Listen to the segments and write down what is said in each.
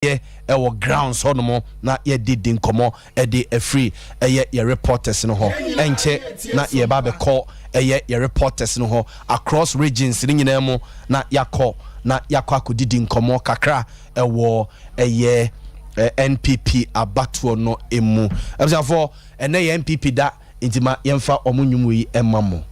ewo grounds ho no mo na ye didi nkomo e free ye reporters no ho enche na ye ba be call ye reporters no ho across regions ni nyina mu na yakọ akodidi nkomo kakra ewo NPP abatuo no emu absafo ene ye NPP da intima yemfa omunyumu yi emamo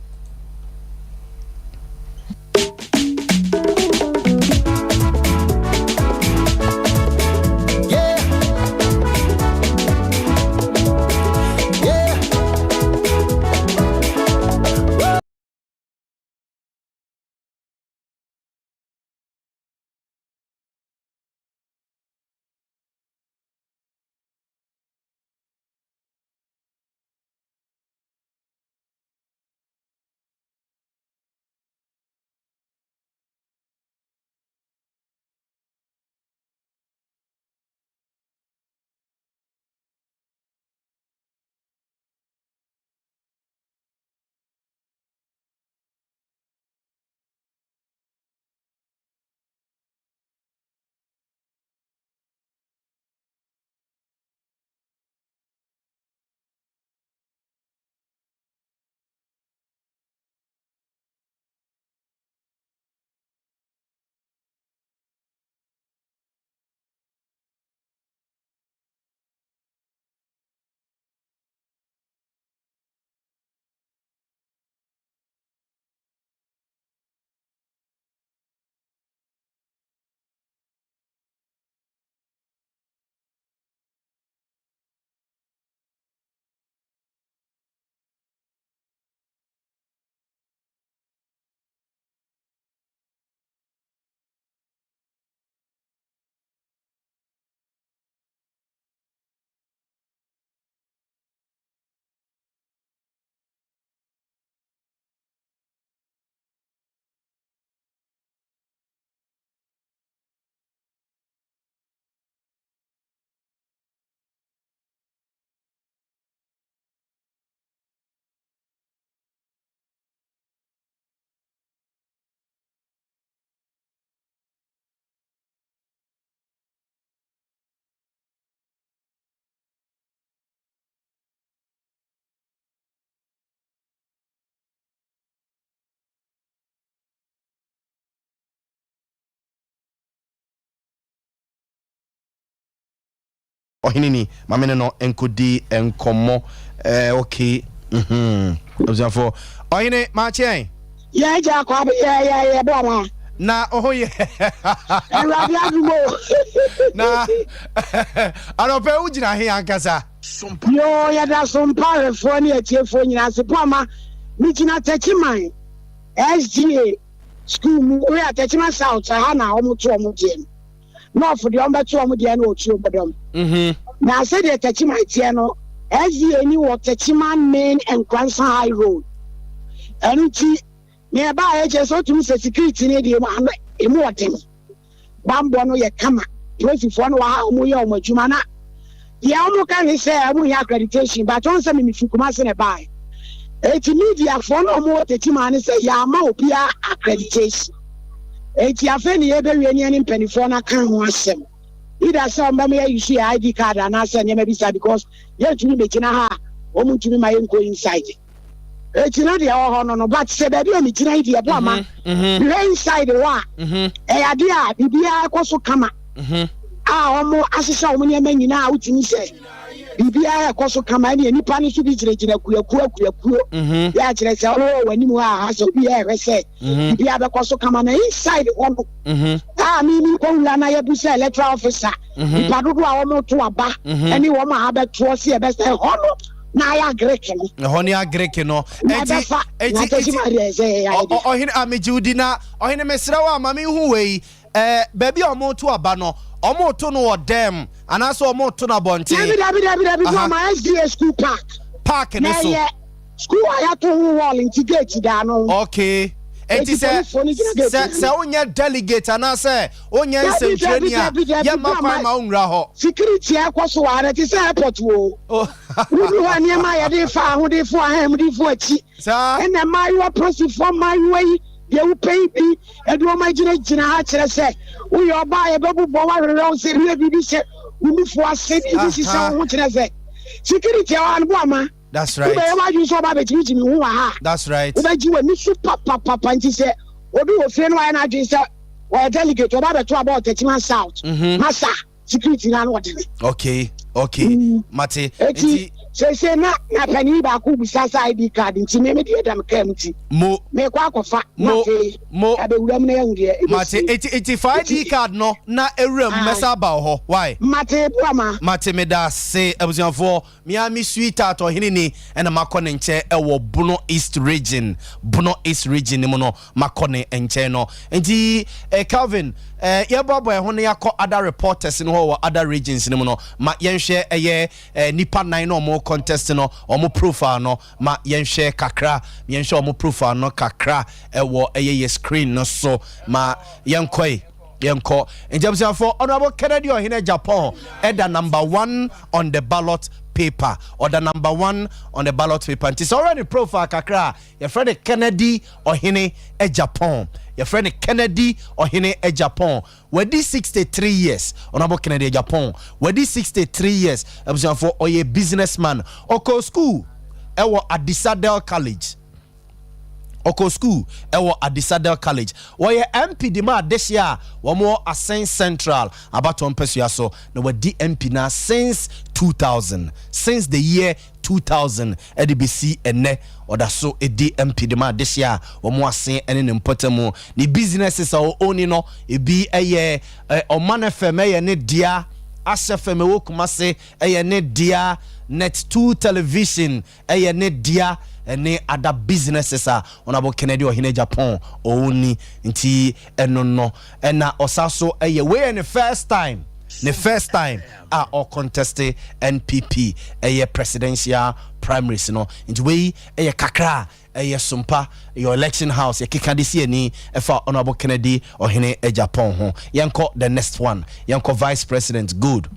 ohinini mamene no enkodi enkomo okay observe ohine ma chen ya ja kwa ya bra na ohoye radio dumo na arope ujina he ankasa yo ya da sompa refo ni etiefo nyina sepama mi gina techiman SGA school mu we atechima south ha na omuto omudie no for the ombeto omudie na otu obodom na say the techima tie no SGA ni wo techima main and Cranston High Road anti nearby so to security ni dey ma emu otem bambo no ye kama prosifo no wa omu ye omadwuma na ya omu kan say amu ya accreditation but on say me fikuma se ne bai eti media for no omu techima ni say ya ma opia accreditation eti afa ni ye be wi ani mpanifo na kan ho asem ida say omba me use your ID card and answer nyama bisa because ye tumi be kina ha omu tumi ma ye nko inside eti na dia ho no but say baby o mi kina ID e bo ma inside wa ade a bibia ekoso kama omu asisa omu nyama nyina utimi say bibia ekoso kama ni nipa ni so bi giregyina kuakuakuakuo ya kire say o wani mu ha so bi e hwese bibia be koso kama na inside one mi ko wula na ye busa electoral officer ipadodo a omu to aba ani wo ma ha be to se e be say hono na ya greke no hono ya greke no eti ohine amejudi na ohine mesra wa mami hu wei baby omu to aba no omu to no odem anaso omu to na bonte dabi ma SDA school park no so school aya to wall integrate da no okay eti se onya delegate anase onya nsemtrenia ya makwa ma onwra ho security ekwoso wa ti se airport wo ru wa ni ma ya de fa ho de fo ahem de fo achi sa ena ma yo prosifo ma yo yi deɛ wopɛi bi ɛde ɔma gyinagyina ha kyerɛ sɛ woyɛ ɔbaa yɛbɛbobɔ warerɛ wo sɛ ria biribi hyɛ wo nufoɔ ase biribi hyehyɛ wo ho kyerɛ sɛ security a wɔa no bo ama. That's right. wobɛyɛ w'adwene sɛ ɔba bɛkyimikyimi ho wɔ ha. That's right. wobɛgye w'ani so papapapa nti sɛ obi wɔ fie no wayɛ no adwene sɛ wɔyɛ delegate ɔba bɛto aba ɔtakyima south masa security no ano ɔdene. Okay. Mate eti say na panyin baako bisa sa ID card nti me de dam kam ti mo me kwa akɔfa mo abewuram na yahu de mate eti fa ID card no na ewuram mesa ba ho why mate buama mate me da say abusianfo miami sweetheart ohene ni na makɔ ne nkyɛ ɛwɔ Bono East region mu no makɔ ne nkyɛ no nti Calvin yɛbɔbɔ ho ne yakɔ other reporters no ho wɔ other regions no mu no ma yɛnhwɛ ɛyɛ nipa 9 no mo contest no omo profile no ma yɛnhwɛ kakra yɛnhwɛ omo profile no kakra ɛwɔ ɛyɛ screen no so ma yɛnkɔ for honorable Kennedy Ohene Japan ɛda number 1 on the ballot paper or the number 1 on the ballot paper. It's already profile kakra your friend Kennedy Ohene Japan. Your friend Kennedy Ohene Japan. Where this 63 years, honorable Kennedy Japan. Where this 63 years, for a businessman. Oko school, ewo Adisadel College. Oko school, ewo Adisadel College. Where MP Dima this year, one more Ascent Central. About one person so. Now we DMP now since 2000, since the year 2000. EDBC ene or that so a DMP Dima this year. One more saying any important more. The businesses are only no. It be a year or man FM ne dia. Asfm wo kumase ne dia. Net 2 television ne dia. Any other businesses are on about Kennedy Ohene Japan only nti eno no na osaso way in the first time or contested NPP presidential primaries no nti we kakra Sompa your election house kika this year ni for honorable Kennedy Ohene Japan ho yanko the next one yanko vice president good.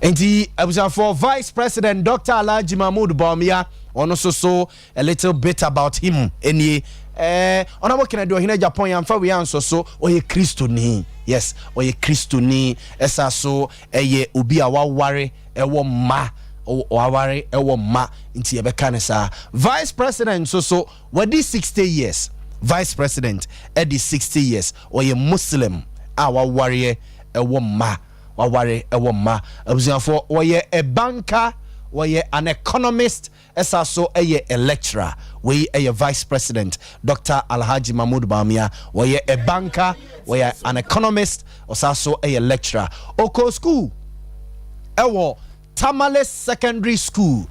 And I was for Vice President Dr. Alhaji Mahmoud Bawumia on also so a little bit about him. Any honorable Kennedy Ohene Japan yamfa we answer so oye Kristo ni. Yes, oye Kristo ni esa so eye obi a waware ewo ma o waware ewo ma nti ebeka ne sa Vice President so wadi 60 years. Vice President edi 60 years oye Muslim a waware ewo ma waware ewo ma abusianfo woye a banker woye an economist esa so eye a lecturer we a vice president Dr. Alhaji Mahmoud Bawumia woye a banker woye an economist also a lecturer oko school ewo Tamale Secondary School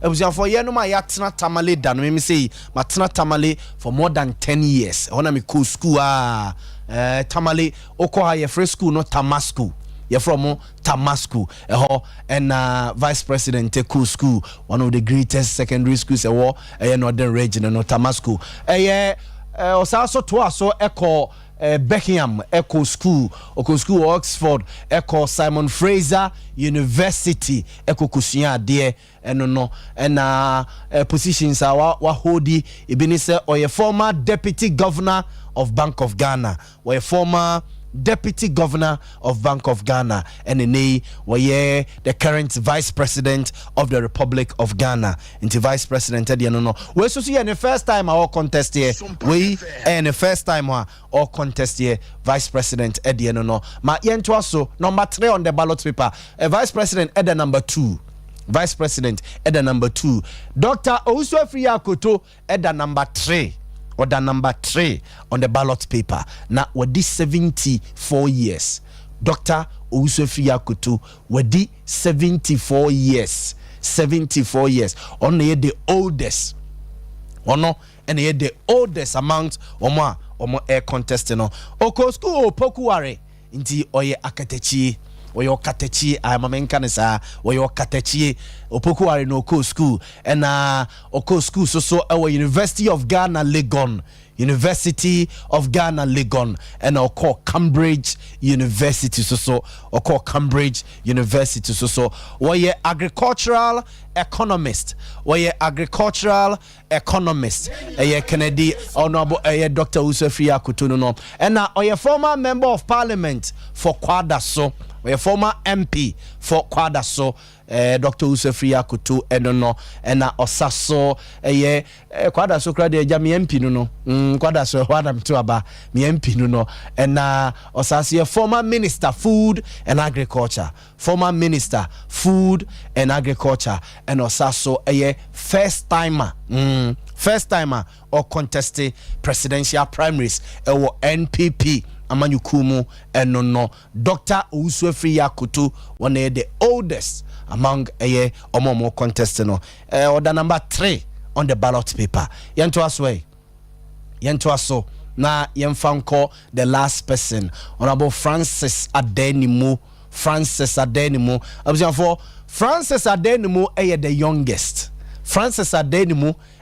abusianfo ye no ma yatena Tamale dan me say matena Tamale for more than 10 years ona me ko school Tamale okoha ye free school no Tamasku ye from Tamasku and vice president Teku school one of the greatest secondary schools northern region no Tamasku also to so echo Beckham Echo School Oxford Echo Simon Fraser University Echo Kusia there and positions are wahodi ibinise or a former deputy governor of Bank of Ghana or a former deputy governor of Bank of Ghana and the current vice president of the Republic of Ghana into vice president we so see the first time our contest here we and the first time our contest here vice president Eddie ma yento so number 3 on the ballot paper vice president Edda number 2 vice president Edda number 2 Dr. Owusu-Efiri Akoto Edda number 3 or the number 3 on the ballot paper. Now, with this 74 years, Dr. Owusu-Efiri Akoto, with the 74 years, only the oldest, and the oldest amount or more air contestant. Oko school pokuare, inti oye akatechi. Oyo katechi amamenkanisa oyo katechi opokuare no oko school and oko school so our University of Ghana Legon University of Ghana Legon and I'll call Cambridge University so or call Cambridge University so where you agricultural economist Kennedy Honorable Dr. Usefria Kutuno and now or former member of parliament for Kwadaso or former MP for Kwadaso Dr. Usefria Kutu enono ena osaso kwada so kra de ja me MP no kwada so wadam to aba me MP no ena osase former minister food and agriculture and osaso first timer or contested presidential primaries NPP amanyukumu enono Dr. Usefria Kutu one the oldest among omomo contestant order number 3 on the ballot paper yento aso na yemfanko the last person Honorable Francis Adenimu for Francis Adenimu the youngest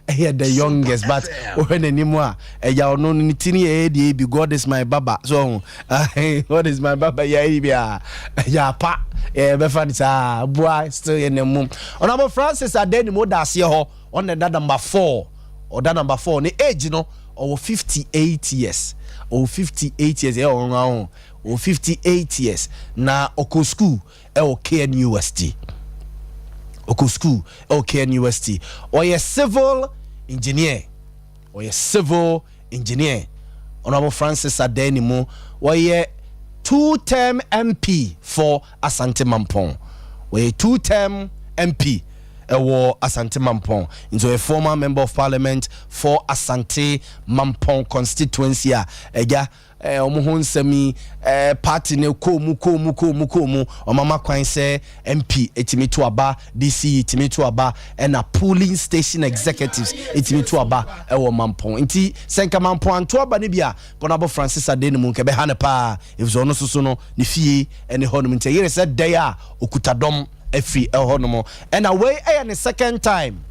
the youngest, but when anymore, ya no nitini be God is my baba. So, God is my baba, ya pa, befanisa, boy, still in the moon. Honorable Francis Adenimo das year on that number 4, or that number 4, the age, or 58 years, or 58 years, or 58 years, na Oko School, KNUST. Oko School, KNUST, or a civil engineer, Honorable Francis Adenimo, or a 2-term MP for Asante Mampong, or a 2-term MP Asante Mampong, into a former member of parliament for Asante Mampong constituency, omuhun semi party ne komu omama kwan se MP etimi to aba DC etimi to aba and a polling station executives etimi to aba ewo Mampong nti senka Mampong anto aba ne bia Honorable Francis Adenimo nke be hane pa ifzo no soso no ne fie ene honum nti yere se dey a okutadom afri ehonomo and away the second time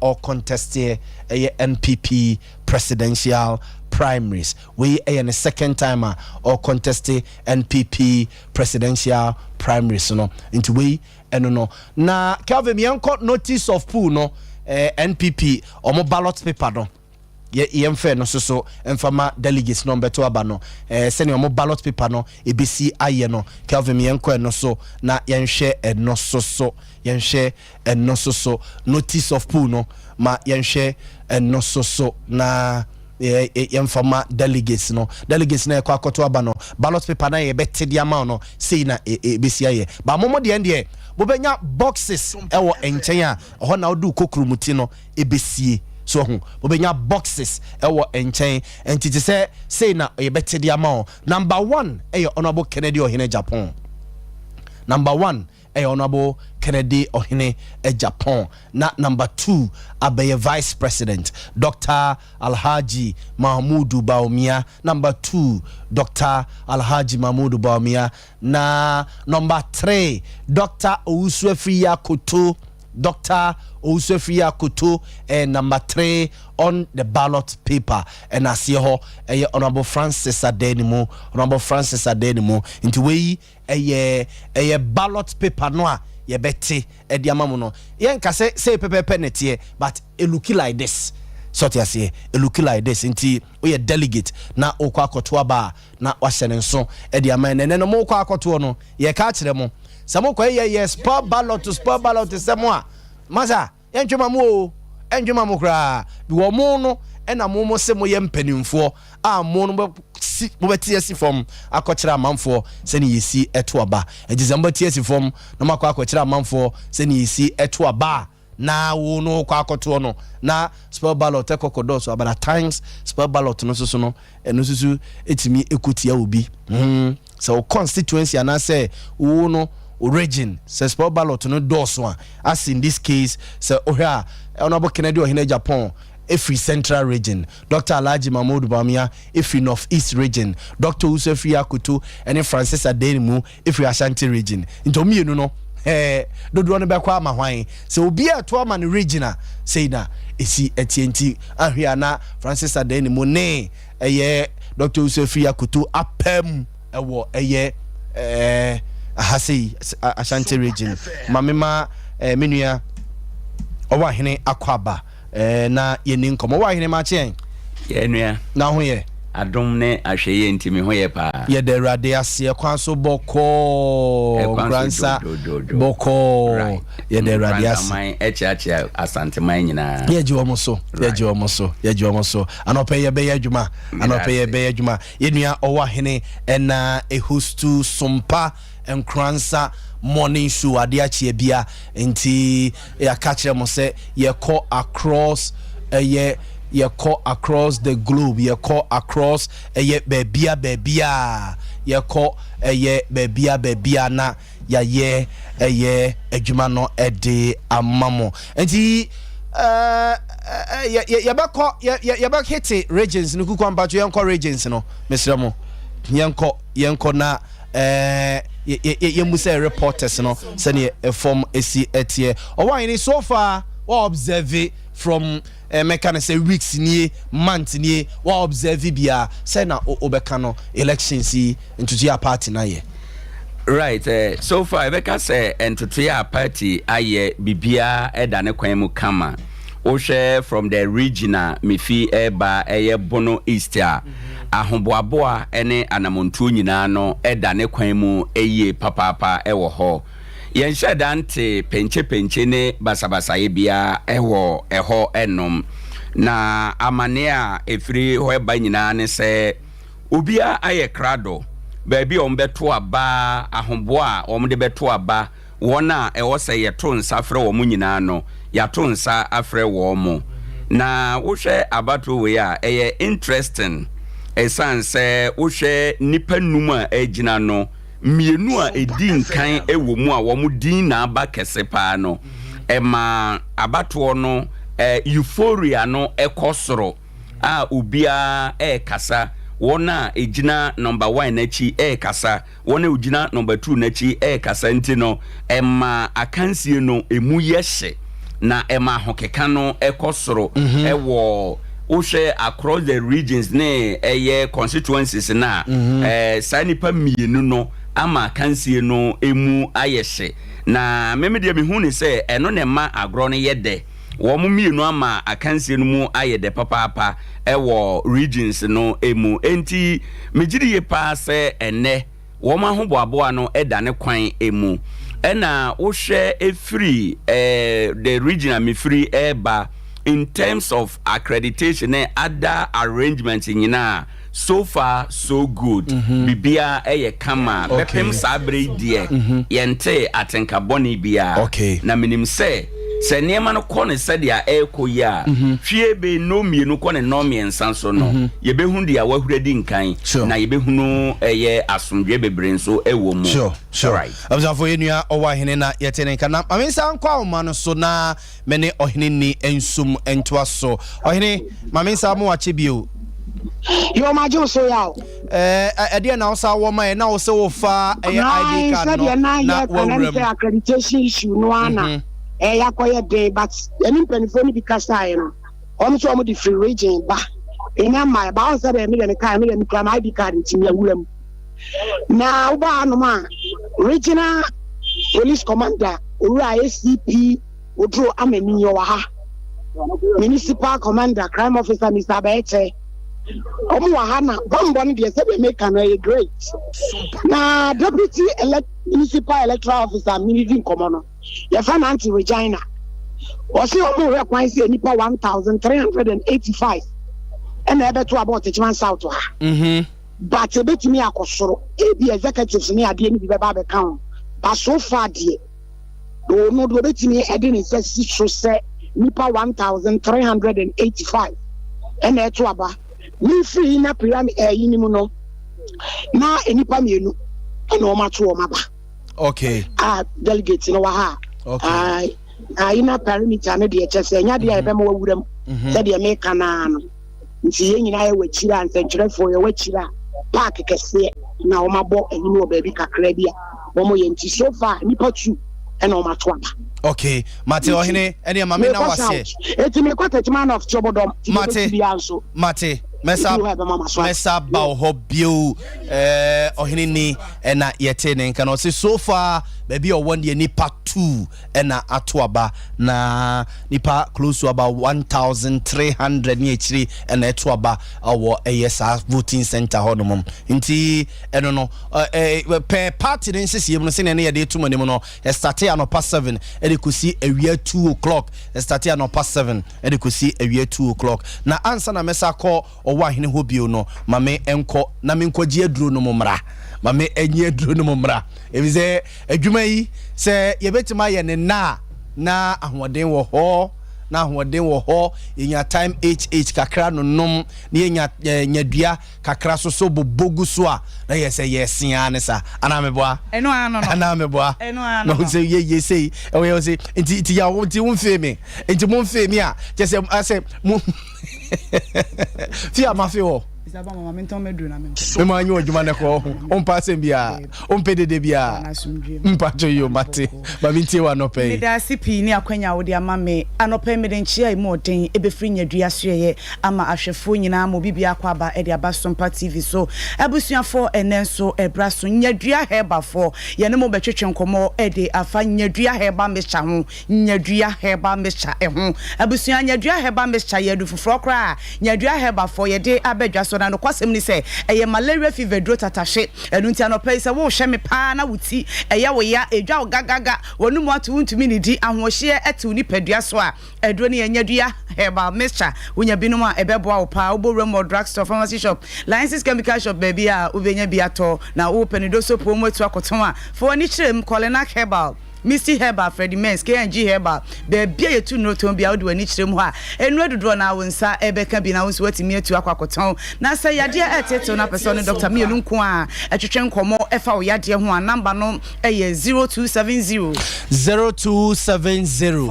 or contested NPP presidential primaries. We the second time or contested NPP presidential primaries. No, into we no. Na Calvin Yanko notice of pool no NPP or mo ballot paper no. Ye fair no so enfama delegates number 2 aba no senior mo ballot paper no ebisi aye no Calvin Yanko no so na yenhwe eno so notice of pool no ma yenhwe eno so na yemfama delegates na ekwa akoto aba no ballot paper na ye beti dia ma no sei na ebisi aye ba momo de ende bobenya boxes ewo enchen a ho na odu kokrumuti no ebesie so bobenya boxes ewo enchen entiti say na ye beti dia ma number 1 Honorable Kennedy Ohene Japan number 1 Honorable Kennedy Ohene Japan. Na number 2 Abaye Vice President Dr. Alhaji Mahmudu Baumia. Number 2 Dr. Alhaji Mahmudu Baumia. Na number 3 Dr. Ousefria Kutu. And number 3 on the ballot paper and I see Honorable Francis Adenimo into way a ballot paper no ye beti ediamamu no yen ka say paper penalty but it looking like this sort ya say it looking like this nti we delegate na okwa akoto aba na wahye nso ediama ne no mo okwa akoto no ye ka kire mo samo kwa ye sport ballot samo a masa entwema mo kra bi wo mo no ena mo se mo ye mpanimfo a mo no bobeti esi form akokira amanfo se ne yesi eto aba ejizamba ti esi form na makwa akokira amanfo se ne yesi eto aba na wo no kwa akoto no na spell ballot ekokodo so about times spell ballot no so no eno susu etimi ekutia obi so constituency ana say wo no origin says spell ballot no doors one as in this case so ohia Honorable Kennedy Ohene Japan every central region, Dr. Alhaji Mahmoud Bamia every northeast region, Dr. Usefria Kutu and Francis Adenimo every Ashanti region. Into me no dodo no bɛkɔ ama hwan sɛ obi a to ama no regional sei na esi etienti ahwea na Francis Adeni mu ne Dr. Usofi Akutu apem ɛwɔ ahasei Ashanti region mamema menua ɔwɔ hene akwaba na yeni nkomo ɔwɔ hene ma kyen yenua na ho ye adom ne ahweye ntimi ho ye pa ye de rade ase kwan so boko gransa boko ye de rade ase echiachi asanteman nyina ye ji omo so anope ye be adwuma yenua ɔwɔ hene na ehostu Sompa enkransa morning show ade achie bia nti ya catch them say ye call across you call across the globe, you call across bebia you call bebia na ya adwuma no ede amamo enti ya back hit regions no kuku ambacho yanko regions no mesramo yanko na ye musa reporters no sene form esi etie owan so far we observe from meka say weeks nie months nie we observe bia say na obeka no elections into your party na ye right so far beka say into your party aye bibia eda ne kwan mu kama o share from the regional mefi eba bono east ahoboaboa ene anamontu nyina no eda ne kwan mu papa ewo ho yen shedante penche ne basabasa ye bia ewo eho enom na amane a efiri ho eba nyina ne se obia aye krado baabi ombeto aba ahoboa omde beto aba wona ewo se yeto nsa frɛ wo mu nyina no yato nsa afrɛ wo mu na wo hwɛ abato we a eye interesting esan se wo hwɛ nipa numa agina no mienu a edi nkan ewo mu a wo mu din na aba kese pa no ema abato no euphoria no ekosoro a obia kasa wona ejina number 1 nachi kasa wona ejina number 2 nachi kasa ntino ema akansie no emu yehye na ema hokeka no ekosoro ewo Oshe across the regions ne constituencies na sanipa mienu no ama kansie no emu ayehye na memede me hu ne se eno ne ma agro no yede wo mu mienu ama akansie no mu ayede papa ewo regions no emu enti megidi ye pa se ene wo ma ho boaboa no eda ne kwan emu ena oshe efiri the regional me free eba in terms of accreditation and other arrangements in so far so good bibia kama bepem sabre die yente atenka boni bia na minim se niema no kone sadia ekoya hwie be no mienu kone no miensan so no yebehu dia wahuredi nkan na yebehunu asomdwe bebre nso ewo mu sure right abzafo yenua owa hene na yetene kana mamensa nkwa oma no so na mene ohene ni ensum entoa so ohene mamensa mo wache bio yo majo so yawo ade na osa wo ma na wo se wo fa ID card no na wo rem accreditation issue no ana yakoye day but any penifo ni bikasa ye no so omo di free region ba enya my ba say me dey kai me dey kai ID card ntimi awuram na uba no ma regional police commander owura ACP odro amani yo wa ha municipal commander crime officer Mr. Baete omo wa ha na bombo ni dey say be make an great na deputy municipal electoral officer meeting commono ya finance Regina wasi omo we kwan say nipa 1385 and ebe to about Techiman South ha but ebetimi akosoro ebi executives ni ade ni beba be kan but so far die do no do betimi ede ni say so say nipa 1385 and e to aba ni free na pyramid yinimu no na enipa mienu and o ma to o maba okay delegate no wa ha okay ina perimeter no de chese nya de e be ma wawuram se de me kana no nti ye nyina ye wachira nsentwerefo ye wachira park kese na o mabo enyi no baby kakra bia wo mo ye nti so far nipa 2 and on my twaba. Okay, Mate Ohine, any mamma was here. It's me quite a man of trouble. Mate. Mesa bao hobio ohinini ena yetene kan say so far baby or 1 year nipa 2 ena atoaba na nipa close to about 1300 ni echiri ena atoaba awo ESA voting center honomom nti eno no per party den sisi no se ne ye de tuma nim no start ya no past 7 e de kosi awia 2 o'clock start ya no past 7 e de kosi awia 2 o'clock na answer na mesa call owa hene hobio no mame enko na me nkwaji aduro no momra mame enye aduro no momra ebize adwuma yi se yebetima ye ne na ahoden wo ho na ahoden wo ho enya time kakra no nom na enya nyadua kakra so bobogu so a na yese yesia ne sa ana meboa eno ano no ana meboa eno ano no se ye sei e we say nti ya wo nti wo mfemi nti mo mfemi a je ase mo Fia mafio. Isaba mama menton medru na me. Me ma anyo adwuma ne ko. On passe bia. On pede de bia. Mpacho yo mate. Ba mintie wa no pay. Me da sipi ni akwanya wo de ama me. Anopa me de nchia imo den ebefri nyadua so ye ama ahwefo nyina mo bibia kwa ba e de aba Sompa TV so. Abusuafo enenso ebra so nyadua heba fo. Ye ne mo betwetwe nkomo e de afa nyadua heba mecha ho. Nyadua heba mecha e ho. Abusua nyadua heba mecha ye du fufro kra. Nyadua heba fo ye de abedwa so na no kwasem ni se eye malaria fever dro tatashe enu nti anopa se wo hwe me pa na wuti eye wo ya edwa ogagaga wonu mu atu ntumi ni di ahohye etu ni padua so a edro ni enyadua heba mixture wonya binom a ebeboa wo pa obowra mo drugstore pharmacy shop license chemical shop baby a ubenya biato na wo penido so promo etu akoton a fo ni chirem Colenac herbal Misty Herbal, Freddy Mens, KNG Herbal, Baby, a 2 no to be out when each room. And where to draw now when Sir Ebeka be now sweating me to Aquacoton. Now say, ya dear at it on a person, Dr. Milunqua, at Chuchenko more FO Yadia one number no a 0270 0270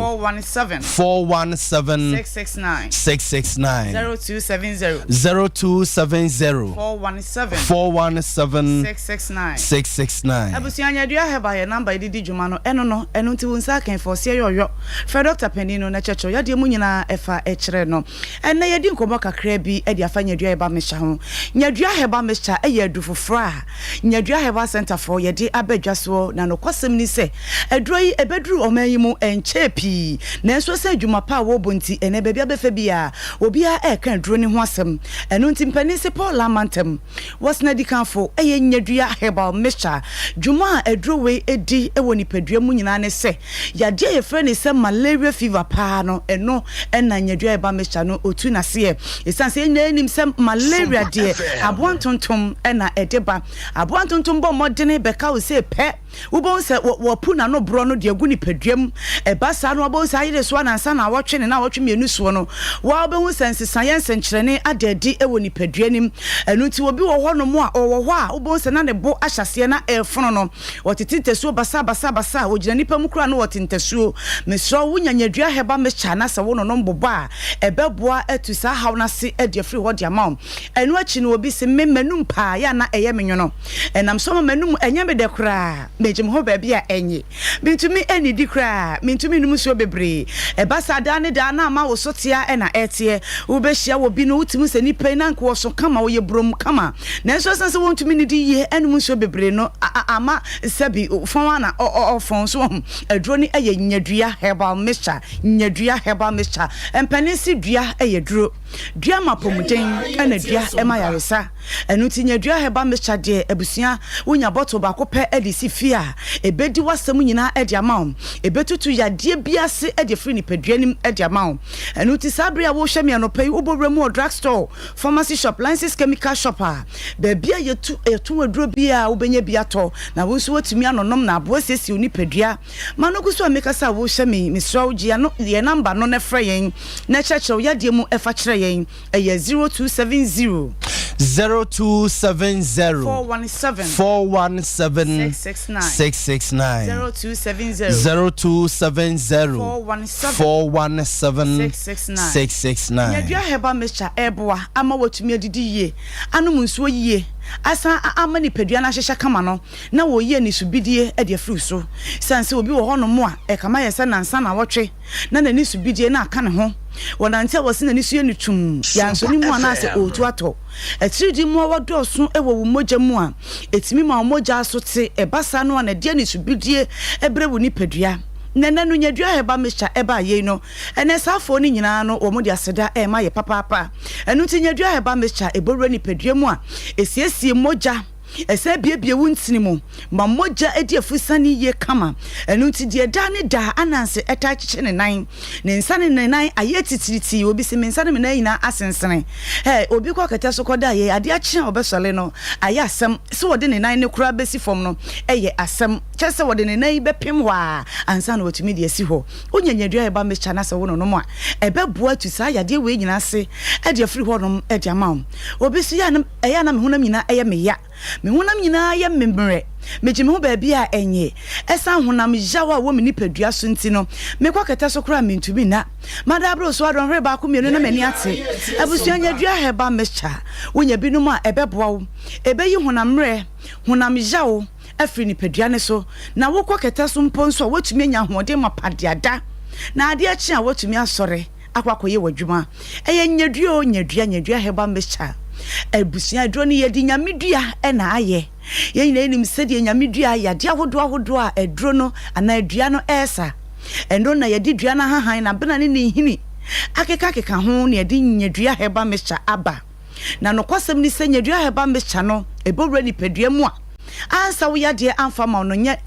417 669 0270 0270 417 669 Abusianya do have by a number did Jumano no eno nti wonsa kan for se yoyo fe Dr. Penino na checho ya de mu nyina efa echire no ena ye di nkomo kakra bi e di afa nyadua eba mecha ho nyadua heba mecha e ye adufofra nyadua heba center for ye di abadwaso na no kwasem ni se eduro yi ebeduru omanyimu enche pi na enso se adwuma pa wo bonti ene bebia befa bia obi a e kan duro ni ho asem eno nti mpani se Paul Lamantem was na di kanfo e ye nyadua heba mecha dwuma eduro we edi e woni padua mu nyina ne se yade ye frɛ ne se malaria fever pa no eno na nyadua eba mecha no otu na se esanse enim se malaria de aboantontom na edeba aboantontom bo modene beka wo se pe wobon se wo puna no bro no de agu ni paduam eba sa no wobon se ayire so na nsa na wotwe ne na wotwe mienu so no wa obehu sense science nkyerene adadi e woni paduanim enu ti obi wo ho no mo a owo ho a wobon se na ne bo ahyase na efono no wotetintesuo basa wogina nipa mu kura no wotintesuo mesro wonya nyadua heba mecha na se wo no mbobo a ebeboa atu sa haw na se e de free ho de amount enu achi no obi se memmanum pa ya na eye menwono enam so memmanum enya me de kura mejim ho ba bia enye bintumi eni di kra bintumi num so bebre eba sada ne da na ma wo sotia e na etie wo be hia wo bi no utimu se nipa na nko so kama wo ye brom kama na so sanse wo ntumi ni di ye enum so bebre no ama sabi fon na fon so aduro ni eye nyadua herbal mixture empanisi dua eye duro dua mapomuden na dua ema yaresa enu ti nyadua herbal mixture de abusua wonya bottle ba ko pe edisi fia ebedi wasam nyina edi amount ebetutu yade biase edi free ni paduanim edi amount enu ti sabre a wo hweme anopai obowremu drugstore pharmacy shop license chemical shopper bebia yetu aduro bia wobenya biato na wo so watumi anonom na abo sesi oni padua manoguso ameka sa wo hweme misrawo gia no ye number no ne frɛ yen na chechew yade mu efa kyerɛ yen eye 0270 417 669 0270 417 669 nyadua heba mecha eboa ama watumi adidi yie anum nsuo yie asa amani pedua na hyehya kama no na wo ye ni subidie e de afiri so sanse obi wo hono mo a e kama ye se nansa na wotwe na nani subidie na aka ne ho wonante wose nani su ye ni tum ya nso ni mu ana se otu ato etiridi mu wodoso e wo mogya mu a etimi ma mogya asote e basa no na de ni subidie e brewu ni pedua nana no nyadua heba mecha eba ye no ene safo ni nyina no wo mo de aseda e ma ye papa enu ti nyadua heba mecha ebowura ni pedua mu a esiesie mogya ese biebie wuntini mu ma mogya edi afusani ye kama enu ti de da ne da ananse eta chiche ne nan ne nsane ne nan aye titiriti obi se mensane me nan ina asensene obi kwa kata so koda ye ade a chia obesole no aye asem se wode ne nan ne kura besi fom no eye asem chese wode ne nan bepem wa ansa na wotumi de asi ho onyanyadua eba mecha na se wono no mo a ebeboa tu sa yade we nyina se e de afiri ho no e de ama obi so ya na eya na me honam nyina eye me ya me honam nyina ye membre meji me ho ba bia enye esa honam jawa wo me nipadua so nti no me kwa keta so kra me ntumi na madabro so adon hwe ba ko mienu na mani ate abusua nyadua heba mecha wonya binum a ebeboa wo ebeyi honam re honam jawo afiri nipadua ne so na wo kwa keta so mponso wotumi nya hode mapadiada na ade a chi a wotumi asore akwakoye wadwuma eye nyadua heba mecha ebusia dro ni yedi nyamedua e na aye ye nyina enim sede nyamedua yade ahodo a edro no ana adua no esa endo na yedi dua na hahan na bena ne hini akeka ho na yedi nyadua heba mecha aba na no kwasem ni se nyadua heba mecha no ebowura ni padua mu a ansa wo yade amfa ma no nya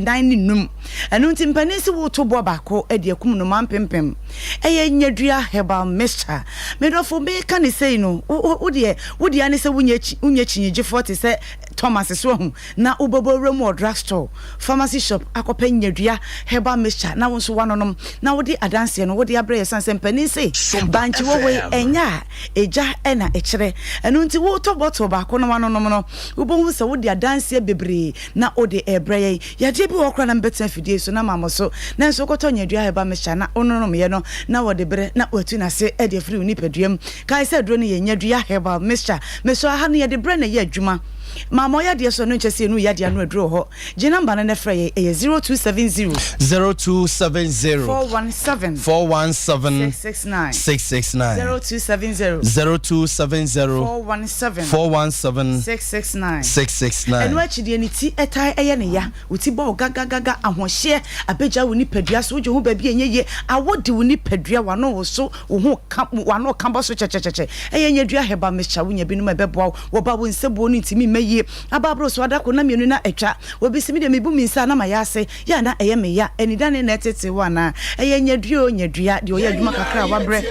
nan ni num enu ntimpanisi wo to bo bako e de akum no mampempem eye nyadua heba mecha medofo be ka ne sei no wo de ane se wunya chinyege 40 se Thomas so hu na ubobowre mu drugstore pharmacy shop akopa nyadua heba mecha na wo so wanonom na wo de adanse no wo de abrɛ sanse mpanisi banchi wo we enya eja na ekire enu nti wo to bottle bako no wanonom no ubohu se wo de adanse bebre na ode ebrɛ yade bi wo kra na mbeta fidie so na mamo so na so koto nyadua heba mecha na ononom ye no na wo de bre na watu na se e de free ni paduam kai se dro ne ye nyadua heba mecha meso ha ne ye de bre na ye adwuma mama ya de so no nchese no ya de anu adro ho je number na frɛ ye 0270 417 669 0270 417 669 enu achide ni ti etai eye ne ya uti bo gaga ahohye abeja wo ni padua so wo ho ba bi enye ye awode wo ni padua wano wo so wo ho wano kamba so checheche eye nyadua heba mecha wo nya binum ebeboa wo ba wo nsebo ni ntimi ye ababro so adako na mienu na etwa obisimi de mebu minsa na mayase ya na eye me ya enidane na etete wana eye nyadua de oya adwuma kakra wabre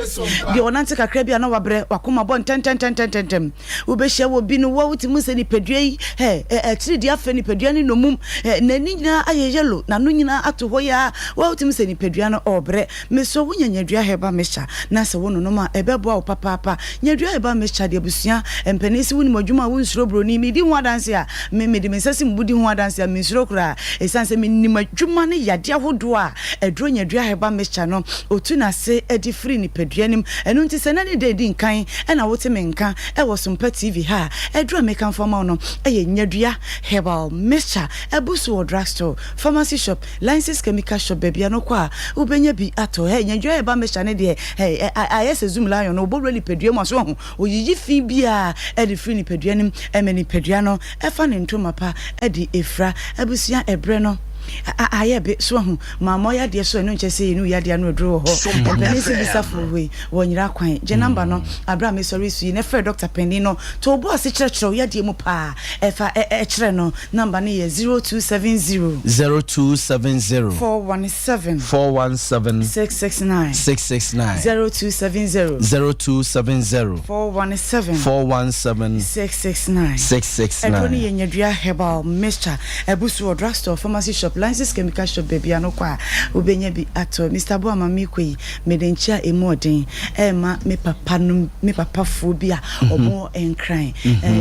de onante kakra bia na wabre wakoma bon ten obehia wo bi no wo timu se ni padua yi etiri de afa ni padua ni nomum na ni nyina aye yellow na no nyina ato ho ya wo timu se ni padua no obre meso wo nyadua heba mecha na se wo no no ma ebeboa wo papa nyadua heba mecha de abusua empanisi wo ni modwuma wo nsuro bro ni mi di ho adanse a me de mensasi mbudi ho adanse a mensuro kura esanse me ni madwuma ne yade ahodo a edro nyadua heba mecha no otu na se edi free ni padua nim enu nti se na ne de di nkan e na wote me nka e wo Sompa TV ha edro mekan fama no eye nyadua heba mecha ebusu wo drugstore pharmacy shop license chemical shop bebia no kwa ubenya bi ato nyadua heba mecha ne de ayese zoom lion no bo really padua mo so ho oyiyi fi bia edi free ni padua nim emeni padua no efa ne ntoma pa edi efra abusua ebre no ayebe so hu mama ya de so no nchese inu ya de anu edro ho empenisi bisafo we wonyira kwan je number no Abraham sorry su ne frɛ Dr. Penny no to bo ase kyerɛkyerɛ ya de mu pa efa kyerɛ no number ne ye 0270 417 669 0270 417 669 edro ne ye nyadua herbal mixture ebusu drugstore pharmacy shop appliances chemical shop baby ano kwa obenya bi ato Mr. Bo ama mekoi medenchia emoden ma me papa no me papa fo bi a omo enkran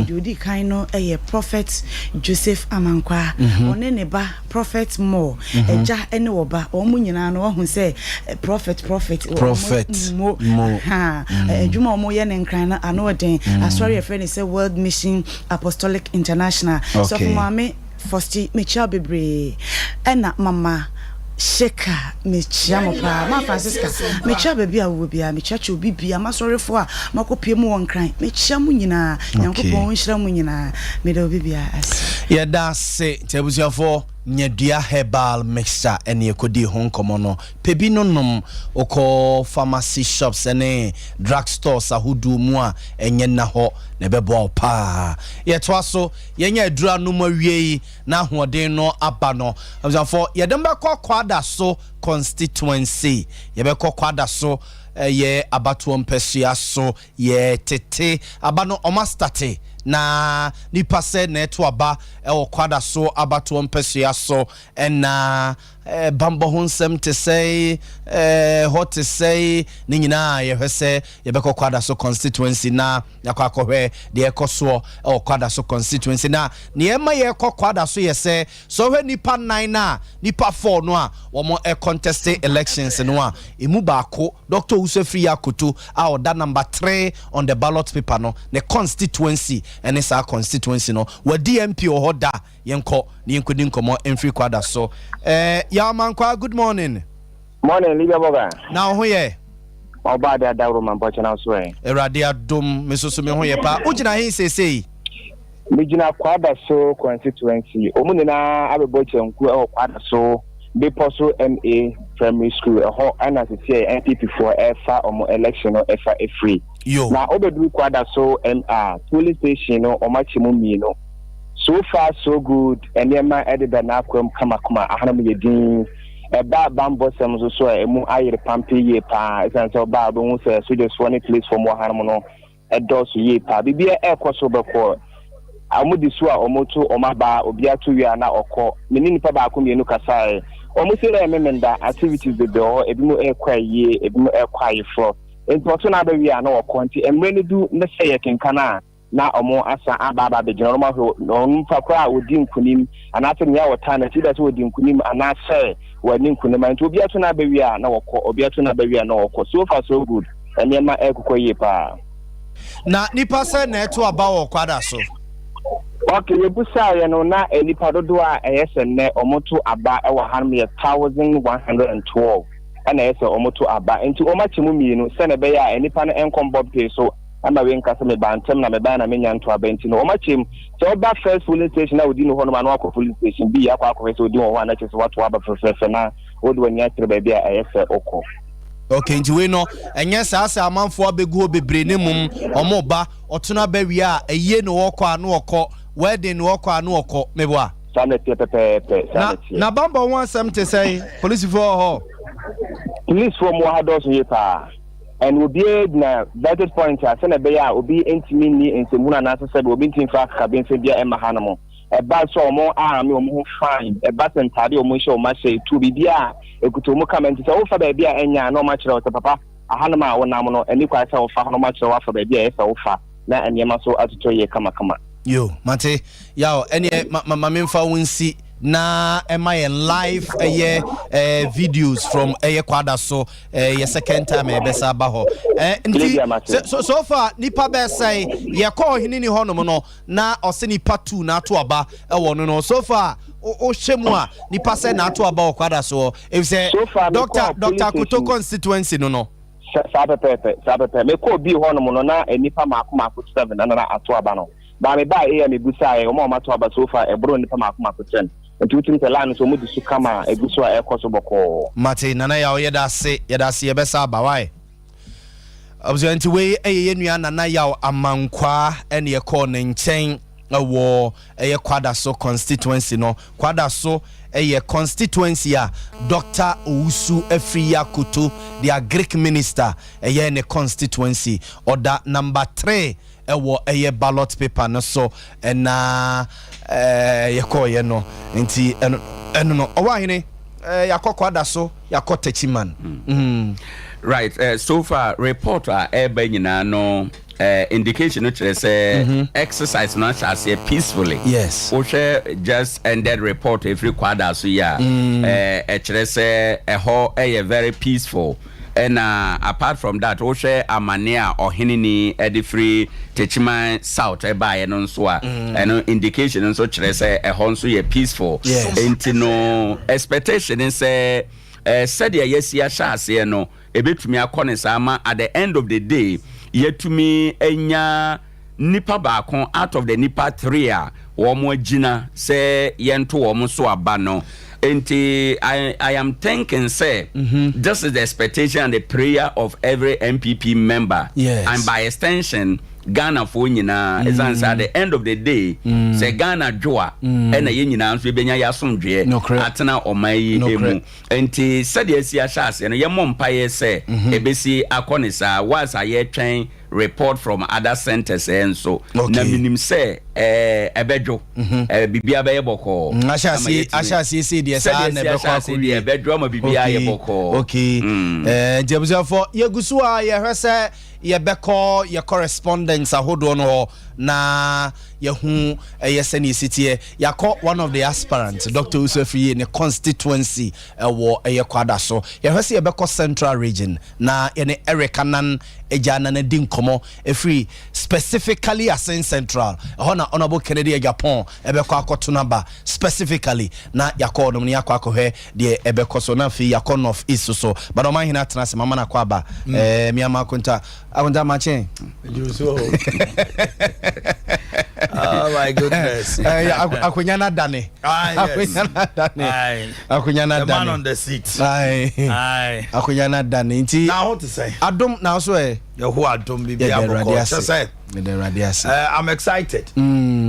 de odi kan no prophet Joseph Amankwa one ne ba prophet Mo eja ene wo ba omo nyina no ho se prophet mo ha ejuma omo ye ne nkran na ano den asori e friend say World Mission Apostolic International so for mama first me chia bebre ena mama Sheka me chia mo pa ma Francisca me chia baby a wo bia me chia obi bia ma sorry for a makopie mu won kran me chia mu nyina yankopon nhira mu nyina me da obi bia as yeah that's say tebusia for nyadua herbal mixture ene ekodi hon komono pebi nonom oko pharmacy shops ene drugstores ahudu mu a enye na ho na bebo pa ye to aso yenye adura no mawie na hoden no aba no for ye dem be kwada so constituency ye be kwada so ye abatuo mpesua so ye tete abano omastate na nipa se na eto aba kwada so abatuo mpesua so na bambo honsem te say hot to say ni nyina ye hwese ye be kwada so constituency na yakwa akohwe de ekoso kwada so constituency na ne ema ye kwada so ye say so hwe nipa 9 na nipa 4 no a wo contest elections no a emu baako Dr. Usefri Yakutu a oda number 3 on the ballot paper no the constituency and it's our constituency no we DMP o hoda yenko ni yenkodi nkomo emfri kwada so ya mankwa good morning Liga Boga now ho ye oba da dawro man boche na so erade adom mesoso me ho ye pa ugina hin sesei mijina kwada so constituency omunina abeboche nku e kwada so Beposo MA Primary School ho ana se NPP for efa omo election no efa free yo na obedu kwada so MR police station no omachimu mi no so far so good enema edida na akwam kama ahanam yedin eba bambo sem so emu ayire pampe ye pa esanse oba bo hu se so just one place for mo ahanam no edos ye pa bibia ekoso beko amudi so a omoto omaba obi atu wi ana okọ menini pa ba akomienu kasae omusi na ememenda activities de do ebimo ekwaye ebimo ekwaye for entoto na abawi ana okọ nti emreni du ne sey kenkana na omo asa ababa be general ho no fakwa odi nkunim ana ate nya wota na ti da so odi nkunim ana sey wani nkunim nti obi atu na abawi ana okọ obi atu na abawi ana okọ so far so good enema ekokoye pa na nipa se na eto aba wo kwada so okay, we busa ya no na enipa dodo a eyese ne omoto aba e wa hanum ye 1112 ana yese omoto aba enti omachimu mienu se ne be ya enipa no enkombo pe so ama we nkasa me bantem na me ba na menya nto aba enti no omachim se oba first police station na odi no hono ma no akọ police station bi akọ akọ se odi ho ana chese watu aba professor na odi wani atre ba bia eyese okọ okay nti we no enye saasa amanfo abegu obebre ne mum omo ba otuna ba wi a eye no wokọ anu okọ wedding no wokọ anu okọ meboa sanete pepe na bamba won asem te say police for ho police for mo hados ye pa and will be na that point as na be ya obi entimi ni ensemuna na asese be obi ntin fa ka be nse bia e ma hanamo e ba so omo army omo fine e ba sentade omo hye omo hye tu bibia ekuto omo comment say wo fa ba bia enya na omo kire o papa ahanama wonam no eni kwa say wo fa no ma kire wa fa ba bia e fa wo fa na enema so atoto ye kama yo mate yaw eni ma memfa wonsi na ema ye live videos from kwada so ye second time e besa ba ho so far nipa be say ye call hini ni hono no na ose nipa 2 na to aba e wono no so far o shemu a nipa say na to aba kwada so if say Dr. Kuto constituency no sabepe me ko bi hono no na nipa mako 7 na ato aba no ba me ba e me busa e o ma to aba so far e bro nipa mako 10 ntutu ntela so mudi su kama egusu a ekoso boko mate nana ya oyeda se ye besa ba why observe we eye nua nana ya amankwa ene ye call ne nchen wo eye kwada so constituency no kwada so eye constituency a Dr. Ousu Efriya Kutu the Greek minister eye ne constituency order number 3 ewo eye ballot paper no so na ye call ye no nti no owahene yakokwa so yakọ techiman right so far report eba nyina no indication no chere say exercise no shall say peacefully. Yes. Just ended report every quarter so yeah. Chere say very peaceful. And apart from that, Oshe Amania or Hinini Edifree Techiman South by and so and indication and so say a honsu ye peaceful. Yes. Ain't no expectation and say said yes ya no a bit to me a corner at the end of the day yet to me enya nipa bakon out of the nipa 3 more jina say yen to so abano. And I am thinking, say, this is the expectation and the prayer of every MPP member. Yes. And by extension, Ghana for nyina is at the end of the day, say Ghana joa, and a yina we benya yasun dre, atana or my emu. And said yes, yashas, and your mom pie say, ABC Akonisa was a year train report from other centers and so na minim say ebejo bibia be yeboko asha see the sa na be kwa ko die ebejo ma bibia yeboko okay jebuza for yegusu a ye hwese ye beko ye correspondence ahodo no na ye hu yeseni sitie yakọ one of the aspirants Dr. Usofi in the constituency wo ye kwada so ye hwese ye beko central region na ye ne Erikanan ejana na din komo free specifically asin central honorable Kennedy Japan ebeko akoto naba specifically na yakọ no yakọ akọhwe de ebeko so na fi yakọ north east so but o man hina tena se mama na kwaba miama konta akonta mache oh my goodness. Akunyana dane. Akunyana dane. The man on the seat. Aye. Akunyana dane. Nti now what to say? Adom now so Yo who Adom bibi aboko. I'm excited.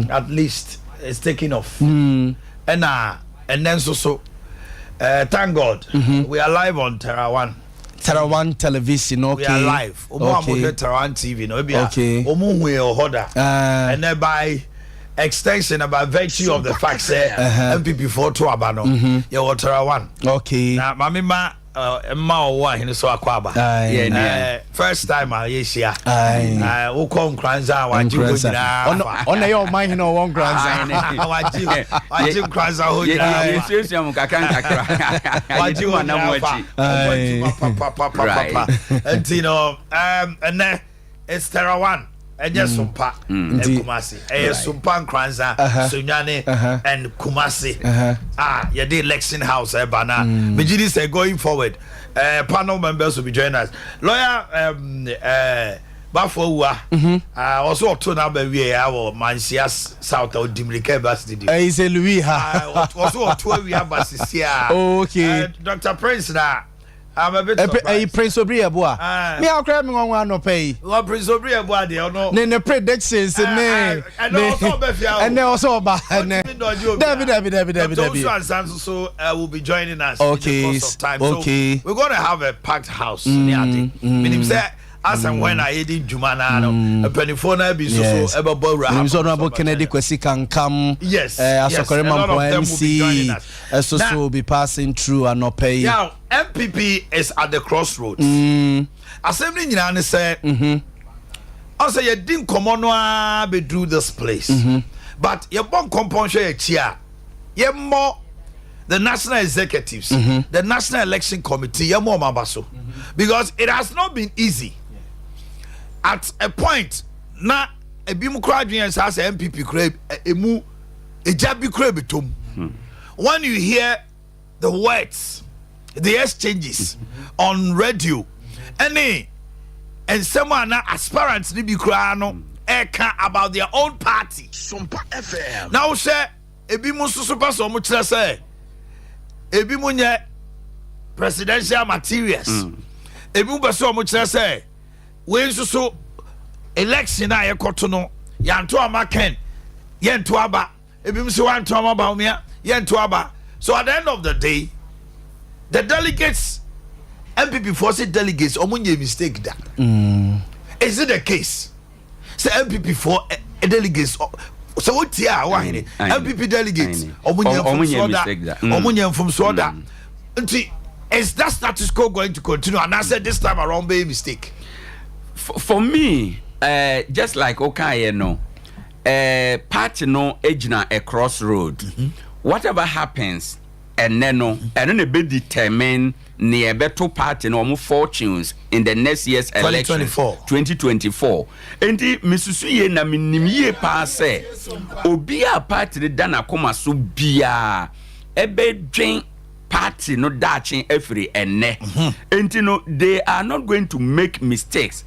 At least it's taking off. And then so thank God we are live on Terra One television. Okay. We are live. Okay. Terra One TV. No, okay. And then by extension, about virtue of the fact say MPP4 to Abano. You Terra One. Okay. Now, Mamima. So akwaba first time yesia wo kom kranza waji wonyina on your mind no one kranza waji kranza ho jina yesu am kakan kakra waji wana mwachi antino and it's Terra One Sompa and Kumasi. Sompa Kranza, Sunyane and Kumasi. You did election house, Bana. Mijidi say going forward, panel members will be joining us. Lawyer Bafo also to number we our Mansias South or Dimrike Bas did you? Is a Louis also to we have Basis here. Okay. Dr. Prince now. I'm a bit Prince Obria boy. Me I'll grab me one no pay. Well, Prince Obria boy, no. Ne predictions and also about David. So will be joining us. Okay. In the course of time. Okay. So we're gonna have a packed house. Meaning say as and when I did Jumana, a penifona be so Honorable Kennedy Kwesi can come. Yes. Asokorema MC. So will be passing through and not pay. Now MPP is at the crossroads. Assembly nyina say I say you didn't come on be through this place. But you bon component a chia. You more the national executives, the National Election Committee, you more mabaso. Because it has not been easy. At a point, na a bimu crowding has a MPP crab emu a jabi crab tum. When you hear the words, the exchanges on radio, and someone aspirants to be crano about their own party. Sompa FM. Now say a bimu super so much say a bimunya presidential materials. A bimu so much say. We so election I kotono yanto amaken yento aba ebim so wanto amaba umia yento aba. So at the end of the day the delegates MPP force delegates omunye mistake that is it the case say MPP for delegates so what here why MPP delegate omunya from soda is that status quo going to continue? And I said this time around be a mistake. For me, just like okay, party no ejina a crossroad. Whatever happens, and then be determine near better party no more fortunes in the next year's election 2024. And the Mississippi na minimie passe obia party dana koma so bia ebe dwen party no dachi every ene. And they are not going to make mistakes.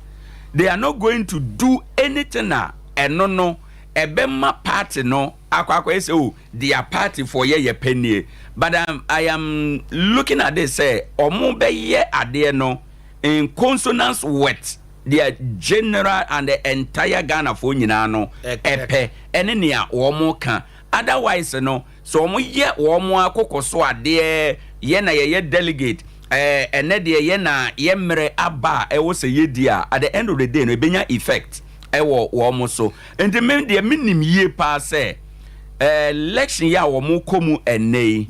They are not going to do anything and no ebema party no akwa say oh their party for ye penny. But I am looking at this say omo be ye ade no in consonance with their general and the entire Ghana for nyina no epe ene nea omo kan. Otherwise no so omo ye omo akoko so ade ye na ye delegate ene de ye na ye mre aba e wo say ye dia at the end of the day no benya effect e wo omo so and the minim ye pa say election ya omo komu ene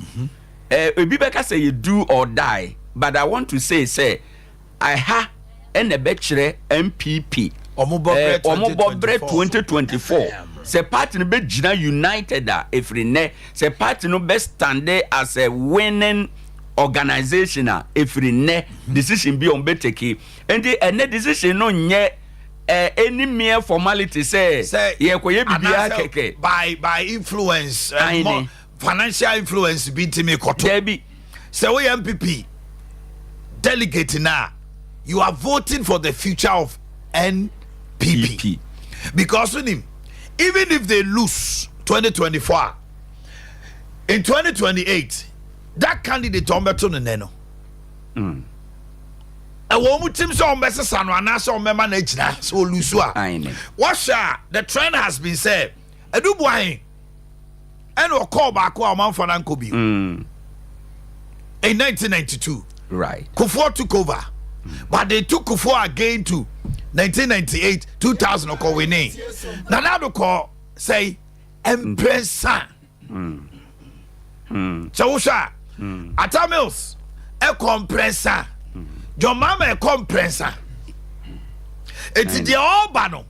ebi beka say you do or die, but I want to say I ha ene be kire MPP omo bobre 2024 say party no be gina united every ne say party no be stand as a winning organization every ne decision be on be take and the decision no nye any mere formality say ye koye bibia keke by influence financial influence be to me koto debi say we MPP delegate now you are voting for the future of NPP because with him even if they lose 2024 in 2028 that candidate on beto no a woman team so mbese sano anasa omema na ejina so lusu a washa the trend has been said edubuahin and o call back o manfo na nkobi in 1992 right Kufuor took over but they took Kufuor again to 1998 2000 o call winning now do call say empresa so washa atamils e compressor your mama a compressor. It's the Obano.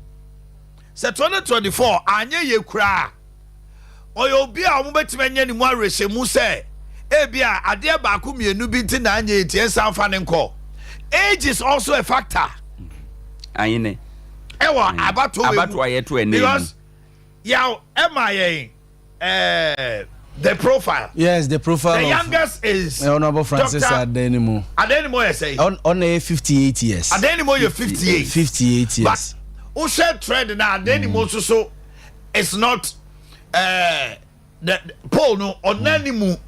Say 2024, anye ye kra. Oyo bia omubetimenya ni mwa reshe mu say. Ebia ade ba ku mienu bi nti na anye tie sanfa ne nko. Age is also a factor. Ayine. Ewa abato ye to ene. Because yaw MIA the profile. Yes, the profile. The youngest is Honorable Francis Adenimo. Adenimo, you say? On a 58 years. Adenimo, you're 58. 58 years. But who said trend now? Adenimo, so it's not the Paul no on Nanimu.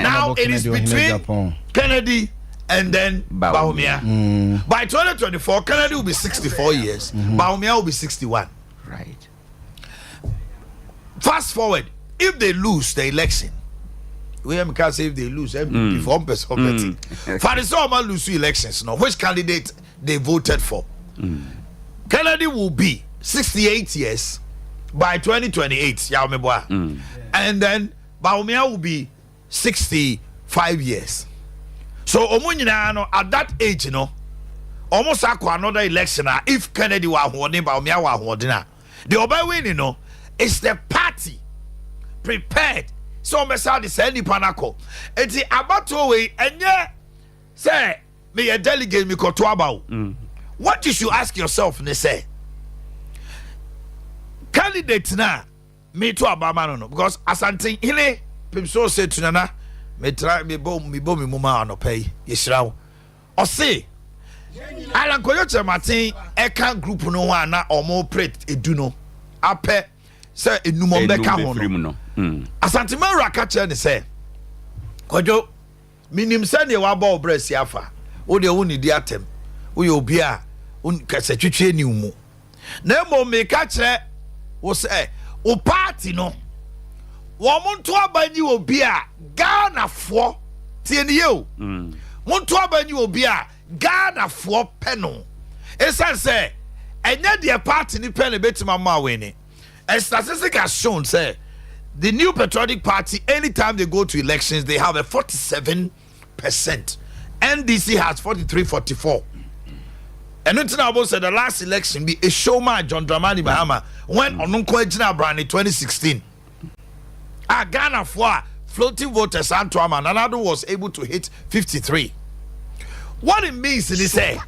Now it is between Kennedy and then Bawumia. By 2024, Kennedy will be 64 years. Bawumia will be 61. Right. Fast forward, if they lose the election, we can't say if they lose, if 1%. Farisoma lose elections now. Which candidate they voted for? Kennedy will be 68 years by 2028. And then Bawumia will be 65 years. So Omunyina at that age, almost another election. If Kennedy were holding, Bawumia were holding. The other way, it's the party prepared. So me say this any panako. Eti abato we enye say me a delegate me koto about. What you should ask yourself ne say candidate na me to abama no because asante hile pimso say tunana me try me bo me mama no pay yesrawo. O say Alan Koyoche Martin eka group no one na omo prate eduno ape say enumon beka ho no asante mara ka che ne say kojo minim say ne wa ba obresi afa wo de wo ni di atem wo ye obi a kase twetwe ni mu na mo me ka che wo say o party no wo monto abanyi obi a Ghana fo tie ne ye o monto abanyi obi a Ghana fo pe no esan say enye de party ni pe ne betima ma we ni A statistic has shown, say, the New Patriotic Party, anytime they go to elections, they have a 47%. NDC has 43, 44. And it's now about the last election be a showman John Dramani Mahama when Onunko Ejina Brand in 2016. Ghana for floating voters Antoine and another was able to hit 53. What it means is say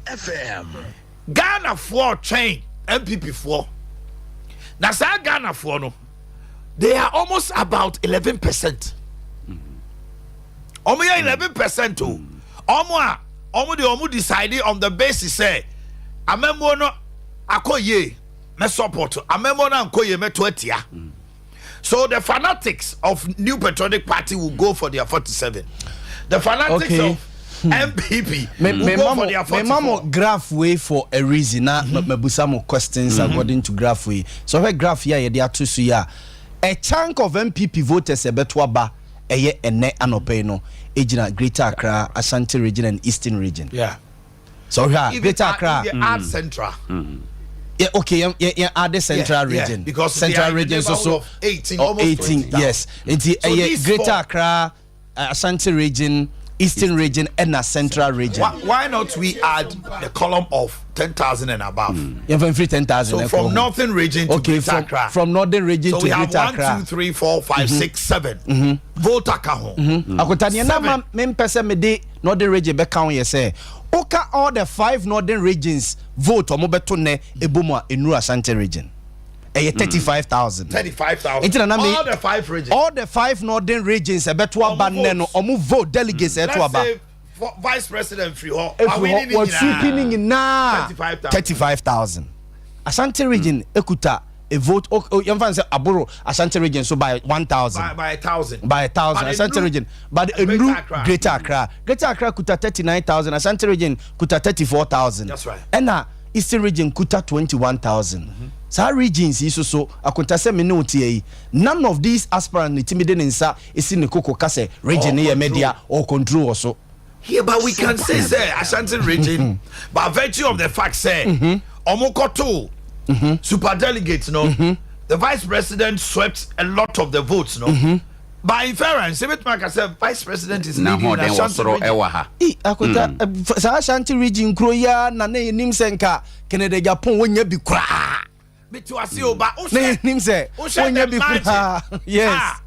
Ghana for train MPP 4. Now say Ghana for no, they are almost about 11%. Omo 11% too. Omo decided on the basis say amemo no akoye me support amemo no akoye me 20. So the fanatics of New Patriotic Party will go for their 47. The fanatics of MPP will go for their 44. Memo graph way for a reason. Now me questions according to graph way. So her graph here they are two so ya. A chunk of MPP voters a betwa ba eye ene anope no ejina Greater Accra, Ashanti region and Eastern region. Yeah. So here Greater Accra add Central. Yeah, okay, yeah, add the Central region. Because Central region so 18 or almost 18, 20,000. yes. It's Greater Accra, Ashanti region, Eastern region and a Central region. Why not we add the column of 10,000 and above? Yeah, from 10,000. So from Northern region to Greater Accra. From Northern region so to we have Greater Accra. 1, 2, 3, 4, 5, 6, 7. Vote akaho. Akotani na me pese me de Northern region be count ye say. Oka all the 5 northern regions vote omo beto ne ebomu a Enuru Ashanti region. 35,000. 35,000. All the 5 regions. All the 5 northern regions beto aba ne no omo vote delegates eto aba. Let's say vice president free ho. What sweeping na 35,000. Ashanti region ekuta a vote you can say aburo Ashanti region so by 1,000 by 1,000 Ashanti region but Enuru Greater Accra kuta 39,000 Ashanti region kuta 34,000. That's right. And Eastern region kuta 21,000. So regions is so akunta se me none of these aspirants timide nsa is in the koko kase region near media or control also. Yeah, but we can say Ashanti region by virtue of the fact say omokoto super delegates no the vice president swept a lot of the votes no by inference if it make I say vice president is leading Ashanti region. Akunta sa Ashanti region kroya na ne nim senka Canada Japan wonya bi kra me to asio ba o nim se wonya bi kra yes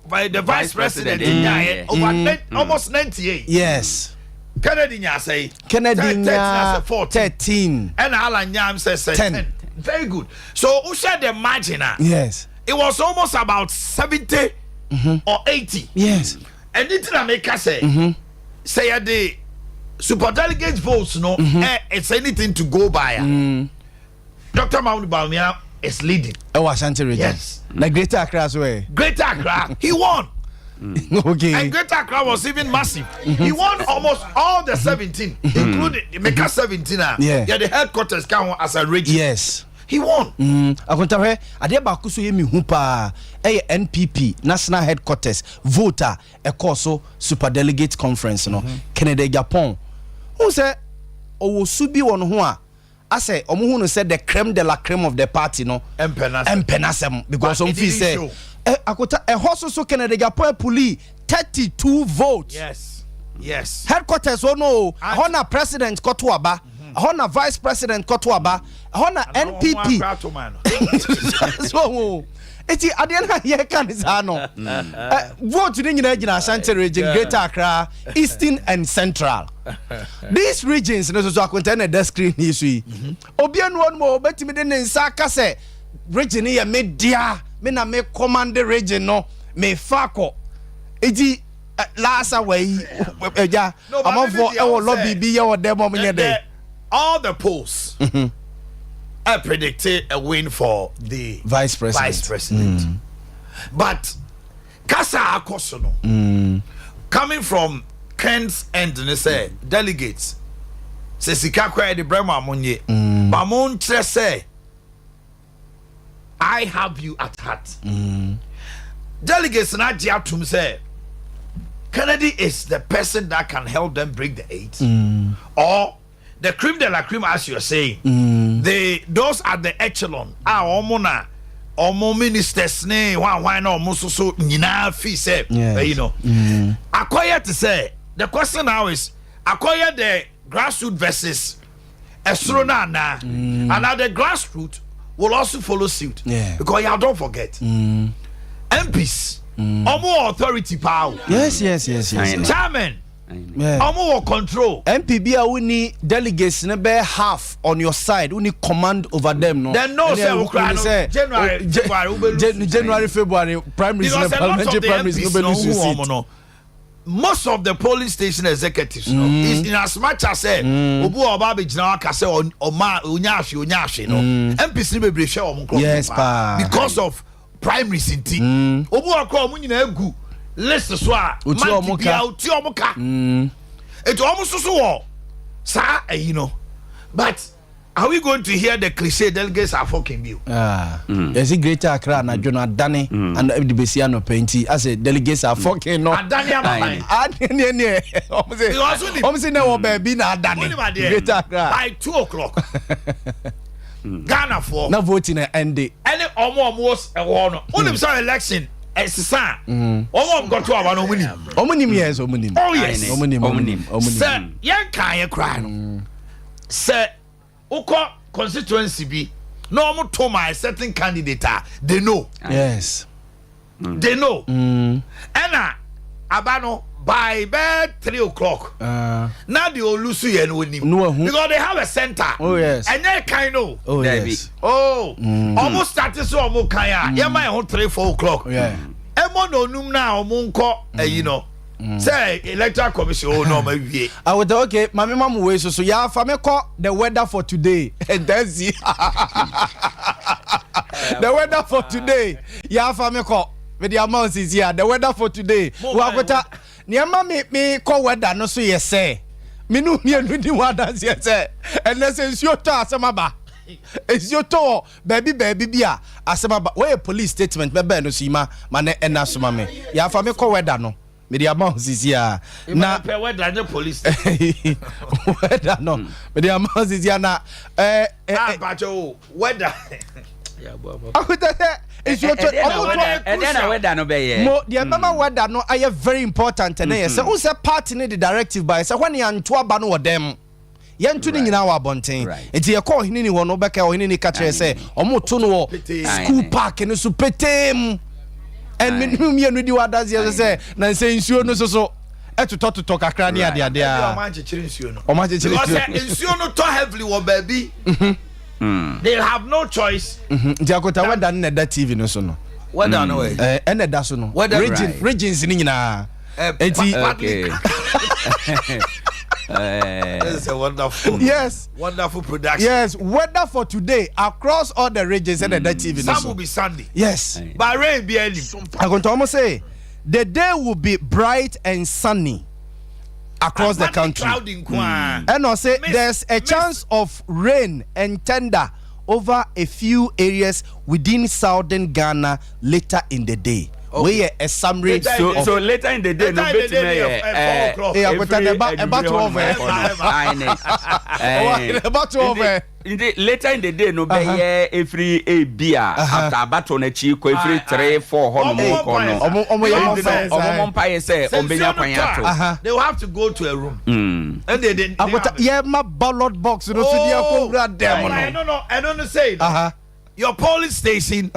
by the vice president in over almost 98. Yes. Kennedy nya say 13 and Alan Nyam says 10. Very good. So who said the margin? Yes. It was almost about 70 or 80. Yes. And it didn't make us say the super delegates votes no it's anything to go by. Dr. Mahmoud Bawumia is leading. Ashanti region. Yes. The Greater Accra way. Greater Accra, he won. Okay. And Greater Accra was even massive. He won almost all the 17, including the Mecca 17. Yeah, the headquarters count as a region. Yes. He won. Akontawe ade ba kuso ye mi hu pa NPP National Headquarters voter e course super delegate conference no Canada Japan. Who say owo subi won ho a ase omo hu no say the creme de la creme of the party no empenasem because some feel say akota e hoso so Canada Japan police 32 votes. Yes. Headquarters no hona president koto aba hona vice president koto aba hona NPP so eti adena ye kan za no vote ni nyina Ashanti region Greater Accra Eastern and Central these regions no so akonta na the screen ni so yi obi anu on mo betimi de nsa ka se region ye media me na me command the region no me fako eti last away eja amafo e wo lobby bi ye wo dem mo nye dey all the polls I predicted a win for the vice president. But Kasa Akosono coming from Kent's end and they say delegates say Sikakwa the Brema Munye Bamon say I have you at heart. Delegates na Jiatum say Kennedy is the person that can help them break the 8 or the cream de la cream as you're saying those are the echelon omona omo ministers ne wan na omo so nyina fi say you know acquire to say the question now is acquire the grassroots versus esro na and now the grassroots will also follow suit because you don't forget MPs omo authority power yes chairman omo control MPB a woni delegates ne be half on your side woni command over them no then no say January February primaries and parliamentary primaries no most of the polling station executives is in as much as say obu oba be gina aka say oma onyaahwe no MPs ni bebre hwe omo clock yes pa because of primaries inti obu akọ omo nyina egu list so a uti omuka it almost so wo sa you know but are we going to hear the cliche delegates are fucking you is it greater Accra na Jonah Dani and the Besiano painty as a delegates are fucking no Dani say no baby na Dani greater Accra by 2:00 Ghana for na voting end any almost a one only some election Sir, got to have an omonim yes omonim oh yes omonim sir yan kan cry no sir uko constituency bi no mo to my certain candidate they know yes they know ena abano by 3:00 now the olusu yen onim because they have a center oh yes and they kind of oh yes almost started so omo kan ya ye my 3-4 yeah emo no num na omo nko you know say electoral commission oh no ma wie I would okay mama mamu we so ya fa me call the weather for today and that's the weather for today ya fa me call with the amount is here the weather for today wa kwata niama me call weather no so yes say me no me anu di weather yes say and let's say you to asema ba is your to baby bia asema ba we police statement be no so ma na enasoma me ya fa me call weather no me the amount is here na weather no police weather no me the amount is here na bacho weather is your to and then weather no be here mo the mama weather no are very important and yes so say party need the directive by say when you anto aba no them yentu ni nyina wa bonten enti ye call hini ni wo no beka hini ni ka kire say omo to no school park ni so petem and me no di wada say na say nsuo no so etoto kakra ni ade o ma chechire nsuo no o ma chechire nsuo no to heavily wo baby they have no choice Jakota weather na that TV no so no weather no way and that so no regions ni nyina enti this is a wonderful wonderful production yes weather for today across all the regions and that TV no so some will be Sunday yes but rain be early I'm going to almost say the day will be bright and sunny across the country and I say there's a chance of rain and thunder over a few areas within southern Ghana later in the day. We a summary so later in the day no bet me later in the day no be every a beer after battle na chi ko every 3-4 hono ko no omo mpa say ombenya kwan ato they will have to go to a room and they didn't my ballot box no so dia ko bra dem no I don't say your police station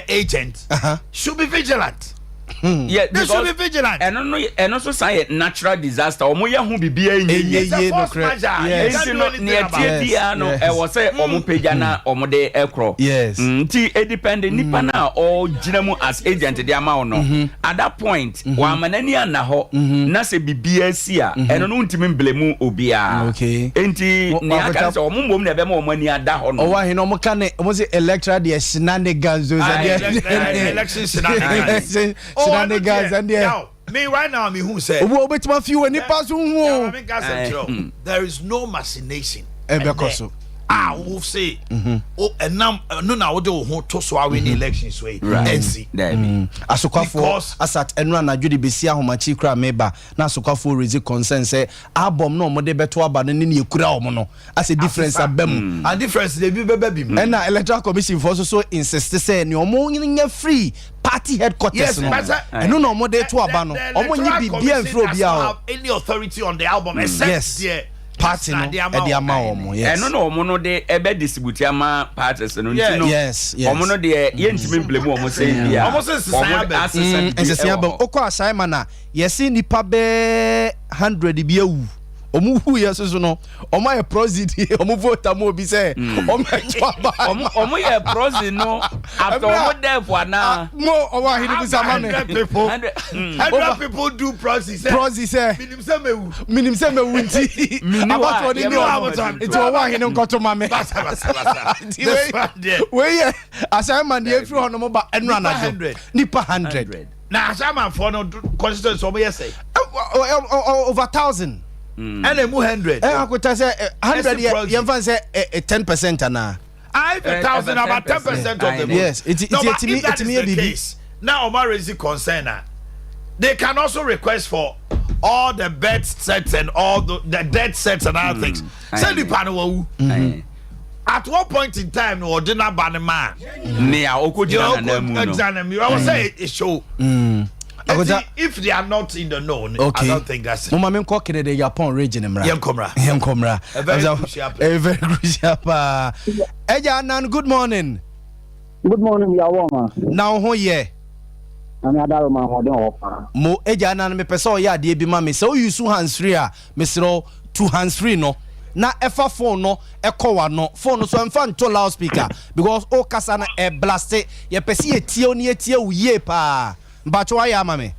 agent should be vigilant. Yeah, they should be vigilant. And also say natural disaster. Omo ye hu bibia enye no e wo say omo pagya na omo de ekro. Yes. Nti e depend nipa na o ginamu as agent de ama no. At that point, wa manani ana ho na se bibia si a eno no ntimi mblemu obia. Okay. Nti ne aka say omo mbom na be ma omo ani ada ho no. O wa he no mo ka ne omo say electoral de shenanigans election shenanigans. Guys, and now, me right now, me who said there is no machination. We'll say, and now, no, now, what do we to so win the elections way? And see, Asokafo asat enra na dwudi besia homachi kra meba na asokafo raise concern say album no mo de beto aba no ne ekura omo no as a difference abam and difference dey be bim and na electoral commission for so insist say ne omo nya free party headquarters no eno no omo de to aba no omo nyi bibia mfro bia o any authority on the album except the party no e dey ama omo yes eno no omo no de ebe distribute ama parties no ntino yes omo no de ye ntimi blame omo say bia omo say assessment bia okọ assignment na yesi nipa be 100 bia wu omu hu yeso so no omo ye proceed omo vote am obi say omo to aba omo ye proceed no after omo there for na mo omo ahini bi sama me 100 people do proceed say minim say mewu nti about what you know it omo ahini nkoto ma me we assignment ye free hono mo ba enra na 100 nipa 100 na assignment for no constituency omo ye say over 1,000 and a 100 akota say 100 ye fan say 10% ana 1,000 about 10% of them yes it's me be now Omar raise concern they can also request for all the bed sets and all the dead sets and other things say the panel at what point in time no ordinary banman ne a okojina na mu no I will say it show if they are not in the known, I don't think that's it. Mama men ko kene de Japan region mra. Yemkomra. A very crucial. Eja Anan, good morning. Good morning, Yawoma. Now ho ye. Ami adaro ma ho den opa. Mo Eja Anan me pese o ya de bi ma me se o use hands free a me sero 2 hands free no. Na efa phone no ekowa no phone no so emfa nto loudspeaker because o kasa na e blast ye pese ye tie oni etie wo ye pa. Mbacho ya mame.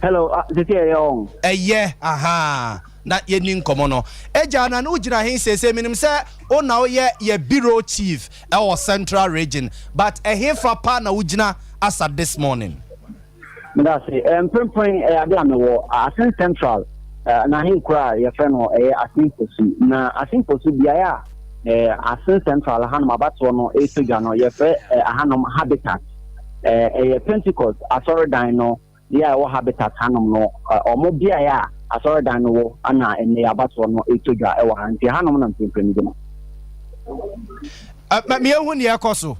Hello, this is Young. Yeah, aha. Na ye nin komo no. Eja na no gina hin say minim say o na o ye bureau chief e o central region but he fa pa na ugina as at this morning. That's it. Pinpoint ade amewo asin central na hin kura ye fe no asin posu. Na asin posu bia ya asin central hanom abato no etuga no ye fe hanom habitat. Pentecost asọrọ dan no ya wo habitat hanom no omo bia ya asọrọ dan no wo ana ene abato no etodwa e wo hanti hanom na mpempem no me ehun ye ekoso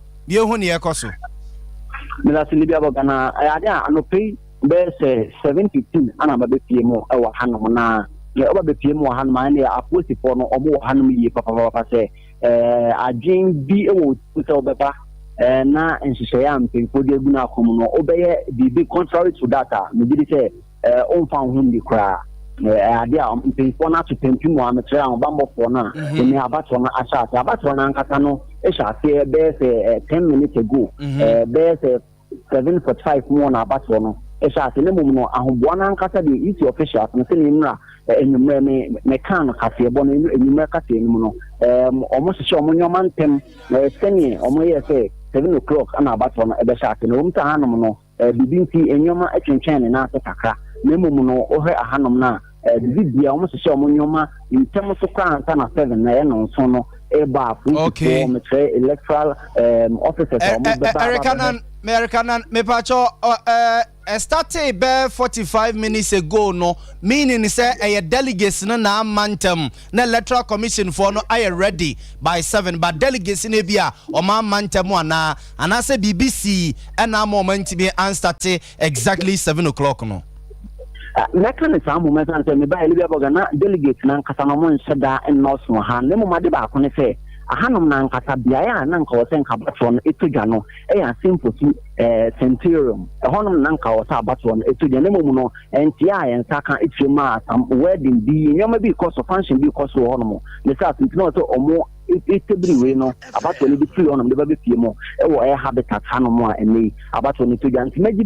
me la silibia bogana ade anope be se 7:15 ana ba be pie mo e wo hanom na ye oba be pie mo hanom ana aposifo no omo wo hanom yi papa se adwen bi e wo se obeba na nshishoya mpempo de guna akomu no obeye bibi contrary to data me bi say on fan hu ndi kra ade a mpempo na to pempim wa metre an bambofo na me abato na asha abato na nkata no e sha se be say 10 minutes ago be say 7:45 mo na abato no e sha se ne mum no ahobo na nkata de isi officials no se ne nra enumre me kan kafe bo no enumre kafe enum no omo sisi omo nyoma ntem seni omo ye say 7 o'clock ana abato no ebe sha no umta hanom no bibinti enyoma atwentwen na ase kakra na mum no ohwe ahanom na bibia omo sisi omo nyoma ntem so kwa anta na 7 na ye no so no e ba fu metre electoral officers omo beba American me pacho started be 45 minutes ago no meaning say a delegates na mantem na electoral commission for no are ready by 7 but delegates in bia o man mantem ana say BBC and na moment be and start exactly 7 o'clock no Mekan sa moment and say me ba elibia bogana delegate na nkasa no mo nseda en no so ha ne mo made ba ko ne say ahanom na nkasa bia ya na nka wo sen ka bato no etodwa no ya simple centurion honom na nka wo ta bato no etodwa ne mum no entia ya nsaka etrema some wedding bi nyoma bi cost of function bi cost honom ne sa no to omo itebri we no abato ne bi free honom de ba be pie mo e wo habitat hanom a ene abato ne etodwa nti meji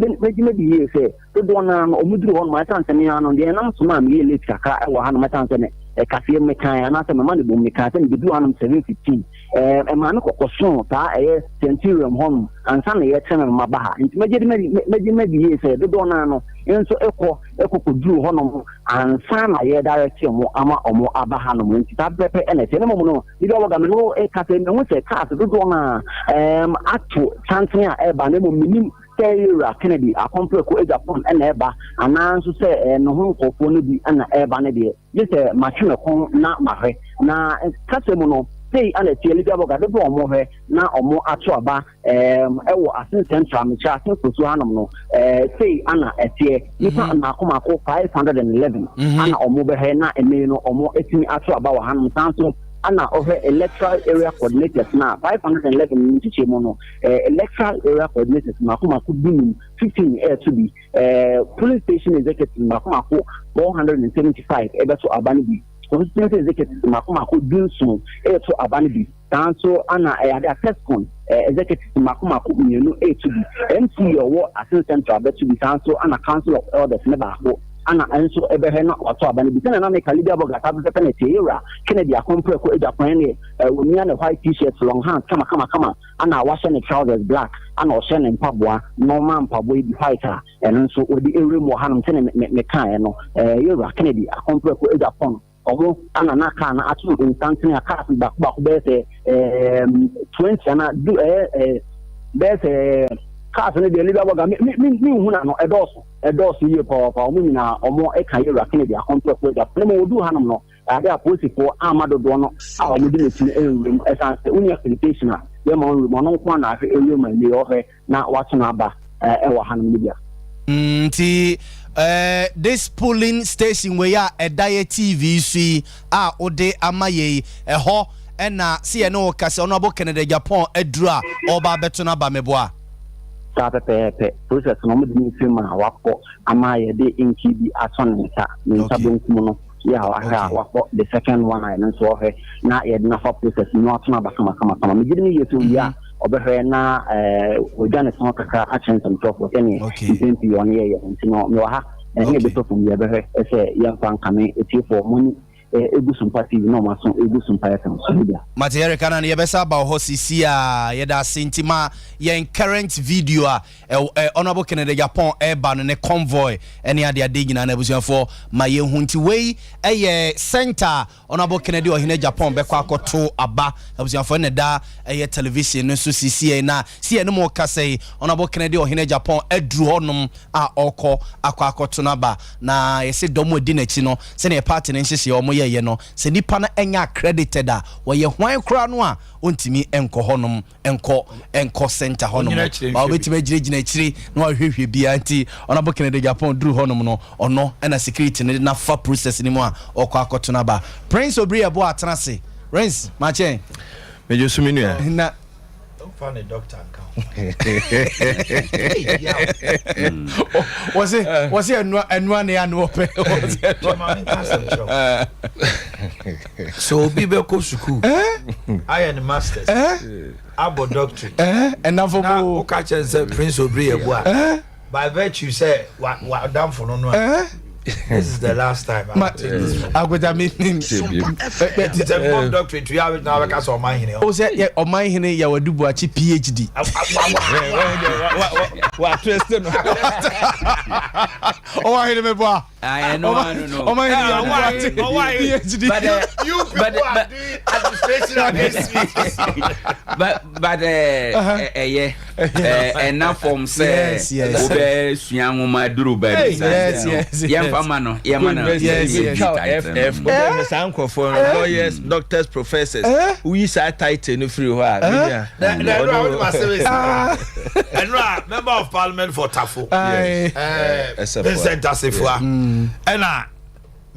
bi ye say to do na omuduru honom ma tan tani hanom de nam so ma me late kaka e wo hanom tan tani kafe me kan ana se me man bo me kan se me bi hanom 7:15 e man ko koso ta centurion hon ansa na ye tena ma ba ha nti meji ye se do na no nso ekɔ honom ansa na ye direct mo ama omo aba hanom nti tabepe NSA no mo no bi do ga me no kase me hu se cars do na ato chanting a eba na mo minim Taylor Kennedy akompre ko Japan na eba ananso se no ho nkofo no bi na eba na de just machine ko na mahwe na kase mo no sei ana tieli bi aboga de bo mo hwe na omo ato aba ewo asin central me cha asin koso hanom no sei ana etie nipa na akoma ko 511 ana omo be he na eme no omo etimi ato aba wa hanom tanso ana over electoral area coordinators na 511 ntiche mo no electoral area coordinators na akoma ko binim 15 to be police station executive na akoma ko 475 ebeto aba ni bi Constituency executive Makumako Dunson, to Abanibi, Tanso Anna Tescon, executive Makumako Minu A to B, MC or assistant to Abet to be Tanso and a council of elders never ho. Anna Anso Eberhena or to Abanibi, and I make a leader of the penalty era. Kennedy, a compre for Japan, with me and a white t shirts, long hands, come, and I wash the trousers black, and or Shannon Pabwa, no man Pabwa fighter, and so with the area more Hanum Mekano, era Kennedy, a compre for Japan. Omo ana na ka na atu instantin ya ka back be say 20 ana do be say ka so ne de leader boga mi hu na no edoso ye pa omo nyina omo e kan yera Kennedy akompre ko da mo do hanum no ade aposi ko amado do no a omo de metin enwem esan se unia facilitation a ye mo no ko na afi ewe ma le ohe na watu na aba e wa hanum media this polling station where ya Diet TV see ode amaye ho na see no kase Honorable Kennedy Japan edura oba betuna ba meboa ta pepe process no mo di film na wakọ amaye de inkibi atonita nta bonkum no ya wakọ the second one and so he na ye na for process no atona ba kama me gidi ni yeso ya obehwe na ojane so kaka action some talk for any inti on here no me wa ha e be to fun ye behwe say ye fan kame eti for money egu Sompa TV no maso egu Sompa FM so dia Mate Erica na ye besa ba ho sisi a ye da sentima ye current video a Honorable Kennedy Japan eba no ne convoy ene ade ade gina na abusuafo ma ye hunti wei ye center Honorable Kennedy Ohene Japan be kwa akoto aba abusuafo ne da ye television no so sisi na sie no mo kase Honorable Kennedy Ohene Japan edru honum a okọ akwa akoto na ba na ye se domo di na chi no se ne party ne nhye omo ye no se nipa na enya accredited a wo ye hwan kra no a ontimi enko honum enko center honum ba obetime girigina chiri na hwehwe bia anti Honorable Kennedy Japan dru honum no ono na security ne na fa process ni mu a okọ akoto na ba Prince Obriya bo atrase Prince mache mejo suminu na funny doctor was it enwa ne anu ope so be ko school I am masters abo doctorate and now for o ka chen say Prince Obriya bo by virtue say wa down for no this is the last time I'm taking this one. I would have been it's a doctorate we have now because of my hine. O say yeah o my hine ya wadu bu achi PhD. What twist no. O my hine me bo. I know. O my hine PhD. But you people are doing administration against me. But enough from say obe suanwoma duru ba yes Mano, FF, lawyers, doctors, professors. We say title no free hoa. And member of parliament for Tafo. Vincent Asifua. And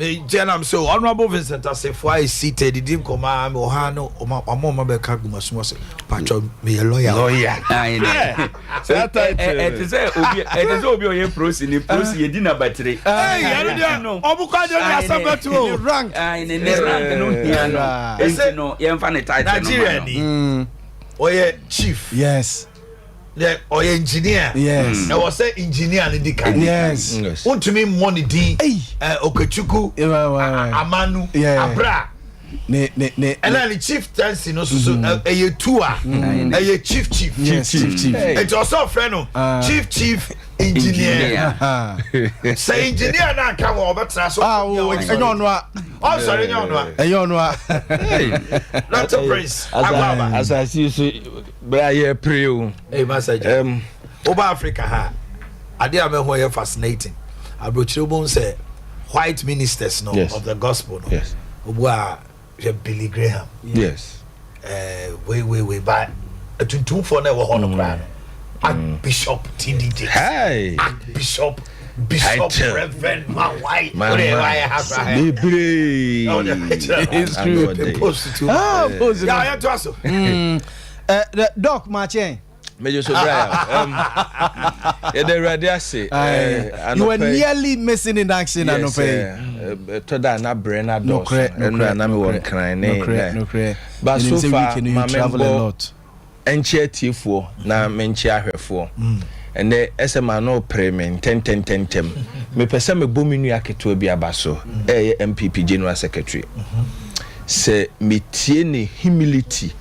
Jenam so Honorable Vincent Asifua is seated. He didn't come on Mohano or Mama Bekagumas. Pacho, me a lawyer. It is Obio Pros in the Pros Yedina battery. No, Obuka to rank. I no, Yanfane Nigeria. Oye chief. Yes. Or engineer, yes. I was say engineer in the country. Yes. Want to me money D Okechuku Amanu Abra ne and then the chieftaincy no so a tour a chief it also friend chief engineer say engineer na ka wo betra so sorry not a prince as I see so bra pray o message over Africa ha ade ameho ye fascinating abrochirobon say white ministers no of the gospel no yes obua Billy Graham yes we by a tuntum for na wo ho no kra no Bishop TDJ hey Bishop Reverend my wife it's true yeah to us the doc marchen Major Sobraya the radio say you were nearly missing in action and to that na brain na do na me won crying no but so far you travel a lot enche tifo na menche ahwefo and the SMA no payment 10 me pese me bominu aketo bi abaso MPP General Secretary say me tie ne humility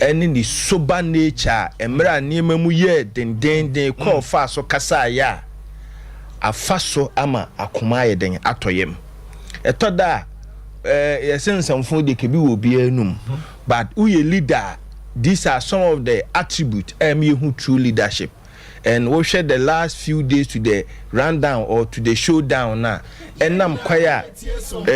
any the sober nature emra niema mu ye den call fa so kasa ya afaso ama akoma ye den atoyem etoda yesensamfo de kebi wo bia enum but uye leader these are some of the attributes who true leadership and we share the last few days to the rundown or to the showdown now and nam kwaya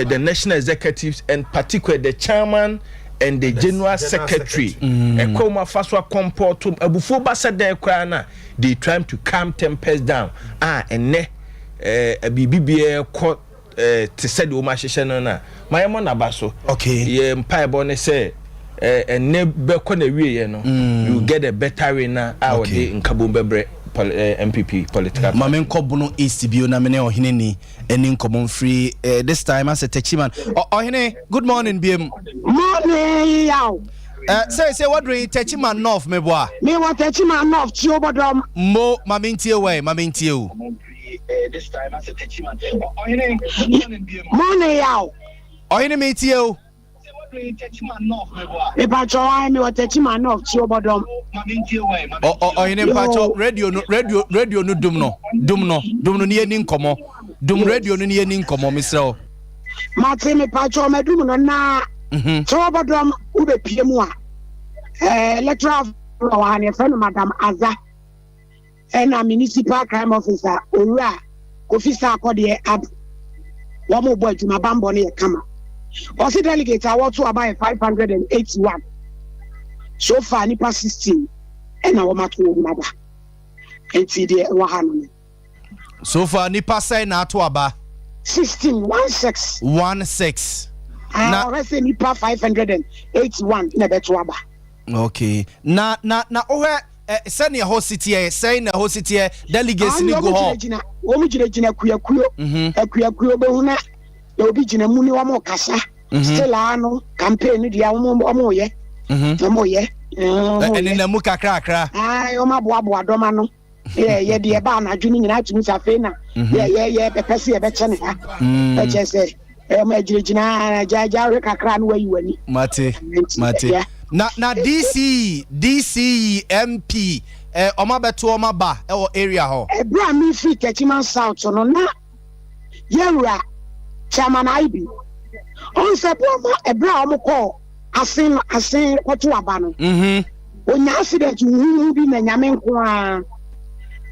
the national executives and particularly the chairman and the general secretary ekoma faswa comport abufo basa den kwa na they trying to calm tempers down enne bibibie ko te said o ma hyehyɛ no na mayemo na baso okay ye mpa ebo ne say enne be ko na wie no you get a better winner out the nkabombebre MPP political mamen kobuno east bio na mene ohene ni eni nkomon free this time as a techiman ohene good morning biem morning yaw say what do you techiman north me boa me want techiman north ti obodom mo mamen tie o this time as a techiman ohene morning biem morning yaw ohene me tie o me pacho I me want techiman north ti obodom ohene mpacho radio no dum no ni eni nkomo dum radio no ni eni nkomo misrel mate me pacho me dum no na ti obodom ube pie mu a electoral wa ne friend madam Aza and a municipal crime officer owura officer akode ab wo mo bo adwuma bambo ne kama osi delegate award to about 581 so far nipa 16 and na wo mato wo maba enti de wo ha no so far nipa say na to aba 16 na already nipa 581 na beto aba okay na ohe send your whole city say na whole city delegates ni go ho wo mu gina kuyakuyo be hu na obi gina mu ni wo mo kasa still ano campaign dia wo ye ene na mu kakra o ma boa doma no ye de ba na dwuni nyina tumi safe na ye pepese ye be che ne ha e che se ma gina jaja re kakra no wayi wani mate na DC MP oma beto oma ba e wo area ho bra mi free Techiman South no na yewura chairman IB on se boma bra omo ko asin kwato aba no onya accident hu bi na nyame nko a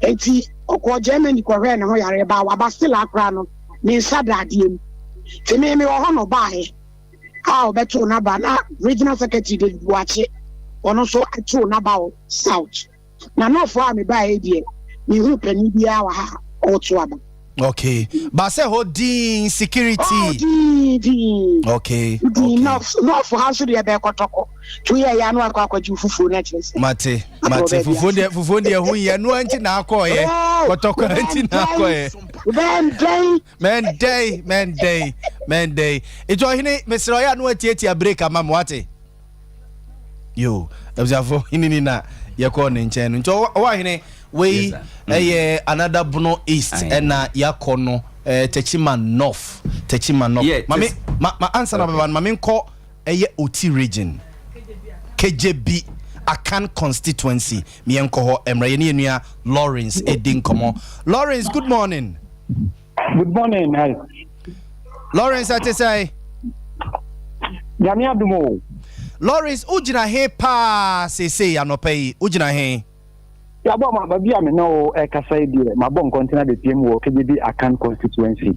enti okọ Germany ko re na ho yare ba wa ba still akra no ni sadade mi teme me wo ho no ba he how beto na ba na regional secretary de buache ono so ato na ba south na no for am ba e die ni hu pani bia wa ha oto aba okay but say holding security okay no for how should you be kotoko to ye ya no akwakwaju fufu na chese mate fufu de hu ye no anti na akoye kotoko anti na akoye man day ejo hini mesro ya no atiatia break ama mwate yo abzafo hini na ye ko ne nchen ncho wa hini we another Bruno East and Yakono Techiman North yeah, mami ma answer na baba mami ko eye oti region KJB Akan constituency mi enko ho emre ye ne Lawrence edin komo. Lawrence, good morning. Good morning. Hi. Lawrence, ate say Yami adumo. Lawrence, ujina he pa say anopai ujina he. Ya bo ma bia me no e kasa die ma bon container de PM wo KJB Akan constituency.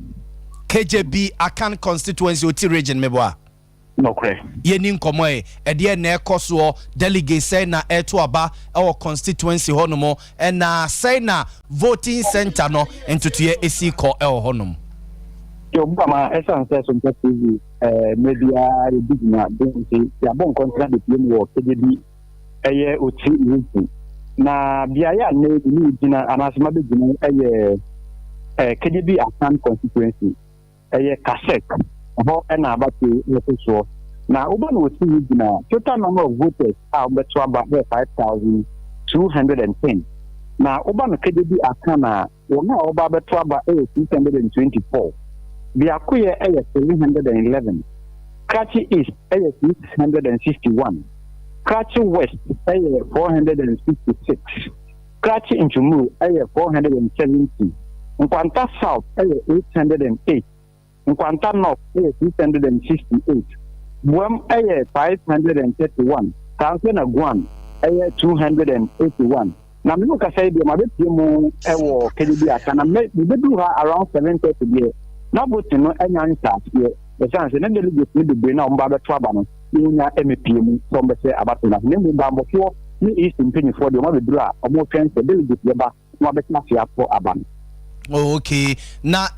KJB Akan constituency oti region meboa. No kre. Ye ni nkomo e de na ekoso delegate say na eto aba e constituency honomo e na say na voting center no entutuye esi ko e honom. Yo bama essence Sompa TV media redigna dense ya bon contract de PM wo KJB eye oti region. Na biaya ne ni gina anasema be gina eye KJB Akan constituency eye Kasek ho na abati so na oba no si gina total number of voters are beto about 5,210 na oba no KJB Akan na wona oba beto about 624 biakoye 311 Kachi East 661 Kachi West 466 Kachi Inchumu 470 Nkwanta South 808 Nkwanta North 668 Buam 531 Kansana Guan 281 na me ka say be ma be mu ewo KJB Akan me be do around 7:30 there na voting no anya nsa here the chance na delegate ni be na omba be to aba no nya MPM from be say abato na ne mba mbofo ni east mpini for the ma be dura omo twen say delegate be ba no be na fia for aba. Okay, na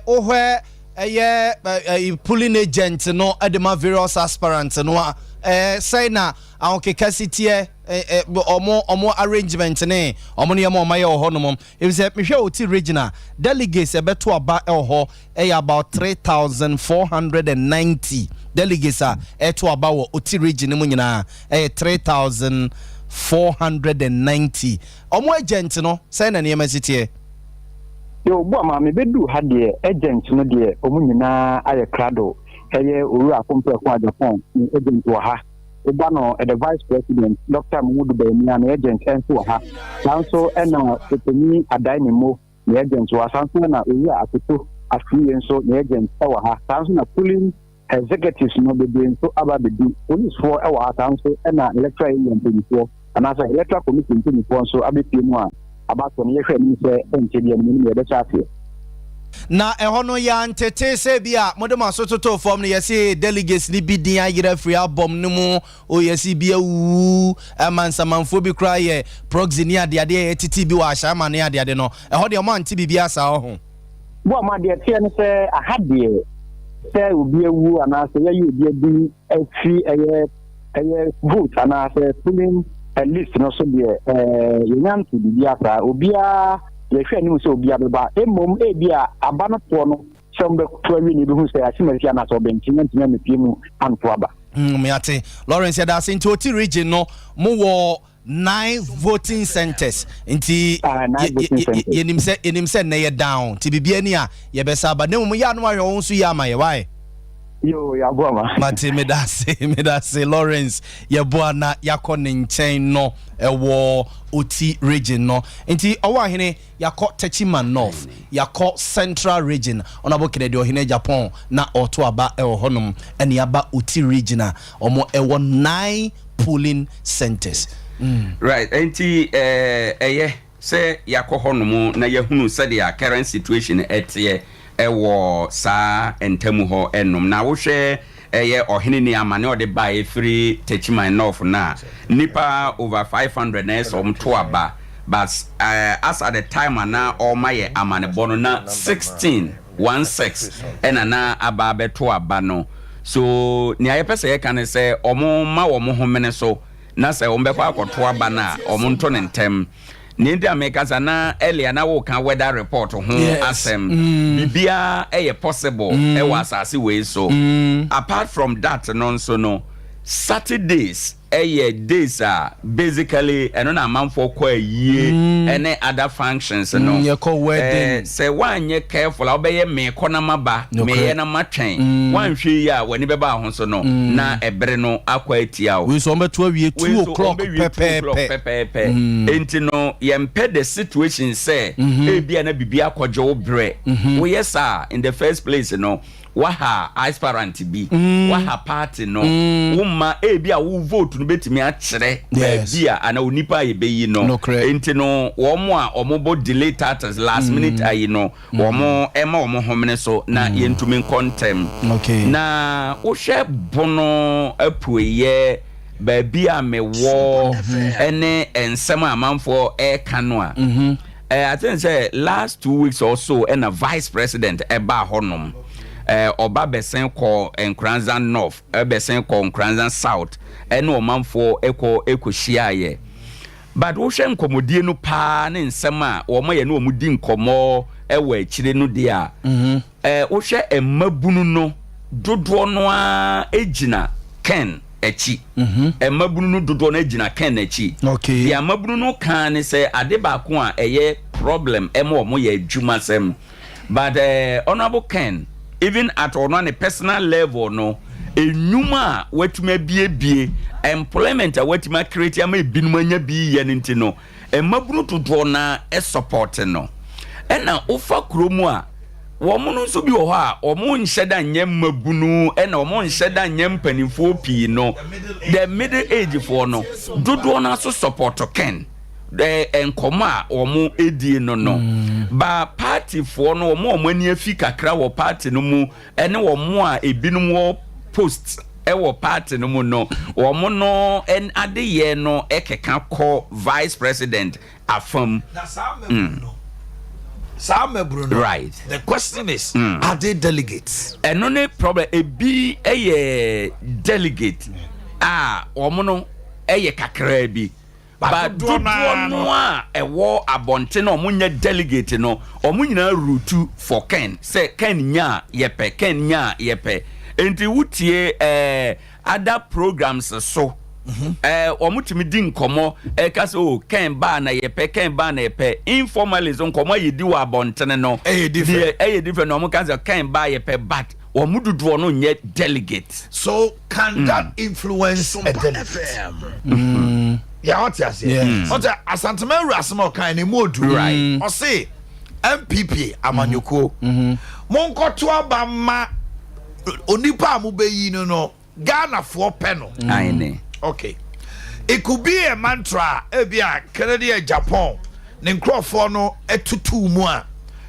ohwe pulling agent no edema various aspirants no say na awon capacity omo arrangement ne omo ne omo maye ohonom if say me hwe oti regional delegates ebeto aba ho about 3,490 delegates eto aba wo oti region mu nyina 3,490 omo agent no say na ne emasitie yo bo ma me bedu ha de agent no de omu nyina aye krado eye oru akompe kwa Japan ni agent wa ha oba no the vice president Dr. Mudu Bemia na agent enso wa ha sanso ena peteni adai ni mo ni agent wa sanso na oru akoto afi enso ni agent wa ha sanso na pulling executives no be enso aba be do police for wa ha sanso ena electoral agent anasa electoral commission so abepiem a abato ne yehwe ni se enchedi ani ni be na ehono ya ntete se bia modema sototo form ne yesi delegates ni bidin ayira free album no mu o yesi bia wu amansamanfo bi kra ye proxy ni ade etiti bi wa ashama ne ade no eho de mo anti bibia sa ho bo ma de tie ne se ahade se obi ewu anase ye obi adi afi eye vote anase pulling a list no so de yenam to bibia sa obia ye hwe ni so obia beba emom ebia abanoto no sombe twawi ni bi hu se asimasi ana so bentin ntia me piemu anto aba me ate Lawrence da say into oti region no mo wo 9 voting centers nti yenim se na ye down ti bibia ni a ye besa ba na mo ya no ahwe won so ya ma ye why yo ya boama mate me da say Lawrence ye boa na yakone nchen no ewo oti region no nti owa hene yakọ Techiman North yakọ Central region onabo kede de ohene Japan na oto aba ewo honom ene aba oti region a omo ewo 9 polling centers right nti eye se yakọ honom na yehunu se the current situation etie ewo sa entamu ho enom na wo hwe eye ohene ni amane ode buy free Techiman North na nipa over 500 na so to aba but as at the time na all my amane bono na 16 na aba beto aba no so ni ayepese ye kan say omo ma wo mo homene so na say ombekwa akoto aba na omo nto ne ntem ni ndi ameka na earlier na wo kan weather report ho asem bibia possible e was asase we so apart from that no so no Saturdays days basically and na man for kwa ye any other functions no you call wedding say one ye careful obey me kona maba me na matwen one hwe ya wani beba ho so no na ebere no akwa atia we so beto awie 2 o'clock pepe enti no ye mpe the situation say e bia na bibia akwaje wo bre we yes in the first place no waha aspirant bi waha party no wumma ebi a wo vote no betimi a kire bia ana onipa ye beyi no enti no wo mo a omobo delay status last minute ayi no wo mo ema wo mo homene so na yentumi contem na wo hwe bono apueye baabi a mewo ene ensem amanfo e kano a I think say last 2 weeks or so and a vice president eba honom oba besen ko Nkranza North besen ko Nkranza South ene omanfo eko hia but wo hwe nkomodie no pa ne nsem a wo mo ye no omudi nkomo ewa akire no dia wo hwe emabunu no dodo no a ejina Ken echi emabunu no dodo na ejina Ken echi the emabunu no kan ne say ade ba ko a eye problem mo ye adwuma sem but honorable Ken even at on a personal level no enuma wetuma bie employment a wetuma create am ebinuma nya bi ye nti no emabunu dodo na support no na ofa kromu a womo no so bi wo ha omo nhyeda nyem mabunu na omo nhyeda nyem panifo pi no the middle age for no dodo na so support Ken enkoma omo edie no ba party for no omo ani afi kakra wo party no mu ene omo a ebinum wo post wo party no mu no omo no en adeye no ekeka ko vice president afam Bruno. Right. The question is, are they delegates? And no problem. Be a delegate. Omono eye kakra bi. But do no a war abonte no omunya delegate no omunyina route for Ken. Say Ken nya yepe. Enti wutie other programs so. Omutimi di nkomo kase o Ken ba na yepe informally so nkomo yedi wa bontene no different no mo kase Ken ba yepe but omududu no nye delegate so can that influence a delegate yeah what you say what asantemaru asmo kan ni modu right o say MPP amanyoko monko to abama onipa amubeyi no Ghana for penal aine. Okay. It could be a mantra, ebia Canada, Japan, Nincrofor no etutu mua,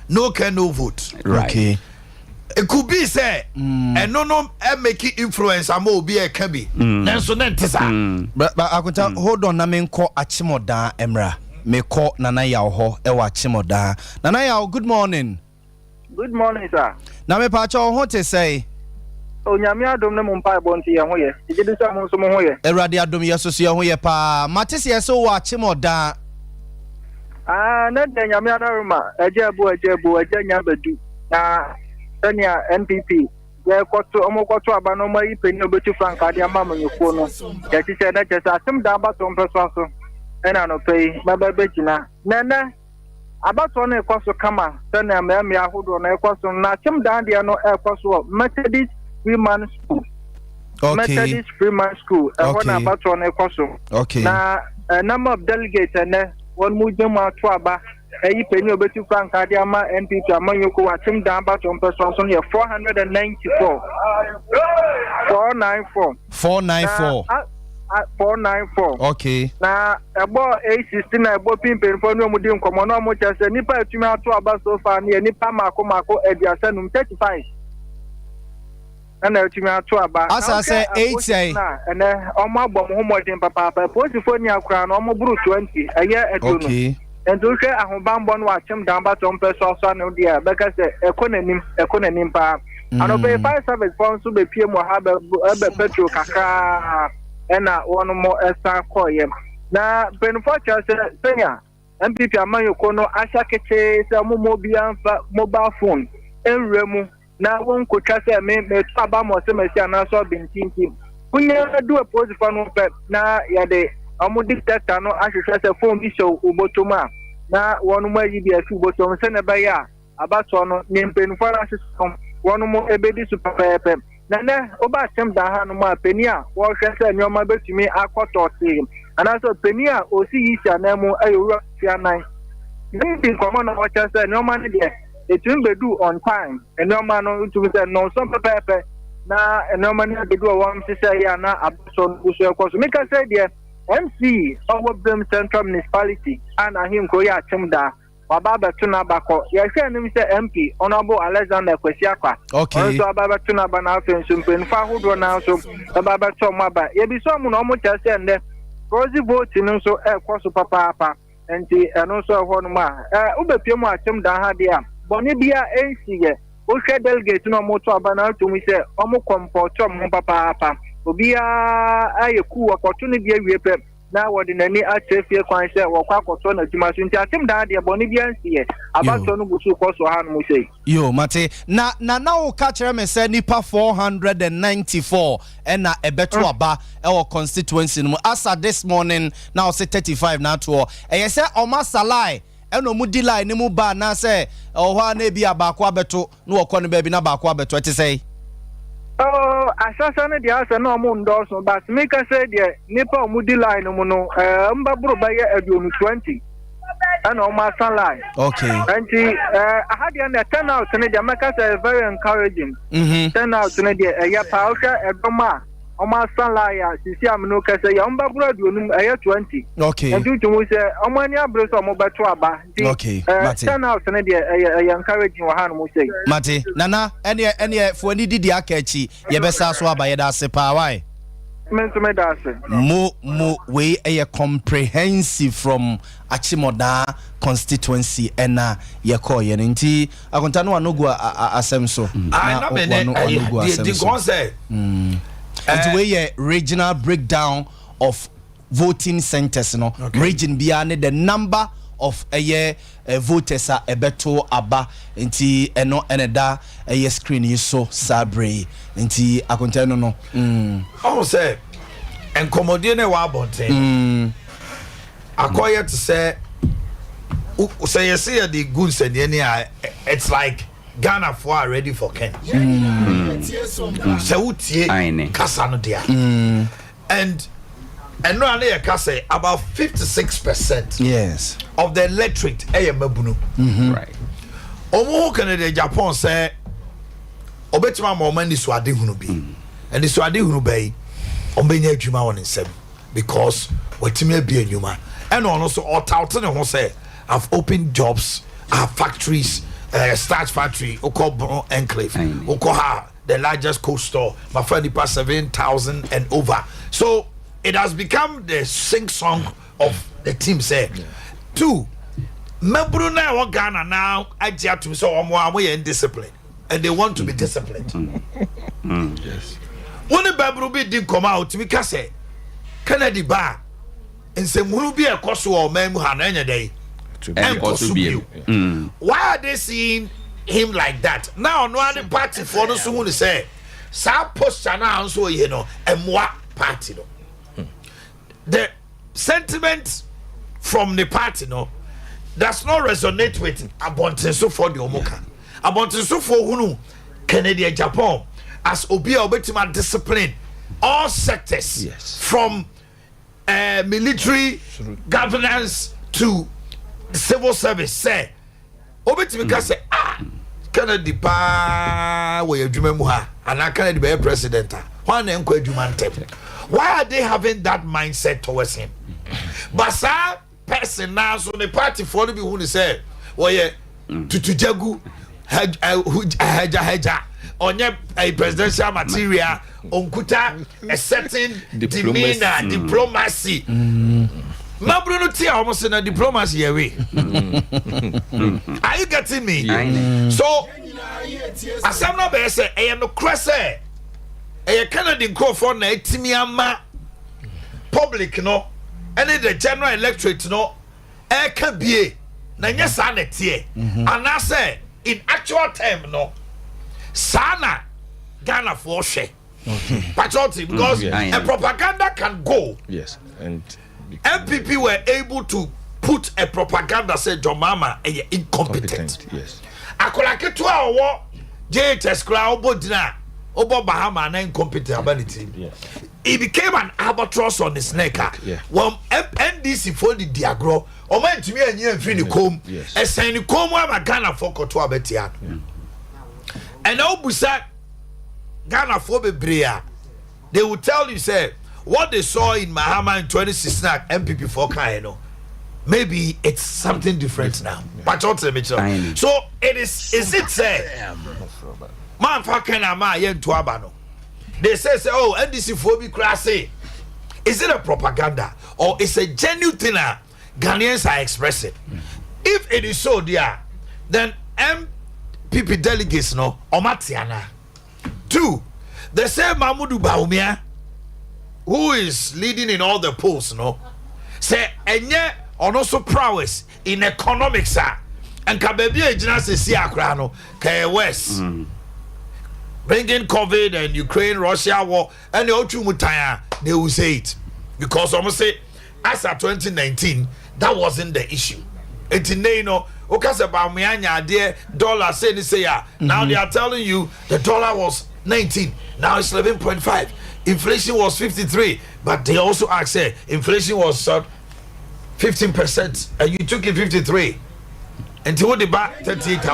no can no vote. Right. Okay. It could be say, and no make influence amo be a kabi. Nanso nentisa. But I could tell hold on na me nko achimoda emra. Me ko nana yaw ho e wa achimoda. Nana yaw good morning. Good morning sir. Na me pa cho ho te say Onyame adom ne mpa bonti ye ho ye. Ejide sa mo so mo ho ye. Erade adom yeso so ye ho ye pa. Matese ye so wa chimoda. Na de nyame adaruma ejebu eje nyabadu. Na tania NPP ye kwato omokwato aba no mai peni obetu frank ade ama manyofo no. Ye ti se na chesa asem da abato mpeso so. Ena no pei baba begina. Nene abato no ekwaso kama tania me ahodo no ekwaso na asem da ade no ekwaso Methodist Freeman School. Okay. Methodist Freeman School. Okay. Okay. Na number of delegates and one mujema twaba. Penny obetu frank adiama NPP amanyoko watim damba to person 494. 494. 494. Okay. Na about 816 na about pimpen for no mudi nkomo no mo chese nipa atumi ato aba so far na nipa mako ediasanum 35. And to me to about as I say 8 say and omo bom ho modin papa posifo ni akra no omo buru 20 eye eduno and to hwe ahobambo no achem damba to mpeso so na dia beka se ekonanim pa and be fire service phone so be pie mo ha be petrol kaka na one mo esa koye na benfo cha se senya MPP amanyoko no asha keche se mo bia mobile phone enremu na won ko twase me to aba mo se mesi ana so bintinti Unya do a pose for no pep na yade amu dictator no ahwehwe se phone bi show ubotoma na wonu ma yi bi afi ubotom se ne baya abato no nyempenfo na hyesom wonu mo ebedi super pepe na ne oba tem da ha no ma peni a wo hwe se nyoma betumi akoto tim ana so peni a osi yi sha na mu ayowura fianan ndi komo na wo hwe se nyoma ne de etum bedu on time nyoma no ntum se no so pepe na nyoma ne bedu o won se ya na abato no so ekoso meka se de MC Overbrim Central Municipality and him Koya Chimda Wababa Tuna Bako. Yes, MP Honorable Alexander Kwesiakwa. Okay. Also Ababa Tuna Banafin Sumpin Fahudo now so Ababa Tomaba. Yebi some no just and the Rosie voting so cross papa and also Honma. Ube Pimo Chimda Hadia. Bonibia AC. Ushe delegate no moto abana to me say omo comport papa. Obia ayeku opportunity awie na wodi nani achefie kwan se wokwa koto na djuma so nti atem da de boni bia nsie abato no gusu koso ha no mo sei yo mate na wo ka kire me se nipa 494 na ebeto aba e constituency no as at this morning now say 35 na to e say oma salai eno mu di line ni mu ba na se ohwa na bi abako abeto no wokọ no ba bi na abako abeto ete sei. Oh, asasa de asa na omo ndoso but make say de nipa omudi line mu no mbaburo ba ye aduonu 20 and on my line. Okay. And I had the turnout in the America very encouraging. Turnout in the Pauka and Boma on my line. See, I'm no case. Yamba you 20. Okay. And due to say, on my neighbors or mobile twaba. Okay. Turnout in the encouraging one will say. Mate, Nana, any for any did the Akechi, Yabesa Swaba Yada Sepa, why? Mo we a comprehensive from Achimoda constituency and ye call ye nti akontano anogu asem so na and we a regional breakdown of voting centers no region beyond the number of a year voters are ebeto aba nti eno eneda a screen you so sabre nti akontano no oh say and commodine wa bonten akoye to say you see the goods and it's like Ghana for are ready for Ken. So utie kasa no dia. And no ane kasa about 56% yes of the electorate mabunu. Right. Omo Canada Japan say obetima mo man ni swade hunu bi. And the swade hunu bai ombenya adwuma won nsem because watimi abia nyuma. And also all touting and say I've opened jobs, I have factories, starch factory, Oko Enclave, Okoha, the largest cold store, my friend past 7,000 and over. So it has become the sing song of the team. Say, two, Mebruna or Ghana now, I just to so we in discipline, and they want to be disciplined. Yes. When the Babrubi did come out, we can say, Kennedy Bar, and say, will be a cost or man who had any day. Why are they seeing him like that? Now, no other party for those who say, Sa post now, so you know, and what party? The sentiment from the party no does not resonate with Abontenso for the Omoka. Abontenso for who Canadian Japan as Obia Obetima discipline all sectors from military governance to civil service say Obetima say Kennedy pa we adwuma ha and Kennedy be president why na enko adwuma ntem. Why are they having that mindset towards him? But sir person now so the party for the who say well yeah tutujagu haja onye a presidential material onkuta a certain demeanor diplomacy Mabruno tia almost in a diplomacy away. Are you getting me? So as I'm not say I am no cresse a Canadian call for na etimiama public no and the general electorate no e can be na nyesa na tie and I say in actual term no sana Ghana for hwe Patriotic, because a propaganda can go. Yes, and MPP were able to put a propaganda said John Mama incompetent. Yes. Akolake to our JHS crowd, Obo Bahama, incompetent ability. Yes. He became an albatross on his neck. Yeah. Well, NDC for the diagro, or meant to me and you and Fini comb, and saying, come where my Ghana for Kotua Betian. And Obusa Ghana for Brea, they will tell you, say, what they saw in Mahama in 2016 at MPP for Kaino. Maybe it's something different now. But so it is it say man fucking ama yen to abano. They say oh NDC phobic classy. Is it a propaganda or it's a genuine thing Ghanaians are expressing? If it is so dear, then MPP delegates no Omatiana. 2, they say Mahmoud Bawumia, who is leading in all the polls, no, say enye on also prowess in economics and kabebi ejina se si akra no ka West bringing COVID and Ukraine Russia war and the otu mutaya, they will say it because almost say as at 2019 that wasn't the issue. It's you know okase ba me anya de dollar say ni say now they are telling you the dollar was 19, now it's 11.5. Inflation was 53, but they also ask say inflation was 15% and you took it 53 until the back 38.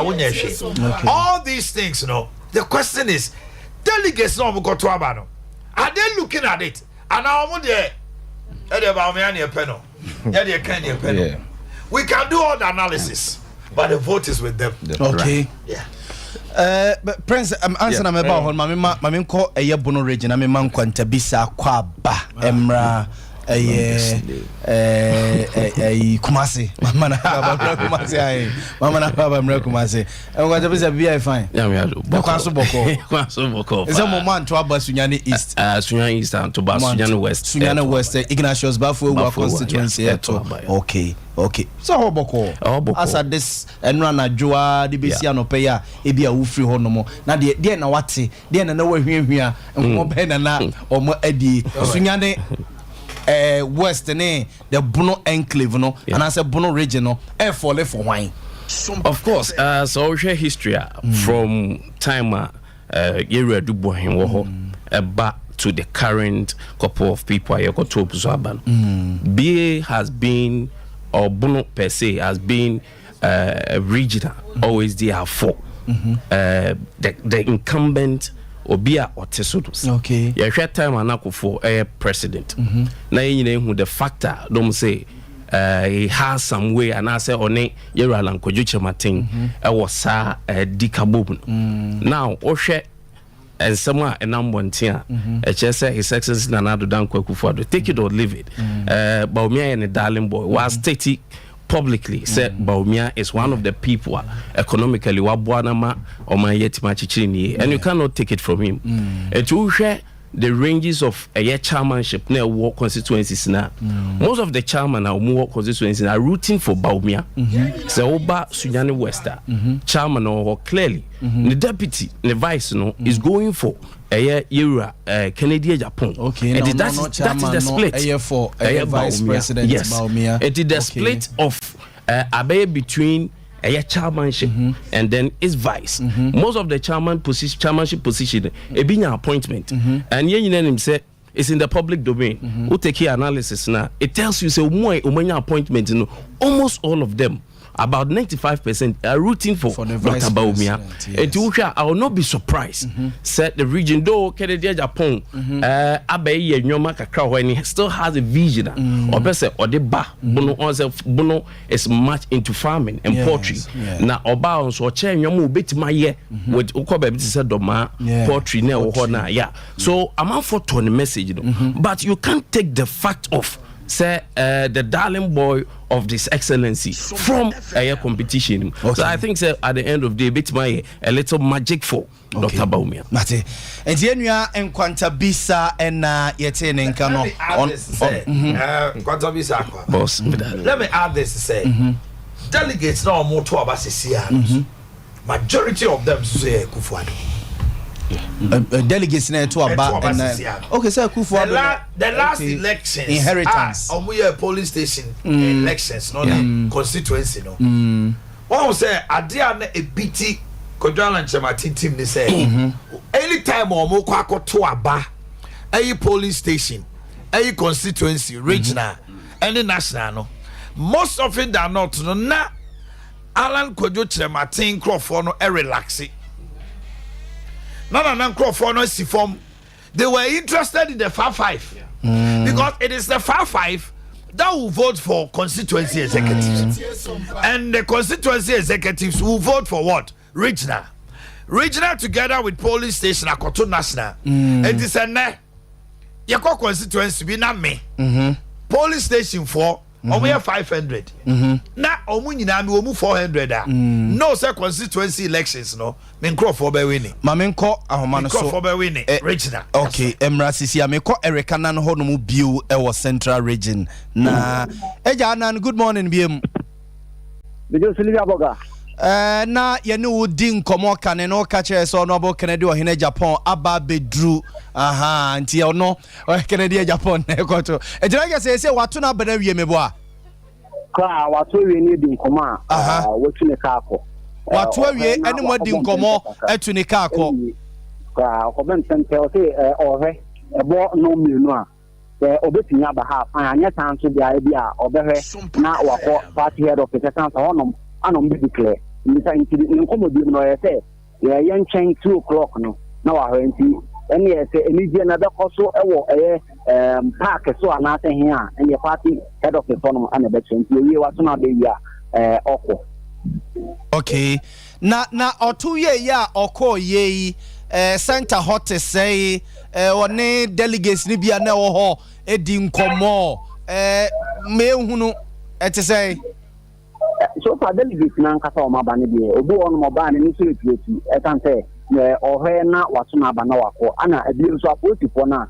All these things, you know. The question is, delegates no go to abano. Are they looking at it? And now I'm there. We can do all the analysis, but the vote is with them. Okay. Yeah. But Prince, I'm answering my about my call a yabono region. I'm a man quantabisa kwaba emra. Kumasi mama na baba Kumasi ai mama na baba mra Kumasi e kwa tabisa bi fine kwaso boko is a moment to aba Sunyani East Sunyani East and to ba Sunyani West Ignatius Bafo constituency okay so boko as at this enra na joa de besia no pay a ebi a wo free ho no mo na de na wate de na wa hwiahwia nko be na omo adi Sunyani West the Bono enclave no and I said Bono region no for wine. Of course, so we share history from time area do bohin back to the current couple of people I got to Buzaban. BA has been, or Bono per se has been regional, always there for the incumbent Obia or Tesodus. Okay. Yeah, share time anako for a president. Na who the factor don't say he has some way and I say on it yera lankojuche matin was sa dikabub. Now Oshe and somewhere a number one tier a chesa his excellency Nanado Dan Kwekufuado. Take it or leave it. Baumia and a darling boy was static publicly said Baumia is one of the people economically wabwanama or my yetimachichini and you cannot take it from him. And to share the ranges of a year chairmanship near war constituencies now. Most of the chairman are more constituencies are rooting for Baumia. So Oba Sunyani Wester chairman or clearly the deputy, the vice is going for a year era Canadian Japan. Okay, and that is the split. A year for a vice president. Yes, Baumia. It is the split of between a chairmanship and then its vice. Most of the chairmanship position a being an appointment, and him say it's in the public domain. Who take here analysis now? It tells you say more appointment. Almost all of them. About 95% are rooting for Dr. Baumia. Yes. I will not be surprised. Said the region though Canadian Japan Abe Nyoma Kakra when he still has a vision or better or the ba Bono is much into farming and poultry. Now Oba on so chair Nyomu bit my year with Ukobe said Doma poultry now yeah. So I'm out for the message but you can't take the fact of say the darling boy of this excellency from a competition. So I think say at the end of the day bit my a little magic for Dr. Baumia. Mate. And Jenua and Quantabisa and Yeten and Kano on Quantabisa. Boss. Let me add this to say delegates now more to Abasisia. Majority of them say Kufuado. delegates na to aba and okay sir kufu the last elections inheritance omuye police station elections no constituency no one say adia na ebiti kodwala nchemati team ni say anytime omo kwa akoto aba any police station any constituency regional any national no most of it are not no na Alan Kojo Chematin Crawford no relaxing. None Crawford no si form. They were interested in the 5-5 because it is the 5-5 that will vote for constituency executives, and the constituency executives will vote for what? Regional together with police station Akoto National. It is a ne. Yako constituency be na me. Police station for. Omo 500 na omo nyina me omo 400 no say constituency elections no me Crawford be winning ma me nko ahoma no so Crawford be winning regional okay emra sisi a me ko Erika na no ho no mu bio e wo central region na eja nan good morning biem video Silvia Boga na ye ne wo di nkomo kane no ka kire so no bo Kennedy ohene Japan aba bedru aha nti ono Kennedy Japan na ekoto ejira ke se watu na bana wie mebo a kwa watu wie ni di nkomo a watu ne ka akọ watu wie ene mo di nkomo etu ne ka akọ kwa ko ben tente o se ohwe ebo no mienu a obetinya ba ha anya tanso bia obehwe na wakọ party head of the council honom anom be declare nisa nti nkomodi no yese ye yenchen 2 o'clock no na wa ho nti ene yese enije na be koso ewo park so anase he a ene party head of the forum ana be chen nti ye wato na be ya okwo okay na otu ye ya okọ ye center hot say one delegates ni bia na wo ho edi nkomo me hunu ete say so far delegate na nkasa o maba ne de obi won mo ba ne ni so etuetu etante ohwe na wato na aba na wako ana ebi so aposifo na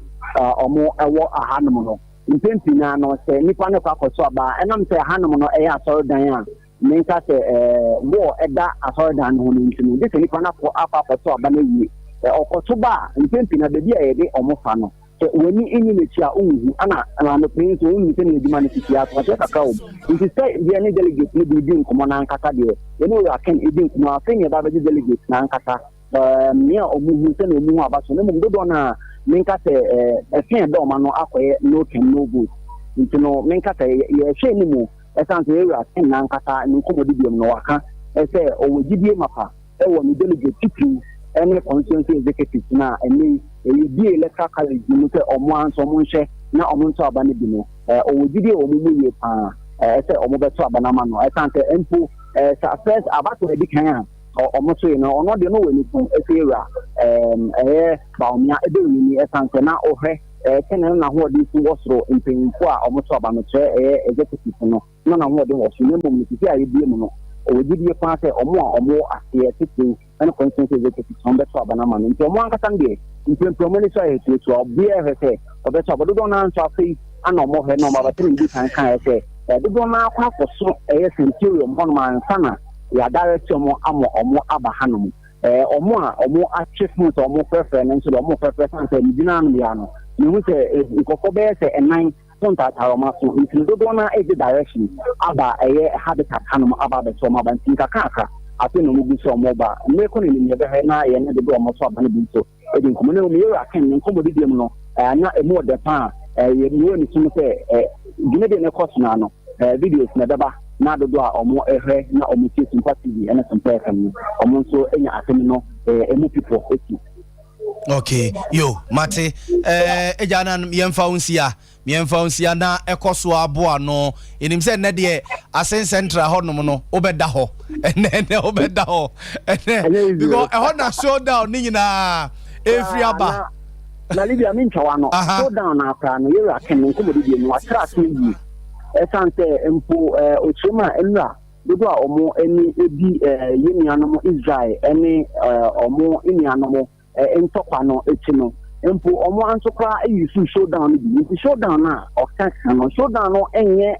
omo ewo ahanom no mpempi na no se nipa ne kwa so aba enam se ahanom no eya asorodan a menka se wo eda asorodan no ni ntinu de se nipa na ko afa so aba na yi okoto ba mpempi na bebi a yede omo fa no wani ini metia unhu ana no prince unhu se ne eduma ne fitia so se kakao nti say bia ne delegate ne bi nkomo na nkata de ye no ya ken edi nkomo afenye ba be delegate na nkata me omuhu se no omuhu abaso ne mum dodo na menka se efen do ma no akoye no ken no good nti no menka se ye hwe ni mu esanse ye ya ken na nkata ni nkomo de biom no waka se owogidie mapa wo ni delegate tipi any constituency executive na any be electoral college no say omo anso omo nhye na omo nto aba ne bi no owogidie omo mu ye pa say omo beto aba na ma no I can't empo success abato edi kan a omo so you know ono de no we ni fun efera ba omia ebe wi ni I can't na ohwe kenen na ho di fu wosoro mpanyinfo a omo to aba no tre executive no na ho de wo so ne mo mi ti ayi bi mu no owogidie pa say omo a omo ase titu and constituency executive on beto aba na ma no nti omo ankasa nde implement so e to obi e hwete obeto aba do na nso afi ana omo hwe no ma ba tin bi kan say do na akwa koso centurion hono ma nsana ya direct omo omo aba hanom omo a omo achieve to omo preference nso omo preference say ni na no ya no ni hu say ikoko be say enan ponta taroma so nti do na e direction aba habitat hanom aba be so ma ba ntinka kaka afi no mu bi so omo ba me ko ni ni be na ye ne do omo so aba ne bi so edi nkomo ne me yera kan ne nkomo di no na emo de pa ye mu ni sumu say gine de ne course na no videos na daba na dodo a omo ehwe na omo ti Sompa TV ene Sompa FM omo nso enya asemi no emu people eti okay yo mate ejana yemfa unsia na ekoso aboa no enim se ne de asen central honom no obeda ho ene obeda ho ene because e na showdown ni nyina every aba na libya min chawano showdown na aka no yera ken nko modi no atra yi esante empo ochema enra dodo a omo eni ebi yenianom Israel eni omo enianom entokwa no etino empo omo ansokra eyisu showdown bi showdown na okaka no showdown no enye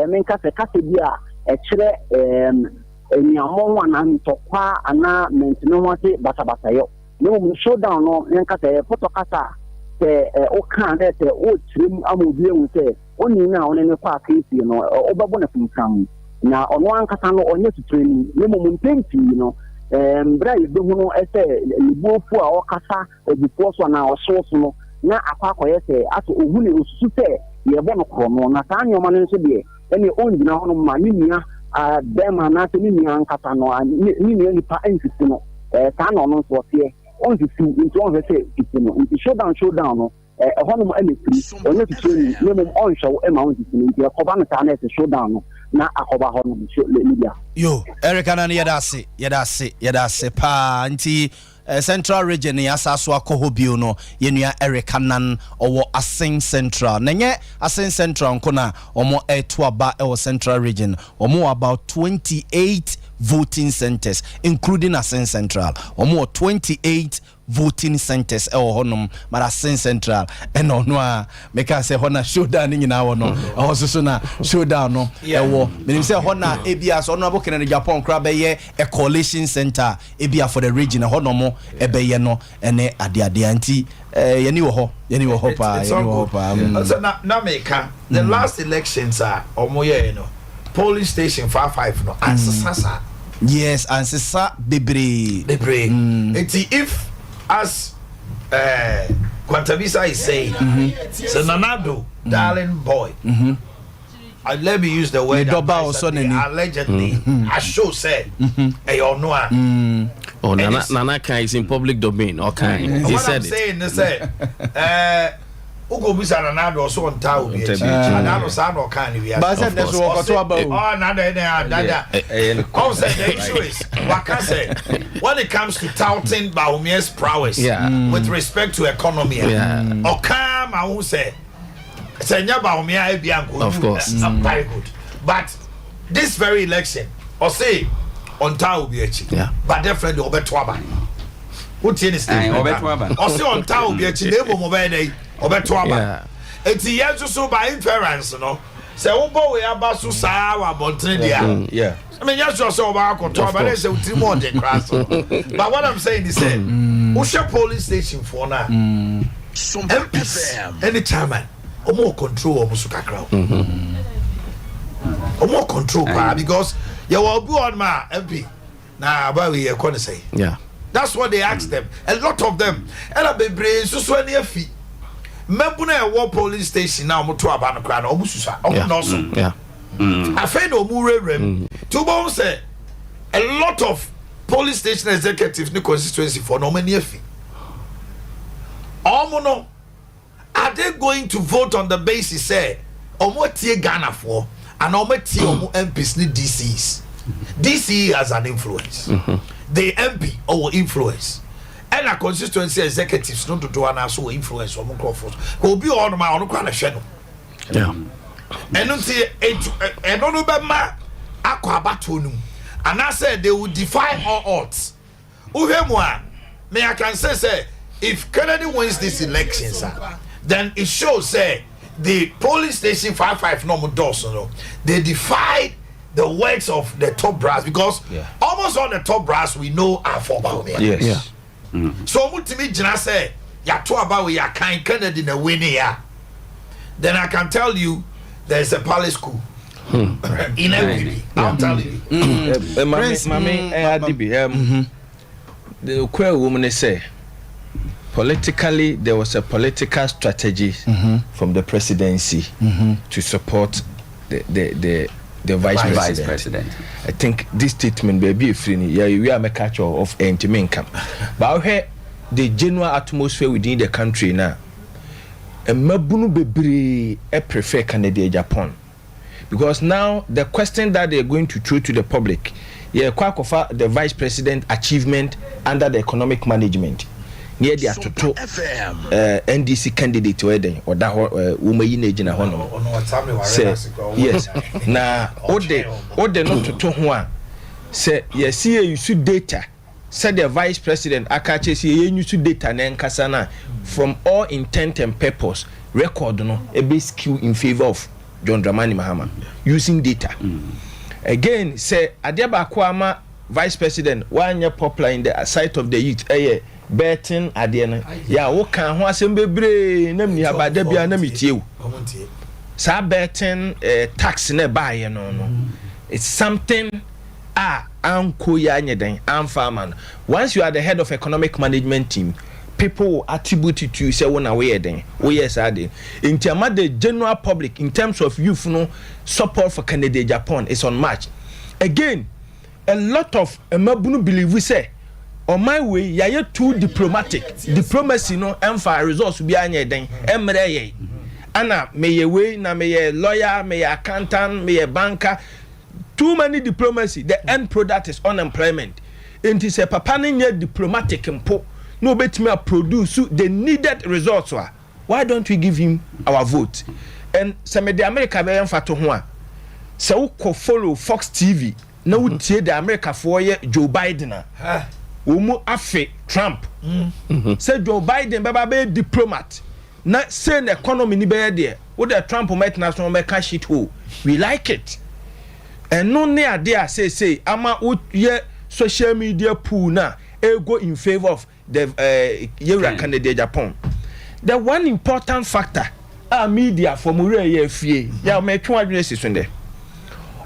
menka se kase bi a ekire eniamo wana ntokwa ana mentino wate batabatayo no showdown no yanka say photo kasa say o kan that say o trim amobie wu say oni na oni ne kwa case no obabo na funkan na ono ankasa no onye to training ne mo mpenti no bra yibe hu no say libofu a o kasa before so na o so no na akwakoye say ato ohuni osusu say yebo no krono na saa nyoma no nso de ene ongyina ho no ma ni nia bema na se ni nia ankasa no ni nia nipa ensisi no saa no no so tie on the two into on the say no into showdown no honum electric onye tutu ni mum on show e ma on the ni e koba na saa na showdown no na akoba honum media yo Erica na yedase pa nti Central region ni asaso akoho bio no yenua Erica nan owo Asin Central nenye Asin Central nkona omo eto aba e Central region omo about 28 voting centers including Asin Central omo 28 voting centers honum mara Asin Central eno no a meka say hona showdown nyina wo no so na showdown no ewo menim say hona ebia so no abokene no Japan kra be ye a coalition center ebia for the region honum ebe ye no ene ade anti yeni wo ho pa so na meka the last elections are omoye no polling station 55 no ansasa yes ansasa bebre if as Quantabisa is saying, so Nanado, darling boy, let me use the word allegedly, I show said, oh, Nanaka is in public domain, okay. He said it. Ugo bisa Nanado so on town, Nanado san or can we? But I said, oh, nada, the issue is, Waka said, when it comes to touting Baumier's prowess with respect to economy, or come, I won't say, Senya Baumia Bianco, of course, very good. But this very election, or say, on town will be but definitely over Twaba. What's in this? Or say on town will be a Chinebo Mobile. Obetwaba enti yesu so by inference no say wo bo we abaso saa wa bontre dia I mean yesu so ba akoto ba say uti more the class but what I'm saying is say wo share police station for na MPs any chairman omo control omo so kakra omo control pa because you will be on ma MP na ba we e kon say that's what they ask them a lot of them ela bebre so any afi Mebuna a war police station now moto abano kra na obususa obunoso afei no murerem to bon say a lot of police station executives ni constituency for no many afi omo are they going to vote on the basis say omo tie Ghana for and omo tie omo MPs ni DCs DC has an influence the MP or influence and a constituency executives no do an also influence on microphones go be on my own kind of channel and no ma aquabatonum and I said they would defy all odds me I can say if Kennedy wins this election then it shows say the polling station 55 no doors they defied the words of the top brass because almost all the top brass we know are for Baumia. So mutimi jina say ya to about we ya kind Kennedy na winning ya. Then I can tell you there's a palace school in every I'm telling you. The queer woman say politically there was a political strategy from the presidency to support the vice president. I think this statement baby free we are a catcher of income. But here the general atmosphere within the country now. A mabunu bebre prefer Canada Japan. Because now the question that they're going to throw to the public, the vice president achievement under the economic management. Near the Atoto NDC candidate or that woman in a honor. Yes. Now, what they not to one say, yes, see, you should data. Said the vice president, Akache, see, you should data and Kasana from all intent and purpose. Record no a base skew in favor of John Dramani Mahama using data. Again, say, Adiaba Kwama vice president, 1 year popular in the sight of the youth. betting adeɛ no ya wo kan ho asɛm bebree na mni abada bia na metie wo saa betting tax na buy no it's something anko ya nyeden amfa man. Once you are the head of economic management team, people will attribute it to you say when we are then yes in terms of the general public, in terms of youth support for Canada, Japan is unmatched. Again, a lot of mabunu believe we say on my way ya too diplomatic. Diplomacy no emfa results be anya den emre ye ana me ye way na me ye lawyer, me ye accountant, me ye banker. Too many diplomacy, the end product is unemployment. It is a papa nye diplomatic mpo no bet me produce the needed results. Why don't we give him our vote? And some of the America be emfa to ho a se wo follow Fox TV na wo tie the America for ye Joe Biden wo mu afe Trump say Joe Biden be diplomat na say the economy ni be there wo the Trump met national make shit hole. We like it. And no near there say ama ye social media pool na go in favor of the Canada Japan. The one important factor media for Mure ye fie ya me twa adwene si there.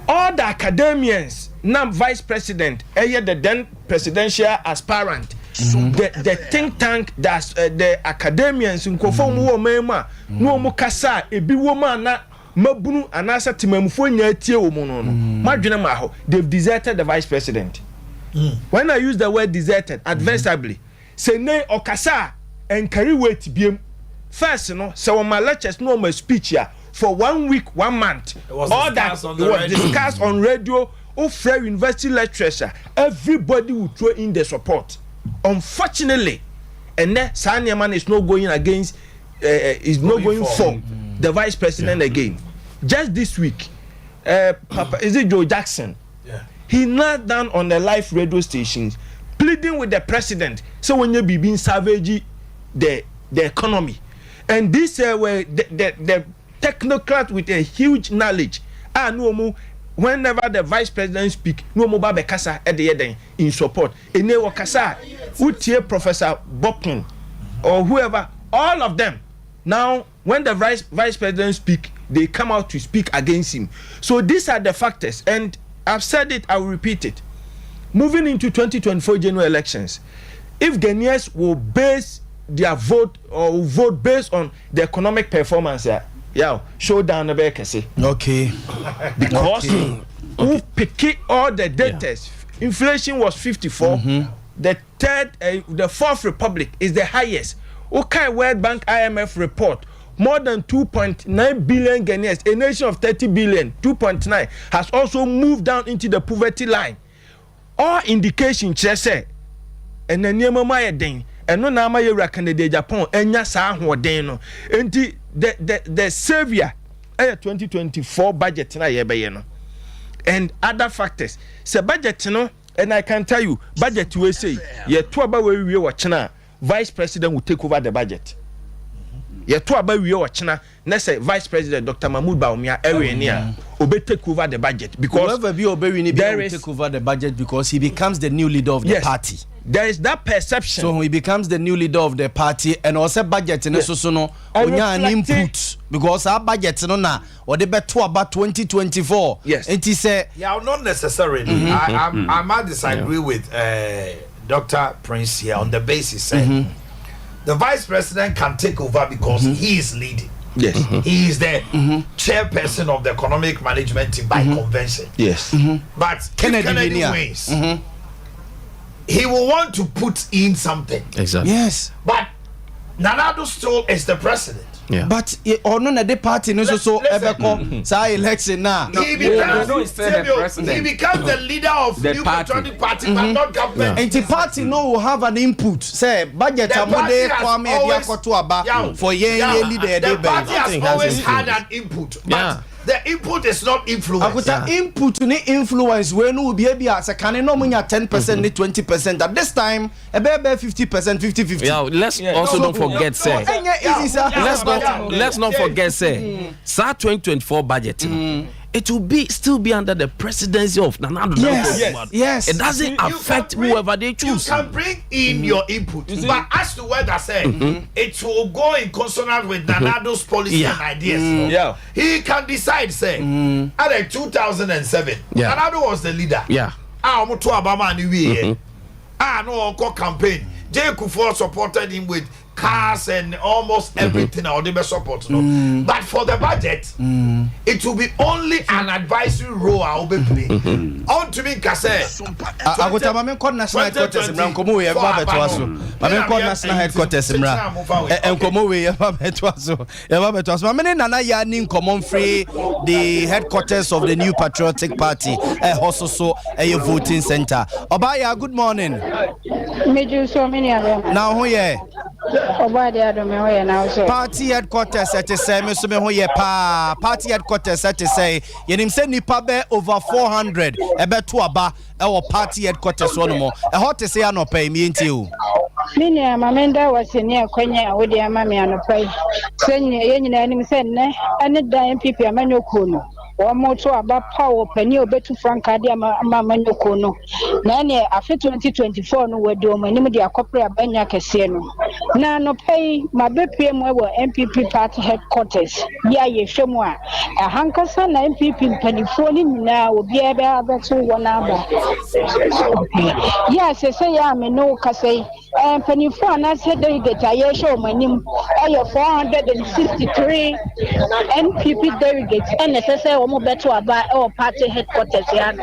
All the academians now vice president the then presidential aspirant the think tank that's the academians in conform wo mema no mo kasa ebi wo ma na mabunu anasa timamfo nya tie wo mu no madwene ma ho they've deserted the vice president. When I use the word deserted adversely say nay okasa enkari wait biem first no so my lectures no my speech here for 1 week 1 month all that was discussed on radio or free university lecturers everybody will throw in the support. Unfortunately and then Sanya man is not going against is not going for the vice president again. Just this week Papa is it Joe Jackson he knelt down on the live radio stations pleading with the president so when you be being savage the economy and this were the technocrat with a huge knowledge no whenever the vice president speak no mo ba be kasa e de yeden in support ene wo kasa utie Professor Bopin or whoever all of them now when the vice president speak they come out to speak against him. So these are the factors and I've said it, I will repeat it. Moving into 2024 general elections, if Ghanaians will base their vote or vote based on the economic performance, show down the back, okay, because who pick all the data, inflation was 54. The fourth republic is the highest. Okay, World Bank IMF report. More than 2.9 billion Ghanaians, a nation of 30 billion, 2.9, has also moved down into the poverty line. All indication, say, and then Yamama and no Nama Yura Canada Japan, and Yasa Hodeno, and the savior 2024 budget and other factors. So budget, and I can tell you, budget we say, we watch now, vice president will take over the budget. To about we watching let's say Vice President Dr. Mahmoud Bawumia Ewenia will take over the budget because will take over the budget because he becomes the new leader of the party. There is that perception. So he becomes the new leader of the party and also budget in so no an input because our budget no na or the bet about 2024. Yes. And he said not necessarily. I might disagree with Dr. Prince here on the basis the vice president can take over because he is leading. Yes. He is the chairperson of the economic management team by convention. Yes. But Kennedy wins, he will want to put in something. Exactly. Yes. But Nana still is the president. Yeah. But or no the party no so ever come say election now. He becomes the leader of the new patriotic party but not government. And the party no will have an input. Say budget amode kwame ediakoto aba for year leader the party has always had an input. But the input is not influence. Input ni influence when will be able as a can no munya 10% ni 20%. At this time about 50% 50-50. Yeah, let's also don't forget let's not forget say 2024 budget it will still be under the presidency of Nana Addo Dankwa. Yes. It doesn't affect whoever they choose. You can bring in your input, but as to whether it will go in consonant with Nana Addo's policy and ideas, he can decide. Say, at 2007, Nana Addo was the leader. No campaign. Jay Kufuor supported him with cars and almost everything or the support. But for the budget, it will be only an advisory role I will be playing. On to me, Kase. I go to my national headquarters in Rankomo, we have national headquarters in Rankomo, we have Betuaso. Many Nana Yanin common free the headquarters of the New Patriotic Party, also a voting center. Obaya, good morning. Now, who ye? Party headquarters at the same party headquarters at the say yenim say nipa be over 400 ebe to aba our party headquarters one more e hot say anopa mi nti o mini amamenda wasenia kwanya wodi amame anopa senye yenyina anim se nne ane dan MPP amanyoko no omoto aba power pani obetu franka de amanyoko no na ne afi 2024 no wadi o manim de akopre abanya kese no na no pay mabepie mu e MPP party headquarters ya yehwemu a hankasa na MPP panifo ni nyina obi ebe abeto wona aba ya say ya me no kasai panifo na say delegate aye show manim e 463 MPP delegates and say omo beto aba e party headquarters ya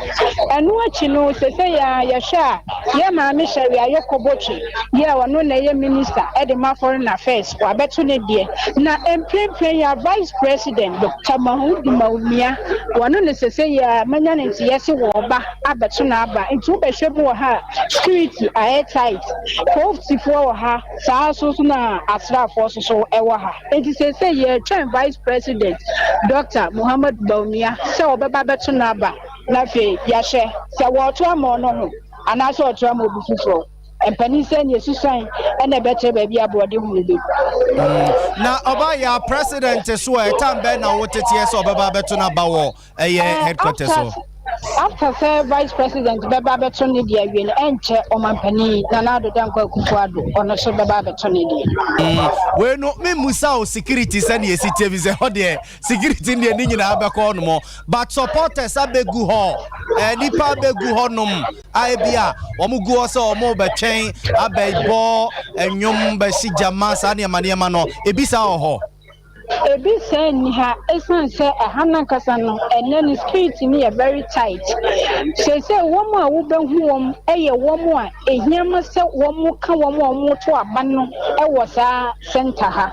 anu achi no say ya sha ya ma me shari ayokobochi ya wano na ye minister edema foreign affairs wa beto ne die na MPP ya vice president Dr. Mahmoud Maumia wano ne say ya manya ne yesi wo ba abeto na aba ntu be hwebu wo ha security airtight 54 wo ha saa so na asra force so e wo ha enti say ya train vice president Dr. Muhammad Baumia say obeba beto na aba na fe ya hye say wo to amo no ho ana so to amo bi fufuro empani say ne susan ene betre ba bi abode hu bi na oba ya president so e tambe na wotetie so obeba beto na ba wo headquarters so after say vice president beba beto ne dia wie no enche omampani Nana Addo Dankwa Kufuado ono so beba beto ne dia we no me musa o security say ne esitie bi say ho de security ne ni nyina abekọ no mo but supporters abegu ho nipa abegu ho nom ai bia omugu o say omo be twen abaibo enyom be si jama sa ne ma no ebisa ho ebi say ni ha esan say ahana kasa no enen security ni very tight say womo a wo behu wom eye womo a ehiam say womo ka womo to aba no e wo sa center ha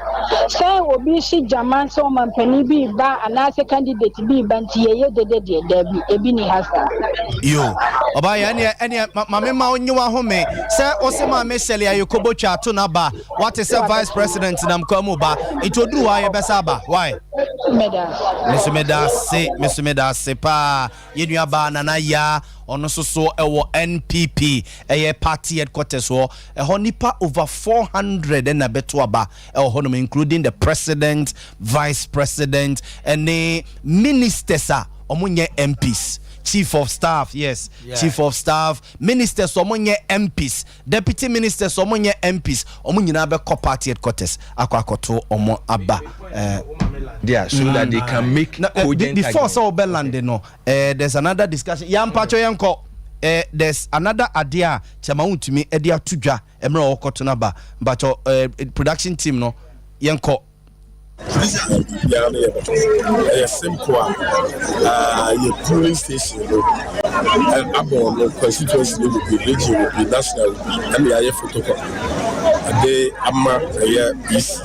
say obi shi jama so mampani bi ba anase candidate bi ba nti ye de dabi ebi ni ha sa yo oba ya ene mame ma onyewa ho me say osema me sele ayokobo twa to na ba what is a vice president nam kwamu ba itodu wa ye Saba, why? Mr. Medase pa yenu aba Nana ya ono so ewo NPP party headquarters so nipa over 400 na beto aba hono including the president, vice president and the ministers omunye MPs. Chief of staff, yes. Chief of staff, ministers, omonye MPs, deputy ministers, omonye MPs, omunyina be party headquarters, akwakoto omo aba. So that they can make before so belande no. There's another discussion. Yampacho yanko. There's another idea. Chama untumi edia tudwa emre okoto na ba. But production team no yanko. Simple. Your polling station, and about constituency will be region, will be national, and the IF photocopy. They are easy.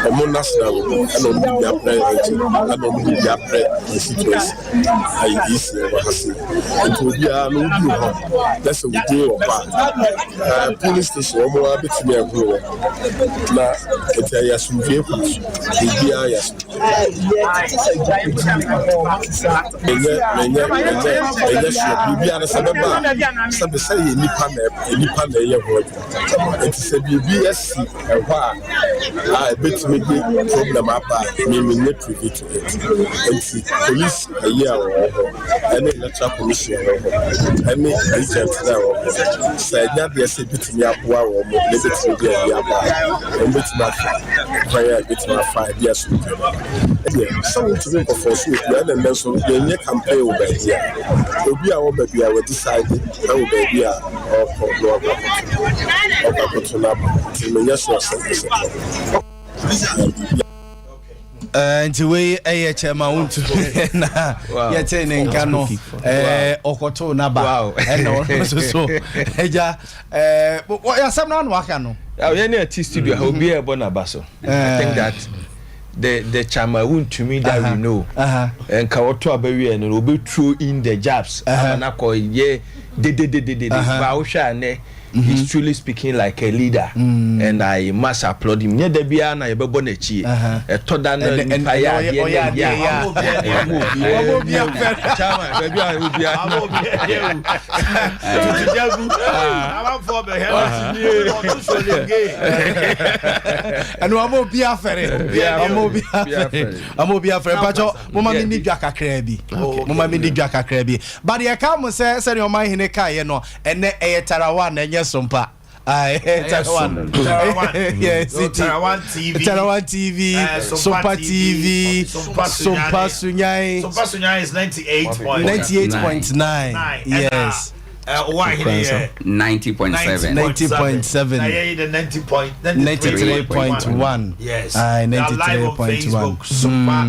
Among national, and only the apply and only the apply constituency. I easy and to be a no that's a deal of police station, or more bit to me a grower. Now, it's a yes, problem about me not privy to it. And police a year any electoral commission any agent now say that they say between up or maybe to be a year and bit back prayer bit my 5 years. So to make a force with the other men so they campaign over here. To be our baby, I will decide how baby or nti we chema untu na yete ne nka no okoto na ba no so eja ya sam na no aka no we na at studio how be ebo na ba so I think that the chama to me that we know and ka oto abawie no obe throw in the jabs na ko ye de ba wo hwa ne. He's truly speaking like a leader, and I must applaud him. Near the Biana, a Bobonechi, a Todan, and Sompa. Tarawan TV, Sompa TV, Sompa Sunyai. Sompa Sunyai is 98.9. Yes. 90.7. 90.7. 93.1. Yes. 93.1. Sompa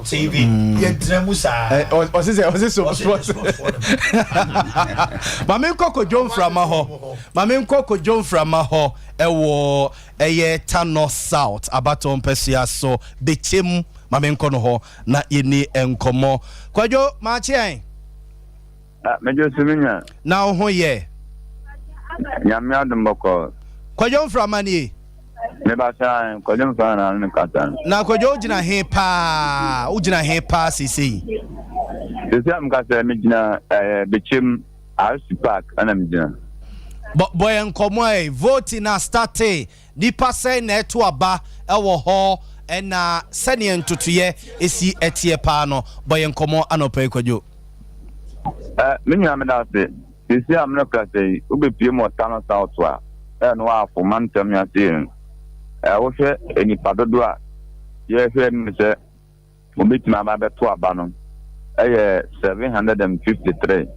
TV. Was this Mame Koko John from Maho. Mame Koko John from Maho. Ewo eye Tano South. Abaton Pesia so Bichim Mame Kono ho na yeni enkomo. Kwajo Machi Major Suminya. Now ho ye. Yamia Dumboko. Kwajon from Mani. Never say Kwajon from Katan. Na kwajo jina he pa. Ujina he pa sisi. The same Kata Mijina Bichim House Park and Amjina. But boy enkomo voting na starte. Nipa say na eto aba ewo ho na senior ntutuye esi etie pa no boy enkomo anopa kwajo. Many am that say, I'm not going to say, Ubi Pimo Tano Southwa, and wow for Mantamia saying, I will say any Padua. Yes, me say, Umit Mama to a banon, 753.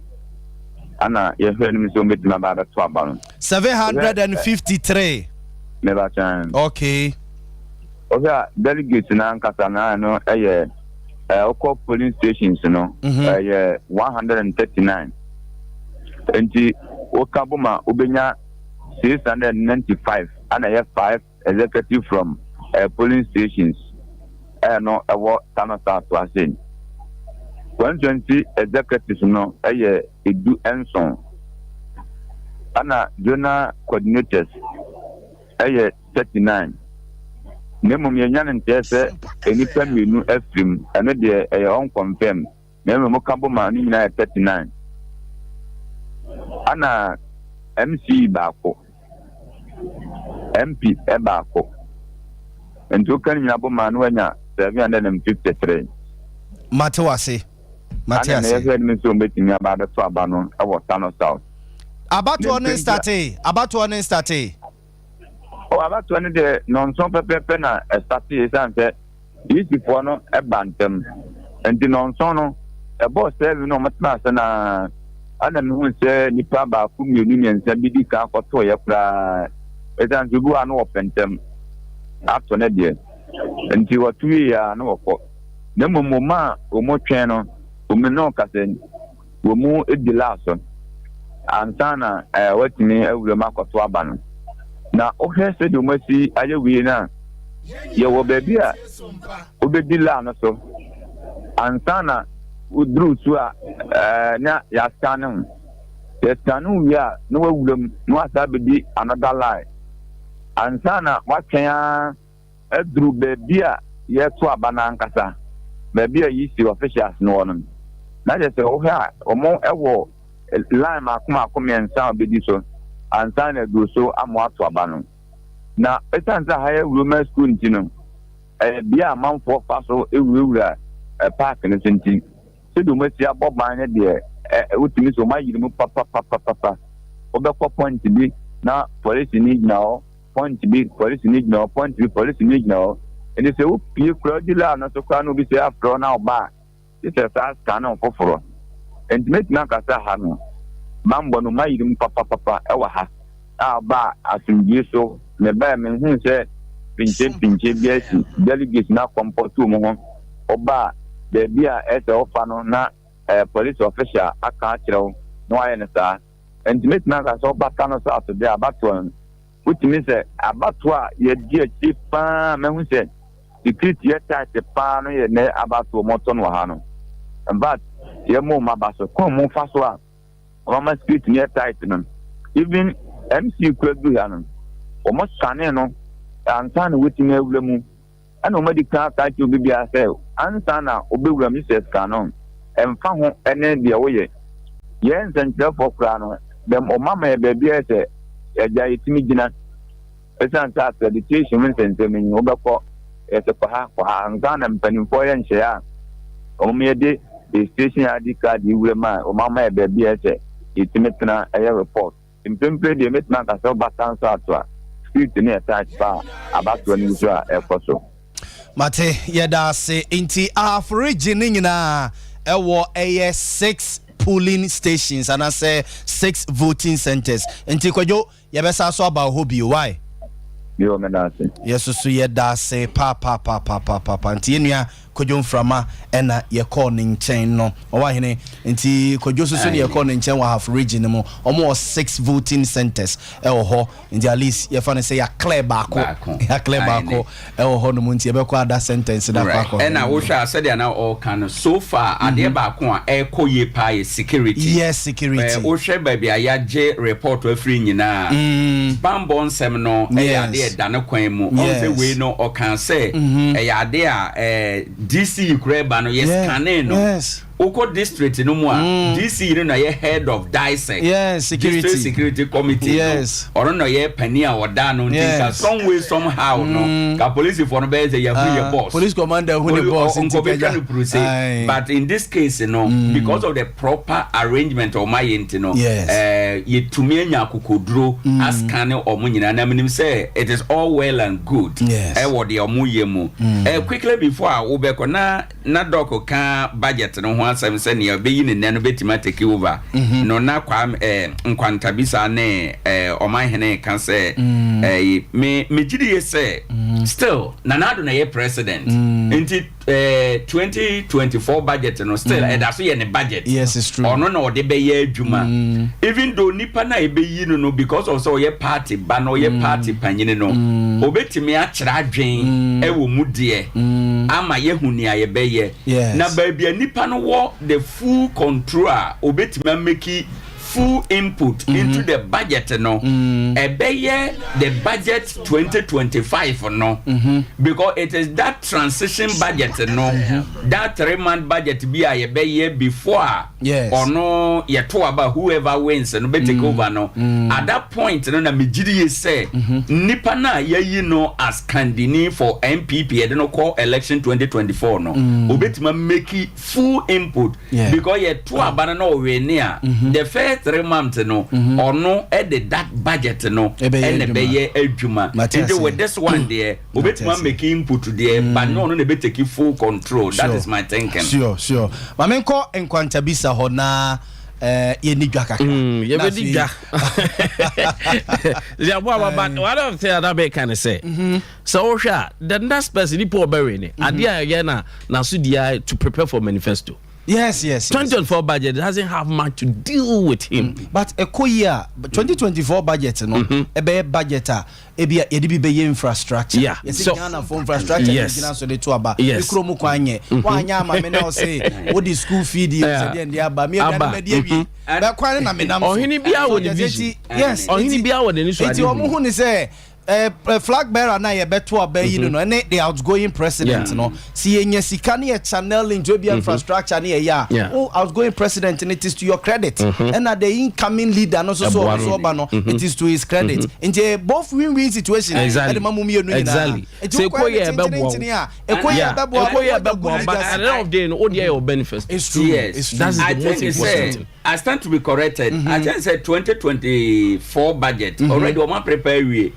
Anna, yes, me so meet my baba to a banon. 753. Never chance. Okay. Okay, Delegate in Ankasana, no, Oko polling stations, 139. And the Okabuma Ubenya 695, and I have 5 executives from polling stations. No, I want Tanasa to ascend. 120 executives, no, do Enson. Anna Jonah coordinators, 39. Nemo Yanyan and Tessa, any time you know Ephraim, and they are unconfirmed. Nemo Mokabuma, 39. Anna MC Bako, MP Ebako, and two can Yaboma 753. Matawasi. Matias, me so meeting about the Fabano, our Tano South. About one state, about one state. Oh, about 20 days, non-Sompa Pepena, a statue is answered. This before no a bantam, and the non-sono, a boss 7 no much mass and Adam who say Nipaba, whom unions and Bidika for Toya, as an Zubu and open them after that year. And you were 2 years no for. No more, or more channel, whom no cousin, who more it the last one. And Sana, what me, I will mark of Swaban. Now, okay, said you must see, are you winner? You will be here. Obedi Lana so. And Sana would drew to a Yastanum. Yastanum, ya, no woodum, no another lie. And Sana, what can I drew baby? yɛ to aba na ankasa baabi a yi si officials no wɔn na de sɛ wohɛ a ɔmo ɛwɔ line maako mmiɛnsa a obedi so ansa na adu so amo ato aba no na ɛsan sɛ ha yɛ roman school nti no bia amanfoɔ fa so ewurawura park no so nti sɛ de ɔmo asi abɔ ban no deɛ wotumi sɛ ɔmo ayiri mu papapapapa wobɛkɔ point bi na police ni gyina hɔ point bi police ni gyina hɔ point bi police ni gyina hɔ ɛni sɛ wopie kura ɔdi la no so kora no obi sɛ afrɛ na ɔba a sɛ saa sika no foforɔ nti mɛtumi akasa ha no bambɔ no mayiri mu papapapa ɛwɔ ha a ɔba asomdwie so ne bɛɛ menhu sɛ pinkyɛ bi asi delegate na kɔmpɔto mu ho ɔba baabi a ɛsɛ ɔfa no na police official aka akyerɛ wo na wayɛ no saa nti mɛtumi akasa ɔbata no so atode abatoɔ no wotumi sɛ abatoɔ a yɛdi akyi paa mahu sɛ security yɛ tight paa no yɛ ne abatoɔ mɔtɔ no wɔ ha no but yɛmo ma ba so kɔn mo fa so a ɔma security yɛ tight no even MC kura du ha no ɔmo scanning no ansa na wotumi awura mu ɛna ɔmo di kan aka kyerɛ obi bia sɛ ansa na obewura mu sɛ scan no ɛmfa ho ɛne deɛ woyɛ yɛn nsɛnkyerɛfoɔ kura no dɛm ɔma ma yɛ baabi a sɛ yɛgya yɛtumi gyina ɛsan sɛ accreditation mu nsɛnsɛm yi wobɛkɔ yɛsɛ kɔ ha ansa na mpanimfoɔ yɛ nhyɛ a ɔmo yɛde the station ID card wura ma ɔma ma yɛ baabi a sɛ yɛtumi tena ɛyɛ report mpempere deɛ mɛtumi akasa ɔbata nso ato a spirit ne yɛtaakye pa a abatoɔ no nso a ɛkɔ so mate yɛda ase nti aforigye ne nyinaa ɛwɔ ɛyɛ 6 polling stations and I say 6 voting centers nti kwadwo yɛbɛsa so aba hɔ bio why yo menase yes so yɛda ase pa nti enua kwadwo mframa ɛna yɛkɔ ne nkyɛn no ɔwahene nti kwadwo so ne yɛkɔ ne nkyɛn wɔ half region mu ɔmo 6 voting centers ɛwɔ hɔ nti at least yɛfa ne sɛ ya clear baako ɛwɔ hɔ no mu nti yɛbɛkɔ ada sentence da baako ɛna wo hwɛ asɛde na all can so far ade baako a ɛkɔ ye pa ye security yes security wo hwɛ baabi a yagye report afiri nyinaa bambɔ nsɛm no ɛyɛ ade da ne kwan mu ɔsɛ wei no ɔkan sɛ ɛyɛ ade a DC Kreba no yes scanning no yes Oko district no mu a DC no na ye head of DISEC yes security committee yes or no ye pani a oda no think some way somehow no ka police for no be say ye boss police commander who the boss but in this case no because of the proper arrangement of my no ye tumi anya kokoduro as can o mu nyina na menim say it is all well and good e wo de o mu ye mu quickly before I obeko na doc ka budget no asem se ne obeyi ne nano betima take over no na kwa nkwantabisa ne omanhene kan se me gidi ye se still nanado na ye president nti 2024 budget no still that's ye ne budget yes it's true ono na ode be ye adwuma even though nipa na ebeyi no because of so ye party ba no ye party panyine no obetimi a kira adwen ewo mu de ama ye huni aye be ye na ba bia nipa no the full control obetimi make full input into the budget no ebeye the budget 2025 no because it is that transition budget no that 3-month budget be a ebeye before or no ye to about whoever wins no be take over no at that point no na megidi say nipa na ye no as candidate for MPP e no call election 2024 no obetima make full input because ye to about no we near the first 3 months no or no edit that budget no and the beye adwuma and with this one there obetima make input there but no no be take full control that is my thinking sure mamenko enkwantabisa ho na ye ni dwa kaka ye be di dwa ya bo aba what of say that be can say so hwa the next person ni po bury ni ade again na so dia to prepare for manifesto. Yes. 2024 budget doesn't have much to deal with him. But a year 2024 budget no a be budget ebia ye be be infrastructure. Yeah. So Ghana for infrastructure so they to aba. Ikromu kwanye. Wanya ma me now say what the school fee dey say dey aba. Me na dey wi. Ba kwan na me nam. Ohini bia wo the vision. Yes. Ohini bia wo the nisu. Enti omo hu ni say flag bearer na ye beto abayi no and the outgoing president no see enya sika na channel into be infrastructure na ya outgoing president and it is to your credit and the incoming leader no so it is to his credit nje both win-win situation exactly say koye bebo but at the end of the day no your benefits it's true yes that's the most important. I stand to be corrected. I just said 2024 budget already on my prepare we.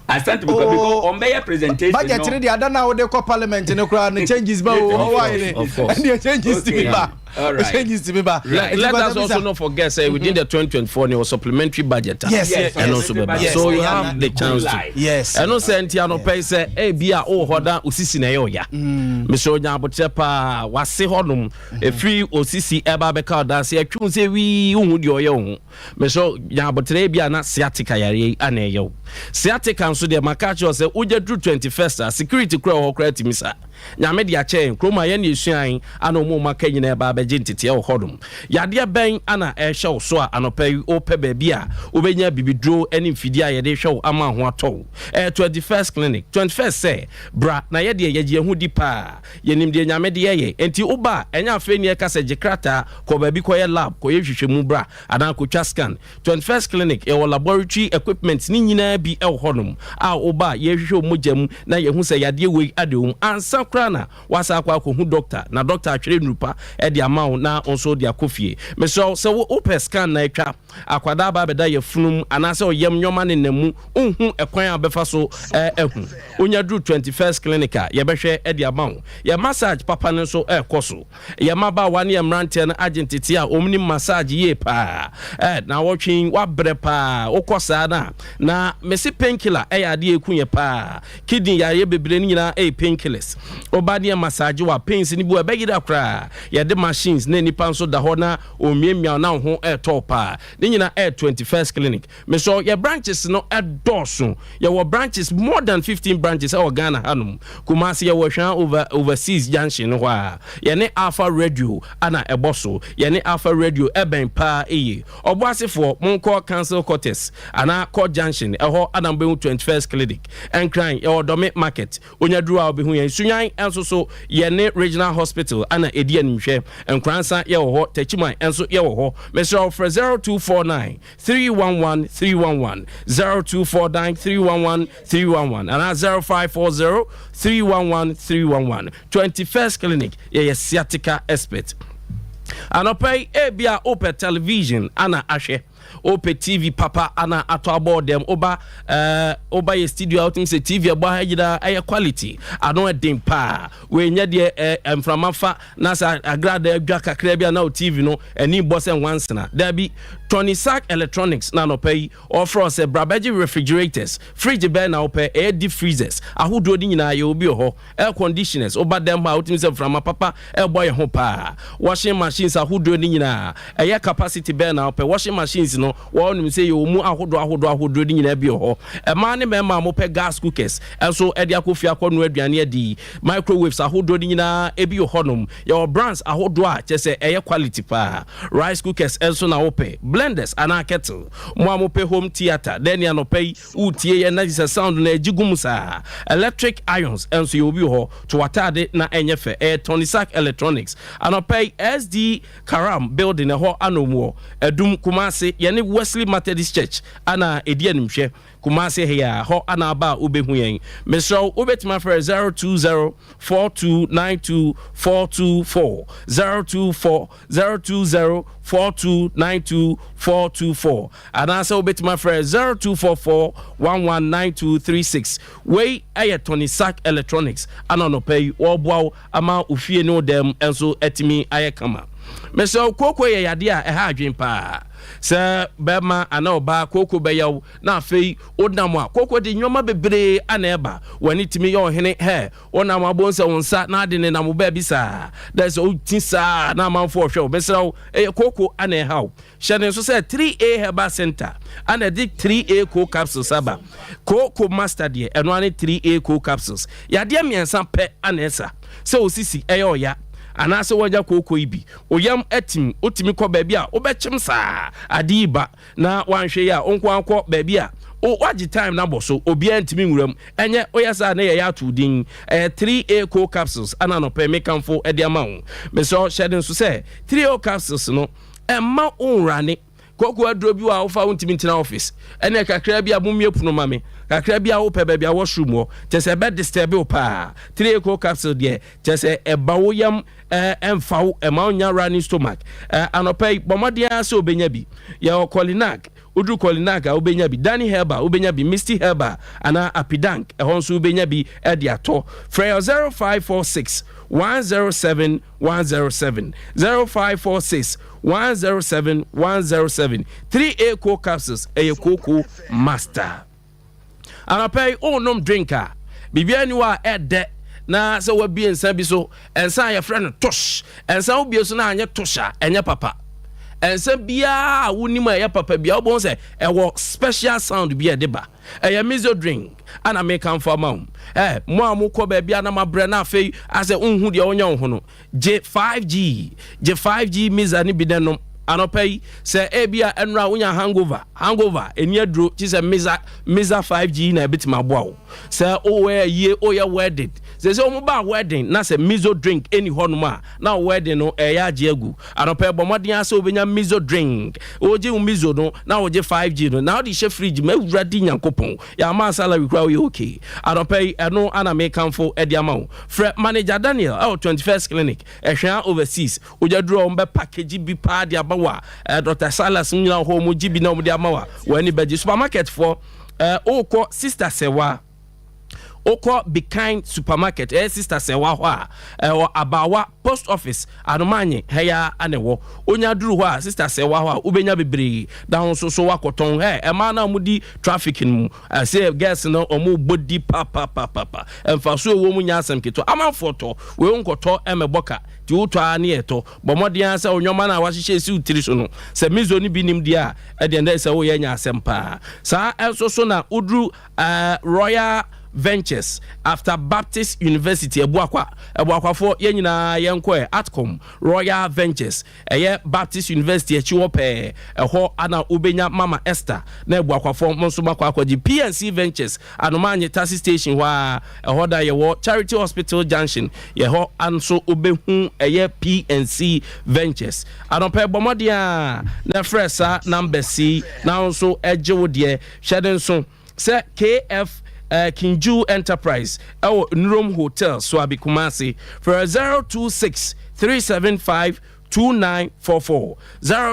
I stand to be corrected because on my presentation budget ready I don't know how they call parliament no crowd changes ba why of course and changes to be ba all right changes to be ba let us also not forget say within the 2024 there was supplementary budget and also so you have the chance to yes and no say ntia no pay say e bia o hoda osisi na ya me so nya abotre pa wase hodum e free osisi eba beka da say atwu say wi hu de oye hu me so nya abotre bia na sciatica yare ana ye sciatica so de makacho say uje through 21st security kro ho kra timisa nyame de ache kroma ye na esuan ana omo maka nyina eba beje ntete wo hodum yade ben ana e hye so a anopai o pe ba bia obenya bibidro ani mfidi a ye de hwe ama ho ato 21st clinic 21st say bra na ye de ye hu dipa ye nim de nyame de ye enti oba enya afa ni e ka se gikrata ko ba bi ko ye lab ko ye hwehwemu bra ana ko twa scan 21st clinic e wo laboratory equipment ni nyina bi e hodum a oba ye hwehwe mogam na ye hu se yade we adum ansa krana wasa akwa ko hu doctor na doctor atwere nupa e de ama na onso de akofie me so se wo open scan na etwa akwada ba beda ye funum anase oyem nyoma ne namu unhu ekwan abefa so ehu onya dru 21st clinic ye behwe e de ama ye massage papa ne so ekoso ye maba wane ye mrante na agentity a omni massage ye pa na wotwin wabre pa okosa na mesi painkiller e ya de ekunye pa kidney ya ye bebre nyina painkillers obade massage wa pains ni bu ebegida kra ye de machines na nipa nso da ho na omiemia na ho topa ni nyina 21st clinic me so ye branches no doso ye wo branches more than 15 branches e Ghana hanum Kumasi ye wo hwan overseas junction ho a ye ne Alpha Radio ana eboso ye ne Alpha Radio eben pa oboasefo monko council quarters ana court junction e ho adambe 21st clinic and crying ye odome market onyaduru a obehu ye sunyan enso so ye ne regional hospital ana edi animhwe enkransa ye wo ho tachiman enso ye wo ho Mr. for 0249 311 311 0249 311 311 and 0540 311 311 21st clinic ye sciatica expert anopay ebia open television ana ahwe Ope TV papa ana ato aboard them oba ye studio out say TV aba hagida aye quality ano edin pa we nya de emframafa na sa agrada adwa kakra bia na TV no ani boss en once na there be Tony Sack Electronics na no pay offer us brabeji refrigerators fridge be na ope air deep freezers ahodo di nyina ye obi ho air conditioners oba dem out say from papa e boy ho pa washing machines ahodo di nyina air capacity be na ope washing machines no wonu say you mu ahodo di nyina bi ho e ma ne me ma mo pe gas cookers enso e de akofia kwonu aduane adi microwaves ahodo di nyina e bi honum your brands ahodo a chese air quality pa rice cookers enso na ope blenders ana kettle mo amope home theater then ya no pay utie ye na just sound na ejigum sa electric irons enso you obi ho to watade na enyefe Tony Sack Electronics anopay SD Karam building ho anomo edum Kumasi ye ne Wesley Methodist Church ana edi animhwe Kumasi here ho ana ba obehu yen mesro obetima for 02042924424 02042924424 and also obetima for 0244119236 we aye Tony Sack Electronics ana no pay oboa ama ofie no dem enso etimi aye kama mesro kokwo ye yade a ha adwen pa se bema ana oba koko beyaw na afei odam a koko de nyoma bebre ana eba wani timi yo hene he onam abonsa wonsa na ade ne nam ba bisa that's o tinsa na manfo hwe besraw koko ana haw hyene so se 3A Herbal Center ana di 3A co capsules aba koko master de eno ane 3A co capsules ya de miensa pe ana esa se osisi eyo ya anase waja koko ibi oyam etim otimi ko baabi a obechim saa adiba na wanhwe ya onko anko baabi a o wagi time na bo so obi antimi nwuram enye oyasa na ya to din 3A co capsules ana no pe mekanfo e de ama wo me so shedin so say 3A capsules no emma onrane koko adro bi wa ofa wontimi ntina office ene kakra bi abumie puno mame kakra bi a wo pe ba bia washroom wo tese be disturb wo pa 3 co capsule de tese e ba wo yam emfa wo e ma onya running stomach anopai bomodia se obenya bi ya Colinac Udru Colinac a obenya bi Danny Herba obenya bi Misty Herba ana Apidank e honso obenya bi e de ato Freya 0546 107 107 0546 107 107 3A co capsules a cocoa master. And I pay nom drinker. Bibia ni wa ede na se we bi ensa bi so ensa ya friend tosh ensa obi so na anya tosha enya papa ensa bia woni ma ya papa bia obon se e wo special sound bia de ba e mizo drink ana make am for mom mo amukọ ba bia na mabre na afei ase unhu de onya ho no J5G mizani bi denom anopai se ebia enra unya hangover eni aduro ti se miza 5G na ebitima boa se owe ye oya wedding se omo ba wedding na se mizo drink eni honoma na wedding no eya age agu anopai bomodin ase obenya mizo drink oje mizo no na oje 5G no na odi she fridge ma wuradi nyankopon ya ma salary kwa we okay anopai eno ana me kanfo edi ama fre manager Daniel 21st clinic ehwa overseas ojaduro ombe package bi pa dia wa Dr. Salas nyina ho mo gibi na mo de amawa wani baji supermarket for oko sister sewa oko be kind supermarket sister sewa ho a abawa post office anomanye heya anewo onya duru ho sister sewa ho ubenya bebre down so wakoton ma na mudi traffic mu say girls no omo body pa emfa so wo mu nya asem keto amanfoto we nkoto emeboka ti uto ani eto bomodian se onyoma na wahihye si utiri so no se mizo ni binim dia e de nda se wo ye nya asem pa sa enso so na udru Royal Ventures after Baptist University ebuakwa for yenyina yenko atcom Royal Ventures Baptist University echiwope eho ana ubenya Mama Esther na ebuakwa for monso makwaji PNC Ventures anomanye taxi station wa eho da yewo Charity Hospital Junction yeho anso ubehu PNC Ventures anope bomodia na fresa number C na onso ejewo de hwedenso se KF Kinju Enterprise our Nrom Hotel Swabi Kumasi for 026 375 2944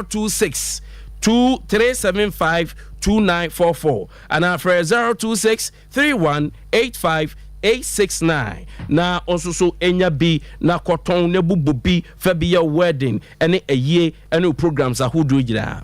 026 375 2944 and for 026 3185 869 na onso enya bi na koton na bububi fa bi ya wedding ene eye ene programs ahodo gira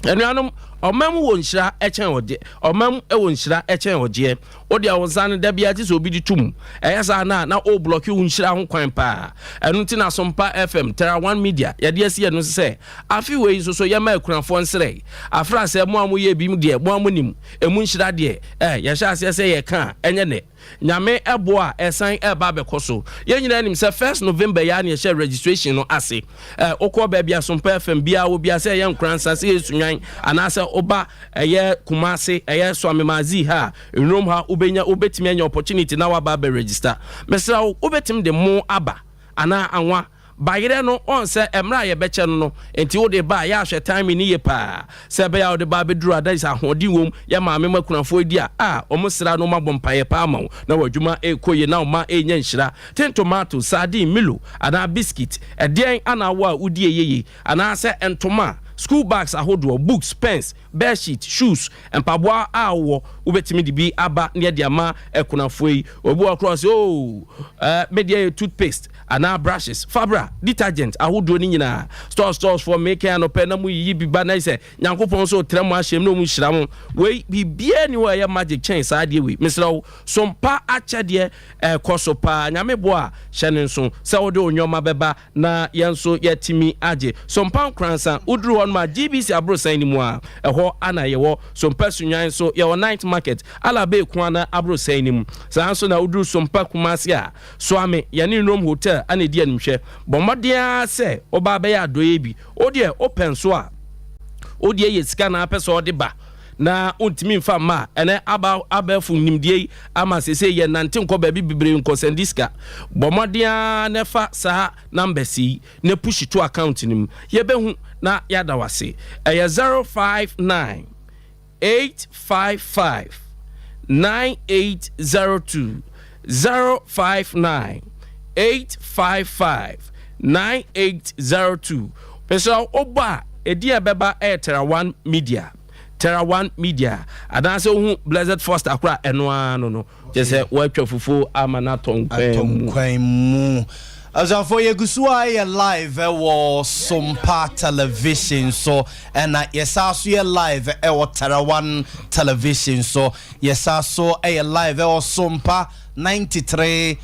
enuanom omam wonhira echen oje omam wonhira echen oje odi awonsan da bia ti so obi ditum eyasa na o block wonhira ho kwan pa enu ti na Sompa FM Terra One Media ya de ase enu se afi we so ya ma ekunafo nsere afra se mo amoye bi mu de mo amonim emu nhira de ya sha ase se ye kan enye ne nyame ebo a esan eba bekoso ye nyina nim se 1st November ya na share registration no ase okọ ba bia Sompa FM bia wo bia se ye nkransa se esunwan anase oba eye Kumase eye Swamemazi ha enrom ha ubenya ubetimi anya opportunity na wa ba register mesra ubetim de mo aba ana anwa bayire no on se emra ye beche no enti wo de ba ya hwe time ni ye pa se be ya wo de ba beduru ada is ahodi wom ya ma mema kunafo edi a omsra no mabompa ye pa ma na wadwuma ekoye na ma enya nhira tin tomato sardine milo ana biscuit edien ana wa udi yeye ana se entoma school bags ahodo books pens bed sheet shoes empabwa awo ubetimi di bi aba ne de ama ekunafo yi obu across media toothpaste ana brushes fabra detergent ahodo ni nyina stores for making and open na mu yi bi ba na se nyankopon so trem ahyem no mu hyira mo we bibia ni wa ya magic chain sa de we misrawo Sompa achade koso pa nyame bo a hyene nso se wo de onyoma beba na yenso yetimi age Sompa kransa udru ma GBC abrosan ni mu a eho ana yewo Sompa sunyan so yewo night market ala be kuana abrosan ni mu sa so na udru Sompa Kumasi a so ame yani Nrom Hotel ana di animhwe bomodia se oba be ya doye bi odie open so a odie ye sika na pese ode ba na untimi mfa ma ene aba fu nimdie ama sese ye nante nko ba bibre nko sendiska bomodia ne fa sa number si ne push to account nim ye behu na yada wase 059 855 9802 059 855 9802 pesa oba edia beba Terra One Media adanse hu Blessed First akra eno no je watwa fufu amana tonkwan mu Azafo Yegusua ye live wo Sompa television so and yesaso ye live wo Terra One television so yesaso ye live wo Sompa 93.1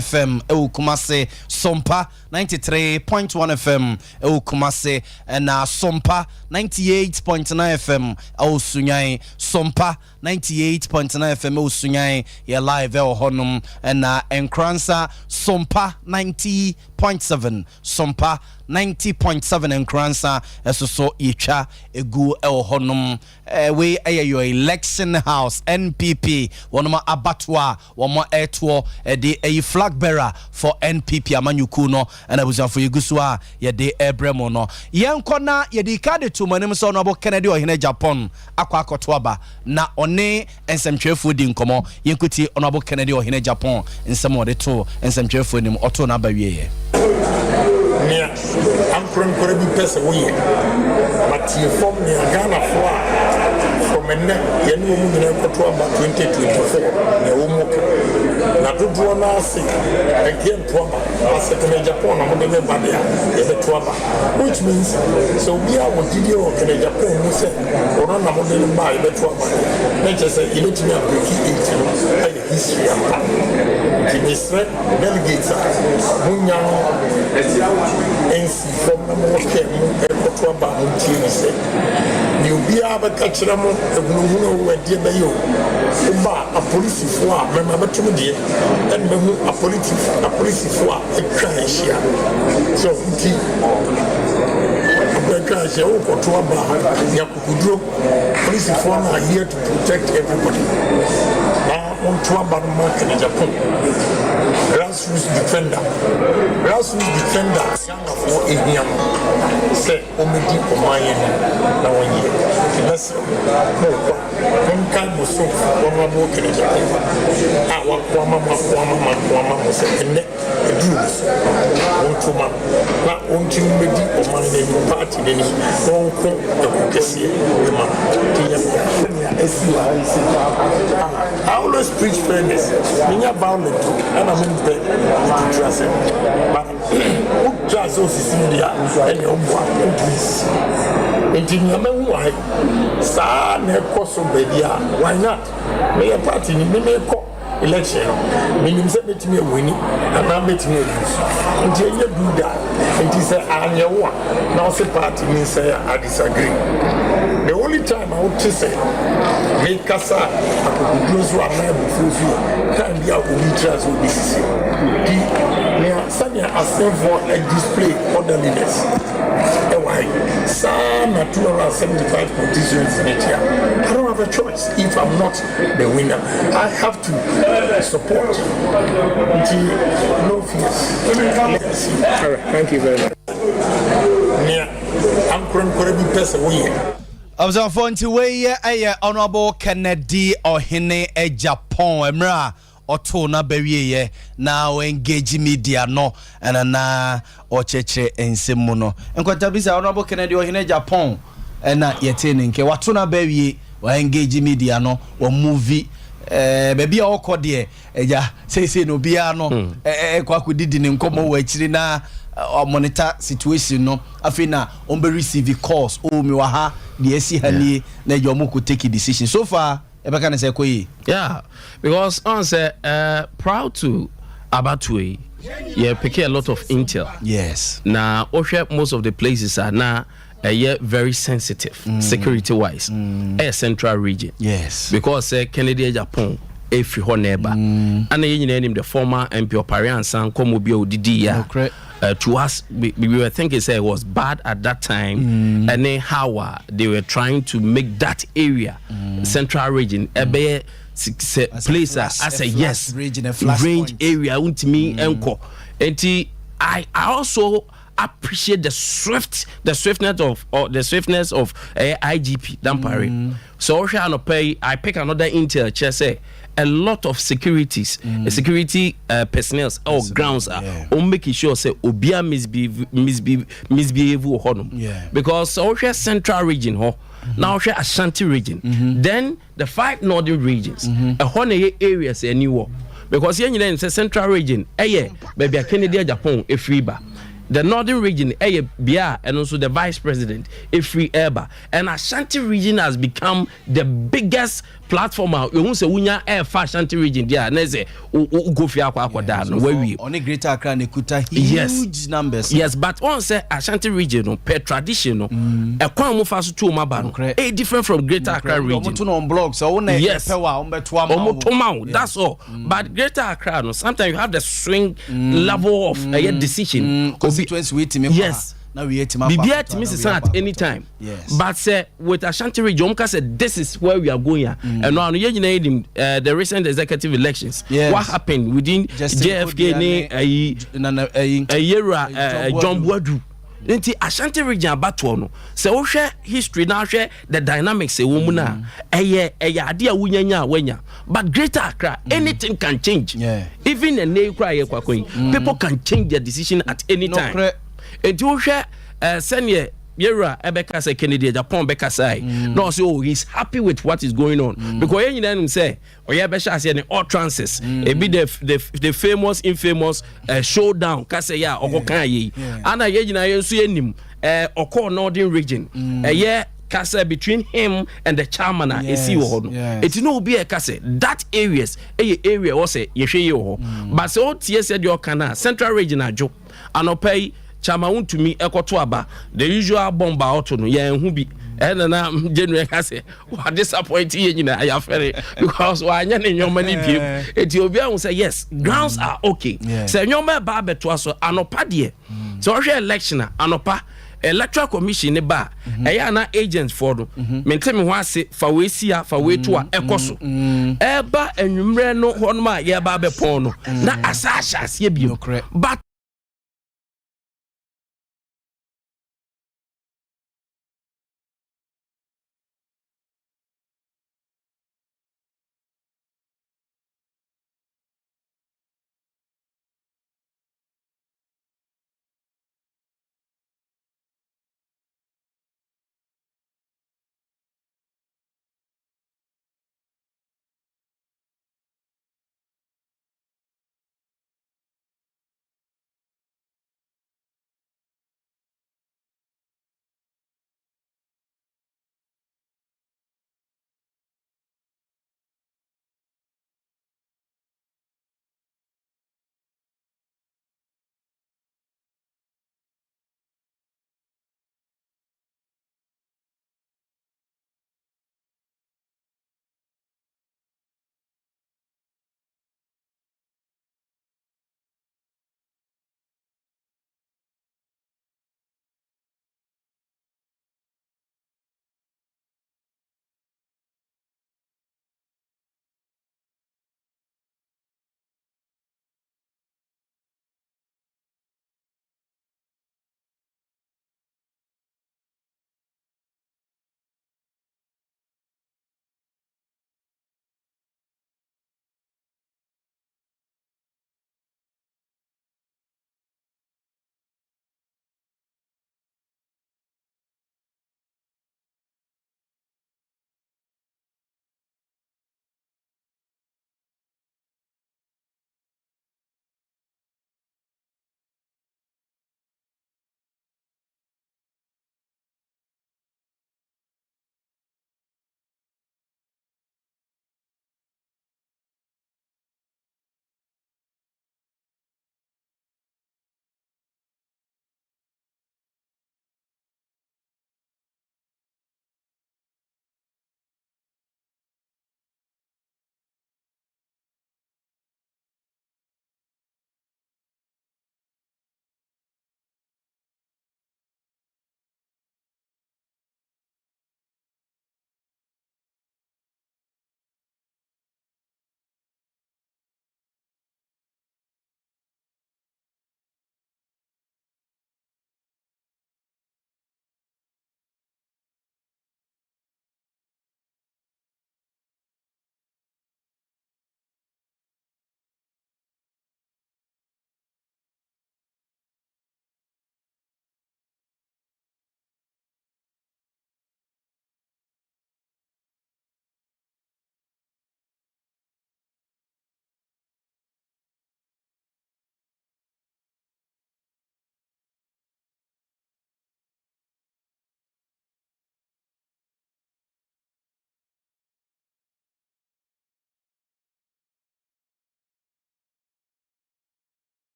FM Kumase Sompa 93.1 FM Kumase and Sompa 98.9 FM Sunyai Sompa 98.9 FM Sunyai ye live honum and Enkransa Sompa 90.7 Sompa 90.7 Enkransa so icha egu honum we your election house NPP wonoma abatwa womo eto de a flag bearer for NPP amanyuku no and abuzafo yegusua ye de ebremo no yenkona ye de kade to manim so no abo Kennedy ohene Japan akwakoto aba na one ensemtwefo di nkomo yenkuti ono abo Kennedy ohene Japan ensem ode to ensemtwefo nim oto na ba wiye nia ankron kore bi pese wo ye matie form ni Ghana for from enne ye no mu nyina koto aba 2024 na wo mu na dodo na ase again to aba ase kene Japan na mo de me ba dia ye be to aba which means so we are what did you kene Japan no say ora na mo de ba ye be to aba na je say you know to me break it into history aba the Delegate munya NC from the most to aba until say you be able to catch them who are dear by you a police for remember to me and a police for a crash here so crash or to aba police for are here to protect everybody on to aba market in Japan grassroots defender for Indian say omedi omaye na one year let's no one kind of so one more can Japan wa say ne rules on to ma na on to medi omaye no party ni on ko e kesi e ma I always preach fairness. Minya Ballot and I'm in bed to trust him. But just also India and your please. And in your why, San Koso Bedia, why not? May a party in the election, meaning send it to me winning, and I'm making me lose. Until you do that, and he said, I'm your one. Now, the party means I disagree. The only time I would say, make us up, those who are not before can be our ultras will be seen. Sanya asking for a display orderliness. Why? Some are 275 constituencies in it here. I don't have a choice if I'm not the winner. I have to support. No fears. All right, thank you very much. I'm going to be person winning. Observe to way honorable Kennedy ohene Japan emra oto na bewie na engage media no na ocheche ensemu no enkwata bisa honorable Kennedy ohene Japan na yetene nke wato na bewie wa engage media no wa movie baby okode eja say no bia no kwa kudidi ne nkomo wa akiri na monitor situation no afina on be receive calls o mi wa ha de esi hani na yomo could take a decision so far ebe kan say koyi yeah because on say proud to abatwe yeah pick a lot of intel yes now most of the places are now very sensitive security wise a central region yes because Kennedy Japan every hɔ neighbor and you name the former MP of Parian San Komobio Didia to us we were thinking say it was bad at that time and then how they were trying to make that area central region a place as a yes range area untimi enko enti I also appreciate the swiftness of IGP Dampare. So I pick another intel chair say a lot of securities, security personnel or grounds are making sure say obia misbehave because so central region now Ashanti region, then the 5 northern regions, areas anywhere because you say central region, baby Kennedy Japan a free bar. The northern region, Bia, and also the vice president, Ifri Eba. And Ashanti region has become the biggest platform. You won't say Unya Air Ashanti region, yeah, Neze, Ugofia Kwadan, where we on a greater Accra, Nekuta, huge numbers. Yes, but one say Ashanti region, per tradition, a Kwamu Fasu to Maban, a different from greater Accra region. Yes, that's all. But greater Accra, sometimes you have the swing level of a decision. Yes. Now we at any time. Yes. But say with Ashanti region, said this is where we are going. And now the recent executive elections. Yes. What happened within JFK a year John Boadu. Nti Ashanti region abato no se wo hwe history na hwe the dynamics e wo mu na eye ade a wunyanya wanya but greater Accra anything can change even a name cry people can change their decision at any time enti wo hwe senior Yera Ebeka say Kennedy Japan Beka say no say oh he's happy with what is going on because you know say Oyebesha say all trances it be the famous infamous showdown ka say ya okokan yi ana ye nyina ye nso enim okọ northern region kasa between him and the chairman esi wo no it no be a kasa that area was say ye hwe ye wo but so tie said your kana central region ajo anopai chama untumi ekoto aba the usual bomb out no ye hu bi na January ka say what disappoint ye nyina ya fere because wa anya ne nyoma ni biem eti obi ahun say yes grounds are okay say nyoma ba beto aso anopa de so hwe election anopa Electoral Commission ne ba eya na agents for no mentemi ho ase fa we sia fa we to a ekoso eba enwumre no ho no ma ye ba be pon no na asasha ase biem but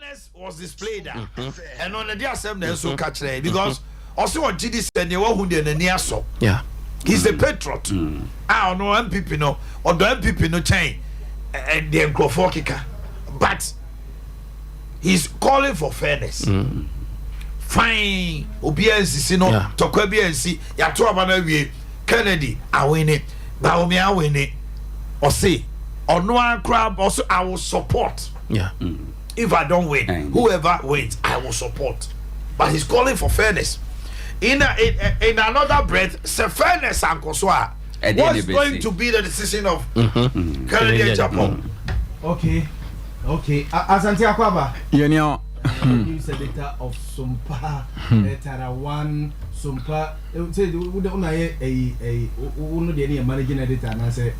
fairness was displayed and on the day assembly so catch because also what GDC and the one who did near so he's a patriot I know MPP no or the MPP no chain and the Nkofokika but he's calling for fairness fine obiansi no tokwa biansi ya to abana wie Kennedy awini Baomi awini or say or no crab also I will support if I don't win whoever wins I will support but he's calling for fairness in another breath say fairness and koswa what's going to be the decision of Kennedy and Japan okay Asante Akwaba Yenio you said data of Sompa Tarawan Sompa say una a uno de managing editor na say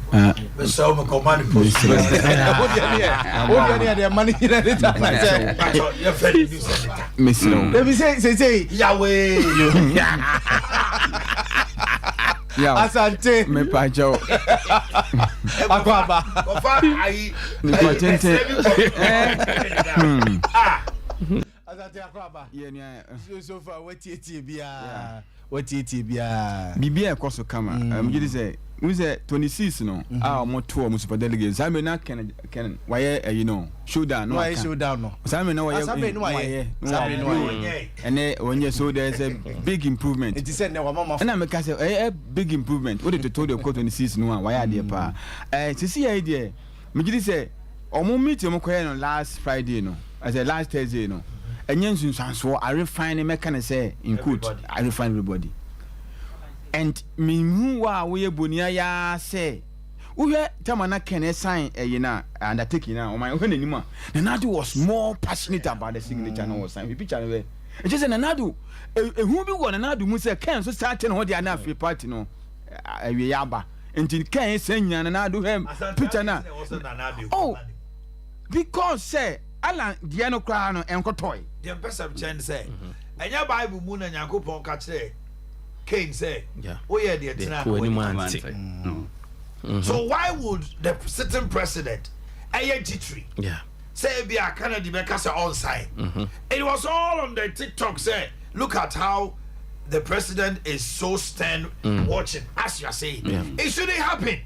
so me command post the managing editor na say you fed you said it miss let me say Yahweh Asante me pajo Akwaba me patente Asante Akwaba so far what bia bibia ekoso kama mjidi say we say 26 no mo to mo super delegate Simon na ken why showdown no why showdown no Simon na why and when so there's a big improvement it is said na mama and I make say a big improvement what they told the 26 no why are there pa see idea mjidi say omo meet mo koye no last Friday no as a last Thursday no enyen sunsanso I refine make can say in quote I refine everybody and me who we bonia ya say we tamana can sign na undertaking na o my when anima Nanado was more passionate about the signature no was sign we picture we it just Nanado who be one Nanado mu say can so starting ho dia na free party no we yaba until can say Nanado him picture na oh because say Alan Diano Crano and Cotoy. The person Chen say, and your Bible moon and Yakupon catch there. Cain say, oh yeah, the so why would the sitting president, ANT3, say be a Canada because on sign? It was all on the TikTok say, look at how the president is so stern watching, as you are saying. It shouldn't happen.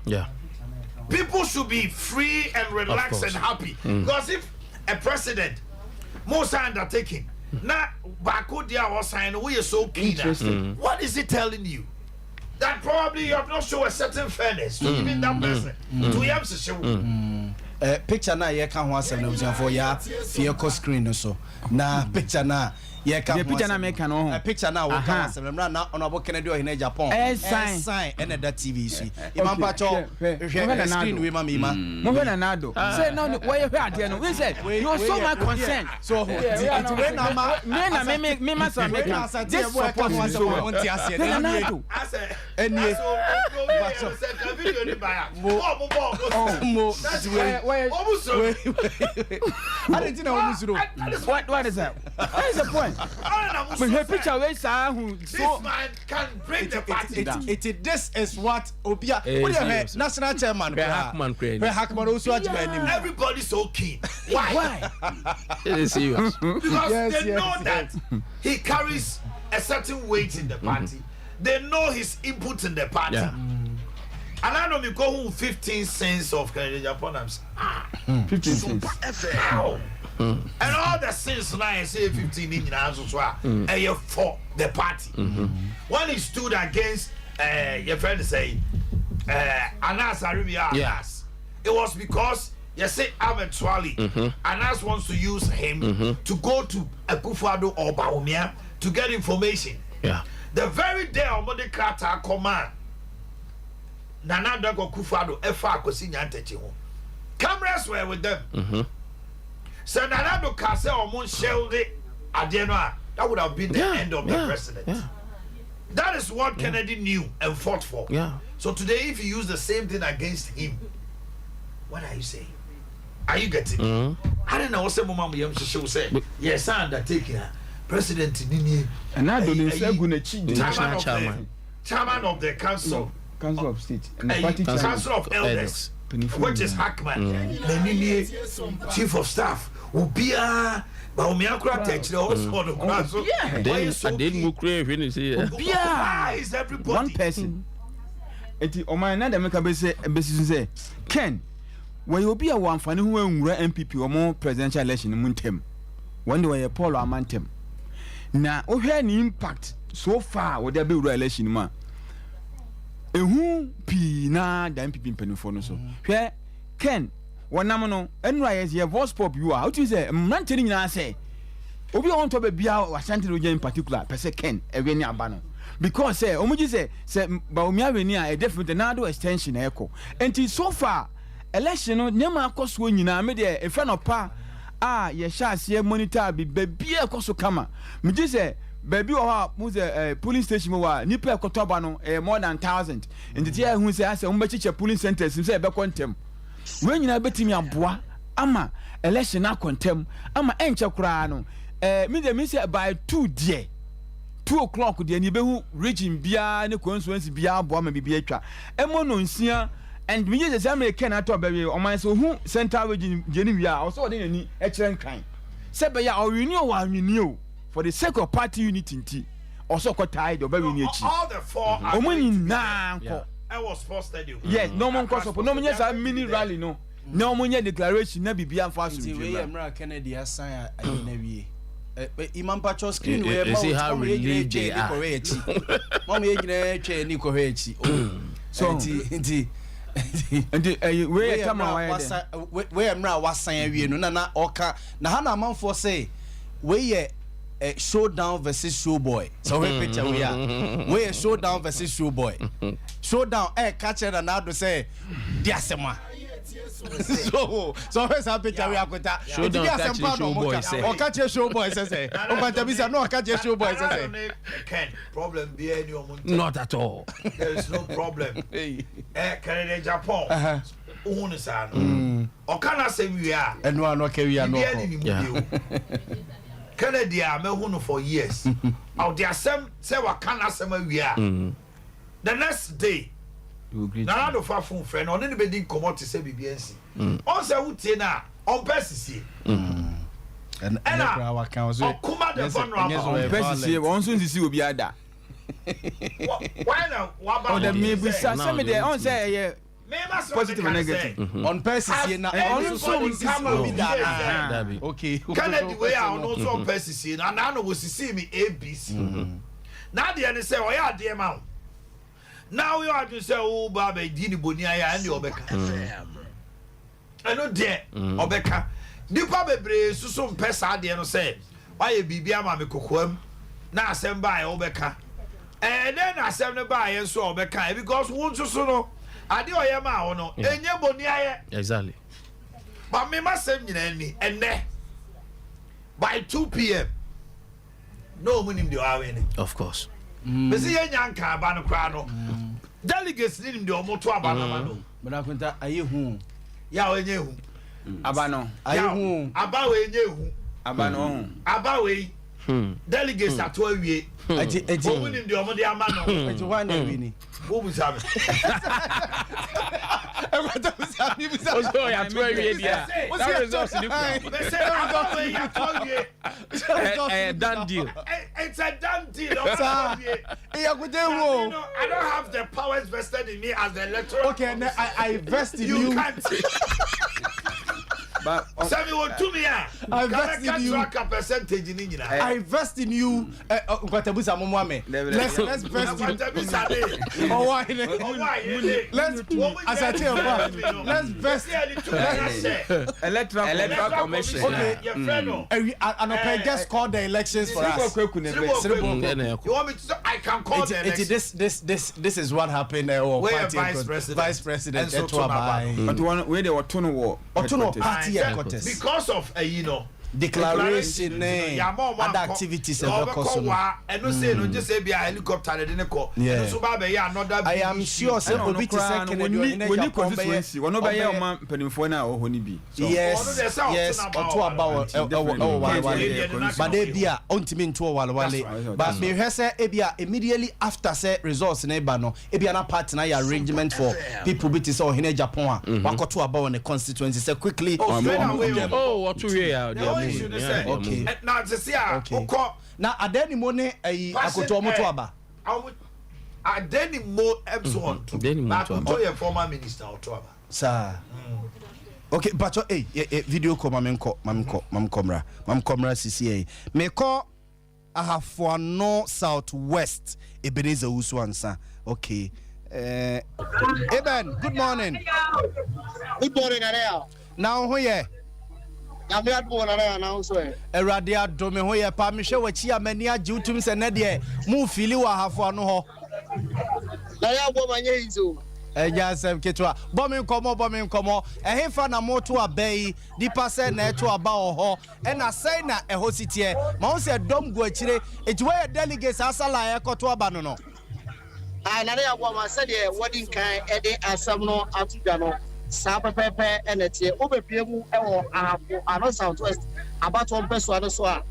People should be free and relaxed and happy. Because if a president most undertaking now Bako dia was sign we are so keen what is it telling you that probably you have not shown a certain fairness to even that person to him to show picture na ye kan ho asem na busan for ya fear co screen so na picture na ye kan picture na me kan ho picture na wo kan asem na honorable Kennedy ohina Japan sign and that TV see imampa cho screen we mama mo hwe Nanado say no why you ade no we said you so much concern so we na ma me ma so make this support so won't ase Nanado enie I didn't know what is that? What is the point? But her picture where so this man can break the party down. This is what Obia national chairman Hackman also everybody's so keen. Why? It is serious. Because they know that he carries a certain weight in the party. They know his input in the party. And I know me go home 15 cents of Canadian Japan. 15 cents. And all the sins now I say 15 in for the party. When he stood against your friend say Anas Arabia Anas, it was because you say Ahmed Swali Anas wants to use him to go to Akufo-Addo or Bawumia to get information. The very day Omode Krata command Nana Dago Akufo-Addo Efa Akosi Nyantechi ho. Cameras were with them. So Nana do Kase Omon Shelde Adenoa, that would have been the end of the president. That is what Kennedy knew and fought for. So today if you use the same thing against him, what are you saying? Are you getting it? I don't know what some mama yam show say. Yes, undertaking President Nini and I don't say chairman of the council of state and the party council of elders, which is Hackman, Nini chief of staff, Ubia But we are quite touched also the grass. I didn't move crazy when you say is everybody one person. Eti o man na dem ka be say Ken when you be a one fan who nwura MPP or more presidential election mu ntem when they were Paul Amantem na o hwe ni impact so far with there be election ma ehu pi na da MPP mpanifo no so hwe Ken wonam no enura ye voice pop you are what you say mrante ni nyina say obi on to be bia Ashanti region in particular person Ken ewe ni aba no because say omuji say ba omi aveni a definitely na do extension eko enti so far election no nyama akoso nyina me de e fa no pa ye sha ase monitor bi bia akoso kama me ji say baby o ha mu say polling station mo wa nipa ekoto ba no more than 1000 enti tie hu say ase mo bechiche polling centers say e be kontem we nyina betimi aboa ama election na kontem ama enche kura no me de me say by 2 there 2 o'clock there ni be hu region bia ne constituency bia aboa ma bibia atwa emo no nsia and me just say American ato baby o man so hu central region jeni wi a o so de ni e kire nkan se be ya o renew wa renew for the sake of party unity nti o so ko tie do baby ni echi all the four o mo ni na ko I was sports stadium yes no mo nko so no mo nya mini rally no no mo nya declaration na bibia fa so we American Kennedy assign na wie Imam Pacho screen where mom relieved they are mom ye nyina twa ni ko hwechi so nti we come we emra wasan awie no na oka na ha na amanfo say we ye showdown versus showboy so we picture we are showdown versus showboy showdown catch na na do say diasema so where's that picture we akweta showdown catch showboy say o catch showboy say o kwanta bi say no catch showboy say Ken problem be any omuntu not at all there is no problem Canada Japan ohun sa no o kana say we are eno ano ka we are no Canada me hu no for years out there some say wa kana say we are the next day na do fa fun friend on ni be din comot say BBNC on say wutie na on persisi and our council kuma the vulnerable on persisi on so sisi obi ada why now what about the me be say me there on say positive and negative on persisi na on so come be that okay Kennedy way on also on persisi na no go sisi me ABC na de ne say o ya de ma now you are to say oh baba dini bonia ya and obeka eno de obeka nipa bebre susu mpesa de no say why bibi ama me kokoam na asem ba ya obeka then asem ne ba ya so obeka because won susu no ade oyema wo no enye bonia ya exactly but me masem nyina ni enne by 2 p.m. no munim de awe of course besi ye nyanka aba no kra no delegates ni de omoto aba na no bana kwenta ayehu ya wenye hu aba no ayehu aba wenye hu aba no aba we delegates ato awie eti omuni de omo de ama no eti wa na wi ni wo bu sabe ekwata busabi oso ya to awie dia that results ni they say aba we ya to awie done deal it's a done deal iya kutewo I don't have the powers vested in me as the electoral okay I vest in you can't but Sammy want to me I vest in you track a percentage in nyina I vest in you kwatabusa momwame let's vest in oh why let's as I tell you let's vest electoral commission okay your friend and I just call the elections for us you want me to I can call the elections this is what happened vice president but one where they were tono party headquarters because of declaration other activities and no say no just say be a helicopter de ne ko so ba be ya another I am sure say obi to say when you constituency one be ya man penimfo na o honi bi yes onto about but they be a ontimi nto walwale but me hear say e be immediately after say results na ba no e be na partner arrangement for people bit say o hene Japan wakoto about on the constituency say quickly what to hear Okay. Now to see na adeni mo ne ayi akoto mo to aba. Adeni mo Epson. Adeni mo former minister to aba. Sir. Okay, but video call mam komra CCA. Me call Ahafuano Southwest Ebenezer Uswansa. Okay. Eben, good morning. Good morning, Area. Now who ye? I'm not born now, so. Eradia Dome who ye permission which ya many jutum and Nadia move fili wa Ahafuano ho. Naya woman yezu. Jasem Ketwa. Bombing komo. Hefa na moto abei. Di pase na eto aba ho. And I say na eho sitie. Ma on se dom go achire. Etwe delegates asala e koto aba no. Naya woman said ye wedding kan e de asam no atuga no. Sa pepepe enetie. Obepie mu e wo ahafo ano Southwest. Abato mpeso ano so a.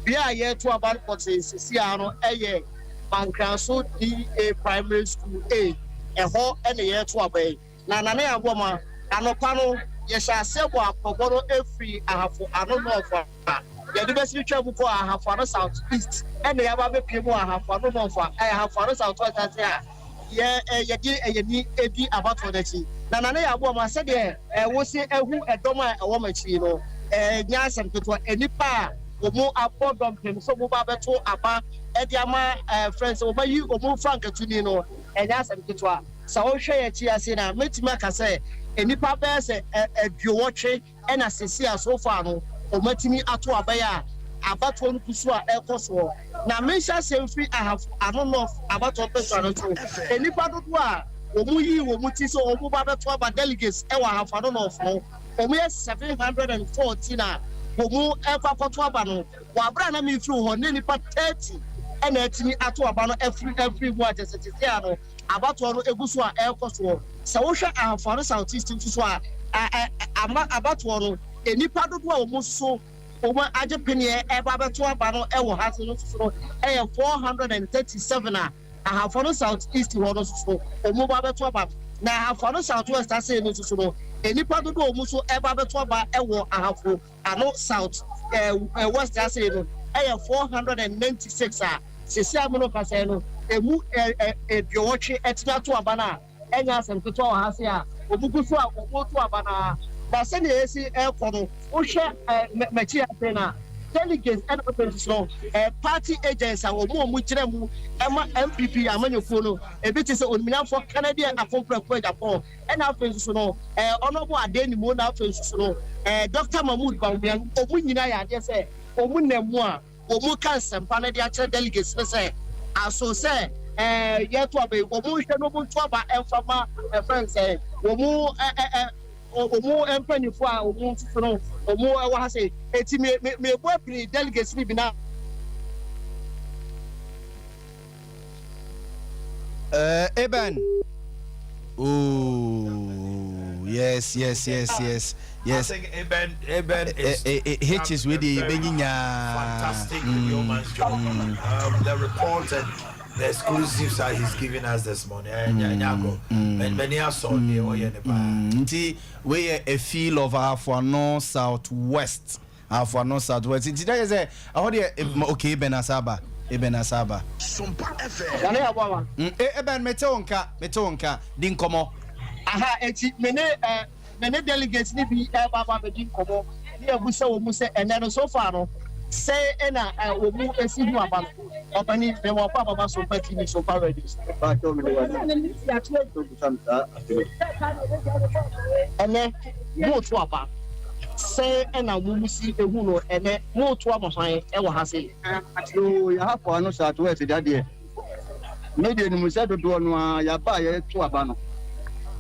Bia ye to aba kote sisi ano eye Bankraso DA Primary School A. Eho ene ye to abai na nane agoma anopa no ye sha sebo akogoro efri ahafo ano nofa ye de besi twa buko ahafo ano South East ene ya ba be piemu ahafo ano nofa ahafo ano South West ase ye ye ni edi abato dachi na nane agoma se de wo se ehu edoma ewo machi no nya asem keto enipa omo abodom pem so mo ba beto aba edi ama friends oba yi omo frank tuni no enya asem ketwa sa wo hwe ya chi ase na metima ka se enipa be se eduwotwe ena sesi asofa no omatimi ato abaya abato nkusu a ekoso na mensha semfi ahafo anono abato peso no to enipa dodo a omo yi omo ti so omo ba beto aba delegates e wa ahafo anono fo omo 714 na omo ekwa koto aba no wa bra na me firi ho ne nipa 30 ena etimi ato aba no every one just no abato no eguso a ekoso se wo hwe ahafo South East nso a abato no enipa dodo a omo so omo agepenie eba beto aba no ewo hase no so 437 a ahafo South East ho no so omo ba beto aba na ahafo South West ase no so no enipa dodo omo so eba beto aba ewo ahafo ano South West ase no 496 a sisi amono kase no emu biotwe etina to abana enya asem to ha se a obuguso a oboto abana ba se na esi ekono wo hwe machi atena delegates and opposition party agents a omo kire mu ema MPP amanyofuo no ebiti se onmiafo Canadian afonpreko Japan ena afensu no onobo adeni mo na afensu no Dr. Mahmoud Bawumia omu nyina ya de se omu nemu a omu kan sempa na de akire delegates se aso se yeto abai omu hwe no mu to aba enfama friends omu empanifo a omu tuno omu wa ha se eti me bo pri delegates bi na Eben. Oh, yes. I think Eben is H is with the fantastic yeoman's job. The report and the exclusives that he's giving us this morning. And many are so nti we a feel of Ahafuano Southwest. Nti that is okay Ben Asaba. Sompa FM. Nane abwa. Eben metonka din komo. Aha eti mene delegates ni bi baba be din komo. Ni abusa wo mu se ene no so far no. Say ena wo mu esi hu aba. Opani me wo pa baba so party ni so ready. Ba to me wa. Ene mo to aba. Say ena wo mu si ehu no ene mo to aba hwan e wo ha se. Yo ya hapo ano sa to e dade. Me de ni musa dodo no a ya ba ye to aba no.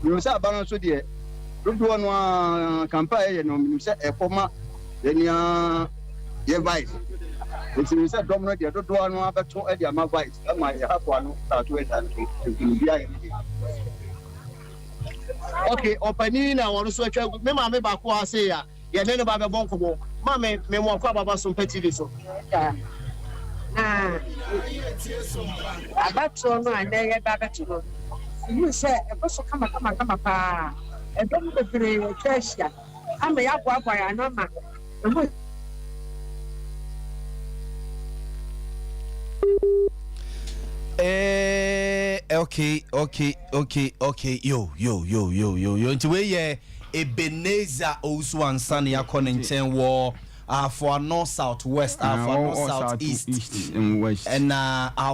Yo sa aba no so de dodo no a campaign ye no musa e koma enia ye vice. It's musa dom no de dodo no a beto e de ama vice. Ama ya hapo ano sa to e dade. Okay, opani na wonu so atwa me ma me ba ko ase ya ye ne ba be bon ko ma me mo kwa baba so petili so abato no ane ye ba beto no you say e ko so kama pa e do me bebre cheshia ama ya kwa ya na ma Okay. Yo. Nti we ye Ebenezer also answer ya konenten wo for north south west for north south east and west and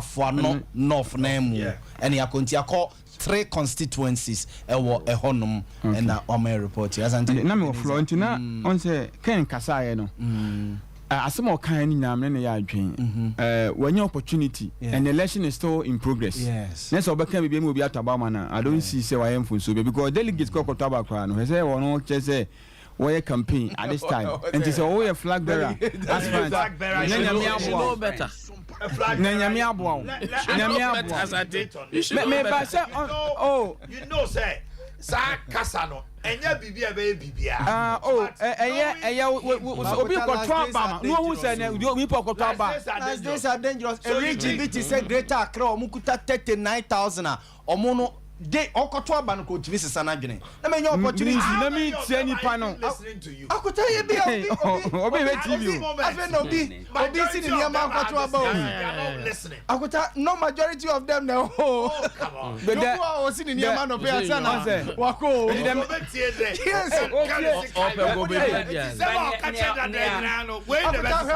for north name and ya konti akọ 3 constituencies ewo ehonum and on my report as anti na me flow nti na on say ken kasaye no asem o kan ni nyam ne ya adwen when opportunity and election is still in progress na so obeka me bi me obi ataba ma na I don't see say why am so because delegates ko taba kwa no say wono che say why campaign at this time and say oh a flag bearer as flag bearer you know better nyame abo me ba say oh you know say sa kasa no enya bibia be bibia obi ko twaba no hu say na obi ko twaba these are dangerous a region which is Greater Accra omukuta 39,000 omo no de okoto aba no ko timi sesa na dwene na menya opportunity na me tie nipa no akota ye bi obi be TV afi no obi si ni niam akoto aba o akota no majority of them now come on the who si ni niam no pe asa na wako dem yes go be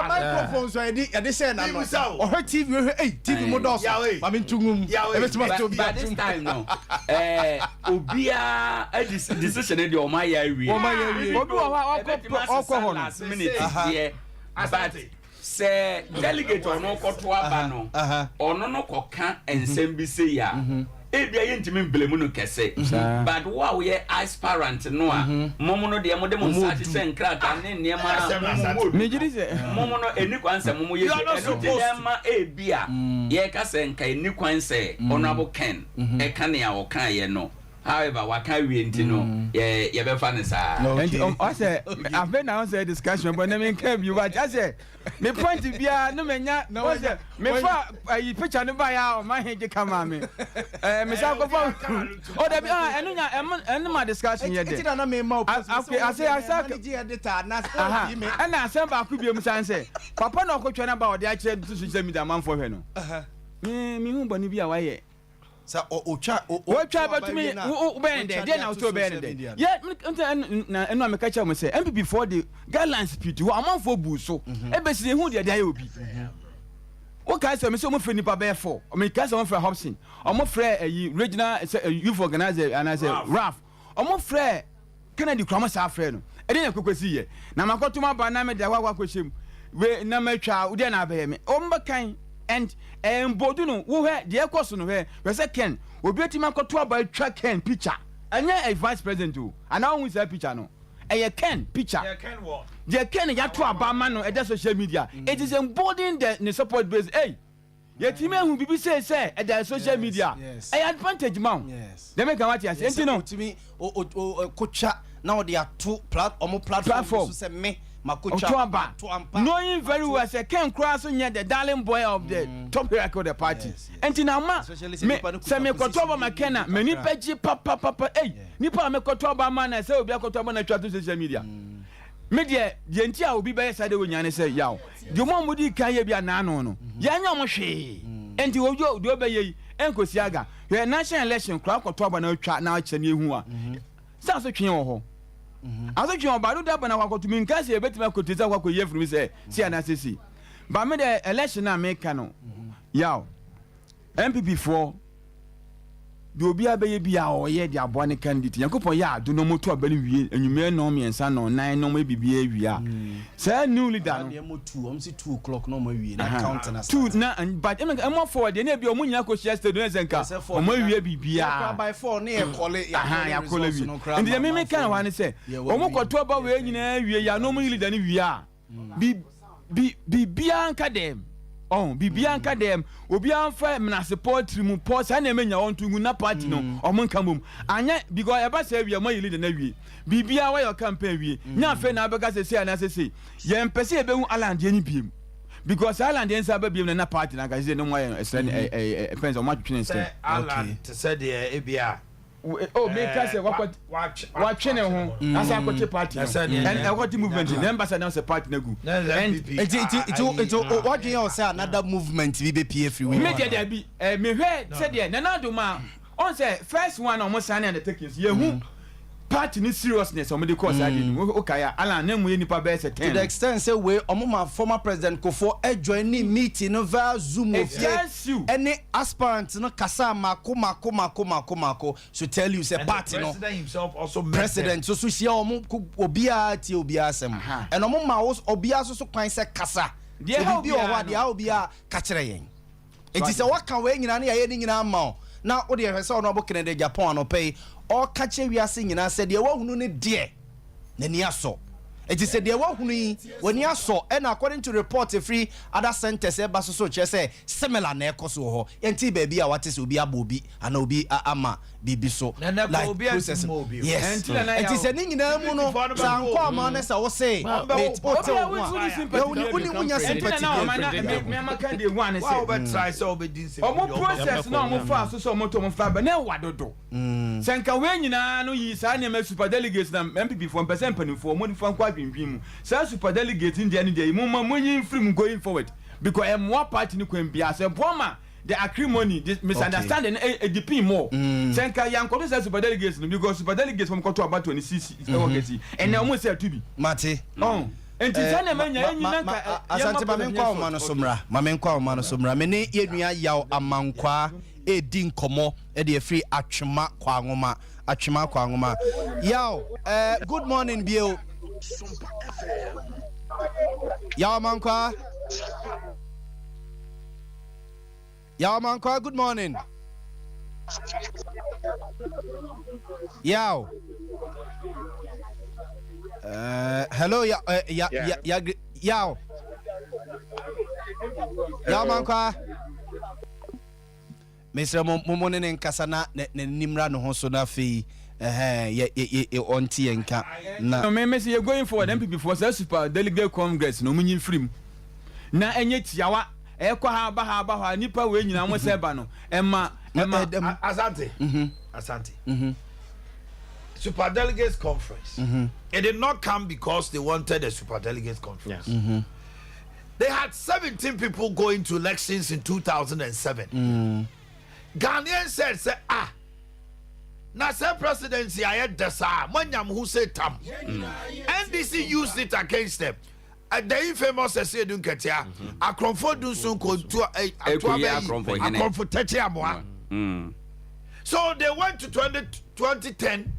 microphone so e dey say na no o TV TV mo dos ma me ntungum e be tuma to by this time no obia a decision dey o ma ya wi obi o last minute here but say delegate ono koto aba no ono no koka ensem bi say ya ebia yentimi mblemu no kese but wa we aspirant no a momo no de mo search say nkrata ne niema me gidi say momo no eni kwanse momo ye eno de ma ebia ye ka say nka eni kwanse honorable Ken e kan ya o kan ye no however wa kan wi enti no ye be fa ne sa and I say I've been now say discussion but me can you but I say me point bia no menya no say me fa picture no ba ya o ma hege kama me me say go for o da bia enu nya enu ma discussion ye dey na me ma I say manage editor na me and na say ba ku bia mu san say papa na okotwa na ba o de a kire social media man for hwe no me hu bani bia wa ye sa ocha batumi bend there na to bend there yeah na eno ameka cha mo say MPP for the guidelines pity wo amanfo bu so e be si hu de dey obi o ka say me so mo free nipa be for me ka say mo free Hobson o mo free regional youth organizer and I say Raf o mo free Kennedy Krama sa free no e dey na kokosi ye na makotuma ba na me de wa kwahwem we na matwa wo de na ba ye me o mba kan and bodu no wo he de ekoso no he we say Ken obi etima koto aba twa Ken picture anya a vice president o ana hu say picture no e Ken picture Ken what de Ken ya to aba ma no e de social media it is embodying the support base yetime hu bibi say e de social media e advantage man yes dem make what you say enti timi kocha na o de ato platform so say me Makucha knowing very well say Ken Cross near the darling boy of the top hierarchy of the party and in ama say me kotoba makena me ni peji papa nipa me kotoba man say obi kotoba na twa to social media media de ntia obi be say de wonyane say yaw de mo mudi kan ye bia na no ya nya mo hwe enti ojo de obeye enkosi aga ye national election crowd kotoba na twa na kye ne ehu a sa so twen wo ho aso twen obado da bana kwakoto min ka se betima kotiza kwako ye furu se si anasesi ba me the election na make no yaw MPP for de obi abeye bia o ye de abo ne candidate yakopon ya do no moto abani wie enwume no miensa no nan no ma bibia awia say new leader no mo 2 om si 2 o'clock no ma wie na count na 2 na but em forward de na bia omu nya ko share stadium zenka o ma wie bibia by 4 na e kole ya kole wi ndi me kan wa ne say o mo koto ba we nyina wie ya no mu leader ni wie a bibia anka dem bibia nka dem obi anfa mna support mu pause na emenya won tungu na party no omo nka mum anya because eba say wie ma leader na wie bibia wa your campaign wie nya fe na abega se na se ye mpese e be hu aland ye ni biem because aland ye nsa ba biem na party na ga se no mo ye esre depends on what you say aland to say the ebia oh make us watch ne ho asa akwache party and akwache movement the ambassador say party na gu and it what do you say another movement bi be pie free we me dey bi me hwe say dey na do ma on say first one almost sign and the takings ye hu party ni seriousness o me dey cause ade okay ala na mu nipa be say 10 to the extent say we omoma former president Kofo join ni meeting no via Zoom of any aspirant no kasa mako so tell you say party no president himself also president so share obia ti obia asem and omoma was obia so kwan say kasa dey how bi o wa dey how bia ka kire yen enti say what kan we nyina na ye ni nyina ma na o dey hwese ono bo Canada Japan no pay o ka che wiase nyina say dey wa hunu ne de na ni aso enti say dey wa hunu yi wani aso and according to report free other centers e ba so che say similar na ekoso ho enti ba bia wate say obi abobi ana obi ama bibi so like process yes enti say ni nyina mu no san kwa ma na say wo say uni munya sympathy me amaka dey one say wow but try so obedin say omo process na omo fa so omo to omo fa ba na wadodo senka we nyina no yi sa na me super delegates na MPP for percent panifo omo fa kwa dwindwin mu sa super delegates in there ni dey mu ma munyin free going forward because em more party ni kwem bia say boma the acrimony this misunderstanding a depend more senka yanko say super delegates no because super delegates from koto about 26 and na omo say to be mate enti sana manya nyina ka asante mamenkwa o mano somra me ne yenua yaw amankwa edi nkomo e de free atwema kwa ngoma yaw good morning bio yaw mankwa good morning yaw hello yaw mankwa Mr. Momone nkasa na nimra no ho so na fe onti enka na no me say you going forward MPP for super delegate congress no munyin free na enye tiawa ekwa ha ba nipa we nyina mo se ba no ema Asante super delegates conference it did not come because they wanted a super delegates conference they had 17 people going to elections in 2007 Ghanaian said na say presidency I had desa manyam who said tam NDC used it against them the infamous say dun ketia akromfo dun sun ko to akromfo techi amoa so they went to 2010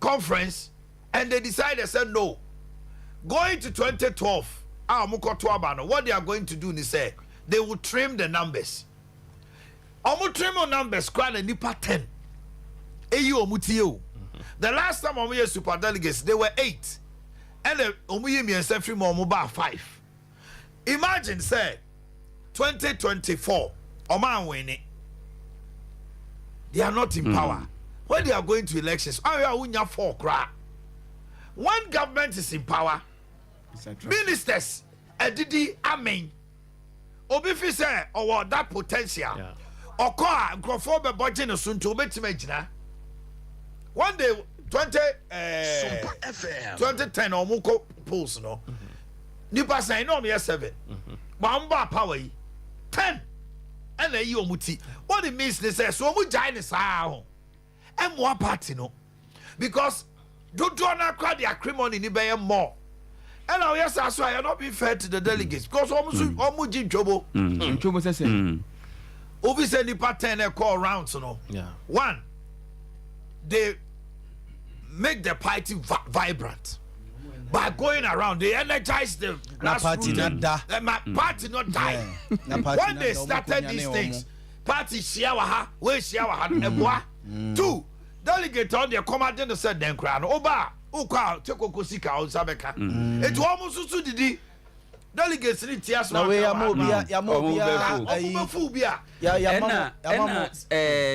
conference and they decided said no going to 2012 what they are going to do is say they will trim the numbers trim numbers quite a nipa 10 the last time we super delegates they were 8 and the free more 5 imagine say 2024 Oman winning they are not in power when they are going to elections when government is in power ministers edidi amen obi fi say or that potential okoa grofo be budget no so nto betima gina one day 2010 omuko polls no nipa say no me 7 ba mba power yi 10 and yi omuti what it means they say so omu jai ni saa ho emwa party no because do na crowd their acrimony ni be more and now yes so I not be fair to the delegates because omu ji jobo jobo say obi say nipa 10 e call rounds no one they make the party vibrant by going around they energize the party not party not die when they started these things party share ha we share ha eboa two delegate on the commandant said then crown oba ukwa tekoko sika on sabeka it almost so didi delegates ni tias na we ya mo bia ya ɛna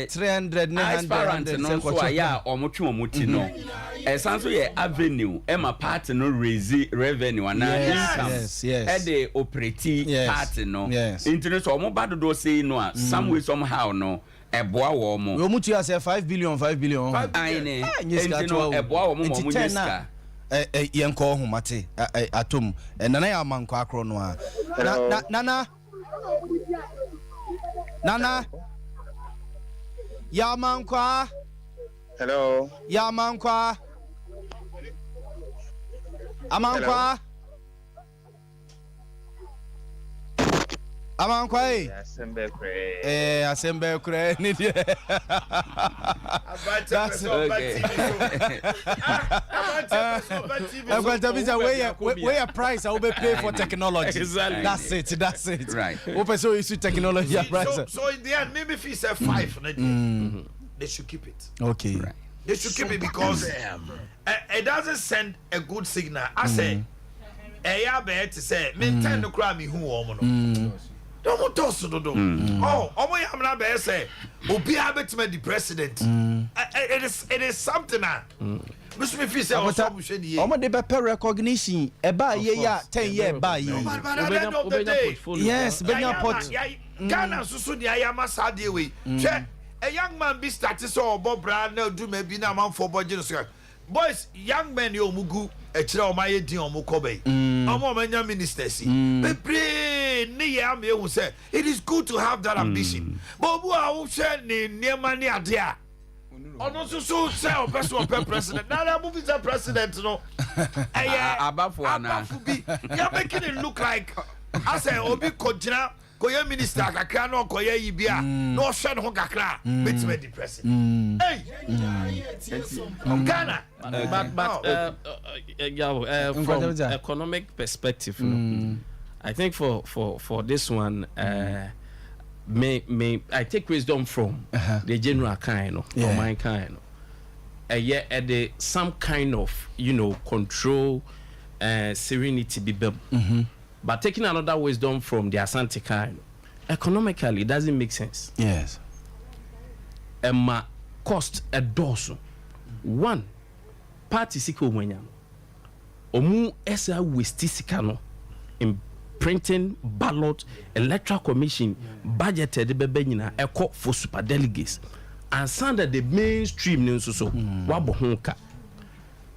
300 900 no so aya ɔmotwe ɔmoti no ɛsan so yɛ avenue ɛma party no raise revenue ana income ɛde operate party no into so ɔmo ba dodo say no a some way somehow no ɛboa wɔ mo we mutu say 5 billion aine into no ɛboa wɔ mo mo nyeska yenko ho mate atom nana ya manko akro no a nana ya manko hello ya manko amankwa asembe kure ni die that's okay we a price I will pay for technology. Exactly. That's it right. Open so use technology price. So in the end maybe if he said 5 they should keep it. Okay, right. They should keep it because it doesn't send a good signal. I say to say maintain the crime who woman. Don't toss to do. Oh, I'm not say Obi Abetme the president. It is something now. Mr. Me say omo de better recognition e ba ye ya 10 year ba ye. Yes, benya pot. Ghana susu di ayama sade we. A young man be started so Bob Brand now do maybe na man for budget. Boys, young men yo mugu e kire o maye din o mukobe. Omo manya ministers. Be pray ni ya me hu say it is good to have that ambition. But bu a wo hwe ni niema ni ade a. Ono so say o person o president. Na na move is a president no. Abafo ana. You making it look like I say obi kojina koye minister kakra no koye yibia no hwe no kakra betime the president. Hey. Ghana. From economic perspective, I think for this one, may I take wisdom from the general kind of my kind. Yeah, some kind of control, serenity be but taking another wisdom from the Asante kind, economically it doesn't make sense. Yes. Cost a dozen. One party siko mwenya. Omu esa westi sikano in printing ballot electoral commission budgeted bebe nyina eko for super delegates and send the mainstream nso so wabo honka.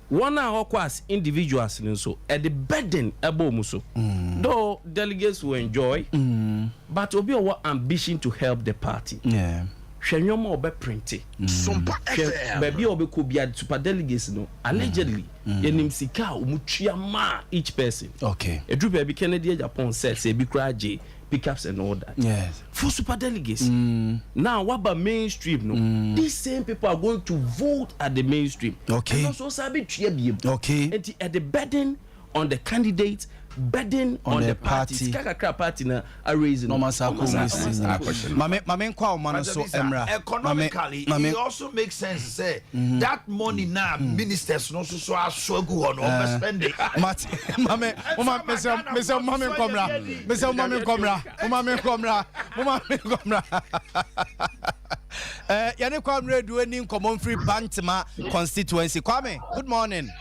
One hour as individuals so at the burden abo so though delegates will enjoy but obi our ambition to help the party hwenyoma obe print Sompa baby obe ko bia super delegates no allegedly yenim sika omutua ma each person okay edru baby Kennedy Japan said say bi kra je pickups and all that. Yes. For super delegates. Now, what about mainstream? No, these same people are going to vote at the mainstream. Okay. And also, okay. And at the burden on the candidates, burden on the parties. Party na are raising. Economically, it also makes sense to say that money now ministers no so aswagu on overspending. Yani Kwame doing common free Bantama constituency. Kwame, good morning.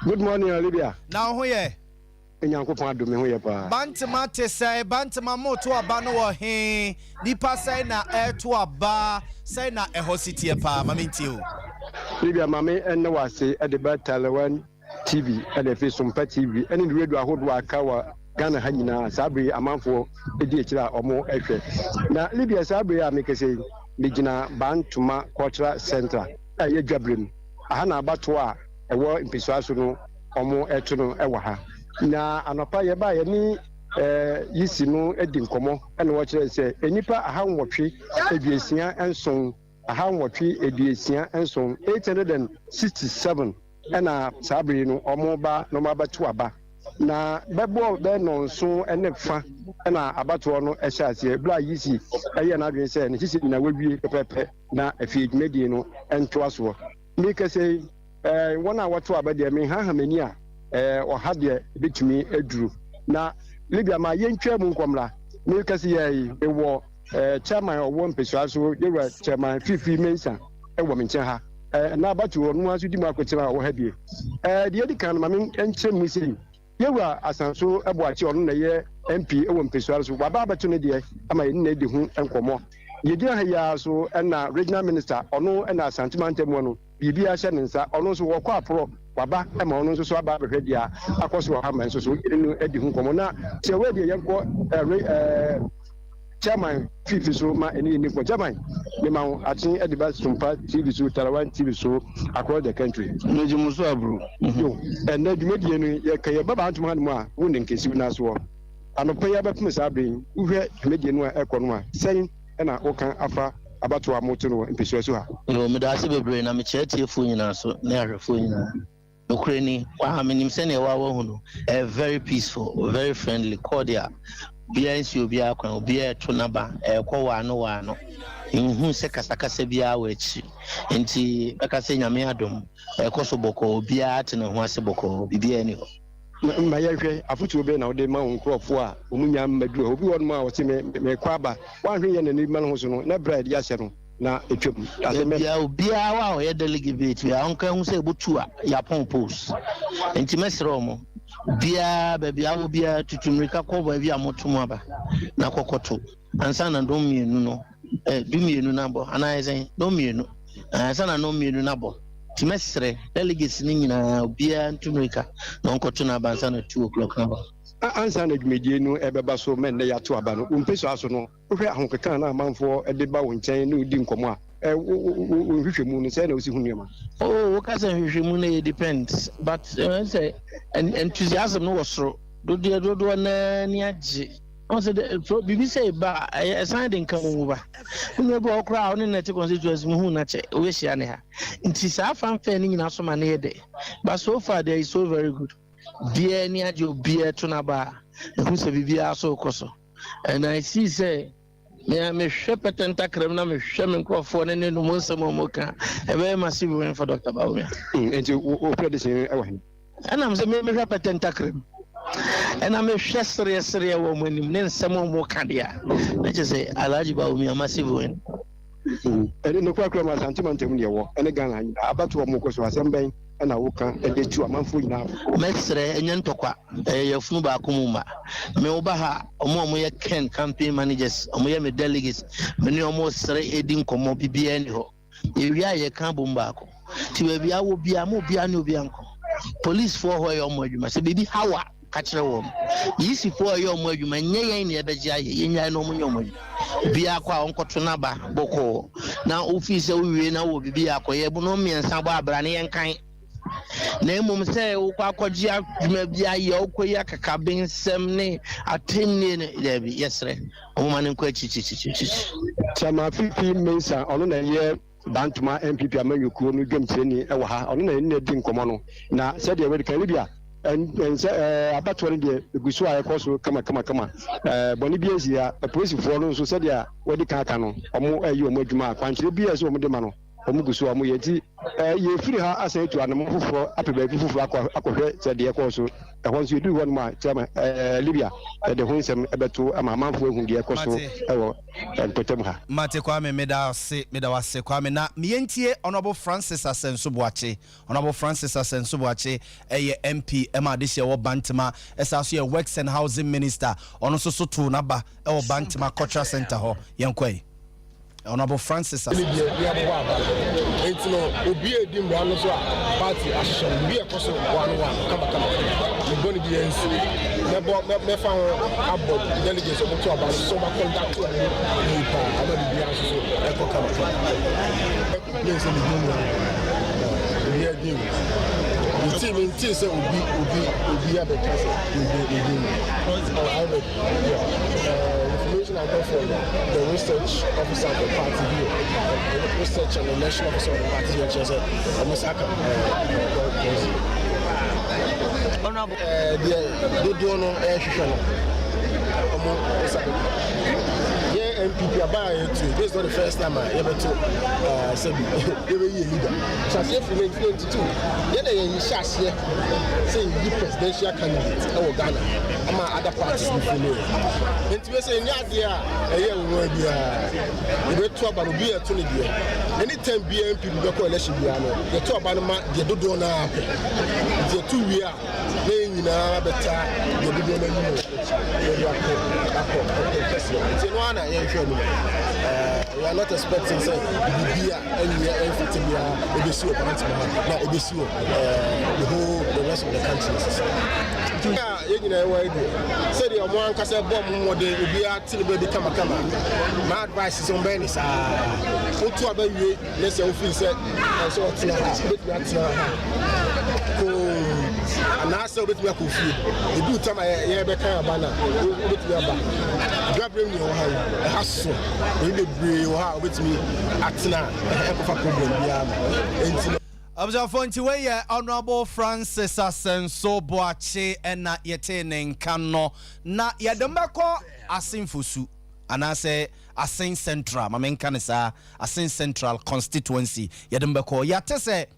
Good morning, Olivia. Now who ye? Bantama te say Bantama mo to aba no wo he nipa say na air to aba say na e hosity pa maminti o. Olivia mame en wa say e de Batalawan TV e de fi Sompa TV eni de radio ahodo aka wa Ghana ha nyina sabre amanfo e di ekira omo ehwe. Na Olivia sabre a mekese Mijina Bantuma Cultural Center ye dwabrem aha na abato a ewo mpesuaso no omo eto no ewa ha na anopa ye ba ye ni yisi no edi nkomo ene wo kire se enipa aha nwotwe eduesia enson aha nwotwe eduesia enson 867 ena sabri no omo ba no mabato aba na bebo be no nso ene fa na abato no ehyaase bla yisi eye na adwen se ne sisi na wawie pepepe na afi edwumadi no entoaso mi kase wona wato aba de me ha hamani a o ha de betumi eduru na Libya ma yɛntwa mu nkɔmmra me kasi yɛ ɛwɔ chairman ɔwɔ mpɛsua so yɛwura chairman Fifi Mensa ɛwɔ me nkyɛn ha na abatu wɔ no aso di mu akɔkyerɛ a wɔ ha bie deɛ di kan no ma me nkyerɛ mu sɛ yɛwura asanso ɛboakye ɔno na yɛ MP ɛwɔ mpɛsua so waba abɛto no deɛ ama yɛn na edi ho nkɔmmɔ yɛgyina ha yɛ so ɛna regional minister ɔno ɛna asantuma ntɛmu no biribi ahyɛ ne nsa ɔno nso wɔkɔ aporɔ waba ɛma ɔno nso so aba abɛhwɛ deɛ akɔ so wɔ ha ma nso so yɛn no edi ho nkɔmmɔ na kyerɛ wɔ deɛ yɛnkɔ chairman Fifi so ma any ni for chairman me ma atin ediba Sompa TV so Tarawan TV so across the country mejimu so abro yo and na dwumadie no ye kay baba antuma no a wo ne nkesi na so anopa ya bepem sa abren uhwe dwumadie no a ekɔ no a sɛn na wo kan afa abato amoto no mpesua so ha yo me da se bebre na me kyerɛtiefo nyina so na ahwɛfo nyina Ukraine wa menim sɛ ne wa hu no very peaceful, very friendly, cordial. Bia nsi obi akwan obi eto naba ekɔ wa no nhu se kasakasa bia wa echi nti akase nyame adom ekɔ so bɔkɔ obi ate ne ho ase bɔkɔ bibia ni ho ma yɛhwɛ afotu obi na wode ma wo nkrɔfo a omunya mmadu obi wɔ no ma wɔte me kɔ aba wanhwe yɛ n'ani ma no ho so no na bread ya hyɛ no na etwam bia obi a wa o yɛ delegate bia onka hu sɛ butu a ya pon post nti mesrɛ mo bia baby awo bia tutumrika ko ba bia motum aba na kokoto ansa na dom mienu no dumienu na bo anaisen dom mienu ansa na no mienu na bo timesre delegates ni nyina bia ntumrika na onkoto na ba ansa na 2 o'clock na bo ansa na dwumadie no ɛbɛba so men na yato aba no umpeso aso no wohwɛ ahonkeka na amanfo ɛde ba wo nkyɛn na odi nkɔmɔ a hwehwɛ mu no sɛ na osi hu nneɛma oh kasa hwehwɛ mu na it depends but say enthusiasm no was so do na ni agye on say bibi say ba sign den kan mu ba unu be okra on na te constituency mu hu na che we hia ne ha nti sa fanfa ni nyina so ma ne de but so far they is so very good bia ni agye obia to na ba hu se bibia so koso and I see say me hwɛ petenta krem na me hwɛ me nkrɔfo ne ne no mo nsɛm mo ka e be massive win for Dr. Bawumia nti o prediction e wa hin ana me hwɛ petenta krem ana me hwɛ sere wɔ mo anim ne nsɛm mo ka dia na kyerɛ sɛ Alhaji Bawumia massive win ɛne no kwa ma santimantem ne yɛwɔ ɛne Ghana abato mo kɔ so asɛm bɛn ana woka ɛde tu amanfo nyina mesre enye ntokwa yefunu ba akomuma me oba ha omo ye ken campaign managers omo ye me delegates me ne omo sre edi nkomo bibia ni ho ewia ye kan bomba ako ti bia awo bia mo bia ne obi anko police for ho ye omo adwuma se bibi hawa ka kire wo yisi for ye omo adwuma nye yen ne ebeji aye yenya no omo nye omo bia kwa onkoto na ba boko na office owie na wo bibi akoye bu no miensa bo abra ne yen kan na emom sɛ wokɔ akɔgye adwuma bi ayɛ wokɔ yi akaka bensɛm ne atemne ne dabi yɛserɛ ɔmoma ne nkɔ akyikyikyikyikyi Chama Fifi Mensa ɔno na yɛ Bantuma MPP amanyɔkuo no dwamkyerɛni ɛwɔ ha ɔno na ɛne di nkɔmmɔ no na sɛdeɛ wɔde kan bia abatoɔ no deɛ egu so a ɛkɔ so kama bɔne bi asi a apolisifoɔ no nso sɛdeɛ wɔde kan aka no ɔmo ayi ɔmo adwuma a kwankyerɛ bi a ɛsɛ ɔmo de ma no ɔmo gu so ɔmo yɛ ti yɛfiri ha asan etu anam foforɔ apɛ baabi foforɔ akɔhwɛ sɛdeɛ ɛkɔ so ɛhɔ nso yɛduru hɔ nom a kyerɛma Libya ɛde ho nsɛm ɛbɛto ama amanfoɔ ehu deɛ ɛkɔ so ɛwɔ mpɔtam ha. Mate Kwame meda wase Kwame na mientie Honorable Francis Asenso Boakye ɛyɛ MP ɛma adehyɛ wɔ Bantama ɛsa so yɛ Works and Housing Minister ɔno nso so to naba ɛwɔ Bantama Cultural Center hɔ yɛnkɔe Honorable Francis Asenso obi edi mbra no so a party ahyehyɛ obi ekoso 1-1 kama iboni bi ensi me fa abo delegates omo to aba so ba contact to ni pa aba bi aso so eko kama place ni gumi ni agim the team say obi abeka say information I got from the research officer of the party here, the research and the national officer of the party here, which is almost MPP about this is not the first time I ever told Sebi leader. So as if we 22, then you say presidential candidate in Ghana. ama other parties no follow enti we say nya de a eye wo bia e be to aba no bia to ne bia anytime BNP be ko election bia no ye to aba no ma de dodo na ape de to wi a na nyina beta de dodo na nyina ye ya ko enti no ana ye hwe no we are not expecting say bia any everything bia e be see about na e be see the rest of the country you know why say the one can say bomb more than we are till baby come my advice is on Benny sir to about you let's say we say so what's now and now so bit me ko fi e do time e be kan abana bit me aba grab me o ha hasso we be bre o ha bit me atna e ko fa problem bia enti Abjafonti we Honorable Francis Asenso Boache ena yete nenkano na yadembako asinfusu anase Asin Central mamenkanisa Asin Central Constituency yadembako yatese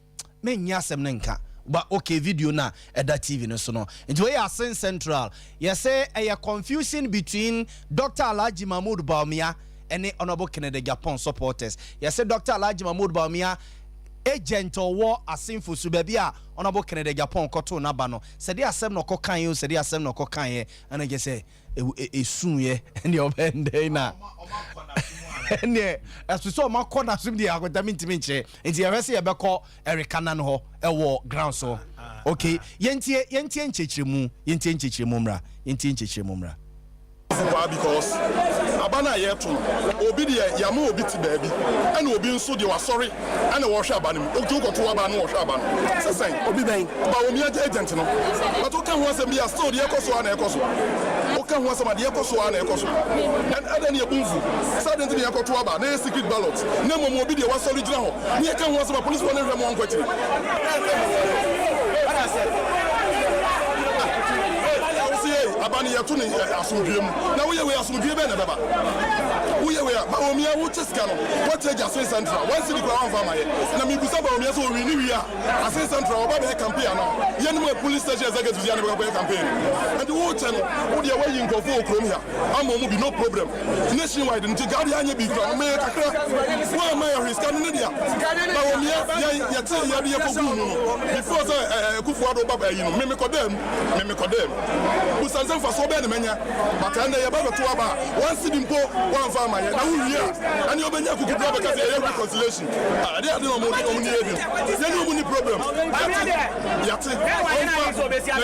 menyasem nenka but okay video na eda TV no so no nti we Asin Central yese a confusion between Dr. Alhaji Mahmoud Bawumia and Honorable Kennedy Japan supporters yese Dr. Alhaji Mahmoud Bawumia agent or war asinfo su baby a Honorable Kennedy Japan koto na ba no se de asem no kokan ye se de asem no kokan ye ana je se esun ye ene obende na ene asuso makona sum de akwata mintimi nche enti ye se ye beko erikana no ho ewo ground so okay yentie nchechiremu mra because abana yeto obi de yama obi ti baabi and obi nso de wasori and wo hwe abanu otu koto aba no wo hwe abanu sesen obi ben ba omi agent no but o kan ho asem bia store de ekoso na ekoso o kan ho asem de ekoso na ekoso and adan ye bunfu sadent de ekoto aba na secret ballot na momo obi de wasori gina ho ne kan ho asem police no hwe mo ankwatire abani ya tuni asumdiem na we asumdie be na baba we ba omia wo cheska no what take Asin Central one city kwa one farmer na mi busa ba omia so we ni wi a Asin Central oba be campaign na ye no police station executive ya na be campaign and wo che no wo de we yinkofo okrom ya ama mu bi no problem nationwide nti gadi anya bi kra me kakra wo ma ya risk no dia ba omia ya te ya de ko gu no before say kufu ado baba yi no me kodem busa for so be menya but and ye ba to aba one city mpo one farmer na wi a and you benya kuku bra because ye reconciliation they are no more ni ebi ye no mu ni problem yate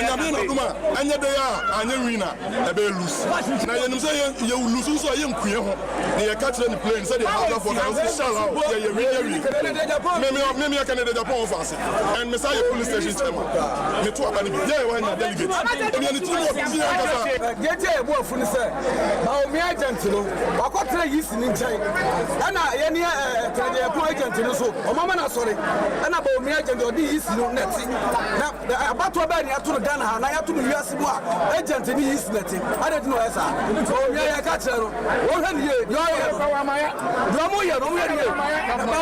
na me no duma anya de ya anya wina e be lose na ye nim say ye lose so ye nkuye ho na ye catch the plane say they have for the shala ye win me Canada Japan offense and me say police station chairman me to aba ni ye wa na delegate me ni to Gete ebo afunu se ba omi agent no wakotre yisi ni nchen ana ye ni Kennedy Japan agent no so o mama na sori ana ba omi agent odi yisi no neti na abato ba ni atunu Ghana ha na atunu US mu a agent ni yisi neti ade no esa omi ya ka kire no wo hwe ni ye yo mo ye ba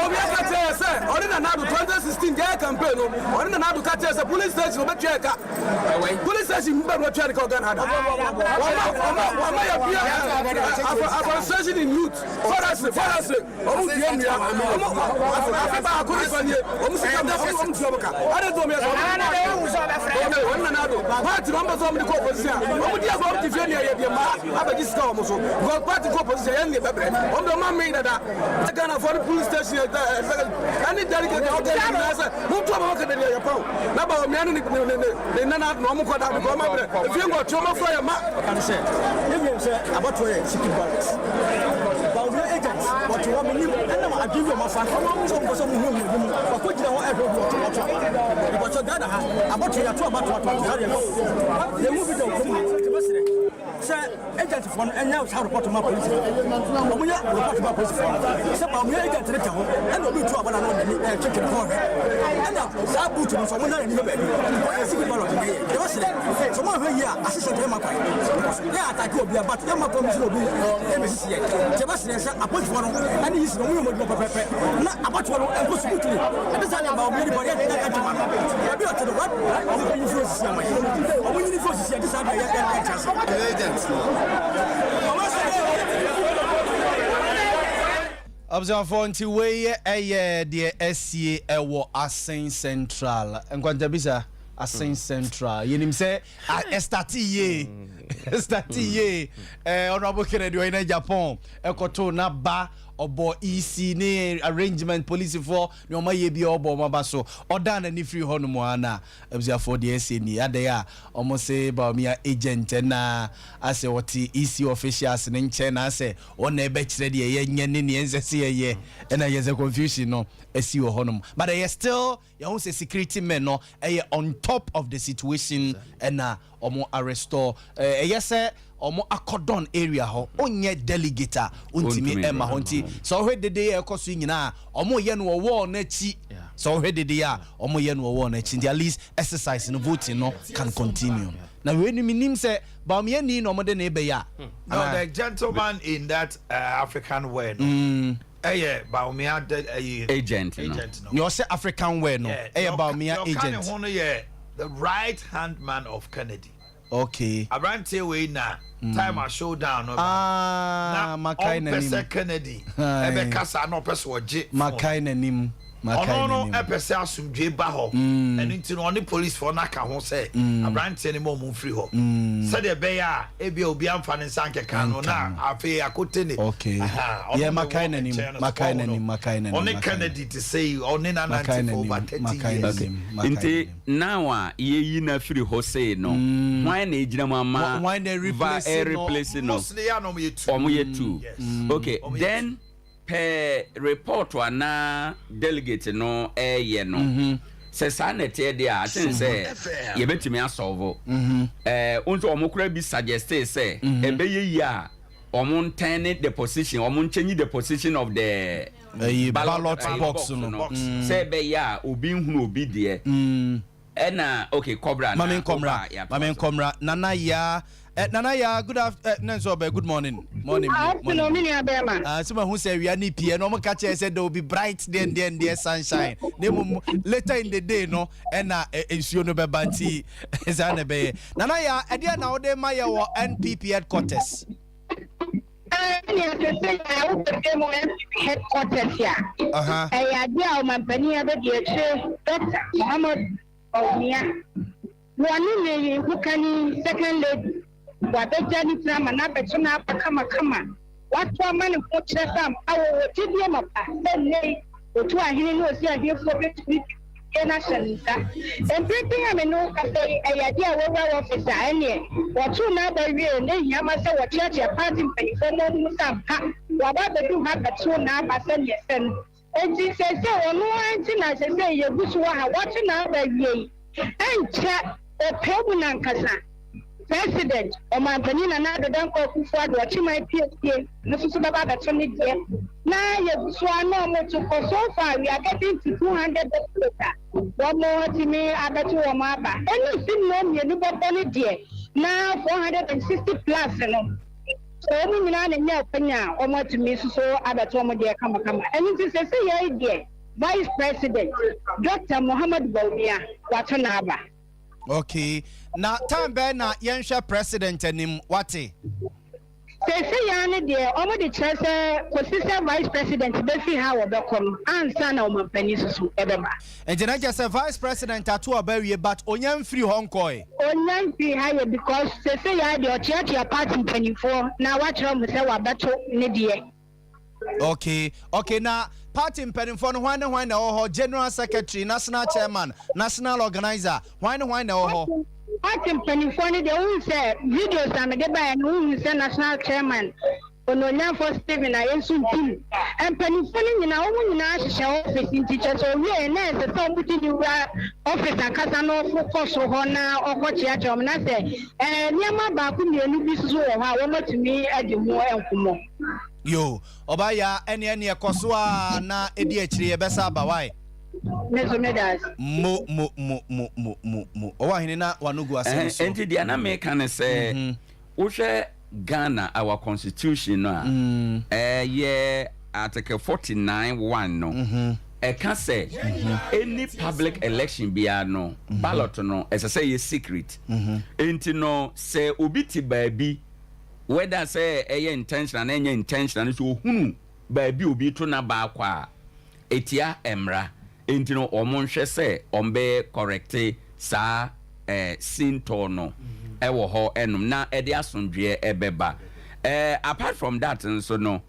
omi ka kire se ori na nadu 2016 ga campaign no ori na nadu ka kire se police station obetwe ka police station mba no twa ka Ghana wama ya bia administration in youth forest omu bia nua afa ba ko ifanye omu sika da omu tuoboka ade do me wonna na do party number so omu ko opposition omu dia go omu tifie ne ya bia ma abaji sika omu so go party ko opposition yan ne bebre omu do ma me dada Ghana for the police station any delegate out there na say mu tuobo ka de ya pa na ba omu anu ne na na omu ko da ko ma bre if go choma fire ma can say you say about where secret ballots about the agents what you want me and I give you my fan so mu ba ko jira wa e do what you Ghana about you to about what you they move it down say agent for and now how report to my police. Omunya report to my police for. Say ba omunya agent reta ho and obi to abana no ni check the call. And that boot no so omunya ni be. O see Ballot ni. They was there. So mo hwe here assistant him akwai. They attack obi about them promise obi MSC. They was there say appoint for no and is no mo do pepe. Na about for no and go smoothly. And this time about anybody that can come. Abi to the what? Omo you force see am. Omo you force see this time ya chance. Agents. Observe until way the SCA ewo Asen Central. Nkwantabisa Asen Central. Yenim say estati ye. Honorable Kennedy in Japan. Ekoto na ba obo EC ne arrangement police for no ma ye bi obo mabaso. Oda na ni free hono mo ana. Observe for the SCA ni adaya omo say ba mi agent na ase woti EC officials ne nche na ase ona ebe kire de ye nye ne ne ensese ye na ye ze confusion no esi wo hono. But they still you won say security men no on top of the situation and omo arresto yes omo acordon area ho onye delegate untimi ema honti so hwe dede ekoso nyina omo ye no wo na chi so hwe dede ya omo ye no wo na chi at least exercise no voting no can continue na we ni minim se ba me ni no mo de na ebe ya no the gentleman in that African way no Baumia agent no. You say African way no. Baumia agent. The right hand man of Kennedy. Okay. Abrante way na time a showdown. Makaina Kennedy. Ebe kasa no person oje. Makaina nim. Ono epese asumdwe ba ho. Eni nti no police for na ka ho say Abrante ni mo free ho. Say the be ya ebi obi amfa ne sanke kan no na afi akote ne. Okay. Yeah, Makaina nim. Only Kennedy to say only na 90 for over 30 years. Nti now ye na free ho say no. Why na ejina mama? Why they replace no? Mostly ya no ye two. Okay, then per report wana delegate no ye no se sanet ye dia atin se ye betimi asolve unto omokura bi suggest say ebe ye ya omun the position omun change the position of the ballot box no say be ya obi hunu obi de na okay cobra mamen komra nana ya good afternoon good morning so who say we are ni pie no ka che say there will be bright then sunshine later in the day no na ensuo no be banti eza na be nana ya e dia na ode ma ye wo NPP headquarters headquarters ya ya dia o mampani abe die Dr. Muhammad Bawumia wani ne hukani second lady wabejani drama na betuna kama watu amani kuchira sam awo tibie mapa nne otu ahini no si ahifo betumi ena shanita everything I know cafe ayade awowa officer ene watu na bawie ne yama se wachiachi party mpanyifo no musampa wababedu ha betu na abasa yesen enti sese onu anti na sese yegusu ha watu na bawie encha opebu na nkasa President Omanpanina na Danko Kufuado Chima PSP Nusu Baba Batoni dear. Now you swano moto so far we are getting to 200 later. One more to me Abatu Omaba. Anything no you body dear. Now 460 plus so we na nya panya omo to me so Abatu Omo dear kama. And it is say dear Vice President Dr. Muhammad Bawumia Watonaba. Okay. Na time na yensha president enim wate. Say yani de omo de chese consistent vice president be fi ha wo be kom ansa na omo pani susu ebeba. Enjena just vice president atu obawie but onyam free honkoi. Onyam free ha because say ya de ochiachi party 24 na wachro mo se wa beto ne de. Okay na party mpenimfo no hwan na ho general secretary national chairman national organizer hwan na ho party mpenimfo ne de won say videos am de ba no won say national chairman ononya for Steven ayensu ntim empanifo ni nyina wo nyina ahyehyɛ office ntiche so wie na se so muti ni wa office akasa no focus ho na okochia chom na se niama ba ku mienu bi so wo ha wo matumi adi mu enkomo yo obaya ene ekoso a na edi akire ye besa ba why mesomedas mo owa hini na wanugu asem so enti dia na me kan say wo hwe Ghana our constitution no yeah article 49(1) no can say any public election bia no ballot no as I say is secret enti no say obi ti baabi whether say intentional na intentional so hunu baabi obi to na ba kwa etia emra enti no omonhwe say ombe correct sa sinto no ewo ho enum na ede asondwe ebeba apart from that so no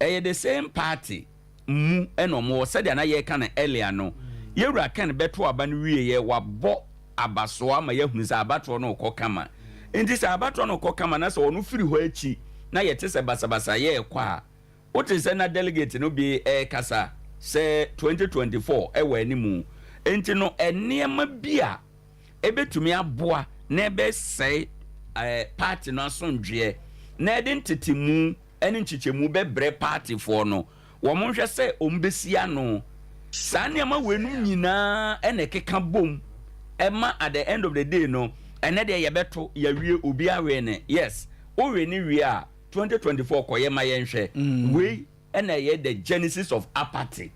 the same party mu enomo said na ye kan earlier no yewura kan beto aba no wie ye wabo abaso ama yehunu sa abato no kokama enti sa abato no kokama na so onu firi ho achi na yete se basabasa ye kwa ote se na delegate no bi kasa se 2024 ewa animu enti no enema bia ebetumi aboa na ebe say party no asondwe na edentitimu ene nchichemu bebre party for no wo monhwe say ombesia no saniama wenu nyina ene keka bom ema at the end of the day no ene de yebeto yawie obi awe ne yes owe ni wie a 2024 koye ma yenhwe we ene ye the genesis of apathy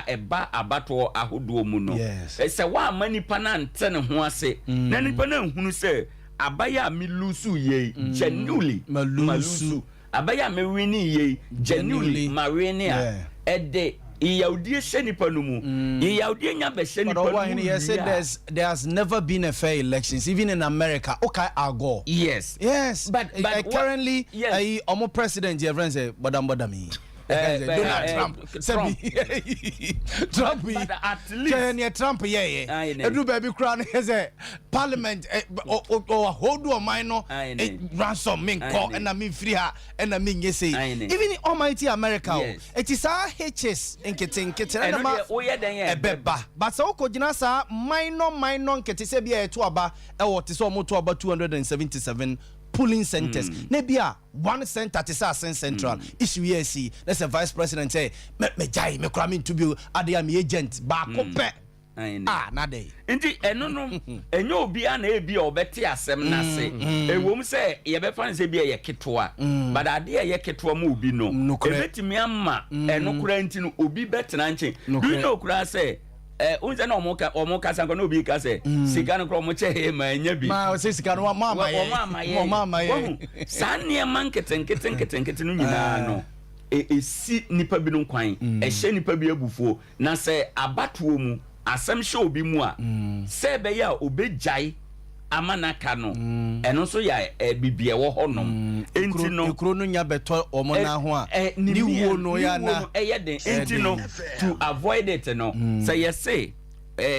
eba abato ahodo mu no se wa manipa na ntene ho ase na nipa na hunu se abaya mi lusu ye genuinely malusu abaya me wini ye genuinely marini a ede iyaudie se nipa no mu iyaudie nya be se nipa no mu yes there's never been a fair elections even in America okay Agor yes but currently omo president your friends say bodam Donald Trump Trump at least Trump edu baby crown is a parliament or hold do minor ransom min call and I mean free her and I mean say even in almighty America it is our HS nkete na ma ebeba but so ko gina sa minor nkete se bia eto aba e wote so mo to aba 277 polling centers nebia 1 center to say central issue here see let's say vice president say me jai me kra me to be ade am agent ba ko pe na dey enti eno no enyo obi a na ebi obeti asem na se ewom se ye be fan se bia ye ketoa but ade ye ketoa ma obi no ebetimi amma eno kra enti no obi betena nche do you know kra say unze na omoka sanko no bi ka se sika no kro mo che ma nya bi ma se sika no mama ye sane man keten no nyina no si nipa bi no kwan hye nipa bi abufuo na se abatuo mu asem hye obi mu a se be ya obejai amanaka no eno so ya bibie wo honom enti no ekro no nya beto omo na ho a ni wo no ya na enti no to avoid it no say yes say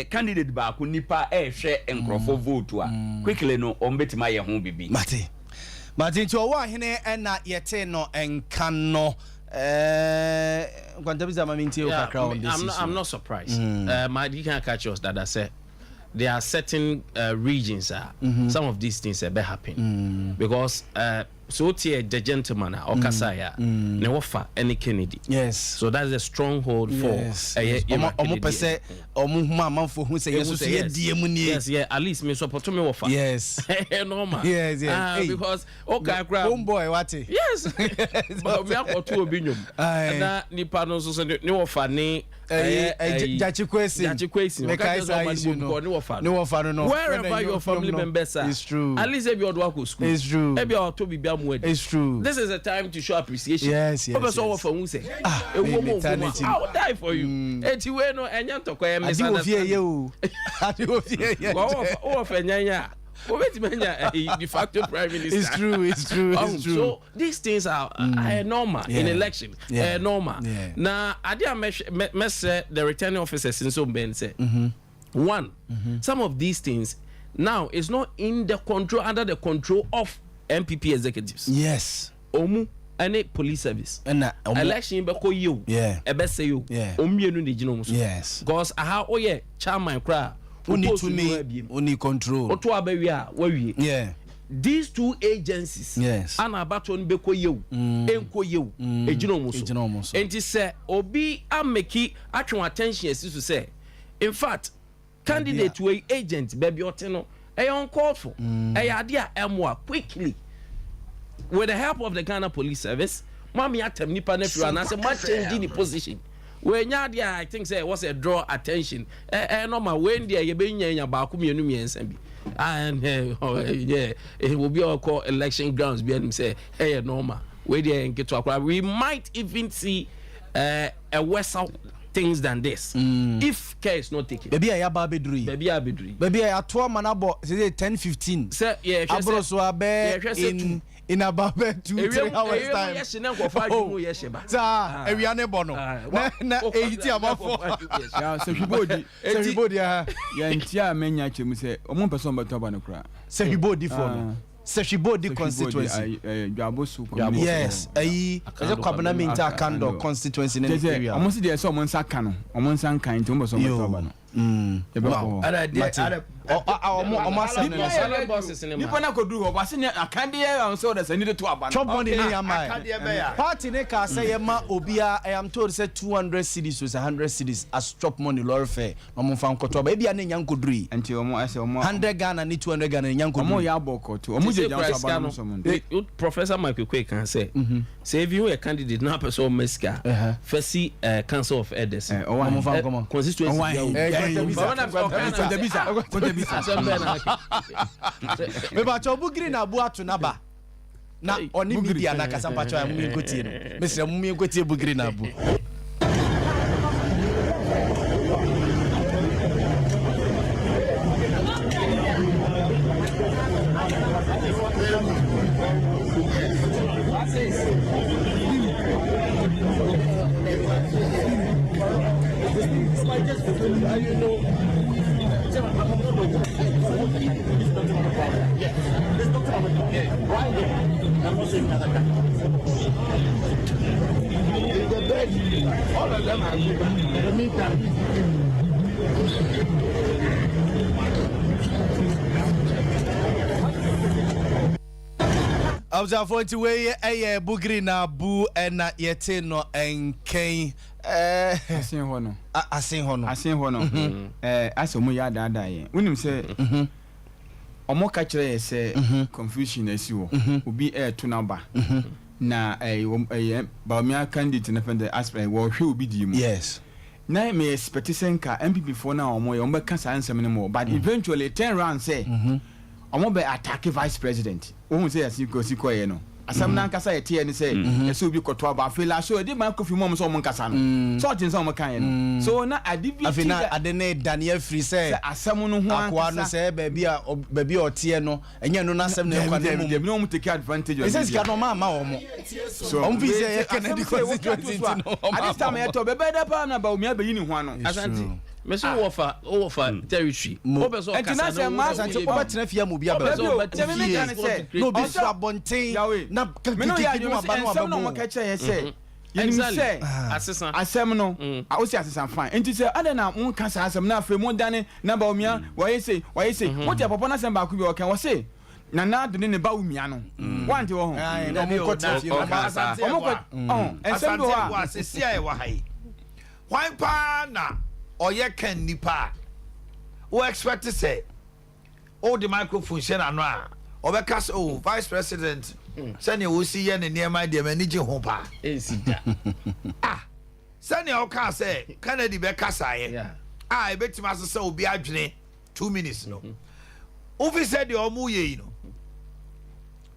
candidate ba ko nipa hwe enkrofo vote a quickly no ombetima ye ho bibi mate nti owo ahene na yete no enka no I'm not surprised. My deacon catch us that I said there are certain regions some of these things be happen because so the gentleman or Kasaya ne offer any Kennedy. Yes. So that's a stronghold for yes. Yes, yeah, at least me support me offer. Yes. Normal. Yes, because okay, homeboy what? Yes. But we have two opinion. Na nipa no so ne offer ni Jachikwesi. Wherever your family members are, it's true. At least if you go to school, it's true. It's true. This is a time to show appreciation. Yes. I'll die for you. De facto prime minister. It's true. So these things are normal in election. Normal. Now, I did say the returning officers in some ben say one. Some of these things now is not in the control under the control of MPP executives. Yes. Omu any police service and election be ko you ebe say you omienu de gino so yes because aha oye chairman kra only control oto abawi a wawie these two agencies and about on be ko you enko you ejino so enti say obi ameki atwe attention esi so say in fact candidate to agent baby oteno uncalled for idea emwa quickly with the help of the Ghana Police Service mami atem nipa na fi and say much changing the position we nya dia I think say was a draw attention normal when there ye be nya ba ku mienu miensa bi and it will be all call election grounds be him say normal we there get to we might even see a worse things than this if care is not taken baby I abeduri baby I atoa manabo say 10-15 say abro so abe in about 2-3 hours time yes na go fa ju yes ba sa ewiane bono na ehiti abafo ya se hibodi ya ntia menya chemu say omo person beto ba no kra se hibodi for no Seshibodi constituency. Yes, ayi. Ese kwabena minta kando constituency in the area. Almost there so monsa kano. Omonsa kan nti ombo so metoba no. Wow. Nipa na kodu ho base ne akande ya so da sani to aba no. Choboni ni amai. Party ne ka say ma obia I am told say 200 cedis or 100 cedis as chop money lorry fare. No mo fa nkoto ba bia ne nyankoduri. Nti omo ase omo 100 Ghana ni 200 Ghana nyankoduri. Omo ya bokoto. Omo je janso aba no so mo. Professor Michael Kwek can say say if you a candidate na person meska first council of elders. Constituency Meba chobu green abu atu naba na oni media na kasa pacho ya mumi nkotie no mesre mumi nkotie bu green abu All of them are in the meantime. Observe for the way a bugri na bu ena yete no enken asen hono asomo ya dada ye unim se omo ka kire se confusion asi wo obi to number na ba mi candidate na fende aspect wo hwe obi di mu yes na me expectation ka MPP for na omo ye omo ka ansem ne mo but eventually turn round say omo be attack vice president wo say asiko ye no asam na nkasa ye tie ne say ese obi koto aba fela so e dey man kofi mom so omo nkasa no so tin so omo kan ye no so na adibi afina adene Daniel free say asam no ho akwa no say baby o tie no enye no na asam na kwa no dem no take advantage of it is no ma omo so omo fi say Kennedy constituency no at this time ye to be better pa na ba omi abayini ho ano asanti meso offer territory obeso kasa na ma asanti obetena fia mu bia ba no be so abonten na kikiki ma ba no ababo no ka che say you say assistant asem no o si assistant fine enti say ada na mo kasa asem na afre mo dane na ba omia why say mo te papa na asem ba ku bi o kan wo say na na do ne ba umia no wanti wo ho no mo ko te fie mo ko ensem do wa asesi ai wa hai why pa na oye ken nipa o expect to say all the microphone share na no a obeka vice president sani wo si ye ne niema de mani je ho pa esida sani o ka say Kennedy be kasa ye e betima so say obi adwene 2 minutes no ofi said the omu ye no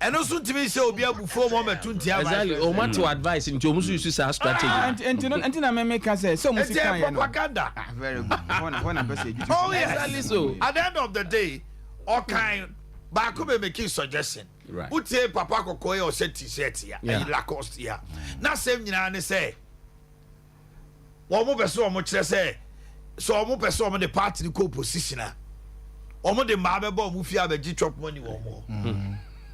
eno so ntimi say obi abufo mo metu ntia ba exactly o ma to advice nti o musu use sa strategy enti na me ka say so musu kan ye no propaganda very good when person oh yes exactly so at the end of the day all kind ba ko be making suggestion utie papa kokoye o set t-shirt ya e Lacoste ya na sem nyina ne say wo mo beso mo kire say so mo beso mo the party ko position a o mo de ma be bo mo fi abeji chop money wo mo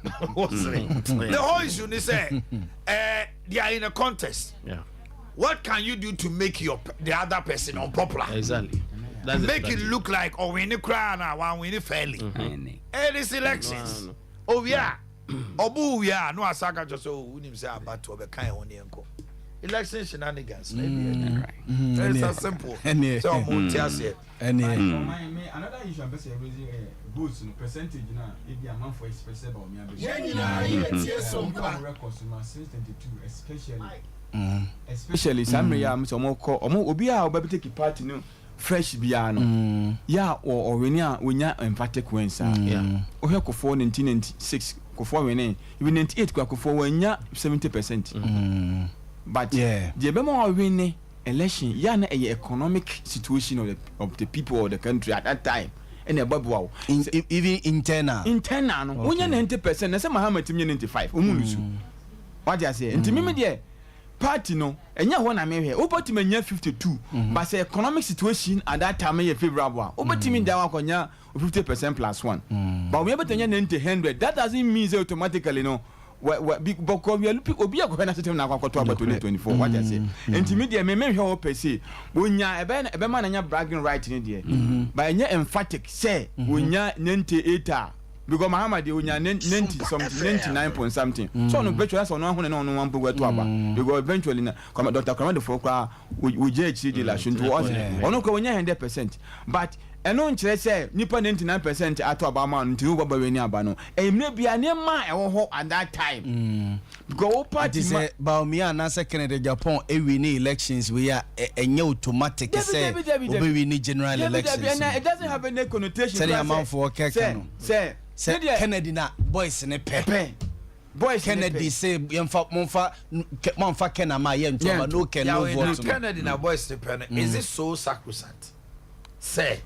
The whole issue is say they are in a contest. Yeah. What can you do to make the other person unpopular? Exactly. That's make it look like we need crown and one we need fairly. It is elections. Oh yeah. Obu yeah. No asaka just so we need say about to be kind on the election shenanigans. It's as simple. So another issue I'm raising votes percentage now. If the amount for express about me, especially some obi a obi take part no fresh bia no ya or when ya emphatic wins yeah ohwe kofo 1996 kofo win even 98 kofo wanya 70%. But the bema win election ya na economic situation of the people of the country at that time. And wow, even internal no wonya 90% na say Muhammad timye 95 omulusu what you say ntimi me de party no enya ho na me hwe obotimi nya 52 but say economic situation at that time is favorable obotimi da wakonya 50% plus 1 but we able to nya 100 that doesn't mean automatically no because we are looking obi akwa na system na akwato about 2024 what you say ntimi me hwe o pese wonya ebe ma na nya bragging right ni de but nya emphatic say wonya 98 because Muhammad wonya 90 something 99 point something so no virtually so no ho na no wan pogwa to aba because eventually na come Dr. Kramade for kwa we JHC de la shuntu ono ko wonya 100% but eno nkyere say nipa 99% ato aba ma nti wo baba weni aba no emre bia ne ma ewo ho at that time because wo party say Baumia na second Japan win elections we are enye automatic say we win general elections it doesn't have any connotation say amount for keka say Kennedy na boys ne pepe boys Kennedy say monfa Kenama ye ntoma no Ken no vote Kennedy na boys ne pepe is it so sacrosanct say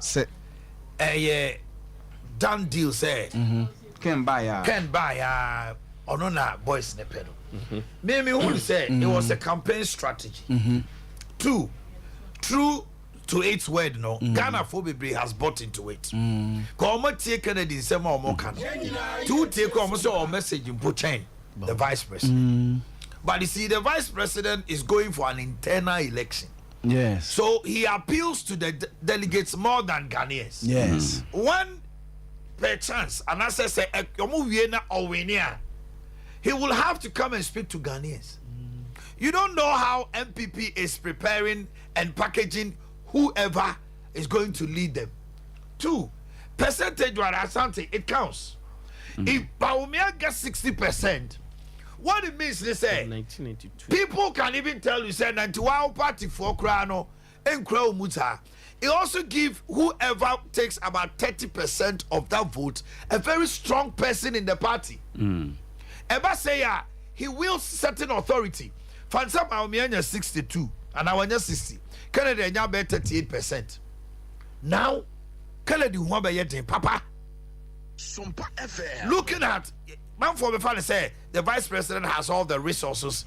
done deal say Ken buy ono na boys ne pepe me who say it was a campaign strategy. 2 true to its word no Ghana Phobia has bought into it come take Kennedy say more can to take almost our message in chain the vice president but you see the vice president is going for an internal election. Yes, so he appeals to the delegates more than Ghanaians. Yes, one per chance and I say he will have to come and speak to Ghanaians. You don't know how MPP is preparing and packaging whoever is going to lead them. 2 percentage wise something it counts. If Baumia gets 60%, what it means is say 1982 people can even tell you say 91 party for Krano and Crow Muta. It also give whoever takes about 30% of that vote a very strong person in the party. Eba say he wields certain authority. For example, Baumia 62 and I want 60. Kennedy nya be 38%. Now Kennedy who be yet papa Sompa FM. Looking at man for me say the vice president has all the resources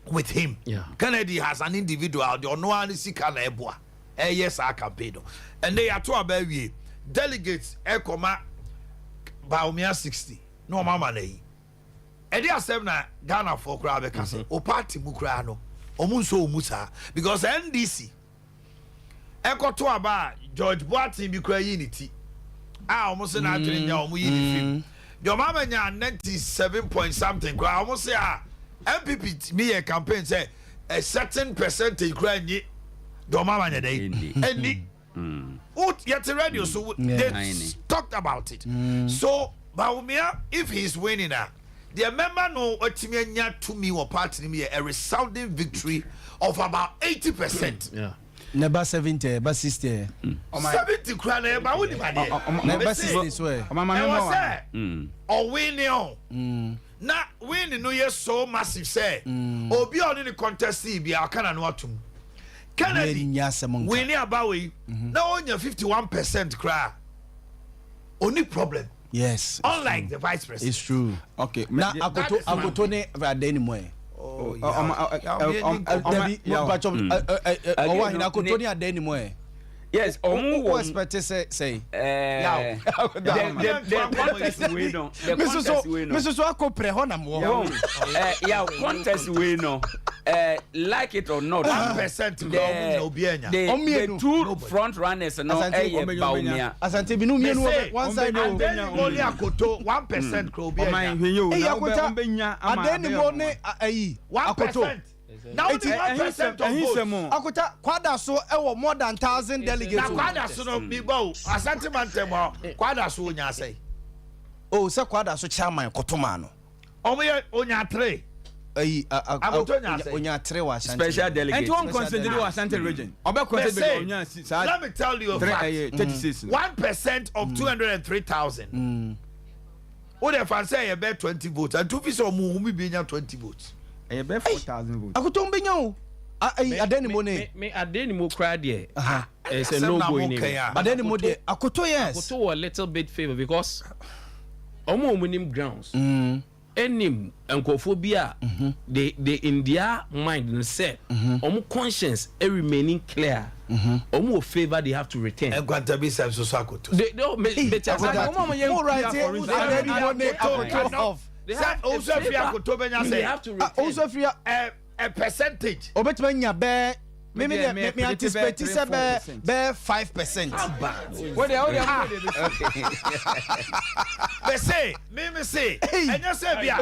with him. Yeah. Kennedy has an individual the no one see kana eboa. Yes our campaign. And they are to abawie delegates ekoma Baumia 60. No mama nei. E dey asem na Ghana for kra be kase. O party mu kra no omunso omusa because NDC ekoto aba George Boatin bi kra unity omuso na adwene nya omu yini the mama nya 97 point something kra omuso MPP me a campaign say a certain percentage kra nyi the mama nya dey any what yet radio so they talked about it so Baumia if he's winning the member no otimenya to me or party me a resounding victory of about 80%. Yeah. Never 70, never 60. 70 crown, but what never 60 swear. Or winning. Not winning no year so massive say. Or be on in the contest be our canon what to Kennedy winning about we now on your 51% cry. Only problem. Yes. Unlike the vice president. It's true. Okay. Now Akotone vade anymore. Oh Yes, who expect say the contest we know. The contest we know. Mrs. Wako prehona mo. Yeah, contest we know. Like it or not, 1% the two front runners no Baumia. Asante binu mienu one side only akoto 1% kro bi enya. Adeni mo ne ayi 1%. Now the 1% of votes. Akota kwada so ewo more than 1,000 delegates. Na kwada so no bi go Asante mantem kwada so onya say. Oh, se kwada so chairman kotoma no. Omo onya 3. Onya 3 wa Asante. Special delegate. And one consider Asante region. Let me tell you a fact. 1% of 203,000. What if I say you bet 20 votes and two pieces of mu be 20 votes? You bet 4,000 votes. Akuto mbenya o. Adeni mo ne. Me adeni mo cry there. It's a no go in. Adeni mo de Akuto yes. Akuto a little bit favor because omo munim grounds. Enim enkophobia they in their mind and said omo conscience remaining clear. Omo favor they have to retain. And kwanta be self so Akuto. They don't they have to retain a percentage. Obetmanya be me anticipate say be 5%. What they say me say and you say bia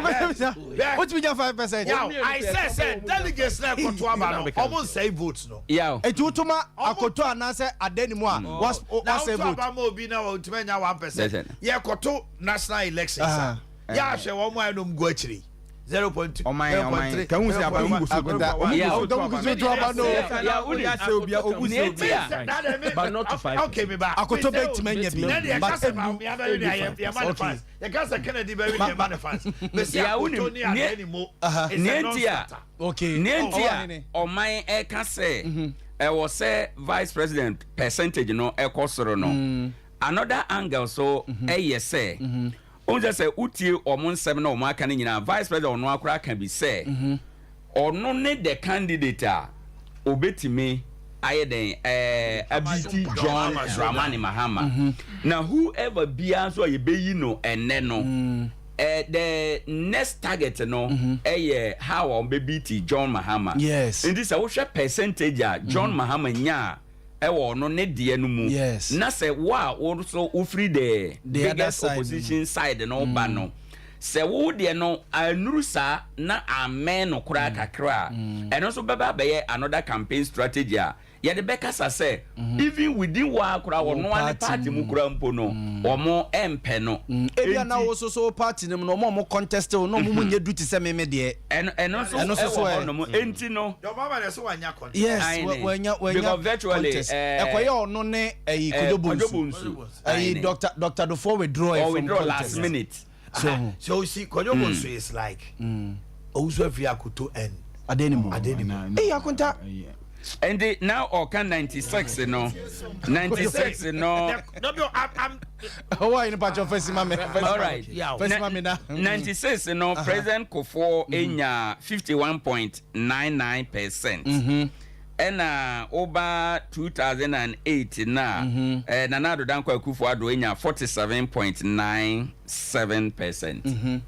what me 5%? Now I say delegates na koto aba no almost say votes no. Yeah. Etutuma akoto anase adeni mu a was say vote. Now obi na otumenya 1%. Ye koto national elections. Yeah, she one more no go achiri. 0.2. Oh my. Can we say about but not to 5. Okay, me back. Akoto bet menya bi. But you manifest. You can't say Kennedy very manifest. Me say Akoto ni anymore. Nentia. Okay. Nentia. O my e can say was say vice president percentage no e kosoro no. Another angle so yes say on just say utie omo nsem na omo aka nyina vice president ono akora kan bi say ono ne the candidate a obetime ayeden abiti John Dramani Mahama na whoever bia so ye beyi no ene no the next target no how on beat John Mahama. Yes, in this I wish percentage John Mahama nya ewo no ne de no mu. Yes, na say wow also free the biggest opposition side no ba no se wo de no anuru sa na amen no kura kakra and also baba be another campaign strategy ya de bekasa say even within wa kura wono an party mu kura mpo no omo empe no ebia na wo so party no mo contest no mo nye duty se meme de and also so no enti no your mama dey so wanya contest. Yes, wanya because virtually ekoye ono ne Kodobunsu Dr. Dufo withdraw last minute. So you see Kodobunsu is like also if you Akoto and Adenimo akunta and they now can 96 you know 96 you know no I'm why in part of first mama all right yeah first mama 96 you know President Kofo enya 51.99% and over 2008 na Nana Addo Dankwa Akufo-Addo enya 47.97%.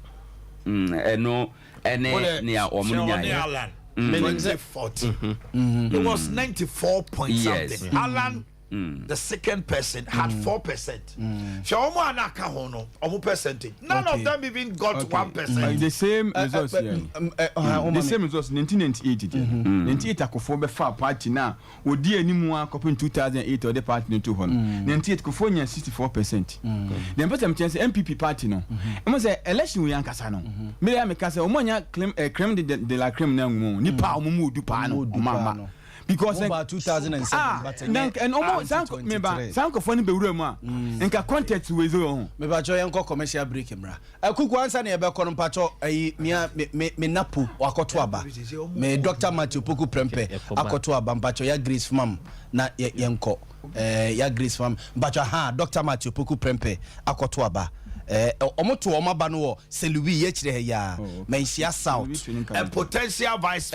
No near Omunya 2014. It was 94 point something. Alan, the second person, had 4%. So almost percentage. None of them even got 1%. The same results here. The same results 1998. 98 Akufo be far party now. Odi animu copy in 2008 or the party no 200. 98 Akufo nya 64%. Then but chance MPP party no. Em say election we yankasa no. Me ya me ka say omonya claim crème de la crème na ngu. Ni pa omumu du pa no. Mama. Because about 2007 but and almost sanko phone be wura mu a nka contact we zo me ba jo yenko commercial break mra akuku ansa na ye be kono mpacho ayi me napu wakoto aba me Dr. Matthew Poku Prempe akoto aba mpacho ya Grace Fam na yenko ya Grace Fam mpacho ha Dr. Matthew Poku Prempe akoto aba omoto omaba no se Louis ye kire ya mensia South a potential vice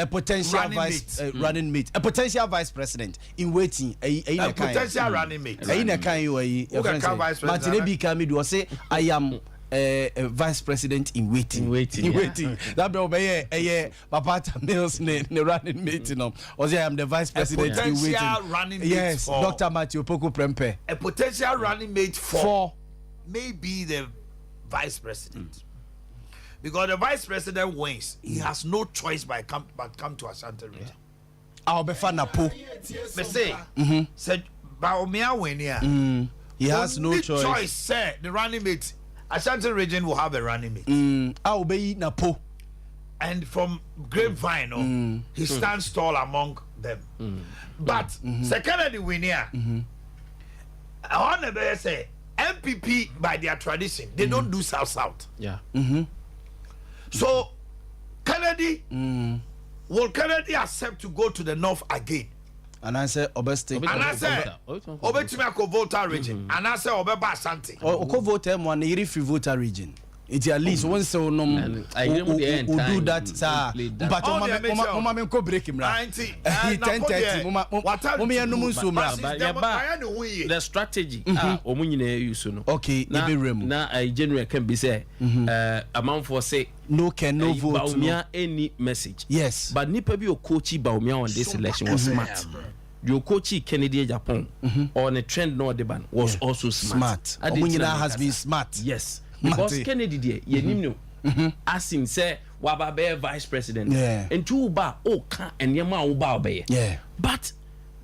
running mate a potential vice president in waiting a potential running mate na kan yo yi but ne bi kan me do say I am a vice president in waiting that be obey Papa Mills ne running mate no or say I am the vice president in waiting running mate yes for Dr. Matthew Poku Prempe a potential running mate for maybe the vice president because the vice president wins he has no choice but come to Ashanti region I'll be fan po me say said Baumia win here he has no choice say the running mate Ashanti region will have a running mate I'll be na po and from grapevine he stands tall among them but second the win here I want to say MPP by their tradition they don't do south so Kennedy will Kennedy accept to go to the north again and I say Obeste and I say Obetimako Volta region and I say Obeba Ashanti Oko vote one yiri free voter region it at least once so no do that sir but mama me ko break him right 10:30 mama ya no so mra the strategy omu nyina use no okay na January can be say amount for say no vote Baumia any message yes but nipa bi o coach Baumia on this election was smart your coach Kennedy Japan on a trend no the ban was also smart Omunyina has been smart yes because Kennedy there yenim no asin say waba be vice president and two ba o kan enema wo ba obeye but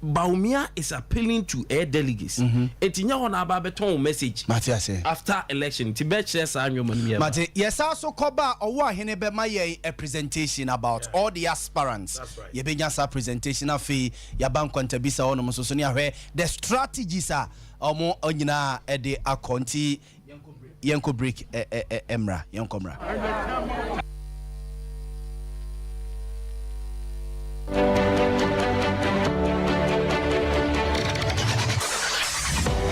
Baumia is appealing to air delegates etinya hona ba beton message after election ti be chere sa anwo man Mate yes also koba owo ahene be ma ye a presentation about all the aspirants ye be nya sa presentation afi ya ban kontabisa ono so ne ahwe the strategies are omo onyina e de akonti yenko break emra yenkomra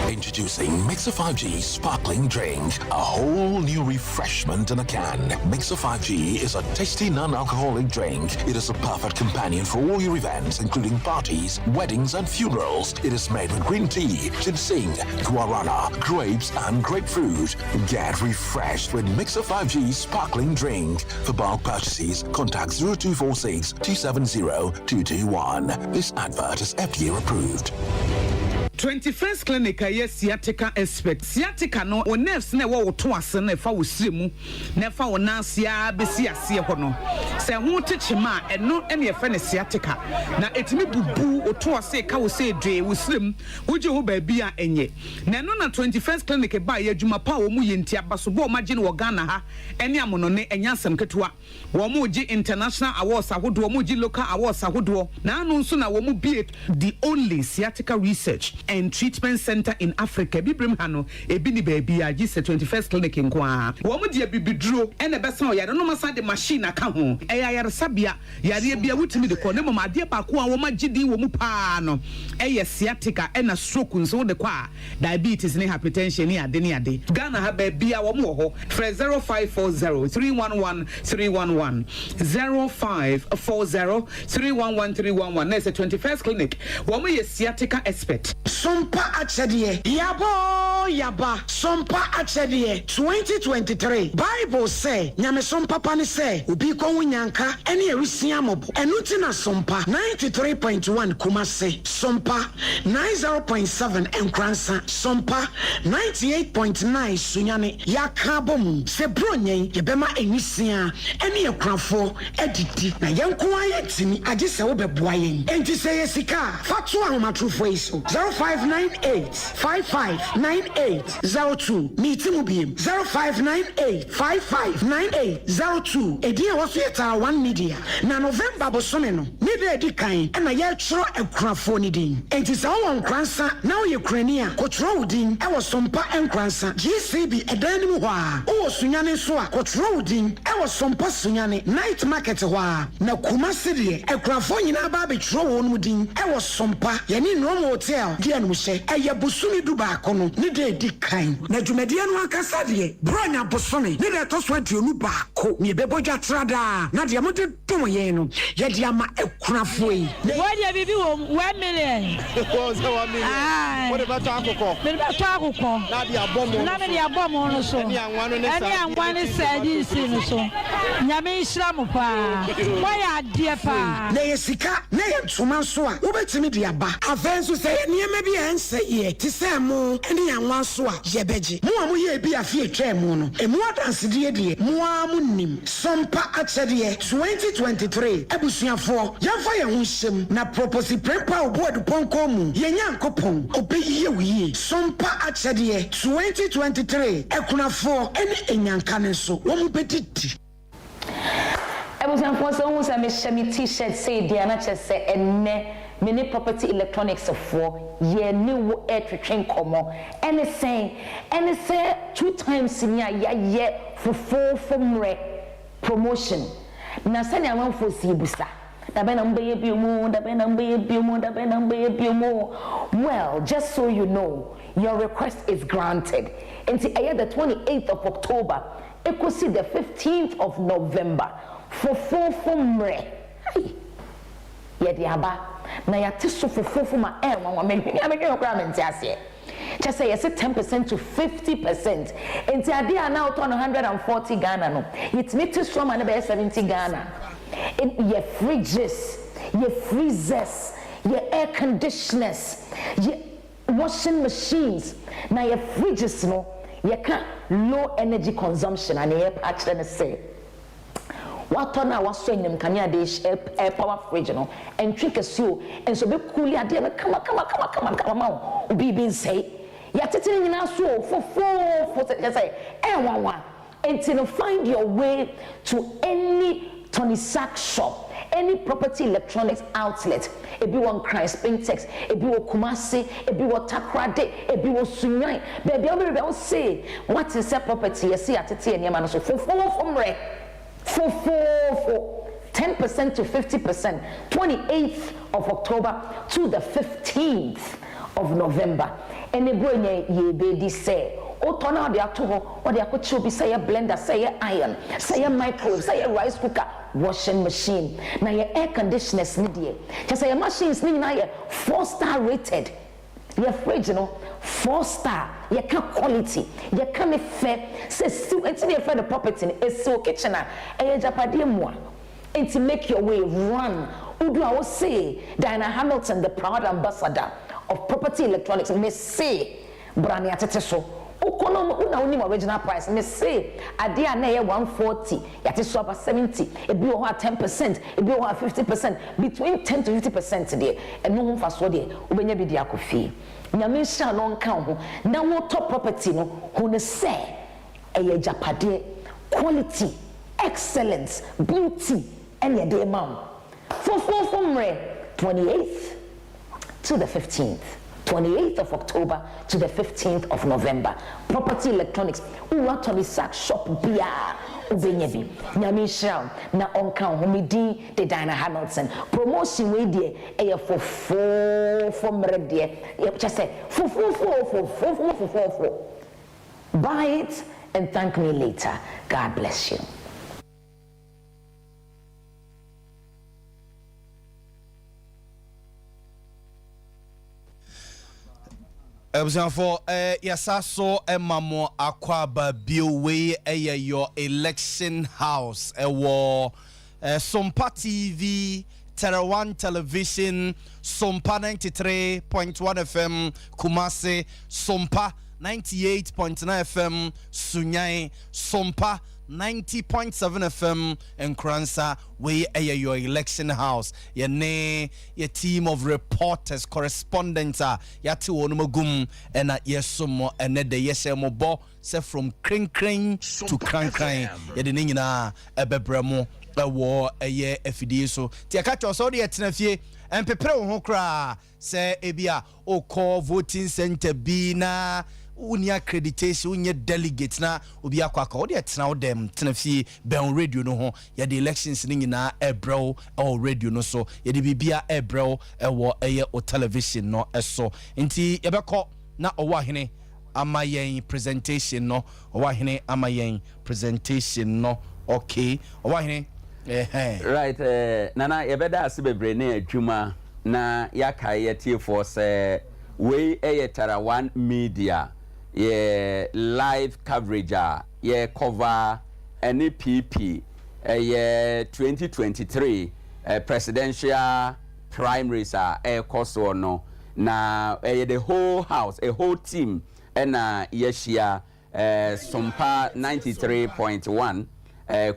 Introducing Mixer 5G Sparkling Drink, a whole new refreshment in a can. Mixer 5G is a tasty non-alcoholic drink. It is a perfect companion for all your events, including parties, weddings, and funerals. It is made with green tea, ginseng, guarana, grapes, and grapefruit. Get refreshed with Mixer 5G Sparkling Drink. For bulk purchases, contact 0246 270 221. This advert is FDA approved. 21st clinic yes sciatica expert sciatica no o nerves na wo to ase na fa wo siremu na fa wo nansia besi ase ho no se ho techima eno ene fa ne sciatica na etimi bubu o to ase ka wo se dwe wo sirem wo je ho ba bia enye na no na 21st clinic ba ya adwuma pa wo mu yenti abaso bo ma je no Ghana ha ene amono ne enya asem ketewa wo mu je international awards ahodo wo mu je local awards ahodo na anu nso na wo mu be the only sciatica research and treatment center in Africa bibrim hano ebi ni baby a gise 21st clinic nkoa wo mu de bibiduro ene besa o yare no masa de machine aka ho yare sabia yare bia wutimi de ko ne mama de ba ko a wo magidi wo mu pa no sciatica ena stroke nso de kwa diabetes ne hypertension ne ade ne ade Ghana ha ba bia wo mu ho 0540 311 311 0540 311 311 na 21st clinic wo mu sciatica expert Sompa achedie yaba Sompa achedie 2023 Bible say nyame sompa pa ne say obi ko wunyanka ene erisia mobo enuti na Sompa 93.1 Kumase Sompa 90.7 Enkransa Sompa 98.9 Sunyane yakabom se bronyen yebema enisia ene ekrafo edidi na yenko ayetini age se wo beboa yen enti se yesika fatu ahomatrofo iso 0598559802 meeting biem 0598559802 edia waso yeta 1 media na November bosome no media edikan na ye chro ekrafo ni din enti sa won kransa na o ye krania kotro udin e wo Sompa enkransa GCB edan mu ho a o sunyane so a kotro udin e wo Sompa sunyane night market ho a na Kumase de ekrafo nyina ba be tro won mu din e wo Sompa ye ni no hotel de no hye eye bosumi du ba ko no ne de di kan na dwumade no akasa de bronya bosome ne de to so aduonu ba ko ne bebodwa trada na de amode dum ye no ye de ama ekunafo yi what you bibi wo 1 million ko se 1 million what about akoko me ba to akoko na de abomo na me de abomo no so eni anwanu ne sa eni anwanu sadi si no so nyame nhiramu pa why adie pa na ye sika na ye tuma so a wo betimi de aba afenso se niema bi ense ye ti se mo eni anwan so a ye beji mo a mo ye bi afie twemu no emu adanse de mo a mo nim sompa achede 2023 ebusuafo yamfa ye ho hyem na propose prepa obodu ponko mu ye nyankopon obeyiye wiye sompa achede 2023 ekunafo eni enyanka ne so wo mo betiti ebusuafo so hu se me shemi t-shirt say dia na chese enne mini property electronics for ye new air twetwen komo and say 2 times nia ye for 4 from promotion na sani amanfo si busa da be na mbe bi mu da be na mbe bi mu da be na mbe bi mu well just so you know your request is granted until the 28th of October it could see the 15th of November for 4 from ye diaba na ya tiso for ma wa me okra me ntiase just say yes 10% to 50% enti ade a na auto 140 Ghana no it me tiso ma na be 70 Ghana in your fridges your freezers your air conditioners your washing machines na your fridges no you can low energy consumption and air patch and say what on our swing kanya de power fridge no and trick as you and so be cool ya de come on be say ya tete na so for just say one and to find your way to any Tony Sack shop, any property electronics outlet, it be one Christ Spintex, it be one Kumasi, it be one Takrade, it be one Sunyai. Baby, I'll say what is that property? You see at the and Yaman so for 10% to 50%, 28th of October to the 15th of November. And the boy ye baby say. O turn out the atoho or the akucho be say a blender, say a iron, say a microwave, say a rice cooker, washing machine. Now your air conditioners need just say a machines need now 4-star rated. Your fridge, 4-star. You can quality. You can be fair. Say still it's me for the property. It's so kitchen. And to make your way run. Udu I will say Diana Hamilton, the proud ambassador of property electronics, may say Brani Ateteso. Una original price me say adia na 140 yate so about 70 e bi o 10% e bi o 50% between 10 to 50% there eno ho fa so there obenya bi dia kofi nyame sha no nka ho na wo top property no ho ne say e japade quality excellence beauty and ye dey mam for 28th to the 15th 28th of October to the 15th of November. Property electronics. Uwa Tony Sack shop bia ubenyebi. Nyami shell na onka homidi de Diana Hamilton. Promotion we die for 4 from red there. Just say 4. Buy it and thank me later. God bless you. For yasa so emamo akwaba biwe your election house war Sompa TV Terawan Television Sompa 93.1 FM Kumasi Sompa 98.9 FM Sunyai Sompa 90.7 FM and Kransa we your election house your team of reporters correspondents yati onumagum and yesumo and the yesemo bo se from kring to kran ye de nyina ebebremo ewo eye afidie so ti akacho so de etenafie empepere wo ho kra se ebia o call voting center bi na uni accreditation unye delegate na obi akwaka odi etena odem tena fie ben radio no ho ye the elections ni nyina ebro o radio no so ye de bibia ebro ewo eye o television no eso nti yebekọ na owa hene amayen presentation no owa hene amayen presentation no okay owa hene right nana yebeda asibebre na adwuma na yaka yetie for say we tara one media ye live coverage ye cover NPP ye 2023 presidential primaries koso no na the whole house a whole team na yeshia Sompa 93.1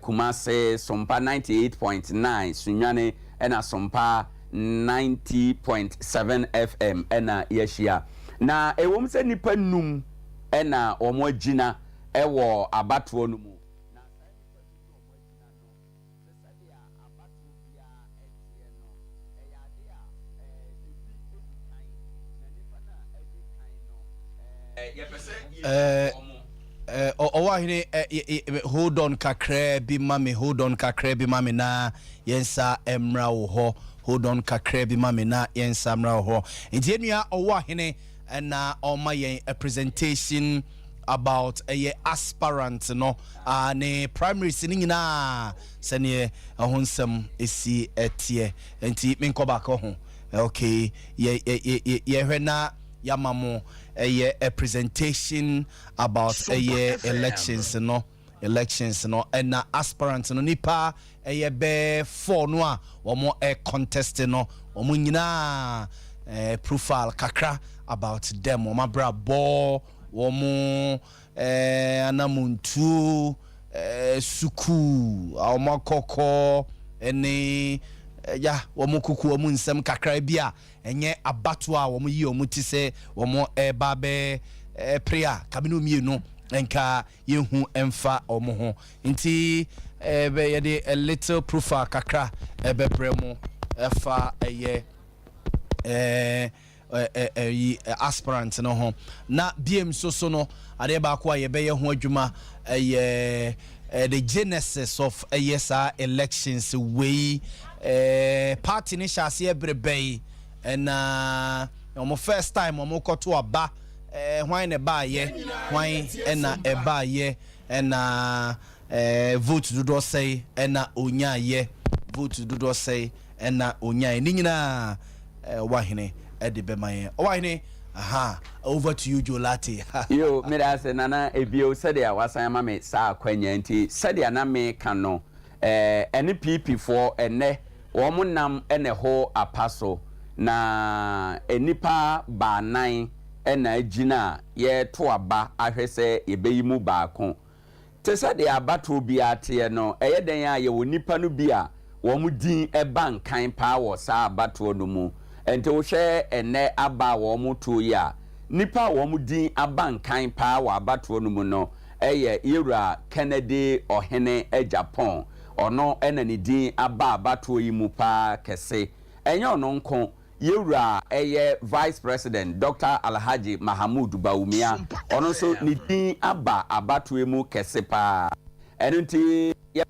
Kumase Sompa 98.9 Sunyane na Sompa 90.7 FM ena yeshia na ewom se nipa num ena omo gina ewo abatuo no mu na sa nipa num omo gina no se sadia abatuo bia etie no eyade ebi kan na nipa na ebi kan no owahine hold on kakra bi mame na yensa emra wo ho hold on kakra bi mame na yensa emra wo ho nti enua owahine na oma yen a presentation about a aspirant no ne primaries ni nyina sene ahonsam esi etie nti menko ba ko ho okay ye hwena yamamo a presentation about elections no and aspirants no nipa be for no a omo contest no omo nyina profile kakra about them omo brabo omo anamuntu suku omo koko ene ya womo kuku womo nsem kakra bia enye abato a womo yi omo ti se womo eba be prayer kabino mienu enka yehu emfa omo ho nti be ye de a little profile kakra ebe bremo efa eye aspirant no ho na biem so no ade ba kwa ye be ye ho adwuma the genesis of elections way party ni shase everybody and omo first time omo koto aba hwan ne ba ye hwan na e ba ye na vote do say na onya ye vote do say na onya ni nyina wahene e de be man wahene aha over to you Jolati yo me da se nana ebio sede a wasan ma me sa kwanya nti sede na me kan no NPP for ene wo munam ene ho apaso na enipa ba nan ena agina ye to aba ahwese yebeyimu baako te sede abato bia te no eye den a ye wonipa no bia wo mu din eba nkan pa wo sa abato no mu ente wo hwe ene aba wo mu to ya nipa wo mu din aba nkan pa wo abato no mu no eye Ira Kennedy ohene Japan ono ena ni din aba abato yi mu pa kese enye ono nko Ira eye Vice President Dr. Alhaji Mahamud Baumia ono so ni din aba abato mu kese pa enunti ye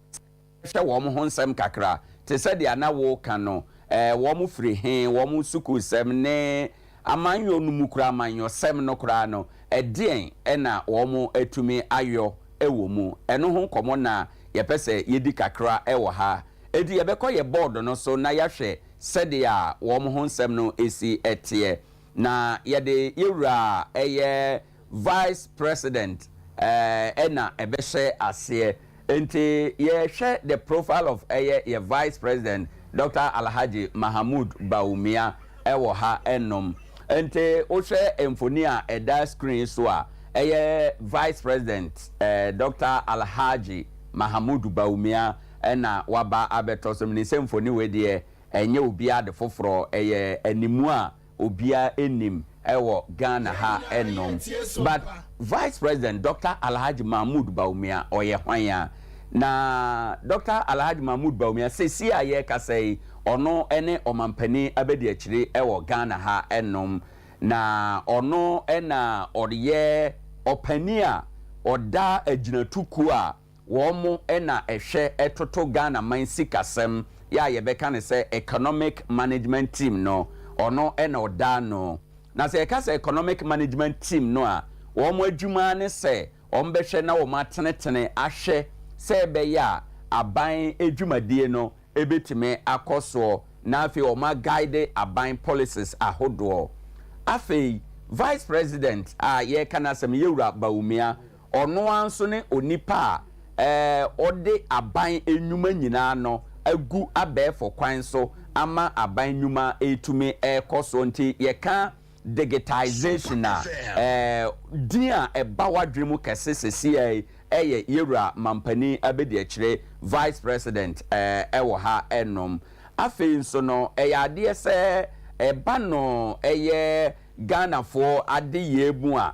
hwe wo mu honsem kakra te sadia na wo kan no wo mu free hen wo mu suku sem ne amanyo no mukura amanyo sem no kura no edien na wo mu atumi ayo ewo mu eno ho komo na ye pese yedi kakra ewo ha edi ye beko ye board no so na yahwe sedia wo mu honsem no esi etie na ye de Ira eye Vice President na ebehye ase enti ye hwe the profile of eye Vice President Dr. Alhaji Mahamud Baumia ewo ha enom ente o hwe emfonia eda screen so a Vice President Dr. Alhaji Mahamud Baumia ena waba abeto so mini semfoni we de enye obia de foforo animu a obia enim ewo Ghana ha enom but Vice President Dr. Alhaji Mahamud Baumia oye hwan na Dr. Alhaji Mahmoud Baumia sesi aye kasei ono ene omampani abedi akire ewo Ghana ha enom na ono ena ɔyɛ ɔpani a ɔda agyinatuku a wɔn ena ɛhwɛ ɛtoto Ghana man sikasɛm ya yɛbɛka ne sɛ economic management team no ɔno ena ɔda no na sɛ yɛka sɛ economic management team no a wɔn adwuma ne sɛ wɔn bɛhwɛ na wɔn atenetene ahwɛ sɛ ɛbɛyɛ a aban adwumadie no ebetumi akɔ soɔ na afei wɔn guide aban policies ahodoɔ afei vice president a yɛka na asɛm yɛwura Bawumia ɔno anso ne onipa a ɔde aban enwuma nyinaa no agu abɛɛfo kwan so ama aban nnwuma etumi ɛkɔ so nti yɛka digitization a din a ɛba wadwene mu kɛse sɛsi ɛyɛ yɛwura mampani abɛdi akyire vice president ɛwɔ ha ɛnom afei nso no ɛyɛ adeɛ sɛ ɛba no ɛyɛ Ghanafoɔ ade yɛ mu a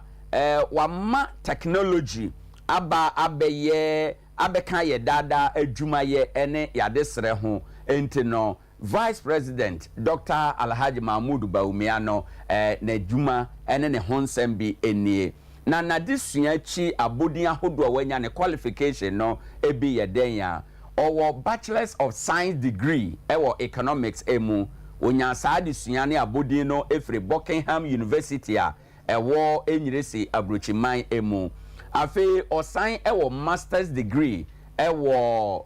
wama technology aba abɛyɛ abɛka yɛ dada adwumayɛ ɛne yade srɛ ho enti no vice president Dr. Alhaji Mahmoud Bawumia no n'adwuma ɛne ne ho nsɛm bi enie na n'adesua chi abodin ahodoɔ wanya ne qualification no ebi yɛ den ya ɔwɔ bachelors of science degree ɛwɔ economics emu onya saa adesua ne abodin no efiri Buckingham University a ɛwɔ enyiresi abrochiman emu afei ɔsan ɛwɔ masters degree ɛwɔ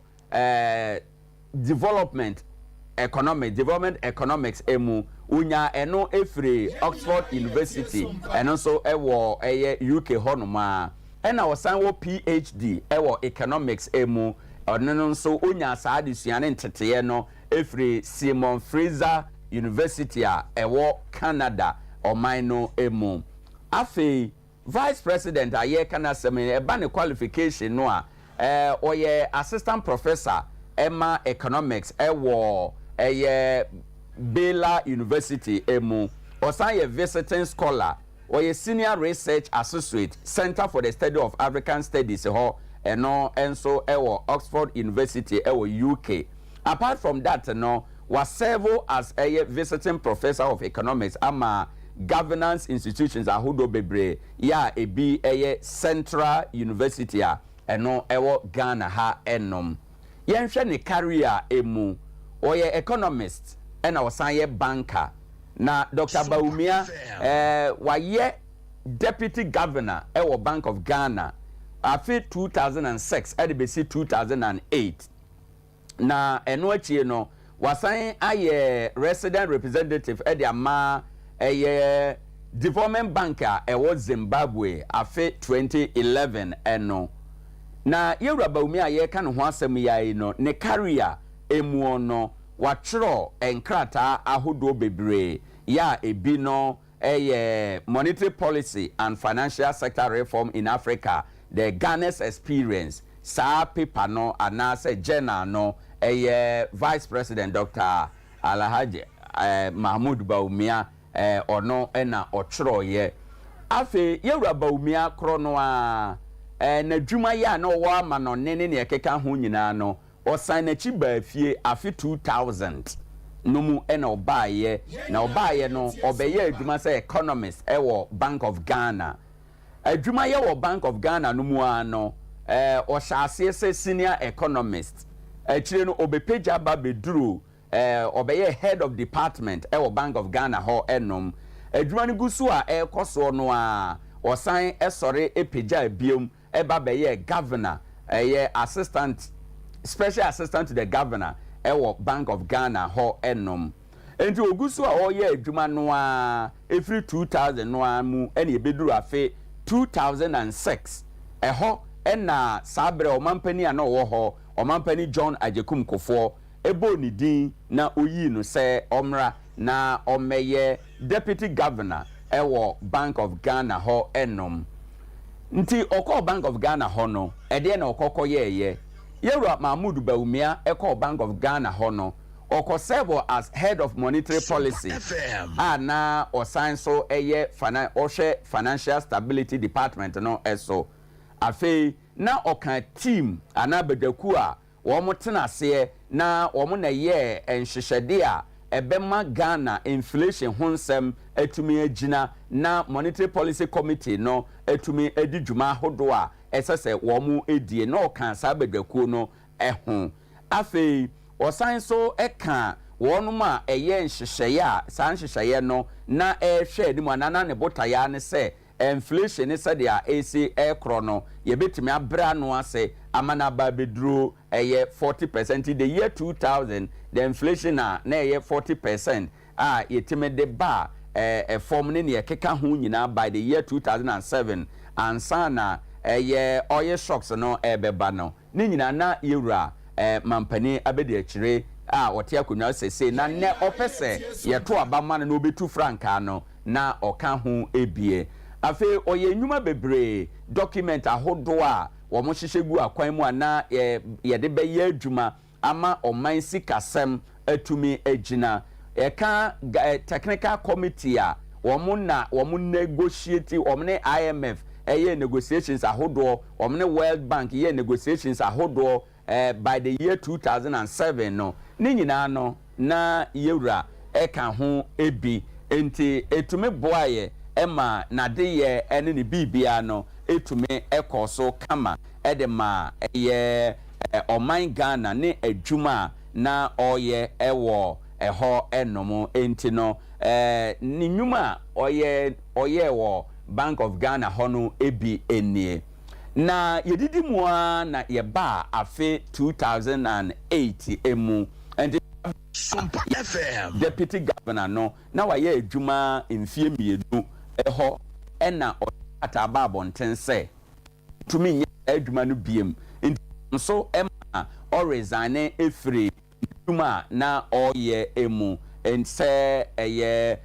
development economics emu unya eno efiri Oxford University eno so ɛwɔ ɛyɛ UK honoma ɛna ɔsan wɔ PhD ɛwɔ economics emu ɔno nso unya saa adesuane nteteye no efiri Simon Fraser University a ɛwɔ Canada ɔman no emu afei vice president a yɛ kana sɛm ɛba ne qualification no a ɔyɛ assistant professor ɛma economics ɛwɔ ɛyɛ Ballot University emu ɔsan yɛ visiting scholar ɔyɛ senior research associate Center for the Study of African Studies hɔ ɛno ɛnso ɛwɔ Oxford University ɛwɔ UK apart from that no was serve as a visiting professor of economics ama governance institutions ahodo bebre ya ebi ɛyɛ Central University a ɛno ɛwɔ Ghana ha ɛnom yɛnhwɛ ne career emu ɔyɛ economist ɛna ɔsan yɛ banker na Dr. Bawumia wayɛ deputy governor ɛwɔ Bank of Ghana afi 2006 ɛde besi 2008 na ɛno akyi no wasan ayɛ resident representative ɛde ama ɛyɛ development bank a ɛwɔ Zimbabwe afi 2011 ɛno na yɛwura Bawumia a yɛka ne ho asɛm yai no ne career emu no watwerɛ nkrataa ahodoɔ bebree ya ebi no monetary policy and financial sector reform in Africa the Ghana's experience saa paper no anaasɛ journal no vice president Dr. Alhaji Mahmoud Bawumia ɔno ɛna ɔtwerɛeɛ afei yɛwura Bawumia korɔ no a n'adwuma yɛ a na ɔwɔ ama no ne ɛkeka ho nyinaa no ɔsan n'akyi baa fie afi 2000 no mu ɛna ɔbaayɛ na ɔbaayɛ no ɔbɛyɛ adwuma sɛ economist ɛwɔ Bank of Ghana adwuma yɛ wɔ Bank of Ghana no mu a no ɔhyɛ aseɛ sɛ senior economist akyire no ɔbɛpagya ba beduru ɔbɛyɛ head of department ɛwɔ Bank of Ghana hɔ ɛnom adwuma no gu so a ɛkɔ soɔ no a ɔsan ɛsɔre epagya biom ɛba bɛyɛ governor assistant special assistant to the governor ɛwɔ Bank of Ghana hɔ ɛnom enti ogu so a ɔyɛ adwuma no a every 2000 no a mu ɛna ebeduru afe 2006 ɛhɔ ɛna saa bere ɔmampani a na ɔwɔ hɔ ɔmampani John Ajekum Kofoɔ ebo ni din na oyi no sɛ ɔmra na ɔmɛyɛ deputy governor ɛwɔ Bank of Ghana hɔ ɛnom nti ɔkɔ Bank of Ghana hɔ no ɛdeɛ na ɔkɔkɔ yɛɛyɛ yɛwura Mahmoud Bawumia ɛkɔ Bank of Ghana hɔ no ɔkɔ serve as head of monetary policy na ɔsan so ɛyɛ ɔhwɛ financial stability department no ɛso afei na ɔka team ana badaku a wɔn tena aseɛ na wɔn na yɛ nhyehyɛde ebema Ghana inflation ho nsɛm atumi agina na monetary policy committee no atumi edi dwuma hodo a ɛsɛsɛ wɔn mu edie na ɔka saa bedwakuo no ɛho afei ɔsan so ɛka wɔnom a ɛyɛ nhyehyɛeɛ a saa nhyehyɛeɛ no na ɛhwɛ anim anana ne botaya ne sɛ inflation ne sɛdeɛ ɛsi ɛkorɔ no yɛbɛtumi abra no ase amana ba beduro ɛyɛ 40% the year 2000 the inflation na ɛyɛ 40% a yɛtumi de ba form ne yɛkeka ho nyinaa by the year 2007 ansa na ɛyɛ oil shocks no ɛbɛba no ne nyinaa na yɛwura mampani abɛdi akyire a wɔte akonnwa sese na ne ɔpɛsɛ yɛto abama no obetu frankaa no na ɔka ho ebie afei ɔyɛ nnwuma bebree document ahodo a wɔn hyehyɛ gu akwan mu ana yɛde bɛyɛ adwuma ama ɔman sikasɛm atumi agyina yɛka technical committee a wɔn negotiate wɔn ne IMF ɛyɛ negotiations ahodoɔ wɔn ne World Bank yɛ negotiations ahodoɔ by the year 2007 no ne nyinaa no na yɛwura ɛka ho ebi enti etumi boaeɛ ɛma nadeyɛ ɛne ne bibia no etumi ɛkɔ so kama ɛde ma ɛyɛ ɔman Ghana ne adwuma na ɔyɛ ɛwɔ ɛhɔ ɛnom enti no ne nnwuma ɔyɛ wɔ Bank of Ghana hɔ no ebi enie na yedidi mu na yɛba afe 2008 emu and Sompa FM deputy governor no na wayɛ adwuma mfie mmienu ɛhɔ ɛna ɔta aba abɔnten sɛ tumi nyɛ adwuma no biem nso ɛma ɔresign efiri adwuma na ɔyɛ emu nsɛ ɛyɛ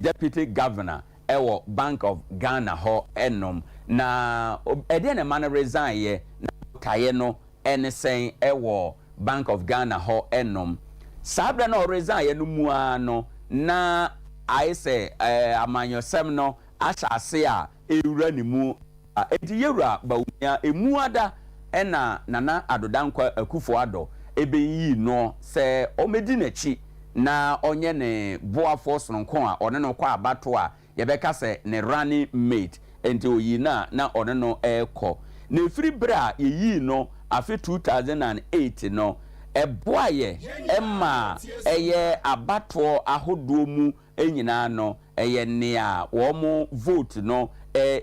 deputy governor ɛwɔ Bank of Ghana hɔ ɛnom na ɛdeɛ na ma no resign yɛ na kaeɛ no ɛne sɛn ɛwɔ Bank of Ghana hɔ ɛnom saa bere na ɔresign yɛ no mu no na ayɛ sɛ amanyɔsɛm no ahyɛ ase a ewura ne mu enti yɛwura bawumia emu ada ɛna nana adodankwa Akufo-Addo ebeyi no sɛ ɔmedi n'akyi na ɔnyɛ ne boafoɔ sononko a ɔne no kɔ abato a yɛbɛka sɛ ne running mate enti oyi na ɔne no ɛkɔ na efiri bere a yeyi no afi 2008 no ɛboayɛ ɛma ɛyɛ abatoɔ ahodoɔ mu nyinaa no ɛyɛ nea wɔn vote no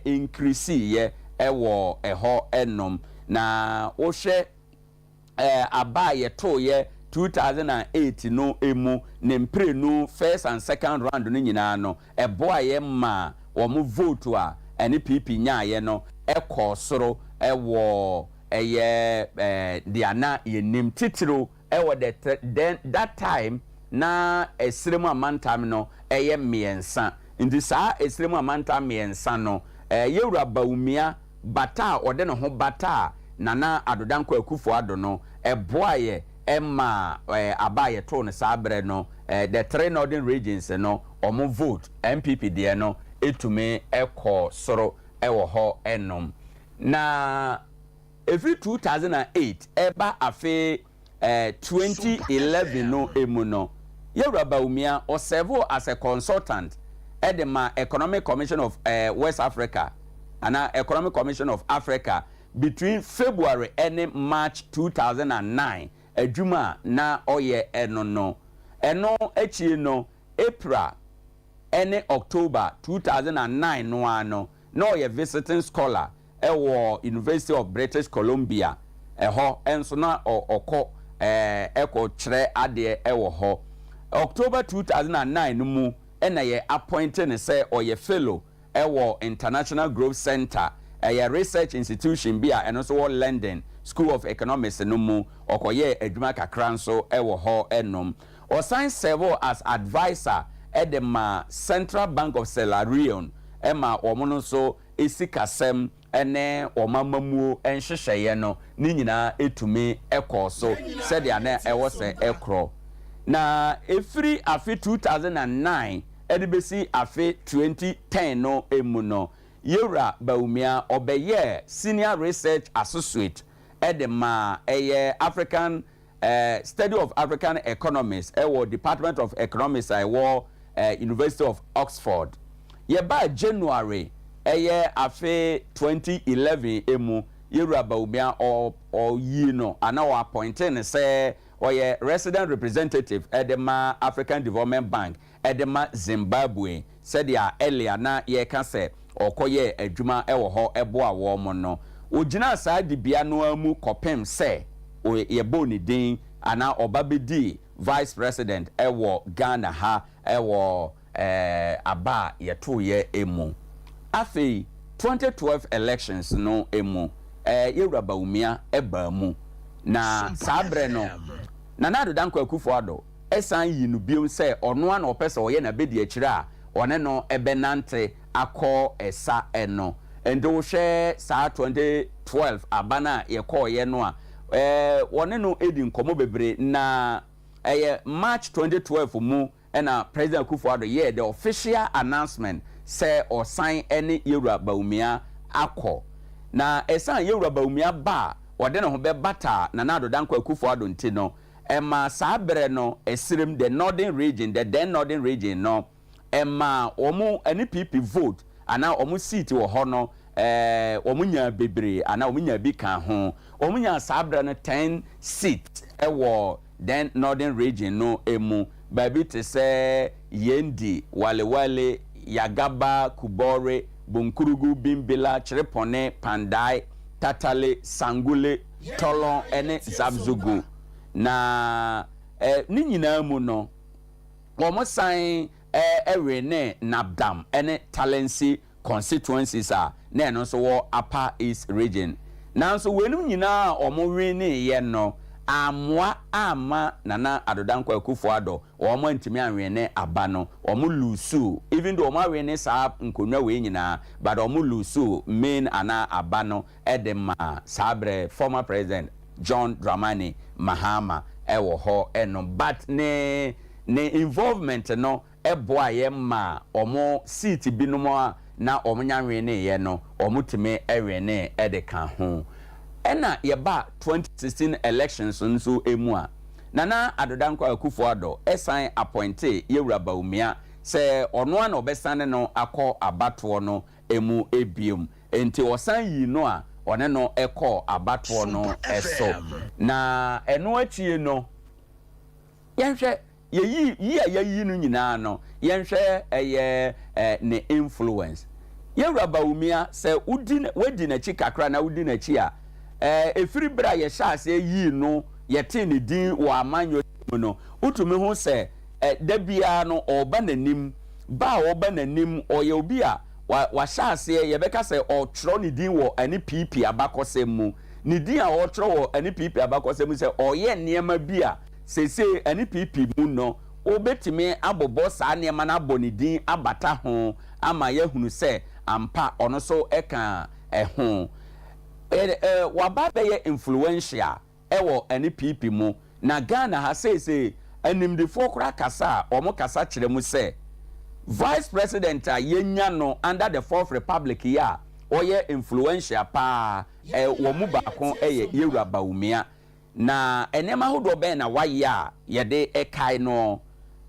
increase yɛ ɛwɔ ɛhɔ ɛnom na wohwɛ aba yɛto yɛ 2008 no emu ne mpire no first and second round no nyinaa no ɛboayɛ ma wɔn vote a ɛne PP nyaayɛ no ɛkɔ soro ɛwɔ ɛyɛ diana yenim titiro ɛwɔ that time na esremu amantam no ɛyɛ mmiɛnsa nti saa esremu amantam mmiɛnsa no yɛwura bawumia bata ɔde ne ho bata nana adodankwa Akufo-Addo no ɛboayɛ ɛma abayɛ to no saa brɛ no the three northern regions no ɔmo vote MPP deɛ no etumi ɛkɔ soro ɛwɔ hɔ ɛnom na every 2008 eba afe 2011 no emu no yewura bawumia o serve as a consultant at the Economic Commission of West Africa and Economic Commission of Africa between February and March 2009 adwuma na oye eno echi no April and October 2009 no ano no oye visiting scholar ewo University of British Columbia eho enso na okọ eko kyerɛ ade ewo ho October 2009 no mu na ye appointed ne say oye fellow ewo International Growth Center a research institution bia eno so London School of Economics no mu okoye adwuma kakra nso ewo ho enom osan serve as advisor at the Central Bank of Sierra Leone ema omono so esikasem ene omamamuo enhyehyeye no ni nyina etumi ekọ so said ya na ewo se ekro na efiri afi 2009 edibesi afi 2010 no emu no yewura bawumia obeye senior research associate edema eye African study of African economics Department of Economics University of Oxford yeba January afe 2011 emu Yeraba Umia or yino ana o appointing say oye resident representative edema African Development Bank edema Zimbabwe said ya earlier na ye ka say okoye adwuma ewo ho ebo a wo mo no ogina saa de bia no amu kopem say o ye boni din ana obabedi vice president ewo Ghana ha ewo aba ye to ye emu afi 2012 elections no emu Yeraba Umia eba mu na sabre no na nado danko Akufo-Addo esan yi no biom se ono ana opese oye na bedi akire a one no ebenante akọ esa eno endo hwe sa 2012 abana ye kọ ye no a one no edi nkomo bebre na March 2012 mu na President Akufo-Addo ye the official announcement say or sign any Yeraba Umia akọ na esan Yeraba Umia ba wode no ho be bata na nado danko Akufo-Addo nti no ema sabre no esirem the northern region the then northern region no ema omu NPP vote ana omu seat wo ho no omu nya bebre ana omu nya bi kan ho omu nya sabre no 10 seat ewo then northern region no emu baby te se Yendi Wale Yagaba Kubore Bunkurugu Bimbila Chirepone Pandai Tatale Sangule Tolon ene Zabzugu na ni nyina mu no omo san ewene Nabdam ene Talensi constituencies a na eno so wo Upper East region na so wenu nyina omo wene ye no amwa ama nana adodanko Akufo-Addo omo antimi anwene aba no omo lusu even though omo wene sa nkonwa we nyina but omo lusu main ana aba no edema sabre former president John Dramani Mahama ewo ho eno but ne involvement no eboa ye ma omo seat binom na omo nyanwene ye no omo time ewene edeka ho ena yeba 2016 elections nso emu a nana adodanko Akufo-Addo esan appointe Yeraba Umia se ono na obesane no akọ abato no emu ebiom enti osan yi no a one no eko abato no eso na eno achie no yenhwe yeyi no nyina no yenhwe ne influence Yeraba Umia se wadi na chi kakra na wadi na chi a efiri bra ye sha ase yi no yete ne din wo amanyo no utumi ho se da bia no oba nanim ba oba nanim oye obi a wa sha ase ye beka se otro ne din wo ani PP abakosem mu ne din a otro wo ani PP abakosem se oye niema bia sese ani PP mu no obetimi abobo sa niema na aboni din abata ho ama yahunu se ampa ono so eka ho wababa ye influential ewo NPP mu na Ghana ha say animdefo kura kasa omo kasa kire mu say vice president a yenya no under the fourth republic ya oye influential pa wo mu baako Yeraba Umia na enema hodo be na waye a ye de ekai no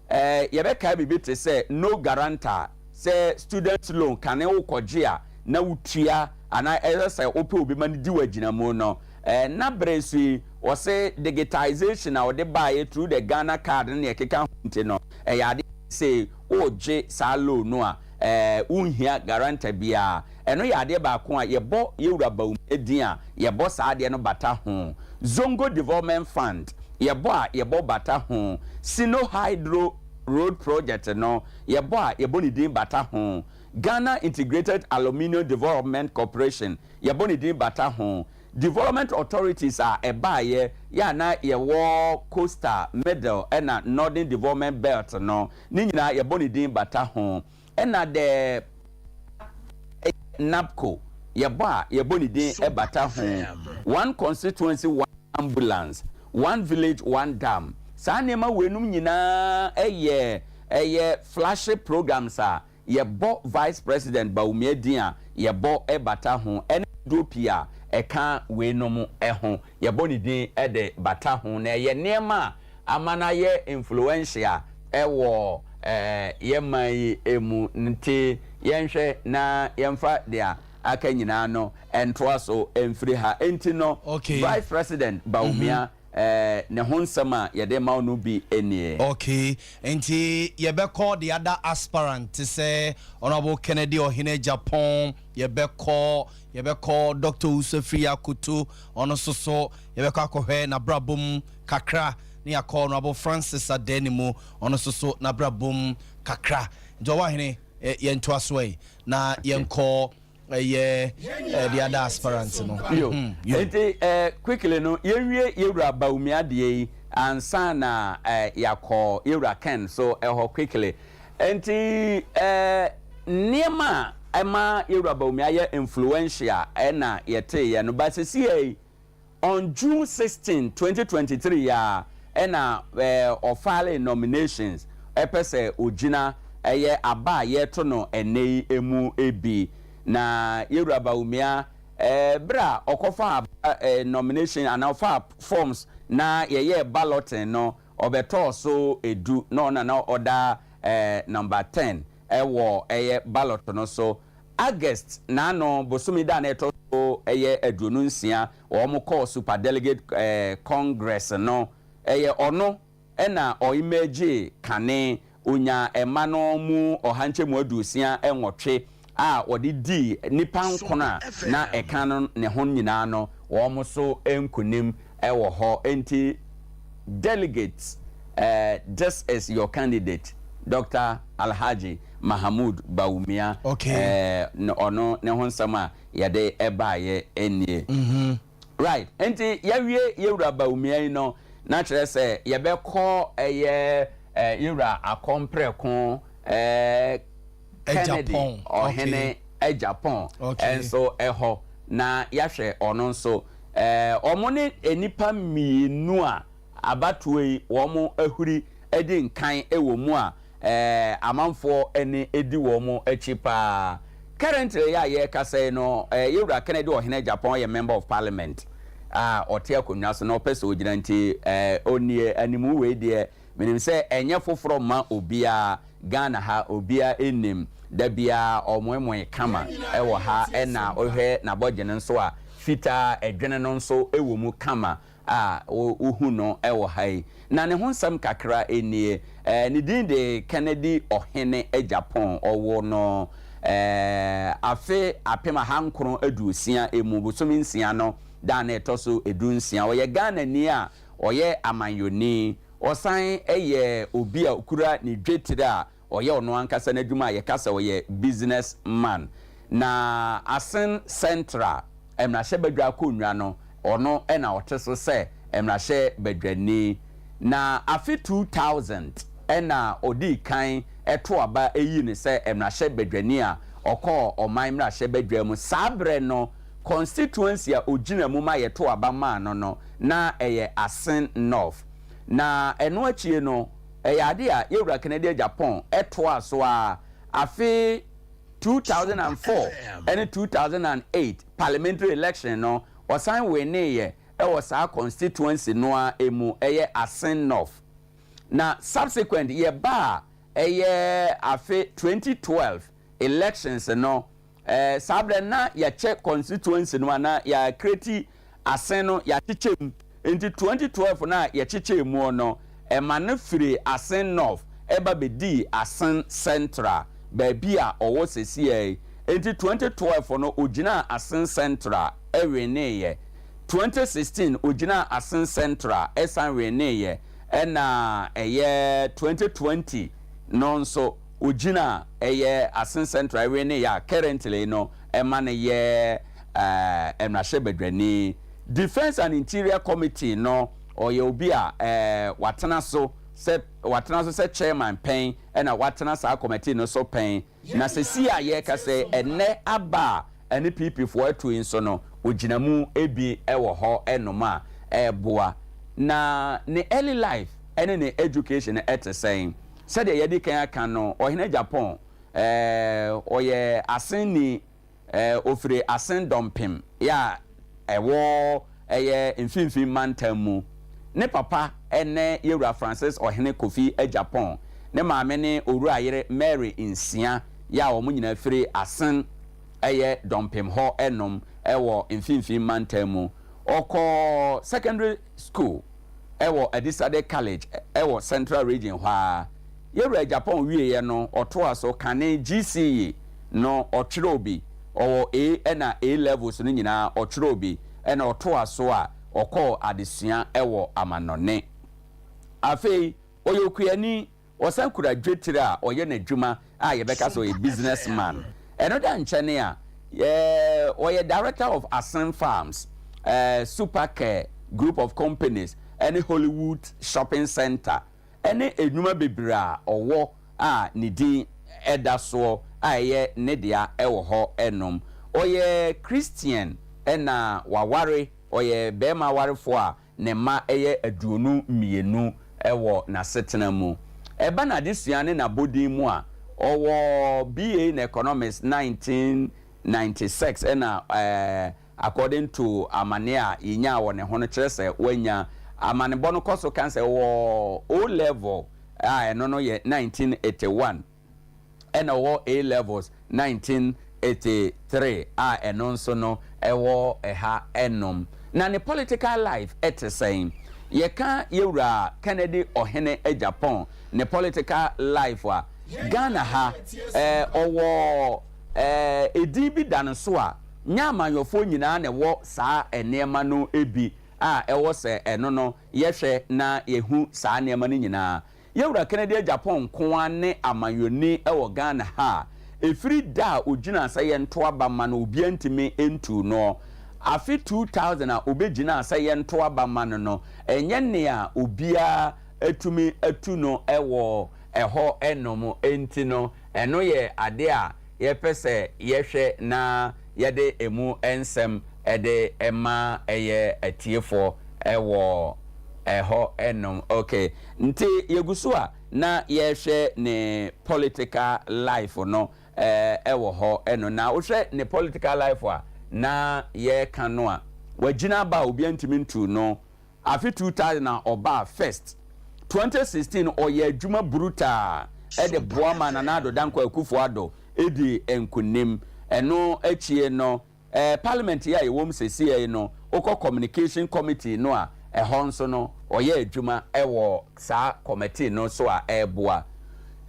ye be kai bibi te say no guarantor say student loan kan e ukoje a na utua ana say ope obi mani di wagina mu no na bresi o say digitization na ode buy through the Ghana card na ekeka hunte no ya de say oje sa loan no a unhia guarantee bia eno ya de ba ko a yebo Yeraba Umia din a yebo sa de no bata ho Zongo Development Fund yebo bata ho Sino Hydro Road Project no yebo ni din bata ho Ghana Integrated Aluminium Development Corporation yebo ni din bata ho Development Authorities are ebaye ya na yewo Coastal Middle and Northern Development Belt no ni nyina yebo ni din bata ho ena de NAPCO yebo ni din ebata ho one constituency one ambulance one village one dam sa nema wenum nyina flashy programs a yebo vice president Umia din a yebo ebata ho ene dopia eka we no mu eho ye boni din de bata ho na ye nema amana ye influential ewo ye mai emu nti yenhwe na yemfa dia aka nyina no entoa so emfiri ha enti no vice president Bawumia ne honsama ye de ma no bi enie okay enti ye be call the other aspirant to say honorable Kennedy Ohene Japan ye be call Dr. Usefri Akutu ono so ye be call akohwe na brabum kakra ni akọ honorable Francis Adenimu ono so na brabum kakra njo wa hene ye ntoa so na ye nko the other aspirants no enti quickly no yewie yewura Bawumia de ansa na yakọ yewura Ken so ho quickly enti niema ema yewura Bawumia ye influential na yete ye no but see on June 16 2023 ya na official nominations epese ogina eye aba ye to no enei emu ebi na yewura Bawumia bra okofa nomination and ofa forms na ye ballot no obeto so edu no na order number 10 ewo ballot no so August na no bosumi da na eto so aduonu nsia o mo call super delegate congress no ono na oimeje kane onya ema no mu ohanche mu adusia enwotwe odi di nipa nkona na eka no ne ho nyina no wo mo so enkunim ewo ho enti delegates this is your candidate Dr. Alhaji Mahamud Bawumia ono ne ho nsama yade ebaye enie right enti yawie yewura Bawumia no na kire se ye be ko yewura akompreko Kennedy Ohene Japan and so eho na yahwe ono nso omone enipa mienu a abatoi womo ahuri edi nkan ewo mu a amanfo ene edi womo achipa currently ya ye kase no yewura Kennedy Ohene Japan ye member of parliament ote akonwa so no pese ogina nti onie animu we de menim se enye foforo ma obia Ghana ha obia enim da bia omoemoe kama ewo ha na ohwe na bogene nso a fita edwene no nso ewo mu kama uhu no ewo hai na ne honsam kakra enie ne din de Kennedy Ohene Japan owo no afe apema hankron adusia emu bosomi nsia no da na etoso edunsia oye Ghana ni a oye amanyoni osan obi a okura ni dwetire a oye ono ankasa na dwuma ye kasa oye business man na asen central emrahye badwa konwa no ono na oteso se emrahye badwani na afi 2000 na odi kan eto aba eyi ne se emrahye badwani a okọ oman mrahye badwa mu sabre no constituency a ogina mu ma yeto aba ma no na eye asen north na eno achie no ade a yewura Kennedy Japan eto aso a afi 2004 and 2008 parliamentary election no osan we ne ye was our constituency no a emu asen north na subsequent ye ba afi 2012 elections no sabre na ya check constituency no na ya create asen no ya chichem into 2012 na ya chichemu no emane free asen north eba bedi asen central baby a owo sesi into 2012 no ogina asen central eweneye 2016 ogina asen central esan weneye na 2020 nonso ogina asen central eweneye currently no emane emrahye badwani Defense and Interior Committee no oye obi a watena so se chairman pen na watena sa committee no so pen na se si a ye ka se ene aba ene PP for atu inso no oginamu ebi ewo ho enoma boa na ne early life ene ne education etesen said ye di kan aka no Ohene Japan oye asen ni ofire asen dompem ya ɛwɔ ɛyɛ mfimfin mantam mu ne papa ɛne yewura Francis ɔhene Kofi Japan ne maame ne owura ayere Mary Nsia ya wɔn nyinaa firi asen ɛyɛ dɔmpem hɔ ɛnom ɛwɔ mfimfin mantam mu ɔkɔ secondary school ɛwɔ Adisade College ɛwɔ Central Region hɔ a yewura Japan wieɛ no ɔtoa so kane GCE no ɔtwerɛ obi ɔwɔ A ɛna A levels no nyinaa ɔtwerɛ obi ɛna ɔtoa so a ɔkɔ adesua ɛwɔ amanɔne afei ɔyɛ okuani ɔsan kura dwetire a ɔyɛ n'adwuma a yɛbɛka so ɔyɛ businessman ɛno da nkyɛne a ɔyɛ director of Asen Farms Supercare group of companies ɛne Hollywood shopping center ɛne edwuma bebree a ɔwɔ a ne din ɛda soɔ a ɛyɛ ne dea ɛwɔ hɔ ɛnom ɔyɛ Christian ɛna waware ɔyɛ bɛrima awarefoɔ a ne mma ɛyɛ aduonu mmienu ɛwɔ n'asetena mu ɛba na adesua ne n'abɔdin mu a ɔwɔ BA in economics 1996 ɛna according to amane a yenya wɔ ne ho no kyerɛ sɛ wanya amanebɔ no kɔ so kan sɛ wɔ O level a ɛno no yɛ 1981 ɛna wɔ A levels 1983 a ɛno nso no ɛwɔ ɛha ɛnom na ne political life ɛte sɛn yɛka yewura Kennedy ɔhene Japan ne political life a Ghana ha ɔwɔ edi bi dan so a nya amanyɔfo nyinaa na ɛwɔ saa nneɛma no ebi a ɛwɔ sɛ ɛno no yɛhwɛ na yehu saa nneɛma no nyinaa yewura Kennedy Japan koa ne amanyɔni ɛwɔ Ghana ha efiri da ogyina sɛ yɛnto aba ma no obi antimi entu no afi 2000 a obegyina sɛ yɛnto aba ma no ɛnyɛ nea obia atumi atu no ɛwɔ ɛhɔ ɛnom enti no ɛno yɛ ade a yɛpɛ sɛ yɛhwɛ na yɛde emu ensɛm ɛde ɛma ɛyɛ atiefoɔ ɛwɔ ɛhɔ ɛnom okay nti yeguso a na yɛhwɛ ne political life no ɛwɔ hɔ ɛno na wohwɛ ne political life a na yɛka no a wagyina ba obi antimi ntu no afi 2000 a ɔba first 2016 ɔyɛ adwuma brutal ɛde boama na nado danko akufo ado edi enkunim ɛno achie no parliament ya yɛwɔ m sɛsie no okɔ communication committee no a ɛhɔ nso no ɔyɛ adwuma ɛwɔ saa committee no so a ɛboa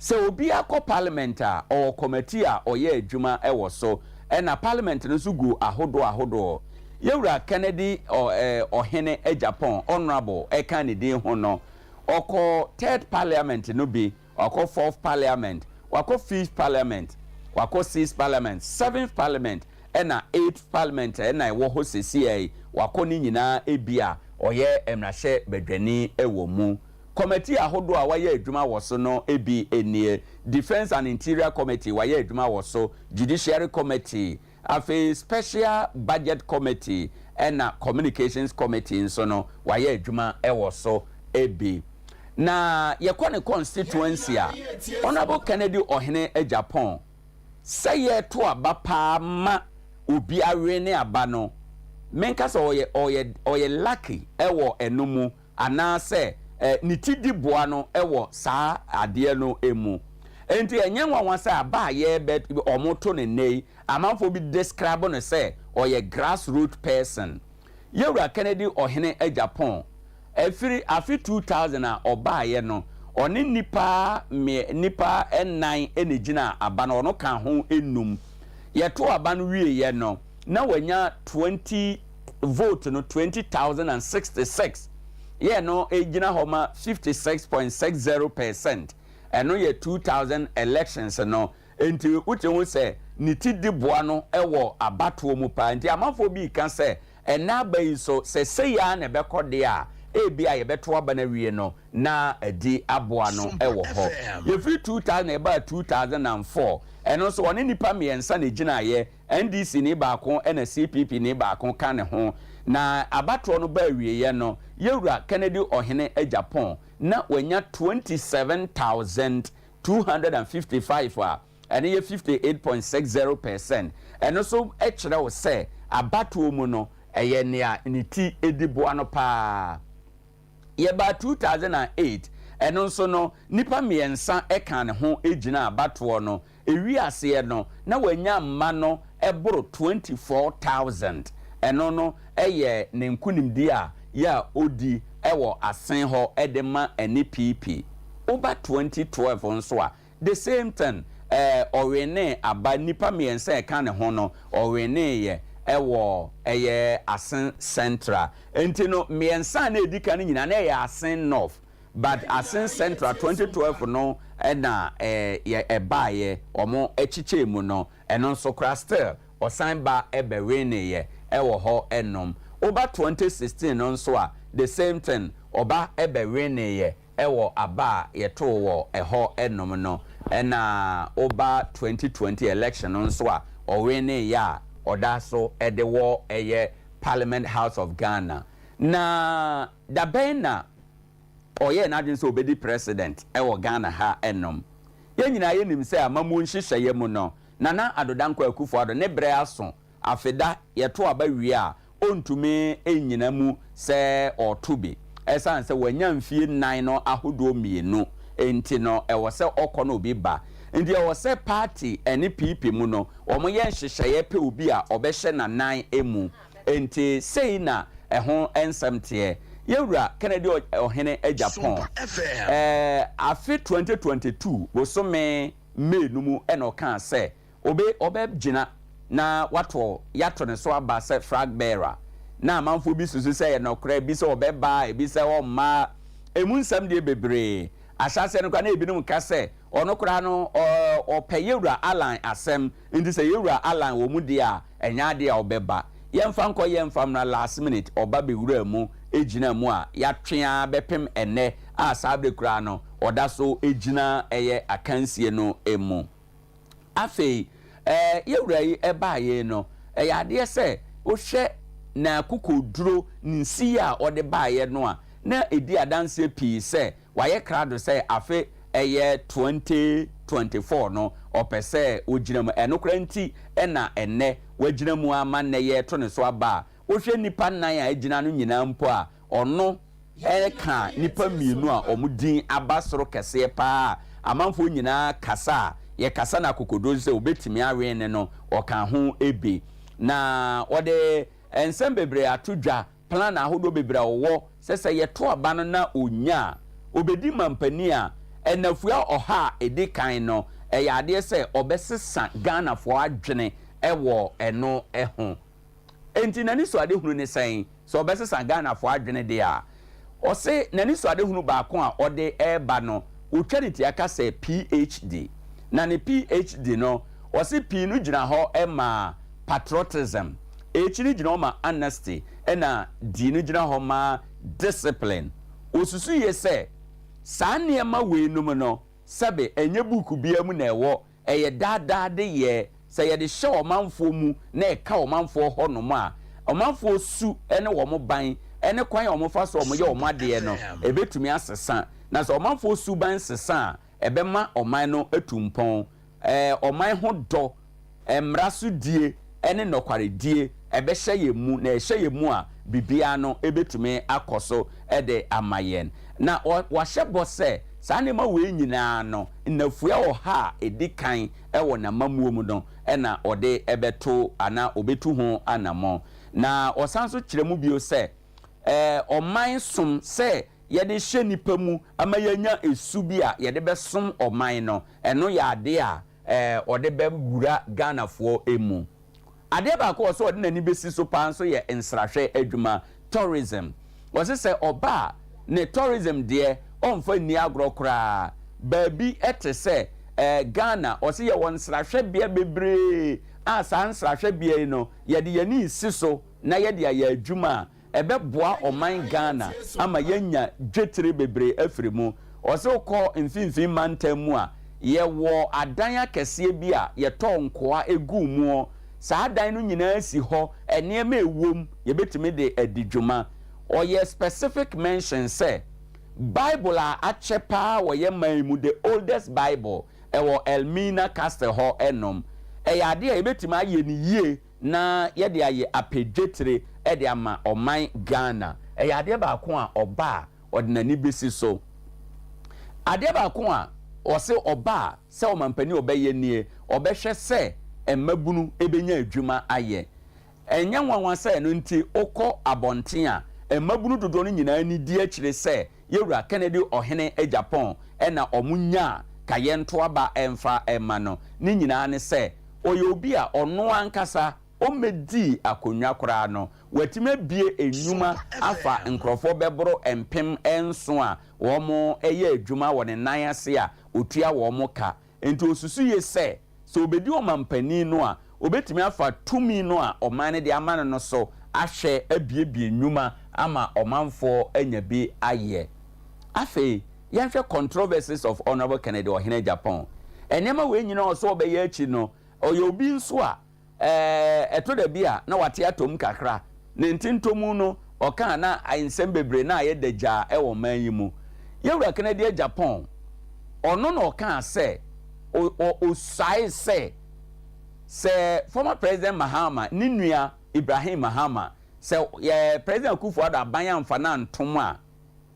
sɛ obi akɔ parliament a ɔwɔ committee a ɔyɛ adwuma ɛwɔ so ɛna parliament no so gu ahodo yewura Kennedy ɔhene Japan honorable ɛka ne din ho no ɔkɔ third parliament no bi ɔkɔ fourth parliament wakɔ fifth parliament wakɔ sixth parliament seventh parliament ɛna eighth parliament ɛna ɛwɔ hɔ sɛsie wakɔ ne nyinaa ebi a ɔyɛ mmarahyɛ badwani ɛwɔ mu committee ahodo a wayɛ adwuma wɔ so no ebi enie defense and interior committee wayɛ adwuma wɔ so judiciary committee afei special budget committee ɛna communications committee nso no wayɛ adwuma ɛwɔ so ebi na yɛkɔ ne constituency a honorable Kennedy ɔhene Japan sɛ yɛto aba paa ma obi awe ne aba no menka sɛ ɔyɛ lucky ɛwɔ ɛno mu anaasɛ ne ti di boa no ɛwɔ saa adeɛ no emu enti enye nwanwa sɛ aba yɛ bet ɔmoto ne nei amanfo bi describe no sɛ ɔyɛ grassroots person yewura Kennedy ɔhene Japan afi 2000 a ɔba yɛ no ɔne nipa ennan ene gina aba no ɔno ka ho enum yɛto aba no wie yɛ no na wanya 20 vote no 20,066 yeah no egina homa 56.60% eno ye 2000 elections no enti wuche hu se ni ti di boa no ewo abato mu pa enti amafo bi kan se ena bayi so se ya na bekode a ebi a ye beto aba na wie no na adi aboa no ewo ho ye free 2000 e ba 2004 eno so one nipa miensa na gina ye NDC ni baako ena CPP ni baako kan ne ho na abatro no ba wie ye no yewura Kennedy ohene Japan na wanya 27,255 a ene ye 58.60% eno so e kire wo se abatro mu no ɛyɛ nea ne ti ediboa no pa yɛba 2008 ɛno nso no nipa mmiɛnsa ɛka ne ho egyina abatoɔ no ewi aseɛ no na wanya mma no ɛboro 24,000 ɛno no ɛyɛ ne nkunimdi a ya odi ɛwɔ asen hɔ ɛde ma ɛne PP over 2012 nso a the same thing ɔwene aba nipa mmiɛnsa ɛka ne ho no ɔwene yɛ ɛwɔ ɛyɛ asen central enti no mmiɛnsa na edika no nyina na ɛyɛ asen north but asen central 2012 no ɛna yɛ ɛbaayɛ ɔmo ɛkyikyɛ mu no ɛno nso kora still ɔsan ba ɛbɛwene yɛ ɛwɔ hɔ ɛnom over 2016 no nso a the same thing ɔba ɛbɛwene yɛ ɛwɔ aba yɛto wɔ ɛhɔ ɛnom no ɛna over 2020 election no nso a ɔwene yɛ a ɔda so ɛde wɔ ɛyɛ Parliament House of Ghana na dabɛn na ɔyɛ n'adwene sɛ obedi president ɛwɔ Ghana ha ɛnom yɛn nyinaa yɛnim sɛ amamu nhyehyɛeɛ mu no Nana Adodankwa Akufo-Addo ne brɛ aso afeda yɛto aba wie a ontumi enyina mu sɛ ɔtobi ɛsan sɛ wanya mfie 9 no ahodoɔ mmienu enti no ɛwɔ sɛ ɔkɔ no obi ba ndi ɛwɔ sɛ party ɛne PP mu no wɔn yɛ nhyehyɛeɛ pɛ obi a ɔbɛhyɛ na 9 emu enti sei na ɛho nsɛm teɛ yɛwura Kennedy ɔhene Japan afi 2022 bosome May no mu ɛna ɔka sɛ ɔbɛgyina na wato yato ne so aba sɛ flag bearer na amanfo bi susu sɛ yɛ nɔkora bi sɛ ɔbɛba ebi sɛ ɔmma emu nsɛm deɛ bebree ahyase no kwa na ebinom ka sɛ ɔno kora no ɔpɛ yɛwura alan asɛm nti sɛ yɛwura alan wɔ mu deɛ a ɛnya deɛ a ɔbɛba yɛmfa nkɔ yɛmfa mna last minute ɔba bewura mu egyina mu a yɛatwea bɛpem ɛnɛ a saa bere kora no ɔda so egyina ɛyɛ akansie no emu afei yɛwura yi ɛbaayɛ no ɛyɛ adeɛ sɛ wohwɛ na kokoduro nsi a ɔde baayɛ no a na edi adanse pii sɛ wayɛ krado sɛ afe ɛyɛ 2024 no ɔpɛ sɛ ogyina mu ɛno kora nti ɛna ɛnɛ wagyina mu ama nnɛ yɛ to ne so aba a wohwɛ nipa nan a egyina no nyinaa mpo a ɔno ɛka nipa mmienu a ɔmo din aba soro kɛseɛ paa amanfo nyinaa kasa a yɛkasa na kokoduro sɛ obetumi awe ne no ɔka ho ebe na ɔde nsɛm bebree ato dwa plan ahodoɔ bebree ɔwɔ sɛ yɛto aba no na onya obedi mampani a ɛnafua ɔha a edi kan no ɛyɛ adeɛ sɛ ɔbɛsesa Ghanafoɔ adwene ɛwɔ ɛno ɛho enti nani so ade hunu ne sɛn sɛ ɔbɛsesa Ghanafoɔ adwene deɛ a ɔse nani so ade hunu baako a ɔde ɛɛba no otwa ne tia ka sɛ PhD na ne PhD no ɔse P no gyina hɔ ɛma patriotism ekyiri gyina hɔ ma honesty ɛna D no gyina hɔ ma discipline osusu yɛ sɛ saa nneɛma wei no mu no sɛbe ɛnyɛ buku bia mu na ɛwɔ ɛyɛ daadaa de yɛ sɛ yɛde hyɛ ɔmanfoɔ mu na ɛka ɔmanfoɔ hɔ nom a ɔmanfoɔ su ɛne wɔn ban ɛne kwan a wɔn fa so wɔn yɛ wɔn adeɛ no ɛbɛtumi asesa na sɛ ɔmanfoɔ su ban sesa a ɛbɛma ɔman no atu mpɔn ɔman ho dɔ mmara so die ɛne nɔkwaredie ɛbɛhyɛ yɛ mu na ɛhyɛ yɛ mu a bibia no ɛbɛtumi akɔ so ɛde ama yɛn na wahyɛ bɔ sɛ saa nneɛma wei nyinaa no nnafua ɔha a ɛdi kan ɛwɔ n'amamuo mu no ɛna ɔde ɛbɛto ana ɔbɛtu ho anamɔ na ɔsan so kyerɛ mu bio sɛ ɔman som sɛ yɛde hyɛ nipa mu ama yɛnya esu bi a yɛde bɛsom ɔman no ɛno yɛ adeɛ a ɔde bɛwura Ghanafoɔ emu adeɛ baako wɔ so ɔde n'ani bɛsi so paa nso yɛ nsrahwɛ adwuma tourism wɔsi sɛ ɔbaa ne tourism deɛ ɔmfa nni agorɔ koraa baabi ɛte sɛ Ghana ɔsi yɛ wɔn nsrahwɛ bea bebree a saa nsrahwɛ bea yi no yɛde yɛni si so na yɛde ayɛ adwuma a ɛbɛboa ɔman Ghana ama yɛnya dwetire bebree afiri mu ɔsi kɔ mfimfini mantam mu a yɛwɔ adan akɛseɛ bi a yɛtɔ nkoa egu mu saa adan no nyinaa si hɔ nneɛma ewom yɛbɛtumi de adi dwuma ɔyɛ specific mention sɛ Bible a akyɛ paa wɔyɛ man mu the oldest Bible ɛwɔ Elmina Castle hɔ ɛnom ɛyɛ adeɛ a yɛbɛtumi ayɛ ne yie na yɛde ayɛ apedwetire de ama oman Ghana ɛyɛ adeɛ baako a ɔba ɔde n'ani besi so adeɛ baako a ɔse ɔba sɛ ɔmampani ɔbɛyɛ nie ɔbɛhwɛ sɛ mmabunu ebenya adwuma ayɛ ɛnyɛ nwanwa sɛ no nti okɔ abɔnten a mmabunu dodo no nyinaa ni di akyire sɛ yɛwura Kennedy ɔhene Japan ɛna ɔmunya kayɛ nto aba ɛmfa ɛma no ne nyinaa ne sɛ ɔyɛ obi a ɔno ankasa ɔmɛdi akonnwa koraa no watime bie enwuma afa nkrɔfo bɛboro empem enso a wɔn ɛyɛ adwuma wɔ ne nan ase a otua wɔn ka enti osusu ye sɛ so obedi ɔmampani no a obetumi afa tumi no a ɔman ne de ama no so ahwɛ abiebie nnwuma ama ɔmanfo anya bi ayɛ afei yɛhwɛ controversies of Honorable Kennedy ɔhene Japan enema we nyina ɔso ɔbɛyɛ akyi no ɔyɛ obi nso a ɛto da bi a na wate atom kakra ne ntintomu no ɔka na nsɛm bebre na ayɛ dagya ɛwɔ man yi mu yɛwura Kennedy Japan ɔno na ɔka sɛ osai sɛ former president Mahama ne nua Ibrahim Mahama sɛ president Akufo-Addo aban amfa na ntom a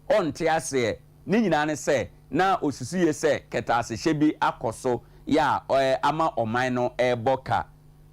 ɔnte ase ne nyinaa ne sɛ na osisi ye sɛ kɛtaase hye bi akɔso ya ama ɔman no ɛbɔ ka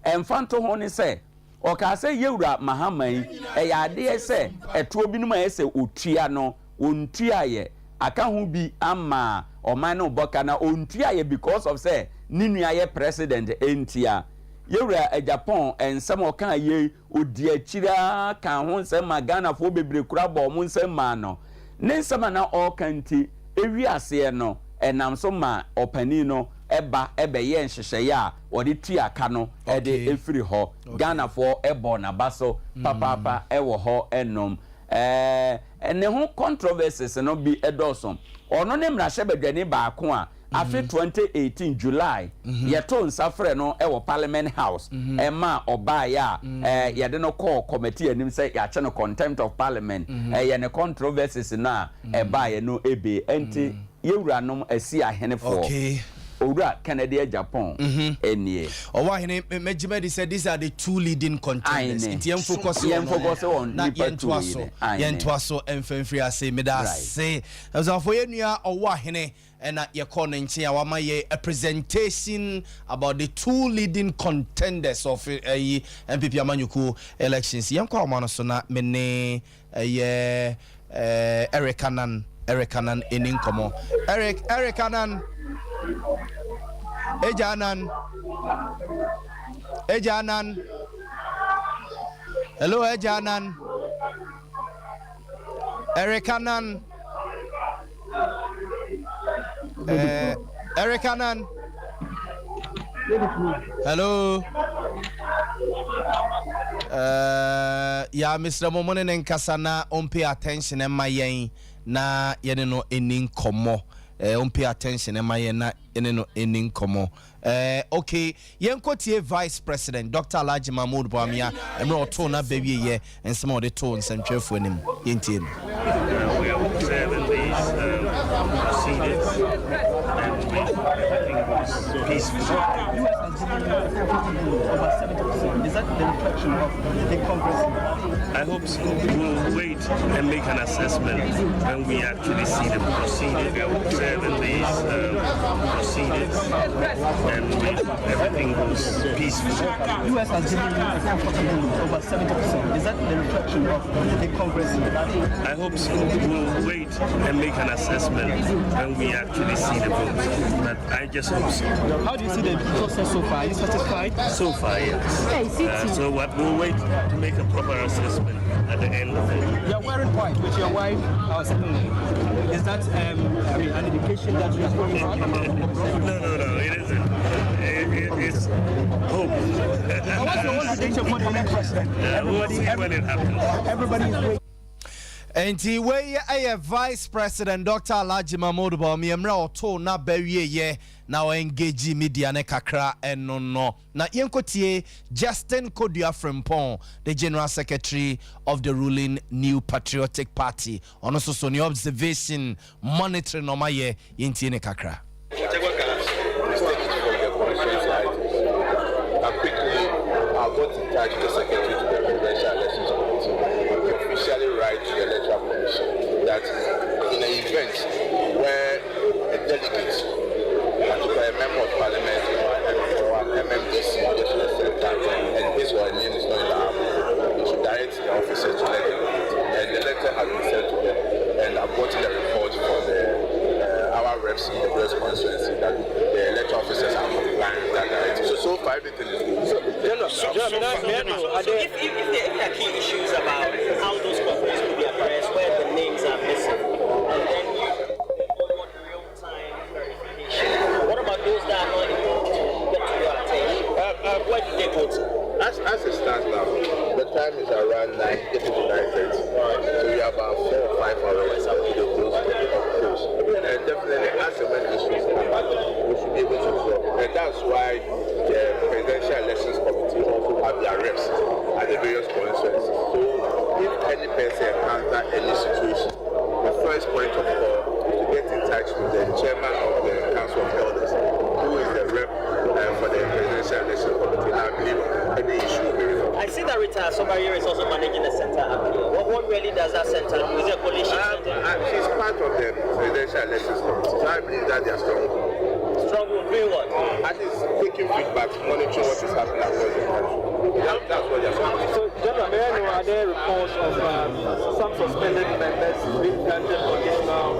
ɛmfanto ho ne sɛ ɔka sɛ yɛwura Mahama yi ɛyɛ adeɛ sɛ ɛtoɔ bi no ma ɛsɛ otua no ontua yɛ aka ho bi ama ɔman no bɔka na ontua yɛ because of sɛ ne nua yɛ president entia yɛwura Japan ensɛm ɔka yɛ odi akyira kan ho nsɛm ma Ghana fo bebre kura bɔ ɔmo nsɛm ma no ne nsɛm na ɔka nti ewi aseɛ no ɛnam so ma ɔpani no ɛba ɛbɛyɛ nhyehyɛeɛ a wɔde tua ka no ɛde efiri hɔ Ghana fo ɛbɔ naba so papaapa ɛwɔ hɔ ɛnom ɛne ho controversies no bi ɛdɔso ɔno ne mmarahyɛ badwani baako a afi 2018 July yɛto nsafrɛ no ɛwɔ Parliament House ɛma ɔbaeɛ a yɛde no kɔɔ committee anim sɛ yɛakyɛ no contempt of parliament ɛyɛ ne controversies no a ɛbaeɛ no ebe ɛnti yɛwuranom asi ahenefoɔ Owura Kennedy Japan enie ɔwahene Mejimedi said these are the two leading contenders nti yɛn focus on na yɛntoa so ɛmfɛmfiri ase meda se ɛzafo yɛnua ɔwahene ɛna yɛkɔ no nkyɛn a wama yɛ a presentation about the two leading contenders of MPP Amanyɔkuo elections yɛnkɔ ɔma no so na mene ɛyɛ Eric Anan enin komo Eric Anan Ejanan hello Ejanan Eric Anan Eric Anan hello ya Mr. Momone Nkasana on pay attention emma yen na yene no enin komo on pay attention emma yen na yene no enin komo okay yenkotie Vice President Dr. Alhaji Mahmoud Bawumia emre oto na baby ye ensema ode to nsentwefo anim yentie no we are observing these proceedings and everything was peaceful. Over 70%. Is that the reflection of the Congress? I hope so. We'll wait and make an assessment when we actually see the proceedings. We are observing these proceedings and everything goes peaceful. U.S. has given over 70%. Is that the reflection of the Congress? I hope so. We'll wait and make an assessment when we actually see the vote. But I just hope so. How do you see the process so far? Are you satisfied? So far, yes. So what we'll wait to make a proper assessment at the end of it. You're wearing white with your wife. Is that an indication that you're going on? No, it isn't. It's hope. What's your own prediction for the next president? We'll see when it happens. Everybody is waiting. Enti we a Vice President Dr. Alhaji Mahmoud Bawumia emra oto na bawie ye na engage media ne kakra eno no na yenkotie Justin Kodua Frimpong, the General Secretary of the ruling New Patriotic Party, ono so ni observation monitoring no maye yentie ne kakra. I got in touch with the Secretary to the Presidential Elections Committee everything is good. So if there are key issues about how those companies could be addressed, where the names are missing, and then you want real-time verification. What about those that are not able to get to your attention? Where do they go to? As it stands now, the time is around 9:30 to 9:30. So we have about 4 or 5 hours to the close. And definitely, as and when issues come up, we should be able to solve. And that's why the Presidential Elections Committee also have their reps at the various constituencies. So if any person encounters any situation, the first point of call is to get in touch with the chairman of the Council of Elders, who is the rep for the Presidential Elections Committee. And I believe any issue will be resolved. I see that Rita Sompa is also managing the center up here. What really does that center do? Is it a coalition center? She's part of the Presidential Elections Committee. So I believe that they are strong. Strong will bring what? At least taking feedback, monitoring what is happening across the country. That's what they are saying. So, General, may I know, are there reports of some suspended members being granted conditional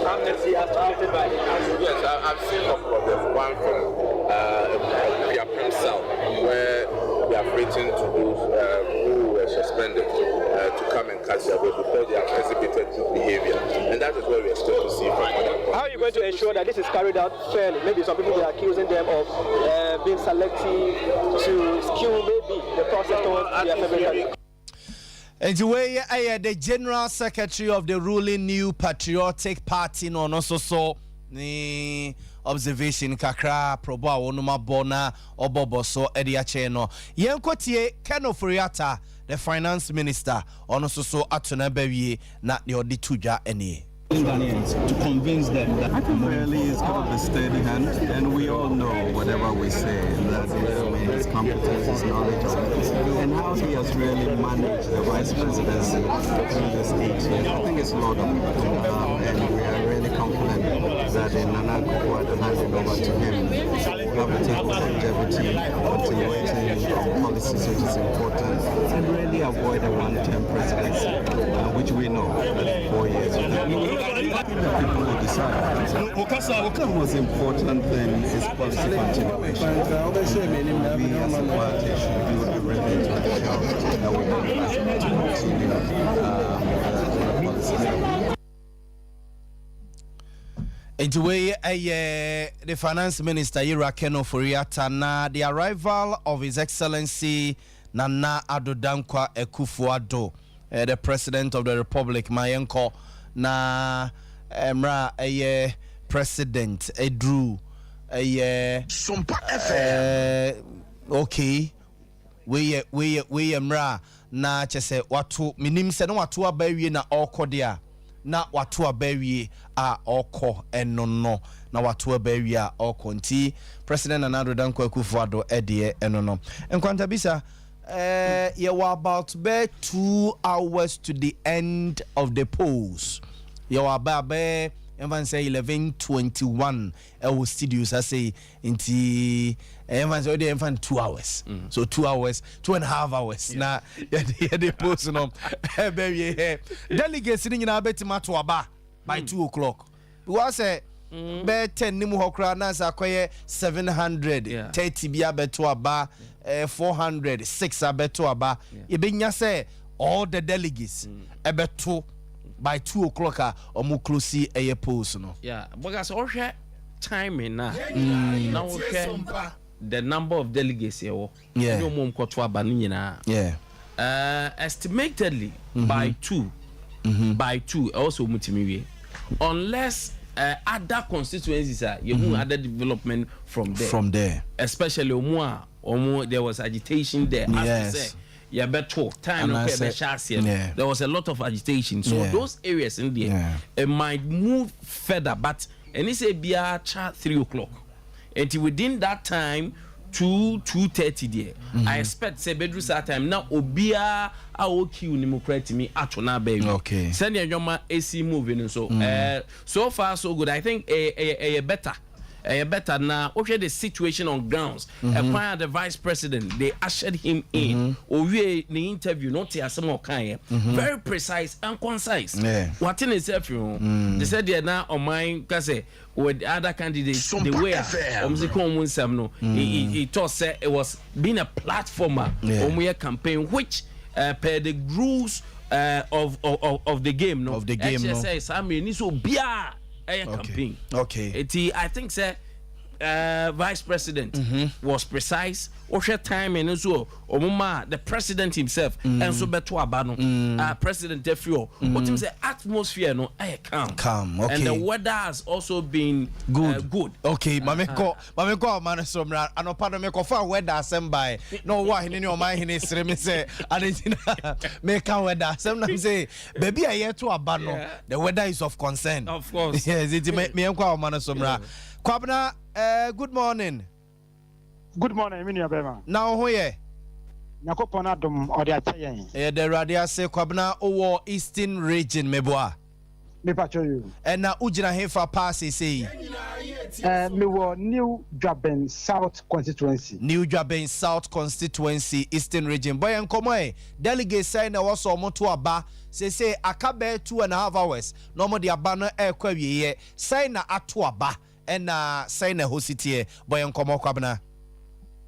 amnesty as stated by the council? Yes, I've seen a couple of them. One from Piapem South, where they are threatening to those who were suspended to come and catch their vote because they have exhibited good behavior. And that is what we expect to see from other. How are you going to ensure that this is carried out fairly? Maybe some people are accusing them of being selective to skew maybe the process towards their favorite. And the way the General Secretary of the ruling New Patriotic Party no also so ni observation kakra probo a wonuma bona obobo so ediache no yenkotie Keno Furiata the finance minister ono so atona bawie na the odi tudwa ene Ghanaians to convince them that I think really is going to be steady hand, and we all know whatever we say that his competence, his knowledge of it, and how he has really managed the vice presidency through this 8 years. I think it's laudable, and we are really confident that in Nana Akufo-Addo handing over to him, we have to take longevity, continuity of policies which is important, and really avoid a one-term presidency, which we know that 4 years. I think the people will decide. The most important thing is policy continuation. We as a party should do everything to ensure that we continue policies. Into way the finance minister Keno Furiata na the arrival of His Excellency Nana Addo Dankwa Akufo-Addo, the President of the Republic, Mayenko na emra president Edru Sompa FM okay we emra na chese watu minim se no watu abawie na okodia na watu abawie a oko enono na watu abawie a oko nti President Nana Addo Dankwa Akufo-Addo edie enono enkwanta bisa you were about 2 hours to the end of the polls. You were about everyone say 11:21. Our studios I say inti everyone say they 2 hours. So 2 hours, 2.5 hours. Now the polls no. Delegates sitting in our bed by 2 o'clock. We say be 10 nimu hokra na sa koye 730 bia beto aba 400 6 abeto aba e benya say all the delegates ebeto by 2 o'clock omu close eye polls no because ohwe timing na ohwe the number of delegates here no mom kwoto aba no nyina estimatedly by 2 by 2 also mutimiwe unless other constituencies are other development from there especially there was agitation there as we say better time there was a lot of agitation so those areas in there it might move further but and it's a bia 3 o'clock until within that time 2:30 there I expect say bedru sa time now obia a okiu ni mo correct me atona baby okay send your AC moving so so far so good I think a better better now. Okay, the situation on grounds. Acquired the vice president, they ushered him in. We the interview, not here some kind. Very precise and concise. What in itself, they said they're now on mine because with other candidates, the way he thought said it was being a platformer on we campaign, which per the rules of the game, no, of the game, HSS, I mean, it's so bia campaign. Okay. I think, sir, vice president was precise. Osha time and so Omuma, the president himself, and so beto abano, President Defio. What him say atmosphere no calm. Okay. And the weather has also been good. Okay, mame ko man somra anopa me ko fa weather asem by no wa hini ni o man hini sire me say adentina me kan weather asem na say baby aye to aba no the weather is of concern. Of course. Yes, it me enko man somra. Kwabna good morning. Good morning, Minia Bema. Now who ye? Nakopona dum or the Atayan. The Radia say Kwabna Owo Eastern region meboa. Me pacho you. And now Ujina Hefa pass say. Me wo New Jubilation South Constituency. New Jubilation South Constituency Eastern region. Boy and come delegate sign na was omo to aba say akabe 2.5 hours. No more the abana air kwawie sign na ato aba and sign na hositi boy and come Kwabna.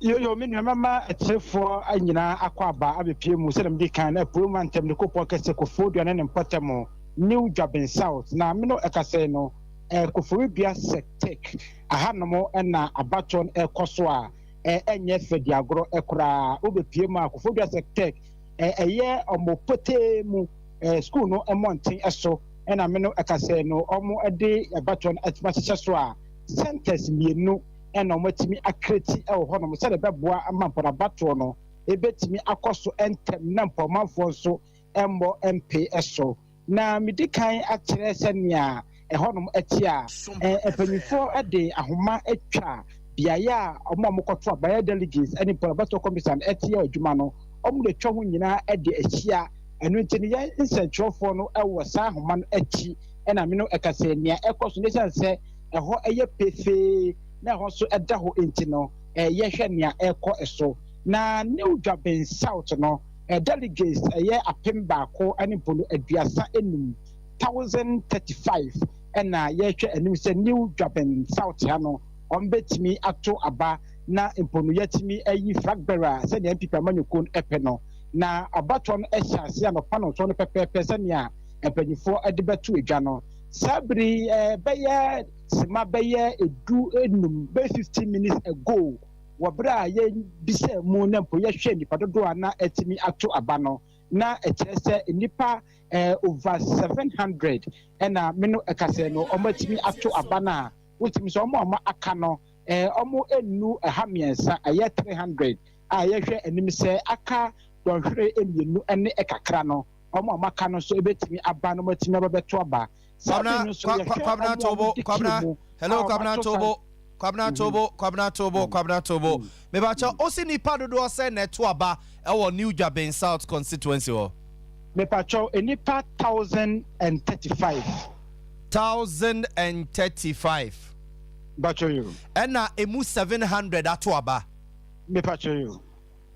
Yo me mama etefo anyina akwaba abepie mu sedem di kan na program tem ne kopon kese kofodu na mpotemo New Jubilation South na me no ekase no kofobia sectek ahanomo na abaton ekoso a enye fedi agro ekura obepie mu kofobia sectek eye omopote mu school no emonten eso na me no ekase no omo ede abaton atmachese so a centers mienu and on what me a creti or honor said a beboa a man for a batono, a bet me a costo and number month for so embo MPSO. Now, me decay at Teresania, a honor etia, a penny for a day, a homa etra, Biaya, or Mamokotra by delegates, any Polabato Commission etia or Jumano, the Chomina at the Echia, and Wintinia in Central for no hour Sahuman echi, and I mean, Ecasenia, a consolation say, a ho a pefe. Na also edaho intino yehwe nia eko eso na New Jubilation South no delegates apemba ko anipolo aduasa enum 1035 na yehwe anim se New Jubilation South ha no ombetimi ato aba na imponu yatimi ayi flag bearer se ne MPP amanyoko epe no na abaton ehase ya no pano so no pepepe se ne a empanyifo edebetu edwa no sabri beye sima beye edu enum be 15 minutes ago wabra ye bise mu na mpo ye hwe nipa dodo ana etimi ato abano na ekyese nipa over 700 na meno ekase no omatimi ato abana wotimi so omo aka no omo enu hamiensa aye 300 a ye hwe enim se aka dohwere emienu ene ekakra no omo amaka no so ebetimi aba no matimi ababeto aba Kwabna Tobo. Hello, Kwabna Tobo. Me bacha osi nipa dodo se na to aba e wo New Jubilation South constituency ho. Me pacho enipa 1035. 1035. Bacho you. Na emu 700 ato aba. Me pacho you.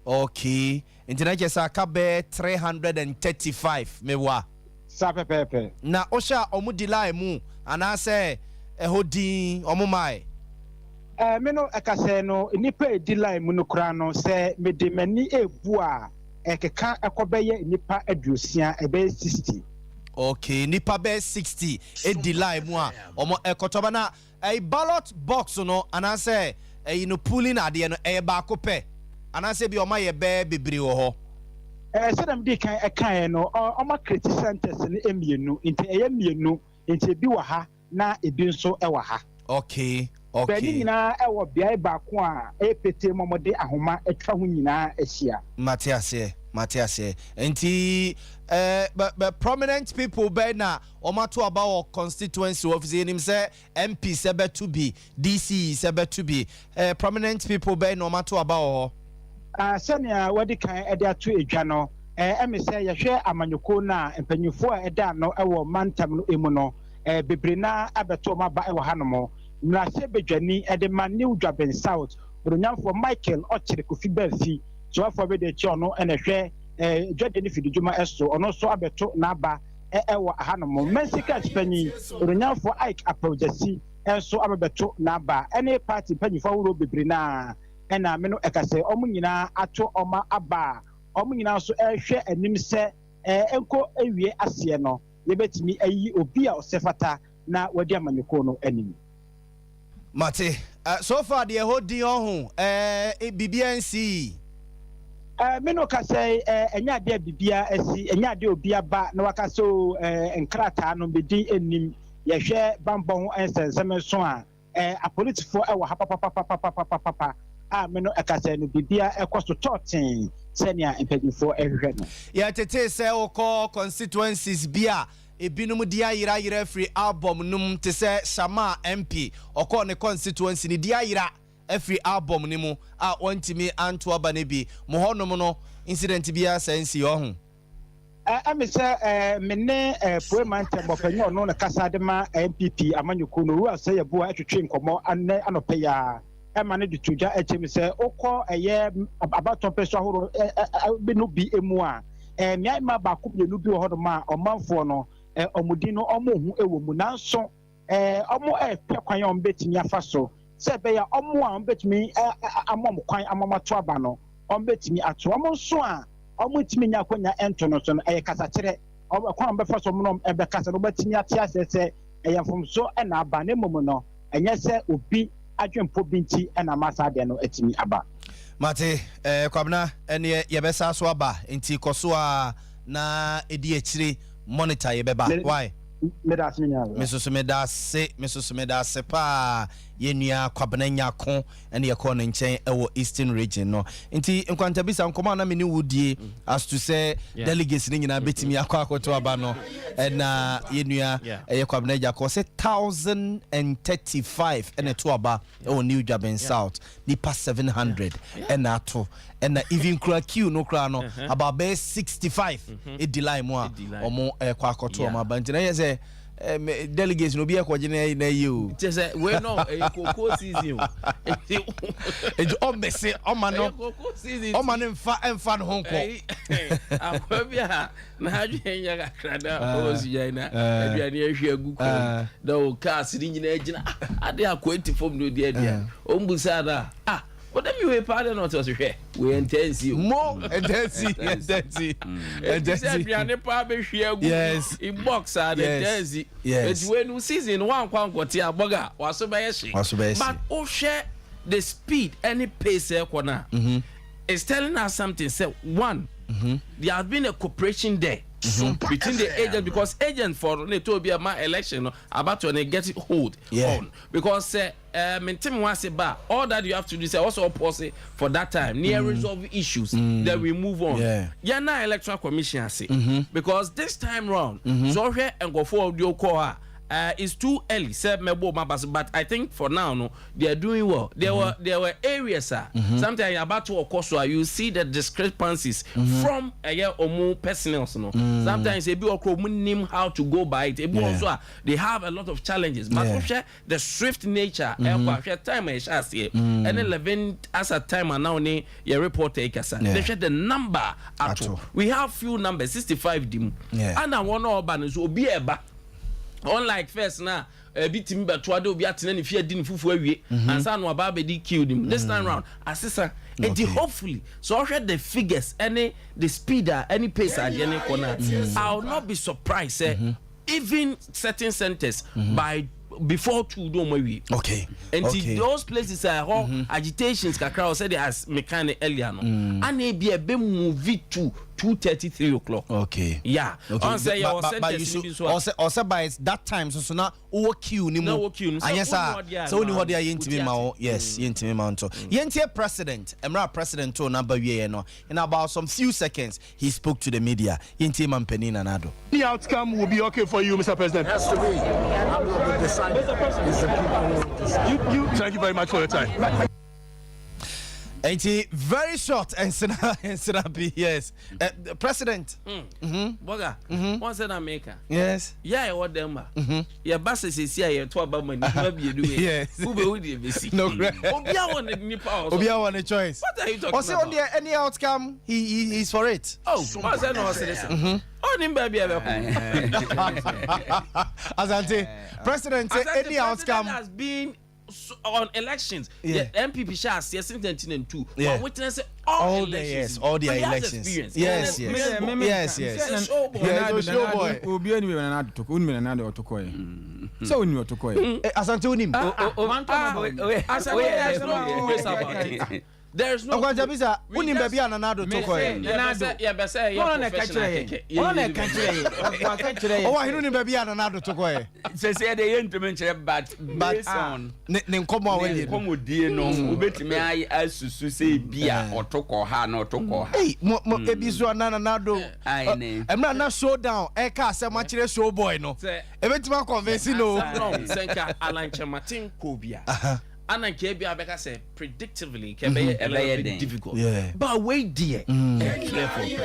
Okay. Internet sa ka be 335 mewa. Sapepepe. Na osha omudila emu anase ehodin omumai. Meno ekase no nipa edila emu no kura no se medemani ebu a ekeka ekobeye nipa aduosia ebe 60. Okay, nipa be 60 edila emu a omo ekotoba na ballot box no anase no pulling ade no ba kope anase bi oma ye be bebiri wo ho. Sadam di kan ekan no oma create centers ni emienu nti emienu nti bi wa ha na ebi nso e wa ha. Okay. Bani nyina e wo bia ba ko a epete momode ahoma etwa ho nyina ehia. Matiase nti but prominent people be na omato about constituency office him say MP sebe to be DC sebe to be prominent people be na omato about senia wadi kan ede ato edwa no eme say yehwe amanyoko na empanyufo a eda no e wo mantam no emu no bebre na abeto maba e wo hanomo mrase bedwani e de ma New Durban South Bronyamfo Michael Ochire Kofi Belfi so afọ be de chi ono ene hwe dwade ni fidi dwuma eso ono so abeto na ba ewo ahanom Mexican Spani Bronyamfo Ike Apojasi enso abeto na ba ene party panyifo wuro bebre na ena me no ekase omo nyina ato oma aba omo nyina so ehwe anim se enko ewie ase no yebetimi ayi obi a osefata na wadi amanyeko no anim Mate so far the whole di ohun BBNC me no ka say enya de bibia asi enya de obi aba na waka so enkrata no bedi anim yehwe bambon ensensem so a apolitifo e wa papa me no ekase no bibia ekoso totin senia empedifo ehwe no ya tete se okọ constituencies bia ebinum dia yira free album num te se Shama MP okọ ne constituency ni dia yira free album ni mu a ontimi anto aba ne bi mo honum no incident bia sensi ohun me say menne poemantem bofanyo no na kasa de ma MPP amanyuko no ru say yebo atwetwe nkomo anope ya ema ne dituja echemi say okọ eye abaton peso ahoro be no bi emu a mia ma ba ko bi no bi ho do ma omanfo no omudi no omohu ewo mu nanso omo kwan on betimi afaso se be ya omo a on betimi amom kwan amamato aba no on betimi ato omo so a omo timi nya kwanya ento no so no kasa kire kwan be faso mo no be kasa no betimi ate asese fom so na aba ne mom no enye se obi adwempo binti na masa de no atimi aba mate kwabna ene yebesa so aba enti koso a na edi akire monitor yebeba why mesusu medase pa yenua kwabna nyako ene yekọ ne nchen ewo Eastern region no nti nkwanta bisa nkoma na meni wudie as to say delegates ni nyina betimi akoto aba no na yenua kwabna jako say 1035 ene to aba ewo New Durban South ni past 700 ena to ena even kra queue no kra no about 65 e delay mo a omo kwakoto omo aba ntina yeze delegates no be akogene na you say we no koko season e o mese o ma no o ma mfa no honko akwabia na hadwe nya gakrada o siyana aduane ahwe aguko da o cars ni nyina agina ade akwenti form no dia o mbusa da what am you pardon not to share we intense you more intense aduane pa be hwe agu in box are intense but when you season one kwankoti aboga waso be yeshi but o share the speed any pace corner is telling us something say one there has been a cooperation there between the agents because agents for the to be a my election about to get it hold on because maintain one say ba all that you have to do is also pause for that time near resolve issues then we move on na electoral commission say because this time round so here and go for the call it's too early say but I think for now no they are doing well there were areas sometimes about to occur so you see the discrepancies from omo personnel no sometimes they be name how to go by it also they have a lot of challenges but the swift nature time I shall say and 11 as a time and now ne your report take us they share the number at all we have few numbers 65 dim and I want to ban so be eba unlike first na bitimi betwade obi atena ne fie di ne fufu awie ansa no aba be di killed him this time round assisa and hopefully so the figures any the speed any pace any corner I'll not be surprised even certain centers by before 2 do we and those places are all agitations kakra said as mechanic earlier no and e be move to 2:33 o'clock on say your sentence also by that time so na o queue ni mo anyesa so oni ho dey yentimi ma yes yentimi ma nto yentie president emra president to number we no in about some few seconds he spoke to the media yentie mampenina nado the outcome will be okay for you Mr. President. Has to be. I'm not the decider. It's the people who decide. You thank you very much for your time. Very short and yes. President. Boga. Once in America. Yes. Yeah, what them. Your buses is here to about money. Yes. Who be no. Obia want the power. Obia want a choice. What are you talking about? On there any outcome, he's for it. Oh, what's that no citizen? Oh, nim baby. Asante, President, any outcome has been on elections. The MPP shall see since 1902. Yeah. Witness all elections. all the elections. Yes. So when you talk, Asante unim. There's no Kwajabisa unim baby ananado tokoe. Oh, I don't baby ananado tokoe. Say the intervention but on ne nkomo aweli. Nkomo die no ubetimi ai asusu say bia otoko ha na otoko ha. Hey, mo ebizu ananado. Ai ne. Emra na showdown e ka asem akire show boy no. Ebetima convince no. Senka Alanche Martin Kobia. And I can be say predictively can be a little difficult. Yeah. But wait dear. Okay.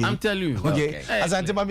I'm telling you. Okay. As I tell my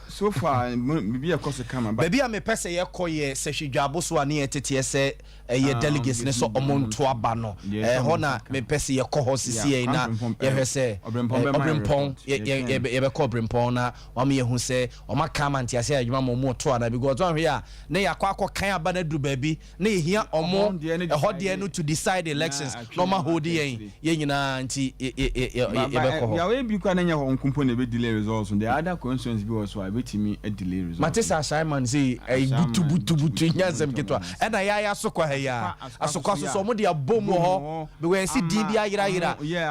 so far maybe a course come but baby me pese ye koye se hwedwabo so ane etete se ye delegates ne so omonto aba no ho na me pese ye ko ho sisi na ye hwese obrempon ye be ko obrempon na wa me hu se o maka man tiase adwuma mo to ana because one hwe a ne yakwa kan aba na du baby ne hia omo ho de no to decide elections no ma hold ye nyina nti ye be ko ho ya we bi kwa na nya ho nkumpo na be delay results the other constituency be was me a delay result. Matisa Simon say butu nyansem ketwa e na ya so kwa ya asokwa so mo de abom ho be we see din bia yira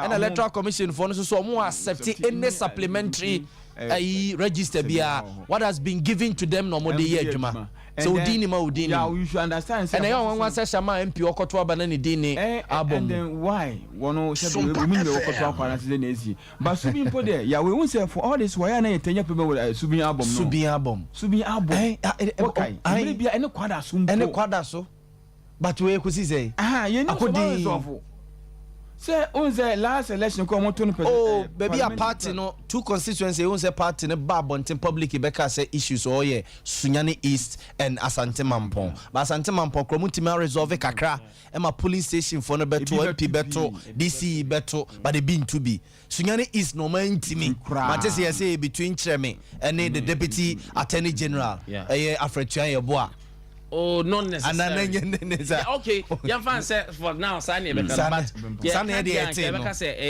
and electoral commission for no so mo accept any supplementary register bia what has been given to them no mo de ye adwuma so udini ma udini yeah you should understand and ya wan say shama MP okoto aba na ne dini abom and then why wono say we mean the okoto akwa na say na esi but subi mpo there yeah we won say for all this why na yetanya peme with subi abom no subi abom okay maybe bia ene kwada so mpo ene kwada so but we kusi say you know akodi say on the last election ko mo 20%. Oh baby a party no two constituency on the party ne ba bonten public beka say issues oh yeah Sunyani East and Asante Mampong but Asante Mampong kromutima resolve kakra e ma polling station for no beto MP beto DC beto but they been to be Sunyani East no man intimi but say between Cheme and the deputy attorney general Afretuan Yeboa. Oh, not necessarily. Okay, young fan said for now, Sani say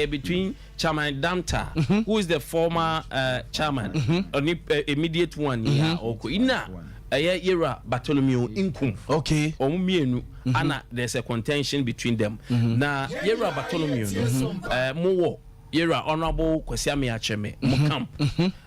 between Chairman Damta, who is the former chairman, immediate one, Yera Bartholomew Inkum. Okay. Omumienu, Anna, there's a contention between them. Now, Yera Bartholomew, Mowo. Yera honorable Kwesiame Acheme Mokam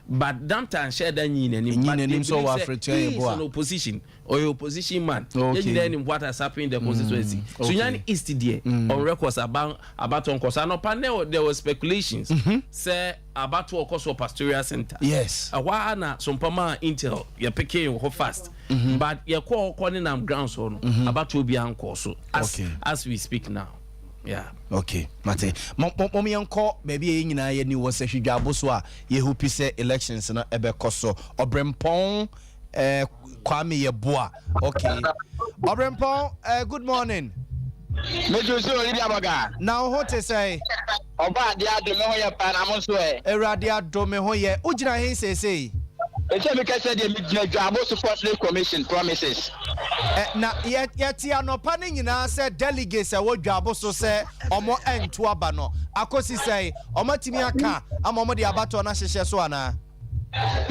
but Damta and share that yin so an opposition or opposition man then what has happened in the constituency Sunyani East there on records about on Kosano panel there were speculations say about to occur so pastoral center yes why na Sompa intel you picking ho fast but you call calling them grounds on about to be anchor so as we speak now. Yeah. Okay, Mate. Momi yanko maybe ye nyina ye ni wo se hwedwabo so a ye hope say elections na ebe koso Obrempon Kwame Yeboa. Okay. Obrempon good morning. Mejo so ri abaga. Now what to say? Oba dia do me ho ye pa na mo so e. Erade ado me ho ye. Ugina he say. Eche me ka say de Dwabo support commission promises. Na yeti anopa ne nyina say delegates wo Dwabo so say omo ento aba no. Akosi say omo timi aka ama omo de abato na hyehye so ana.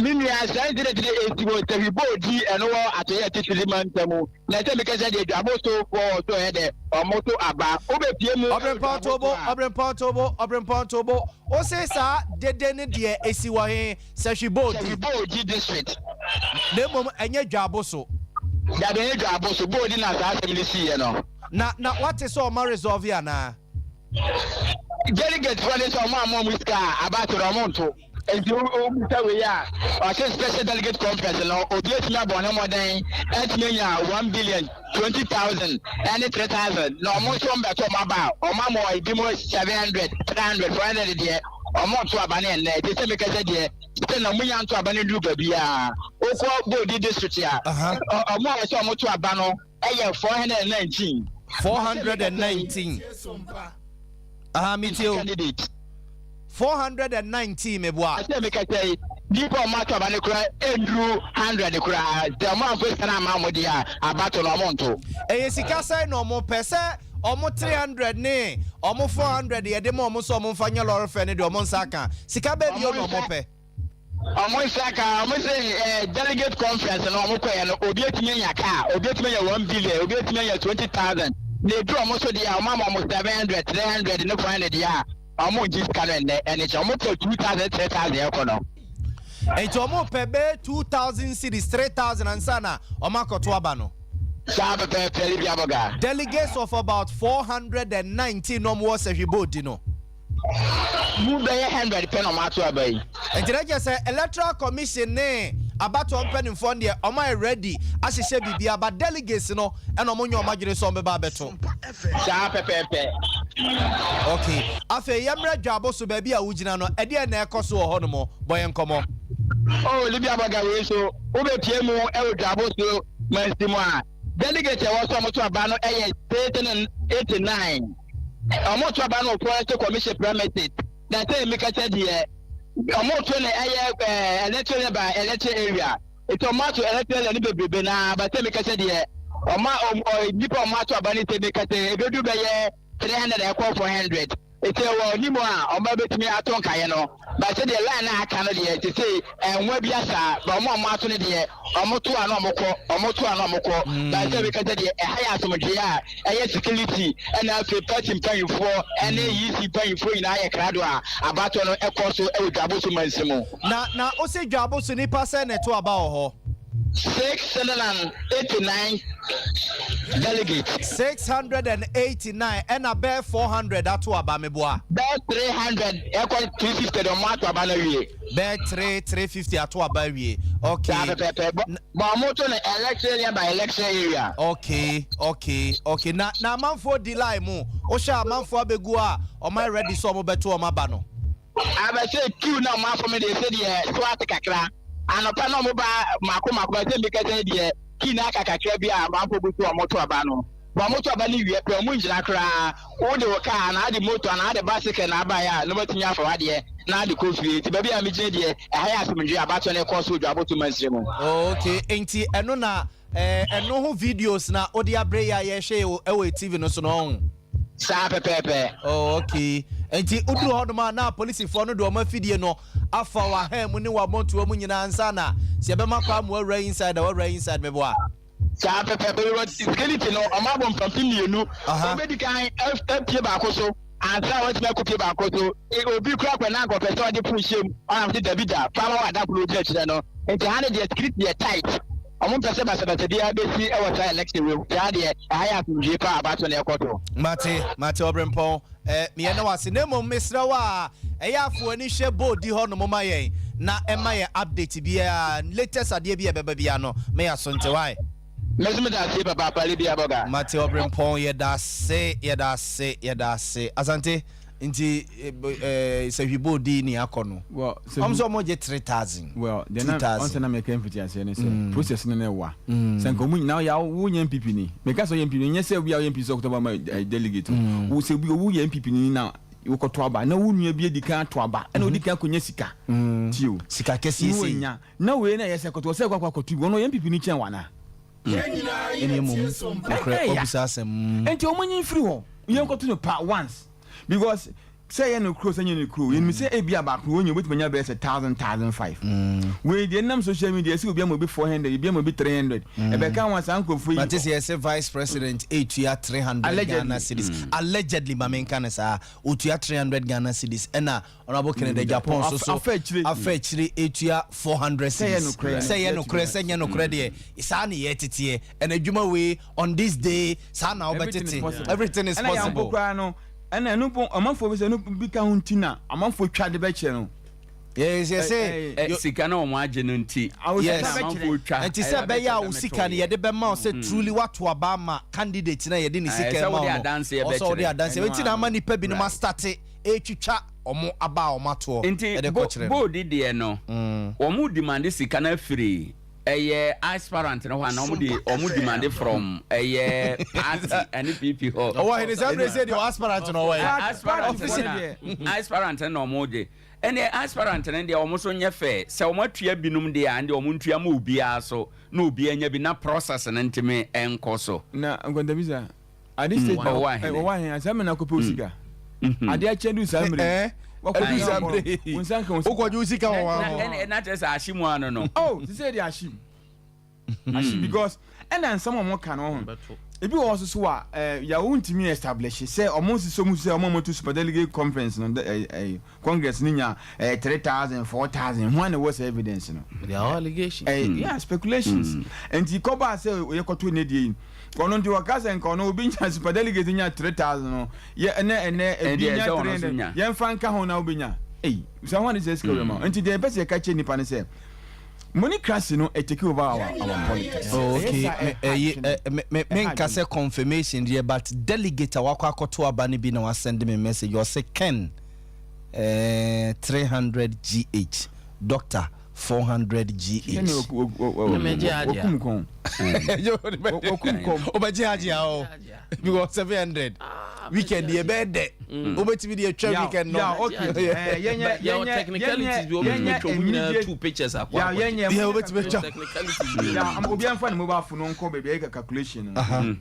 Mimi asai dire etiwo tabodi eno wo atoye titiri mantamu. Na eche me ka say de Dwabo so for so he de omo to aba. Obepie mu Obrempon Tobo. O say sa dede ne de esi wo he Sehwibodi district. Ne mom enye Dwabo so. Da be Dwabo so bodi na sa assembly see no. Na what is all my resolve ya na? Delegate for this amount of whisker about Ramonto. and you we are special delegate conference no obviously abon more than 1 billion 20,000 and 3,000 no more so better about or mama or be more 700 300 400 there or more to abane and they say make say there then no munya to abane do baby oko body district ya or more so more to abano 419 candidate 419 meboa I say make I say people matter about the Andrew 100 the amount of person amount about no amount e sika sai no mo pese omo 300 ne omo 400 ye de mo so omo fanya lorry fe ne de omo nsaka sika ba bi o no mo pe omo nsaka omo say delegate conference no omo koye no obi etime nya ka obi etime nya 1 billion obi etime nya 20,000 they do omo so dey omo 700 300 no 400 ya omo just can and it's omo 2,000 3,000 ekono enti omo pebe 2,000 cities 3,000 ansana omo akoto aba no delegates of about 419 no more sehibodi no mu be 100 pen o ma to abai enti na say electoral commission ne abato open for there omo ready asese bibia ba delegates no e no monyo omagire so be ba beto sha pepepe okay afa yamra dwabo so ba bia wugina no e de na ekoso ho no mo boye nkomo oh libia baga we so wo be pie mu e wo dwabo so manstimo a delegate was almost abano 89 almost abano for commission premises that say make said here almost when electoral by electoral area it's almost electoral and be na but say make said here people matter abani say make say do be 300 or 400 it's a ni mo a omba betimi aton kaye no but say the line na aka no dey to say enwa biasa ba mo ato ne dey omoto ano omoko but say we can say the higher asomdwe a eye security and afi party mpanyfo and EC mpanyfo ina aye krado a abato no ekoso e dwabo so mansimo na o se dwabo so ni pase ne to aba ho 689 delegates 689 and a bear 400 ato aba meboa bear 300 equal 350 do mato aba na wie bear 350 ato aba wie okay but moto na election by election area okay na manfo delay mu o sha manfo abegu a o my ready so mo beto o maba no aba say queue na manfo me dey say dey swat kakra anopa no mo ba mako say make say dey kina kakakra bi a manfo butu o moto aba no ba moto aba ni wie pe mo njira kra wo de ka na de moto na de bicycle na aba ya no matumi afa wade na de kofi ti ba bi a me gine dey ehaya asomdwe abato ne course ojo aboto mansire okay enti eno na eno ho videos na odi abre ya ye hwe e TV no so no sa pepepe okay enti udu hodoma na police for no do ma fidie no afa wa ha mu ni wa monto mu nyina ansa na se be makwa mu awra inside meboa sa pepepe we security no amabom pampimienu obedi kan FP ba ko so ansa what me kopie ba ko so obi kura kwa na ko person de pushim on am Davida fama wa da project no enti hane the security dey tight omo pese ba se dia be si e water election we ya de haya kunje pa abato na ekoto mate obrempon me na wase na mom mesra wa ya afo ani hwe bodi ho no moma yen na ema ye update bia latest ade bia beba bia no me ya sonte why mesme da se papa pale bia boga mate obrempon ye da se asante nti sehwibo di ni akono well so mo je 3,000 well then on say na me can fit ase ne say process ne wa sanko mu na ya wo nya MPP ni me ka so nya MPP ni nya say we are MPP so October ma delegate wo say wo nya MPP ni na wo ko to aba na wo nua bi edika to aba na odika konya sika tio sika kesi wo nya na we na yese ko to say kwa to bi ono MPP ni chen wana eni mum obusa asem enti o manyi free ho yen ko to no pa once because say no crow say no crow you say e bia ba crow onye wetima nya be say 1,000 we dey nam social media say obi am be 400 obi am be 300 e be kan wan san kofu but say vice president etua 300 Ghana cedis allegedly mamen kan sa otua 300 Ghana cedis na honorable Kennedy Japan so afechiri etua 400 cedis say no kre dey isa na ye tete and adwuma we on this day sa na obetete everything is possible and no amanfo be say no bi ka huntina amanfo twa de be che no Yes, say sika na omo agye no nti. Yes. And to say be ya wo sika na ye de be ma say truly what to Obama candidate na ye de ni sika ma. Also dey dance. Wetin na ma nipa bi no ma start e twitwa omo aba omo to. Nti board de no. Omo demand sika na free. Aspirant no one omo demand from party and PP ho. Oh, he say the aspirant no way. Aspirant no mo de. And the aspirant and the almost on your fair. So much you binum de and the omuntia mu bia so no be any be na process and intime and coso. Na I'm going to visa. I this stage why as I'm na kopo sika. I dey chendu samre. What could you samre? Who could you sika and not as ashimu ano no. Oh, they say the ashim. Ashim because and then someone more can on. Ebi also so ya wontimi establish say almost so mu say omo to super delegate conference no congress ninya 3,000 4,000 when was evidence no there are allegations yeah speculations and the coba say we koto ne die kono ndi wakasa nko no obi nya super delegate nya 3,000 no ye ene ebi nya 300 ye mfa nka ho na obi nya someone is escrow ma and the person ka che nipa ne say money crash no take over our politics. Oh, okay. Me can say confirmation there, but delegate awako akoto abani bi na wa send me message. You say Ken 300 GH, Doctor 400 GH. Because 700 weekend ye bed obetimi dey twa weekend no. Yeah, okay. Your technicalities we obetimi 2 pictures akwa. Yeah, obetimi twa. Yeah, am obi anfa ne mobile phone nko be be calculation.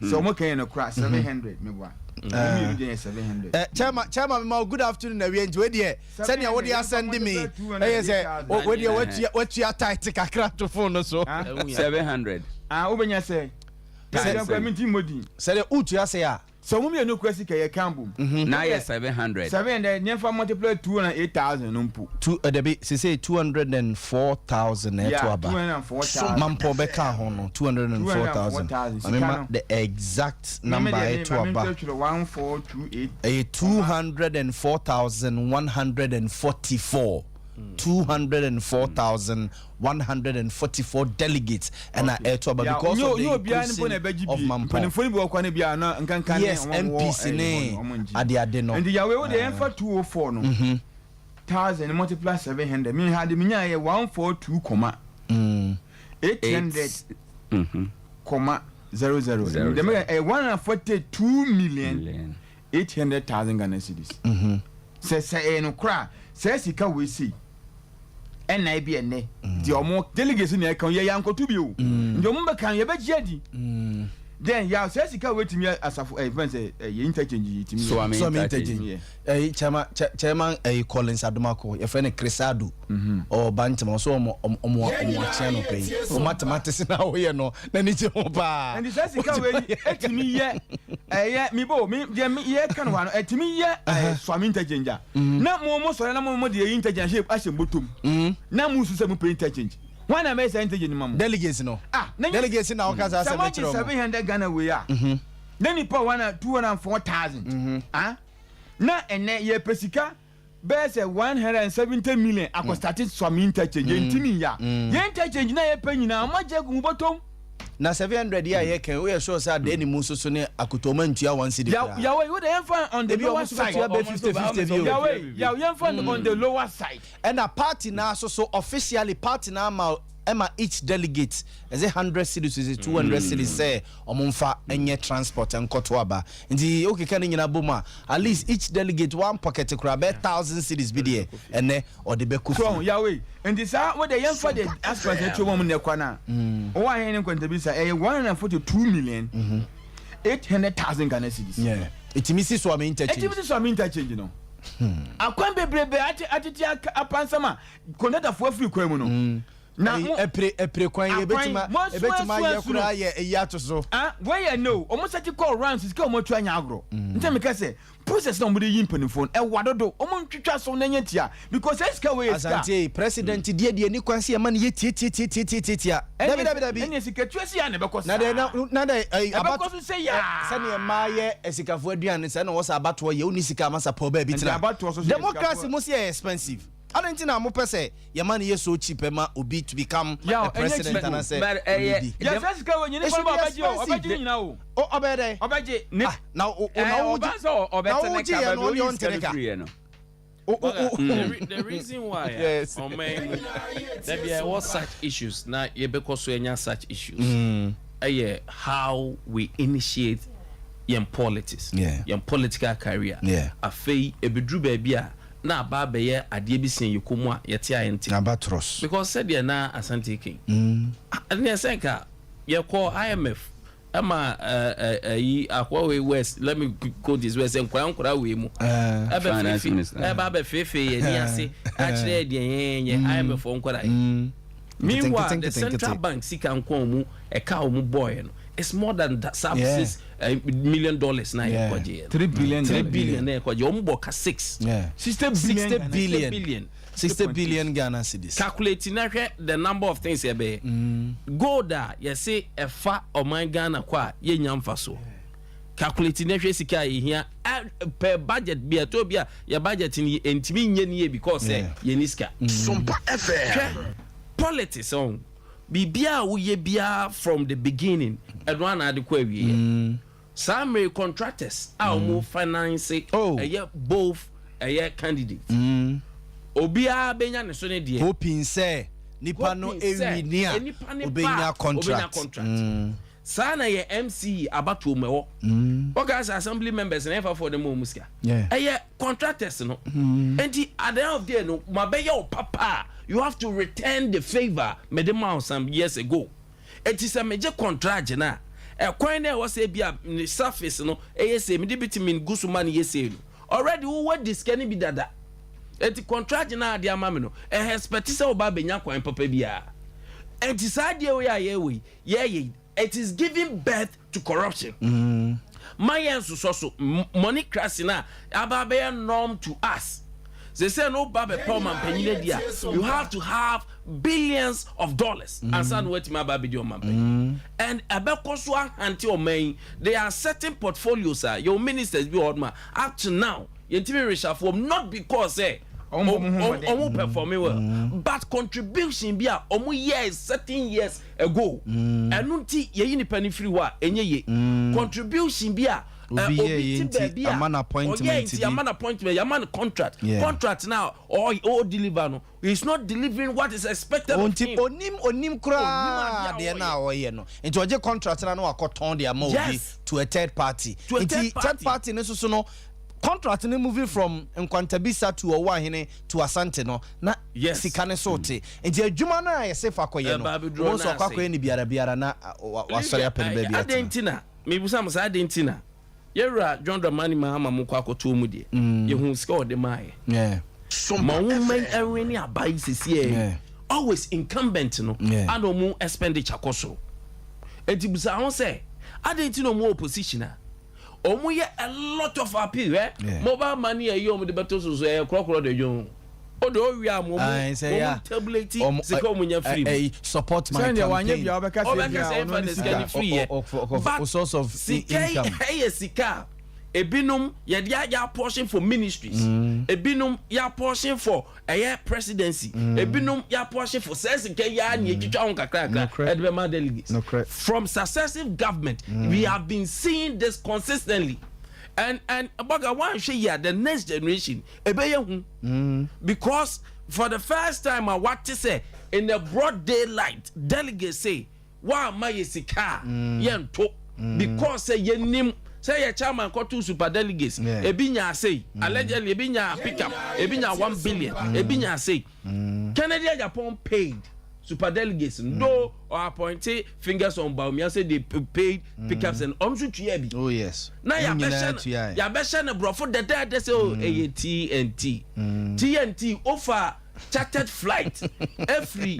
So mo kan no crash 700 me boa. 700. Chairman, good afternoon. We enjoy there. Send your what you send me. Say what you tight kakra to phone so. 700. Obenya say. Say utu ya say so mummy no kwesi ka ye kambu. Na ye 700. 700 never multiply 208,000 numpu. Say 204,000 to aba. 204,000. Mampo beka ho no 204,000. Remember the exact number to aba. 1428. 204,144. 204,144 delegates and because of the increasing of Mampo. Yes, MPs and the Yahweh the for 204 no 1,000 multiply 700 mean had the 142 comma 800 comma 00 the 142,800,000 Ghana cedis. Say no cry says he can we see and I be a ne the omo delegates in can ye yanko to be you the mumba can ye be jadi then ya says he can wait me as a event interchange to me so I'm interchange chairman Collins Adomako your friend Crisado or Bantam so channel pay for mathematics now here no na ni ba and the says he can wait to me ye me bo me ye kan one to me ye so I'm interchange na mo so na mo de interchange as botum na mo so mo pay interchange. When I make interchange mama delegates no delegates now cause I 700 Ghana we are then you put 204,000 na ene ye pesika best 170 million I started some interchange ntimi ya ye interchange na ye penyi na amaje gu bottom na 700 ya ye kan we sure say the any so ne akutoma ntua 1 cedi ya we dey find on the lower side ya 50 ya we find on the lower side and a party now so officially party now Emma each delegate as 100 cities is 200 cities say omumfa enye transport and kotoaba ndi okay kan nyina boma at least each delegate one pocket kura be 1,000 cities be there ene or the beku so ya we and this what the young for the aspect that you want ne kwana o wa hen kwanta bi say 142,800,000 Ghana cedis yeah it means so am interchange no akwan bebrebe atiti apansama konada fo afiri kwa mu no na epre kwan ye betima ye kura ye eyato so where no almost at call rounds is come to anya agro ntem ka say process na omde yin panifon e wadodo omo ntwitwa so na nyatia because eska we eska asante president die ni kwan se man ye tie dabi ene sikatwasi ya ne bekosa na de abakoso say ya sane ma ye esikafo aduane se na wo sa abato ye oni sika masa po ba bi tira democracy mo say expensive I don't think I'm a person. Your money is so cheap, Emma, Obi to become a president. And I say, yes, let's go. You need to know. Oh, Obede. Now, the reason why there was such issues now because we have such issues how we initiate young politics young political career afei ebedru baabia na aba beye ade bi sen yikomu a yete ayente abatros because said there na asante king and you say ka you call IMF ama akwa west let me go this west nkura we mu eba fefe ye ni ase actually de IMF nkura meanwhile the central bank sika nkwa mu e ka omu boy no it's more than that $6 million na ye kwaje 3 billion na ye kwaje omu boka 60 billion Ghana cedis. Calculating the number of things here be. Go there, you say a fa or my Ghana kwa ye nyamfa so. Calculating sika here per budget be a tobia your budget in intimi nye because ye niska. Sompa FM. Politics on. Bibia wo ye bia from the beginning. Edwan adekwa wie. Some contractors are more finance both candidates. Obia benya ne so ne de hoping say nipa no ewinia obenya contract sana ye MC abato mewo because assembly members never for the muska contractors no and at the end of the day no mabeya papa you have to return the favor medema some years ago it is a major contract na kwan na was say bia surface no say me bitimi gusu man yesi already who this can be dada eti contract na ade amame no expect say oba benya kwan papa bia enti sadie we aye it is giving birth to corruption my so money crashing na aba be norm to us they say no baba power penyine dia you have to have billions of dollars and san wetin ma baba di man and abekoso anti o man there are certain portfolios your ministers be old man up to now yentimi reshuffle not because omu performing well but contribution be a omu years certain years ago enunti ye ni pani free wa enye ye contribution be a a man appointment contract now or deliver no he's not delivering what is expected of him onim kura de na oye no enti oje contract na no akoton de amount to a third party third party ne so no contract ne moving from Nkwantabisa to Owahene to Asante no na sika ne sorte enti adwuma na yese fa koye no wo so kwakoye ni biara na wasori apene ba bia adentina me busa mo sa adentina yewra John Dramani Mahama mo kwakoto mu de ye hu sika ode mai ma woman every abai sisi always incumbent no and omu expenditure koso enti busa ho say adentina mo opposition omuye a lot of appeal mobile money you the better so crocodile de yon odo wi am tabulate se ko munya free support my campaign but source of income sika ebinum ye dia ya portion for ministries ebinum ya portion for presidency ebinum ya portion for sense ke ya na etwitwa on kakra edbema delegates from successive government we have been seeing this consistently and about one share the next generation ebeye hu because for the first time I what to say in the broad daylight delegates say wa mayesika yento because say yenim say your chairman got 2 super delegates ebinya say allegedly ebinya pick up ebinya 1 billion ebinya say Canada Japan paid super delegates no or appointed fingers on Baumia say they paid pickups and TNT. Oh yes. Now ya besha na bro for the day say TNT offer chartered flight every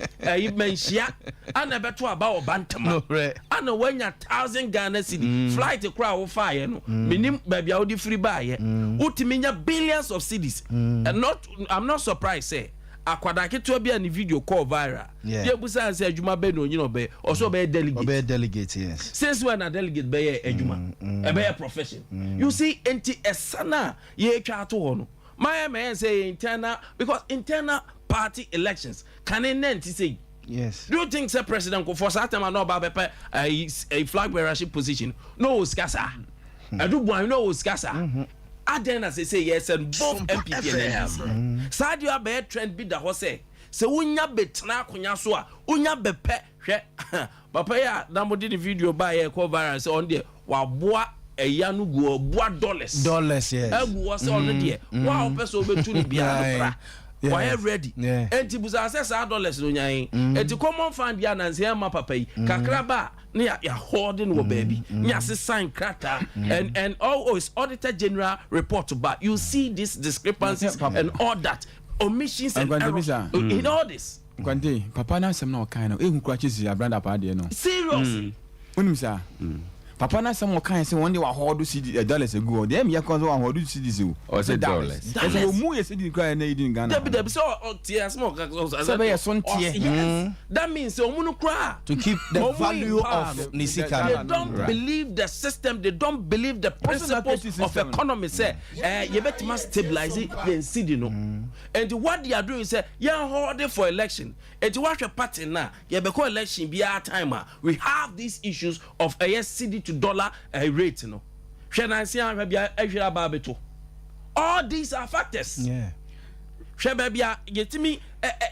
menshia and beto about bantama and when ya 1,000 Ghana cedi flight crowd wo fire no minim baby audi free buy utiminya billions of cedis and I'm not surprised say akwadake to be an video call viral ye busa say adwuma be no nyino be also be delegate yes since when a delegate be adwuma be profession you see enti esana ye twa to ho no my man say internal, because internal party elections can end say. Yes. Do you think the president go for certain man no about a flag bearership position? No, Skasa. I do want no Skasa. Aden as they say yes, and both MPP and NDC. Sadio Abe trend be the horse. Se unya betna kunya so a unya bepe hwe papa ya na mo di video ba ye ko viral say on there wa boa eya no go boa dollars yes egu was on there wa opeso obetu ni bia bra why ready enti buza say sa dollars no nyan enti common fund ya na say ma papa yi kakra ba na ya holding wo baby nya se sign krata and all is auditor general report back. You see this discrepancies and all that omissions and errors in all this. Gwande, papa na sem na okan no ehun kura chisi abranda pa de no. Seriously. Unim sa. Papa na sem okan se one day wa hold CD dollars ago. Dem ye kon so wa hold CDs o. O say dollars. Eso o mu ye CD kura na idin Ghana. Debi so tie small so be son tie. That means omu no kura to keep the value of Nisika. They don't believe the system, they don't believe the principles of economy say you better must stabilize it then CD no. And what they are doing is say yeah hold for election. And to watch a party now, yeah because election be our time. We have these issues of CD to dollar rate no. All these are factors. Yeah. Shebabia yetimi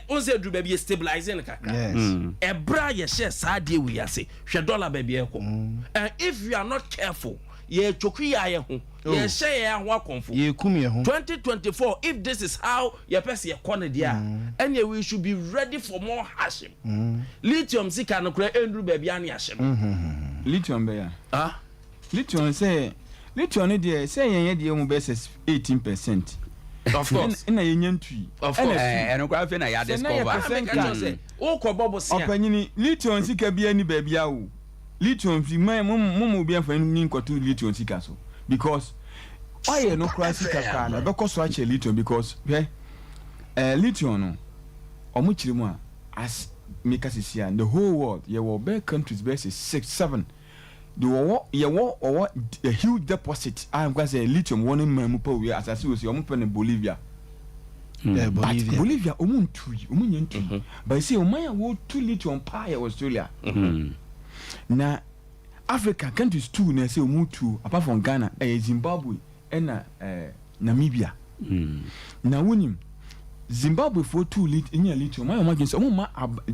onse dru baby stabilizing kakra. Yes. Ebra ye share sadie we ase. Hwe dollar baby e ko. And if you are not careful, ye chokwi ya ye ho. Ye share ya ho akonfo. Ye kum ye ho. 2024 if this is how your person ye corner dia, and we should be ready for more hashing. Lithium sika no kra endru baby an yashim. Lithium be ya. Ah. Lithium say dey say yen dey mu be 18%. Of course. Na yen ntui. Of course. And no fi na ya discover. O ko bobo sia. Opanyini lithium sika bia ni ba bia o. Lithium fi mum bia fa ni nkoto lithium sika so because why no kra sika ka na be ko so ache lithium because lithium no omu chire mu a as make us see the whole world ye will be countries be 6-7 the war a huge deposit I'm going to say lithium one in pa we as I see omu pe Bolivia. Bolivia omu nyentu but say oman wo 2 lithium pa Australia. Na Africa countries too na say omu 2 apart from Ghana Zimbabwe and Namibia. Na wonim Zimbabwe for 2 lithium my emergency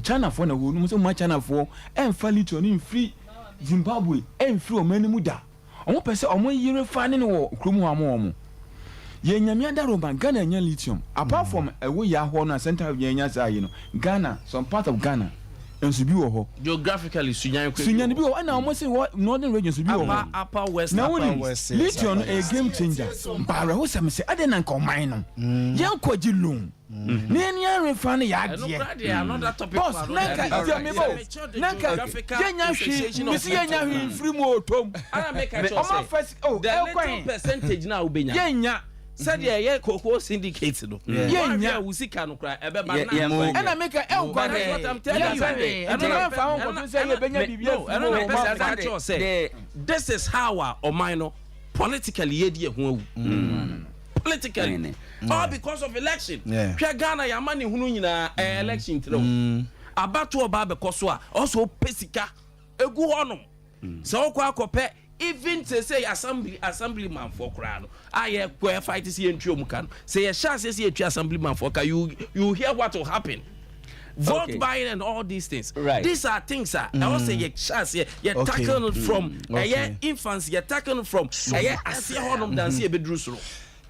China for na wo no say China for emfa lithium in free Zimbabwe en free o mani muda omo pese omo yire fa ne wo kromu amo ye nyamia da Roma Ghana nya lithium apart from we ya ho na center of nya say you know Ghana some part of Ghana enso bi wo ho geographically sunyan bi wo na omo say northern regions bi wo upper west lithium a game changer bara ho say me say ade na nko man no yan kwaji loan Neni refund ya die. Another topic. Boss, nanka yenya hwi, misi yenya hwi free mo tom. Ana make a choice. First the little percentage na ubenya. Yenya said ye cocoa syndicate no. Yenya usika no kra ebe ba na. Ana make a what I'm telling you. And no fa won ko say ye benya bibia. This is how our minor politically ye die ho awu. Politically all because of election. Ghana ya mani hunu nyina election tro. Abato oba be koso a also pesika egu honom. Se okwa akope even say assemblyman for kra no aye kwe fight see entry mu kan. Say ye sha say entry assemblyman for ka you hear what will happen. Vote buying and all these things. Right. These are things I also ye chance ye tackle from infancy, ye tackle from asia honum dan see bedru soro.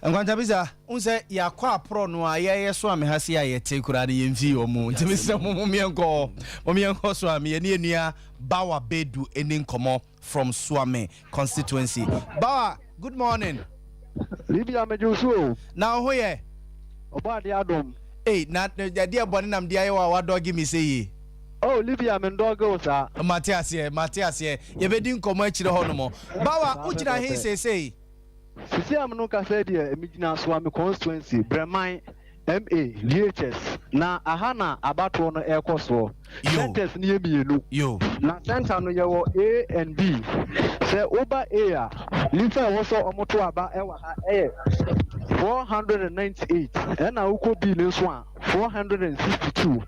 Ngwantabisa unse yakwa pro no aye so amehase aye tekura de yemfi omu ntimi se momienko so ame ye ne enua Bawa Bedu eni nkomo from Swame constituency. Bawa, good morning. Libya mejusu na ho ye oba de adom na dia boni nam dia ye wa dog me say oh Libya men dog o sa Matias ye bedi nkomo akire ho no mo Bawa ujira hin say sisi am no ka say de emigina Swame constituency Breman MA DHS na aha na abato no ɛkɔ so centers ne yemienu na center no yɛwɔ A and B sɛ oba A a nipa ɛwɔ so ɔmoto aba ɛwɔ ha ɛyɛ 498 ɛna wokɔ B ne nso a 462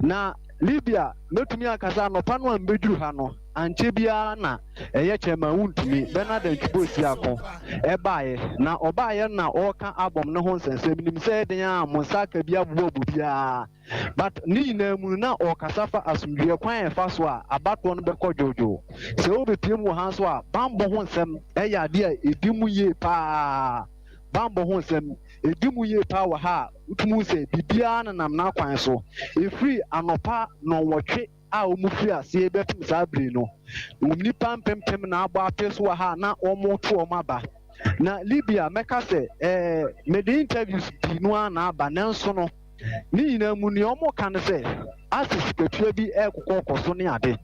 na Libya metumi akasa anɔpa no a mbɛduru ha no anche biara na ɛyɛ chairman wuntumi Bernard Nkibosi ako ɛbaeɛ na ɔbaeɛ na ɔka abom ne ho nsɛnsɛm nim sɛ den a monsaka bia bobo bia but ne nyinaa mu na ɔkasa fa asomdue kwan ɛfa so a abato no bɛkɔ dwodwo sɛ wobɛpie mu wɔ ha so a bambɔ ho nsɛm ɛyɛ ade a ɛdi mu yie paa bambɔ ho nsɛm ɛdi mu yie paa wɔ ha a wotumu sɛ biribiara nenam n'akwan so ɛfiri anɔpa nɔnwɔtwe a wɔn firi aseɛ bɛtum saa bere no wɔn nipa mpempem na abɔ apɛ so wɔ ha na wɔn to wɔn aba na Libya mɛka sɛ mede interviews pii no a na aba nanso no ne nyinaa mu nea wɔn ka no sɛ asis katua bi ɛkokɔ so ne ade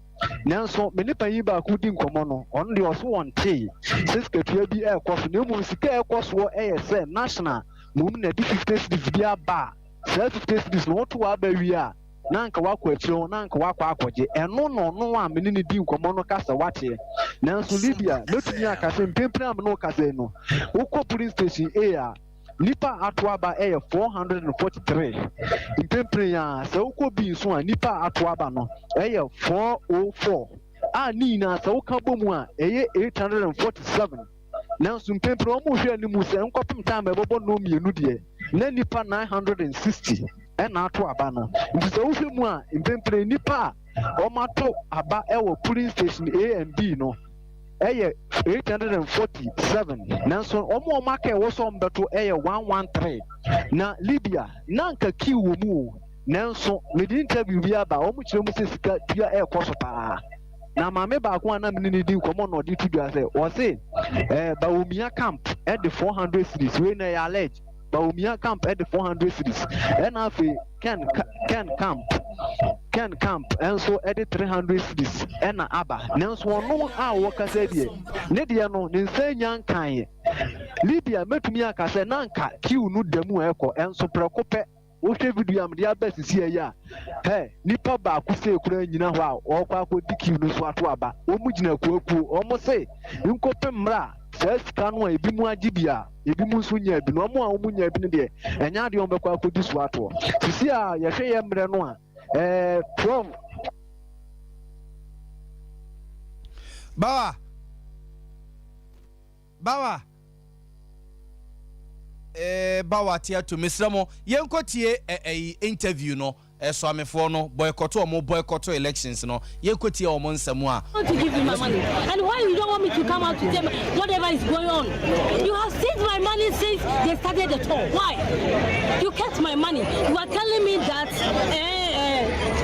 nanso me nipa yi baako di nkɔmɔ no ɔno deɛ ɔso wɔn tee sɛ katua bi ɛkɔ so na emu sika ɛkɔ soɔ ɛyɛ sɛ national mom na di 50 cities bi aba saa 50 cities na wɔto wɔ aba wie a na nka wakɔ akyire na nka wakɔ akɔgye ɛno na ɔno a mene ne di nkɔmmɔ no kasa wateɛ nanso Libya mɛtumi akasa mpempere a mene wo kasa no wokɔ police station A a nipa ato aba ɛyɛ 443 mpempere a sɛ wokɔ B nso a nipa ato aba no ɛyɛ 404 a ne nyinaa sɛ woka bɔ mu a ɛyɛ 847 nanso mpempere ɔmo hwɛ ne mu sɛ nkɔpem time ɛbɛbɔ no mmienu deɛ na nipa 960 ɛna ato aba no nti sɛ wohwɛ mu a mpempere nipa a ɔmato aba ɛwɔ polling station A and B no ɛyɛ 847 nanso ɔmo aka ɛwɔ so ɔmbɛto ɛyɛ 113 na Libya na nka key wɔ mu o nanso mede interview bi aba ɔmo kyerɛ mu sɛ sika tua ɛkɔ so paa na maame baako a na mene ne di nkɔmmɔ na ɔde to dwa sɛ ɔse Bawumia camp ɛde 400 cities wei na ɛyɛ allege Bawumia camp at the 400 cities. And after Ken camp and so at the 300 cities. And Abba. Nance one no work as a dear. Nedia no, insane young kind. Libya met me a casananka, Q no demu echo, and so precope. Wohwɛ video am dia best see ya he nipa ba ku se kura nyina ho a okwa ko diki no so ato aba o mu gina kuaku o mo se nkopem mra sa sika no a ebi mu agibia ebi mu so nya bi no mo a o mu nya bi ne de enya de o bekwa akodi so ato sisi a ye hwe ye mre no a 12 bawa bawa tia to misramo yenkotie interview no so amefo no boycott elections no yenkotie o mo nsamo a to give you my money and why you don't want me to come out to tell me whatever is going on. You have seized my money since they started the tour. Why you kept my money? You are telling me that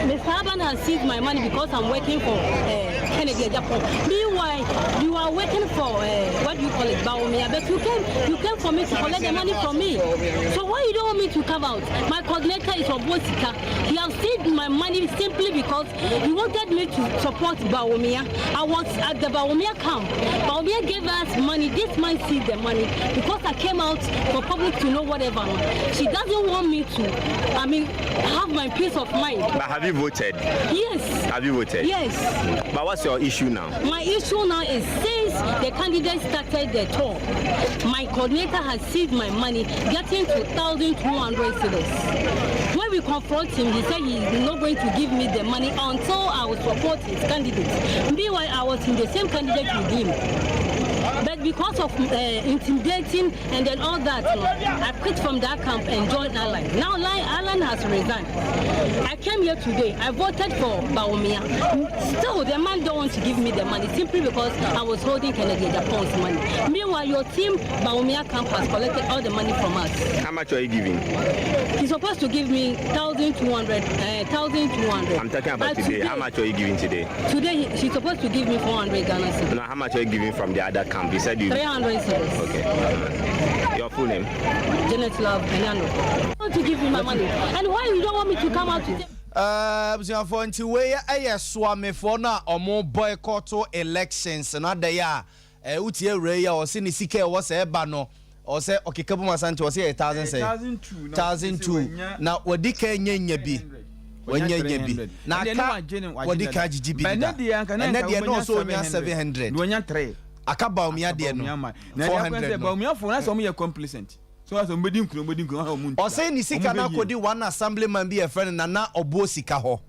Mr. Aban has seized my money because I'm working for Kennedy Japan. Meanwhile, you are working for what do you call it, Bawumia, but you came for me to collect the money from me. So why you don't want me to come out? My coordinator is Obosika. He has seized my money simply because he wanted me to support Bawumia. I was at the Bawumia camp. Bawumia gave us money. This man seized the money because I came out for public to know whatever. She doesn't want me to, have my peace of mind. But have you voted? Yes. Have you voted? Yes. But what's your issue now? My issue now is since the candidate started the tour, my coordinator has seized my money, getting to 1,200 cedis. When we confront him, he said he is not going to give me the money until I will support his candidate. Meanwhile, I was in the same candidate with him. But because of intimidating and then all that, I quit from that camp and joined Alan. Now Alan has resigned. I came here today. I voted for Bawumia. Still, the man don't want to give me the money simply because I was holding Kennedy Japan's money. Meanwhile, your team, Bawumia camp, has collected all the money from us. How much are you giving? He's supposed to give me 1,200. 1,200. I'm talking about today. How much are you giving today? Today, she's supposed to give me 400 Ghana cedis. No, how much are you giving from the other camp? You said you 300 cedis. Okay. Your full name? Janet Love Kenyano. I want to give you my money. And why you don't want me to come out to for until we swami for na omo boycott elections na da ya utie re ya o se ni sika was eba no or say okay kabu masante or say 1,000 say 1,002 na wadi ka nyanya bi wanyanya bi na ka wadi ka jiji bi na de no so nya 700 wonya 3 akaba umia de no 400 ba umia fo na so me complacent so as mbedi nkuro ha mu o say ni sika na kodi one assemblyman bi e friend na obo sika ho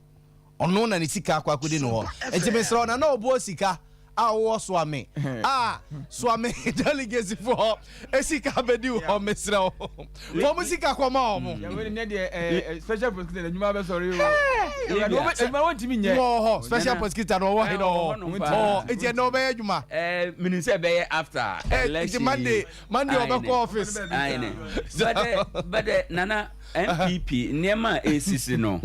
ono na ni sika akodi no ho enti mesro na obo sika awo swame swame delegate for esika bedi ho mesra ho for musika kwama omo ya we ne de special prosecutor nyuma be sorry o ma want mi nye wo special prosecutor no wo he no eti no be adwuma minu say be after election monday obe ko office but nana MPP niema esisi no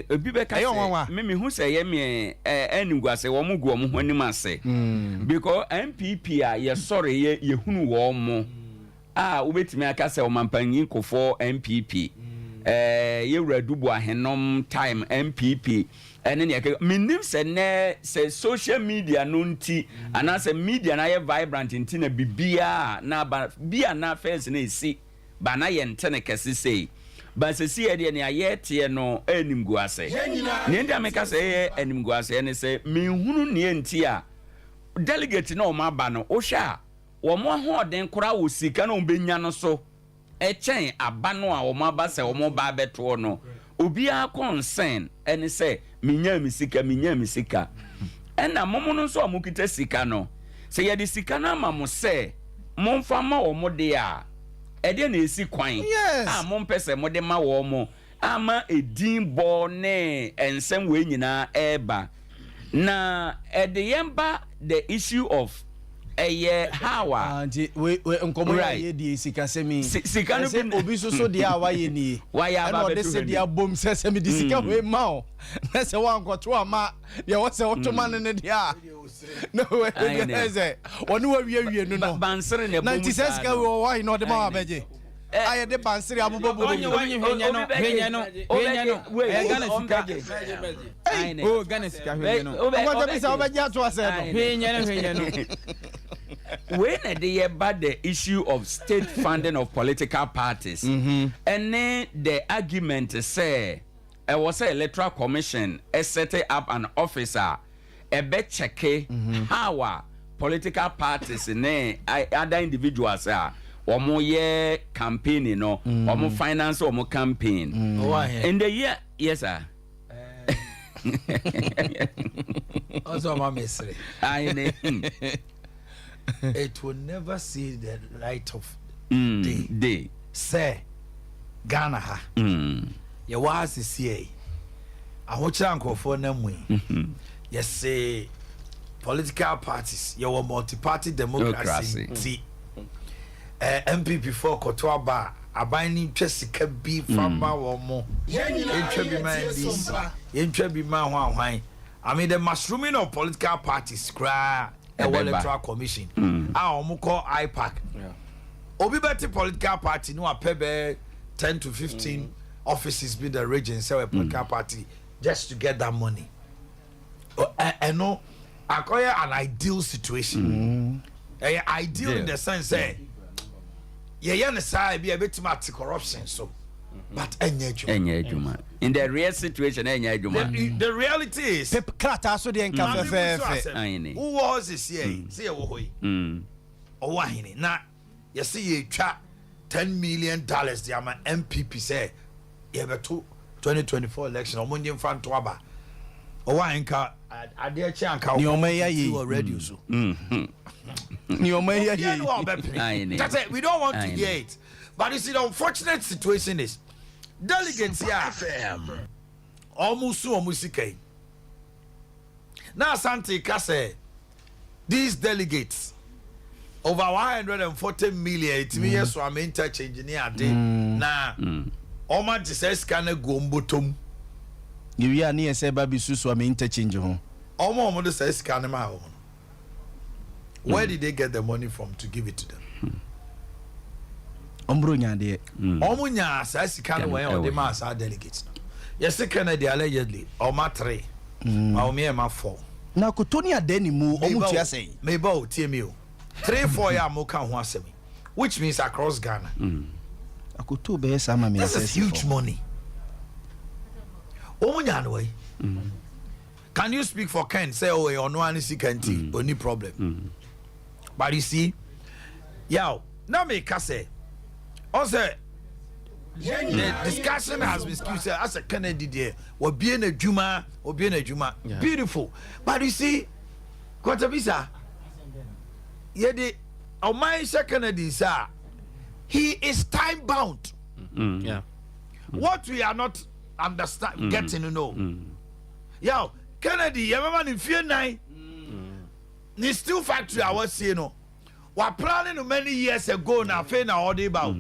obi be ka say me hu say ye me eniguase wo mu gu omo ho anim ase because MPP a ye sorry ye hunu wo mo wo betimi aka say o mampanyin kofo MPP ye wuradubu ahenom time MPP ene ne minim se ne se social media no nti ana se media na ye vibrant nti na bibia na bia na fence na esi ba na ye ntene kese sei ba se si ede ne ayete no animguase ne nda meka se animguase ne se menhunu ne nti a delegate na o ma ba no o hwa wo mo hoden kora wo sika na o benya no so echen aba no a o ma ba se o mo ba beto no obi a concern ene se menya mi sika ena momo no so amukita sika no se ye de sika na ma mo se momfa ma o mo de a ede na esi kwan mo mpese mo de ma wo mo ama edin bo ne ensem we nyina eba na ede yemba the issue of hawa we nkomo ye di sika semi sika no obi so de a wa ye ni waya ba betu se dia bom se semi di sika we ma o na se wa nkoto ama ye wo se otoma ne dia no we eze woni wa wie no no bansere ne bom 96 sika we wa no de ma wa beje aye de bansere abubobo henya no gana sika gana sika henya no o be bisa obeja to ase no henya no when they about the issue of state funding of political parties and then the argument say was an electoral commission set up an officer be check how political parties and other individuals are omo ye campaign no omo finance omo campaign in the year yes sir also my mystery it will never see the light of day. Say Ghana ha. Ye was CA. I watch uncle for them. Yes, say political parties. You were multi-party democracy. See, MPP for Kotoaba. Abiding Jessica B. Farmer or more. I mean, the mushrooming of political parties. Cry. Electoral Commission. Call IPAC. Obi better political party no apebe 10 to 15 offices be the region sell a political party just to get that money. I know acquire an ideal situation. Ideal in the sense say yeah side be a bit much corruption so but in the real situation the reality is who was this year say now you see you trap $10 million the amount MPP say you have a 2024 election or Monday in front to Aba or why inca I dare chank how you already so that's it we don't want to hear it but you see the unfortunate situation is delegates FM almost now Santi Kase these delegates over 140 million it means so I'm interchanging here now Oma Jesus can go bottom you are near say baby so I'm interchange home Oma says can my own where did they get the money from to give it to them Ombronya de Omunya says can where or the mass are delegates yes Canada allegedly or my 3 or me my 4 na Kotonia deni mu omutia say maybe o tie me 3-4 ya mo kan ho asemi which means across Ghana. This is huge money. Can you speak for Ken? Say, oh, or no one Kenti, only problem. But you see, now me say, also, the discussion has been skewed as a Kennedy there, or being a Juma, beautiful. But you see, Kotabisa, the Omaisha Kennedy, sir, he is time bound. What we are not getting to know. Yo, Kennedy, you remember in fear nine? The steel factory I was saying, no. We're planning many years ago now, Fena all day about.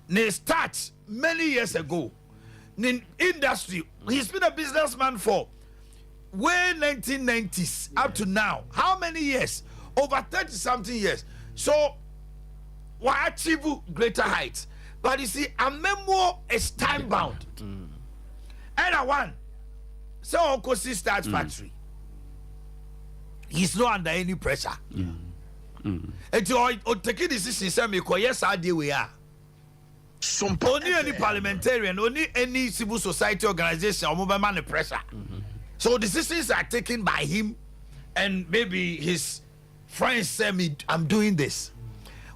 They start many years ago. In industry, he's been a businessman for way 1990s up to now. How many years? Over 30 something years. So we achieve greater heights. But you see, a memo is time bound. And one, so Uncle starts factory. He's not under any pressure. And to take a decision, say me, yes, I deal we are. Only any parliamentarian, only any civil society organization or mobile man pressure. So decisions are taken by him, and maybe his friends say me, I'm doing this.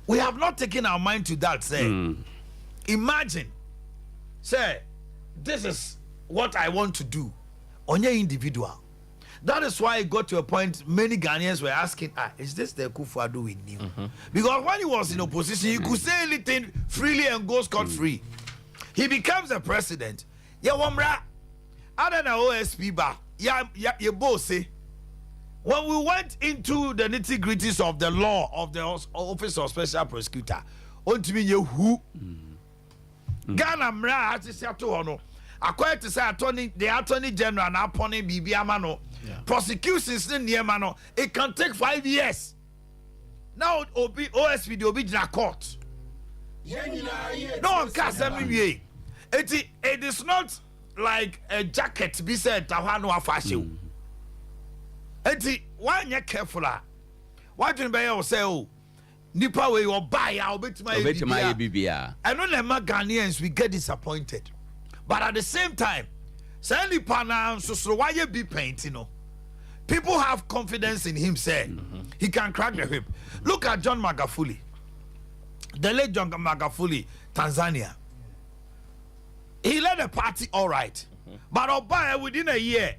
We have not taken our mind to that. Say, imagine, say, this is what I want to do on your individual. That is why it got to a point many Ghanaians were asking, is this the Kufuor we knew? Because when he was in opposition, he could say anything freely and go scot-free. He becomes the president. Yeah, Wamra, other than OSP bar, yeah, both say, when we went into the nitty-gritties of the law of the Office of Special Prosecutor, ultimately, who Ghana Mra has to say to Hono. According to say the attorney general now upon BB Amano, prosecutions in Niemano, it can take 5 years. Now OSP the original court. No one can say me. It is not like a jacket be said Tahano Afashu. Why you careful? Why do you say, oh, Nipa we will buy our bit my BBA? I know that my Ghanaians we get disappointed. But at the same time, Sandy Pana, so why you be painting? People have confidence in him, say he can crack the whip. Look at John Magufuli, the late John Magufuli, Tanzania. He led the party all right, but Obama within a year,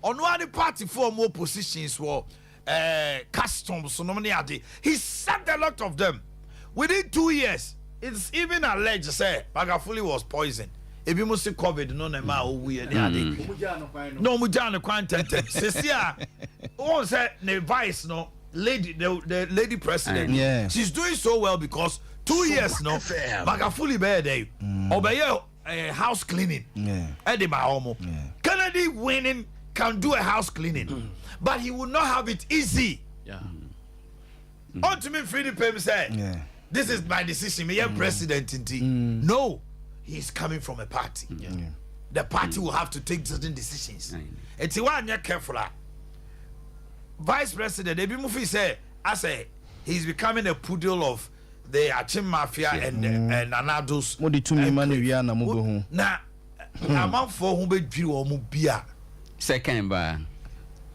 on one party for more positions were customs, so he sacked a lot of them. Within 2 years, it's even alleged, say Magufuli was poisoned. If you must COVID, no, no, Mujano Quantum. Cecilia, oh, said the vice, no, lady, the lady president. Yeah, she's doing so well because 2 years, no, Magufuli bear day, obey house cleaning. Edema Homo. Kennedy winning can do a house cleaning, but he will not have it easy. Ultimate freedom pay say, this is my decision, me president. No. He's coming from a party. The party will have to take certain decisions. It's why you're careful. Vice President, Ebi Mufi say, I say, he's becoming a poodle of the Achim Mafia and Anados. What did 2 million na mugo? Na, I'm for whom be drew or mubia. Second bar.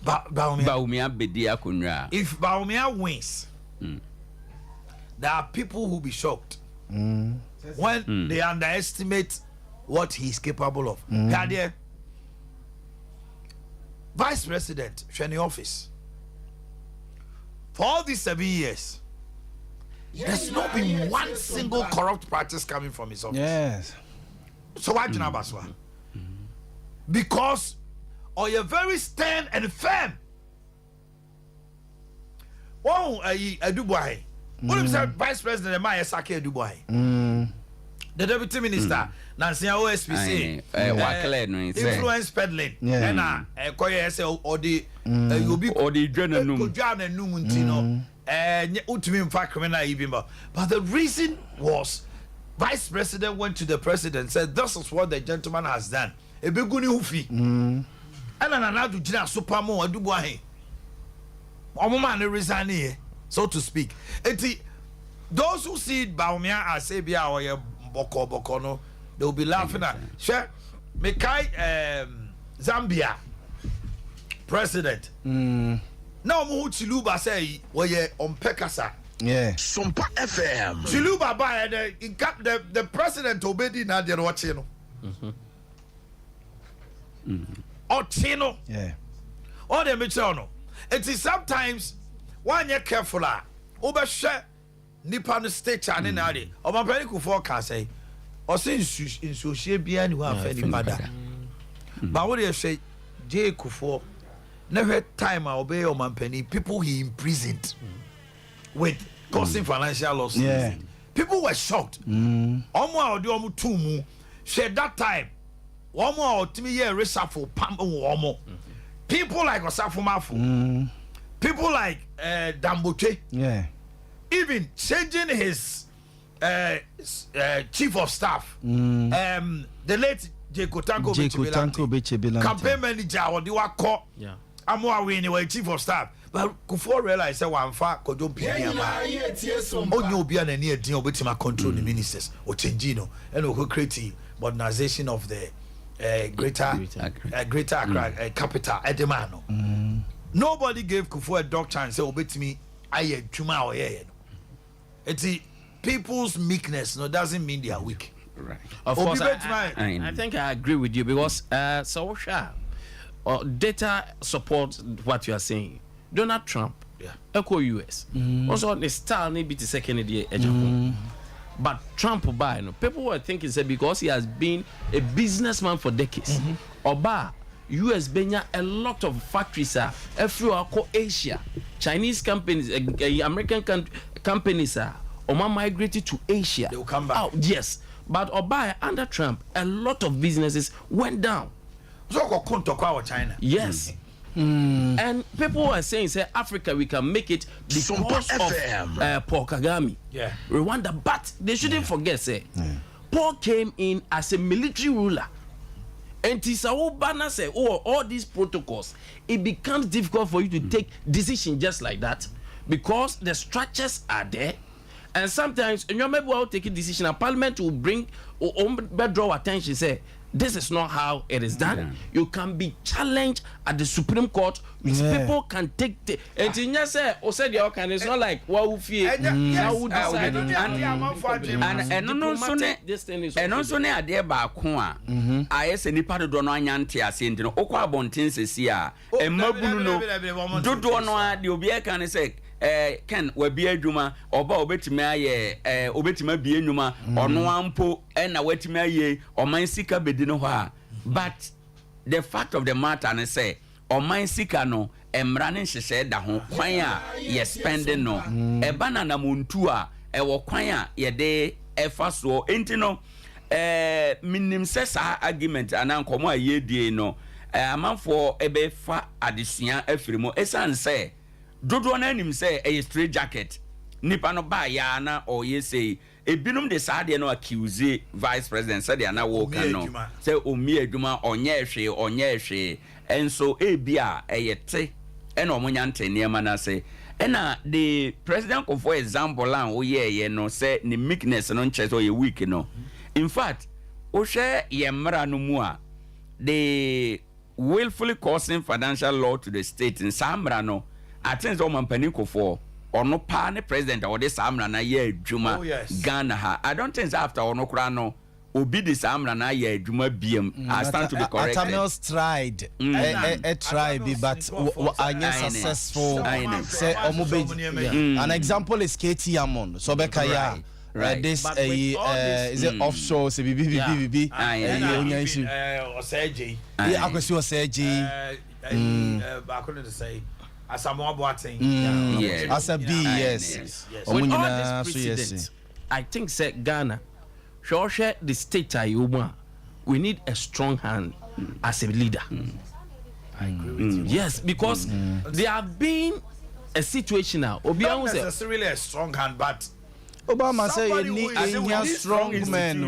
Baumia Bedia Kunra. If Baumia wins, there are people who will be shocked. When they underestimate what he's capable of. Vice President, Shani office. For all these 7 years, there's not been one single corrupt practice coming from his office. Yes. So why do you know because you're very stern and firm. Oh, I do boy. What if Vice President Maya Sake Dubois? The Deputy Minister, Nancy OSPC, influence peddling, and or the you'll be or the general Jan and Numuntino, and ultimate fact criminal even. But the reason was Vice President went to the President, said, this is what the gentleman has done. A big good ufi. And another Jina Supermo, Dubois. Omama resign here, so to speak. those who see Baumia as Abia or Boko no, they will be laughing at. Sure, Mekai Zambia president. Now mu Chiluba say we on Pekasa. Yeah. Sompa FM. Chiluba by the president obedi na dey watching. Otino. Yeah. All the no. It is sometimes when you're careful overshare nipa no state and na dey. Oba peri ku forecast say o say insusie bia ni wa fa nipa da. Ba wo dey say J Kufo never time obey your company people he imprisoned with causing financial losses. Yeah. People were shocked. Omo a odi omo tumu said that time omo a otimi ye reshuffle pam omo. People like Osafo Mafu. People like Damboche. Yeah. Even changing his chief of staff. The late Jekotanko Bechebilanti. Campaign manager or the wako. Yeah. Amo awini wa chief of staff. But Kufo realize say wan fa kojo pia ma. Onyo obi an ani edin obetima control the ministers or change no and we create modernization of the greater Accra capital Edemano. Nobody gave Kufo a doctor and say obetimi aye dwuma oyeye no. It's people's meekness no doesn't mean they are weak. Right. Of course, I think I agree with you because data support what you are saying. Donald Trump, Echo US. Also, the style need be the second year. But Trump, people were thinking say because he has been a businessman for decades. Oba US benya a lot of factories everywhere Asia. Chinese companies, American companies Oma migrated to Asia. They will come back. Oh, yes. But Oba under Trump, a lot of businesses went down. So China. Yes. And people are saying, say Africa, we can make it because of Paul Kagame. Yeah. Rwanda, but they shouldn't forget, say Paul came in as a military ruler. And Tisawubana say, all these protocols, it becomes difficult for you to take decision just like that because the structures are there. And sometimes, you maybe will take a decision, and Parliament will bring or draw attention, say, this is not how it is done. Yeah. You can be challenged at the Supreme Court, which people can take. And you say, it's not like what we fear. And also, near there by Kwa, I say, Nipado don't anyantia sent in Okwa Bontin Sia, and Mabuno, do no, the Obia can say. Ken we be adwuma oba obetime aye obetime be enwuma ono ampo na wetime aye oman sika bedi no ho a but the fact of the matter na say oman sika no emra ne nhyehyɛ da ho kwan a ye spending no eba na na muntu a wo kwan a ye de efa so enti no minim sɛ saa argument ana nkomo a ye die no amanfo ebe fa adesua afirimo esan sɛ dodo na anim say a straight jacket nipa no ba ya na o ye say ebinum de saade no accuse vice president said ya na wo kan no say omi adwuma onye hwe enso ebia eyete ena omunya nteniema na say ena the president for example an wo ye no say ni meekness no nche so ye weak no in fact o hwe ye mra no mu a the willfully causing financial law to the state in samra no attends on Mampani Kofo or no pane president or this Amra na ye Juma Ghana ha. I don't think after or no crano obi this Amra na ye Juma BM. I stand to be corrected. Atamels tried tried but are successful. Say an example is KT Amon. So Bekaya. Right. This is it offshore? So BBBBB. Oseji. Yeah, I was Oseji. I couldn't say. As a more boating, yes. As a B, yes. With all this precedent, I think say Ghana, share the state we need a strong hand as a leader. I agree with you. Yes, because there have been a situation now. Not necessarily a strong hand, but Obama said you need strong men,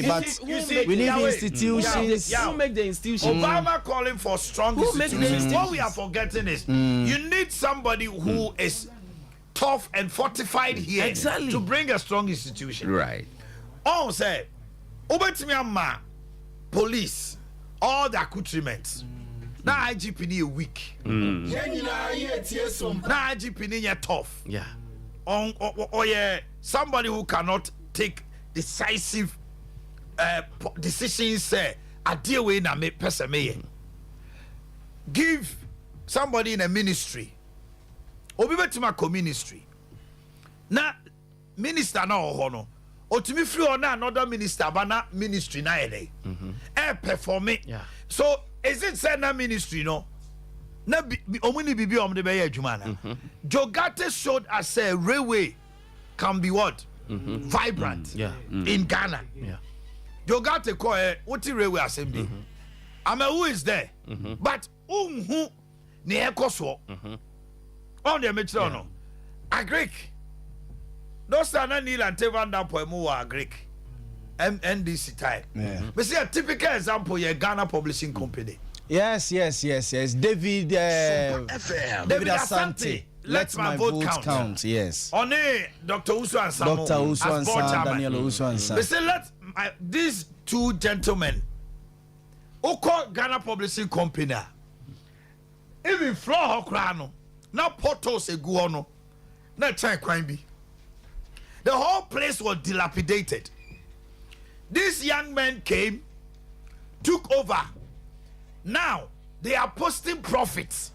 but we need institutions. Who make the institutions? Obama calling for strong institutions. What we are forgetting is you need somebody who is tough and fortified here exactly to bring a strong institution. Right. Oh, say, Obetimiama, police, all the accoutrements. Now IGP need a week. Now IGP need a tough. Yeah. Or yeah, somebody who cannot take decisive decisions. Say, I deal with na me person me. Give somebody in a ministry. Obi betima co-ministry. Na minister na ohono. Otimi free on another minister but na ministry na ene. Perform it. Yeah. So is it say na ministry no? Na omuni bibi omde be adwuma na. Jogate showed us a railway can be what? Vibrant in Ghana. Yeah. Jogate ko what railway assembly. Who is there? But who ne ekoso? On the metro no. A Greek. Those are not Neil and Tevan Dampo who are Greek. NDC time. But see a typical example here, Ghana Publishing Company. Yes. David Asante. Let my vote count. Yes. On Dr. Usu and Samu. Dr. Usu and Sam, Daniel Usu and Sam. They say these two gentlemen who call Ghana Publishing Company. Even floor hokrano. Now portals a guano. Now try crime be. The whole place was dilapidated. These young men came, took over. Now they are posting profits.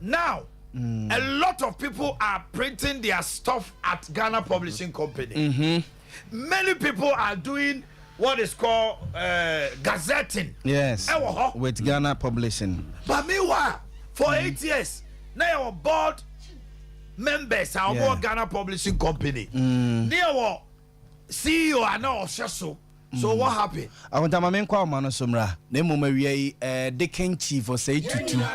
Now a lot of people are printing their stuff at Ghana Publishing Company. Many people are doing what is called gazetting. Yes. With Ghana Publishing. But meanwhile, for 8 years, now our board members are about Ghana Publishing Company. Near what CEO are now so. So what happened? I want to make mano sumra. Nemo we Deacon Chief for say to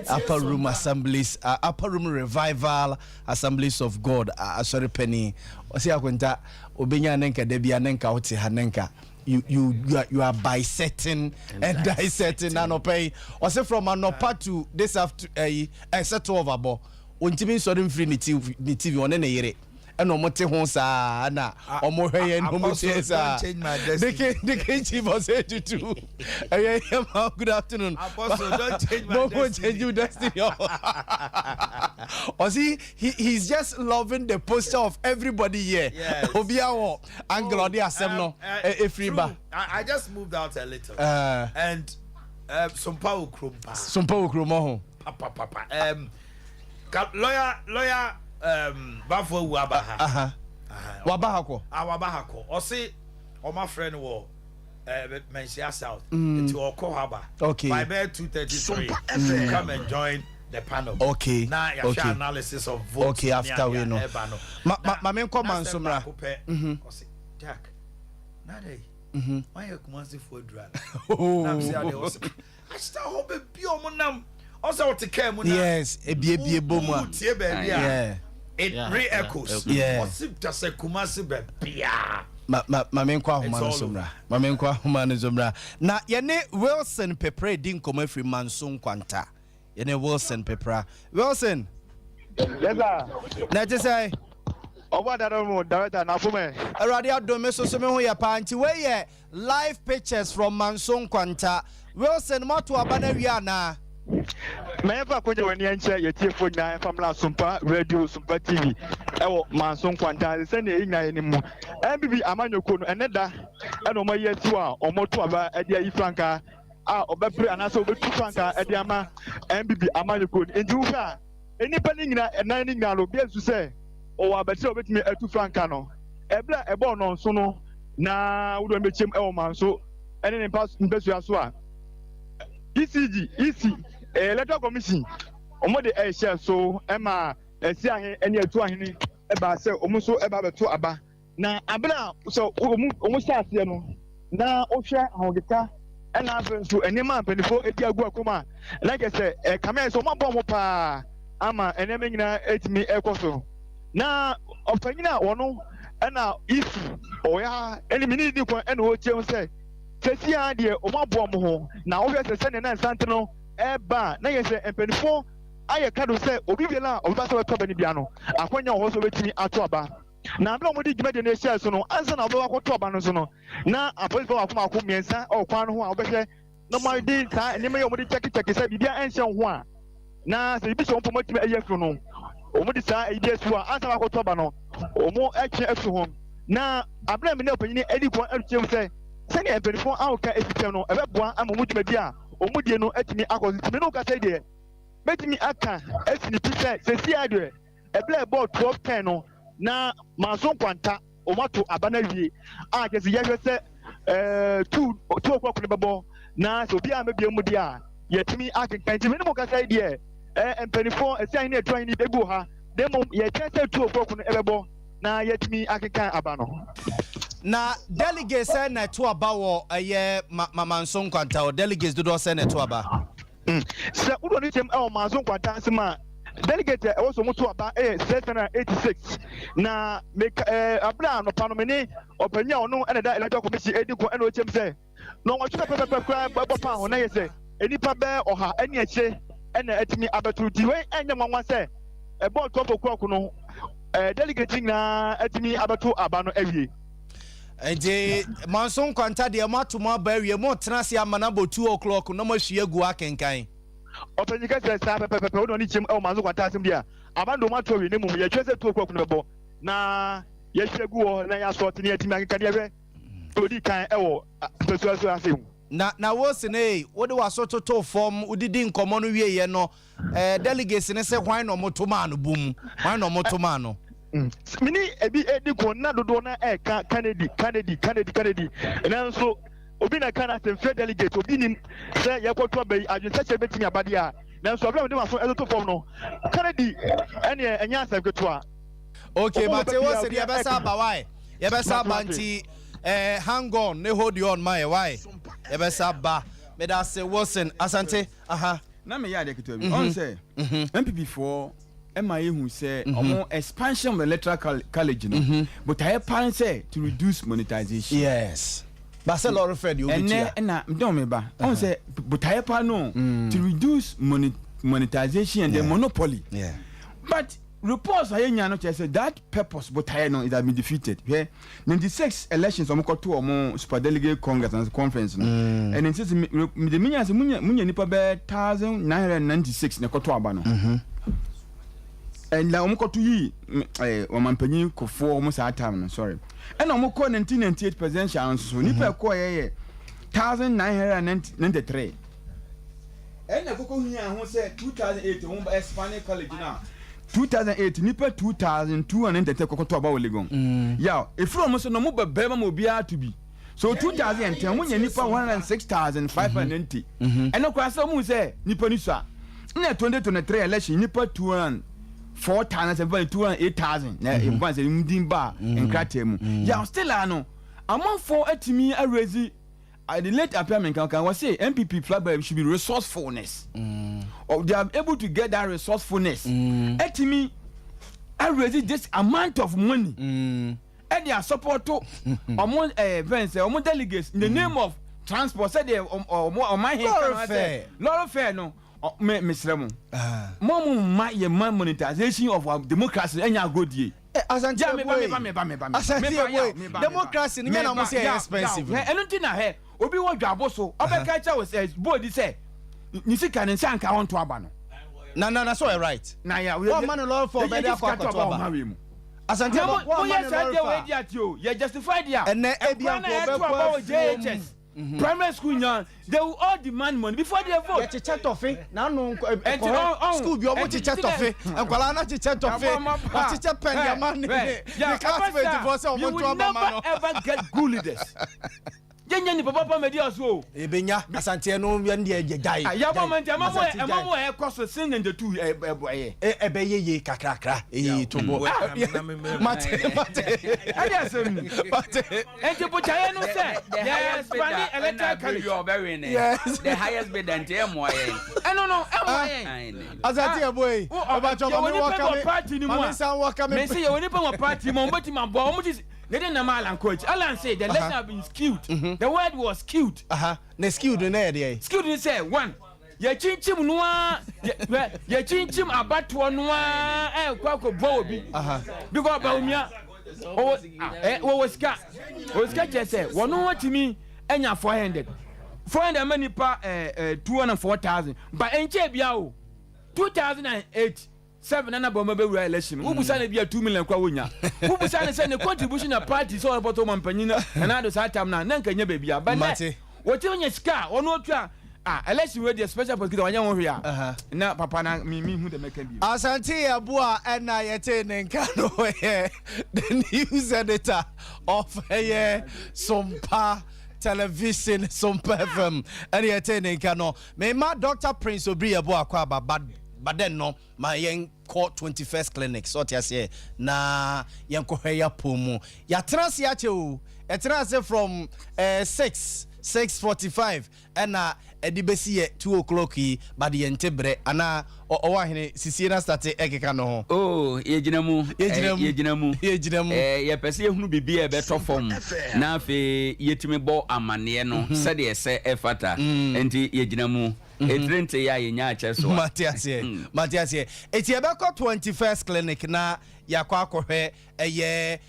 upper room assemblies, upper room revival assemblies of God. Sorry penny. Osi akwenta obenya nenka debia nenka oti hanenka. You are bisecting and dissecting and pay. Also from anopa to this after a set over bo. Untimi sorry free ni TV on any yere. And no mote ho sa na omo hwe no mo sa the king was said to do. Good afternoon. Apostle, don't change my destiny. Change your destiny. Or see, he's just loving the posture of everybody here. Obiawo anglo de asem no efriba. I just moved out a little. And Sompa ukrumpa. Sompa ukrumpa ho. Papa. Lawyer Bafo Wabaha. Wabahako. Wabahako. Or say, my friend war Mensia South to Okohaba. Okay. By bed 2:33. Come and join the panel. Okay. Now you share analysis of votes. Okay, after we know. My main command Sumra. Jack. Nade. Why you come to for drug? I start hoping Biomonam. Also to care. Yes, a BB Boma. Yeah. It re-echoes. Yeah. What's it just a Kumasi Bia? Mamenkwa humana zomra. Na yene Wilson Pepre din come free Manson Quanta. Yene Wilson Pepra. Wilson. Yes, sir. Na je say. Oba da mo director na fume. Radio do me so me ho ya panti we ye live pictures from Manson Quanta. Wilson moto abana wi na. Mefa kwenye wani anche yetie fo na famla Sompa radio Sompa TV ewo Manson Kwanta se ne ina ni mu MBB amanyoko no eneda eno ma yetu a omoto aba ede yi franka a obepre anase obetu franka ede ama MBB amanyoko enju fa enipa ni nyina enan ni nyina lo biesu se o wa beti obetumi etu franka no ebla ebo no nso no na wo do mechem ewo manso ene ne pass mbesu aso a EC Electoral Commission omode share so ema esi ahen ene atu ahen eba se omuso eba beto aba na abena so omu ase no na ohwe ahogeka ena abenso enema penifo edi agu akoma like say kama so mabọ mo pa ama enema nyina etimi ekoso na ofanyina wono ena isi oya eni mini di kwa ena o cheun say sesia de o mabọ mo ho na ohwe se ne na sante no eba na yese empenifo ayɛ ka do sɛ obi bi na ɔbɛba sɛ wɔtɔ ba ne bia no akwanya wɔ hɔ so bɛtumi ato aba na abɛn a wɔde dwumadie no ahyia so no ansa na ɔbɛba akɔtɔ aba no so no na apolisifoɔ akɔ mmiɛnsa ɔwɔ kwan no ho a wɔbɛhwɛ na wɔde saa nneɛma yi a wɔde kyɛkekyɛke sɛ biribiara ɛnhyɛ ho a na sɛ ebi sɛ wɔn mpɔmɔ tumi ɛyɛ afiri no wɔn de saa ɛyi asu a ansa na akɔtɔ aba no wɔn ɛtwe afiri hɔ na abɛn a mi na ɔpanyin ɛdi kɔn ɛtutu sɛ sɛdeɛ mpanyinfoɔ ahoka esitɛm no ɛbɛboa ama wɔn dwumadi a wɔn die no atumi akɔ so tumi no kasa deɛ bɛtumi aka esi ne ti sɛ sɛsi adeɛ ɛbɛlɛ bɔɔl 12-10 no na manso nkwanta wɔn ato aba na wie a kyerɛ sɛ yɛhwɛ sɛ 2 o'clock ne bɛbɔ na sɛ obi a mɛbie mu deɛ a yɛtumi akenkan tumi ne mu kasa deɛ mpanyinfoɔ esi ahin ne etu ahin ne ebi wɔ ha dɛm yɛkyerɛ sɛ 2 o'clock no ɛbɛbɔ na yɛtumi akenkan aba no. Na delegates sɛ na ɛto aba wɔ ɛyɛ manso nkwanta o delegates dodoɔ sɛ na ɛto aba. Sɛ wodɔ ne kyɛm ɛwɔ manso nkwanta asɛm a delegate ɛwɔ so mo to aba ɛyɛ 686 na abena anɔpa no me ne ɔpanyin a ɔno ɛna da electoral commission edi ko ɛna ɔkyɛm sɛ na ɔtwe pɛpɛpɛ kora bɔ pa ho na yɛ sɛ enipa bɛɛ ɔha ɛne ɛkyɛ ɛna ɛtumi abɛturu ti wei ɛnyɛ nwanwa sɛ ɛbɔ 12 o'clock no delegate nyinaa ɛtumi abɛto aba no awie. Nti manso nkwanta deɛ mo ato mo aba awie mo tena se ama na bɔ 2 o'clock na mo ahwie gu akenkan. Ɔpanyin kɛsɛ saa pɛpɛpɛ wodɔ ne kyɛm ɛwɔ manso nkwanta asɛm deɛ abando mo ato awie ne mu yɛtwerɛ sɛ 2 o'clock no bɛbɔ na yɛhwɛ gu hɔ na yɛasɔɔte ne yɛtumi akenkan deɛ hwɛ odi kan ɛwɔ mpɛsuaso ase mu. Na wo sene wo de waso toto form udidi nkɔmɔ no wie ye no delegates ne se hwan no motoma no bum hwan no motoma no mini ebi edi ko na dodo na Kennedy nanso obi na kana se delegate obi nim se yekoto abai adwensache betimi abade a nanso abram de waso ezoto form no Kennedy ene enya asem keto a okay but wo se de yebesa ba why yebesa ba nti hang on ne hold you on my why yebesa ba me da say Wilson asante aha na me ya de keto bi on say MPP for MIA who say omo expansion of electoral college no but I plan say to reduce monetization. Yes. But say Laura Fred you be na don't me ba on say but I plan no to reduce monetization and the monopoly. Yeah. But reports are nya no say that purpose but I know it has been defeated. Yeah. 96 elections omo ko to omo super delegate congress and conference no. And it says the minya munya nipa be 1996 na ko to aba no. And la omo koto yi omampanyin kofo omo sa time no sorry and omo ko 1998 presidential so nipa ko ye 1993 and akoko hia ho say 2008 omo expanded college now 2008 nipa 2230 kokoto aba Legon yeah if omo so no mo beba mo bia to be so 2010 mo nya nipa 106,590 and no kwasa omo say nipa ni so na 2023 election nipa 4,728,000 na advance mdimba enkratem ya still ano among for atimi arezi the late appearment can was say MPP flag should be resourcefulness or they are able to get that resourcefulness atimi arezi this amount of money and their support to among events among delegates in the name of transport said they or my Laura Fair no Mr. Momu ma ye man monetization of our democracy enya godie. Asante democracy ni na mo say expensive. Enunti na he obi wo dwabo so obeka cha we say board say ni sika ne nsanka won to aba no. Na so right. Na ya we man law for be dia kwa to aba. Asante mo yes say dey we dia ti o ye justify dia. Ene ebia ko be kwa JHS. Primary school young, they will all demand money before they vote. Get check toffee. Now no school be almost check toffee. And kwala na check toffee. But check pen your money. You can't wait to vote on one to never ever get good leaders. Jenye ni papa media so. Ebenya asante no ndi ejai. Ya moment amamo e koso sing and the two ebeye kakrakra. Tobo. Mate. Adiasem. Enti pochaye no say. Yes, Spanish electoral college you are very in. Yes. The highest bid and MYA. No, Asante boy. Obacho mo waka party ni mo. Me say you woni pa party mo mbati mabo mo they didn't know Alan coach. Alan said the lesson have been skewed. The word was skewed. Ne skewed in there. Skewed in say one. ye chinchim noa ye chinchim abato noa kwako bo obi because ba umia o woska chese wono watimi enya 400 many pa 204,000 but enche bia o 2008 7 na bomba be wura election ubusa na bia 2 million kwa wonya ubusa na say ne contribution na party so report o mampanyina na do sa tam na nka nya ba bia but wote onya sika ono otua election we the special prosecutor wanya wo hwea na papa na mi hu de meka bi Asante Abua na yete nenka no the news editor of Sompa television Sompa FM and yete nenka no me ma Dr. Prince Obri Abua kwa but then no my young court 21st clinic so tia say na yen ko hweya pomu ya trans ya che trans from 6:45 and edibesi 2 o'clock but the entebre ana owahene sisi na start ekeka no oh yeginamu ye pese ehunu bibia e beto form na afi yetimi bo amane no se de ese efata enti yeginamu edrente ya yenya ache so Matiasie eti ebeko 21st clinic na yakwa akohwe eye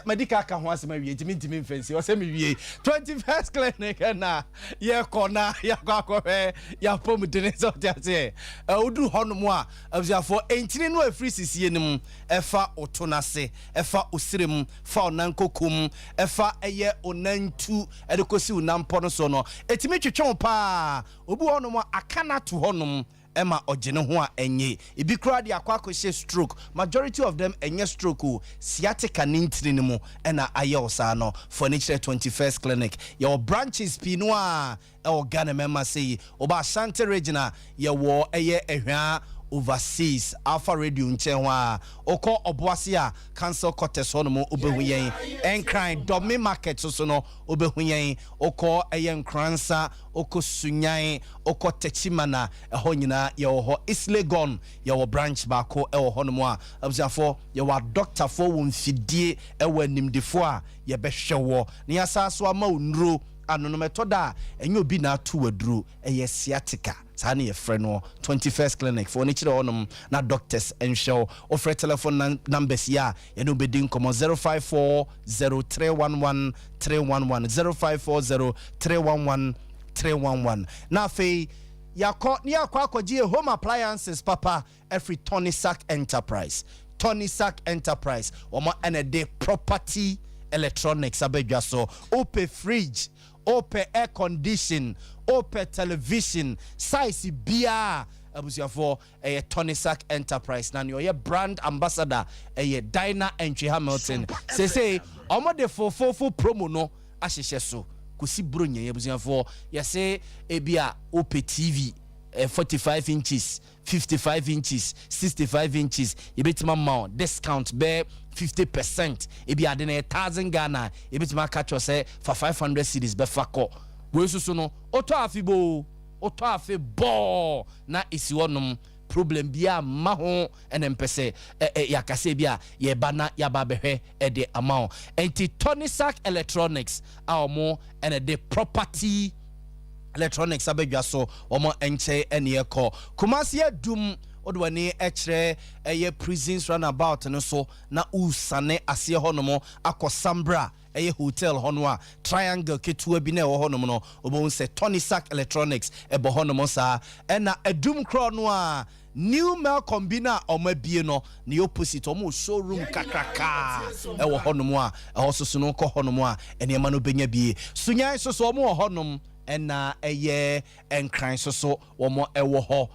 medical ka ho asema wie ntimi mfensi o se me wie 21st clinic na ye kona yakwa akohwe ya pom dene so tiasie odu honom a abuafo entini no afri sisie nim efa otonase efa osirem fa onankokum efa eye onantu edekosi unampo no so no etimi twetwon pa obu honom akana to honom Emma ojene ho a enye ibi kra de akwa stroke majority of them enye stroke sciatica nintini mu ena aye osano for nature 21st clinic your branches pinua Ghana member say oba Ashanti regional ye wo eye ehwa overseas Alpha Radio nchen wa oko oboase a cancel cortes hono mo obehu yen enkran domi market so no obehu yen oko eyen kransa oko sunyan oko techimana eho nyina ye wo Islegon ye wo branch ba ko ewo hono mo a abusafo ye wa doctor fo wo mfidie ewo animdefo a ye behwe wo ne asaso ama onuro anono metoda enye obi na atu waduro eye sciatica sani ye friend no 21st clinic for ni chire onum na doctors enshow offer telephone numbers ya ye no bedin komo 0540311311 0540311311 na fe yakwa akwaji home appliances papa every Tonisac Enterprise omo ene property electronics abedwa so open fridge open air condition open television size bia abusiafo Tonisac Enterprise na your brand ambassador Dina Entry Hamilton say omo de full promo no ahyehye so kusi bronye abusiafo say ebia open TV 45 inches 55 inches 65 inches ebetima ma discount be 50% ebi ade na 1000 Ghana ebetima catch say for 500 cedis be fako we susu no oto afibo na isi wonum problem bia ma ho enempese yakase bia ye bana yaba behwe de amao enti Tonisac Electronics aomo ene de property electronics abedwa so omo enche ene ekọ Kumasi adum odwani echre eye prisons runabout no so na usane ase honomo akosambra eye hotel hono a triangle ketua bi na honomo no obo se Tonisac Electronics ebo honomo sa ena adum kro no a new mel combina omabie no ne opposite omo showroom kakraka ewo honomo a ehososo no ko honomo a ene ma no benya bie sunyan so omo honom ena eye enkran so womo ewo ho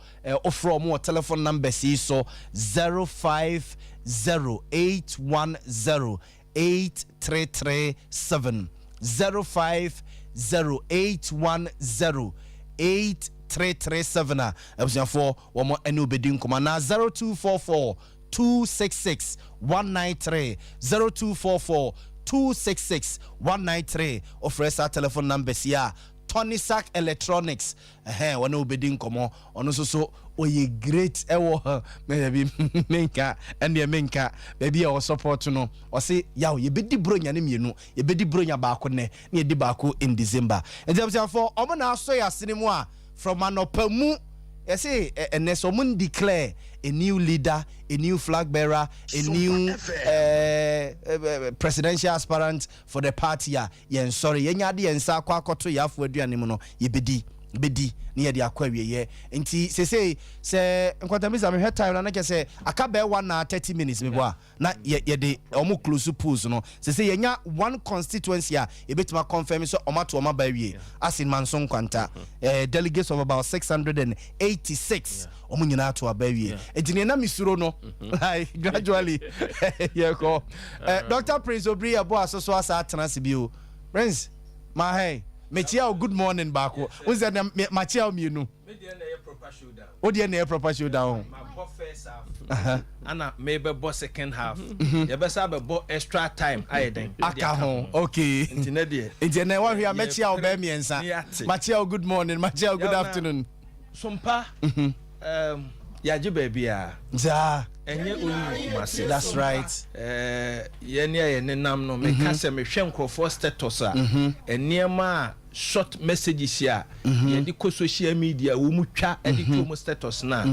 ofro mo telephone number si so 0508108337 0508108337 abusiafo womo ene obedi nkoma na 0244 266 193 0244 266 193 ofresa telephone number ya Tonisac Electronics wana obedi nkomo ono so oye great ewo maybe menka and menka baby e support no o say yawo ye bedi bronya ne mienu ye bedi bronya baako ne ye di baako in December and for omo na aso ya sinemu a from anopamu I say and someone declare a new leader, a new flag bearer, a new presidential aspirant for the party. Yeah, sorry, yenyadi and sa kwa koto yafu eduanimuno yebedi near the aquarium. And say Nkwatamiza me time na say akabe 1 hour 30 minutes me boa na ye de omo close pools no say yenya one constituency a ebetima confirm so omato oma ba wie as in Manson Kwanta delegates of about 686 omo nyina to aba wie ejine na misuro no gradually yeah ko Dr. Prince Obri abo asoso asa atenase bio Prince my hey Mechia, good morning, Bako. Who's that? Machia, me no. Oh, dear, proper showdown. My boss first half. Anna, maybe boss second half. You best have a boss extra time. I think. Akahon. Okay. Internet. What we are Mechia, Obemi and Sa. Machia, good morning. Machia, good afternoon. Sompa. Yaji baby. Ja. That's right. Nam no me kase me hwe nkrofo status a eniema short messages ya ye di ko social media wo mu twa e di to status na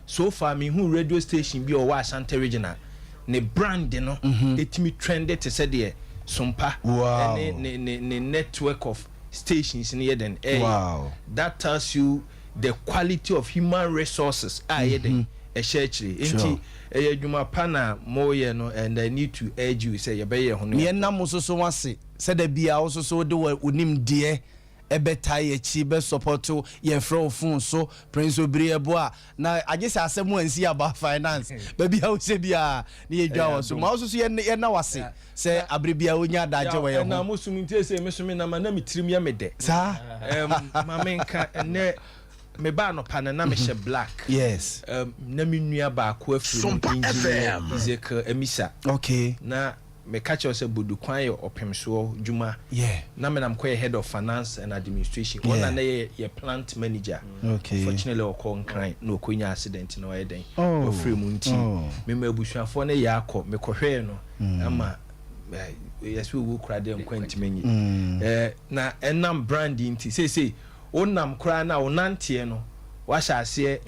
so far me hu radio station bi o wa Ashanti regional ne brand no etimi trended to say de Sompa ne network of stations in Eden. Wow, that tells you the quality of human resources Eden. Sure. Pana moye no, and I need to urge you say yebeye hono. Me na musoso wase say da bia also so de onim de ebeta ye chi be support ye front phone so Prince Obri ebo a na agese asemu ansi about finance baby how say bia na ye dwa so ma also so ye na wase say abribia onya daje we ye ho na musumi ntie say mesumi na ma na mitirim ya mede sa ma menka ene me ba no pana na me she black yes na me nua ba ko afiri engineer Zeka Emisa okay na me catch us bodu kwan ye opemso djuma yeah na me nam ko head of finance and administration one na ye plant manager okay fortunately o ko nkran na okonya accident na o eden o free mu nti me ma abusuafo na ya akọ me ko hwe no ama yes we will cry them kwantmenyi na enam branding nti say onam kra na onantie no wahase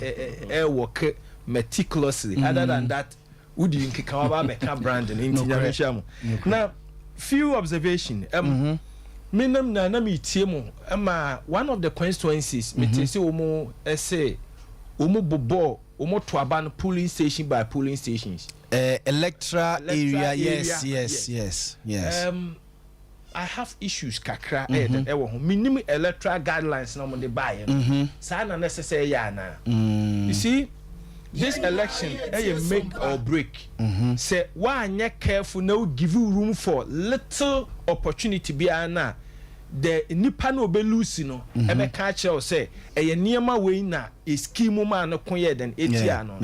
work meticulously other than that would you nkeka wa ba ka brand in international now few observation minam na metie mu one of the constituencies metese omo say omo bobo omo to aban polling station by polling stations electoral area yes I have issues kakra minimum electoral guidelines no mon dey buy sa na necessary ya na you see this election make or break say why anya careful now give you room for little opportunity bi na the nipa no be lose no e be catch you say niema we na a scheme ma no koye den etia no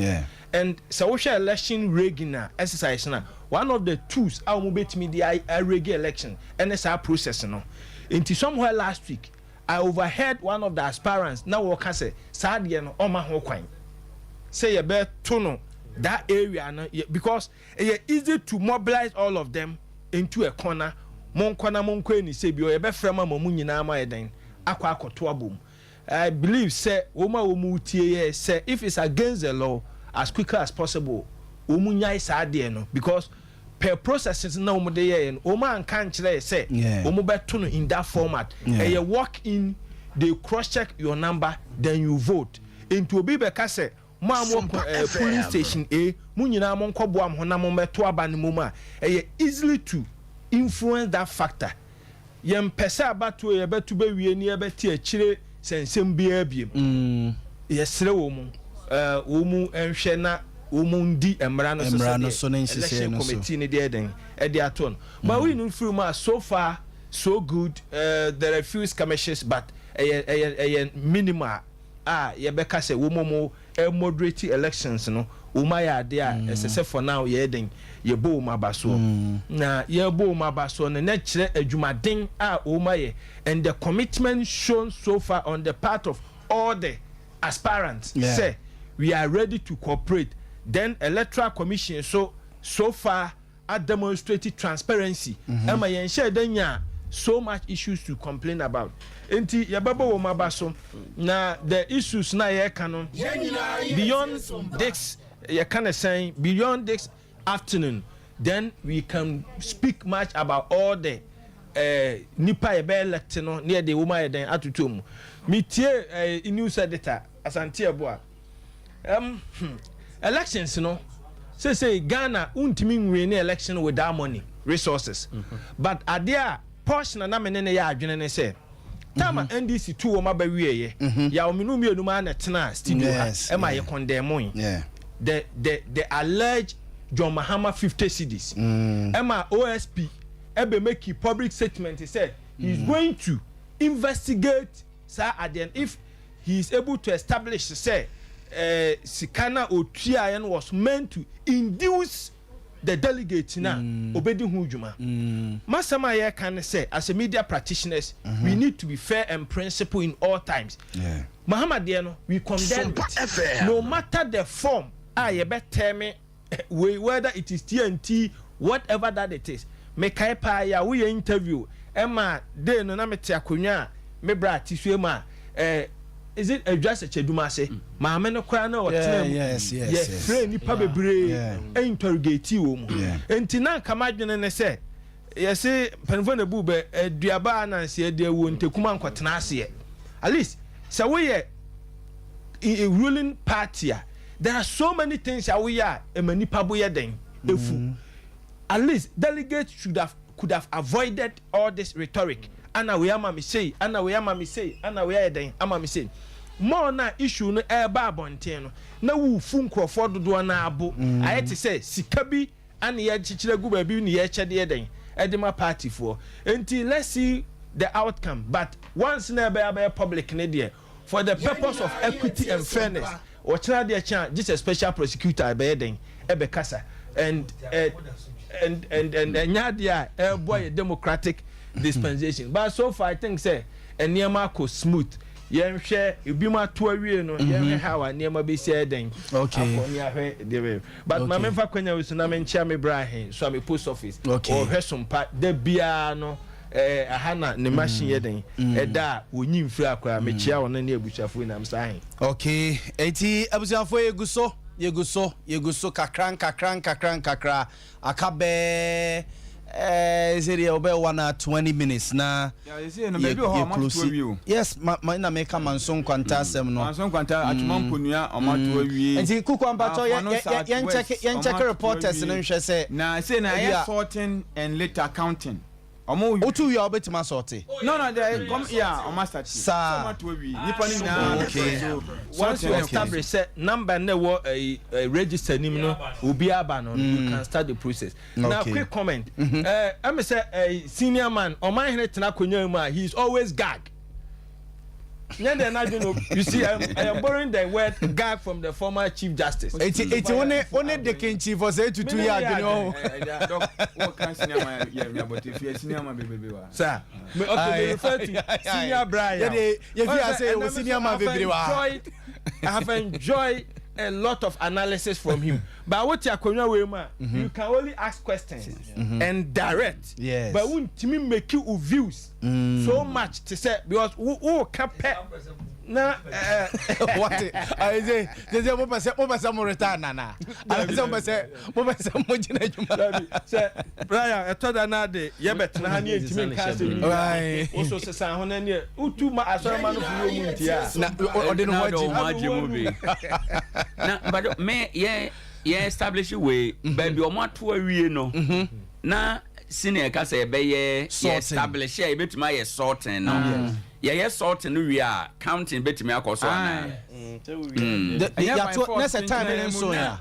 and so we share election regular exercise na one of the tools how we bet me the regular election and it's our process no into somewhere last week I overheard one of the aspirants now we can say sadie no o ma ho kwan say you be to no that area no because it's easy to mobilize all of them into a corner monko ni say bi o ye be frema mamu nyina ma eden akwa akoto abom I believe say woma womu tie say if it's against the law as quickly as possible omunyai saade no because per processes na omu dey here omu anka nkyere say omu beto no in that format you walk in, they cross check your number, then you vote into obi be ka say polling station A mu nyina mo nkobo am ho na mo meto aba ne mum a easily to influence that factor yem pesa abato ye beto be wie ni e beti akire sensem bia biem yesre wo mu enhwe na umundi emra no so election committee ni dey den e dey aton but we no free ma so far so good there are few skirmishes but minimal ye beka say wo momo moderate elections no uma ya dey ss for now ye den ye bo uma baso na ye bo uma baso na kire adwumaden uma ye and the commitment shown so far on the part of all the aspirants say we are ready to cooperate. Then electoral commission so far I demonstrated transparency. Ema yen share denya so much issues to complain about. Enti yababa wo mabaso na the issues na ye canon beyond this you can say beyond this afternoon, then we can speak much about all the nipa ebe elect no near the woman then atutum me tie news editor asante eboa elections no say Ghana untimi win election without money resources but adia portion na menene ya adwene ne say tama NDC 2 wo mabawie ye ya ominu mienu ma na tena studio e ma ye condemn the alleged John Mahama 50 cities Emma OSP ebe make public statement. He said he's going to investigate sir at the end if he is able to establish say Sikana Otuayan was meant to induce the delegate na obedi hu juma masama ye can say as a media practitioners we need to be fair and principled in all times. Mahama de no we condemn it no matter the form ye better me whether it is TNT whatever that it is me kai pa ya we interview Emma de no na mete akonwa me bra tisue ma is it a just a cheduma say ma me no kwa na otem yes friend ni pa bebre interrogate wo mu enti na kama dwene ne say yes penfo na bu be aduaba na nse de wo ntekuma nkotena ase at least so we a ruling party there are so many things that we are manipa boye den efu at least delegates could have avoided all this rhetoric ana we ama me say ana we ama me say ana we den ama me say more na issue no e ba abonten no na wu fu nkrofo dodo na abo ayete say sika bi ana ye chichire gu ba bi ni ye chede den edema party for until let's see the outcome but once na be public ne there for the purpose of equity and fairness or try their chance just a special prosecutor be den ebe kasa and nyadia boy democratic dispensation but so far I think say eniema ko smooth yen hwe ebima to awie no yen how eniema be say den okay but my memfa kwanya we na me nchia me brahin so me post office or hwe Sompa de bia no ahana ne machine yeden eda onyi mfiri akwa me chia wona ne abuchafo na msahin okay eti abuchafo yeguso kakran akabe zeri obe 120 minutes na yes na make manson kwanta asem no manson kwanta atmanponua omato awie enti kukwamba to yen check reporters no nhwe se na say na ye sorting and later counting otu ya obetima sorting no they come here on master omato awie nipa ni na so once you establish say number na wo register nim no obi aba no you can start the process now quick comment am say senior man o man here tena konwa mu he is always gag you see I am borrowing the word gag from the former chief justice it's only the king chief for say to 2 years what can senior but if you senior man baby sir okay refer to senior Brian if you say senior man baby I have enjoyed a lot of analysis from him but what akonwa we ma you can only ask questions and direct but won't me make you views so much to say because who can na what I say they mo pese mo return na I say mo pese mo gina juma say Brian etoda na de ye betena ha ne ntimi nka say o so say ho na ne utu ma asoro ma no fu mu ntia na ode no waji mu bi na but me ye establish way baby o ma to awie no na senior ka say be ye establish ye betuma ye sorting no ye sorting no we are counting betumi akoso na next time in so ya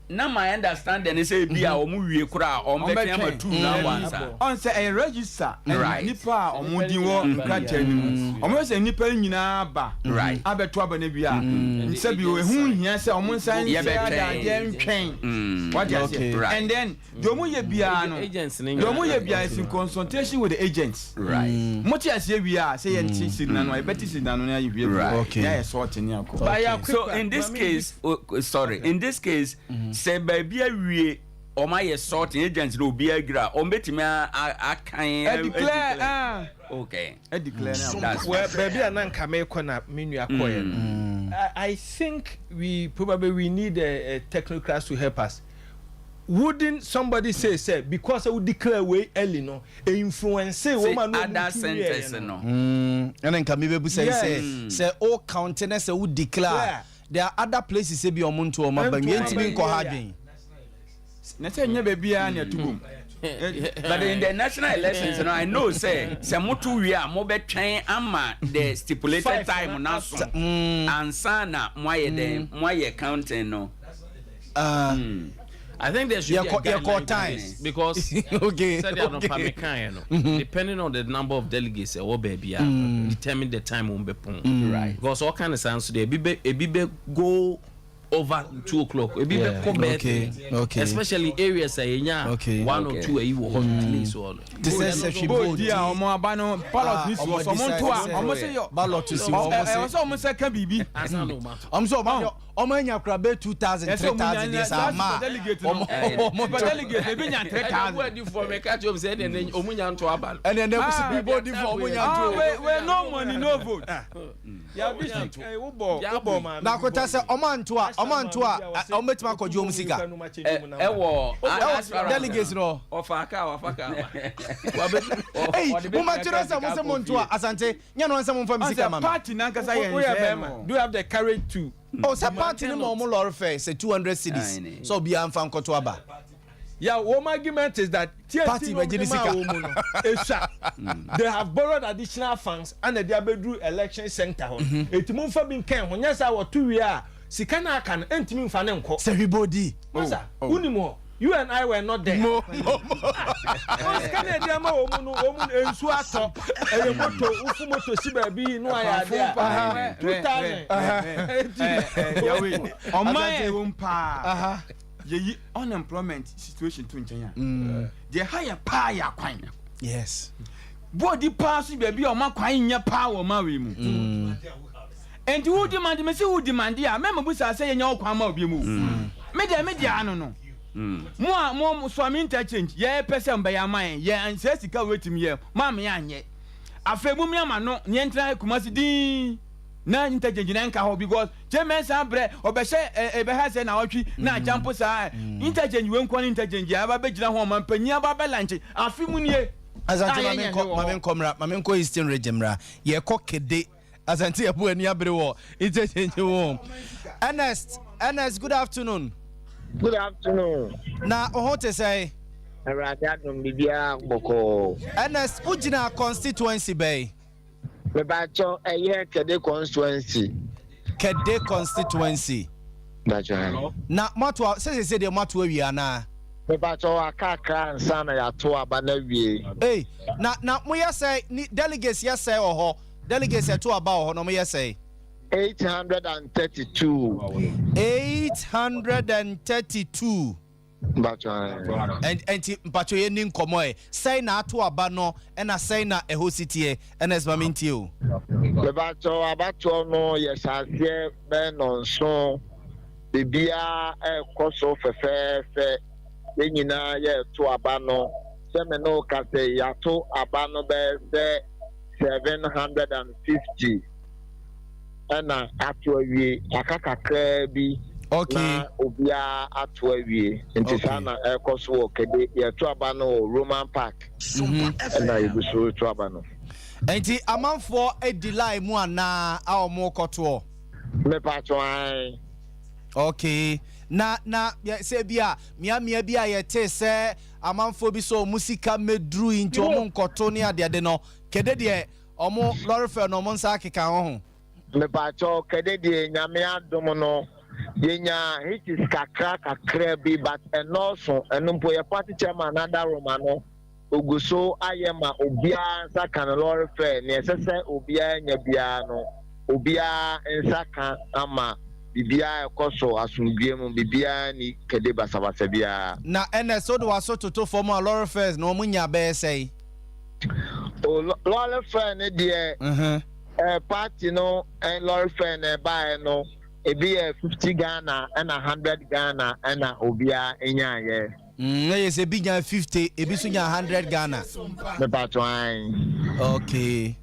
na my understanding is say bia o mu wie kura o mbeke am tu na wansa on say a register nipa o mu din wo nkrata ni o mo say nipa nyina ba abeto aba na bia nse bi o hu hia say o mo nsan ye ntwen what you say and then do mo ye bia no do mo ye bia is in consultation with the agents mo ti ase bia say ye nti sidna no e beti sidna no na ye bia ya sort ni akọ so in this case in this case say baby awie my sorting agents will be a gra or bet me I can declare. Okay, I declare. That's where baby and then come a menu acquire. I think we probably need a technical class to help us. Wouldn't somebody say because I would declare way early no influence woman other centers no and then can maybe say all countenance would declare there are other places say be omuntu o ma banwenti nko hadwen na say nya bia na tubum. But in the national elections, I know say motu we are mo betwen ama the stipulated time na so ansa na moye counting no. I think there should be a times because okay, depending on the number of delegates or baby determine the time on be right because all kind of sounds today be go over 2 o'clock okay especially areas say 1 or 2 you hot place all this is she vote dia omo aba no ballot ni so omo to omo say yo ballot to see omo say omo say kan bibi omo so omo anya kra be 2000 3000 this ama omo delegate be nya 3000 we di for me catch omo say den omo nya nto aba and then we both di for omo nya nto we no money no vote ya bishop wo bo man na kota say omo anto a omo betima kojo omo sika delegates no ofaka hey mama chira say mo say mo nto a asante nya no say mo mfa misika mama party na nkasa yen do you have the courage to say party ni mo lorry fair say 200 cedis so be am fan koto aba yeah one argument is that party they have borrowed additional funds and they abedru election center etimu fa bi nkan ho nyasa wo to wi a sika na aka no entimi mfa ne nko say everybody masa unimo you and I were not there. No. Sika dia ma omu ensu ato e moto ufu moto si ba bi no aya there 2000 yawe oman wompa ye unemployment situation to nchen the higher pa ya kwan yes body pass baby o ma kwan nya pa wo ma we mu and who demand me say who demand ya me busa say nya kwan ma obi mu me dia no mo so am interchange ye person be ya man ye anse sika wetim ye ma me anye afemu mi ama no nye ntra kumasi din na interchange na nka ho because jemen san bre obehye ebe ha se na otwi na jampo sa interchange we nkwa interchange aba be gina ho man panyi aba be lanche afemu nie azante mamen ko eastern region ra ye ko kede azante ye bu ani abre wo interchange wo Ernest good afternoon. Good afternoon. Na ohote say Radadum bibia boko. Ernest ujina constituency bay. Me bacho eye Kede constituency. Kede constituency. Bacho. Na matwa say de matwa wi ana. Me bacho akakra nsa na ya to aba na wie. Eh na mo say delegates say oho. Delegates to aba oho no mo say 832. 832. And mpacho ye nin komo e say na ato aba no e na say na eho sitie e na esmaminti o be bacho abacho no ye sase be no so bibia e koso fefefe ye nyina ye to aba no se me no ka se ya to aba no be 750 ana atwawie akakakra bi okay obia atwawie nti sana ekoso Kede ye to aba no Roman Park na ibuso to aba no enti amanfo edilai mu ana aomo koto me patro ai okay na se bia mia bia ye te se amanfo bi so musika medru into omo nkoto ne ade no Kede de omo lorifel no mo nsa akeka ho me patro Kede de nyame adom no yenya hitis kakra bi but enoso enumpo ye party chairman nada romano oguso ayema obia nsa lorry fair ne sese obia nya bia no obia nsa ama bibia ekoso asundue mu bibia ni Kede basabasa bia na NSO do waso toto form lorry fair no munya be say o lorry fair ne de party no and lorry fair ne buy no ebi 50 Ghana and 100 Ghana and obia enyaye Yes, a big 50, a bit 100 Ghana. The patwine. Okay.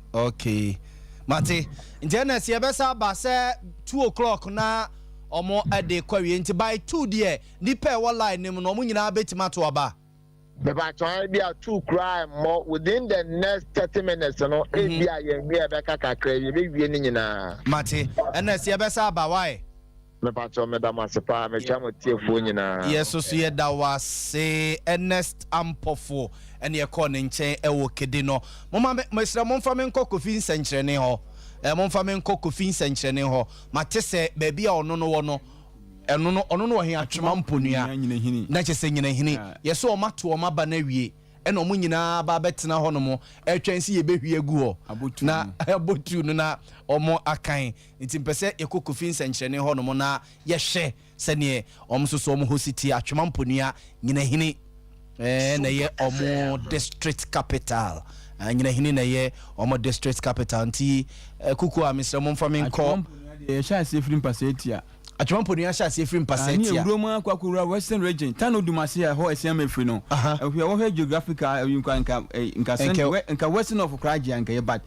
Mate, in Genesis, you better say 2 o'clock now or more at the query into by 2 dear. Nipe what line name no munina bet matuaba. The patwine be a 2 crime more within the next 30 minutes. No, be a young Rebecca crazy, maybe na. Mate, and that's your best about why. Me patcho me da masepa me chamo tie fo nyina. Yes, so ye da wase Ernest Ampofo and ye call nchen e wo kede no. Mama me sra mo fa me nkọ kofi nsenkyere ho. Mo fa me nkọ kofi nsenkyere ho. Mate se baby a ono no wo no. Eno no ono no he atwema mponua. Na che se nyina hini. Ye so o mato o maba na wie. Ena omo nyina ba betena ho no mo etwensi ye behwie gu ho na abotu no na omo akan nti mpese ekokofi nsenkyerene ho no mo na ye hye sene omo so omo hositi atwema mponua nyina hini na ye omo district capital nyina hini na ye omo district capital nti kuku a misra mo mfa me nko ye sha se free pasetia atwampo ni asha se free pasetia ani uroma kwakura western region tano dumase ho esem free no wo hwe geographical nka western of kraji anka but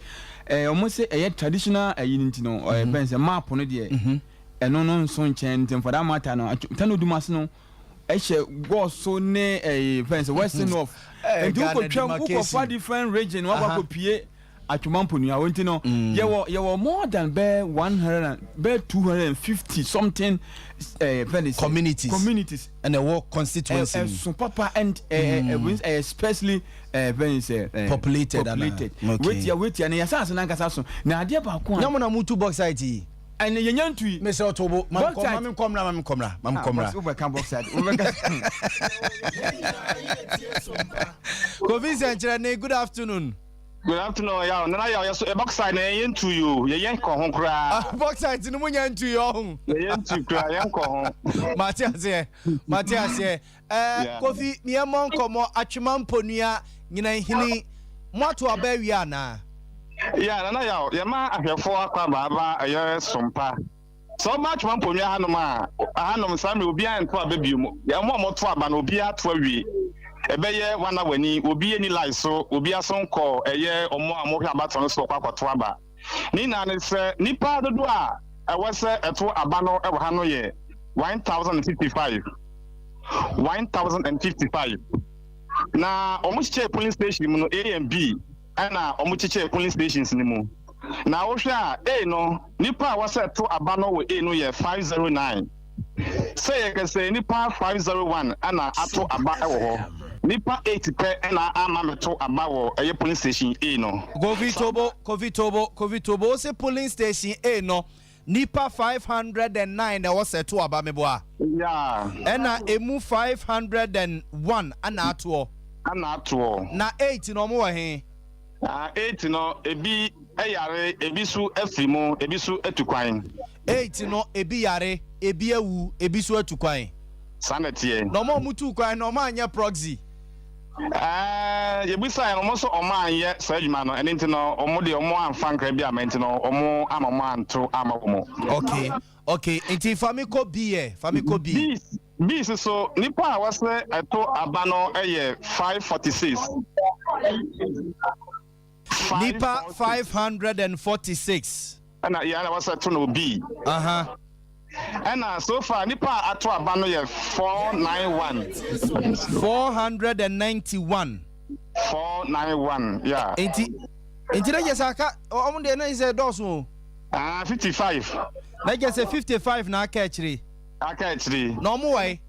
omo se traditional yinti no pense map no de eno no nso nchen for that matter no tano dumase no go so ne pense western of and do ko twa ko for different region wa ko pie atwampo ni awonti no ye were more than 250 something communities and a work constituency so papa and especially populated wait ya na yasa na nkasa so na ade ba ko na mo na mutu box site and ye nyantu me se otobo mam komra over can box side over Kofi, good afternoon. Good afternoon, y'all. Now y'all so box side na yen to you. Ye yen ko hon kra. Box side no mo yen to you. Ye yen to kra yen ko hon. Matias. Kofi me amon komo atwema mponua nyina hini moto abawi ana. Yeah, na y'all. Ye ma ahwefo akwa baba aye sompa. So much man mponua hanom sami obi an to ababium. Ye mo to aba na obi ato awie. Ebeye wana wani obi eni lai so obi asonko eye omo amohwe abaton so kwakoto aba ni na ne se nipa dodo a ewese eto aba no ewo ha no ye 1055 na omo chiche polling station mu no A and B na omo chiche polling stations ni mu na wo hwe a no nipa a wase eto aba no wo A no ye 509 say you say nipa 501 ana ato aba ewo ho nipa 80 pe na ama meto abawo eye polling station A no Kovitobo se polling station A no nipa 509 na was to aba meboa yeah ena emu 501 ana ato na 8 no mo he 8 no ebi eyare ebi su afimu ebi su atukwan 8 no ebi yare ebi ewu ebi su atukwan sanete no mo mutu kwan no ma anya proxy ye bisa no mo so o ma anye sajuma no eni nti no o mo de o mo amfa nkra bi amenti no o mo amamo anto amamo okay nti famiko B B so nipa a wase eto abano eye 546 nipa 546 ana ya wase to no B and so far nipa ato aba no ye 491 yeah enti na yesaka omo de na ise doso 55 na yese 55 na aka chiri na omo wai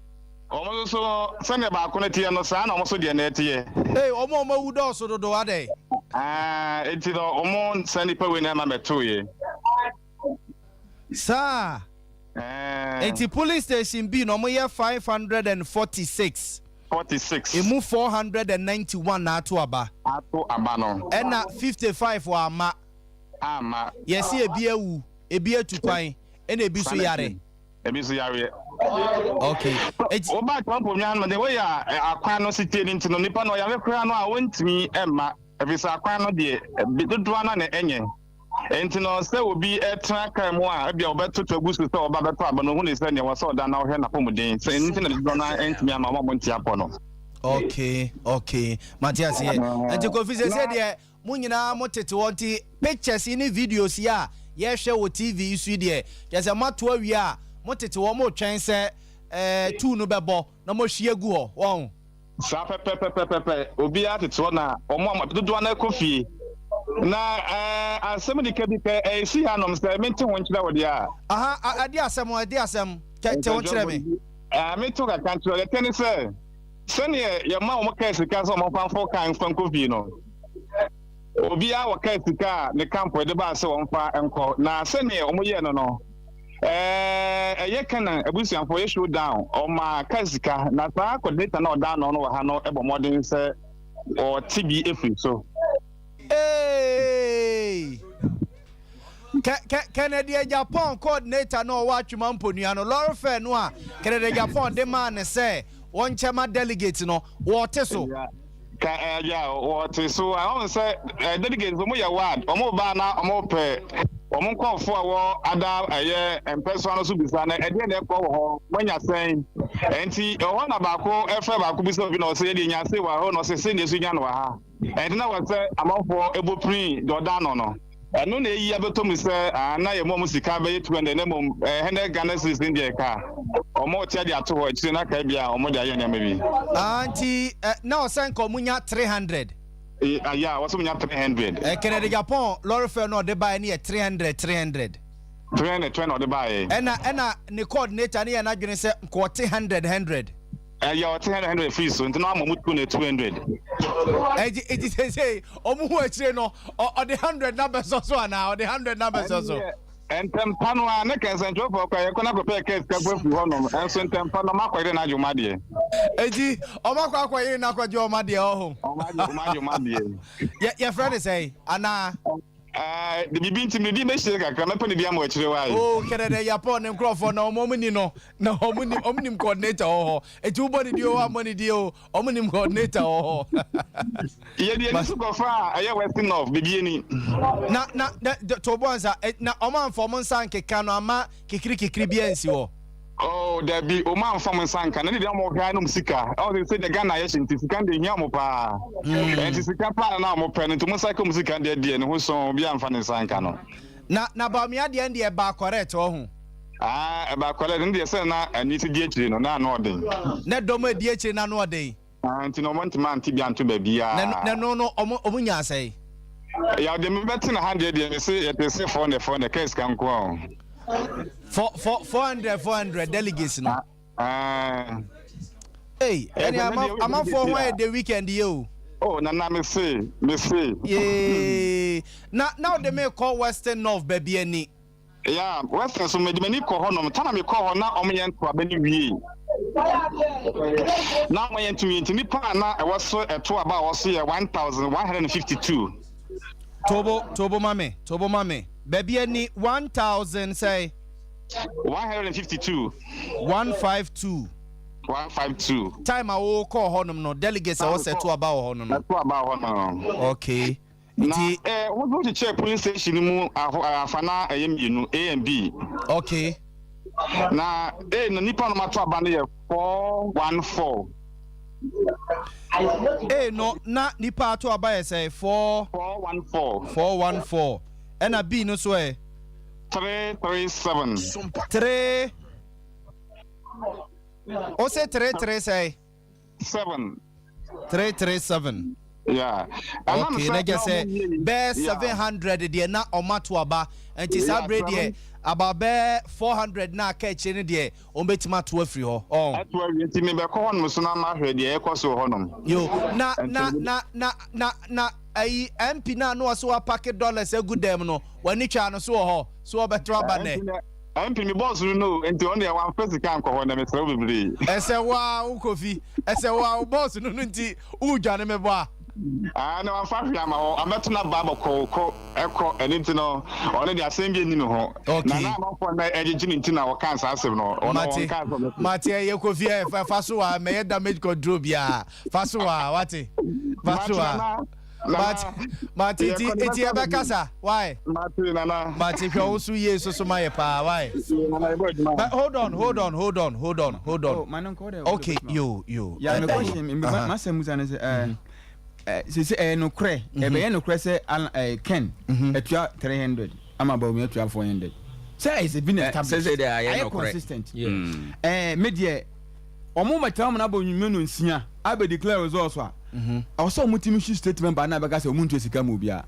omo so sene ba ko na tie no sa na omo so de na tie omo wu doso dodo ade enti no omo sene pa we na ma meto ye sa enti police station B no mo ye 546 emu 491 na ato aba no ena 55 wa ama yes ebi atukwan ena ebi so yare okay o ba twampo nya no de we ya akwan no city ni ntino nipa no ya wekra no a wontimi emma ebisa akwan no de bidodo na enye enti no se obi etra kan mu a bia obeto togusu se oba beto aba no hu ne se ne wo se oda na wo hwe na pomuden se enti na bidodo na enti mi ama mo ntia po no Okay. Matthias here. And to confuse said there, Munina motete wanti pictures in videos ya. Yes, share with TV you see there. There's a matter we are motete one more chance two no bebo no more share go. Wow. Sa pepe obi atete na omo dodo na kofi. Na asem di kebike si hanom se mente won kire wo dia. Aha ade asem te won kire me. Me to ka kan to le teni se sene ye ma o ka sika so mo fan fo kan fan kofi no. Obi a wa ka sika ne campo de ba se won fa enko na sene o mo ye no. Eye kana abusuanfo ye show down o ma ka sika na sa coordinator na o down no wa ha no e bo modern se o TB efi so. Hey, Kennedy Japan coordinator no watch Mamponiano Laura Fair no Kennedy Japan de man say one chama delegate no what so what so I want say delegate mo ya ward omo ba na omo pe omo konfo awo ada aye personal so bisa na e de na ko ho manya sen enti o na ba ko efe ba ko bisa bi na o se de nya se wa ho no se ne so nya no wa ha enti na wa se amafo ebo prin do da no enu na eyi abeto mu se na ye mo musika be 200 na mo 100 Ghana cedis in the car omo tia dia to ho chi na ka bia omo dia ye nya bi anti na o sen ko munya 300 yeah what's munya 300 Kennedy Japan lorry fare no de buy near 300 20 or the buy ena ne coordinator ne na dwene se ko 100 yeah 100 free so nti na mo mutu na 200 it is say omu hu achire no or the 100 numbers also na or the 100 numbers also entempa no a ne kensan jo for kwa yekona ko pe case ka gbafu ho no enso entempa no makwere na juma de eji o makwa akwere na kwaje o ma de ho o ma de your friend say ana the bibinti me di me share kakra me pene dia mo achire wa oh Kennedy Japan ne microphone na omuni no na omuni coordinator ho eti ubodi di o amoni di o omuni coordinator ho ye di ni su ko fa aye western of bibieni na to bonza na oman for mon san keka no ama kikiri biansi ho oh there be o man from Sanka na dey mo hwa no musika all they say the Ghana yeshin tisika dey hia mo pa tisika pa na mo pe no to musika musika dey ne ho so bi amfa ne Sanka no na ba mi ade ande e ba correct o hu e ba correct ndi say na ani ti di akiri no na odin na do ma di akiri na no odin anti no month man ti bi anto ba bia na no omunya say ya de me beti na 100 dey say e te say 400 case kan ko 400 delegates no hey any am for why the weekend you oh na me say yeah now they may call Western North baby any yeah Western so me ni ko ho no tana me ko ho na omyen to abani wie na omyen to ni pa na e was to aba was 1152 Tobo mame baby any 1000 say 152 152 time I will call honum no delegates I was set to about honum okay what go to check police station mu afana ayeminu A and B okay na no nipa no mato abane ye 414 no na nipa to abaye say 414 and a B no so 337 3 o say 3 say 7 337 yeah okay na just say best 700 there na omato aba and ti sabre there about 400 na catch ni there o betima to afri ho ato awi nti me be ko hono so na ma hwe there e koso hono yo na ai MP na no so wa pack dollars e good dem no wani twa no so ho so obetro abane MP mi boss no enti on dey one first kan ko ho na me tro bibiri ese wa ukofi ese wa boss no nti udwane me bo na wa fa hwia ma ho ameto na baba ko eko enti no on dey assembly ni ho na ma for na ejiji nti na wo kan sa asem no on kan so mate ye kofi fa so wa me damage control bia fa so wa wate fa so wa Mati iti ebekasa. Why? Mati nana. Mati hwe osu ye so so my pa. Why? But hold on. Okay, you. Yeah, no question. Masa Musa say no kre. Ebe no kre say Ken etua 300. I'm about me etua 400. Say is been established. Say they are consistent. Media omo matam na bo nwume no nsia abe declare results a also multi statement ba na be ka say omuntu esika mu bia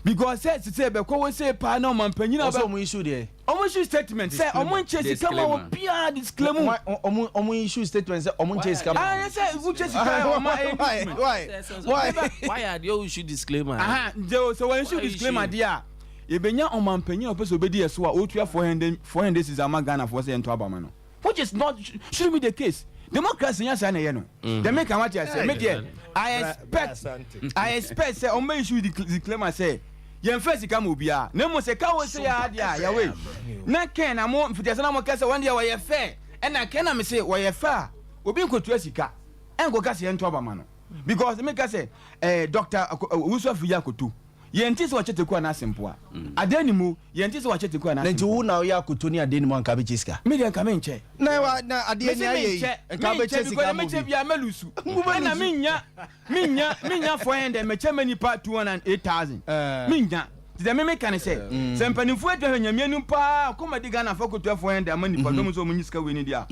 because say be ko we say pa na man panyina also omo issue there omo issue statement say omo nche esika ma bia disclaimer omo issue statement say omo nche esika ah say we nche esika why are you issue disclaimer so when issue disclaimer there ebenya oman panyina opeso obedi eso a otua 400 is Ghana for say ento abama no, which is not shouldn't be the case. Democracy yes na ye no the make what you say media I expect say on may issue disclaimer say yen first come obia na mo say ka wo say ya dia ya we na ken na mo mfitiase na mo kase one dia we fair and na ken na me say we fair obi nkotu asika en go kase ento abama no because make say Dr. Usuafu Yakotu yentisi wachete kwa na simple adeni mu yentisi wachete kwa na nti wu na ya kutoni adeni mu anka be chiska media nka menche na adeni aye nka be chiska mu meche bia melusu na minya 400 meche manipa 208,000 minya the me can say sempanifo atwa nyamianu pa koma diga na fakotu 400 amanipa domo so munyiska we ni dia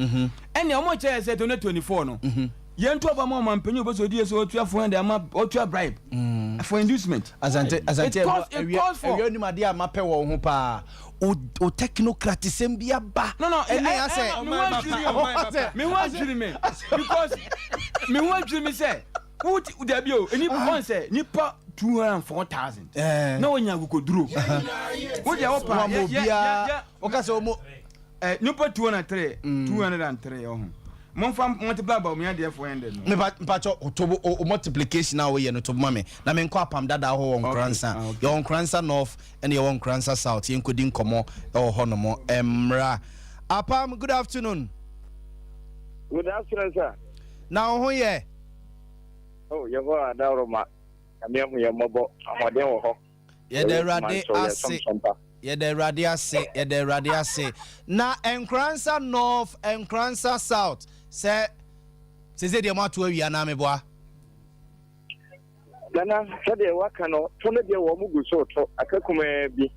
ene omo che say 2024 no yentu aba mo mampanyi oboso die so otua 400 ama otua bribe for inducement azante ewe ni made amape wo ho pa o technocratism bia ba no ene ya say me want me say who there be o any one say nipa 204,000 na wonya gokoduro wo dia wo pa bia o ka say o mo nipa 203 oh monfa multiply by me there 400 me mpacho otobo multiplication na we ye no to mame na me nko apam dada ho won kransa ye won kransa north and ye won kransa south ye nkodi nkomo e ho no mo emra apam. Good afternoon sir. Now ho ye ye go adaroma amiamu ye mobo amode wo ho ye de rade ase na enkransa north enkransa south se de mato awia na meboa dana se de waka no to ne de wo mugu so to akakuma bi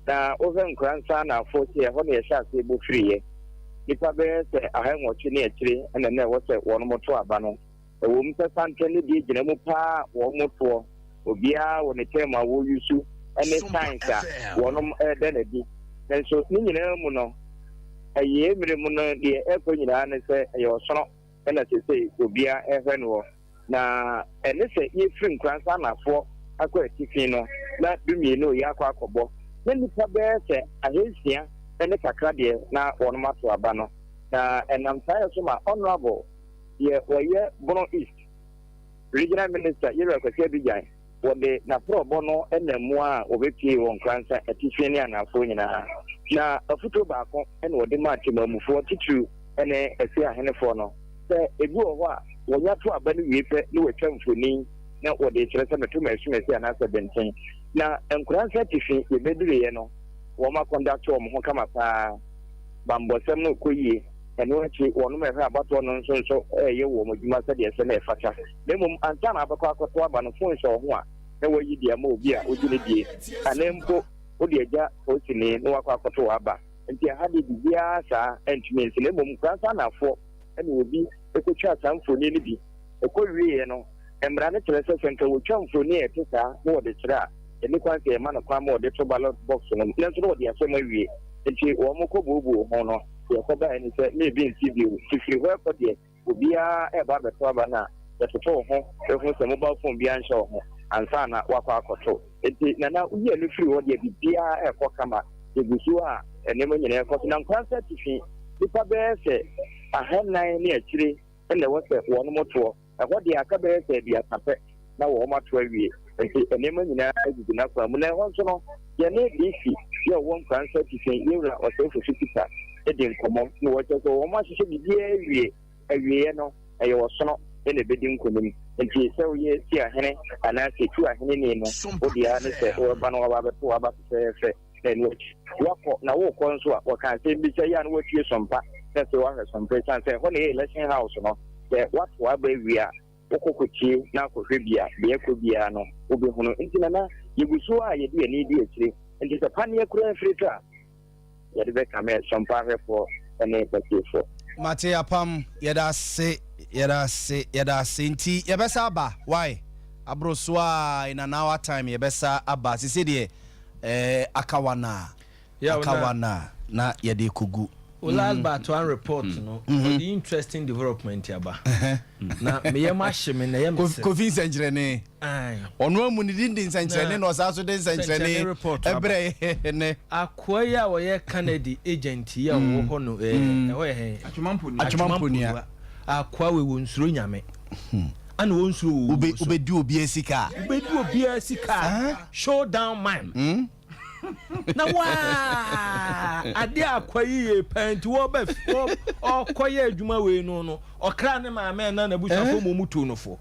na over enkransa na 40 ho na ye sha se bo friye nipa be se ahanwo chi ne akire na wo se wo no moto aba no wo mpe sante ne de gina mu pa wo moto obia wo ne tema wo yusu any science wonom denedi then so ni nyina mu no aye mere mu no de ekọ nyina na se aye osono na se obia ehwe no na ene se ye free nkransa nafo akọ atifin no na dumie no ya akọ akọbọ na nipa be se ahensia ene kakra de na wonom ato aba no na enam sai so ma honorable ye oye Bono East regional minister ye rekwese bijan wode na probo no enemu a obepie won kransa atifini anafo nyina na afuto baako ene wode maati mamufo titru ene esi ahenefo no se ebu oho a wonya to aba ne wiepe ne wetwa mfoni na wode kyerese meto masumesi anasa benten na enkransa tifi yebedure no wo ma conduct wo mo kama pa bambosem no koyie ene wachi wono mehwe abato no nso ye wo mo djuma se de se na efata memum anta na abakọ akoto aba no fon so ho a na wayi dia ma obi a ogine die anempo odi aja osini no wakọ akoto aba nti ha de bibia sa entiment memum kransa na afọ ene obi ekotwa samfoni ni bi ekowie no emra ne tere se sento wotwa mfoni e tesa no wode kire a ene kwanse e ma no kwa ma wode to ballot box no nso no wode asema wie nti wo mo ko bobu ho no yakoba eni se maybe ntibi fifiri ho ko de obia e ba beto aba na yeto ho ehun se mobile phone bia nso ho ansa na wakọ akoto enti na uye no firi ho de bibia e ko kama egusu a enemo nyina e ko na nkwansa tifi nipa be se ahenan ne akire ene wo se wono moto e ho de aka be se bia tape na wo mato awie enti enemo nyina egugu na kwa mu na ho nso no ye ne bifi ye wo nkwansa tifi yewra o se fu fitita edin komo no wo so wo ma hye bibia awie no aye wo sono ene bedi nkonim nti sɛ woyɛ si ahene anaasɛ tu ahene ne no wode a ne sɛ wɔba no wabɛto waba fɛfɛɛfɛ na ɛno akyi wakɔ na wokɔ nso a wɔka nsɛm bi sɛ yɛ a na watue Sompa sɛ sɛ woahwɛ Sompa ɛsiane sɛ hɔ ne yɛ election house no sɛ wato aba awie a wokɔkɔtie na akɔhwɛ bia deɛ ɛkɔ biara no wobɛhunu nti nana yɛgu so a yɛde ani di akyire nti sɛ paneɛ kora mfiri to a yɛde bɛka mɛ Sompa ahwɛfoɔ ne pasiefoɔ mate apam yɛda ase nti yɛbɛsa aba why abro so a in an hour time yɛbɛsa aba sisi deɛ akawana na yɛde kugu last but one report no the interesting development yaba na me ma hyeme na yem Kofi Senjrene ono amu ni din Senjrene no sa so den Senjrene ebre ne akoya wo ye Canada agent ya wo ho no wo ye atwamamponi akwa we wo nsuro nyame ana wo nsuro obedi obi asika showdown man na wa ade akwaye panti wo ba okoye adwuma we no okra ne ma me na bushafo momuto no fo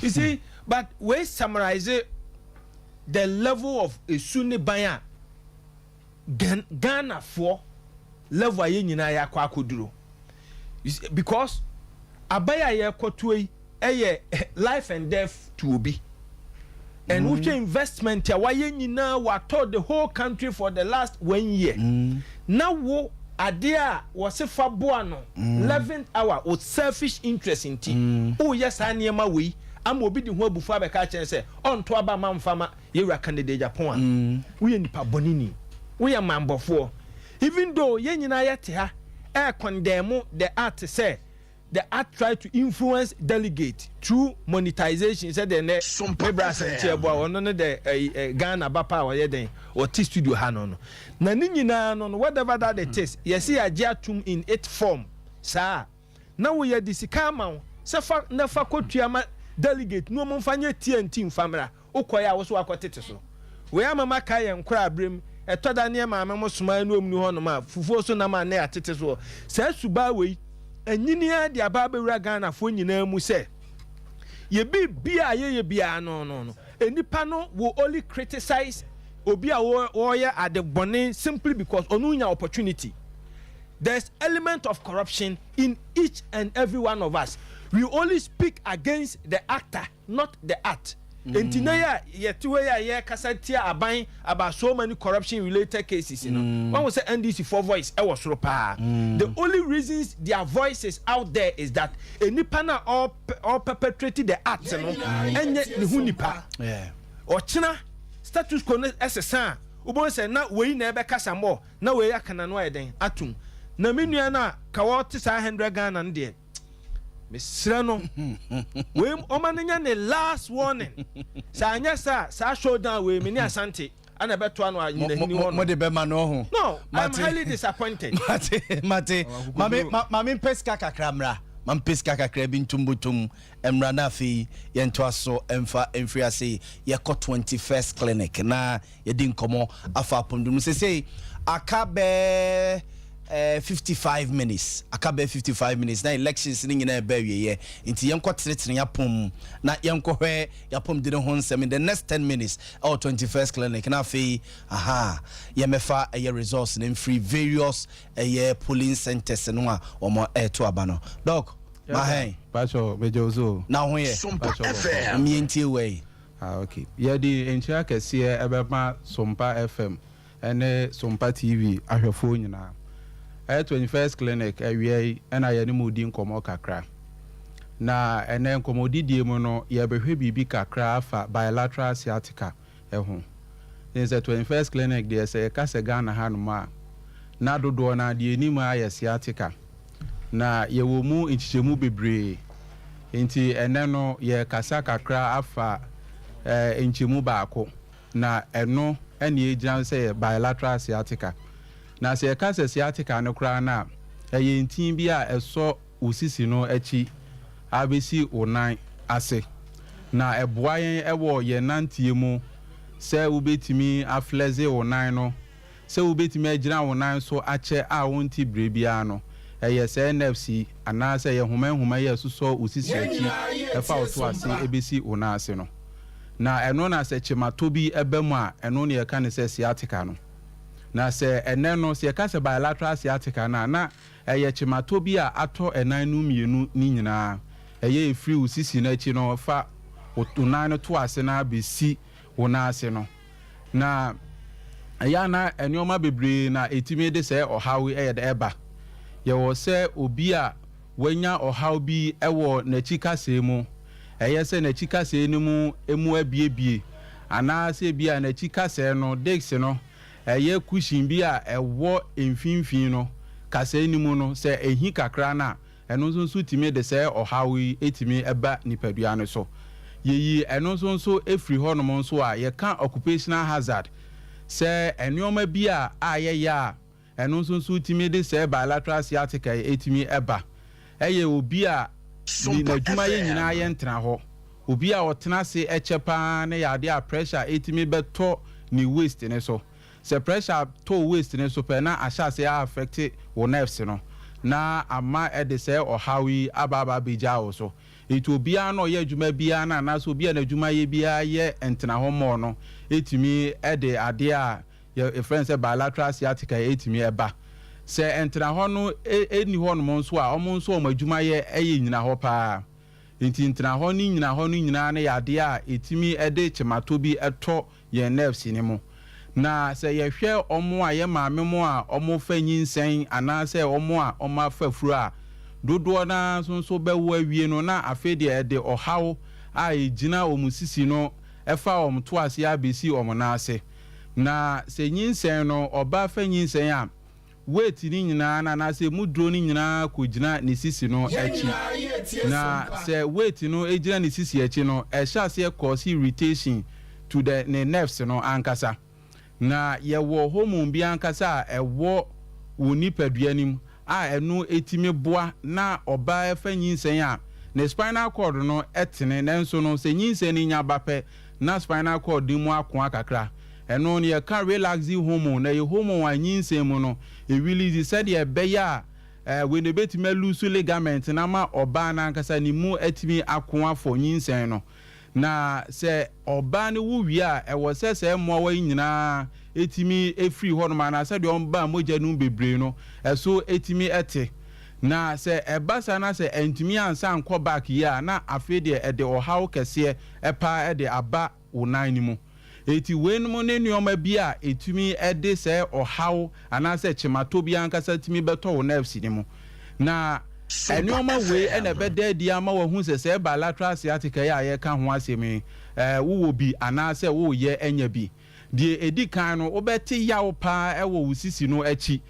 you see but we summarize the level of esuni ban Ghana for level aye nyina ya kwa akoduro because abaya ye kwoto eye life and death to obi and which investment ya waye nyina wato the whole country for the last 1 year now wo ade a wose fa boa no 11th hour with selfish interest in team oh yes anema we am obi di ho abufu abeka chen say onto aba mamfama yewura candidate Japan we nipa bonini we am mambofo even though ye nyina yete ha condemn the art say the art try to influence delegate through monetization said the next the Ghana bapa or yeden or T studio hanon na nyina no whatever that it is yes see agiatum in its form sir now we are this kama sefa na fakotuama delegate no momfanye TNT mfamra ukoya wo so akotete so we amama kai enkura abrem etoda ne ma amamo soma no omnu ho no ma fufuo so na ma na atete so sa suba we enyinia de ababewura Ghana fo nyina mu se ye bia ye bia no enipa no will only criticize obi a wo ye adebone simply because onu nya opportunity. There's element of corruption in each and every one of us. We only speak against the actor, not the art. Entinaya yetuwe ya kasatia aban about so many corruption related cases, you know. When we say NDC for voice, I was ropa. The only reasons their voices out there is that any pana all perpetrated the acts, you know, and yet the hunipa. Yeah. Or China status quo SSA. Ubon say na we never kasa more. Na we yakana no eden atum. Na minua na kawoti sa 100 Ghana ndie. Misrano we omanenya ne last warning sa anya sa showdown we mini asante ana beto anu mo de be ma no ho no I'm highly disappointed mate mami peska kakramra mam peska kakra bi ntumbutum emra na afi ye nto aso emfa emfri ase ye ko 21st clinic na ye di nkomo afa pondum se akabe 55 minutes akabe 55 minutes na elections ni nyina eba wiye nti yenko tretre yapom na yenko hwe yapom de ho nsem in the next 10 minutes or 21st clinic na fe yemefa results in free various polling centers no a omo to abano doc ma hen pacho mejozo na ho ye pacho mi ntie we okay ye di enchia kese ebema Sompa FM ene Sompa TV ahwefo nyina 21st clinic awie na ye ne mudi nkomo kakra na ene nkomo didie mu no ye behwe bibi kakra afa bilateral sciatica eho in the 21st clinic dey say kase Ghana hanuma na dodo na de enimu aye sciatica na ye wo mu nchichemu bebre enti ene no ye kasa kakra afa enchimu baako na eno ene egiran say bilateral sciatica na se kase sciatica no kra na ntin bi a eso osisi no achi abesi onan ase na eboayen ewo ye nantie mu se ubetimi afleze onan no se ubetimi agira onan so ache a wonti brebia no eye se NFC ana se ye homa ye suso osisi achi ɛfa oto ase ebesi ona ase no na ɛno na sɛ chimato bi ɛbɛ mu a ɛno ne yɛka ne sɛ sciatica no na sɛ ɛnɛ no sɛ yɛka sɛ bilateral sciatica na ɛyɛ chimato bi a atɔ ɛnan no mmienu ni nyinaa ɛyɛ efiri usisi n'akyi no fa onan no to ase na besi ona ase no na ɛyɛ na ɛnneɔma bebree na etimi de sɛ ɔhaw ɛyɛ de ɛba yɛwɔ sɛ obi a wanya ɔhaw bi ɛwɔ n'akyi kasee mu ɛyɛ sɛ n'akyi kasee no mu emu abiebie anaasɛ bi a n'akyi kasee no disc no ɛyɛ cushion bi a ɛwɔ mfimfini no kasee no mu no sɛ ehi kakra na ɛno nso timi de sɛ ɔhaw yi etimi ɛba nipadua no so yeyi ɛno nso efiri hɔ nom nso a yɛka occupational hazard sɛ ɛnneɔma bi a yɛyɛ a ɛno nso timi de sɛ bilateral sciatica etimi ɛba ɛyɛ obi a n'adwuma yɛ nyinaa yɛ ntena hɔ obi a ɔtena se ɛkyɛ paa ne yɛade a pressure etimi bɛtɔ ne waist ne so sɛ pressure tɔ waist ne so pɛ na ahyɛ ase affect wo nerves no na ama ɛde sɛ ɔhaw yi aba begya wo so etu obiara na ɔyɛ adwuma biara na anaasɛ obiara na adwuma yɛ biara yɛ ntena hɔ mɔ no etimi ɛde adeɛ a yɛ friend sɛ bilateral sciatica etimi ɛba sɛ ntena hɔ no eni hɔ nom nso a ɔmo nso ɔmo adwuma yɛ ɛyɛ nyina hɔ paa nti ntena hɔ ne nyinaa ne yɛ adeɛ a etimi ɛde chimato bi ɛtɔ yɛn nerves ne mu na sɛ yɛhwɛ ɔmo a yɛ maame mu a ɔmo fa nyinsɛn anaasɛ ɔmo a ɔmo afa furu a dodoɔ na nso bɛwɔ awie no na afei deɛ ɛde ɔhaw a egyina ɔmo sisi no ɛfa ɔmo to ase abesi ɔmo n'ase na sɛ nyinsɛn no ɔbaa fa nyinsɛn a weight ni nyinaa na anaasɛ mu duro ni nyinaa kɔgyina ne sisi no akyi na sɛ weight no egyina ne sisi akyi no ɛhyɛ aseɛ cause irritation to the ne nerves no ankasa na yɛwɔ hormone bi ankasa a ɛwɔ wɔ nipadua nim a ɛno etimi boa na ɔbaa ɛfa nyinsɛn a ne spinal cord no ɛtene nanso no sɛ nyinsɛn ni nya bapɛ na spinal cord mu akoa kakra ɛno ne yɛka relaxing hormone na yɛ hormone a nyinsɛn mu no release sɛdeɛ ɛbɛyɛ a when the betime lose ligament na ma ɔbaa na ankasa ne mu atimi akoa fɔ nyinsɛn no na sɛ ɔbaa ne wo wie a ɛwɔ sɛ mmoawa yi nyinaa etimi efiri hɔ no ma na sɛ deɛ ɔmba mogya no bebree no ɛso etimi ɛte na sɛ ɛba sa na sɛ ɛntimi ansa nkɔ back yi a na afei deɛ ɛde ɔhaw kɛseɛ ɛpa ɛde aba wo nan ne mu eti wenum ne nneɔma bi a etimi ɛde sɛ ɔhaw anaasɛ chimato bi ankasa timi bɛtɔ wo nerves ne mu na nneɔma wei ɛna ɛbɛda adi ama wahu sɛ bilateral sciatica yɛ a yɛka ho asɛm wowɔ bi anaasɛ woyɛ anya bi deɛ edi kan no wobɛte yaw paa ɛwɔ wo sisi no akyi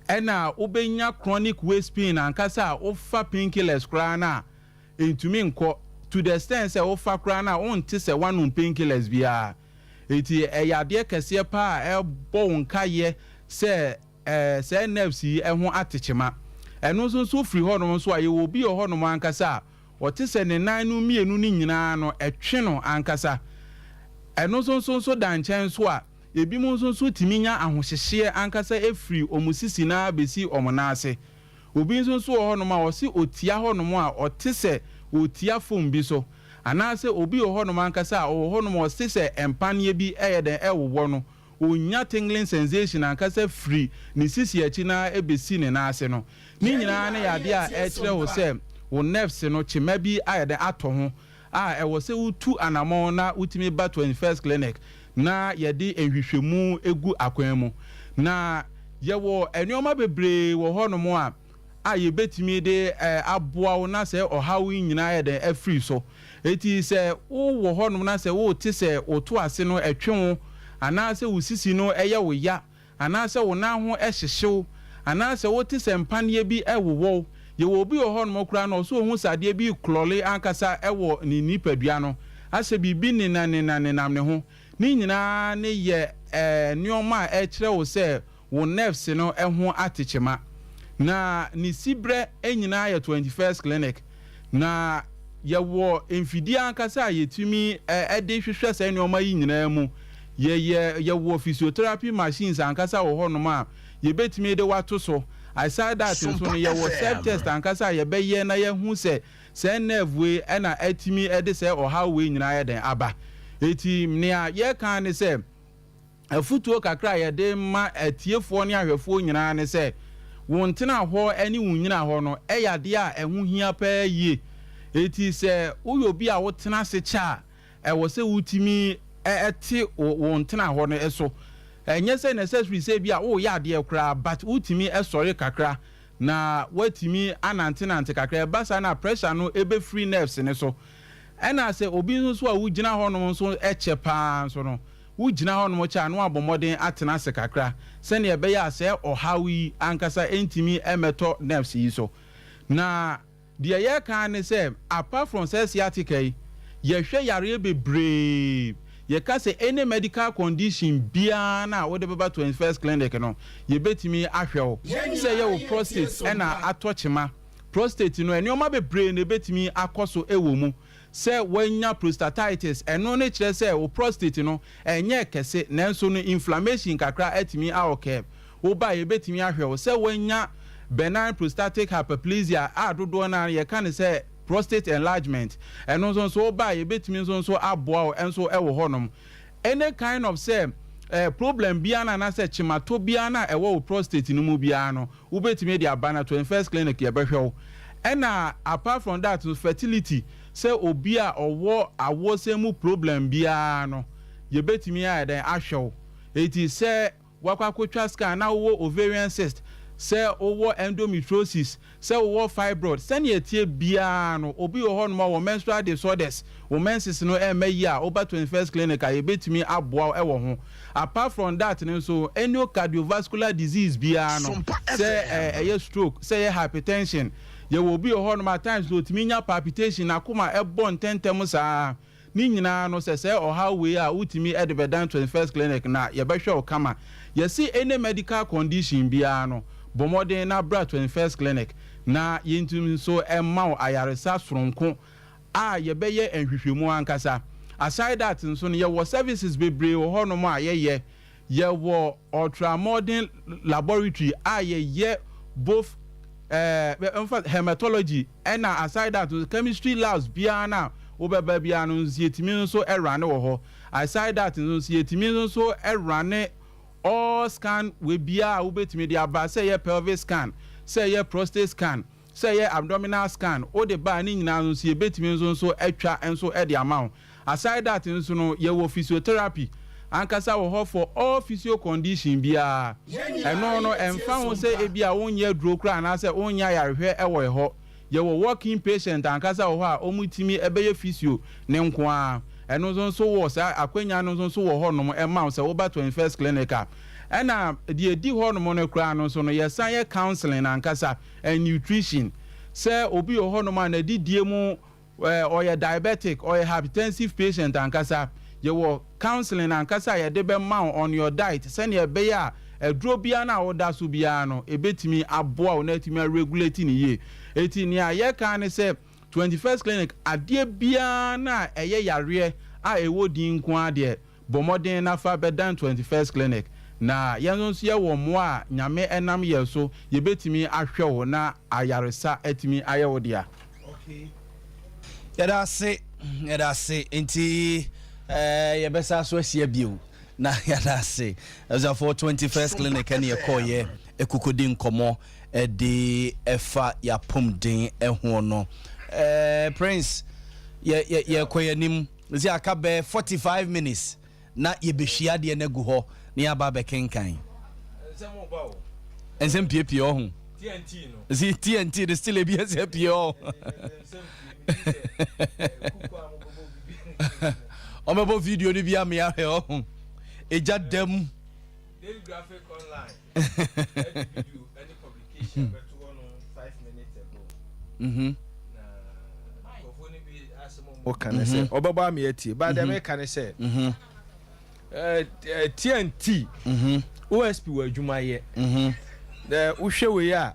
ɛna wobɛnya chronic waist pain ankasa a wofa painkillers koraa na entumi nkɔ to the extent sɛ wofa koraa na wonte sɛ wanom painkillers biara eti ɛyɛ kɛseɛ paa ɛbɔ wo nkayɛ sɛ sɛ nerves yi ɛho atekyema ɛno nso firi hɔ nom nso a yɛwɔ obi hɔ nom ankasa a wɔte sɛ ne nan no mmienu ni nyinaa no ɛtwe no ankasa ɛno nso da nkyɛn so a ebi mu nso timi nya ahohyehyeɛ ankasa efiri omusisi na besi omonase obi nso wɔ hɔ nom a wɔsi otia hɔ nom a ɔte sɛ otia fom bi so anaasɛ obi wɔ hɔ nom ankasa a ɔwɔ hɔ nom ɔte sɛ empanie bi ɛyɛ dɛ ɛwowɔ no onya tingling sensation ankasa free ne sisi akyi na ebesi ne naase no ne nyinaa ne yade a ɛkyerɛ wo sɛ wo nerves no kyema bi ayɛ dɛ atɔ ho a ɛwɔ sɛ wotu anamɔ na utimi ba 21st clinic na yɛde enhwehwɛmu egu akwan mu na yɛwɔ enyeoma bebree wɔ hɔ nom a yɛbɛtumi de aboa wo na sɛ ɔhaw yi nyinaa yɛ dɛ afiri so eti sɛ wo wɔ hɔ nom na sɛ wo te sɛ oto ase no ɛtwe wo anaasɛ wo sisi no ɛyɛ wo ya anaasɛ wo nan ho ɛhyehyew anaasɛ wo te sɛ mpaneɛ bi ɛwowɔ yɛwɔ obi wɔ hɔ nom kora no ɔso ho sadeɛ bi klɔle ankasa ɛwɔ ne nipadua no asɛ biribi nenam ne ho ne nyinaa ne yɛ nneɔma a ɛkyerɛ wo sɛ wo nerves no ɛho atekyema na ne sibrɛ nyinaa yɛ 21st clinic na yɛwɔ mfidie ankasa a yɛtumi ɛde hwehwɛ sɛ nneɔma yi nyinaa mu yɛwɔ physiotherapy machines ankasa wɔ hɔ nom a yɛbɛtumi de wato so aside that nso no yɛwɔ self test ankasa a yɛbɛyɛ na yɛhu sɛ sɛ nerve we ɛna atimi ɛde sɛ ɔhaw we nyinaa yɛ den aba eti nea yɛka ne sɛ afutuo kakra yɛde ma atiefoɔ ne ahwɛfoɔ nyinaa ne sɛ wɔn tena hɔ ɛne wɔn nyina hɔ no ɛyɛ adeɛ a ɛho hia pɛɛ yie eti sɛ woyɛ obi a wotena ase kyɛ a ɛwɔ sɛ wotimi ɛte wɔn tena hɔ no ɛso ɛnyɛ sɛ necessary sɛ bi a woyɛ adeɛ koraa but wotimi ɛsɔre kakra na watimi anantenante kakra ɛba saa na pressure no ebe free nerves ne so ɛna sɛ obi nso so a wogyina hɔ no nso ɛkyɛ paa nso no wogyina hɔ no kyɛ ano abɔmmɔden atena ase kakra sɛnea ɛbɛyɛ a sɛ ɔhaw yi ankasa ɛntimi ɛmɛtɔ nerves yi so na deɛ yɛka ne sɛ apart from sɛ sciatica yi yɛhwɛ yareɛ bebree yɛka sɛ any medical condition biara na wode bɛba 21st clinic no yɛbɛtumi ahwɛ wo sɛ yɛwɔ prostate ɛna atɔ kyema prostate no nneɛma bebree na ɛbɛtumi akɔ so ɛwɔ mu sɛ wanya prostatitis ɛno ne kyerɛ sɛ wo prostate no ɛnyɛ kɛse nanso no inflammation kakra atumi awɔkɛ woba yɛbɛtumi ahwɛ wo sɛ wanya benign prostatic hyperplasia a dodoɔ no yɛka ne sɛ prostate enlargement ɛno nso woba yɛbɛtumi nso aboa wo ɛnso ɛwɔ hɔnom any kind of say problem biara na sɛ kyemato biara na ɛwɔ wo prostate no mu biara no wobɛtumi de aba na 21st clinic yɛbɛhwɛ wo ɛna apart from that fertility sɛ obi a ɔwɔ awɔsɛ mu problem biara no yɛbɛtumi ayɛ dɛn ahwɛ wo eti sɛ wakɔakɔtwa scan na wowɔ ovarian cyst sɛ wowɔ endometriosis sɛ wowɔ fibroid sɛnea tie biara no obi wɔ hɔ no ma wɔ menstrual disorders wo menses no ɛmɛ yi a woba 21st clinic a yɛbɛtumi aboa ɛwɔ ho apart from that no nso any cardiovascular disease biara no sɛ ɛyɛ stroke sɛ ɛyɛ hypertension yɛwɔ obi wɔ hɔ no at times otumi nya palpitation akoma ɛbɔ ntɛntɛm saa ni nyinaa no sɛ ɔhaw wei a wotumi ɛde bɛdan 21st clinic na yɛbɛhwɛ wo kama yɛsi any medical condition biara no bɔmmɔden na bra 21st clinic na yɛntumi nso ɛma wo ayaresa soronko a yɛbɛyɛ nhwehwɛmu ankasa aside that nso no yɛwɔ services bebree wɔ hɔ nom a yɛwɔ ultramodern laboratory a yɛyɛ both hematology ɛna aside that chemistry labs biara na wobɛba biara no nso yɛtumi nso ɛrane wɔ hɔ aside that nso yɛtumi nso ɛrane all scan we bia wobetimi de aba sɛ yɛ pelvic scan sɛ yɛ prostate scan sɛ yɛ abdominal scan o de ba ni nyina nso yɛbetimi nso atwa nso de ama wo aside that nso no yɛwɔ physiotherapy ankasa wɔ hɔ for all physio condition bia ɛno no ɛmfa ho sɛ ebia wonyɛ duro kra na sɛ wonya yarehwɛ ɛwɔ hɔ yɛwɔ working patient ankasa wɔ hɔ a ɔmutimi ɛbɛyɛ physio ne nko a ɛno nso wɔ sɛ akwanya no nso wɔ hɔ nom ɛma sɛ woba 21st clinic a ɛna deɛ di hɔ nom no koraa no nso no yɛsan yɛ counseling ankasa and nutrition sɛ obi wɔ hɔ nom a n'adidie mu ɔyɛ diabetic ɔyɛ hypertensive patient ankasa yɛwɔ counseling ankasa a yɛde bɛma on your diet sɛnea ɛbɛyɛ a ɛduro biara na woda so biara no ɛbɛtumi aboa wo na ɛtumi regulate ne yie eti nea yɛka ne sɛ 21st clinic adeɛ biara na ɛyɛ yareɛ a ɛwɔ din nko adeɛ bɔmmɔden nafa bɛdan 21st clinic na yɛn nso yɛwɔ mmoa a nyame ɛnam yɛ so yɛbɛtumi ahwɛ wo na ayaresa atumi ayɛ wo dea yɛda ase nti yɛbɛsa so ahyia bio na yɛda ase ɛsafo 21st clinic ɛne yɛkɔɔyɛ ɛkokodi nkɔmmɔ ɛde ɛfa yɛapɔmden ɛho no Prince ye koyanim zi aka be 45 minutes na ye behia de na gu ho na ya ba be kenkan ensem pie ho TNT no zi TNT de still be as pie ho o me bo video ni bia me ahwe ho eja dem daily graphic online any video any publication but 5 minutes ago okane se obaba me atie ba dem kane se TNT OSP wa adwuma ye the uhwe we a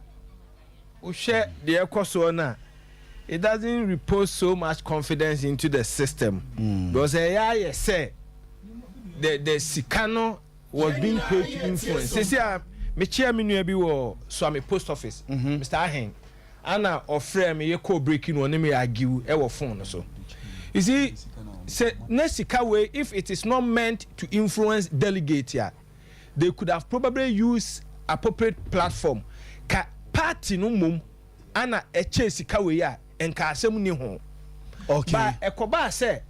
uhwe de ekoso na it doesn't repose so much confidence into the system because I say the Sikano was being paid to influence. See, me chair me nua bi wo Swami post office Mr. Ahen ana ofre me ye ko breaking no me argue e wo phone so you see say nesika way if it is not meant to influence delegate here they could have probably used appropriate platform ka party no mum ana eche sika way ya enka asem ni ho okay ba ekoba say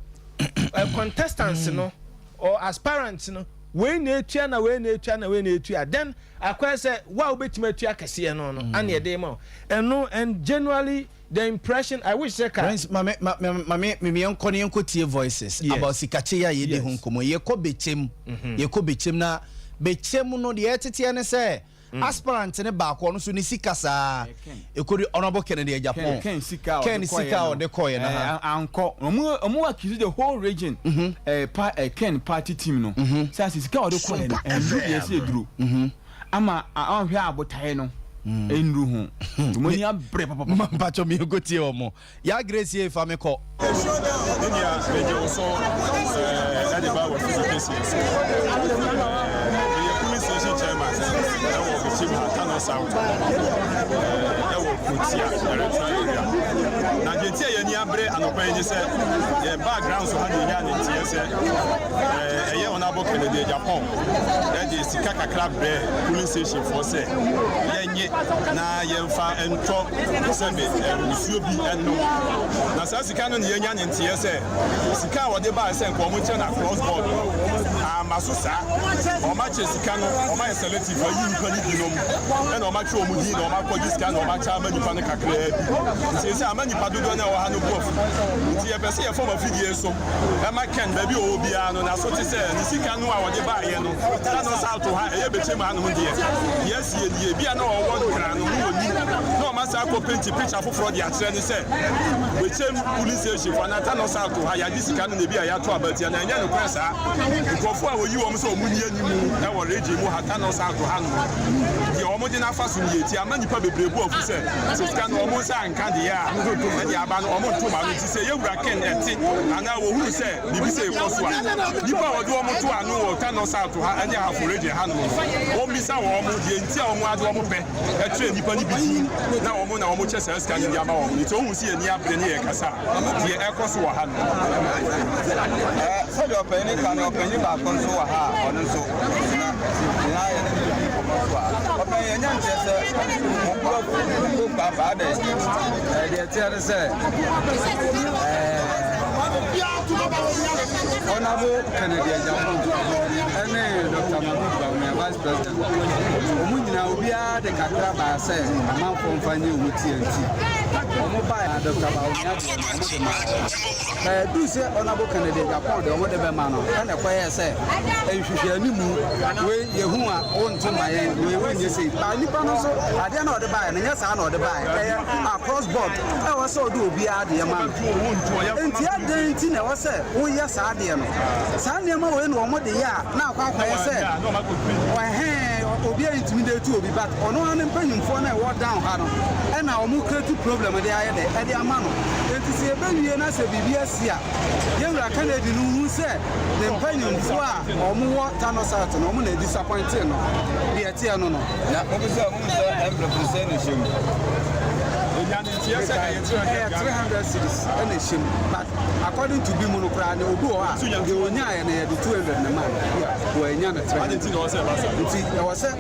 contestants no or aspirants no we na etua na we na etua na we na etua then akwa say wa obetima etua kese no no and ye dey mo and generally the impression I wish say ka me enko ne enko tie voices about sikache ya ye de ho nkomo ye ko bechem na bechem no de etete ne say aspirant ne ba ko no so ni sikasa ekodi honorable Kennedy Japan Ken sika o de koye na anko omo accuse the whole region Ken party team no say sika o de koye na endu ye se duru ama ahwe abotae no endu ho mo ni abre papa mpacho mi go tie omo ya Grace e fa me ko enia meje so na de ba wo fisi chairman South Electoral area. Na genti ye ni abre anopan ni se ye background so ha de nya ni tie se ye honorable Kennedy Japan e de sika kakra bre polling station for se ye nye na ye mfa ento se be nsuo bi enno na sa sika no ye nya ni tie se sika wo de ba se nko mo che na cross board amaso sa o ma che sika no o ma selective yi nko ni binom e na o ma che o mu di na o ma ko sika na o ma cha ma nipa no kakra bi se amanipa dodo na o ha no bof nti e pese ye form of fidie so e ma ken ba bi o bia no na so te se ni sika no a wo de ba ye no ta no sa to ha e ye beche ma no mu die yes ye die bia na o wo kra no mu oni na o ma sa ko penti picture foforo de a kire ni se beche police station for na ta no sa to ha ya di sika no na bia ya to abatia na nya no kwa sa nkofo a wo yi wo mo so mu ni animu e wo reji mu ha ta no sa to ha no die o mo di na fa so ni eti amanipa bebrebu ofu se sika no o mo sa nka de ya e aba no o mo to ma no ti se ye wura ken eti ana wo hu se bibi se ko so a nipa wo do o mo to anu wo ta no sa to ha anya ha for reji ha no o mi sa wo mo die nti a o mo ade o mo pe e tre nipa ni bi na o mo che se sika ni aba wo ni to hu se ni abre ni e kasa die e ko so wa ha no so do pe ni kan o pe ni ba ko so wa ha onu so na ye ni ko mo so a o pe ye nya nche se mo ko ba ba de de tiare se Honorable Kennedy Japan and Dr. Mahmoud Bawumia, Vice President. Omunina Ubia de Kakra ba se man from Fanny TNT. Omoba Dr. Bawumia. Do say Honorable Kennedy Japan the one the man and a quiet say and you animu we Yehua on to my we when you say Nipa no so I don't know the buy and yes I know the buy across board I was so do Ubia the man. And the thing I was say oh yes I did no Sunday ma we no mo de ya na kwa say obi intimidate to obi but ono an mpanyimfo na e down ha no e na omu create problem de aye de e de ama no enti se be wie na se bibia sia ye wura Kennedy no hu se de mpanyimfo a omu wo tano south no omu na disappoint no de etia no no na obi se omu se represent no shim 300 cities and a shim but according to Bimunukra and Obuha the Onya and the 200 man were Yana 300 was a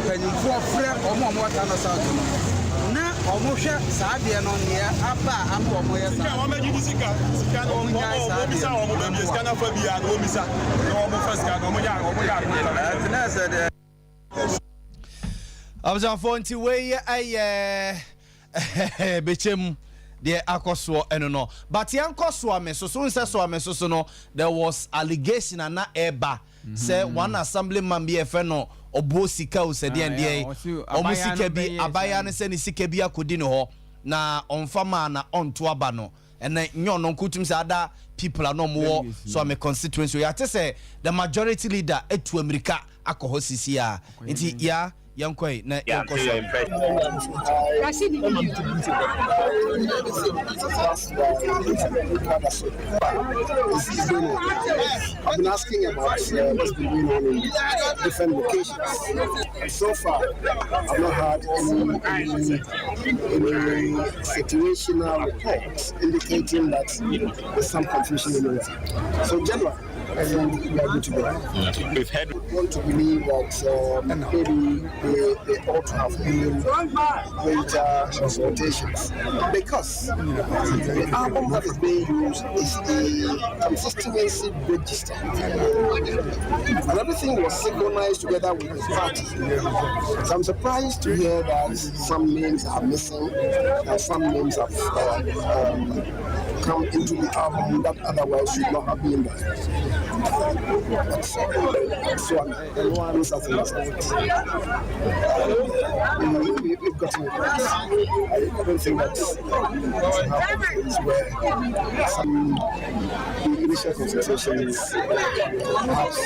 penny for friend or more than a south now almost Sabian on here Abba and Bechem the akoswo eno no but yankoswo ameso so nse so ameso so no there was allegation na eba say one assemblyman be efe no obo sika o se de ende omo sika bi abaya ne se ne sika bi akodi ne ho na onfama na onto aba no ene nyo no nkutum se ada people are no more so am constituency ya te say the majority leader etu America akoho sisi a nti ya Yankoi na Yeah, so your impression. I've been asking about what's been going on in different locations. And so far, I've not had any situational reports indicating that there's some confusion in it. So, generally, I think we are good to go. We've had. I want to believe that maybe they ought to have been greater consultations because the album that is being used is the constituency register, and everything was synchronized together with the party. So I'm surprised to hear that some names are missing and some names have come into the album that otherwise should not have been there. So everyone has we've gotten it. I don't think that happens where some initial consultations perhaps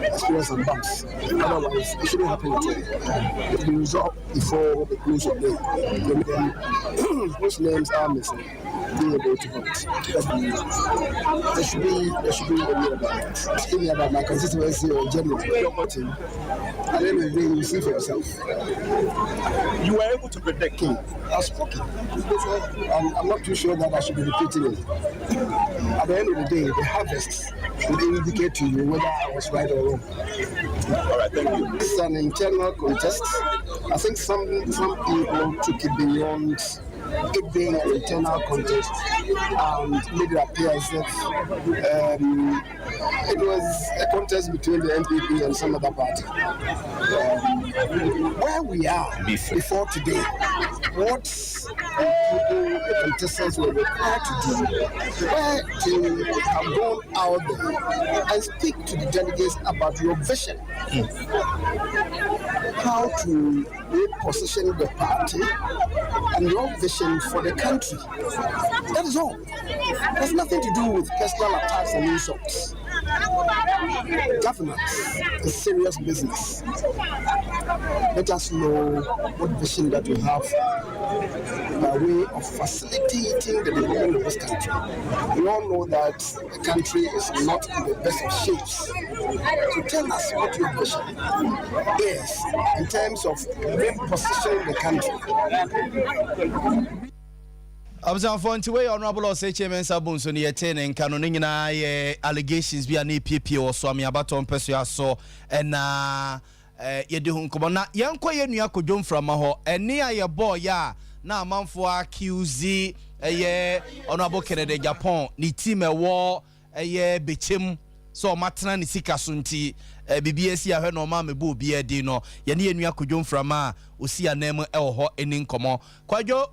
experience some bumps. Otherwise, it shouldn't happen at all. It will be resolved before the close of the day. Then, which names are missing? Being able to vote. There should be a way about it. Asking me about my constituency or generally, at the end of the day, you see for yourself. You were able to predict him. I've spoken. I'm not too sure that I should be repeating it. At the end of the day, the harvest will indicate to you whether I was right or wrong. All right, thank you. It's an internal contest. I think some people took it beyond it being an internal contest and made it appear as if it was a contest between the NPP and some other party. Where we are before today, what the contestants were required to do were to have gone out there and speak to the delegates about your vision, how to reposition the party and your vision for the country. That is all. Has nothing to do with personal attacks and insults. Governance is serious business. Let us know what vision that we have by way of facilitating the development of this country. We all know that the country is not in the best of shapes. So tell us what your vision is in terms of repositioning the country. Abzanfo nti we honorable Osecheme Sabunso ne yete ne nka no nyina ye allegations bi na EPP wo so ame abaton peso aso na yede hu nkomo na yenko ye nua kodwom frama ho ene aye boy ya na amanfo accuse ye honorable Kennedy Japan ni team ewo ye bechem so matena ne sika so nti BBS ahwe no ma mebu obi edi no ye ne nua kodwom frama osi anem ewo ho eni nkomo kwadwo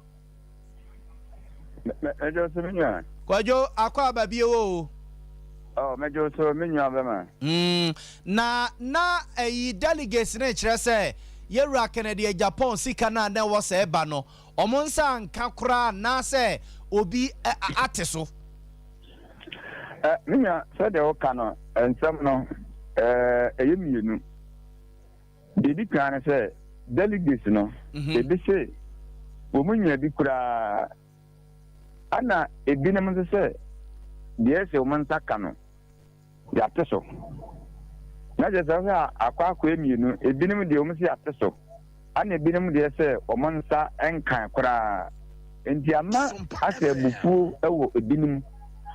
Mejo so minya. Kwajo akwa babie wo. Oh, mejo so minya bema. Na delegates na kire se yewura Kennedy Japan sika na wo se eba no. Omonsa nka kura na se obi ateso. Minya so de o kano ensem no eyemienu. Dedi kan se delegates no. Ebi se omunya bi kura ana ebinem se se omansa kano ya teso na je se akwa emienu ebinem de omsi ateso ana ebinem de se omansa enkan kora enti ama ase bufu ewo ebinem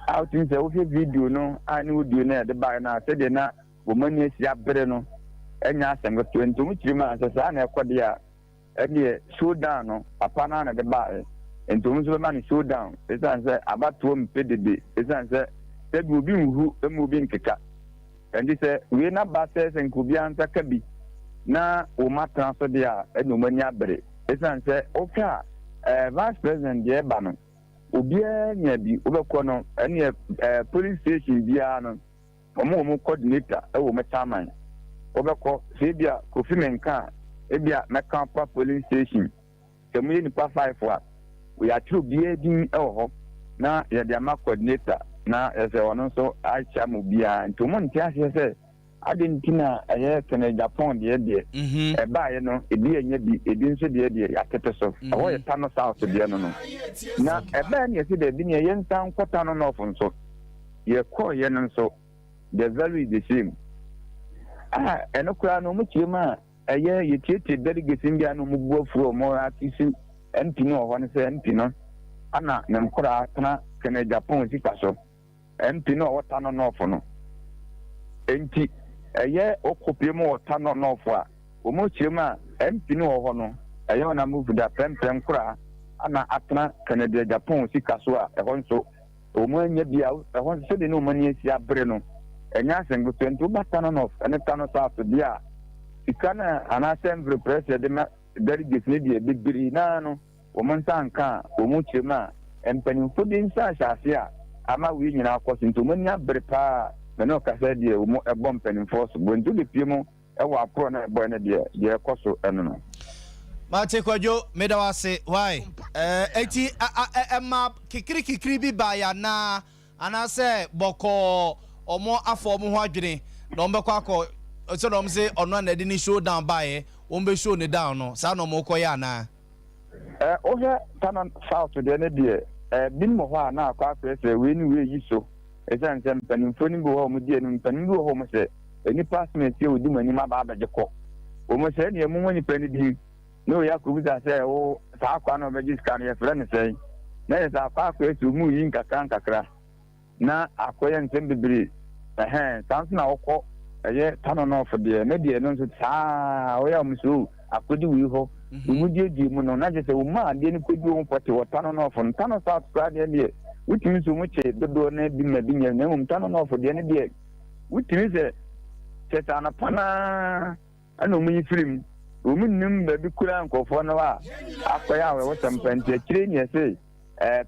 outin se wo video no ani audio na de ba na se de na wo mani esi abere no enya asem go 20 mu kirima se sa na ekode ya ene showdown no papa na de ba and to so man show down it's answer about to mpedede it's answer said will be who moving keka and this we na bases and could be answer kabi na o ma transfer dia e no mani abere it's answer okay vice president de ba no obia nya bi obekọ no ene police station bia no omo coordinator e wo metaman obekọ se bia Kofi Menka e bia meka police station kemu ni pa 5 wa we are true BAD na ya the coordinator na as one so I chamu bia to monti ase Argentina ɛyɛ Japan deɛ ɛbaayɛ no ebi enye bi ebi nso deɛ yɛatete so ɛwɔ yɛ tano south deɛ no na ɛbɛɛ ne yɛsi dɛ bi ne yɛn nsan kɔta no north nso yɛkɔɔ yɛ no nso the value the same ɛno koraa no mo kyerɛ mu a ɛyɛ yɛtietie delegates bi a no mo bu afuo mo atisi MP no wɔ hɔ no sɛ MP no ana ne nkora atena kene Japan sika so MP no wɔta no north no enti ɛyɛ okopie mu wɔta no north a wɔn kyerɛ mu a MP no wɔ hɔ no ɛyɛ ɔna move da pɛmpɛn nkora ana atena kene Japan sika so a ɛhɔ nso wɔn anya bia ɛhɔ nso de ne wɔn ani asi abere no ɛnya asɛngoto nti wobata no north ɛne ta no south bia sika na anaasɛ mvere pressure de ma delegates ne deɛ bebree naa no wɔn nsa nka wɔn kyerɛ mu a mpanimfo de nsa ahyase a ama wei nyinaa kɔ so nti wɔn ani abere paa na ne ɔkasa deɛ wɔn ɛbɔ mpanimfoɔ so bɔ nti de pie mu ɛwɔ aporo na ɛbɔ ne deɛ ɛkɔ so ɛno no. Mate Kwadwo medawase why eti ɛma kikiri bi ba ya na anase bɔkɔ ɔmo afɔ ɔmo ho adwene na ɔmo bɛkɔ akɔ so na ɔmo se ɔno na de ni show down bae ɔmo be show ne down no saa na ɔmo kɔ ya na ohɛ tana south de ne deɛ bi mo hɔ a na akɔ afɛsɛ we ni we yi so ɛsan sɛ mpanimfo ni bi hɔ ɔmo die no mpanim bi hɔ ɔmo sɛ eni passment yɛ odi mani ma ba abɛgye kɔ ɔmo sɛ ne emu woni pani di no ya kubuza sɛ o saa akɔ na ɔbɛgye sika no yɛfrɛ ne sɛ na yɛ saa akɔ afɛsɛ mu yi nkakra na akɔyɛ nsɛm bebree saa na wɔkɔ ɛyɛ tano no for deɛ ne deɛ no nso saa ɔyɛ ɔmo akɔdi wei hɔ ɔmo die mu no na gye sɛ ɔmo adeɛ no kɔdi wɔn pɔte wɔ tano no for no tano south koraa deɛ wotumi nso mo kyɛ dodoɔ na bi ma bi nyɛ na mmom tano no for deɛ ne deɛ wotumi sɛ kyɛ saa anapa naa ɛna ɔmo yi firi mu ɔmo nim baabi koraa nkɔfoɔ no a akɔyɛ a wɔwɔ sɛ mpɛnti akyire ne yɛsɛ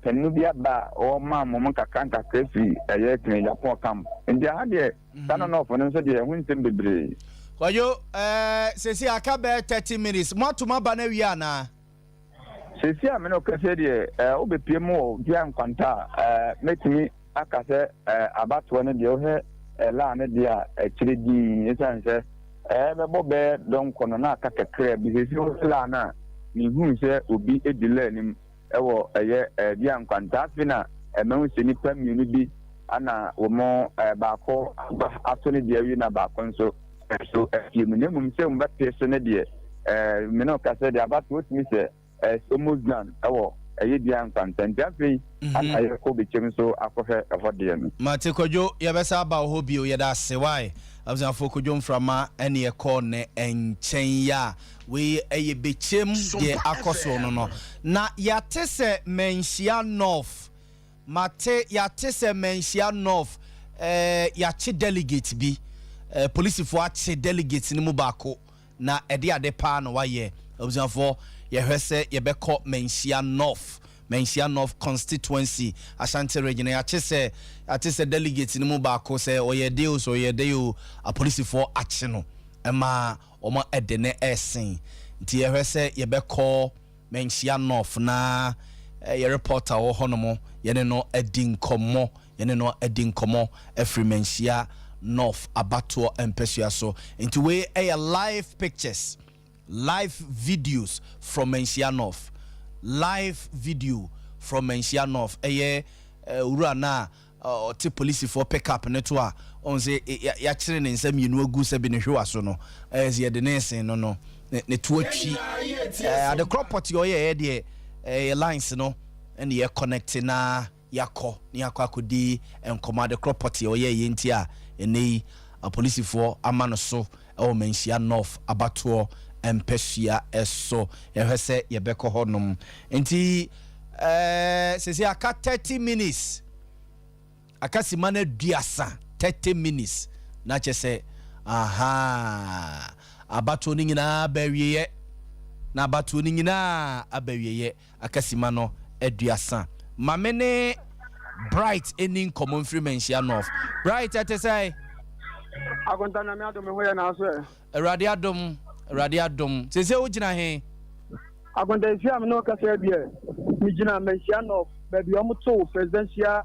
pɛnu bi aba ɔma mɔmɔ kakra firi ɛyɛ kene Japan camp nti ha deɛ tano no for no nso deɛ ho nsɛm bebree Kwayo sesi aka bɛ 30 minutes mo atoma ba na wi ana sesi a me no kase deɛ obepie mu dia nkwanta metimi aka sɛ abatoɔ no deɛ ohɛ la ne deɛ akyire di esan sɛ bɛbɔ bɛ dɔnkɔ no na aka kakra bi sesi la na ni hu sɛ obi edile nim ɛwɔ ɛyɛ dia nkwanta afina ɛmɛn sɛ nipa mmienu bi ana wɔn baako ato ne deɛ wi na baako nso so mu ne mu sɛ mu bɛpɛ so ne deɛ me no kasa deɛ abato otumi sɛ almost done ɛwɔ ɛyɛ dia nkwanta nti afei ana yɛ kɔ bɛkyɛm so akɔhwɛ ɛhɔ deɛ no Mate Kwadwo yɛbɛsa aba hɔ bio yɛda ase why abzanfo Kwadwo mframa ɛne ɛkɔ ne ɛnkyɛn ya we ɛyɛ bɛkyɛm deɛ akɔso no na yɛate sɛ menhyia north mate yɛate sɛ menhyia north yɛakye delegate bi police for akye delegate ni mu baako na ɛde ade pa na wayɛ abzanfo yɛhwɛ sɛ yɛbɛkɔ menhyia north constituency Ashanti region yɛate sɛ delegate ni mu baako sɛ ɔyɛ deo a police for akye no ɛma ɔma ɛde ne ɛsen nti yɛhwɛ sɛ yɛbɛkɔ menhyia north na yɛ reporter wɔ hɔ no mo yɛne no adi nkɔmmɔ ɛfiri menhyia north abato empesua so into we live pictures live videos from menhyia north live video from menhyia north ura na te police for pick up neto a on say ya kyere ne nsam yenu agu se bi ne hwewa so no ye de nesen no ne to atwi the crop pot yo ye lines no and ye connect na yakɔ akodi enkoma the crop pot yo ye nti a ene a police for amano so menhyia north abato empesua eso yɛhwɛ sɛ yɛbɛkɔ hɔnom nti sesi aka 30 minutes aka simana duasa 30 minutes na kyɛ sɛ abato ni nyinaa bawiye na abato ni nyinaa abawiye aka simano aduasa mamene bright eni common free menhyia north bright atesai akontana me adom ho yɛ na so Radi adom sese wo gina he akonta ifia me no kasa bia me gina menhyia north baby omo to presidential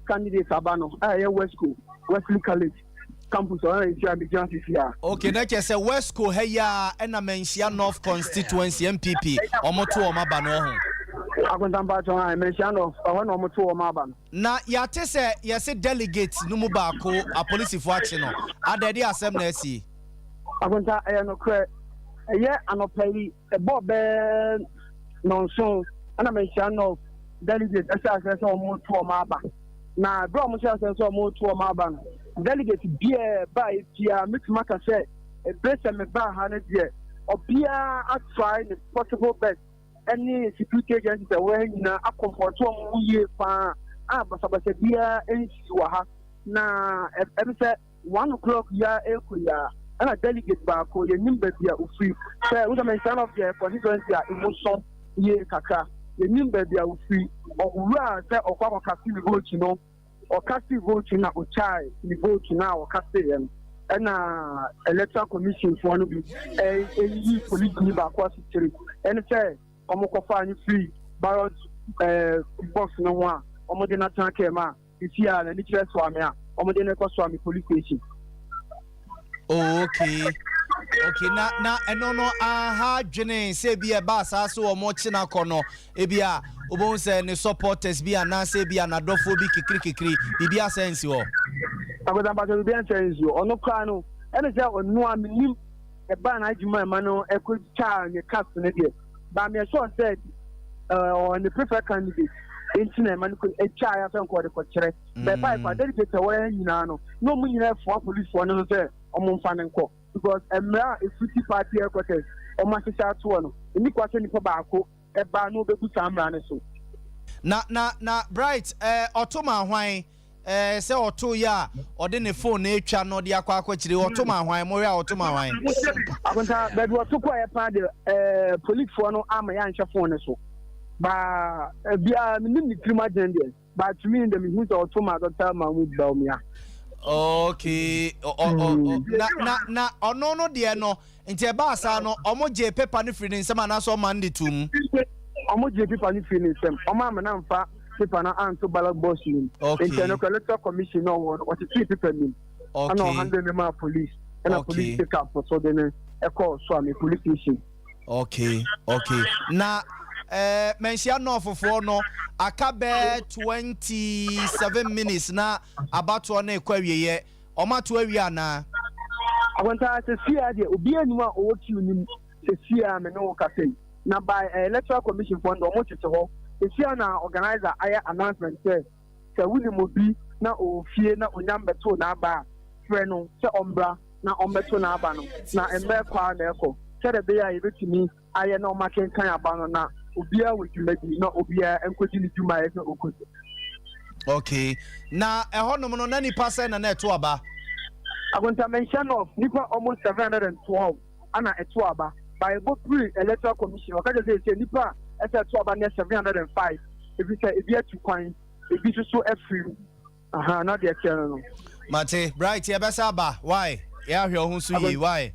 candidate abano west college campus or okay, na say West Coast heya and mention North Constituency MPP omoto omaba no ho. I mention of one or two or Maban. Na yate say yese delegate no mu baako a police for action no. Adede asem na asi. Agonta no cre yeah anopay a bob non so and I mention of delegate as or more to Maba. Na bro mo say so more to Maban. Delegate beer by Tia Mix Maka say a best me ba 100 year or beer at try the possible best. Any security agencies that were in a comfort one year for Basabasa beer and Siwaha. Na every 1 o'clock ya ekuya and a delegate back or your nimber beer free. Say, with a mention of the constituency emotion ye kaka. The nimber beer free or say or casting vote, you know, or casting vote in a chai, the vote now or casting and electoral commission for one of a police back and say. Omokofa ni free ballot box no one omode na tan kema isia na ni kire so ame a omode na ko so ame police station. Okay na eno no aha dwene se bia ba sa so omo chi na kono e bia obon se ne supporters bia na se bia na dofo bi kikiri bibia sense ho agoda ba so bia sense ho ono kwa no ene se onu aminim e ba na ajuma ma no e ko cha ne cast ne de. But me sure said on the preferred candidate internet man could a child and quite a coachere. But by delegate away no money for police for no say on fan and co because a mere is 50 party quarters or my sister to one. In the question for Bako, a bar no be Sam Ranaso. Na bright Otoma why say or 2 year or then a phone nature no dia kwa kwachiri Otoma why more Otoma why. I want that was too quiet part police for no arm and phone so. But be a minimum agenda. But to me, the who's Otoma Dr. Mahmoud Baumia. Okay. Na no dear no. Into a basa no omoje paper ni free in some and so Monday to omoje paper ni free in some. Oma manamfa paper na answer ballot boss in. Okay. Electoral commission no one what 3 people in. Okay. And 100 member police. And a police take up for so then a call so I'm a police station. Okay. Na mention no for no akabe 27 minutes na about one query ye o ma to awia na I want to see idea obi anuma o work uni se see am no ka say na by electoral commission fund o mo tete ho se see na organizer aya announcement say wuni mo bi na o fie na onyam beto na aba frɛ no se ombra na ombeto na aba no na embe kwa na ekɔ se de be ya yebetimi aya na o ma kenkan aba no na obia wetumadi na obia enkoji ni juma ye na okoji. Okay. Na ehonom no na nipa say na eto aba. I want to mention of nipa almost 712 ana eto aba by go pre electoral commission. Okay, say nipa eto aba na 705. If you say if you to coin, if you so free. Na dey no. Mate, bright ye besa aba. Why? Ya hwe ho so yi why?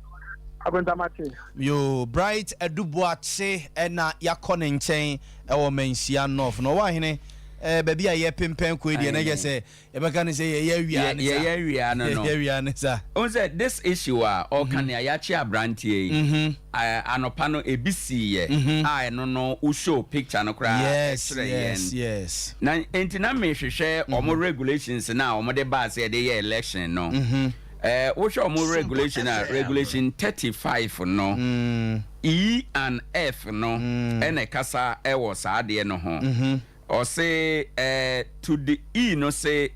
Abenta mate. Yo bright edubuache na yakone nchen e wo manhia north no wa hene baby a ye pempen ko die na je say e be kan say ye awia ne sa ye awia no ye awia ne sa on say this issue or kan ya chi abrantie anopa no ebisi ye no wo show picture no kra yes na entina me hwehwe omo regulations na omo de ba say de ye election no what show more regulation regulation 35 no E and F no ene kasa e was ade no ho or say to the E no say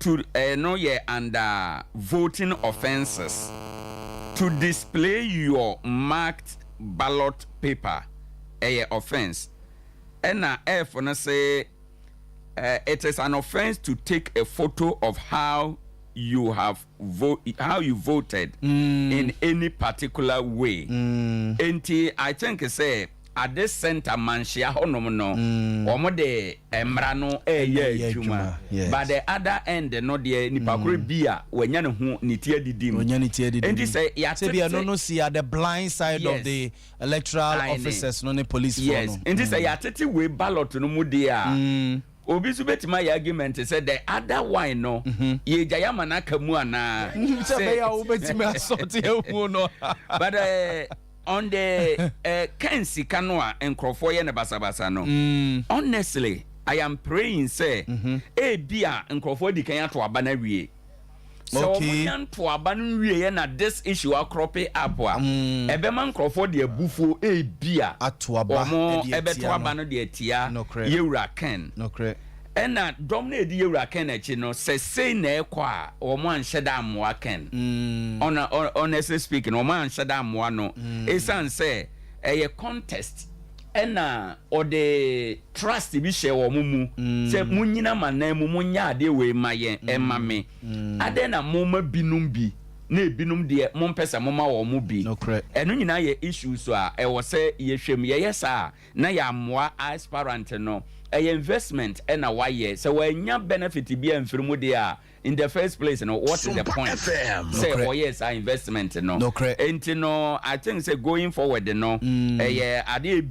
to no ye under voting offenses to display your marked ballot paper a offense and F no say it is an offense to take a photo of how you have voted in any particular way. And I think say at this center manshia honom no omo de emrano juma but the other end no de nipa kore bia wanya ne ho nitia didim and say ya say no see at the blind side of the electoral officers no ne police yes and say ya tete we ballot no mu de a obi so betima ya argument say the other wine no ye jaya manaka mu ana say ya obetima asort ehu no but on the Kensi Kanoa and Crawford and Basabasa no. Honestly, I am praying say bia and Crawford can to abanary. So to abanary na this issue are cropping up. Ebeman Crawford de bufu bia atuaba ebeto abano de tia yewra ken. No cre. Ena domne di yewra ken echi no say na ekwa o mo anhye da amwa ken honestly speaking o mo anhye da amwa no esan say a contest ena o de trust bi share wo mu say munyina manan mu nya ade we maye emma me ade na mo ma binum bi na ebinum de mo mpesa mo ma wo mu bi eno nyina ye issues so a e wo say ye hwem ye yesa na ya amwa aspirant no a investment and a why so when you benefit be and in the first place what is the point say oh yes our investment and I think say going forward ade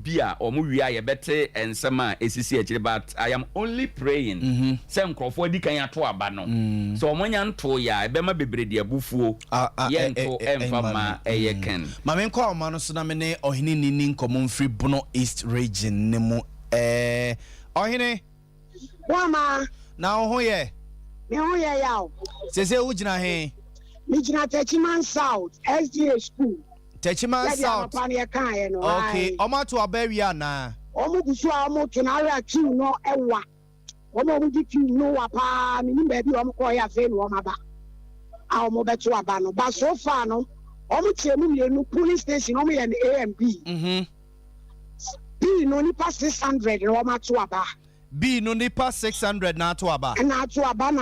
bia or movie I better and some but I am only praying some Crawford di kan ato aba no so omonya nto ya e be ma bebre de abufuo ye nto emfama ken ma men kwa ma no so na me ne ohini nini nkomo mfri Bono East region ne mu Ohine Wama na ho ye me ho ye yawo sese wo gina he me gina Techiman South SDA school Techiman South okay omato abawia na omugusu amoto na ara kiu no ewa omo di kiu no wa pa me ni ba bi omo ko ya fe no omo ba a omo beto aba no ba so far no omo tiemu mienu police station omo ye AMB B no nipa 600 no ma to aba B no nipa 600 na to aba na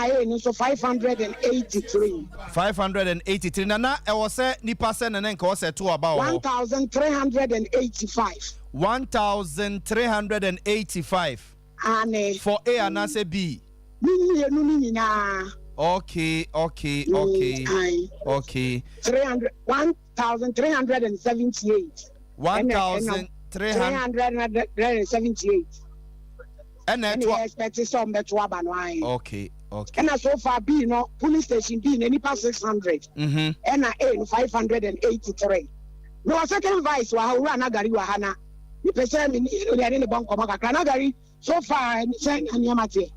e so 583 na e wo se nipa se ne nka wo se to aba 1385 ane for A and as a B ni na okay 1378 378 and expect some better one okay and so far B no police station B any pass 600 and A 583 no second vice wa na gari wa hana ni pese mi ni any bank ko maka na gari so far ni say any mate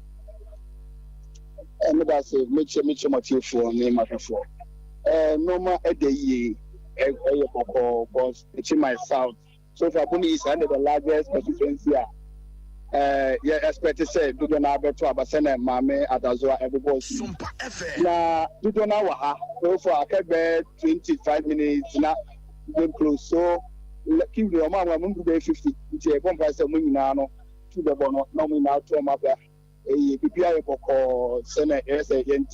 and that say make material for me matter for normal a day boss it's my south. So for Buni is under the largest constituency. Yeah, expect to say, do you know about Abasana, Mame, Adazoa, everybody. Now, do you know what? So for a 25 minutes, now, then close. So, keep your mama, 50, which is a company of Munano, to the Bono, nominal to Maba, a PPI for Senate, SANT,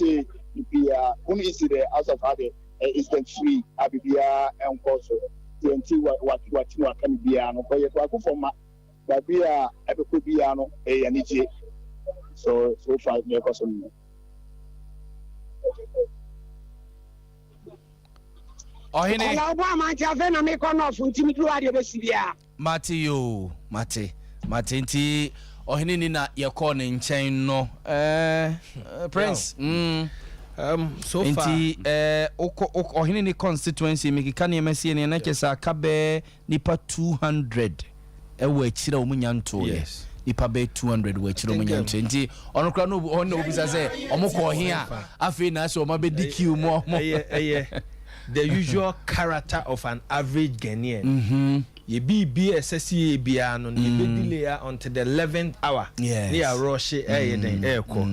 Buni is the House of Hade, is the free, Abibia, and also. What can be an okoye to for ma be a could be an a so far no person Ohine Obama jave na me kono funti mi duwa de besibia Mate nti ohine ni na ye call ne nchen no Prince so far ohini ni constituency mikika ne emesi ne na kesa kabe nipa 200 ewe chira omunyanto yes nipa be 200 we chira omunyanto nti onokra no ono obisa se omukọ hia afi na so ma be dikiu mo the usual character of an average Ghanaian ye be SSC bia no ye be delay until the 11th hour near rush den ko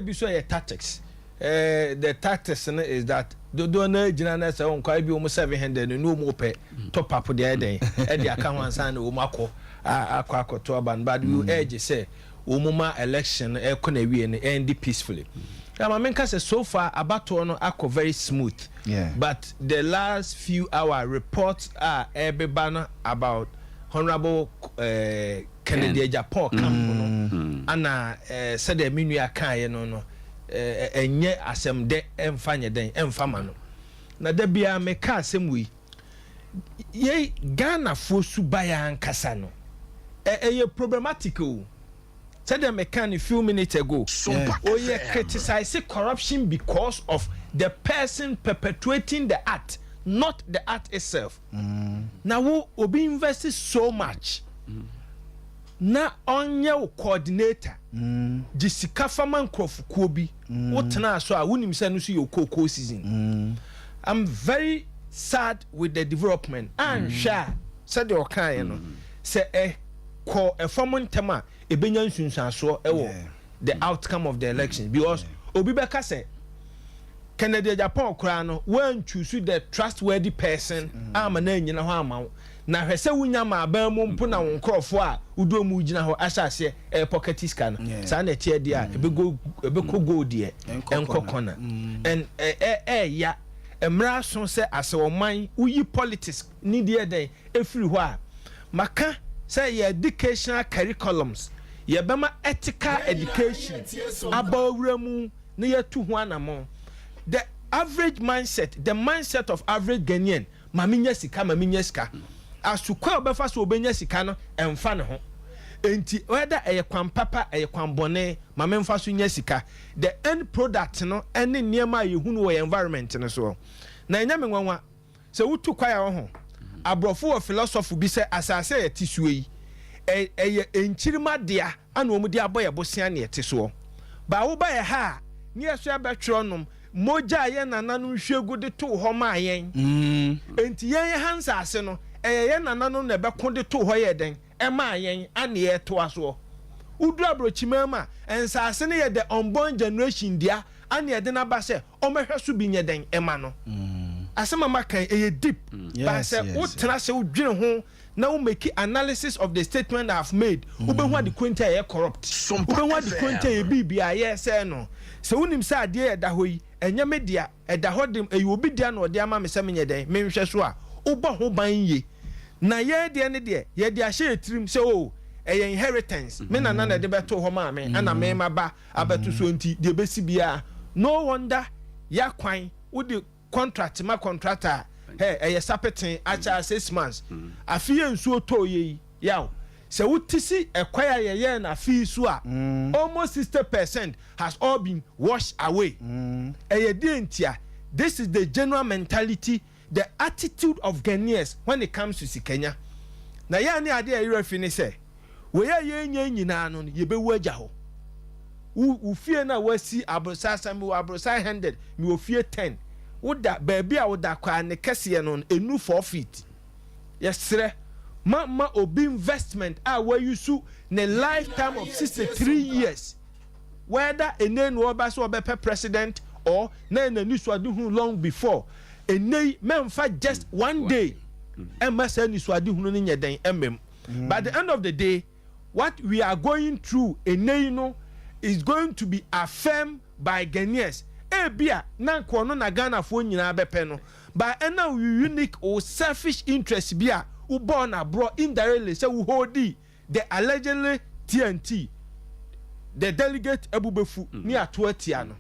bi so ye tactics the tactics is that do na gina na say on kwa bi almost 700 no mo pe top up the den e dey aka wansan o makọ akọ to aban but you urge say o muma election e ko na wie ne end peacefully I mean say so far abato no akọ very smooth but the last few hour reports are everybody about honorable Kennedy Japan camp no ana said the menu akan no enye asem de emfanye den emfama no na da bia me ka asem wi ye Ghana fo su baya ankasa no ye problematic o said the mechanic few minutes ago. Oh yeah, criticize corruption because of the person perpetuating the act, not the act itself. Now we invested so much. Na onye coordinator Jessica Faman Krof Kobi what na so a wonim say no so your cocoa season. I'm very sad with the development and sha said the okan no say call a former tema e benya nsunsanso the outcome of the election because obi beka say Canada Japan kra no when choose the trustworthy person ama na nyina ho ama na hwese wunya ma ba mu mpo na won krofo a udo mu gina ho asase pocket iska no sa na tie dia ebeko gold die enkokona and ya emra so se ase oman uyi politics ni die den efiri ho a maka say your educational curriculums ye bema ethical education abawura mu na yetu ho anamo the average mindset the mindset of average Ghanaian maminya sika asukwa obefa so obenya sika no emfa ne ho enti whether eye kwan papa eye kwan bone mamemfa so nya sika the end product no ene niema yehunu wo environment no so na enya menwanwa se wutu kwa ya ho abrofo wo philosophy bi se asase ye tisuo yi eye enchirima dia ana omu dia boye bosia ne yete so ba wo ba ye ha ni yeso abetweronom moja ye nananu hwegu de to ho ma yen enti yen hansa ase no eye nananu na be ko de to ho ye den e ma yen ane ye to aso udu abrochima ma ensa ase ne ye the unborn generation dia ane ye de na ba se o mehwe so bi nye den e ma no asema makan eye deep ba se wo tena se wo dwene ho na wo make analysis of the statement I have made wo be hu the quinta ye corrupt wo be hu the quinta ye bibia ye se no se wonim se ade ye da ho yi enye media eda ho dem eyi obi dia na ode ama me se menye den me nhwe so a wo ba ho ban ye na ye de ne de ye de ahye etrim se o eye inheritance me na na de beto ho ma me ana me maba abeto so nti de besi bia no wonder ya kwan wo de contract ma contractor eye sapetin acha 6 months afie nsuo to ye yaw se wutisi ekwaya ye na fee so a almost 60% has all been washed away eye dientia this is the general mentality the attitude of Ghanaians when it comes to Sikenya na ya ni ade ayi refi ni se we ye nyina no ye be wu agya ho u fie na wasi abrosasa mi abrosa 100 mi o fie 10 woda baby a woda kwa ne kese no enu 4 feet yesre ma obi investment a we use ne lifetime of 63 years whether enenu oba so obepe president or na enenu so adu long before enei memfa just one day emasa ni so adu hunu nye den emem by the end of the day what we are going through enei no is going to be affirmed by Ghanaians ebia na kono na Ghana fo nyina bepe no by ena unique or selfish interest bia u born abroad indirectly say we hold the allegedly TNT the delegate ebubefu ni ato atia no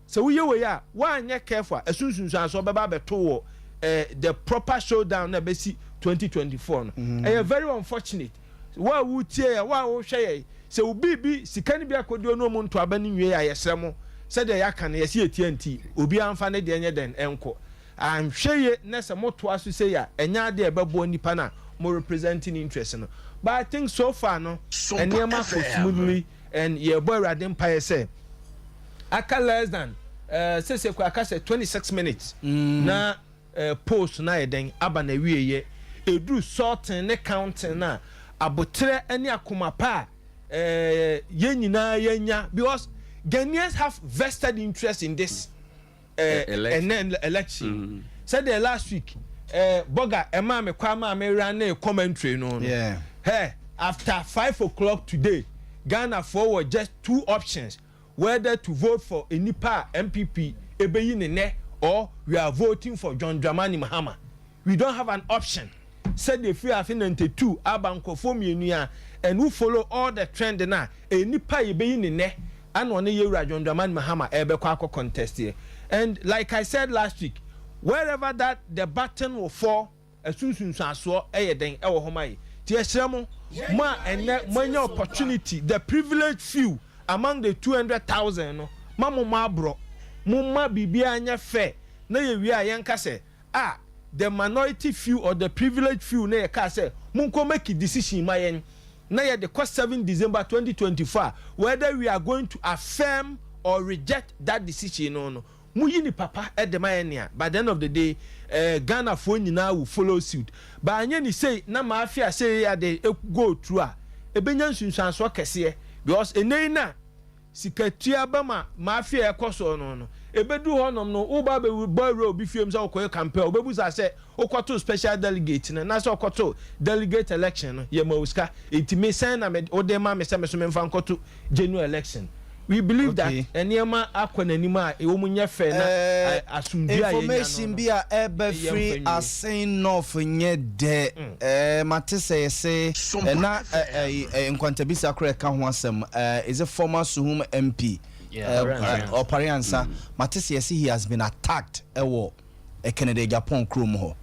so we ya wa anya careful asunsunsu aso beba beto wo the proper showdown na besi 2024 no very unfortunate wa wutie wa wo hwe se ubibi sikani bia kodio no mu nto abani nwe ya yesremo said the yakan yes TNT obi amfa ne de enye den enko am hweye na se moto aso say ya enya de ebebo nipa na mo representing interest no but I think so far no enema for smoothly and your boy Radin Empire say aka less than say aka say 26 minutes na post na eden aba na wieye edu sorting ne counting na abotre ani akoma pa yenyina yenya because Ghanaians have vested interest in this election. Said the last week, Boga, Emma me kwama me ran a commentary no. Yeah. Hey, after 5 o'clock today, Ghana forward just 2 options: whether to vote for a Nipa MPP Ebeyine or we are voting for John Dramani Mahama. We don't have an option. Said the fear of 92 Abanko Fominia and who follow all the trend na a Nipa Ebeyine. And one year John Dramani Mahama Ebeko contest here. And like I said last week, wherever that the button will fall, as soon as I saw a den our homai, Tiesramo, ma and money opportunity, the privileged few among the 200,000, no, Mamo Mabro, Mumma Bibia anya fair, na ye we are yanka say, the minority few or the privileged few na ka say, Munko make a decision my end. Now the cost 7 December 2024, whether we are going to affirm or reject that decision or no. Muyini papa at the Mayania. By the end of the day, Ghana phone now will follow suit. But any say, na mafia say they go through a benyan sunsan so kese because enena sikatia bama mafia ekoso no ebedu honom no uba be borrow bi fiem za okoye campaign obebuza say okoto special delegate na so okoto delegate election no ye mauska itime sen na me odema me se me so me mfa nkoto general election. We believe that eniema akwananima ewomunye fe na asumdua information bia ebe free asin no nye de matese say na nkwantabisa akure ka ho asem is a former Suhum MP Opariansa matese say he has been attacked ewo Canada Japan krom ho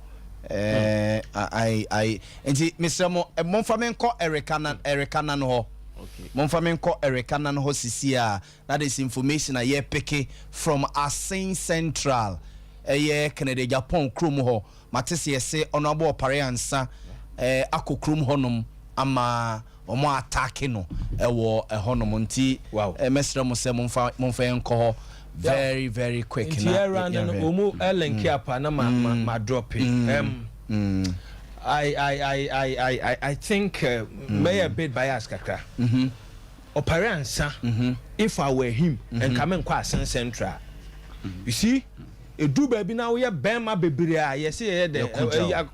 I enti Mr. Monfamen ko Erika nan ho. Okay. Monfamenko Erika nan ho sisia. That is information I pick from Asin Central. Canada Japan krum ho. Matisi say honorable Opariansa ako krum honum ama omo attacking no ewo honum nti mesra mo se monfamenko ho very quick na. Omo elenki apa na ma drop it. I think may a bit biased kakra. Opariansa, if I were him and come in Kwasan Central, you see, a do baby now we are Bema Bibria, yes,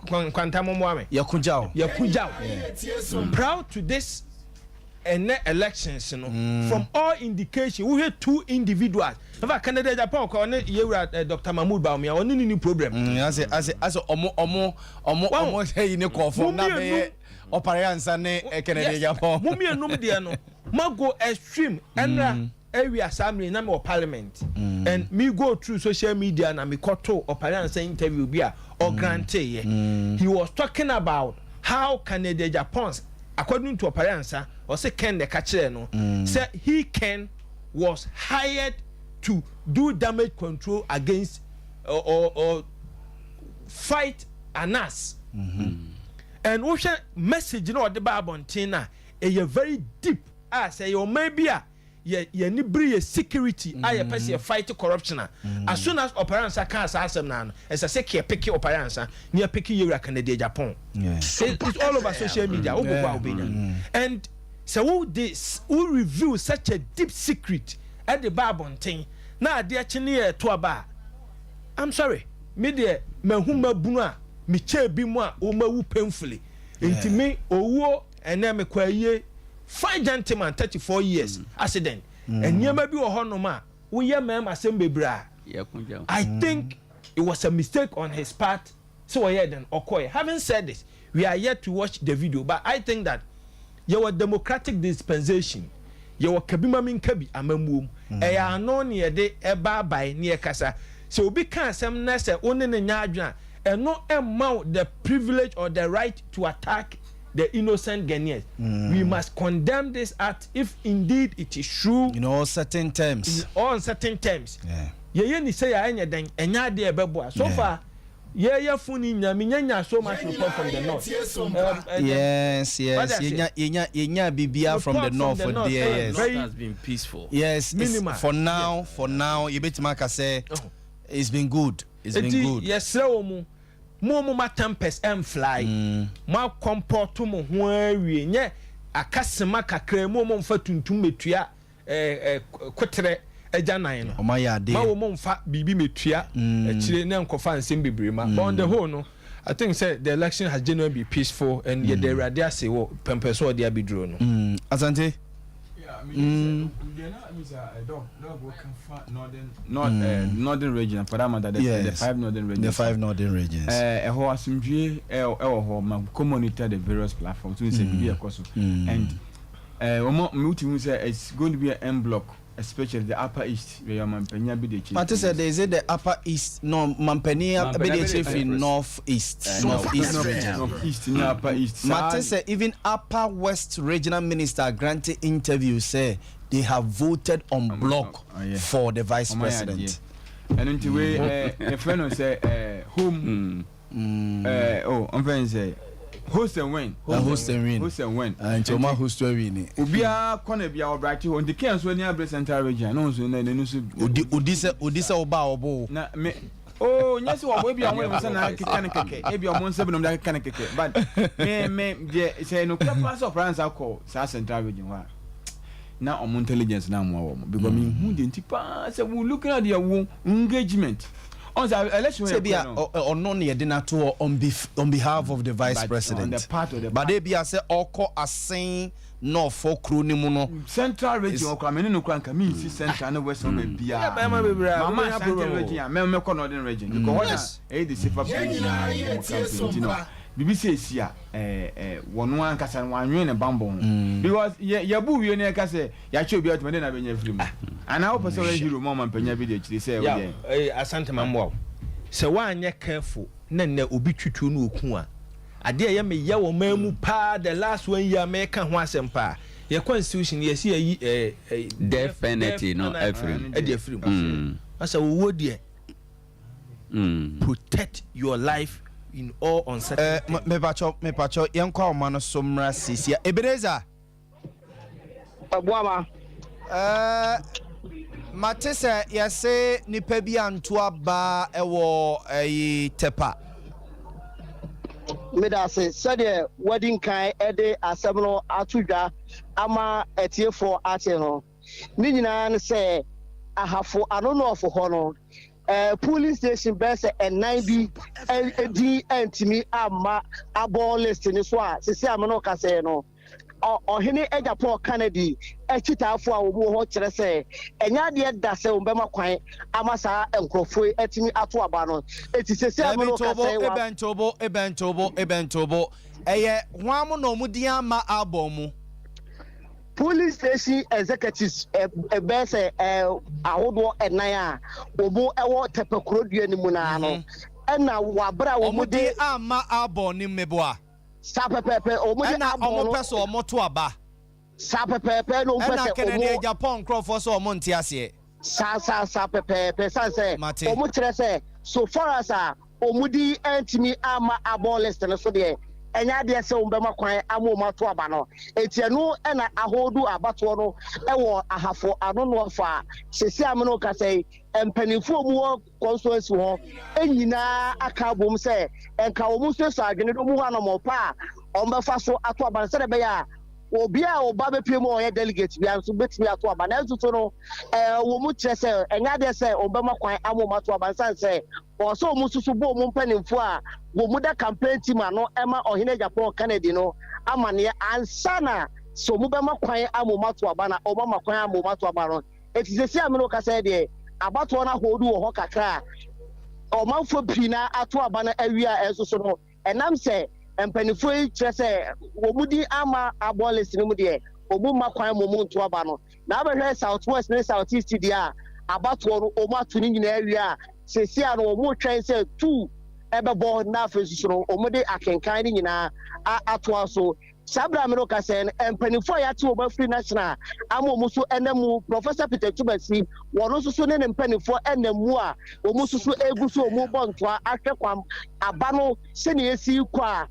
Quantamome, Yakujao. Proud to this elections, you know, from all indication, we had 2 individuals. Canada Japan Dr. Mahmoud Baumia on any problem. As omo say in ko for na be Opariansa ne Canada Japan. Mummy no dia no. Mago extreme and area assembly na me parliament. And me go through social media na me koto Opariansa interview bia or grante. He was talking about how Canada Japan's according to Opariansa or say Ken the catcher no say he was hired to do damage control against or fight an ass. And what message you know the Bible tina a very deep as a or maybe ye nibri security I person fight corruption as soon as Opariansa can't ask now as I say picky Opariansa near picky Euro Canada Japan. It's all over social media. And so who review such a deep secret at the Bible thing. Na dia chine to aba. I'm sorry. Me de mahuma bunua me che bi mu a o mawu painfully. Enti me owo ene me kwaye 5 gentleman 34 years accident. Enyema bi wo hono ma wo ye mem asem bebra. I think it was a mistake on his part. So we then okoye. Having said this, we are yet to watch the video, but I think that your democratic dispensation your kabima min kabi amamum ya no ne de eba bai ne kasa so obi kan asem na se one ne nya adwa no emma the privilege or the right to attack the innocent Ghanaians. We must condemn this act if indeed it is true in all certain terms. Yeah ni say ya enya den enya de ebebo so far yeah funny nyaminya so much report from the north. Yes. Yenya bibia from the north for there. Yes. It has been peaceful. Yes, for now you bet maka say it's been good. Yes, so mo tempest and fly. Ma comport mo ho awie nye akasema kakra mo mfa tuntum metua kwotre ejanan no ma wo mfa bibi metua akire na nkofa nsem bebrema but on the whole no I think say the election has genuinely been peaceful and yet the radia say wo pempeso dey abidro no Asante northern region for that matter the 5 northern regions. The 5 northern regions. Ho asumdue ho ma community the various platforms to say be akoso and multi say it's going to be an en bloc especially the Upper East, where your Mampania be the chief. But said they say the Upper East, no Mampania be the chief in Northeast region. Northeast, Upper East. But say even Upper West regional minister granted interview say they have voted on block for the vice president. And until we a friend say whom I'm friend say host and win. Host and win. And Choma host and win. Ubia kone bia obrati on the Kenya so near central region. No so na no so Odisa oba obo. Na me oh nyesi wo we bia won say na keke keke. E bia won say binom da keke keke. But me je say no pass of France akọ sa central region wa. Na omo intelligence na mo wo because me hu de ntipa say we looking at their engagement. On the election, on behalf of the vice president. On the part of the but they be say oko assign no for cronimuno central region or no crank me central and west of Bia. Mama central region, me northern region. Because what the safer BBC is here, one can one win a bamboo. Because Yabu, you near Cassa, Yachu be out when I been your film. And our personal hero, Mama Penya village, they say, a Santa Mamma. So why are careful? Nene ubitu no kwa. A dear yammy yaw memu pa, the last one ya make and once and pa. Your constitution, yes, a definitely no every. As a wood, dear. Protect your life. In all uncertainty. Me pacho yankwa mano somra sisia Ebeneza Abwama matese yase nipa bi anto aba ewo tepa meda se sade wedding kan ede asebno atudwa ama etiefo ate no ni nyina ne se ahafo anono ofo ho no police station best and 9B ntimi ama abo list ni so a sisi amano ka say no ohene Japan Kennedy echitafo a obo ho kire say enya de da say ombema kwan amasa enkrofo etimi ato aba no eti sisi amano ka say ebentobo eye hwam no mudi ama abomu police station executives best ahodo enan a obo ewo tepekuro dua ni mu na no ena wabra omudi ama aboni meboa sa pepepe omudi na omopeso omoto aba sa pepepe no mpese omo Kennedy Japan crofo so omo nti ase sa pepepe sanse omo kire se so far as omudi antimi ama abolist no so de enya de se umbema kwan amoma to aba no etianu ena ahodu abato no ewo ahafo anono fa sesi ameno ka sei empanifo mu constituency ho enyina aka bom se enka omu so adwene do mu ha no mo pa ombefa so ato aba se de be ya obi a oba be pie mu o ye delegate bia so betimi ato aba na ntutu no wo mu kire se enya de se umbema kwan amoma to aba sanse so mu susu bo mu mpanimfo a wo mu da campaign team ano ema ohene Japan Kennedy no amane ansana so mu be makwan amoma to aba na oba makwan amoma to aba no etizesi ameno ka say de abato na hodu wo ho kakra o manfo pina ato aba na awia enso no enam se mpanimfo yi kire se wo mu di ama abolisi no mu de obu makwan momu to aba no na abehwe southwest ne southeast dia abato no o ma to ni nyina awia sesi ano omo twen se 2 ebebo na afesu no omode akenkan ni nyina ato aso sabra me no ka se empanifo ya ti oba free national amomo so enemu Professor Peter Tubasi wono so ne empanifo enemu a omo so egu so omo bonto ahwe kwam abano se ne esi kwa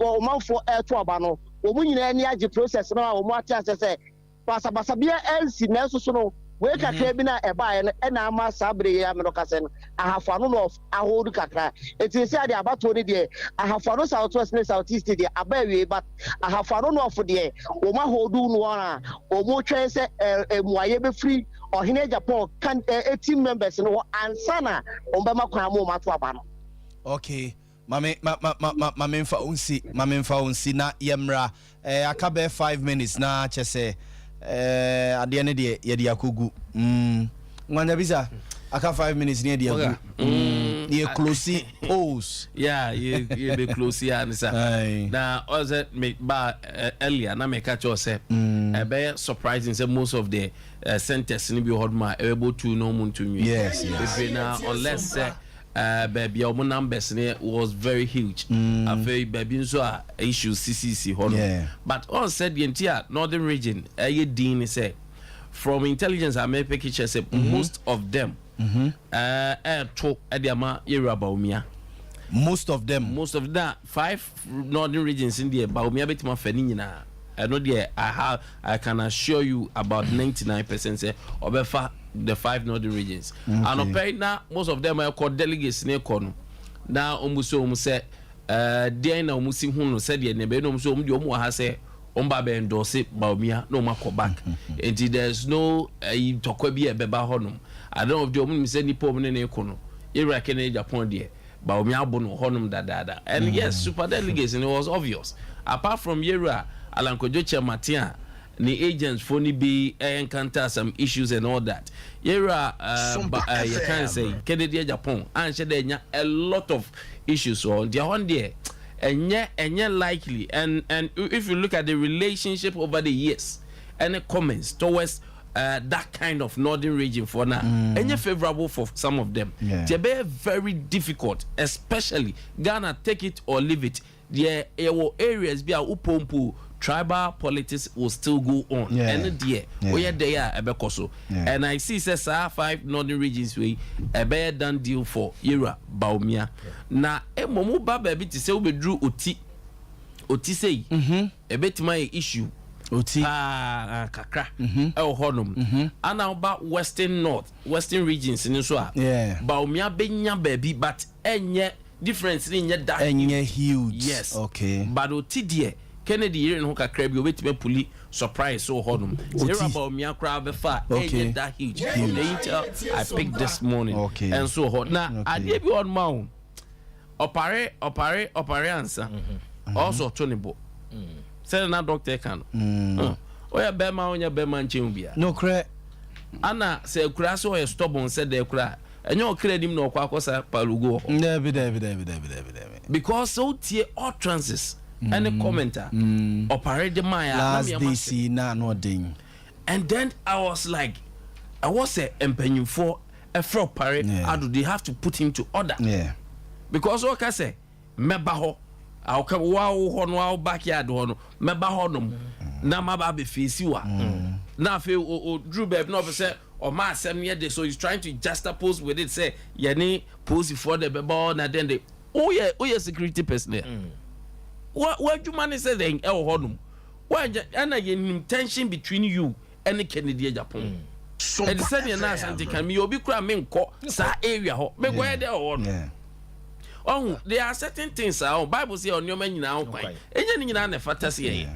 omanfo eto abano omo nyina ani age process no a omo ati asese pasabasa bia elsi na so no we kakra bi na eba na ama sabre ya me no kase no ahafano no ahodu kakra etisi ade abato ne de ahafano southwest ne southeast de abawe but ahafano no of de o ma hodu no na o mo twen se emuaye be free ohine Japan kan 18 members no ansana o be makwan mo ma to aba no okay mame mfa unsi na yemra akabe 5 minutes na chese ade ne de ye de akogu nwanya bisa aka 5 minutes ne de akogu ye close polls. Yeah, ye be close here and say. Now, other make ba earlier na me catch us say. Be surprising say most of the centers in be hold my able to no mun to me. Yes. Now unless baby our numbers was very huge. I feel baby so issue CCC hold. But all said the entire northern region dean say from intelligence I may pick say most of them talk adiama area baumia. Most of that 5 northern regions in there baumia betima fani na. I know there I can assure you about 99% say obefa the 5 northern regions. And okay. Now most of them are called delegates in Econo. Now umuso say there na umusi hunu said ye nebe no umuso umdi omu ha say omba be endorse baumia no mako back. And there's no tokwe bi ebeba honum. I don't know if the omu say ni po ne Econo. Ira kene Japan there. Baumia bono honum da. And yes, super delegates and it was obvious. Apart from Yera Alankojo Chamatia, the agents for be encounter some issues and all that. Yera you can't say Kennedy Japan and there a lot of issues on the one there. And yet likely and if you look at the relationship over the years and the comments towards that kind of northern region for now and favorable for some of them. They be very difficult, especially Ghana take it or leave it. There areas be a upompu tribal politics will still go on and there where they are ebekoso and I see says 5 northern regions we a better done deal for era baumia na emomu baba bi ti say we drew oti say a bit my issue oti kakra honum and about western regions in so baumia benya baby but enye difference in that enye huge yes okay but oti there Kennedy here in Hoka Crabby wait me puli surprise so honum. Zero about me crowd before ain't that huge. The I picked this morning and so hot. Now I did be on mount. Opare answer. Also Tony Bo. Say na doctor can. Oh ya bema on ya bema nchimbia. No cre. Anna say kura so ya stubborn said the kura. And your credit no kwa kosa palugo. Never. Because so tie all trances. And a commenter operate the Maya last DC na no ding. And then I was like I was empenning for a fraud parade. How do they have to put him to order? Because what I say mebaho I'll come wow backyard one mebaho na mababe face you now feel Drew Beb no say or ma 7 years so he's trying to juxtapose with it say yani pose before the bebo na then they oh yeah security personnel. What you man say then el honum why and again tension between you and the Kennedy Japan and said you na santi can me obi kura me nko sa area ho me go there on oh there are certain things our Bible say on your man nyina kwan enye nyina na fantasy here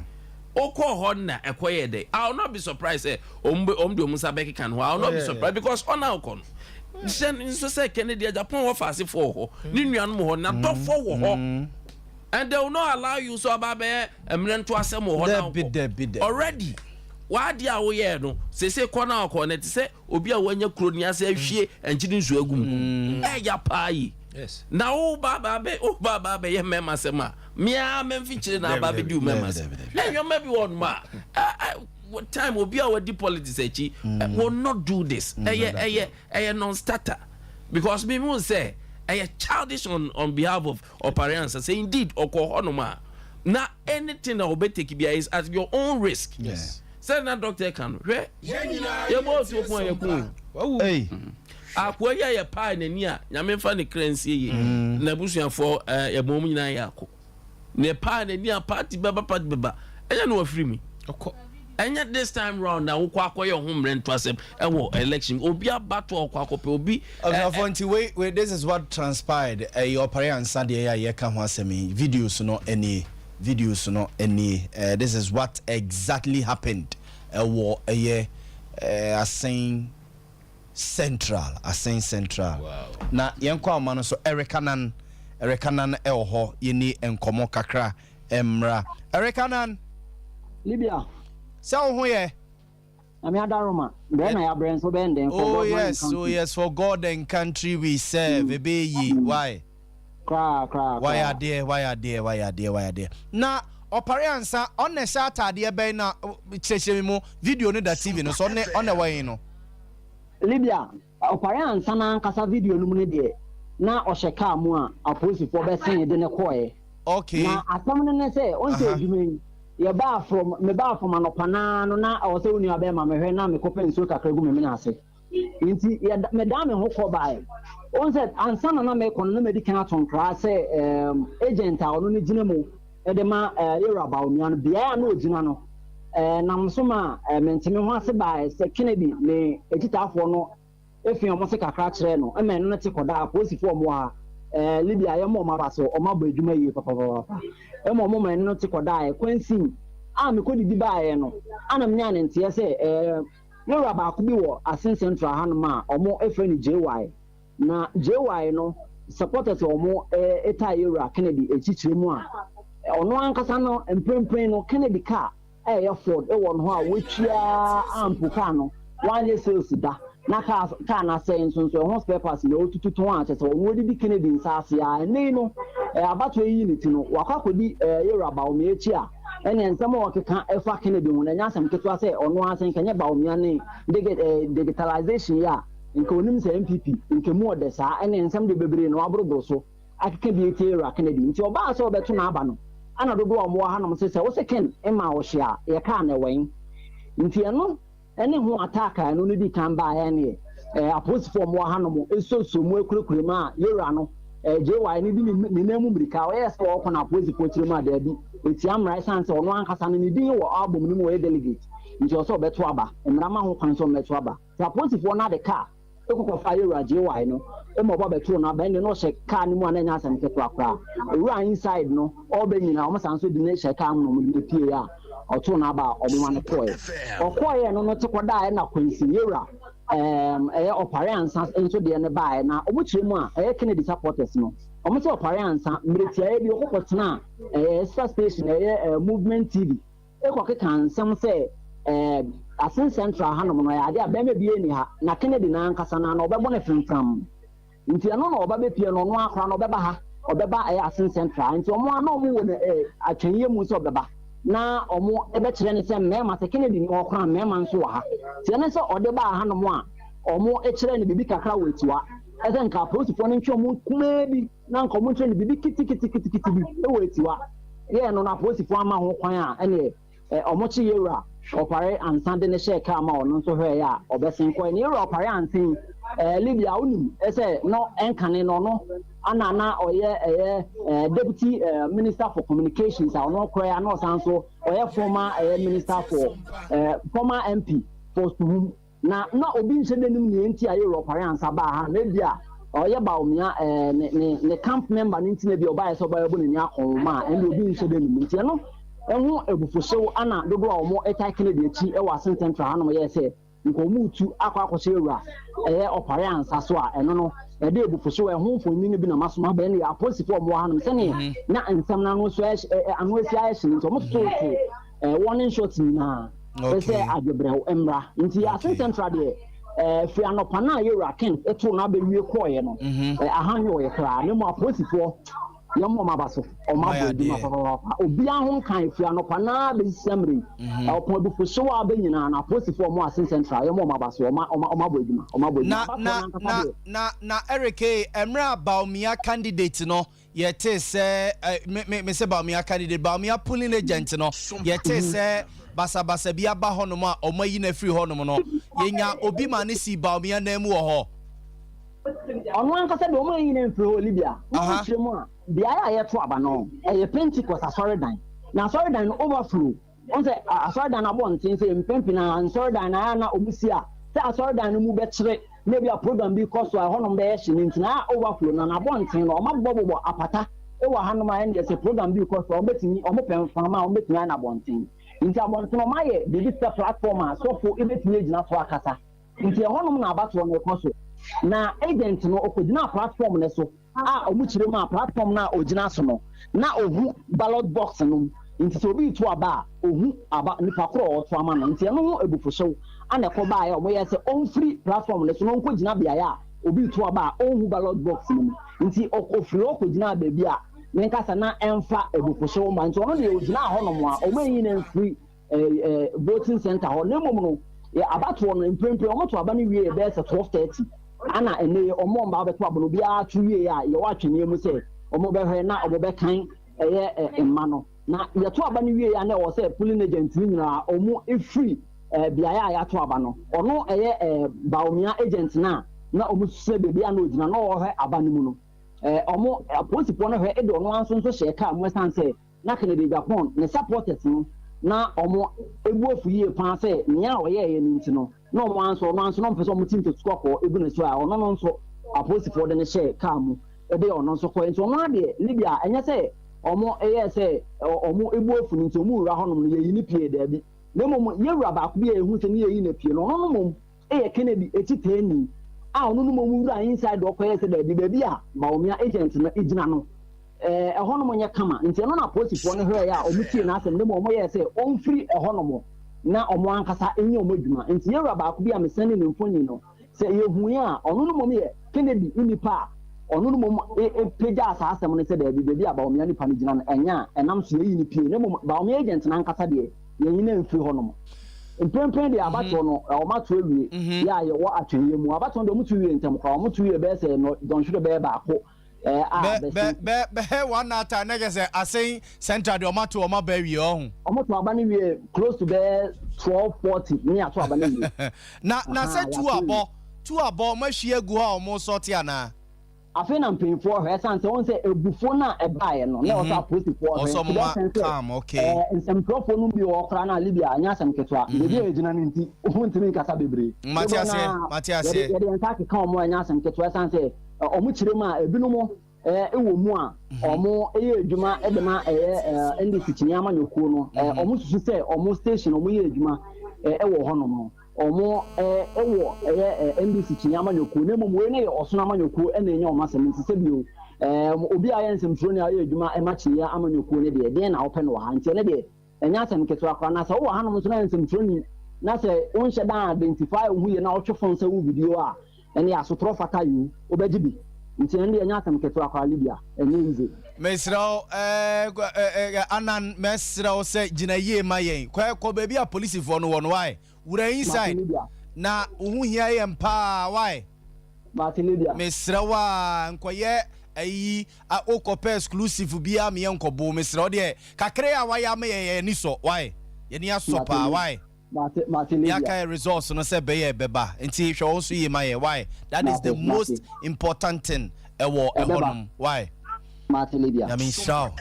oko ho na ekoye dey I will not be surprised say omde omusa beki can I will not be surprised because on our con then so say Kennedy Japan wo fast for ho ni nuanu ho na to for ho. And they will not allow you so ababe to asem already. Why dia wo ye no say corner connect say obi a wanya kro ni ase ahwie enjini nsu agum ya pai yes now baba be ye mema sema mia memfichire na baba di mema sema you maybe one ma what time obi a wadi politics echi will not do this non starter because me will say a childish on behalf of parents and say indeed okohonoma now anything that will be take is at your own risk. Yes. Say that doctor can you both to open your cool hey akwa ya pa na ni a nyame fa ne kransie ye na busuan for ya bom nyina ya akọ ne pa na ni a party beba enya no afiri mi enya this time round na wokọ akoye homre ntwasem ewo election obi abato akope obi wait this is what transpired your parents and ya ka ho asemi videos no any this is what exactly happened saying central wow. Na yenko amano so erekanan elho yini enkomo kakra emra erekanan Libya so ho ye Oh yes, for God and country we serve. Why? Why are there? Now, opariansa on the Saturday by now, video no that TV no so on the way no. Libya, opariansa na kasa video no mu de na osheka mu a opposite for be sen de ne koe. Okay. Na asam no say on say adwuma ye ba from anopana no na o say uni aba ma mehwe na me kopen so kakra gu me na ase. Inti me da me ho ko bae. On said ansa na me kon na me di kan atonkra say agent a ono ne gina mu e de ma era ba omi an bia na ogina no nam so ma mentime ho ase bae say Kennedy ne ejitafo no efi omo se kakra kire no e me no te koda aposifo mo a Libya ye mo ma ba so o ma ba adwuma yi papa e mo me no te koda e kwansi a me ko didi bae no ana me nya ne nte say era ba ko bi wo Asin Central hanoma omo efe ni JY na JY no supporters omo eta era Kennedy echichire mu a ono ankasa no emprempren no Kennedy car ya Ford e won ho a wetwia ampu car no one year sales da na car na say so ho spare parts no tututu a chese ono di Kennedy nsase a nei no abato unit no wakakodi era ba o me echi a ene nsem o keka efa Kennedy ho na nya asem keto say ono asen kanye ba o me ane digitalization ya nke onim se MPP nke mu ode sa ene nsem de bebre no abrobro so akeka bi etira Kennedy nti oba so obeto na aba no ana dodo omo ha no se wo second e ma wo hia ye ka na wen nti eno ene ho attack no no di kan ba ya ne apostle mo ha no mo esoso mu ekurukure ma yera no JY ni bi ni namu mrika o yes wo kona apostle ko kire ma da bi eti amra sense ono ankasa no ni din wo album ni mo delegate nti o so obeto aba emra ma ho kwan so obeto aba apostle na de car ekoko fa yera JY no e mo ba beto na ba ne no she car ni mu ananya asem keto akra ura inside no all be nyina o sanso di ne she car no mo di pie ya oto na ba omo wane koye okoye no no tekoda na kwansi yera opare ansa enso de ne ba na omo kire mu a Kennedy supporters no omo se opare ansa mretia bi okokotena star station movement TV ekokeka ansam se Asin Central hanom no ya de abema bi eni ha na Kennedy na ankasa na obebo ne fimfam nti ano na oba bepie no no akra na obeba ha obeba Asin Central nti omo ana omo wo ne atwenye mu se obeba na omo ebe kire ne se mema se Kennedy ni okra mema nso wa ha ti ene se odeba hanom a omo ekire ne bibi kakra wetiwa ese nka prosifo ne ntwe omo kuma bi na nka omo ntwe ne bibi kiti bi wetiwa ye no na prosifo ama ho kwan a ene omo chi yera opare ansande ne sheka ama ono nso hwe ya obesen ko ni yera opare ansin Libya uni ese no enkane no ana oye deputy minister for communications ono kra no sanso oye former minister for former MP for na obi nse denim ne enti a yera opare ansaba ha na bia oye ba omia ne camp member ne enti na bia oba yeso ba yebo ne akoma ende obi nse denim enti no ehu ebufuso ana dodo a omo eta Kennedy echi e wa Asin Central hanom ye se nkomu tu akwakwose ewura opare ansa so a eno no de ebufuso ehu mfoni bi na masoma ba ne aposifo omo hanom se ne na nsam na no so anu esi ayeshi nti omo to warning shot ni na se agebrel emra nti Asin Central de fi anopa na yewura ken eto na ba wie koye no ahanyo ye kra ne mo aposifo yamo mabaso o mabodi mapapa obi ahun kan fi anopa na be samri opon du fuso wa be nyina na posifo mo Asin Central yamo mabaso o mabodi na Eric emra baumia candidate no yete se me se baumia candidate baumia polling agent no yete se basa bia ba hono a o mayi na free hono no yenya obi ma ne si baumia na mu ho ono ankasa de o mayi na free ho Libya o kire mu a bia ya to aba no Pentecost asoridan na asoridan no overflow on say asoridan abonten say mpempi na asoridan na omusi a say asoridan no mu be kire na bia program bi cost wa hono be ye hye na overflow na abonten no omabobbo apata e wa hanom a end say program bi cost wa betini omopem fama ometini na abonten nti abonten no maye digital platform a so for ebetini agina so akasa nti honom na abato no cost na agent no okodina platform ne so omuchire ma platform na ogina so no na ohu ballot box no nti so bi to aba ohu aba nipa kro oto ama no nti no ebufuso ana ko ba ya omo say on free platform le so no ko gina bia ya obi to aba on hu ballot box ni nti okofri okogina ba bia me nkasa na emfa ebukoso ma nti ono de ogina ho no mo a omo yin na free voting center ho ne mom no ya abato no mpempe omo to aba ni wie be say 12:30 ana ene omo mba be to aba no bia tu wie ya ye wa twene mu say omo be hwe na omo be kan emma no na ye to aba ni wie ya na wo say polling agent ni nyina omo free bia ya to aba no ono baomia agent na omo se be bia na ogina na wo hwe aba ni mu no omo aposipo no hwe e do no anso so she ka mo san say na Kennedy Japan ne supporters no na omo ebuofu yie pan say nia oye ni nti no na omo anso no mpeso omo team to score ko ebu na so a ono no nso aposipo de ne she ka mo e de ono nso ko nso ono ade Libya enye say omo say omo ebuofu ni nti omo wura honom no ye ni pie da bi na mom ye wura ba ko bi ehu se ne ye na pie no ono mom Kennedy etitani ono no mom wura inside okoye se da bi a baomia agent na ejina no ehono mo nya kama nti no na posipo no hwe ya omutie na asem dem omo ye se on free ehono mo na omo ankasa enye omo dwuma nti ye wura ba ko bi a mesane ne mfoni no se ye hu ya ono no mom ye Kennedy unipa ono no mom peja asa asem no se da bi a baomia nipa no gina no enya enam so ye ni pie ne mom baomia agent na ankasa de ye nyina mfiri hono mo mpempen de abato no omato ewie ya ye wo atweye mu abato de omuto wie ntem kwa omuto wie be se no don hwede be ba ko be one ata na say asen center de omato oma ba wie ohun omato aba ni wie close to be 12:40 ni ato aba ni wie na say two abo ma hwie gu ha omo sorti ana afi na mpemfo hwe sanse won say ebufo na ebae no na osa posifo hwe oso ma calm okay nsempro no bi okra na Libya anya sam ketwa bi ejina ni nti ohuntimi kasa bebre Matias ye de ntaki ka omo anya sam ketwa sanse omo chire ma ebinumo ewo mu a omo eye adwuma edema NDC chinyama nyokuo no omo susu say omo station omo ye adwuma ewo hono no omo ewo NDC chinyama nyokuo ne mom we ne osona amanyokuo ene nya omo asem nti se bio obi aye nsem ne aye adwuma emachiya amanyokuo ne de na open wa ha nti ne de enya asem keto akwa na se wo ha no so na nsem ni na se won hye dan identify hu ye na otwefon se wo video a ene asotro fata yu obagibi nti ene enya asem keto akwa Libya ene nze mesrao anan mesrao se gina ye mayen kwa baby a police for no one why wura inside na hu hia ye mpa why Libya mesrawa nkoye ayi a okope exclusive bia me enkobo mesrao de kakre a waya me ye ni so why ye ni asopa why Libya yaka resource no se be ye beba nti hwe also ye maye why that is the most important thing ewo ehonum why Libya Yamin shao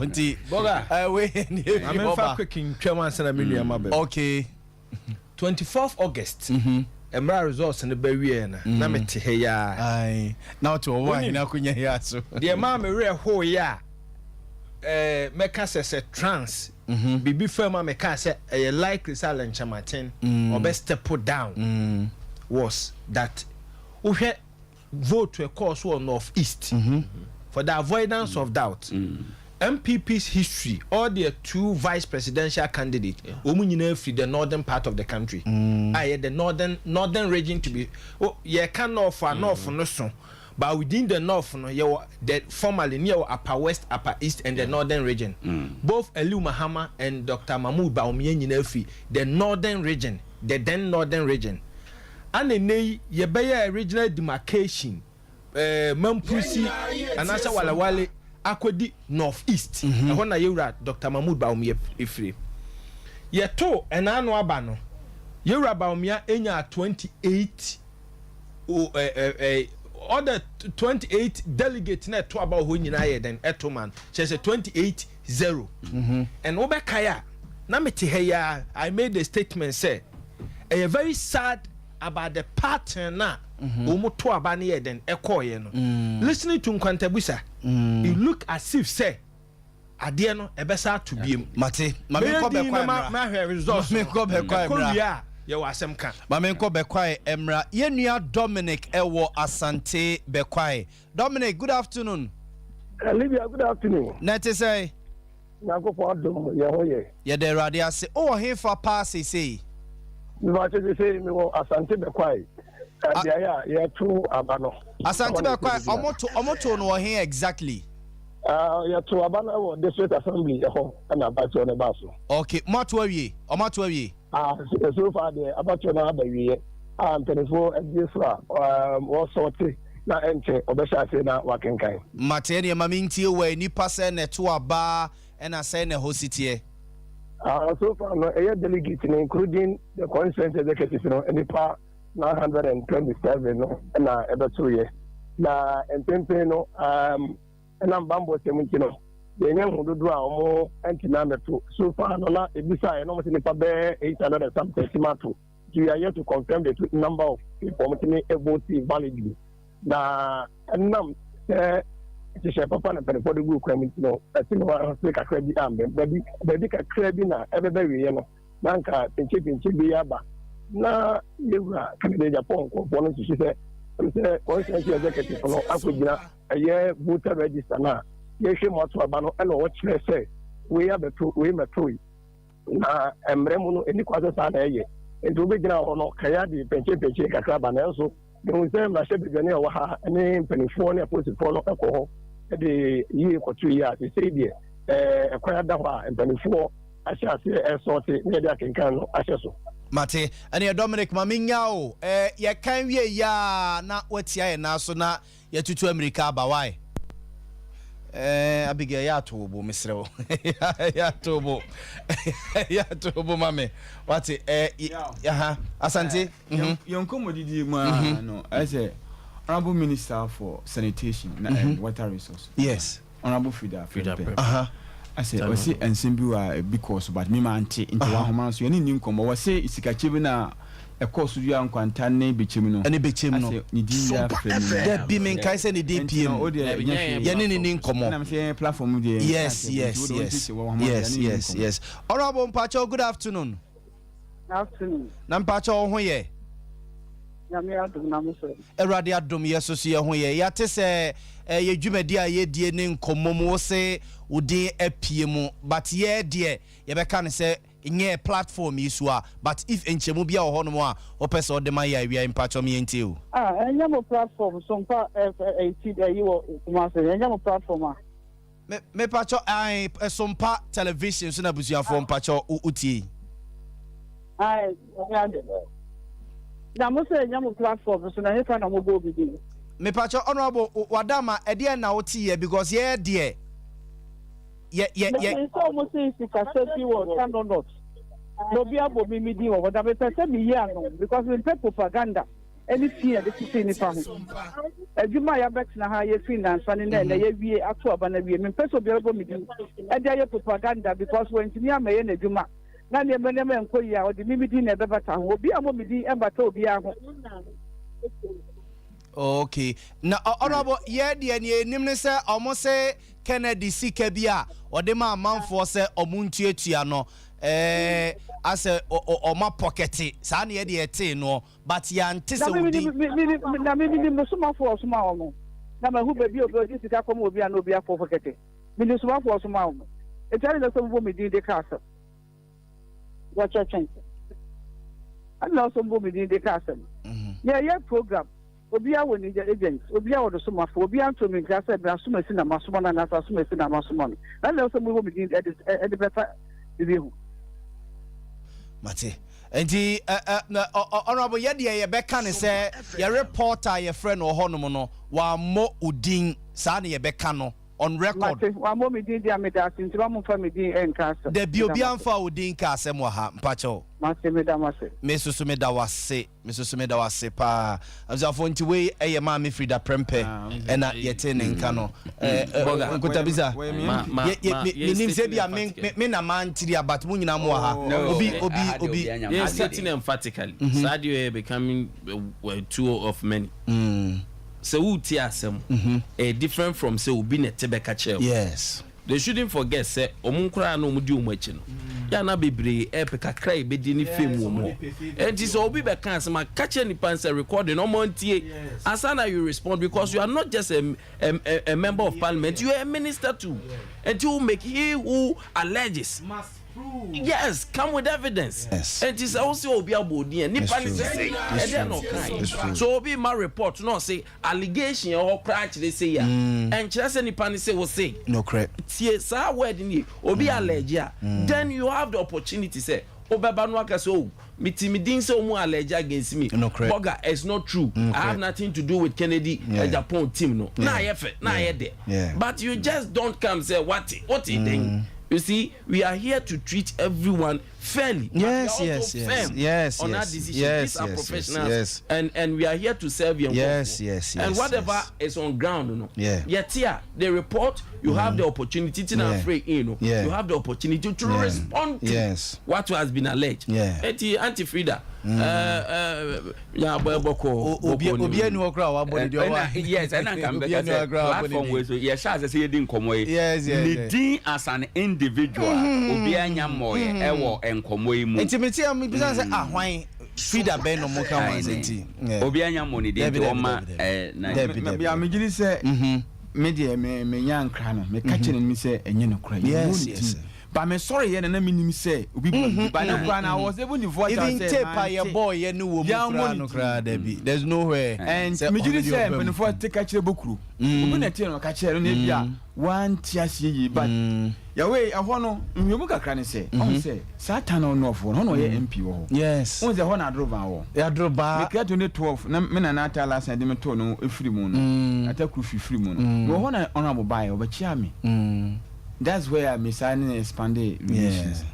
nti boga we ni I'm fa quick in chairman sana menu amabe okay 24th August emra results ne ba wie na mete he ya ai na to why na kunya ya so de ma me re ho ya meka se trans bibi firma meka se likely silent chamatin or best step down was that uhwe vote to a course or northeast for the avoidance of doubt. MPP's history, all their two vice presidential candidates, free the northern part of the country. The northern region to be can offer north no so, but within the north no the formerly near upper west, upper east, and the northern region. Both Eliu Mahama and Dr. Mahmoud Bawumia free the northern region, the then northern region. And ye be regional demarcation Mampusi and asa walawale akwedi northeast when na Dr. Mahmoud Bawumia ifri ye to enano aba no yewra Bawumia enya 28 other 28 delegate na to about ho nyina ye den etoman she say 28-0 and obekaya na mete heya I made a statement say a very sad about the pattern na to abane ye den ekoye no listening to Nkwantabusa you look as if say ade no ebesa to biem mate ma me ko be kwa ma hwe results me ko be kwa emra ye wasem ka ma me ko be kwa emra ye nua Dominic ewo Asante be kwa Dominic good afternoon Libya good afternoon net say Nyankopɔn adom yɛ ho yɛ. Yɛda Awurade ase. Oh, hefa pa sei. Meba te sɛ me wɔ Asante Bekwai. Ɛdeɛ a yɛto aba no. Asante Bekwai, ɔmoto no wɔ he exactly? Yɛto aba no wɔ District Assembly ɛhɔ ɛna abattoɔ no ba so. Okay, moato awie. Ɔmato awie. So far deɛ abattoɔ no aba wie. Mpanimfoɔ agye so a wɔsɔɔte na ɛnkyɛ ɔbɛhyɛ ase na wakenkan. Mate ne ma mentie wɔ nipa sɛ ne to aba ɛna sɛ ne ho siteɛ. So far no ɛyɛ delegate including the constituency executive no nipa 927 no ɛna ɛbɛtoyɛ. Na mpempe no ɛna mbambɔ sɛm nti no yɛnyɛ ho dodo a ɔmo ɛntina mɛto. So far no na ebisa yɛ no mo sɛ nipa bɛɛ 800 and something mato. We are here to confirm the number of people voting validly. Na ɛnam sɛ ɛhyehyɛ papa na mpanyinfoɔ de gu kwan mu nti no ɛsi no ase kakra bi ambɛ baabi kakra bi na ɛbɛbɛ wieɛ no na nka penkye bi aba na yɛwura kanada japan nkɔfoɔ no nsusu sɛ constituency executive no akɔgyina ɛyɛ voter register na yɛhwɛ mu ato aba no ɛna ɔkyerɛ sɛ wei abɛto wei mɛto yi na mmerɛ mu no ɛni kwa sɛ saa na ɛyɛ nti wobɛgyina hɔ no kaya de penkye kakra aba na ɛnso mehu sɛ mmarahyɛ badwane a ɛwɔ ha ne mpanimfoɔ ne apolisifoɔ no ɛkɔ hɔ de yie kɔto yi a sesei deɛ ɛkwan ada hɔ a mpanimfoɔ ahyɛ ase ɛsɔɔte ne yɛde akenkan no ahyɛ so. Mate ɛne Dominic ma menya o yɛkan wie yi a na watia yɛ na so na yɛtutu Amerika aba wae Abigail yato bo mesrewo yato bo mame wate asante yonko modidi ma no as a honorable minister for sanitation and water resources. Yes, honorable Frida I say o si ensembi wa because but me man ti into wa homa so yeni nkom o say isikachibi na ekosu du ankwanta ne bechim no ene bechim no ni di ya frame da bi men kai say ne dey pm yeni ni nkomo na me platform dey. Yes honorable Mpacho, good afternoon. Na Mpacho ho ye Erade adom yeso so ye ho ye yate se ye dwumadi a ye die ne nkomom wo se udin apie mu but ye de ye beka ne se nye platform isu a but if enchemu bia wo hono mo a opese o de ma ya wi Mpacho me enti o enya mo platform Sompa 18 yi wo kuma se enya mo platform a me Mpacho ai Sompa television so na busuafo Mpacho utie ai na mo say enya mo platform so na hefa na mo go bi di me Mpacho honorable wadama e de na wotie because ye de so mo say sikaseti wo cannot no be abo mi di wo da be pese mi ye ano because we take propaganda anything that is in fa ho adwuma ya bet na ha ye finance ani na ye wie ato aba na wie me pese obi abo mi di e de ye propaganda because when timi amaye na adwuma na ne me nkoyi a odi mi di na be bata ho obi amo mi di e bata obi a ho. Okay, na honorable ye de ne enim ne se omo se Kennedy sika bia ode ma amanfo se omuntuatua no ase oma pocket sa na ye de ete no but ya ntese odi na mi mo suma fo suma omo na ma hu bebi obi sika kom obi a na obi afo pocket mi ni suma fo suma omo e tell na so bo mi di de castle what church and also bo mi di de castle yeah program obi a woni agent obi a wodo suma fo obi anto mi grasa bra suma si na masuma na nasa suma si na masuma na le so mo mi di e better di hu mate enti honorable ye de ye beka ne se ye reporter ye friend o honom no wa mo udin sa na ye beka no on record wa mo mi di dia me da sinti wa mo fa mi di enkasa de bi obi anfa udin ka asem wa ha mpacho mase me da mase me susu me da wase pa azafo nti we eye ma me Frida prempe ena yete ne nka no nkutabiza me nim se bia me na man tiri abat mu nyina mo ha obi yes certain emphatically sadio becoming a tool of many so who tiasem different from say obi ne tebeka chel. Yes, they shouldn't forget say omunkura no mudi omachi no ya na bebre epe kakra e bedi ni fame wo mo enti so obi be kan se ma catch any panse recording no montie asana you respond because you are not just a member of parliament, you are a minister too, and you make he who alleges must prove. Yes, come with evidence. Yes. And it's also obi abodi and nipa ni say and they are not kind. So obi my report no say allegation or crime they say ya and just any nipa ni say will say no correct. Tie sa word ni obi allege ya, then you have the opportunity say obeba no aka so meeting say omu allege against me. No correct. Boga, it's not true. I have nothing to do with Kennedy Japan team no. Na yefe, na yede. But you just don't come say what thing. You see, we are here to treat everyone fairly. Yes. On our decision. These are professionals. And we are here to serve you. Yes. And whatever is on ground, you know. Yet here, the report, you have the opportunity to you have the opportunity to respond to what has been alleged. Anti-Frida. Yes, and I can platform with yes, as I say, didn't come away. Yes, as an individual, Obianya Moy, Ewo, and Comoy. Intimacy, I'm say, why Frida Ben no more come Obianya money, David Oma, Debbie say, media me young crano, me catching me say, and you know, cry. Yes. But I'm sorry, and I mean, say, we by no plan. I was able to voice your boy, you know, young cry, Debbie. There's nowhere. And me say, when you take catch a book crew, open a tail, catch her, and one tiasi, but your way, I want to, you look at Cranny say, Satan or no for no MP. Yes, was the one I drove out. I drove back at 12, men and I tell us I didn't know a free moon. I take free moon. No one honorable buy over Chiami. That's where I'm signing expanded relations.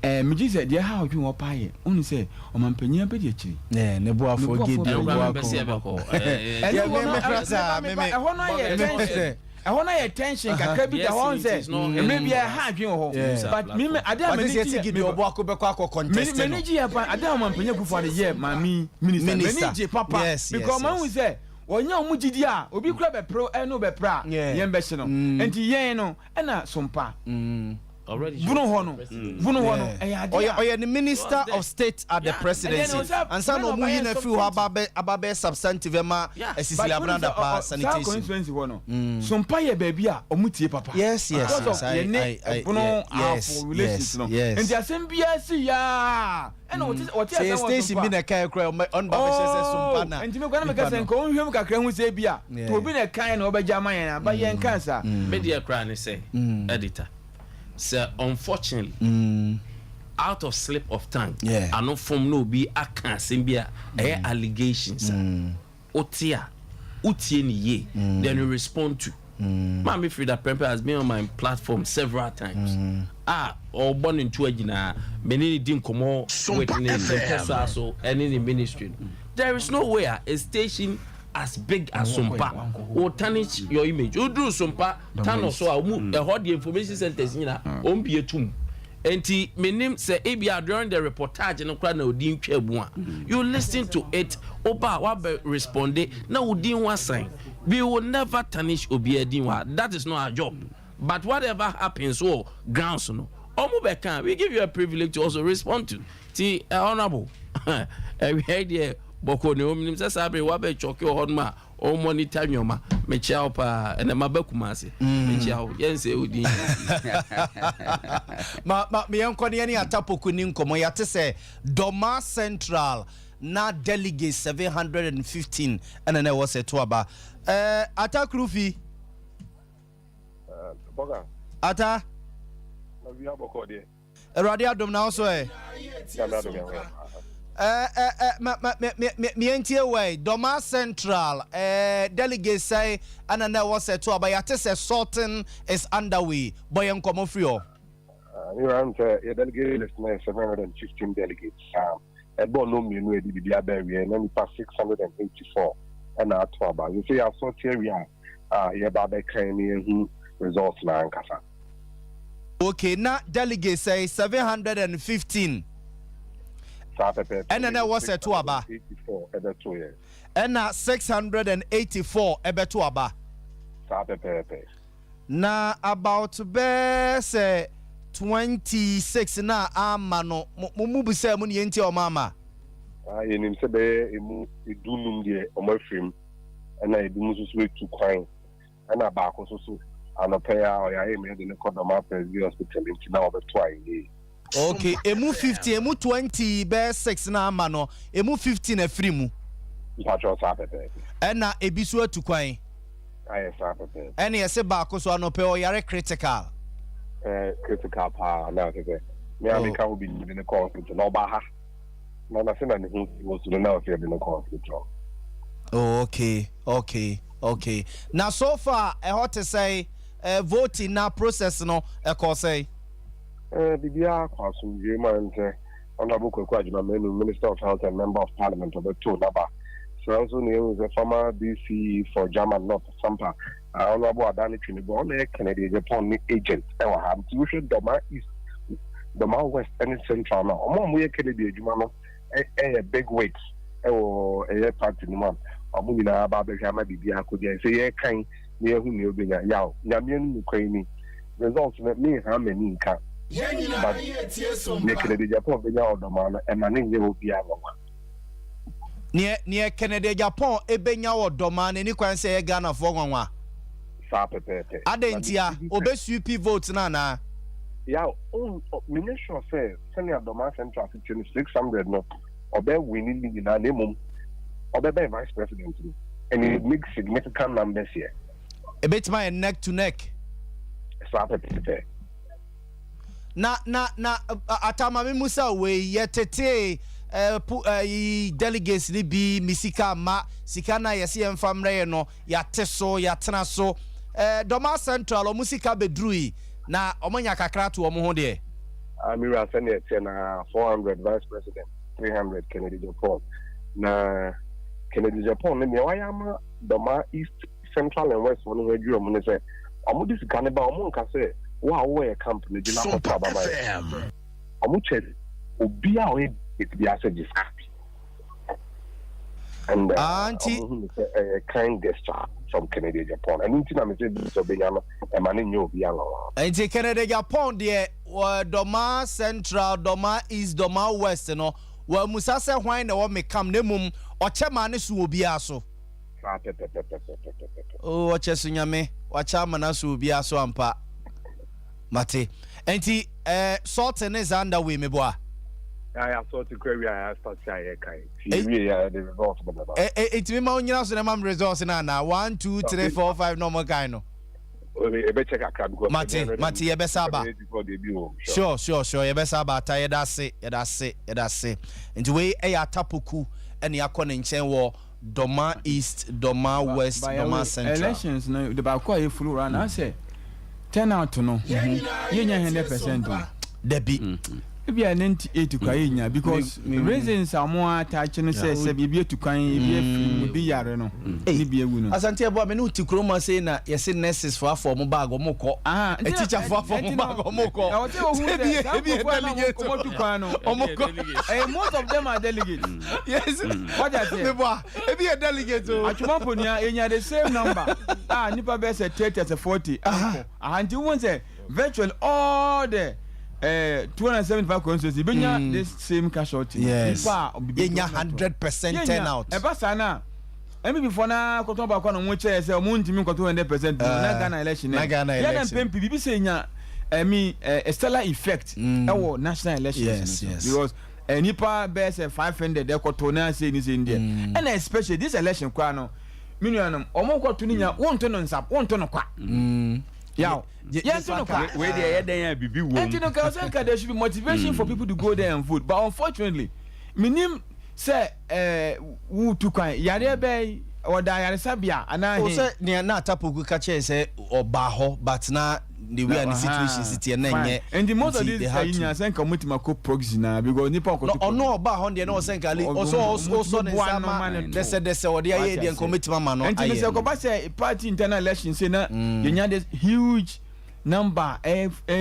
Me just said, "Yeah, how you want pay?" Only say, "O man penye pediatri." Yeah, ne boa forgive you. I want attention. Kakra I want say, maybe I have you home. But me, I don't give you a boako beko contest. Me manage I don't man penye for the year, mami minister. Papa. Because man we say. Onya omujidi a obi kura be pro eno be pra yem be no enti yen no na Sompa already vuno ho no oya the minister of state at the presidency and some of mu na fi ababe substantive ma esisi labranda pa sanitation constituency ho no Sompa ye ba bia omutie papa yes I vuno relations no enti asem bia si ya what is station bi na kai kra on ba be say Sompa na enti me kwa na me ka sen ko hwem kakra hu say bia to bi na kai na obeja man yan ba yen kansa media kra ne say editor. So unfortunately, out of slip of tongue, I know from no be a cancer allegations. Otia, utie then you respond to. Mami Frida Pempe has been on my platform several times. Or born into a gina, many didn't come out with so and in the ministry. There is nowhere a station as big as Sompa or tarnish your image. You do Sompa, Tano so I move the hot information centers in on be a tomb. Enti menim say ebia during the reportage no kra na odin twabua. You listen to it, oba wa be responde na odin wa sign. We will never tarnish obi edin wa. That is not our job. But whatever happens or grounds no. Omo be kan, we give you a privilege to also respond to. Ti honorable. We heard here boko ne omnim se sabre wa be choke hodma o monitor nyoma me chia pa ene mabakuma ase me chia o yense odi me yankone ani atapoku ni nkomo yate se Doma Central na delegate 715 ene na was to aba atakrufi boga ata na wi aboko de erade adom na so me way Doma Central delegate say anana was to aba yate say sorting is underway boy enkomo free o you are a delegate list 715 delegates e bon no me no e di bia ba we na nipa 684 and na to aba you say sort here we are ye ba be kan ni hu results na ankasa. Okay, now delegate say 715 and then was a tuaba 84 ebe 2 years and now 684 ebe tuaba pepe na about be say 26 na ama no mu bu say mu ne yenti o mama yenim se be emu edunum de omafrim na edum so etu kwan na ba ko so anopaya o ya eme de ne kodoma presi hospital nti na obeto ayi. Okay, emu 50 emu 20 be 6 na ama no emu 50 na free mu mpacho sa pepe na ebisu atu kwan aye sa pepe ene yese ba ko so anopaya o yare critical critical pa na pepe me amika obi ni ne hospital no ba ha na se na ne hu wo so na o fe de ne hospital. Okay. Now so far I hot to say voting na process no e ko say bibia kwaso nje honorable Kwaku Ajimamenu, Minister of Health and Member of Parliament of the two Naba. So also is a former DC for German North Sompa. Honorable Adani Chinibo, Kennedy Japan agent. Ewa have tuition Doma East, Doma West and Central now. Among we Kennedy Jumano a big weights or a party man. Amuna Babakama Bibia could say kind near whom you'll be yaw. Yamian Ukraine. Results me how many can. But Kennedy Japan be yaw the man and my name will be our one. Near Kennedy Japan, a benya or doman, and you can say a Ghana for one. Sapete. Adentia, obey UP votes nana. Yeah, Minister says, Senior Doman Central 600 no, obey winning in our name. Or the vice president, and it makes significant numbers here. A bit my neck to neck. Na atama Musa we yetete delegates ni bi misika ma sikana yesi emfamre no yateso yatena so Doma Central o musika bedrui na omonya kakra to omo ho de Amira Senate na 400 vice president 300 Kennedy Japan na Kennedy Japan ne wayama Doma East Central and West one we drum ne say omo dis kaneba omo nka say wa we company di na ko baba omo che obi a we it be as a discount and a kind gesture from Kennedy Japan and until I'm saying so be yama e mane nyo obi alo and Kennedy Japan de Doma Central Doma East Doma West no wa musa se hwan na wo mekam ne mum o chema ne so obi aso o chesu nyame wa chama na so obi aso ampa mate enti sort ne zanda we me boa I sort to query I start say kai we the results it me ma onyina so na mam results na 1 2 3 4 5 normal guy no e be check akra because mate ye be saba sure ye be saba ta ye da se nti we e ya tapoku ene akọ ne nchen wo Doma East Doma West Doma Central elections no the ba kwa e fulu ran I say turnout no yenya 100% debi ebi a 98 kwa yenya because reasons amwa attach no say bibie tukwan ebi yare no ni bie wu no asante ebo me no tikroma say na yesi nurses for afọ mo bag mo ko a teacher for afọ mo bag mo ko na what you who ebi delegate mo tukwan no mo ko most of them are delegates yes what I say ebi a delegate o atwompo nia enya the same number nipa be say 30 to 40 and you want say virtually all the 275 constituency benya this same casualty benya 100% turnout e basa na before na koto ba kwa no mo che say mo ntimi koto 100% na Ghana election ya na pempi bibi say nya a stellar effect our national elections because nipa be say 500 de koto na say ni say India and especially this election kwa no minuanum omo koto ni nya wonto no nsap wonto no kwa yeah, yes, where they are there, bibi wo. And you know, there should be motivation for people to go there and vote. But unfortunately, minim say who to kind yare be or yare sabia and I say near na tapoku kache say obaho but na the way and the situation sit here and the most of these Kenya say committee mako proxy na because nipa ko no obaho dey no say kali also ne sama they say or dey here committee mama no and say go ba say party internal election say na yenya this huge number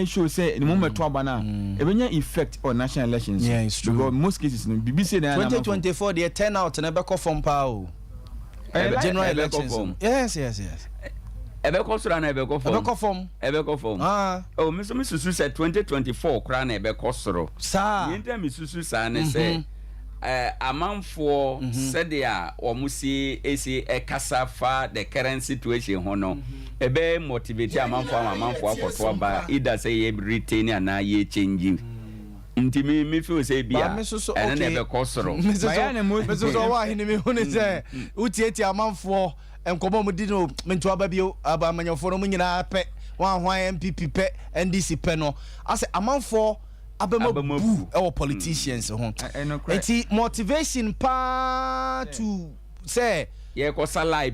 show say the moment to abana e benya effect on national elections because most cases no BBC na 2024 the turnout na be ko from pa o general elections yes Ebeko soro na ebeko form. Ebeko form. Oh, me susu say 2024 kra na ebeko soro. Sa. Yenta me susu sa ne say amanfo said ya omusi esi ekasa fa the current situation ho no ebe motivate amanfo akoto ba either say ye retain na ye change nti me feel say bia ene na ebeko soro. Me so wa hini me hu ne say utieti amanfo enkomo mu di no mentu aba bio aba manyafo no mu nyina pe wan hwan MPP pe NDC pe no ase amanfo abema bu our politicians ho enti motivation pa to say ye ko salai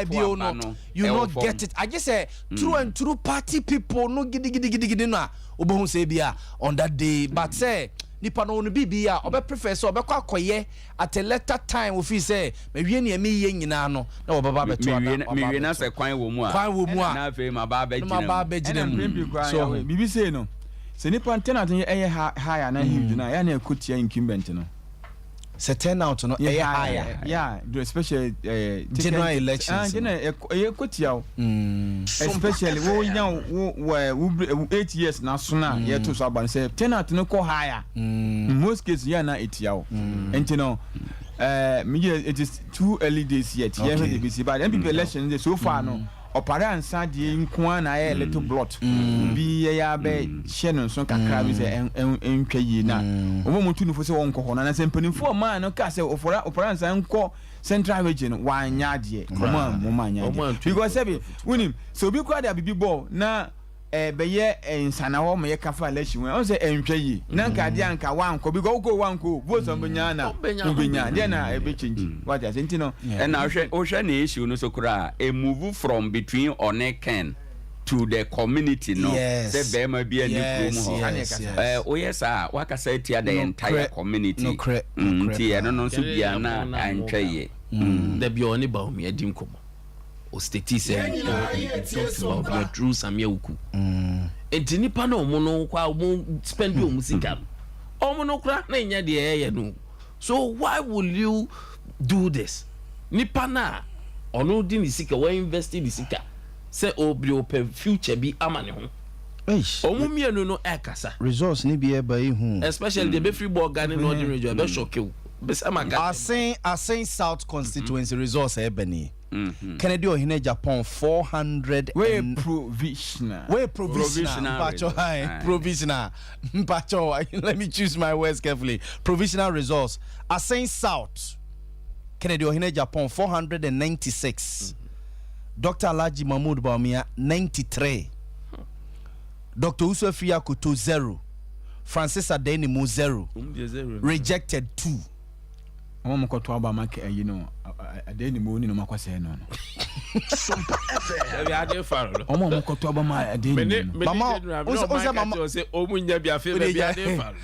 bio no you not get it. I just say true and true party people no gidi no obohu say bia on that day but say nipa no bibia obe prefer so obe kwa akoye at a later time we feel say me wie ne me ye nyina no na obaba beto ada me wie na say kwan wo mu a na fe ma ba gina mu so bibi say no se nipa tenant eye higher na huge na ya na ekotia incumbent no se turnout no eye higher yeah especially general elections ekotia especially wo nya wo 8 years na so na ye to so aban say tenant no ko higher in most cases ya na etia wo enti no it is too early days yet yeah the BC but MPP election so far no opare ansa de nko na ye little blot bi ya be hye no so kakra bi se entwa yi na omomutu no fo se won ko na se mpanimfo ma no ka se opare ansa nko central region wa nya de mo ma nya because say unim so bi kwa da bibi ball na beye nsana ho me kafa election on say entwa yi na ka de anka wanko bi go wanko vote on benya na benya de na be change what I think no and now ohwe na issue no so kura a move from between Oneken to the community no say be ma bi ani krom ho oyesa waka say tia the entire community nti eno no so bia na antwa yi da bi oni ba o me adim komo o state say talks about your true samia uku enti nipa na omo no kwa omo spend omo sika omo no kra na nya de ye no so why will you do this nipa na ono di ni sika we invest in sika say obri open future bi amane ho omo mienu no ekasa resource ni bi e ba hu especially the be free ball garden no the region be shock you be sama ga asen South constituency resource e bani Kennedy ohine Japan 400 provisional let me choose my words carefully. Provisional resource Asen South Kennedy ohine Japan 496 Dr. Alhaji Mahmoud Bawumia 93 Dr. Usofia Kuto 0 Francis Adenimu 0 rejected 2 omo koto aba make you know Adenimu ni no makwase no Sompa FM we ade faro omo koto aba ma Adenimu mama onse mama say omunya bia fe be ade faro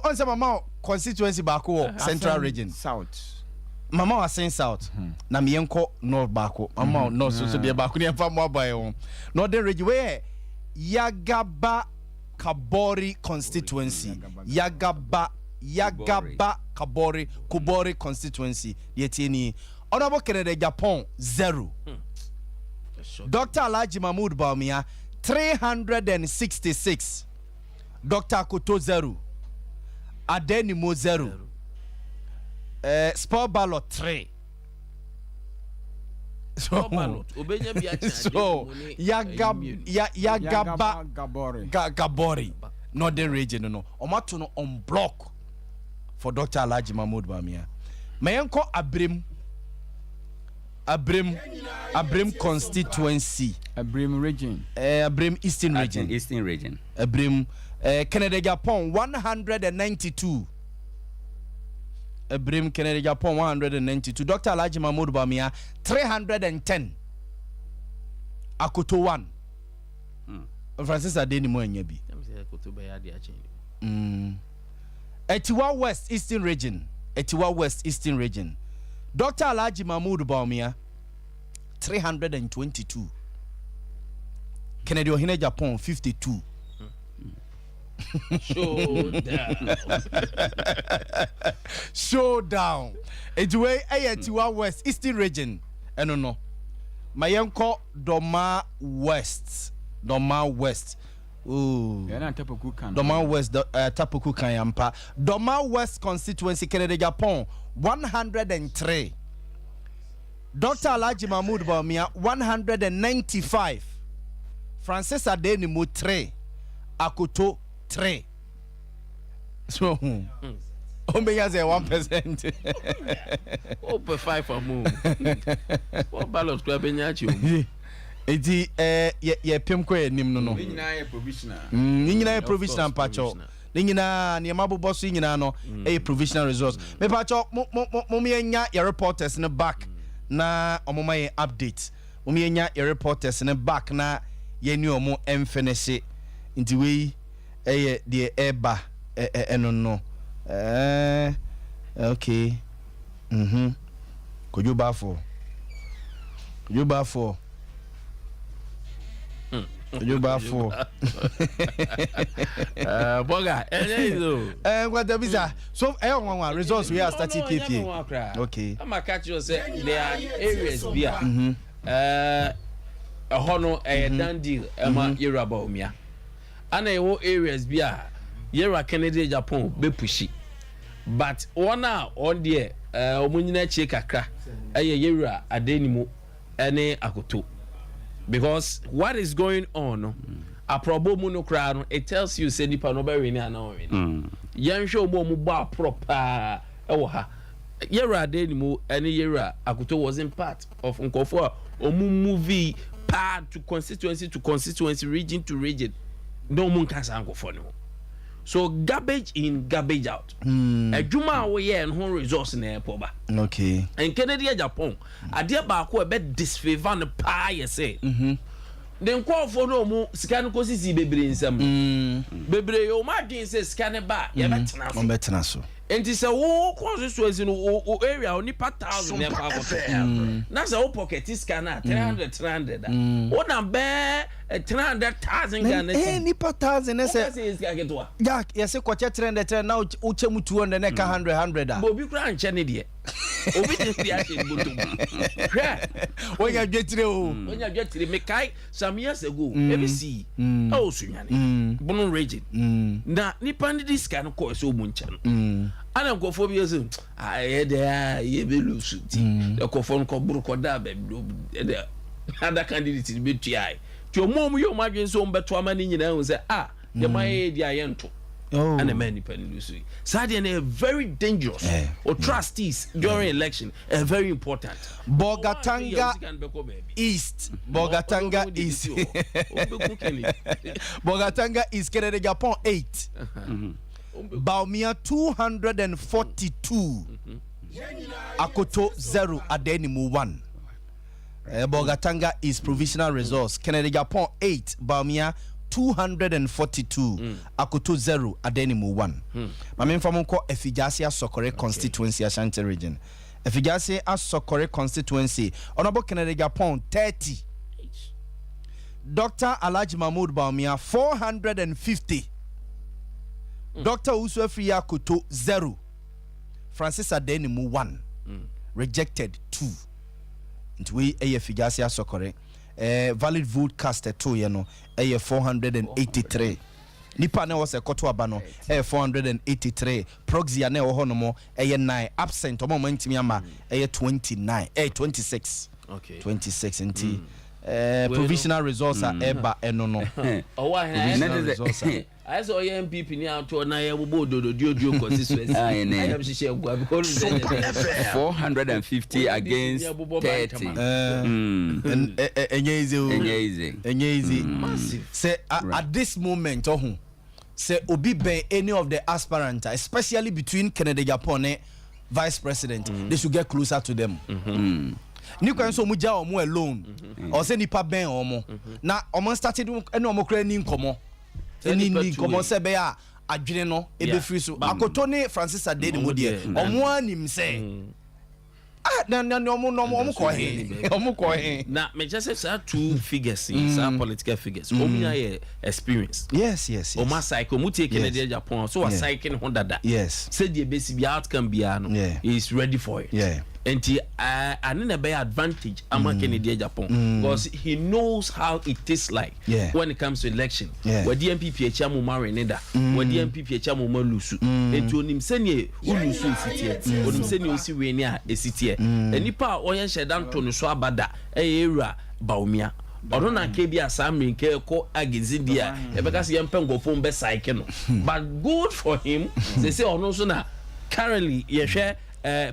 onse mama constituency bako central region south mama was saying south na me yenko north bako mama north so be bako ni fa mo abaye won northern region where Yagaba Kabori constituency Yagaba Kubori constituency yetini honorable Kennedy Japan 0 Dr. Alhaji Mahmoud Bawumia 366 Dr. Kuto 0 Adenimo 0 Sport Ballot 3 so Yagaba Gabori northern region no omato no on block for Dr. Alhaji Mahmoud Bawumia mayenko Abrim constituency Abrim region Abrim eastern region Abrim Kennedy Japan 192 Abrim Kennedy Japan 192 Dr. Alhaji Mahmoud Bawumia 310 Akoto 1 Francis Adenimu enyabi Etiwa West Eastern Region Dr. Alhaji Mahmoud Bawumia 322 Kennedy ohine Japan 52 Showdown Etiwa West Eastern Region no Mayenko Doma West. Ooh. Doma West, Tapuku Kanyampa. Doma West constituency, Canada, Japan, 103. Dr. Alaji Mahmoud Bawumia, 195. Francis Adenimu, 3. Akoto, 3. So, Omega say 1%. Open 5 for more. What ballot club in Yachu? Eti ye pemko enim no. Nyina provisional. Nyina provisional pacho. Nyina ne mabobɔ so nyina no provisional results. Me pacho mo enya your reporters in back na omoma ye update. Mo enya your reporters in back na ye ni omo emfenese. Nti we de eba eno no. Okay. Could you bar for? You buy for Boga, what the visa? So, one results we are starting KPA. Okay, I'm a catch you say there are areas beer. A honor a done deal, Emma Yerabomia. And a whole areas beer, Yera Kennedy, Japan, be pushy. But one now on the Omunina Chekaka, a Yera, a Denimu, any Akoto. Because what is going on, a problem monocrown, it tells you, say, Nipa no berry now. Yan show more mobile proper. Yera Denimu, any Yera, Akoto was in part of Unkofor, or movie part to constituency, region to region. No moon can uncle for no. So garbage in, garbage out. A Juma away and home resource in the airport. Okay. And Canada, Japan, a dear Baku a bed disfavor the pie, say. Then call for no more scan causes baby in some. Baby, your margin says scan bar, yeah, better so. And it's a whole constituency in area only per 1,000. That's a pocket scanner 300. What I'm bear 300,000 any per 1,000 Jack, yes, a quarter 300 now Uchemu 200 neck 100. Bobby Grand Chenny. When you get to the Mekai some years ago, ABC, oh, Sunyani, Bono Region. Now, Nippon this kind of course, so munchan. I don't go for years. I had ye be loose. The cophone called Brucoda, other candidates in BTI. To your mom, you imagine so better to a man in your own say, the my idea. And a many penny Lucy. Sadian very dangerous or trustees during election very important. Bogatanga East. Bogatanga East. Bogatanga East Canada Japan 8. Bawumia 242. Akoto 0 Adenimu 1. Bogatanga is provisional results. Canada Japan 8. Bawumia 242. Akoto 0 Adenimu 1. Mame mfa monko Efigasi Asokore constituency Ashanti region. Efigasi Asokore constituency Honorable Canada Japan 30. Dr. Alaji Mahmoud Bawumia 450. Dr. Uswefri Akoto 0. Francis Adenimu 1. Rejected 2. Into we Efigasi Asokore. Valid vote cast 2 yeno 483. Nipa ne was a koto abano 483. Proxy ane wo hono 9. Absent omo mantimi ama 29 26. Okay. 26 nti provisional results are eba enono. Oh why results I saw MPP ni out na ye bobo do constituency. I am share gwa because 450 against 30. Enyeze. Massive. Say at this moment say obi ben any of the aspirants, especially between Canada Japan vice president, they should get closer to them. Ni kwa nso muja omo alone or say nipa ben omo na omo started any omo kra ni nkomo ni nkomo se be a adwene no ebe free so Akoto ne Francis Adenimu de omo anim se na omo ko he na me just say two figures some political figures omo experience yes omo cycle mu take Canada Japan so a cycle 100 yes say the basic outcome bia no is ready for it And I need a better advantage among Kennedy Japan because he knows how it tastes like when it comes to election. Where the MPP chamu marineda, where the MPP chamu malusu. And to him send ulusu city, or him send you see wenia a city. And nipa oyan shedan to no swabada era baumia. Ọdún náà kébí àsámi nkẹ́ kọ́ agizindia ẹ̀bẹ̀ka sí yẹn mpẹ́ ngọ̀fọ́ mbẹ́ sáìkì no but good for him ṣe ṣe ọ̀nà nso na currently yẹ̀hwẹ́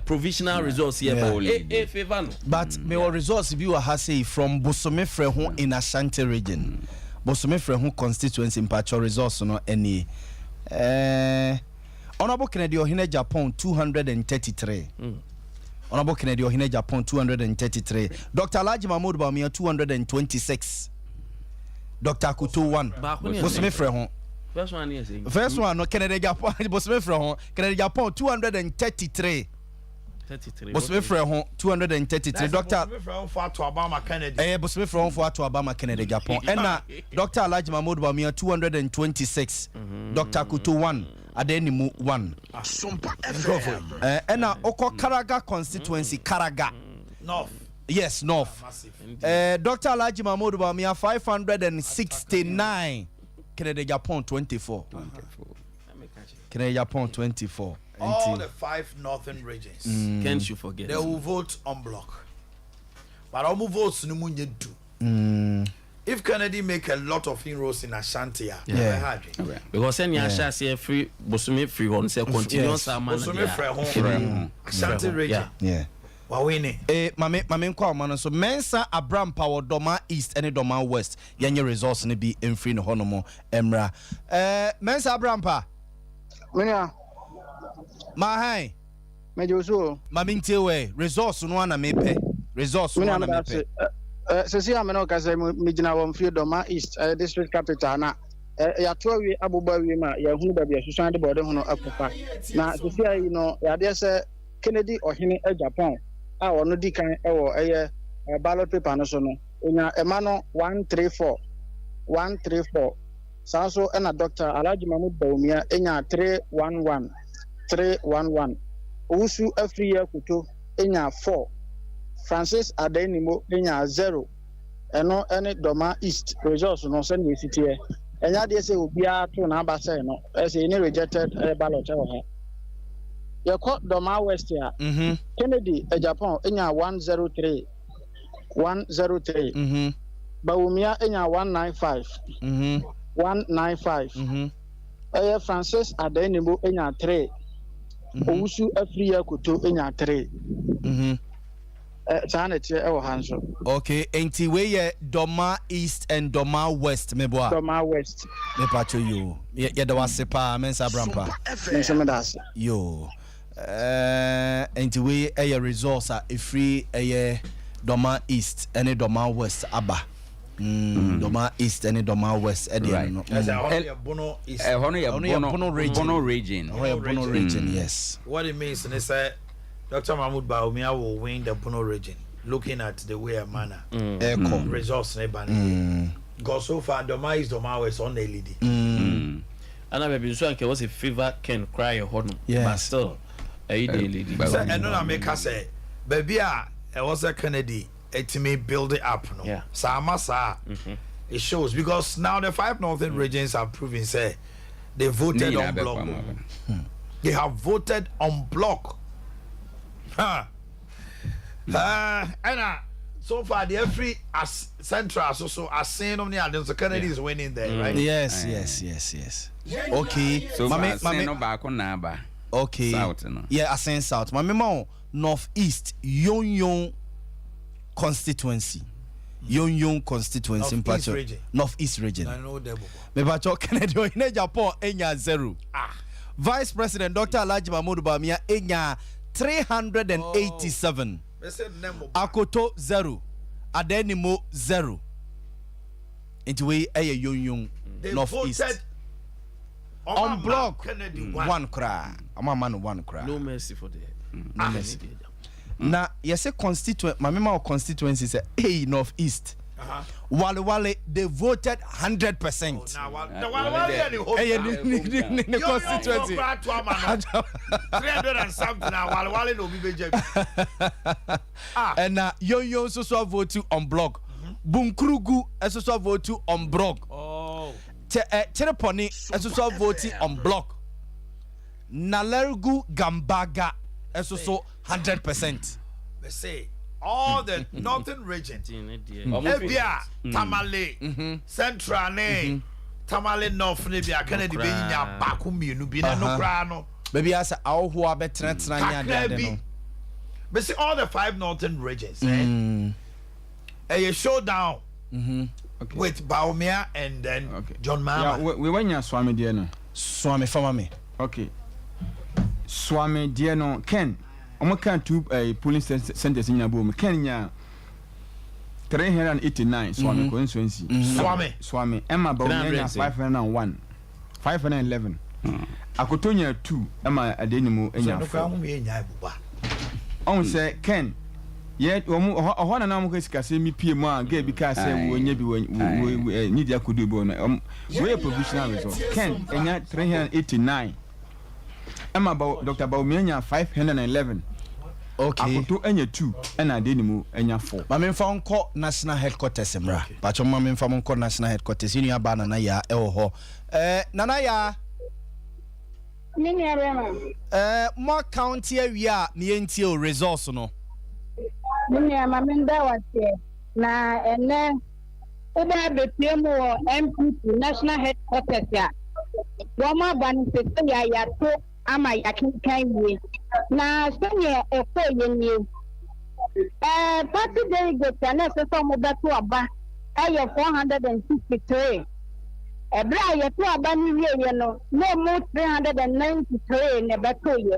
provisional results here but favor no but me or results bi wa ha say from Bosomefre ho in Ashanti region Bosomefre ho constituency mpacho results no any Honorable Kennedy Ohine Japan 233 Honorable Kennedy Ohine Japan 233 Dr. Alhaji Mahmoud Bawumia 226 Dr. Kuto 1 Bosomefre ho First one no Kennedy Japan Bosomefre ho Kennedy Japan 233 Bosomefre ho 233 Dr. Bosomefre for to Obama Kennedy Bosomefre for to Obama Kennedy Japan and Dr. Alhaji Mahmoud Bawumia 226 Dr. Kuto 1 Adenimu 1 Sompa and Oko Karaga constituency Karaga North yes North Dr. Alhaji Mahmoud Bawumia 569 Kennedy Japan 24 Kennedy Japan 24 all the 5 northern regions can't you forget they will vote on block but all votes no munye do if Kennedy make a lot of inroads in Ashanti because any Ashanti free Bosome free on say continuous Bosome free Ashanti region wawini mame kwa mano so Mensa Abraham Power Doma East and Doma West yenye results ne bi emfree no hono emra Mensa Abraham pa Menya Mahai Mejoso mame ntewe results no ana mepe results no ana mepe sesi ameno ka se mejina wo mfree Doma East district capital na ya towe abụba wi ma ya hu ba bia susan de bode hono akofa na sesi ayi no ya de se Kennedy Ohine Japan a wono di kan ewo eye ballot paper no so no onya ema no 134 sanso na Dr. Alhaji Mahmoud Bawumia enya 311 Owusu Afriya Kuto enya 4 Francis Adenimo enya 0 eno ene Doma East results no se na esitie enya de se obia to na aba se no ese ni rejected ballot ewo ha Yako Doma West ya Kennedy Japan enya 103 Bawumia enya 195 Francis Adenimo enya 3 Owusu Afriya Kuto enya 3 Chana tie ewo hanso okay enti we ye Doma East and Doma West meboa Doma West me pacho yo ye da wasepa Mensa Brampa yo enti we a resource a free a Doma East and Doma West aba Doma East and Doma West no Bono East Bono region yes what it means is that Dr. Mahmoud Bawumia will win the Bono region looking at the way a manner results because so far Doma East Doma West on the lead and I maybe so I was a fever can cry a horn but still and no make us say baby I was a Kennedy to me build it up no it shows because now the 5 northern regions have proven say they voted on block they have voted on block and so far the every as central so as saying on the so Kennedy is winning there right yes okay so mame no back on naba okay south no yeah Asen South my memo Northeast Yon constituency Yon constituency Northeast region I know them me bacho Kennedy Ohine Japan enya 0 Vice President Dr. Alhaji Mahmoud Bawumia enya 387 Akoto 0 Adenimo 0 into we Yon Northeast on block Kennedy 1 cry man 1 cry no mercy for the na yes a constituent my member constituency say hey Northeast Wale they voted 100%. The constituency 300 and something now Wale no be and yo so vote on block. Bunkrugu so vote on block. Chereponi so vote on block. Nalergu Gambaga so 100%. They say all the northern region, Ebia, Tamale, Central, Tamale North, Nebia, Kennedy, Bakumi, Nubina, no Grano. Maybe I say, "Oh, who are better than Tranya?" But see, all the 5 northern regions, a showdown with Baumia and then John Mama. Yeah, we went here, Swami Diano. Swami Famami. Okay. Swami Diano, Ken. I'm can two police centers in Yaboom. Kenya 389 Swami Constituency. Swami Emma Baunia 501 511. Akotonya 2 Emma Adenimo Enya. On say Ken yet one na mo kase mi pie mo ga because say we nya bi need ya kudu bo na we provisional result Ken enya 389 Emma Dr. Baumia 511. Okay. Akoto enya 2 ena Adenimu enya 4. Mame mfa nko national headquarters mra. Pacho mame mfa nko national headquarters inu ya ba na ya ewo ho. Nana ya Nini ya mo county area ni enti o resource no. Nini ya mame nda wate na ene eba bepie mu MPP national headquarters ya. Woma bani se ya yato ama yakinkan ye na senye efo ye ni party delegate na se so mo beto aba aye 463 ebra ye to aba ni ye no no mo 393 ne beto ye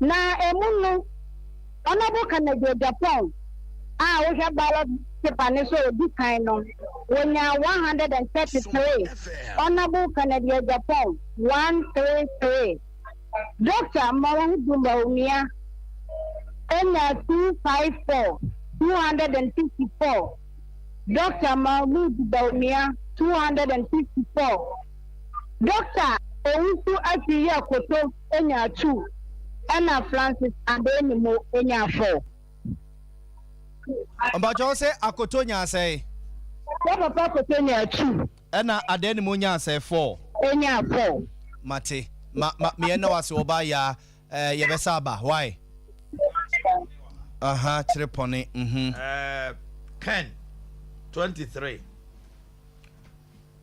na emunu onabo Canada Japan wo hwe ballot paper ne so di kan no wonya 133 onabo Canada Japan 133 Doctor Mawan Dumbaunia Ena 254 Doctor Mawan Dumbaunia 254 Doctor Owusu Asiya Koto Enya 2 Ena Francis Adenimo Enya 4 Ambajo say Akoto nya say Papa Koto Enya 2 Ena Adenimo nya say 4 Enya 4 Mate me na wase oba ya ye besaba why triponi Ken 23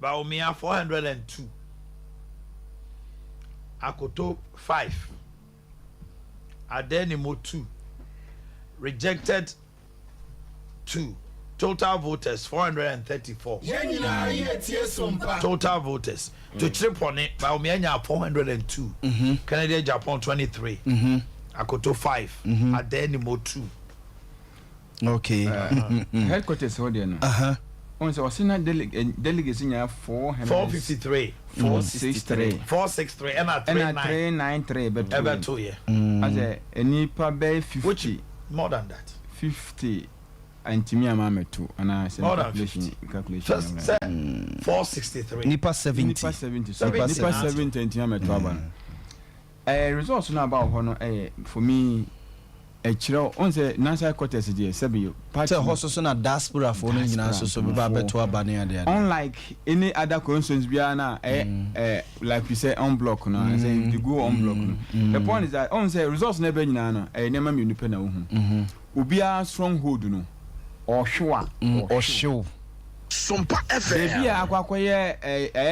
Baumia 402 Akoto 5 Adenimo 2 rejected 2 total voters 434 total voters to trip on it Baumia 402 Canadian Japan 23 Akoto 5 Adenimo 2 okay headquarters hold there no on so senior delegates in 453 463 and 393 but ever 2 year as a nipa be 50 which more than that 50 and Timmy Amame too, and I said calculation. 463. Nipa 70. Nipa 70. Nipa 70 and Timmy Amame. Results now about honor. For me, a chiro on the national quarters here. Sabi, party horses on a diaspora for no so be to abania there. Unlike any other constituencies, Biana, like we say on block now. I say you go on block. The point is that on the results never nana. Never me independent. Ubia stronghold no. Or show Sompa FM. Baby, I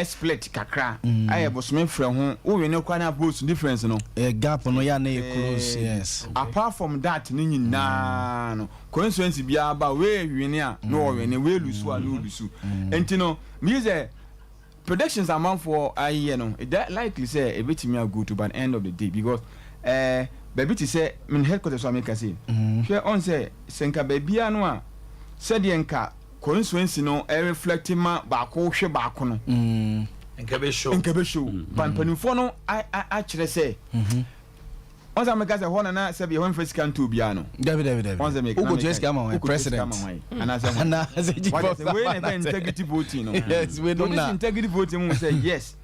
split kakra. I was meant from home. Oh, we know kind of boost difference, no. A gap on your close, yes. Apart from that, Nini no. Coincidence be about where we near, no, when we lose one, lose. And you know, music predictions amount for you know, that likely say a bit me go to by the end of the day because baby to say, headquarters, I make a say. Here on say, Senka baby, anwa. Said Yanka, Constituency no, reflecting ma bako she bako no. Nkebe show. Pan panifono, I actually say. once I make us a one and say one first can to piano. David. Once I make who just come on president. And I say what the way integrity voting. Yes, we don't know. Integrity voting will say yes.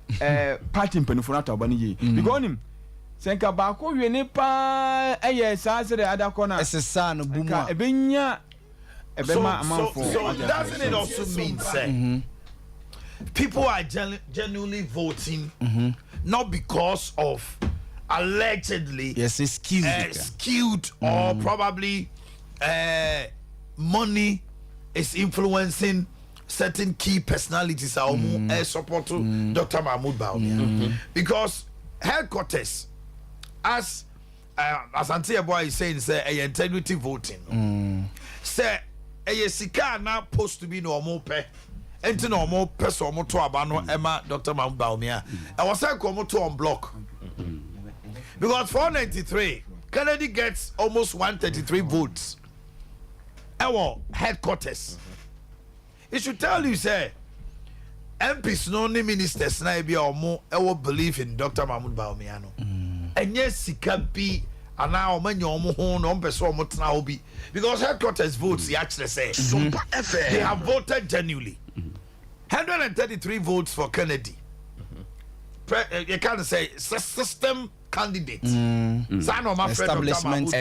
Party penufona to abani because him senka baako wie ne pa saa se the other corner esesa no bumu ebenya ebema amanfo so doesn't it also mean say people are genuinely voting not because of allegedly skewed or probably money is influencing certain key personalities are support to Dr. Mahmoud Bawumia because headquarters as Antia Boy is saying say a integrity voting say a sika na supposed to be normal pe enti normal person mo to abano Emma Dr. Mahmoud Bawumia I was say come to on block because 493 Kennedy gets almost 133 votes our headquarters. It should tell you, say, MPs, no ministers, na be or more, I will believe in Dr. Mahmoud Bawumia. And yes, he can be, and now when you're home, on person, what now be because headquarters votes, he actually say, they have voted genuinely. 133 votes for Kennedy. You can't say system candidate. Establishment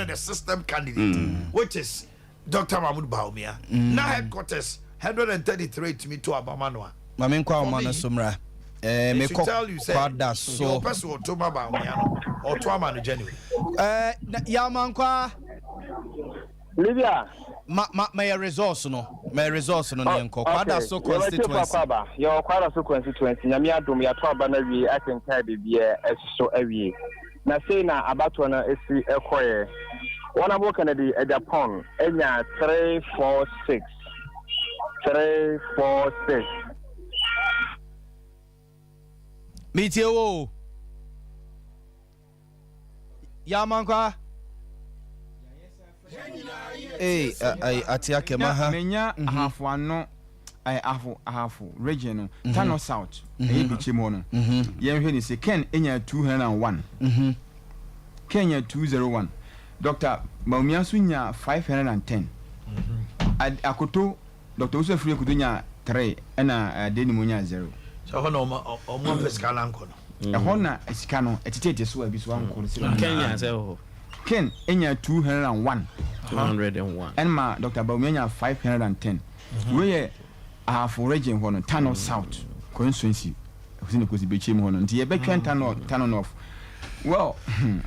the system candidate, which is Dr. Mahmoud Bawumia. Now headquarters 133 to me to Abamanoa. Mami kwa umana sumra. Me ko tell you say kwada so. Your person will to Bawumia or to Amanu genuine. Ya mankwa Libya. My resource no. My resource no nko. Kwada so constituency. Your kwada so constituency. Nyami adom ya to abana I can carry bibia so awie. Na say na abato na esi ekoye. One about Kennedy at Japan, Enya 346. 346. Meet you. Yamankwa. Hey, Atiake Maha. Menya half one no. Half region, Tano South, Chimono. Yen say Ken Enya 201. Kenya 201. Dr. Bawumia sunya 510. Akoto Dr. Usefri kudunya 3 na Denimunya 0. So hono omo pesca lanko no. Hona esika no etitete so abi so anko Kenya say ho. Ken enya 201. 201. And ma Dr. Bawumia 510. We half region hono Tano South constituency. Osine kosi bechim hono. Nti ye betwen Tano North. Well,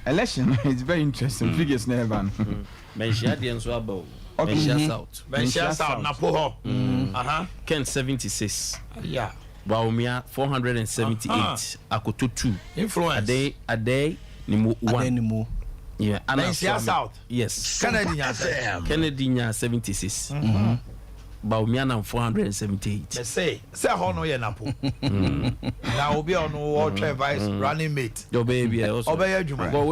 election is very interesting. Figures never. Benshia the enso abo. Benshia South. Napo ho. Ken 76. Yeah. Bawumia 478. Akoto 2. Influence. A day nimu 1. Yeah. Benshia South. Yes. Kennedy nya 76. Bawumia na 478. Me say hono ye napo. Na obi on world vice running mate. Your baby also. Obey adwuma. But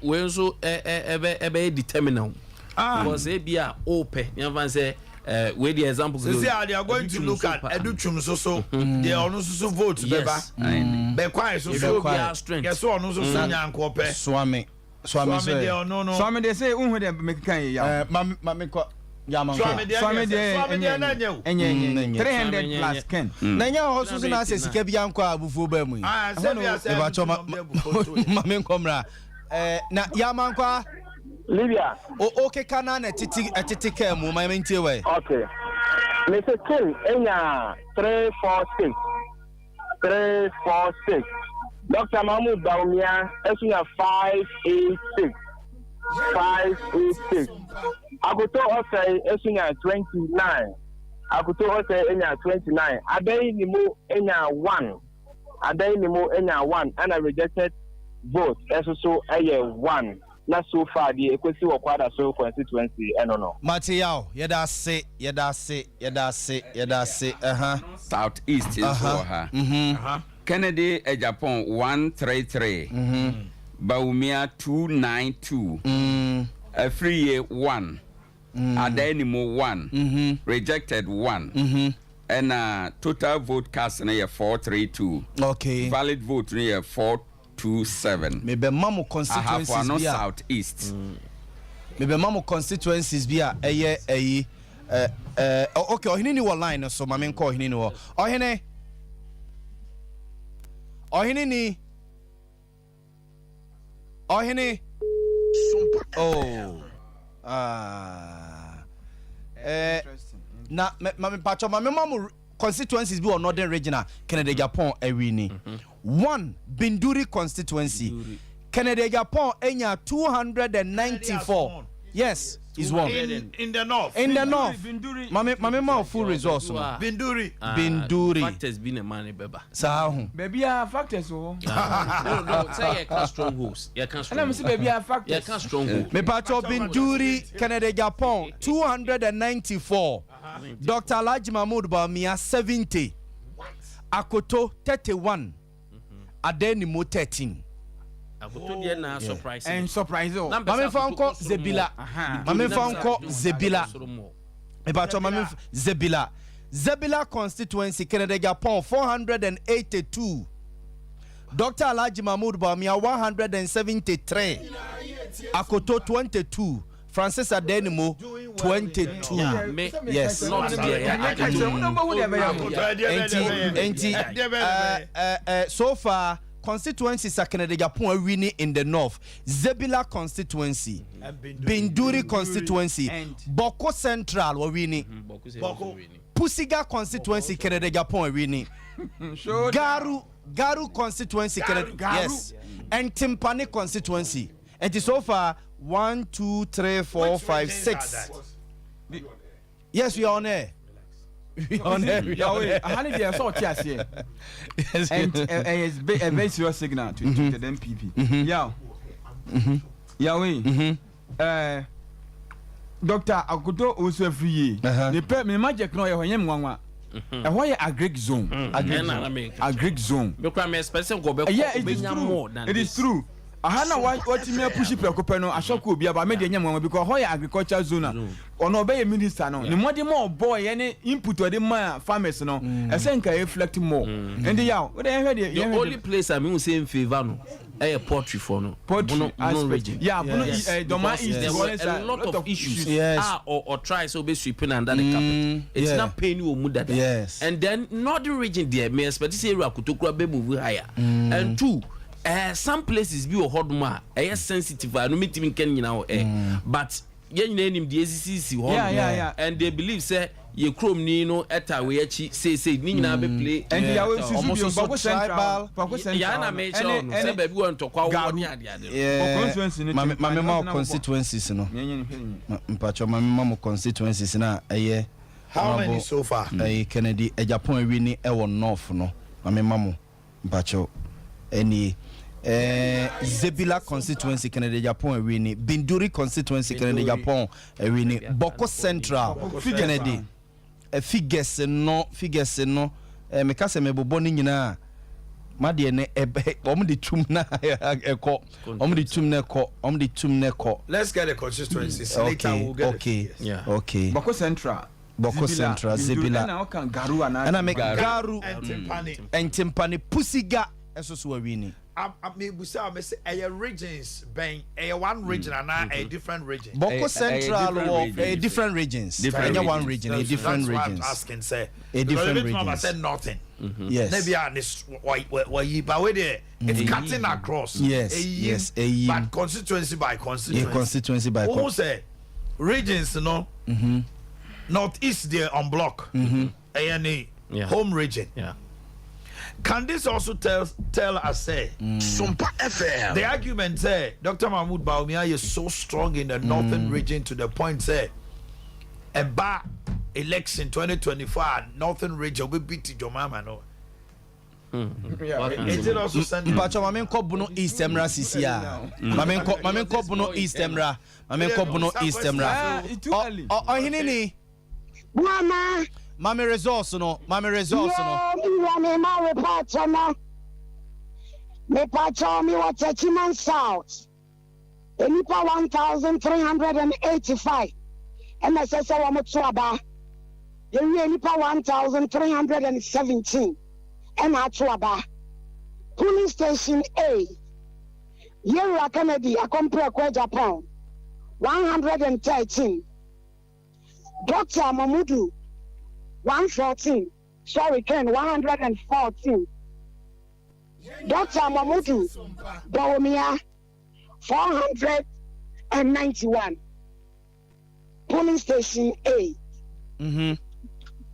we also ebe determinant. Because ebia ope. You say where the example goes. They are going to look at educhum so they are no so vote beba. Be quiet so strength. Yes so no so nyanko pe. Swami they no. Swami they say unhu dem make kan ya. Mami ko Swami there na nyew. Enye 300 plus Ken. Na nya ho so na sika bia nko abufu ba mu. Mami nkomra. Na Yamankwa Libya. Okay, kana na titi ka mu ma mentie we. Okay. Mr. King enya 346. 346. Dr. Mahmoud Bawumia esunya 586. 586. Akoto Osei esunya 29. Akoto Osei enya 29. Adai nimu enya 1. Adai nimu enya 1 and a rejected vote so eye 1. Na so far the equity wakwada so constituency no. Matiyao yeda se Southeast is for her. Kennedy Japan 133. Bawumia 292. Free year 1. Adenimo 1. Rejected 1. And total vote cast near 432. Okay. Valid vote near 4 027. Maybe Mamu constituencies Ahafo be South East. Maybe Mamu constituencies be okay, ohini ni wa line so mame nko ohini ni wo. Ohini ni Ohini. Oh. Na mame pacho mame mamu constituencies be on northern regional Canada Japan ewini. One Binduri constituency. Canada Japan enya 294. Yes, is one. In the north. In the north. Mame ma full resource. Binduri. Binduri. Factors been a money beba. Sahu. Baby, factors. No, say you can strongholds. You can strongholds. Baby, factors. You can strongholds. Me pacho Binduri, Canada Japan 294. Dr. Alhaji Mahmoud Bawumia 70. Akoto 31. Adenimo 13. Akoto dia na surprise. And surprise. Mame fanko Zebila. Mame fanko Zebila. Me pacho mame Zebila. Zebila constituency Canada Japan 482. Dr. Alhaji Mahmoud Bawumia 173. Akoto 22. Francis Adenimo 22. Yes. Not there. So far constituencies are Canada Japan winning in the north. Zebila constituency, Binduri constituency, Boko Central were winning. Pusiga constituency Canada Japan winning. Garu constituency Canada. Yes. And Timpani constituency. And so far 1, 2, 3, 4, 5, 6. Yes, we are on air. We are on air. We are on air. And it's a very serious signal to the MPP. Yeah. Yahweh. Dr. Akoto also every year. The per me magic no ya mwanwa. Why a Greek zone? A Greek zone. Yeah, it is true. Ahana what me push preocupa no ashoku obi aba me de nyam because how agriculture zone ono be minister no the more boy any input or the man farmers no esenka reflect more and the only place I mean say in favor no poultry for no region Doma East a lot of issues or try so be sweeping under the carpet. It's not paying you muda. Yes, and then northern region there me expect say area kutokura be move higher. And two, some places be hot more sensitive no meet even can but yen name the ACC and they believe say ye chrome ni no eta we achi say ni na be play and they are almost so tribal ya na me say baby want to kwa woni ade mame ma constituencies no mpacho mame ma constituencies na how many so far Kennedy Japan wini e won north no mame ma mpacho any Zebila constituency Canada Japan wini Binduri constituency Canada Japan wini Boko Central Kennedy figures no me kase me bobo ni nyina ma de ne om de tum na ekọ om de tum na ekọ. Let's get the constituencies later. We'll get okay Boko Central Zebila and me Garu and Timpani Pusiga eso so wini. I say a regions bang a one region and a different region. Boko Central or a different regions. One region, a different regions. Asking say a different region. I said nothing. Yes. Maybe on this it's cutting across. Yes. But constituency by constituency. Constituency by constituency. Who say regions? Northeast there on block. A home region. Yeah. Can this also tell us say Sompa FM? The argument say Dr. Mahmoud Bawumia is so strong in the northern region to the point say a bar election 2024 northern region will beat your mama no. Is it also sending? But mame ko buno East Emra CCA. Mame ko buno East Emra. Mame ko buno East Emra. Oh hinini. Mama. Mame resource no. Me ma report no. Me pacho mi wa Techiman South. Enipa 1,385. MSS wa mo tuaba. Yewi enipa 1,317. And Atuaba. Police station A Yewura Kennedy Akompre Kwe Japan 113. Dr. Mamudu 114. Sorry, Ken 114. Dr. Mamudu Bawumia 491. Polling station 8.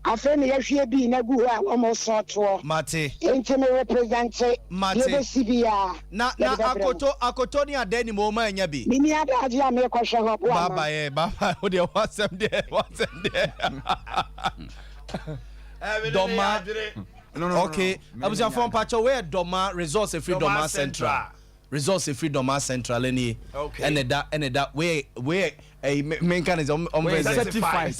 Afeni yehwe bi na gu ha almost to Mate. Enti me represent Mate. CBA. Na akoto ni adeni mo ma nya bi. Mini adaji a me kwhwe ho bo. Baba o de wasem de. Doma. No. Okay. Abuja from Pacho where Doma resource free Doma Central. Resource free Doma Central any. Okay. And that where a main kind is certified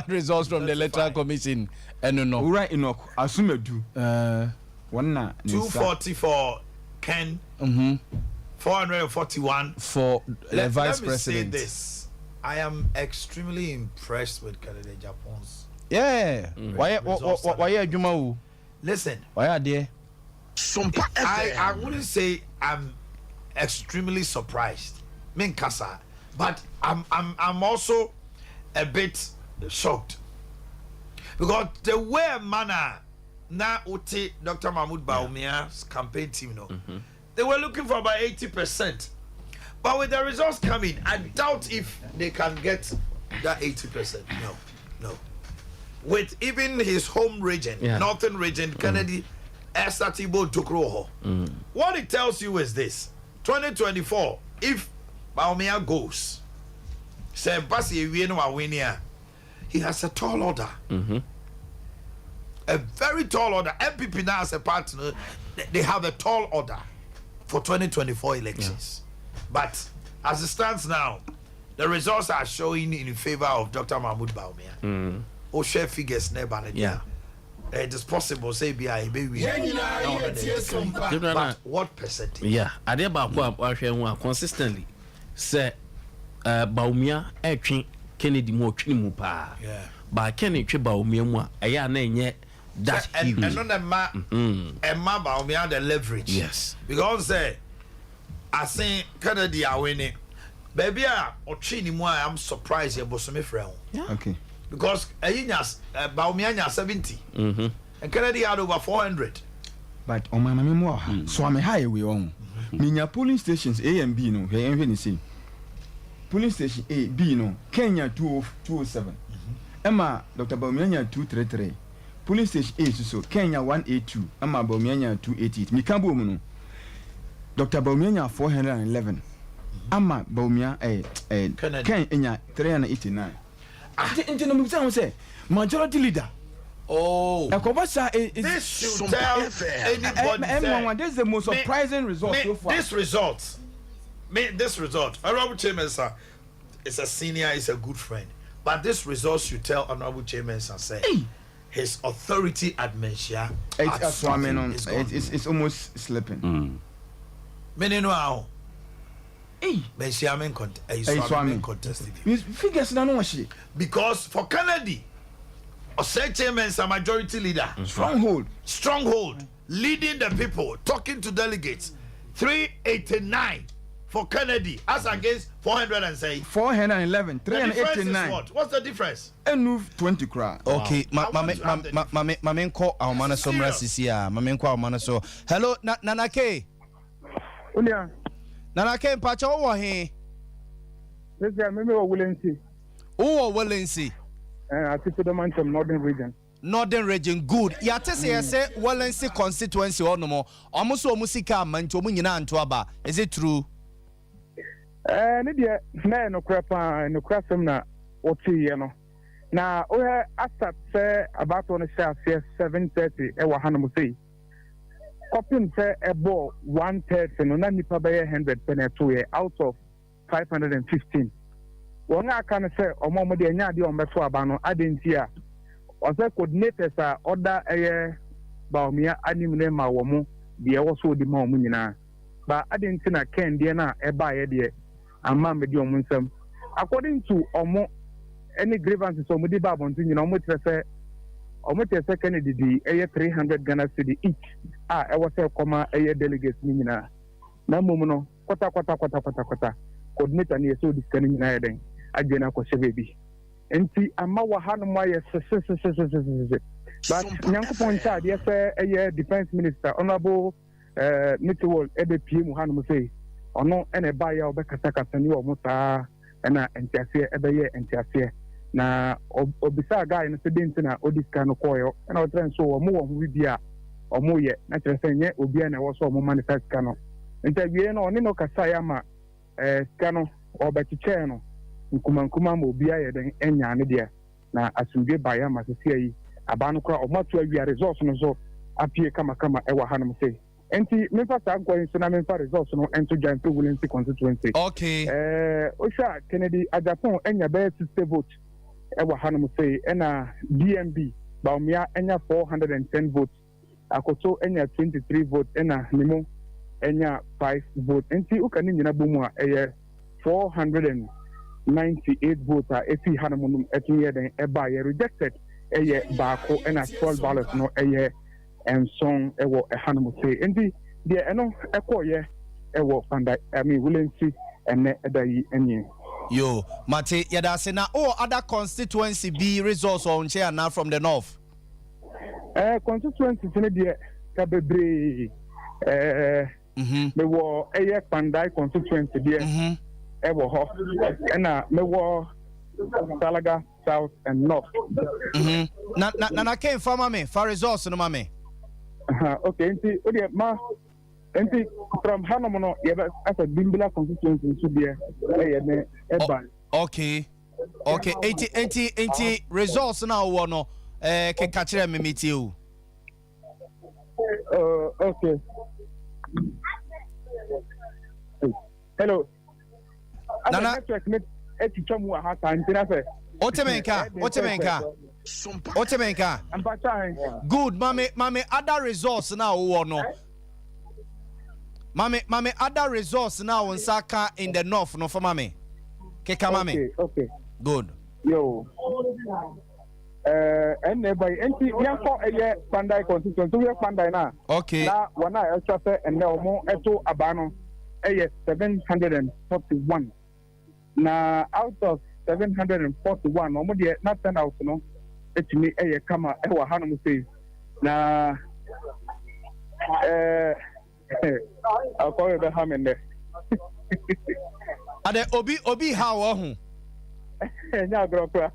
results from the Electoral Commission. And no. Right enough. Assume do. 240 for Ken. 441 for the vice president. Let me say this. I am extremely impressed with Canada Japan's. Yeah. Why Juma? Listen. Why are there? I wouldn't say I'm extremely surprised. Minkasa. But I'm also a bit shocked. Because the way manner now Uti Dr. Mahmoud Bawumia's campaign team they were looking for about 80%. But with the results coming, I doubt if they can get that 80%. No. With even his home region, Northern region, Kennedy, Esatibo Tukroho. What it tells you is this: 2024, if Bawumia goes, say Basi Wienia, he has a tall order. A very tall order. MPP now as a partner, they have a tall order for 2024 elections. But as it stands now, the results are showing in favor of Dr. Mahmoud Bawumia. Share figures never. It is possible say be a baby. But what percentage? Yeah, I did about consistently say Bawumia Kennedy more Chimupa. Yeah. But Kennedy Bawumia more aya na that and not a ma Bawumia the leverage. Yes. Because I think Kennedy are winning. Baby or Chini more I'm surprised you bosom friend. Yeah. Okay. Because Bawumia 70. And Kennedy had over 400. But on my memoir, so I'm a high we own. Minya polling stations A and B no, here any say. Polling station A, B no, Kenya 207. Emma Dr. Bawumia 233. Polling station A so Kenya 182. Emma Bawumia 288. Mikambo no. Dr. Bawumia 411. Emma Bawumia Kenya 389. Into no musa say majority leader. Oh, this should tell anybody. This is the most surprising result so far. This result. Honorable Chairman, sir, is a senior, is a good friend. But this result should tell Honorable Chairman, sir, say his authority at Menchia. It's almost slipping. Many know how. Menchia contested. Figures no she. Because for Kennedy, Chairman is a majority leader. Stronghold. Leading the people, talking to delegates. 389 for Kennedy as against 411, 389. What's the difference? Move 20 cra. Okay, mamenko awmana so mrasisia. Mamenko awmana so. Hello, Nanake. Unia. Nanake mpacha wo he. Sisi mimi wa Willensi. Wo Willensi. I think the man from Northern region. Northern region good. Ya tese say Willensi constituency ono mo. Omo so musika manto mu nyina anto aba. Is it true? Ne dia na no krapa no krasem na otiye no. Na o he asat say about on share 7:30 e wa hanom say. Copying say a ball 130 no na nipa be 100 peneto out of 515. One can say omo de nya de ombeto aba no adentia. O say coordinators are order Bawumia anim ne ma wo mo de wo so di ma wo nyina. Ba adentina ken de na e ba ye de amma me de omo nsam. According to omo any grievances omo di ba bontin nyina omo tese Kennedy di 300 Ghana cedi each e wo say koma delegates ni nyina. Na mum no kwata coordinator ne so this kan nyina yɛden agye na kɔhyɛ baby enti ama wa hanom ayɛ sesesesesese but nyankopɔn nkyɛ adeɛ sɛ ɛyɛ defense minister honorable Electoral pie mu hanom sɛ ɔno ɛna ɛba yɛ ɔbɛkasakasa ne wɔ mo saa ɛna ntiaseɛ ɛbɛyɛ ntiaseɛ na obisa guy no sɛ denti na odi sika no kɔɔyɛ ɛna ɔtrɛ nso wɔ mo wɔ ho bi a ɔmo yɛ na kyerɛ sɛ nyɛ obi a na ɛwɔ so ɔmo ma ne sa sika no nti awie no ɔne no kasa yɛ ama sika no ɔbɛkyekyɛɛ no nkumankuma ma obi ayɛ den anya ne deɛ na asomdwe ba yɛ ama sisi ayi aba no kora ɔmo ato awia results no so apie kamakama ɛwɔ hanom sɛ enti memfa saa nkɔyi nso na memfa results no ɛnto dwa mpe Wulensi constituency okay ohwɛ a Kennedy Ajapon anya bɛyɛ 60 vote ɛwɔ hanom sɛ ɛna DMB Baumia anya 410 votes akoto anya 23 votes ɛna nemo anya 5 votes enti ukani nyina bomu a ɛyɛ 498 votes a efi hanom no ɛtumi yɛ den ɛba yɛ rejected ɛyɛ baako ɛna 12 ballots no ɛyɛ enson ɛwɔ ɛhanom sɛ enti deɛ ɛno ɛkɔɔyɛ ɛwɔ Wulensi ɛnɛ ɛda yi ɛnyɛ yo mate yada se na other constituency be results on chair now from the north constituency ne deɛ ka bebree mewɔ ɛyɛ Pandai constituency deɛ ɛwɔ hɔ ɛna mewɔ Salaga South and North na ken fa mame fa results no mame okay enti o deɛ ma enti from hanom no yɛbɛ asa Bimbila constituency nso deɛ ɛyɛ ne ɛba okay enti results na wo no ke ka kyerɛ me metie o okay hello nana network me etitwa mu ha ta ntina fɛ otemenka good mame other results na wo no Mame other results now on Saka in the north no for mame. Keka mame. Okay. Good. Yo. And by enti yanko eye Pandai constituency we Pandai na. Okay. Na wana extra say and now mo eto abano eye 741. Na out of 741 no mo de na turn out no etimi eye kama e wa hanom say na I'll call you the ham in there. Ade obi how ho. Nya grokra.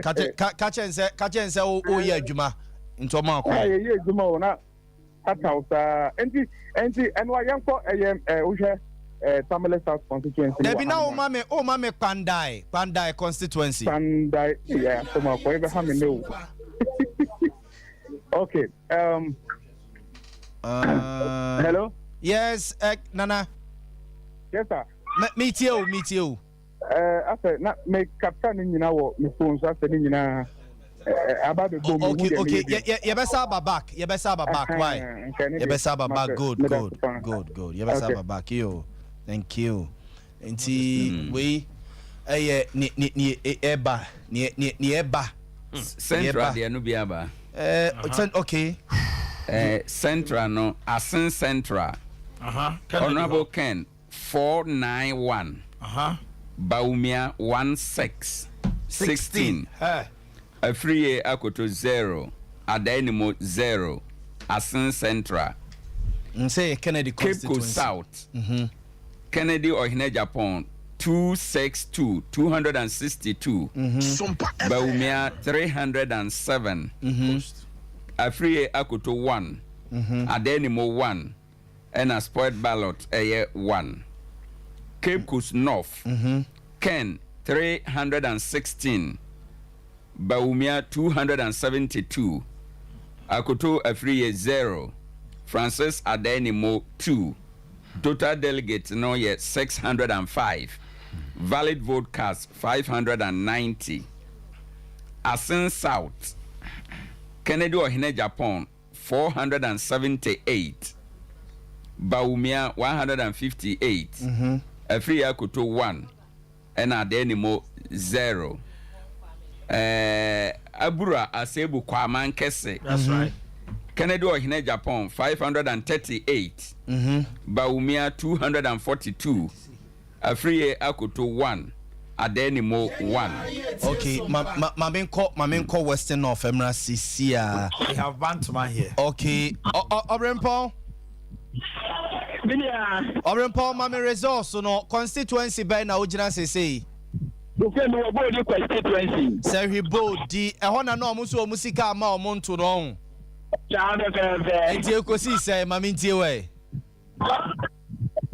Kache nse o ye adwuma nto ma akwa. Ye adwuma o na atausa enti enwa yanko uhwe Tamale South constituency. Debi na o mame Pandai constituency. Pandai yeah so ma ko be ham in there. Okay. Hello? Yes, Nana. Yes, sir. Meet you. I said, not make captain in my phone, so I said, about the boom. Okay. You better have a back. Why? You better have a back. Good. You better have a back. Thank you. And see, we, eba. Central, the Anubiaba. Okay. Central no Asin Central Honorable Ken 491 Baumia 16 Afriye Akoto 0 Adenimo 0 Asin Central say Kennedy Cape South Kennedy Ohine Japan 262 Baumia 307 Afriye Akoto 1 Adenimo 1 and a spoiled ballot 1 Cape Coast North Ken 316 Baumia 272 Akoto Afriye 0 Francis Adenimo 2 total delegates no yet 605 valid vote cast 590 Asin South Kennedy Ohine Japan 478 Baumia 158 Afriya Akoto 1 and Adenimo 0 Abura Asebu Kwaman Kese that's right Kennedy Ohene Japan 538. Baumia 242. Afriye Akoto 1. Adenimo 1. Okay, Mamenko Western North Emra Ccia. We have Bantama here. Okay, Obrempo. Obrempo, Mame resource no constituency by na ujina say. Constituency. Say he body. Ehona no muso musika ma omonto no. Enti ekosi say mame ntie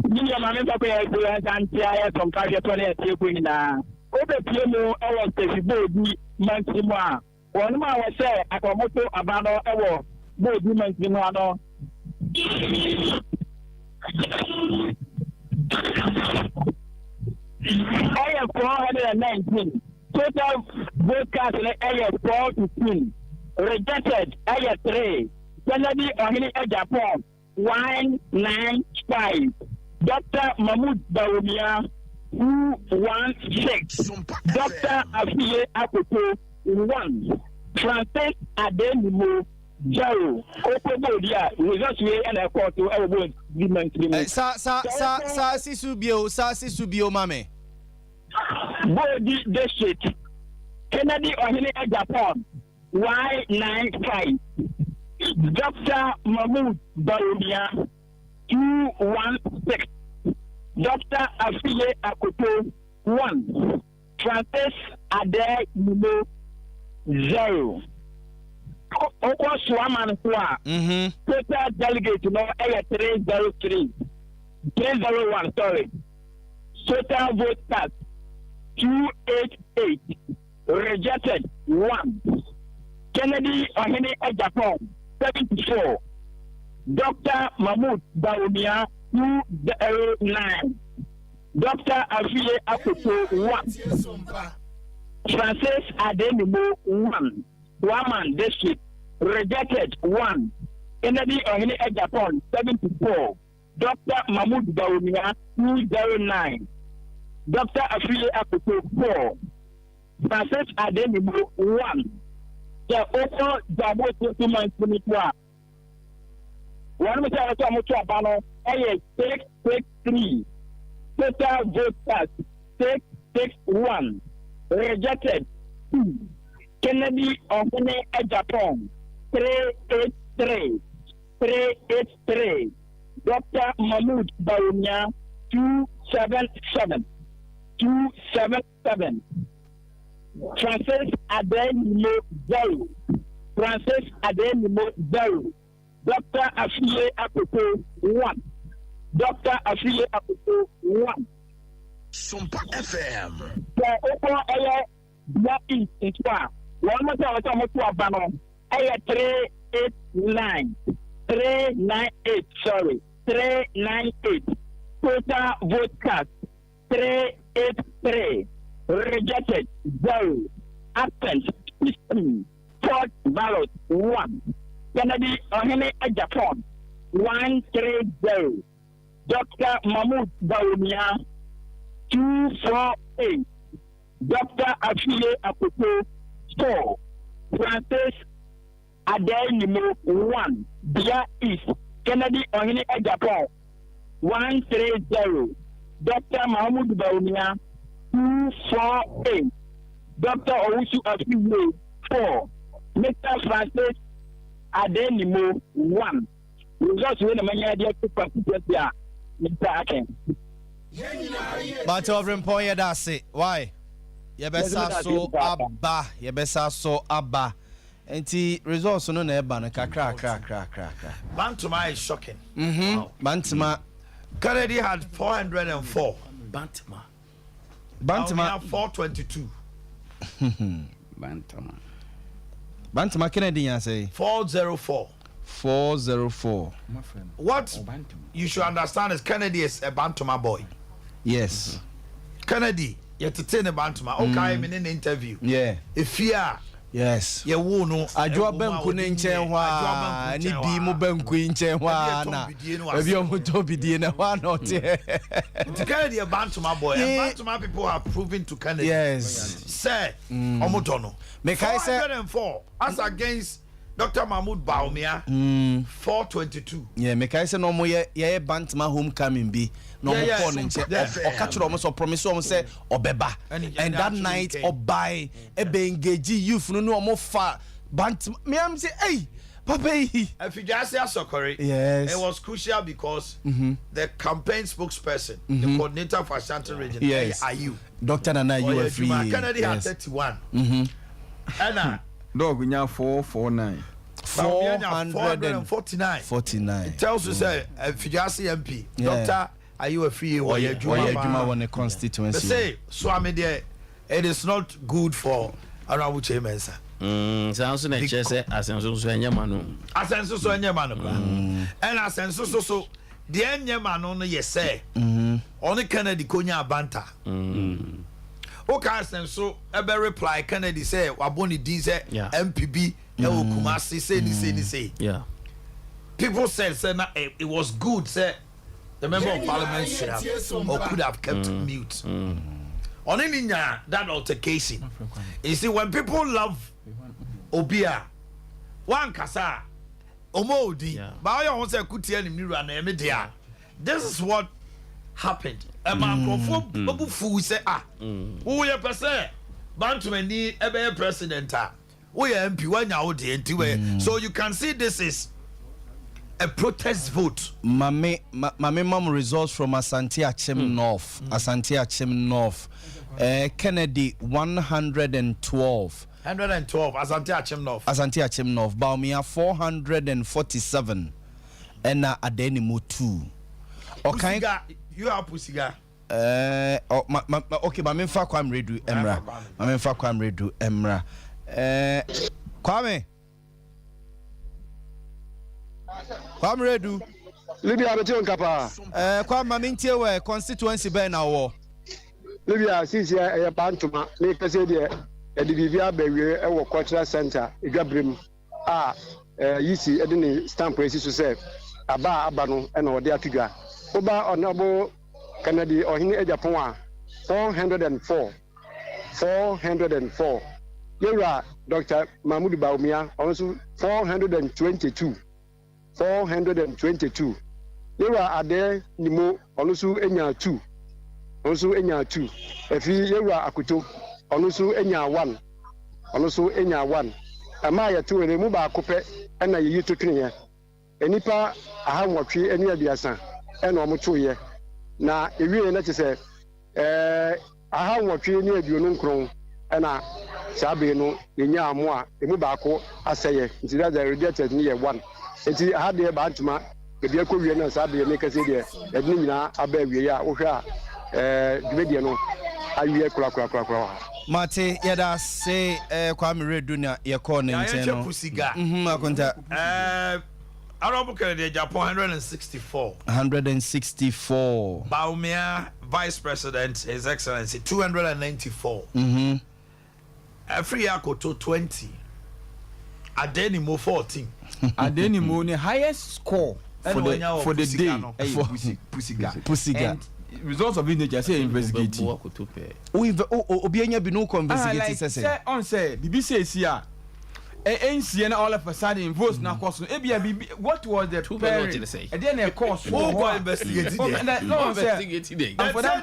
Mimi mama papa ya go antia ya Sompa ya tole tie ko nyina. Obe pie mu ewo tesi bodi maximum a. Wonu ma wa say akomoto abano ewo bodi maximum ano. Aya 419. Total vote cast aya 415. Rejected aya 3. Kennedy Ohene Japan 195. Dr. Mahmoud Bawumia 216. Dr. Afiye Akoto 1. Francis Adenimo 0. Okobodia results we and a court to our board. Sa Sisubio mame. Body district. Kennedy Ohene Japan 195. Dr. Mahmoud Bawumia 216. Dr. Afiye Akoto 1. Francis Ade Nuno 0. Oko Swaman Swa. Total delegate no 303. 301, sorry. Total vote cast 288. Rejected 1. Kennedy Ohene Japan 74. Dr. Mahmoud Bawumia 209. Dr. Afiye Akoto 1. Francis Adenimo 1. Waman District rejected 1. Kennedy Ohene Japan 74. Dr. Mahmoud Bawumia 209. Dr. Afiye Akoto 4. Francis Adenimo 1. The Oko Jabo 2 months. One more time, I'm to Abano, 663. Total vote cast 661. Rejected 2. Kennedy Ohene Japan 383. 383. Dr. Mahmoud Bawumia 277. 277. Francis Adenimo 0. Francis Adenimo 0. Dr. Afiye Akoto 1. Dr. Afiye Akoto 1. Sompa FM. The open air black east in Twa. One more time, I'm to Abano. Air 389. 398, sorry. 398. Total vote cast 383. Rejected 0. Absent 15. Fourth ballot 1. Kennedy Ohene Japan 130. Dr. Mahmoud Bawumia 248. Dr. Afiye Akoto 4. Francis Adenimo 1. Bia East. Kennedy Ohene Japan 130. Dr. Mahmoud Bawumia 248. Dr. Owusu Afiye 4. Mr. Francis Adenimo 1. Results when the mania dear to Constituency are Mr. Aken. But over in Poya Dasi, why? Yebesa so abba. And the results no neban crack. Bantama is shocking. Wow. Bantama. Kennedy had 404. Bantama 422. Bantama Kennedy, I say 404. 404. What you should understand is Kennedy is a Bantama boy. Yes. Kennedy, you to tell a Bantama. Okay, I'm in an interview. Yeah. If you are. Yes. You won't know. Ajua benku ne nchenwa ni bi mu benku nchenwa na ebi o muto bidie na wa na ote. To Kennedy a Bantama boy. And Bantama people have proven to Kennedy. Yes. Say, omotono. Make I say 404 as against Dr. Mahmoud Baumia 422. Yeah, me kai say no mo ye Bantama homecoming bi no mo call nche o ka chiro mo so promise o mo say obeba and that night obai e be engage youth no mo fa Bantama me am say hey papa if you just say Sokori, yes, it was crucial because the campaign spokesperson, the coordinator for Ashanti region, yes, are you Dr. Nana, you were free. Kennedy had 31 and dog nya 449 449. It tells us if you just say MP, Doctor, are you a free or you a constituency? Say Swami there, it is not good for Arabu Chamensa. Sounds like Chese, Asenso Enyamano. Asenso Enyamano. And Asenso so the Enyamano, yes, say, only Kennedy Konya Banta. Okay, so ebe reply Kennedy say waboni dize MPB ewo Kumasi say. Yeah. People said it was good say the member of parliament should have or could have kept mute. On any that altercation. You see when people love Obia one kasa omodi ba yo won say kutie ni miru na eme dia. This is what happened. A man of fool say who you person Bantumani ebe president we MP when you so you can see this is a protest vote. Mame mom results from Asante Achem North. Asante Achem North. Kennedy 112. 112 Asante Achem North. Asante Achem North. Baumia 447. And Adenimu 2. Okay. You have Pusiga. Okay, Mamfa Kwam Redu Emra. Mamfa Kwam Redu Emra. Kwame Redu. Libya beton kapa. Kwam Mamintie we constituency be na wo. Libya sisi ya Bantuma. Me kase de bibia bewe e wo cultural center Igabrim. Yisi e de stamp esi so say aba no e na wo de atiga. Oba Honorable Kennedy Ohini Ejapon 404. Yera Dr. Mahmoud Baumia also 422. Yera Ade Nimo also enya 2. Efi Yera Akuto also enya 1. Amaya 2 ene mu ba kope na yeyi to twene. Enipa aha nwotwe eni abiasa ena omoto ye. Na ewie na te aha nwotwe ni aduonu nkron na sabe no yenya amo a emu baako aseye nti that the rejected ni ye 1 enti aha de ba ntuma ebi akɔwie na sabe ne kase de edini nyina aba awie a wo hwa dwedie no awie kura Mate yada say Kwame Redu na ye call ne nchen no akonta Honorable Kennedy Japan 164. Baumia Vice President His Excellency 294. Every year to 20. Adenimo 14. Adenimo the highest score for the day. Pusiga. Results of it say investigate. Obianya bi no investigate say on say BBC here. NCN all of a sudden votes na course what was the parent and then a course who investigated no said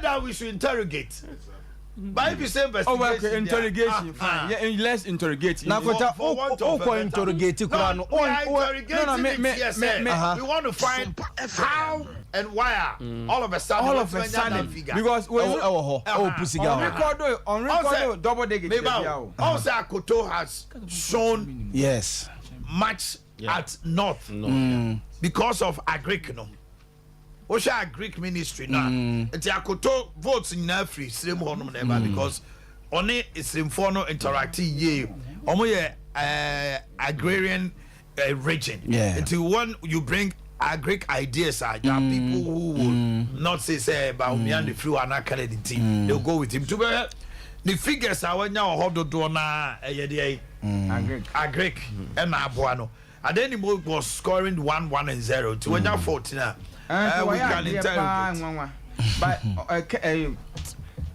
that we should interrogate but if you say interrogation fine yeah less interrogate na kota interrogate kura no we want to find how and why all of a sudden because Pusiga on record double digit also Akoto has shown yes much at north because of Agric no Osha Greek ministry now. It's Akoto votes in every same one never because only it's in forno interacting ye omo agrarian region. Until one you bring Greek ideas are there are people who will not say about me and the flu and Canada team. They'll go with him to the figures are when now hold the door na Agric and Abuano. And then he was scoring 1-1-0 to when you're 14. We can interrogate. But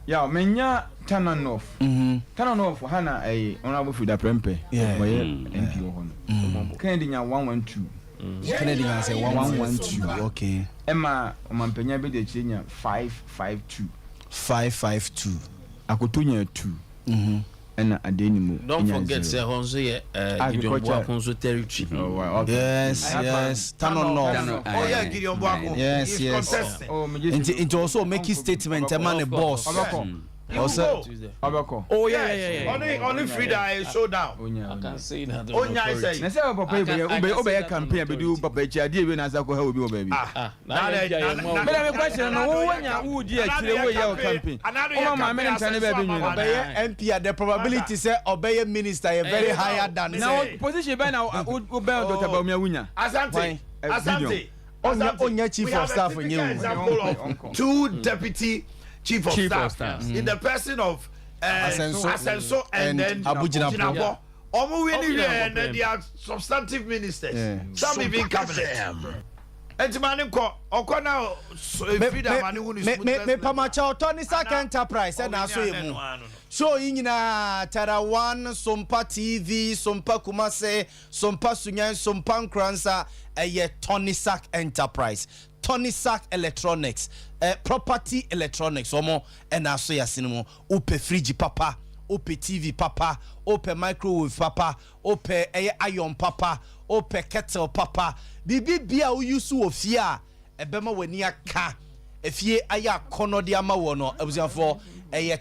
Yeah, menya Tananoff. Tananoff, Hana, a honorable Frida Prempe. Yeah. MP. Canadian 112. Canadian say 112. Okay. Emma, Mampenya be the China 552. 552. Akotunya 2. And a denimu. Don't forget, say Honzo, Honzo territory. Oh, wow. Yes. Tananoff. Oh, yeah, Gideon Boako. Yes. It also make his statement, a man, a boss. Also, oh yeah. Only Frida showdown. I can say that. Onya say. Na say papa obey campaign be do papa echi ade we na say ko ha obi o baby. Na me question no wonya wo di akire we ye campaign. O ma me ntane be bi nyu. obey MP the probability say obey minister is very higher than now position be na obey Dr. Bawumia wunya. Asante. Onya chief of staff in you. Two deputy chief of staff in the person of Asenso and then Abujinabo. Omo winning and then they are substantive ministers. Some even cabinet. Entimanin ko okona Frida mani wunu me pamacha Tony Sack Enterprise na so emu. So nyina Tara 1 Sompa TV, Sompa Kumase, Sompa Sunyan, Sompa Nkransa Tony Sack Enterprise. Tony Sack Electronics, property electronics, omo ena so yasinimo, upe fridge papa, upe TV papa, upe microwave papa, upe iron papa, upe kettle papa. Bibi bia u yusu ofia, ebema weni aka, efie aya kono di ama wono, ebuzianfo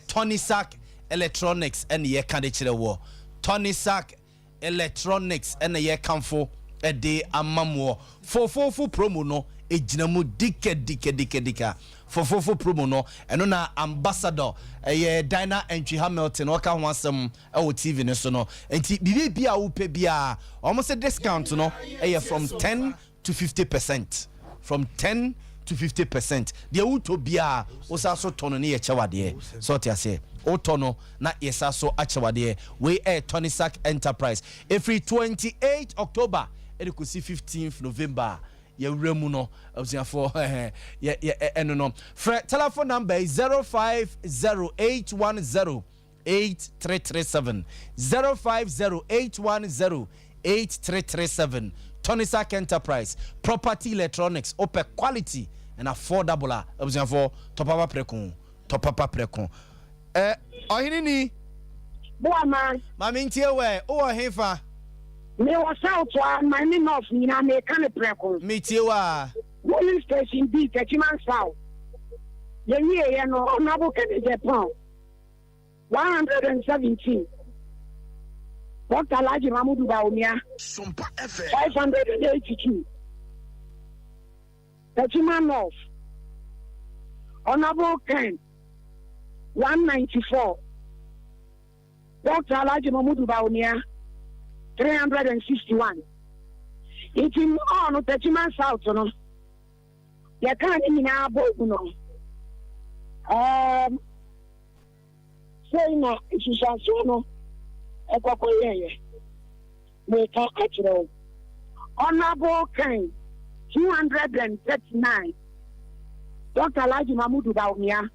Tony Sack Electronics ene ye kande chire wo. Tony Sack Electronics ene ye kanfo ede amamwo. Fofofo promo no ejinamu dika fofofo promo no eno na ambassador Dina Entry Hamilton waka ho asem o TV ne so no enti bibi bia wo pe bia almost a discount no from 10 to 50%, from 10 to 50%. The uto bia osaso tono ne ye chawade so te ase otono na yesaso achawade we Tony Sack Enterprise every 28 October and you see 15th November. Yewremu no for no. Telephone number is 0508108337. 0508108337. Tony Sack Enterprise, property electronics, open quality and affordable. For topapa prekon. Ohinini. Boaman. Mami ntie we. O hefa. Me was out to my name of Nina Mekane Precon. Mitiwa. Police station B, Kachiman South. The year, no, Honorable Japan. 117. Dr. Laji Mamudu Baumia. 582. Kachiman North. Honorable Ken. 194. Dr. Laji Mamudu Baumia. 361. It's in on the Chiman South, no. You can't even have both, no. Saying that it's a no. A couple years. We can't actually. Honorable King, 239. Dr. Laji Mamudu Baumia,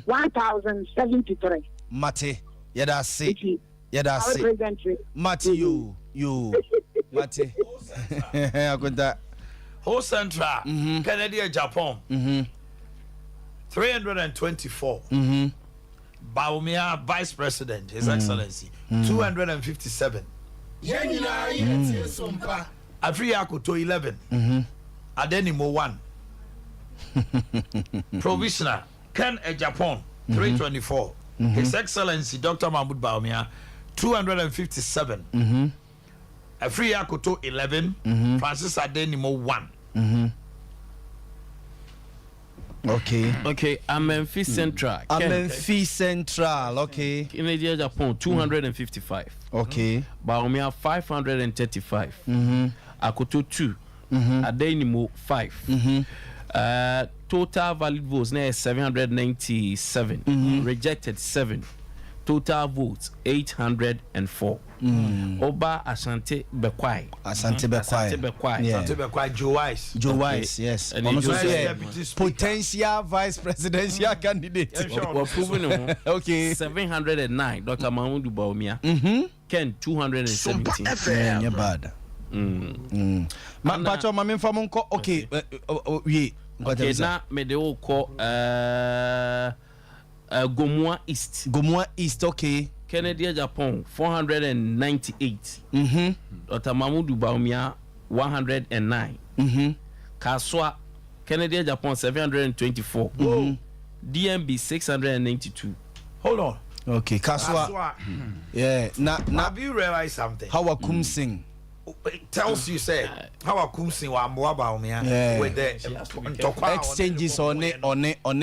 1073. Mate, yada see. Yada see. Mate, you. Mate. Whole Central, Canada, Japan. 324. Baumia, Vice President, His Excellency, 257. Afriaco to 11. Adenimo 1. Provisional, Ken Japan, 324. His Excellency Dr. Mahmoud Baumia, 257. Afriaco to 11. Francis Adenimo 1. Okay, Memphis Central. Memphis Central, okay. Canada, Japan, 255. Okay. Baumia, 535. Akoto 2. Adenimo 5. Total valid votes now 797. Rejected 7. total votes 804. Oba Asante Bekwai. Asante Bekwai. Joe Wise, yes. Potential vice presidential candidate. We're proving him. Okay. 709. Dr. Mahmoud Baumia. Ken 217. Yeah, bad. Pacho mami famunko. Okay. We. Okay, now me de ko Gomua East. Gomua East, okay. Kennedy Japan 498. Dr. Mahmoud Baumia 109. Kaswa Kennedy Japan 724. DMB 692. Hold on. Okay, Kaswa. Yeah. Now have you realized something? How Akum Singh. It tells you say how Akum Singh wa Baumia with the exchanges on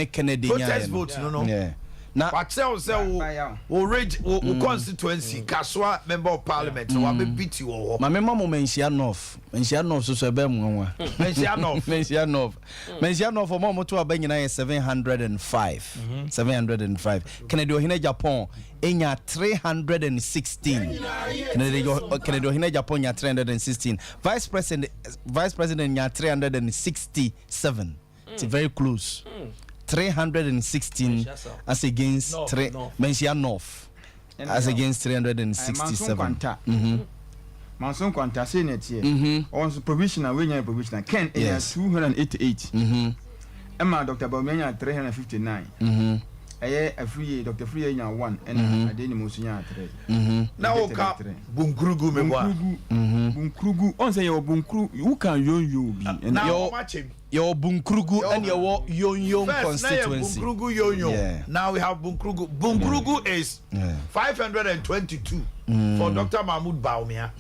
Kennedy. Protest votes, no. Yeah. Now, but tell say we constituency, Kaswa member of parliament, so I be beat you all. My mama mention North so be mo. Mention North for mama to abeng na 705. 705. Kennedy Ohine Japan enya 316. Kennedy Ohine Japan nya 316. Vice President nya 367. It's very close. 316 as against Mensia North as against 367. Manson Quanta say net here. On provisional, we have provisional. Ken is 288. Emma Dr. Baumia 359. A free Dr. Free 1 and a Deni Musinia 3. Now, Bunkrugu, Bunkrugu, on say your Bunkru, you can you be and your Bunkrugu and your Yon constituency. Bunkrugu Yon. Now we have Bunkrugu. Bunkrugu is 522 for Dr. Mahmoud Baumia.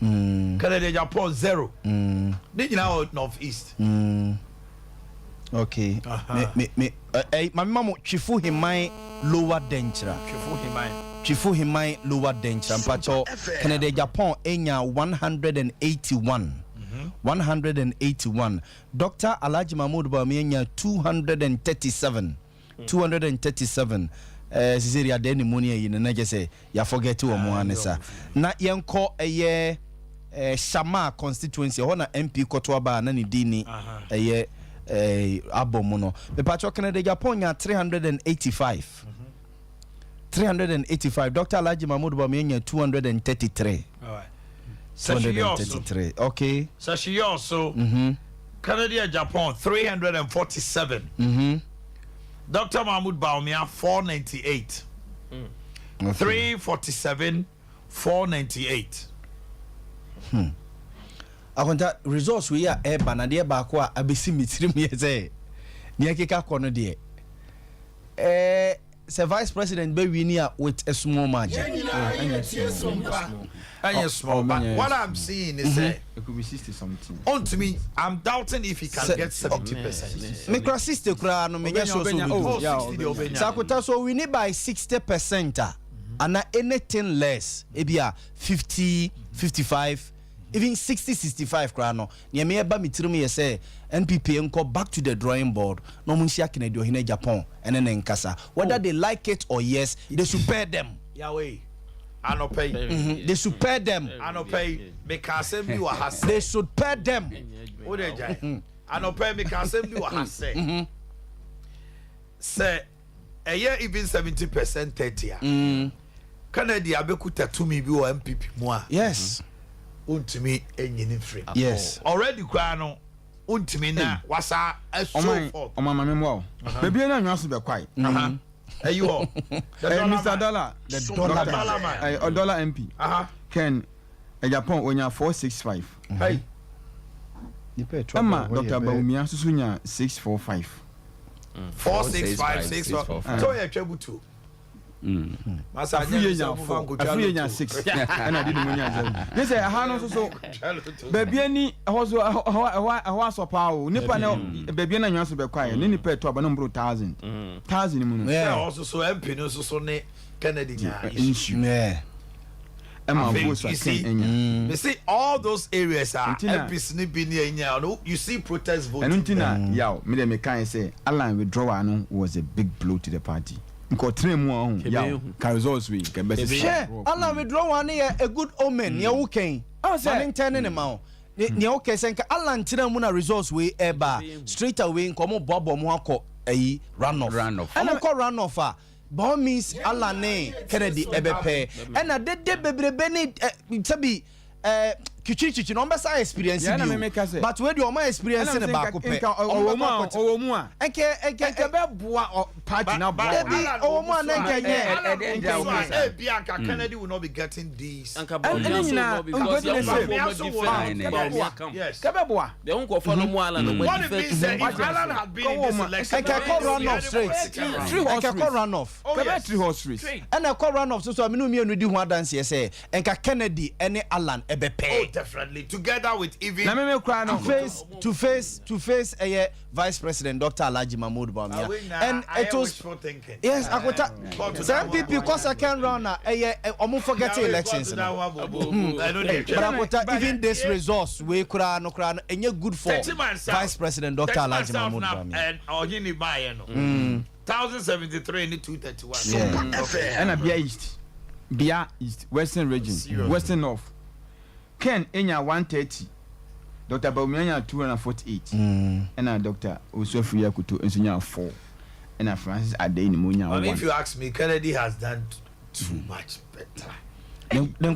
Canada Japan 0. Did you know northeast? Okay. My mama Chifu Himai lower denture. Chifu Himai lower denture. Pacho Canada Japan enya 181. 181. Dr. Alhaji Mahmoud Baumia 237. 237. Caesarea deni money yin na je say ya forget wo mo anesa. Na yenko eye Shama constituency ho na MP koto aba na ni dini eye abomo no. Me pacho Canada Japan ya 385. 385. Dr. Alhaji Mahmoud Baumia 233. All right. 233. Okay. Sashi also. Canada Japan 347. Dr. Mahmoud Baumia 498. 347 498. I want that resource we are eba na de ba ko a abesi mitrim ye say. Ni akeka kono de. Sir Vice President be winia with a small margin. Small, but what I'm seeing is it could be 60 something. On to me, I'm doubting if he can get 70%. Micro sister cry no me so so we need by 60%. And anything less, ebia 50, 55, even 60, 65 krano. Nye me eba mitrim ye say NPP enko back to the drawing board. No munshia Kennedy Ohine Japan and then nkasa. Whether they like it or yes, they should pay them. Yahweh. I no pay. They should pay them. I no pay because you are has. They should pay them. What they jai? I no pay because you are has say. Say a year even 70% 30. Canada abekuta to me be o MPP moi. Yes. Untimi enyini free. Yes. Already kwano untimi na wasa so forth. O mama me mo. Baby na nwaso be kwai. You all. Mr. Dollar, the dollar man. Dollar MP. Ken Japan onya 465. Hey. Emma Dr. Baumia susunya 645. 465 645. So you treble 2. Masa nya 6 and I didn't munya. They say ha so baby ani hozo so pawo nipa na baby na nyaso be kwai ni nipa to aba no 1000 mu no. Yeah, also so MP no so ne Kennedy nya. Yeah. You see all those areas are MPs ni bi ni nya. You see protest voting. And untina yaw me dem can say Alan withdrawal no was a big blow to the party. nkotre mu on ya ka results we ke best share Allah withdraw one a good omen ya wo ken say intern ne ma ne o ke sen ka Allah ntira mu na results we eba straight away nkomo bobo mu akọ ayi runoff runoff a but means Allah ne Kennedy ebepe and na de bebrebe ne sabi kichichichi no mbesa experience bi but we do my experience ne ba ko pe owo mu a enke be boa party na boa owo mu a na enke ye bi anka Kennedy will not be getting these anka because yes kebe boa the unko for no mu ala no what it means that if Alan had been in this election enke ko run off straight enke ko run off kebe 3 horse race and e ko run off so aminu mi enu di ho adanse ye say enka Kennedy ene Alan ebepe definitely together with even to face a Vice President Dr. Alhaji Mahmoud Bawumia and it was yes akota some people because I can run omo forget elections but akota even this resource we kura no enye good for Vice President Dr. Alhaji Mahmoud Bawumia and ohini baye no 1073 and 231 and Bia East Western region Western North Ken Enya 130, Dr. Bawumia 248, and Dr. Osofu Yakuto Ensunya 4, and Francis Adeni Munya 1. If you ask me, Kennedy has done too much better. Then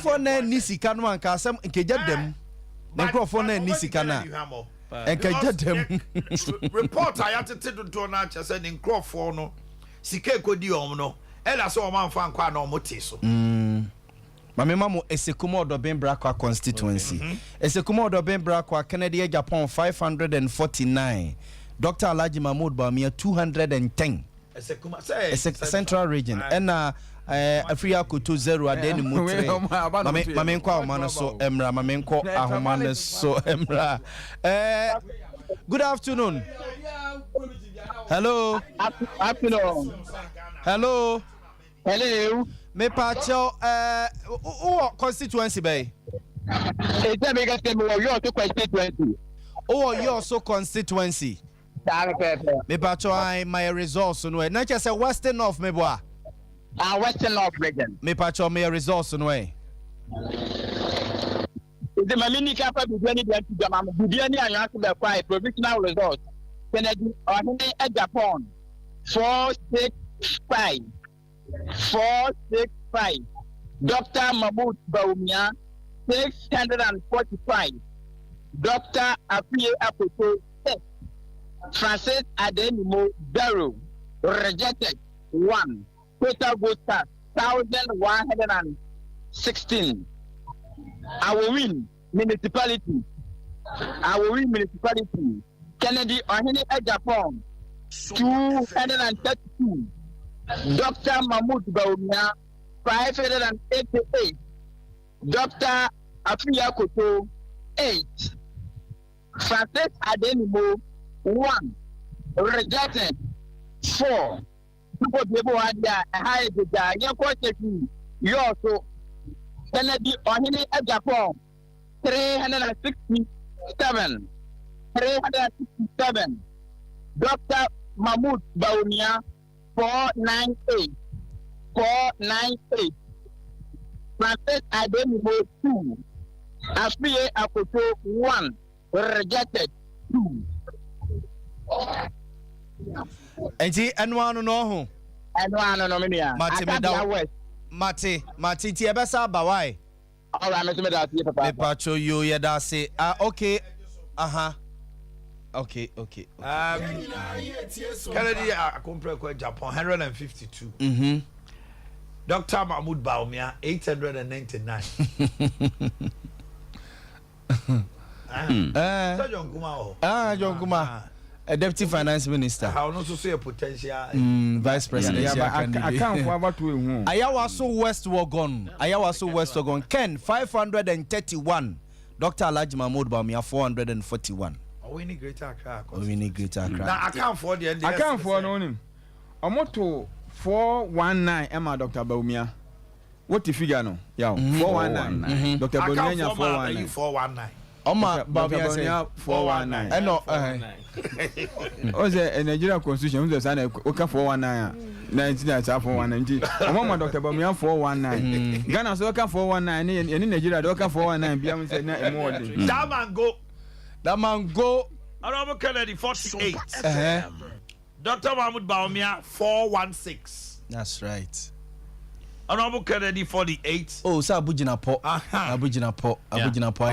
for na nisika no anka asem nkeja dem. Then for na nisika na. Nkeja dem. Report ayatete do na cha say nkro for no. Sika ekodi om no. Ela so o man fa nkwa na omote so. Mamemo Esekumo Odobin Brakwa constituency. Esekumo Odobin Brakwa Kennedy Japan 549. Dr. Alhaji Mahmoud Bawumia 210. Central region. And Afriya Kutu 0 adeni mutre. Mamenko ahomane so emra. Mamenko ahomane so emra. Good afternoon. Hello. Afternoon. Hello. Hello. Me pacho constituency bay. It's me get me your constituency. Oh, your so constituency. Me pacho I my results no way. Not just a Western North me boa. Western North region. Me pacho me results no way. The mamini kapa bidwani dia tujama bidwani anyaso be kwai provisional results. Kennedy ohene Japan 465. 465. Dr. Mahmoud Bawumia 645. Dr. Afiye Apoto 6. Francis Adenimo 0. Rejected 1. Total votes 1,116. Our win municipality. Kennedy Ohene Japan 232. Dr. Mahmoud Bawumia 588. Dr. Afiya Koto 8. Francis Adenimo 1. Rejected 4. People had a high you also Kennedy Ohene Japan 367. 367. Dr. Mahmoud Bawumia 498. 498. Francis Adenimo 2. Afiye Akoto 1. Rejected 2. Enti enwanu no ho. Enwanu no me Mate ti ebesa ba why? All right, me da see papa. Me pacho you ye da say okay. Okay. Kennedy compare Japan 152. Dr. Mahmoud Bawumia 899. John Kuma. A deputy finance minister. How not to say a potential vice president. I can't forward to him. Ayawaso West Wagon. Ken 531. Dr. Alhaji Mahmoud Bawumia 441. We need greater Accra. Now I can't afford the end. I can't afford him. A motto 419 Emma Dr. Bawumia. What the figure no? Yeah, 419. Dr. Bawumia 419. Oma Bawumia say 419. I know. O say Nigeria constitution we say na oka 419 19 419. Oma Dr. Bawumia 419. Ghana so oka 419 any Nigeria do oka 419 bia me say na emo de. That man go. Honorable Kennedy 48. Dr. Mahmoud Bawumia 416. That's right. Honorable Kennedy 48. Oh, so Abujina Po. Abujina Po. Abujina Po.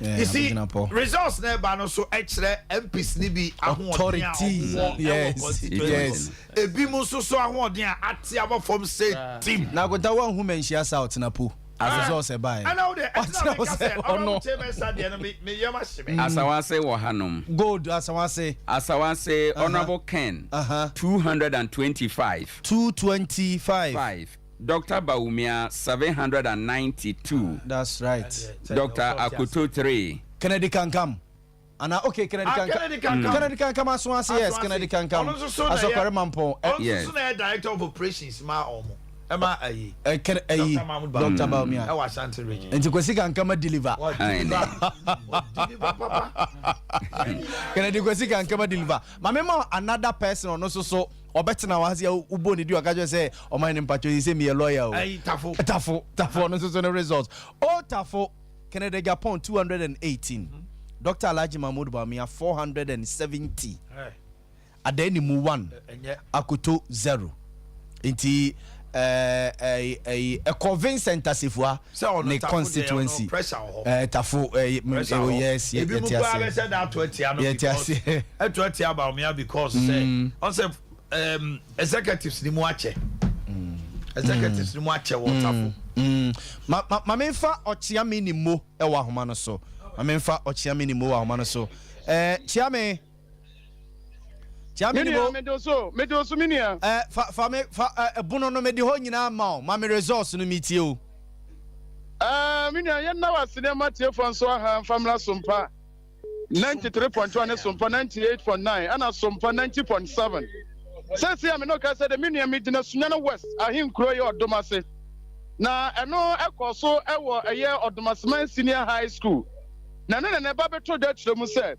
You see, results never no so extra MPs ni bi authority. Yes. Yes. Ebi mo so ahoden ati abo from say team. Na go ta one who mention out na po. As results e buy. I know the Asawase wo hanom. Gold Asawase. Asawase Honorable Ken. 225. 225. Dr. Bawumia 792. That's right. Dr. Akuto 3. Kennedy can come. Okay, Kennedy can come. Kennedy can come as once. Yes, Kennedy can come. As a Paramampo. Yes. Director of Operations, ma omo. Emma ayi. Dr. Bawumia. I was Shanty region. And to Kwesi can come and deliver. Kennedy Kwesi can come and deliver. Mamema another person on also so or better now as you uboni do akajo say o my name patcho say me a lawyer. Hey, Tafo no so the results. Oh Tafo Kennedy Gapon 218. Dr. Alhaji Mahmoud Bawumia 470. Adeni mu 1. Akuto 0. Inti a convince center sifwa ne constituency Tafo yes yes said that 20 Bawumia because say on say executives ni mu ache executives ni mu ache wo Tafo ma memfa ochiame ni mo e wa homa no so ma memfa ochiame ni mo wa homa no so chiame Medoso minia. Fa buno no medi ho nyina ma o ma me resource no metie o. Minia yen na wasine matie fonso ha famla Sompa 93.1 ne Sompa 98.9 ana Sompa 90.7. Sese ya me no ka say the minia me dina sunyana west ahin kro ye odomase. Na eno ekoso ewo eye odomasman senior high school. Na ne ba beto da chiro say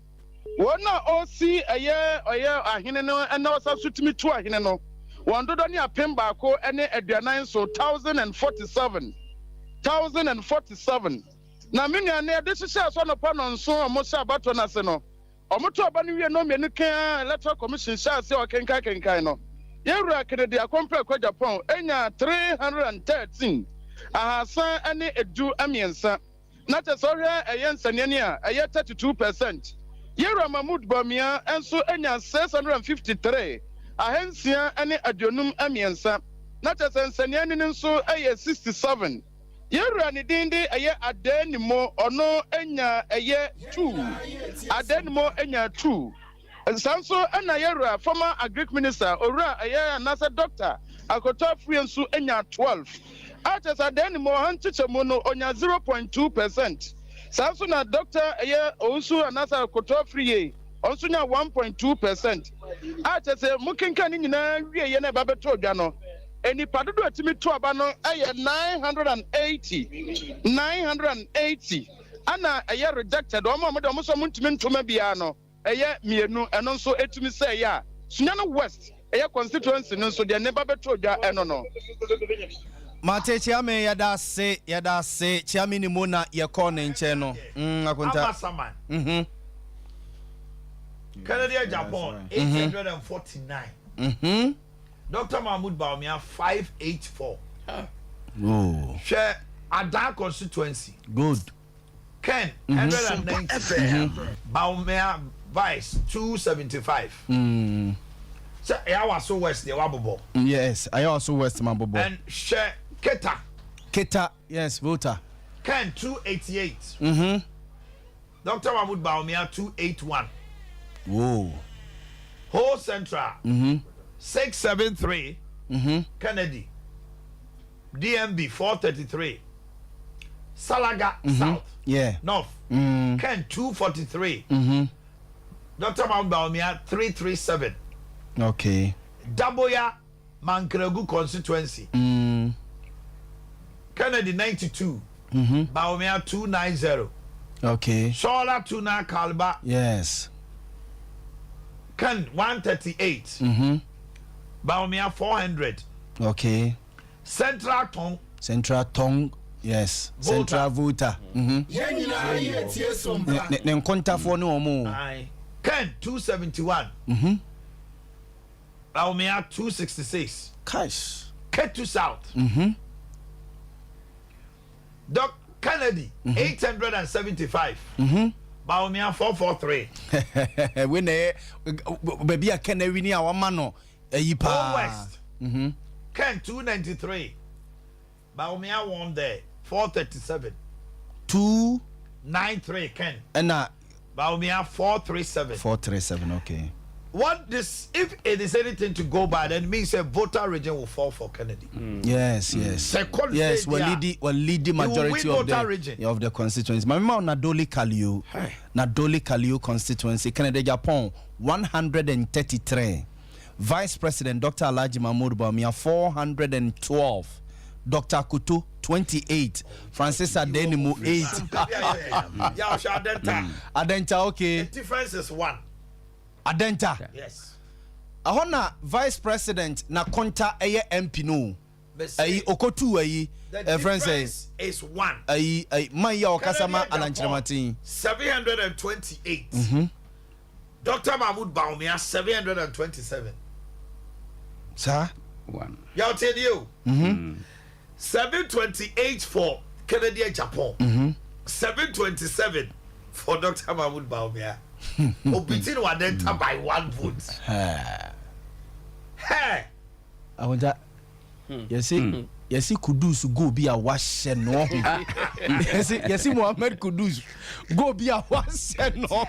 wona osi eye ahene no na wasa sutimi to ahene no wondodo ne apem baako ene aduanan so 1047 na menua ne de hyehyɛ so no pa no nso omo sha bato na se no omo to ba no wie no menu kan electoral commission sha se okenkan no yewura Kennedy akompre kwa Japan enya 313 ahasa ene edu amiensa na te so hwe eye nsaniani a eye 32%. Yera Mahmoud Bawumia enso enya 653 ahensia ene adionum amiensa na tesensania ni nso eye 67 yera ni dinde eye adenimo ono enya eye 2 adenimo enya 2 sanso ena yera former agric minister ora eye nasa doctor akotafri enso enya 12 ates adenimo hanchichemo no onya 0.2%. Sanso na doctor eye onsu anasa koto free onsu nya 1.2%. Ache se mukinka ni nyina wie ye na babeto odwa no enipa dodo atimi to aba no eye 980 ana eye rejected omo de omo so muntimi ntoma bia no eye mienu eno nso etimi say ya sunyana west eye constituency no nso de ne babeto odwa eno no Mate chiame yada se chiame ni mona ye kone nche no akunta Canada Japan 849 Dr. Mahmoud Bawumia 584 share Ada constituency good Ken 190 Bawumia Vice 275 so I was so west the wabobo yes I also west mabobo and share Keta yes voter Ken 288 Dr. Mahmoud Bawumia 281 whoa whole central 673 Kennedy DMB 433 Salaga South North Ken 243 Dr. Mahmoud Bawumia 337 okay Daboya Mankregu constituency Kennedy 92 Bawumia 290 Okay. Solar Tuna Kalba. Yes. Ken 138. Baumia 400. Okay. Central Tongue. Central Tongue. Yes. Voter. Central Voter. Nkontafoɔ ne ɔmo. Ken 271. Baumia 266. Cash. Ketu South. Doc Kennedy 875. Baumia 443. When baby a Kennedy ni awama no eyi pa. West. Ken 293. Baumia won there 437. 293 Ken. Ena Baumia 437. 437. Okay. What this, if it is anything to go by, then it means a voter region will fall for Kennedy. Yes. Second yes, stage, we'll lead the majority of the constituency. My mama Nadoli Kaliu constituency, Kennedy Japan 133. Vice President Dr. Alhaji Mahmoud Bawumia 412. Dr. Kutu 28. Francis Adenimu 8. Adenta, okay. The difference is 1. Adenta. Yes. Ahona Vice President na konta eye MP no. Ayi okotu ayi. Friend says is 1. Ayi maya okasama alanchiramatin. 728. Dr. Mahmoud Bawumia 727. Sir? 1. Y'all tell you. 728 for Kennedy Japan. 727 for Dr. Mahmoud Bawumia. Obitin Wadenta by 1 vote. Hey. I want that. Yes, Kudus go be a wash and no. Yes, Mohammed Kudus go be a wash and no.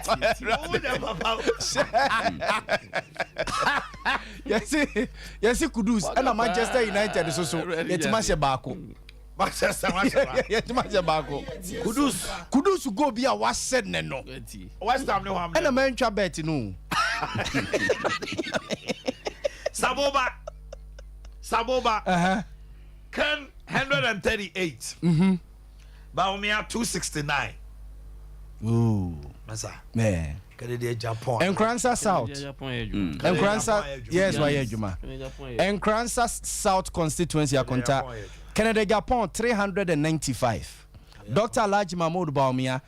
Yes, Kudus and a Manchester United so it's Mashabako. Kudus go be a wash and no. West Ham no harm. And a man chabet no. Saboba. Ken 138. Bawumia 269. Ooh. Masa. Man. Kennedy Japan. Enkransa South. Enkransa. Yes, why Juma. Enkransa South constituency akonta. Kennedy Japan 395. Dr. Alhaji Mahmoud Bawumia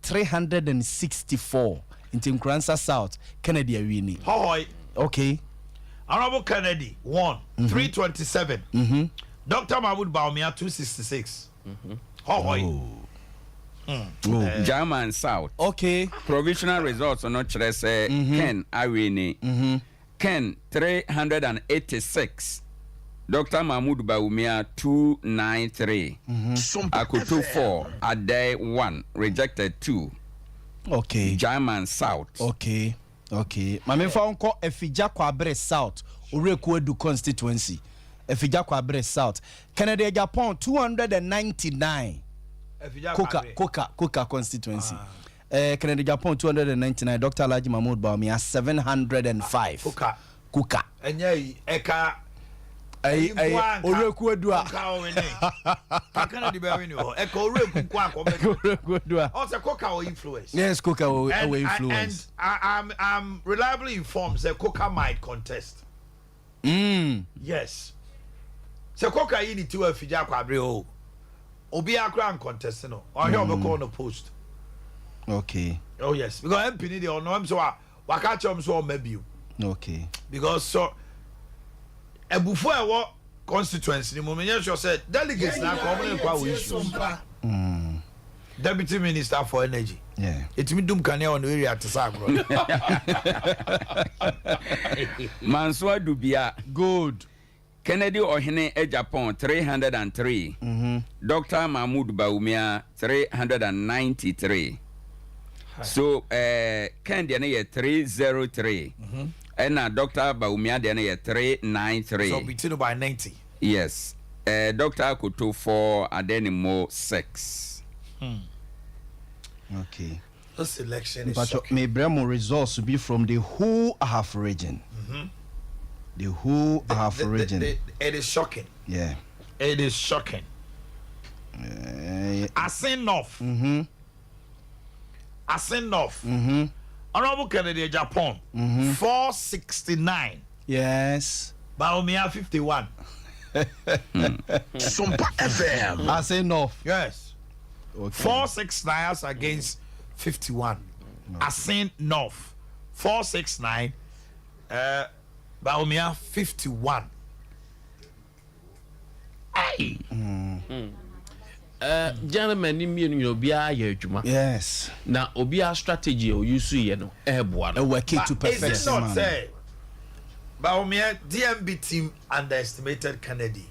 364. In Enkransa South, Kennedy Awini. Hoy. Okay. Honorable Kennedy 1 327. Dr. Mahmoud Bawumia 266. Hoy. German South. Okay. Provisional results are not just Ken Awini. Ken 386. Dr. Mahmoud Bawumia 293. Akutu 4. Ade 1. Rejected 2. Okay. German South. Okay. Mame fa onko Efija Kwabre South. Urekuedu constituency. Efija Kwabre South. Kennedy Japan 299. Koka constituency. Kennedy Japan 299. Dr. Alhaji Mahmoud Bawumia 705. Koka. Enye eka Urekuedu a. Kennedy Bawumia no. Eka ureku kwa ko. Urekuedu a. Also Koka will influence. Yes, Koka will influence. And I'm reliably informed that Koka might contest. Yes. So Koka yini tu Efija Kwabre o. Obi akra contest no. Or here we call no post. Okay. Oh yes, because MP ni dey on am so waka chom so maybe. Okay. Because so ebufu ewo constituency ni mo menye sure say delegates na come kwa we issues. Deputy Minister for Energy. Yeah. Etimi dum kane on area to sagro. Mansoa Dubia. Good. Kennedy Ohene Japan 303. Dr. Mahmoud Bawumia 393. So Ken Dene 303. And Dr. Bawumia Dene 393. So between by 90. Yes. Dr. Akutu 4 Adenimo 6. Okay. This election is but shocking. May Bremo results to be from the whole half region. The whole half region. It is shocking. Yeah. It is shocking. As enough. Asin North. Honorable Kennedy Japan 469. Yes. Baumia 51. Sompa FM. I say no. Yes. Okay. 469 against 51. No. Asin North 469. Baumia 51. Hey. Gentlemen, you obiara ye adwuma. Yes. Na obiara strategy o use ye no eboa no. Work it to perfection. Is it not say Baumia DMB team underestimated Kennedy?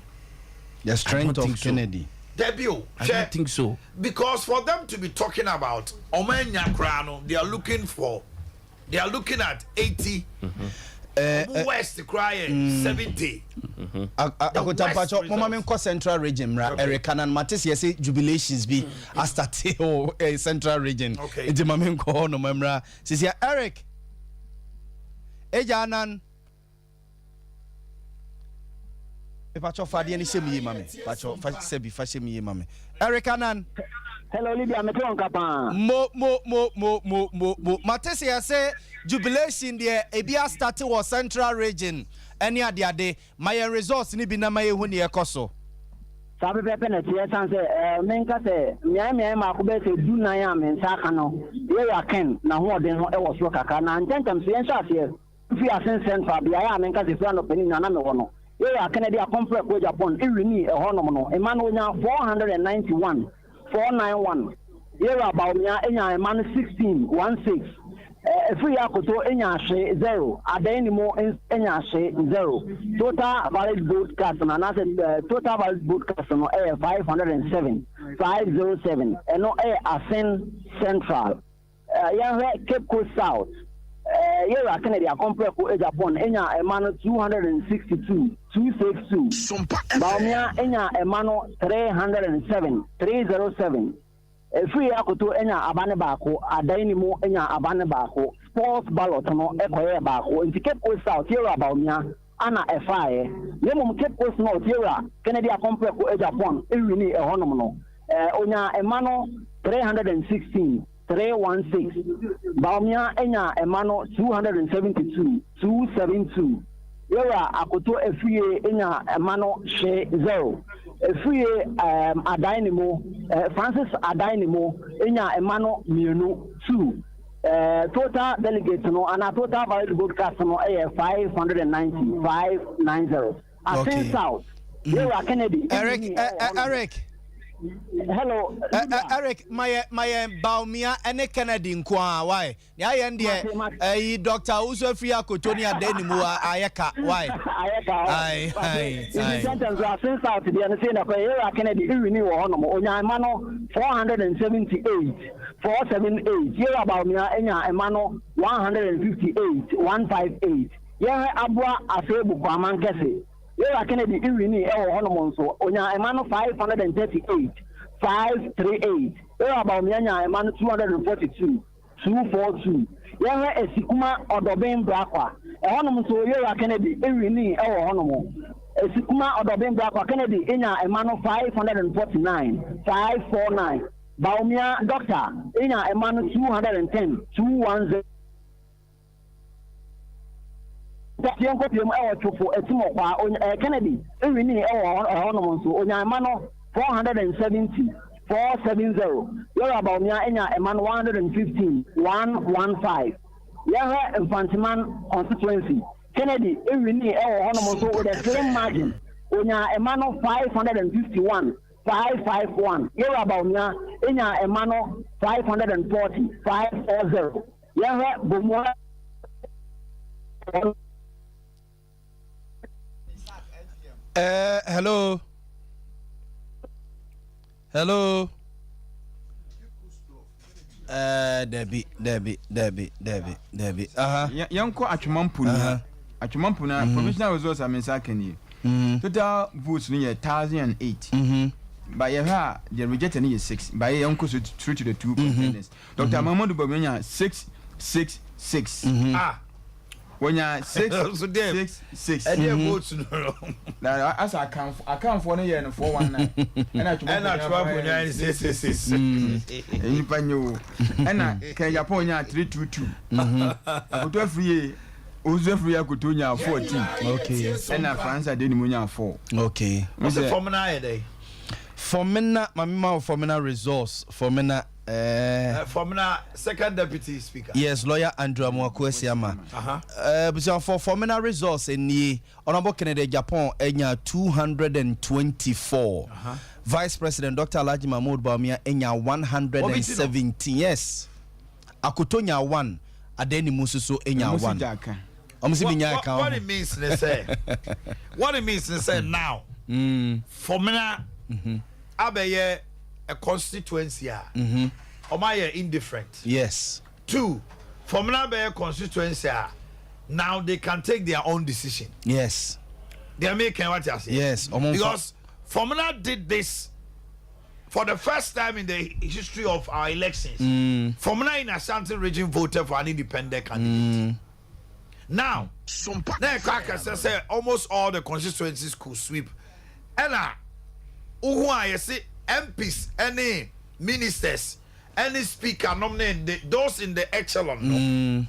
The strength of Kennedy. Debut. I don't think so. Because for them to be talking about Omenya Krano, they are looking at 80. West crying 70. Akotampacho mama men ko central region ra Eric and Matis say jubilations be a central region. Okay. Enti mama men ko no memra sisia Eric Ejanan Pacho fadi ani semi mame Pacho sebi fa semi mame Eric Anan. Hello Libya me ton kapa. Mo Matis say jubilation there ebia start was central region any ade my results ni bi na my hu ne ekoso sabe pepe na tie san se menka se miai ma ko be se du nan ya men saka no ye ya ken na ho den ho e wo so kaka na ntentem se yen sha se fi asen central bia ya menka se fra no penin na me wo no ye ya ken dia compare ko Japan e wini e ho no mo e man onya 491 491 ye ra ba onya enya e man 16 free akoto enya hwe 0 adan mo enya hwe 0 total valid broadcast na na total valid broadcast no 507 eno Asen Central ya Cape Coast South yera Kennedy compare ko Japan enya emano 262 Baumia enya emano 307 free akoto enya abane baako adan mu enya abane baako sports ballot no ekoye baako nti Cape Coast South yera Baumia ana efae yemum Cape Coast North yera Kennedy compare ko Japan ewini ehonom no onya emano 316 316 Baumia enya emano 272 yera akoto efie enya emano she 0 free Adainimo Francis Adainimo enya emano mienu 2 total delegates no and a total valid broadcast no 590 Asen South yera Kennedy Eric hello Eric my Baumia ene Kennedy nkwa why ya yen de Dr. Uso free akotoni Adainimo ayeka why ai sentence Asen South dey say na kwa yera Kennedy iwini wo hono mo onya emano 478 yera Baumia enya emano 158 yera abua asebu kwa mankese yera Kennedy iwini ewo hono mo nso onya emano 538 yera Baumia nya emano 242 yera esikuma odoben brakwa hono mo nso yera Kennedy iwini ewo hono mo esikuma odoben brakwa Kennedy enya emano 549 Baumia doctor enya emano 210 Tienko piem ewo chufo etimo kwa Kennedy ewini ewo hono nso onya emano 470 yora Baumia enya emano 115 yara Infantiman Constituency Kennedy ewini ewo hono nso with the same margin onya emano 551 yora Baumia enya emano 540 yara Bomwa hello. Debbie. Yanko Achumampuna. Achumampuna, provisional results are Mensakeni. Total votes near 1008. By her, the rejected is 6. By Yanko through to the 2 contenders. Dr. Mamadou Babenya 666. Wonya 6 votes no. Na as I can't for no year no 419. And I try for 666. Any panyo. And can Japonia 322. Akuto free Ozo free akutonya 14. Okay. And France Adenimunya 4. Okay. What's the formula day? Formina mamima formina resource formina formina second deputy speaker. Yes, lawyer Andrew Amwakwesiama. But for formina resource in the Honorable Kennedy Japan enya 224. Vice President Dr. Alhaji Mahmoud Bawumia enya 117. Yes. Akutonya 1 adeni mususu enya 1. What it means to say now formina abeye a constituency omaye indifferent. Yes. 2 formula be constituency now they can take their own decision. Yes. They are making what you say. Yes. Because formula did this for the first time in the history of our elections. Formula in Ashanti region voted for an independent candidate. Now Sompa say almost all the constituencies could sweep. And who I see MPs, any ministers, any speaker nominated those in the echelon.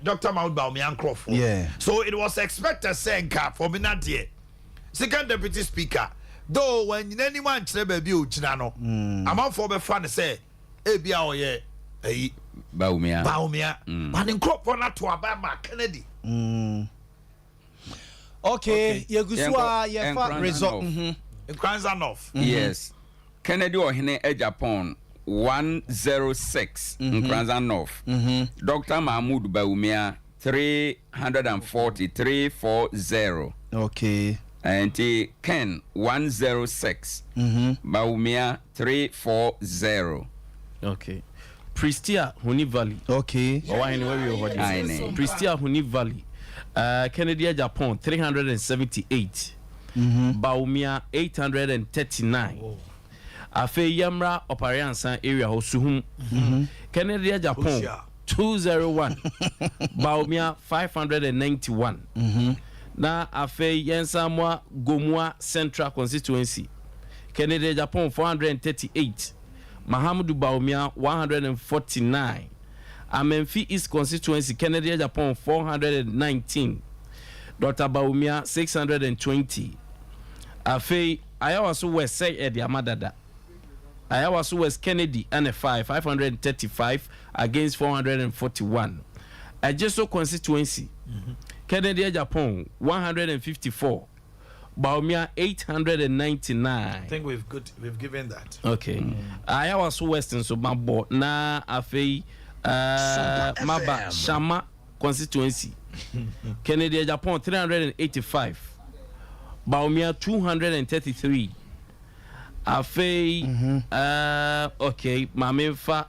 Dr. Mahmoud Bawumia Crawford. Yeah. So it was expected saying for me not here. Second deputy speaker. Though when anyone baby uchinano, I'm out for the fun say, Ebia oye Bawumia. But in Crawford not to Obama Kennedy. Okay, Yeguswa yefa result. Nkranzanoff. Yes. Kennedy Ohene Japan 106 Nkranzanoff. Dr. Mahmoud Bawumia 340. Okay. And Ken 106. Bawumia 340. Okay. Pristia Huni Valley. Okay. Pristia Huni Valley. Kennedy Japan 378. Bawumia 839. Afe Yamra Opariansan area Hosuhum. Kennedy Japan 201. Bawumia 591. Na Afe Yensamwa Gomwa Central Constituency. Kennedy Japan 438. Mahamudu Bawumia 149. Amenfi East Constituency Kennedy Japan 419. Dr. Bawumia 620. Afe Ayawaso West say Eddie Amadada. Ayawaso West Kennedy and 535 against 441. Ajeso Constituency Kennedy Japan 154. Bawumia 899. I think we've given that. Okay. Ayawaso West in so mabo na Afe Maba Shama Constituency Kennedy Japan 385. Bawumia 233. Afe okay Mamefa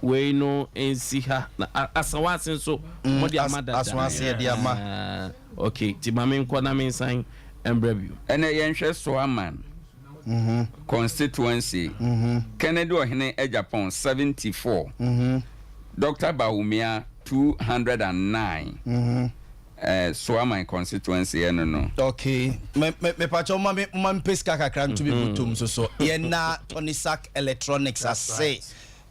we no ensiha na asawasin so modi amada aswase de ama okay ti mame nko na mensan embrebu ene yenhwe so aman constituency Kennedy Ohene Japan 74. Dr. Bawumia 209. So my constituency no. Okay. Me pacho ma peska kakra to be butum so yena Tonisac Electronics say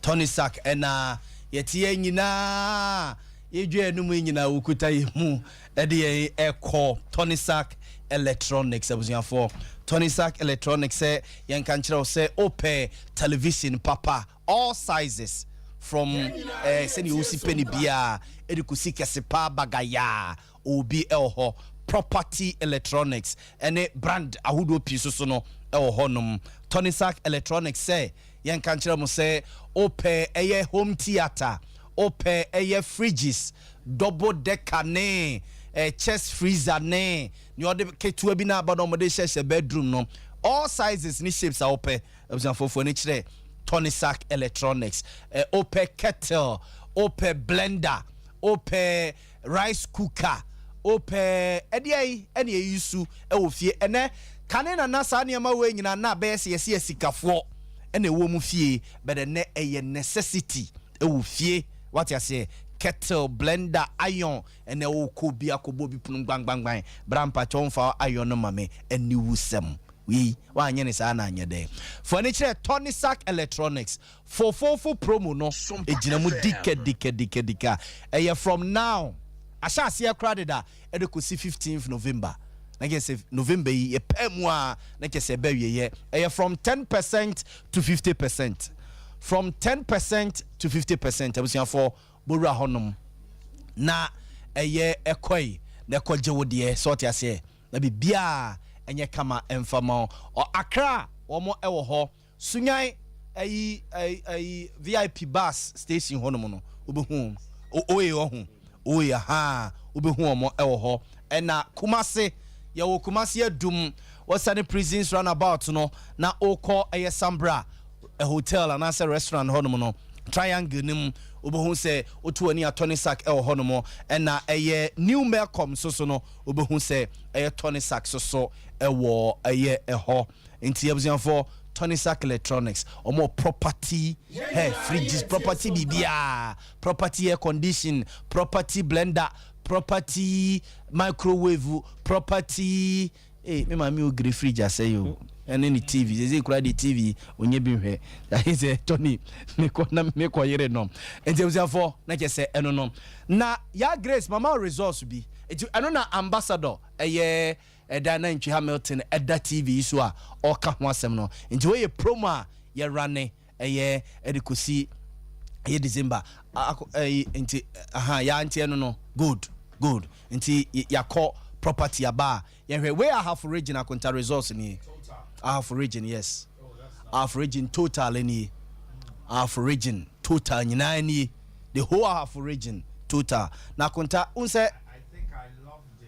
Tonisac ena yetie nyina yedwe enum nyina ukuta yimu e de ekọ Tonisac Electronics abusuafo Tonisac Electronics say yen kan kire say ope television papa all sizes from send you see penny bia edikusi kesepa bagaya obi elho property electronics ene brand ahudo piso so no elho nom Tonisac Electronics say yen kan kire mo say ope eye home theater ope eye fridges double decker ne chest freezer ne ni ode ketua bi na abado mo de share bedroom no all sizes ni shapes are ope abusafofo ni kire Tonisac Electronics ope kettle ope blender ope rice cooker ope edi yusu fie ene kane na nasa ne ma we nyina na be se sikafo ene wo mu fie but ene necessity fie what you say kettle blender iron and e wo ko bia ko bo bi punu gbangban brampa chonfa iron no mame eni wusem we wa anye ne sa na anye de furniture Tony Sack Electronics for promo no ejina mu dika from now asha se crowded da e de ko see 15th November na get say November ye pemu a na get say be ye from 10% to 50%. From 10% to 50%, I was here for Bura Honum. Na a year a koi, the Kojawodi, sort I say, maybe Bia and ye kama enfamo or Accra or more ewo Sunyai a VIP bus station Honomono, Ubuhum, Oye ha, Ubuhum or ewo and na Kumase, Yawo Kumasi Dum was any prisons run about no na oko a Sambra. A hotel and as a restaurant honomo triangle nim obohu say otu ani Tony Sack honomo and na a new Melcom so no obohu say a Tony Sack so e wo a ho nti abusian for Tony Sack Electronics or more property fridges property bibia property air condition property blender property microwave property me mami o grey fridge say you and any TV they say the TV onye bi hwe that is Tony me ko yere no and therefore na je say eno no na ya Grace mama resource bi eno na ambassador eye Dana Ntwi Hamilton Edda TV so a o ka ho asem no nti we promo a ye rane eye edikosi eye December nti ya nti eno no good nti yakọ property aba ye hwe we have regional conta resource ni half region yes half region total any half region total nyina ni the whole half region total na konta unse I think I love the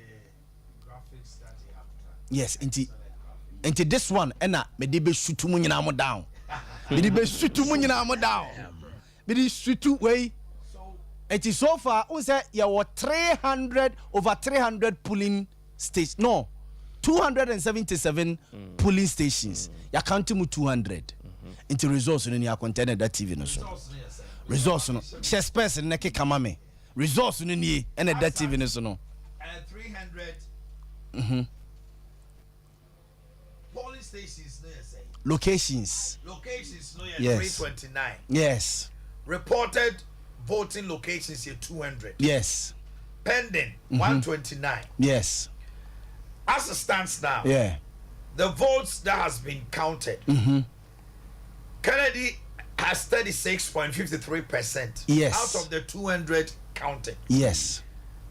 graphics that you have done. yes into this one ena me de be shutu mu nyina mo down me de be shutu mu nyina mo down me de shutu way it is so far unse ya were 300 over 300 polling stations no 277 polling stations. Ya counting mu 200. Into resource no ya container that TV no so. Resource no. Chess person na ke kama me. Resource no ni and that TV no so no. 300 polling stations no say. Locations no yes. 329. Yes. Reported voting locations here 200. Yes. Pending 129. Yes. As it stands now, the votes that has been counted, Kennedy has 36.53%. Yes. Out of the 200 counted. Yes.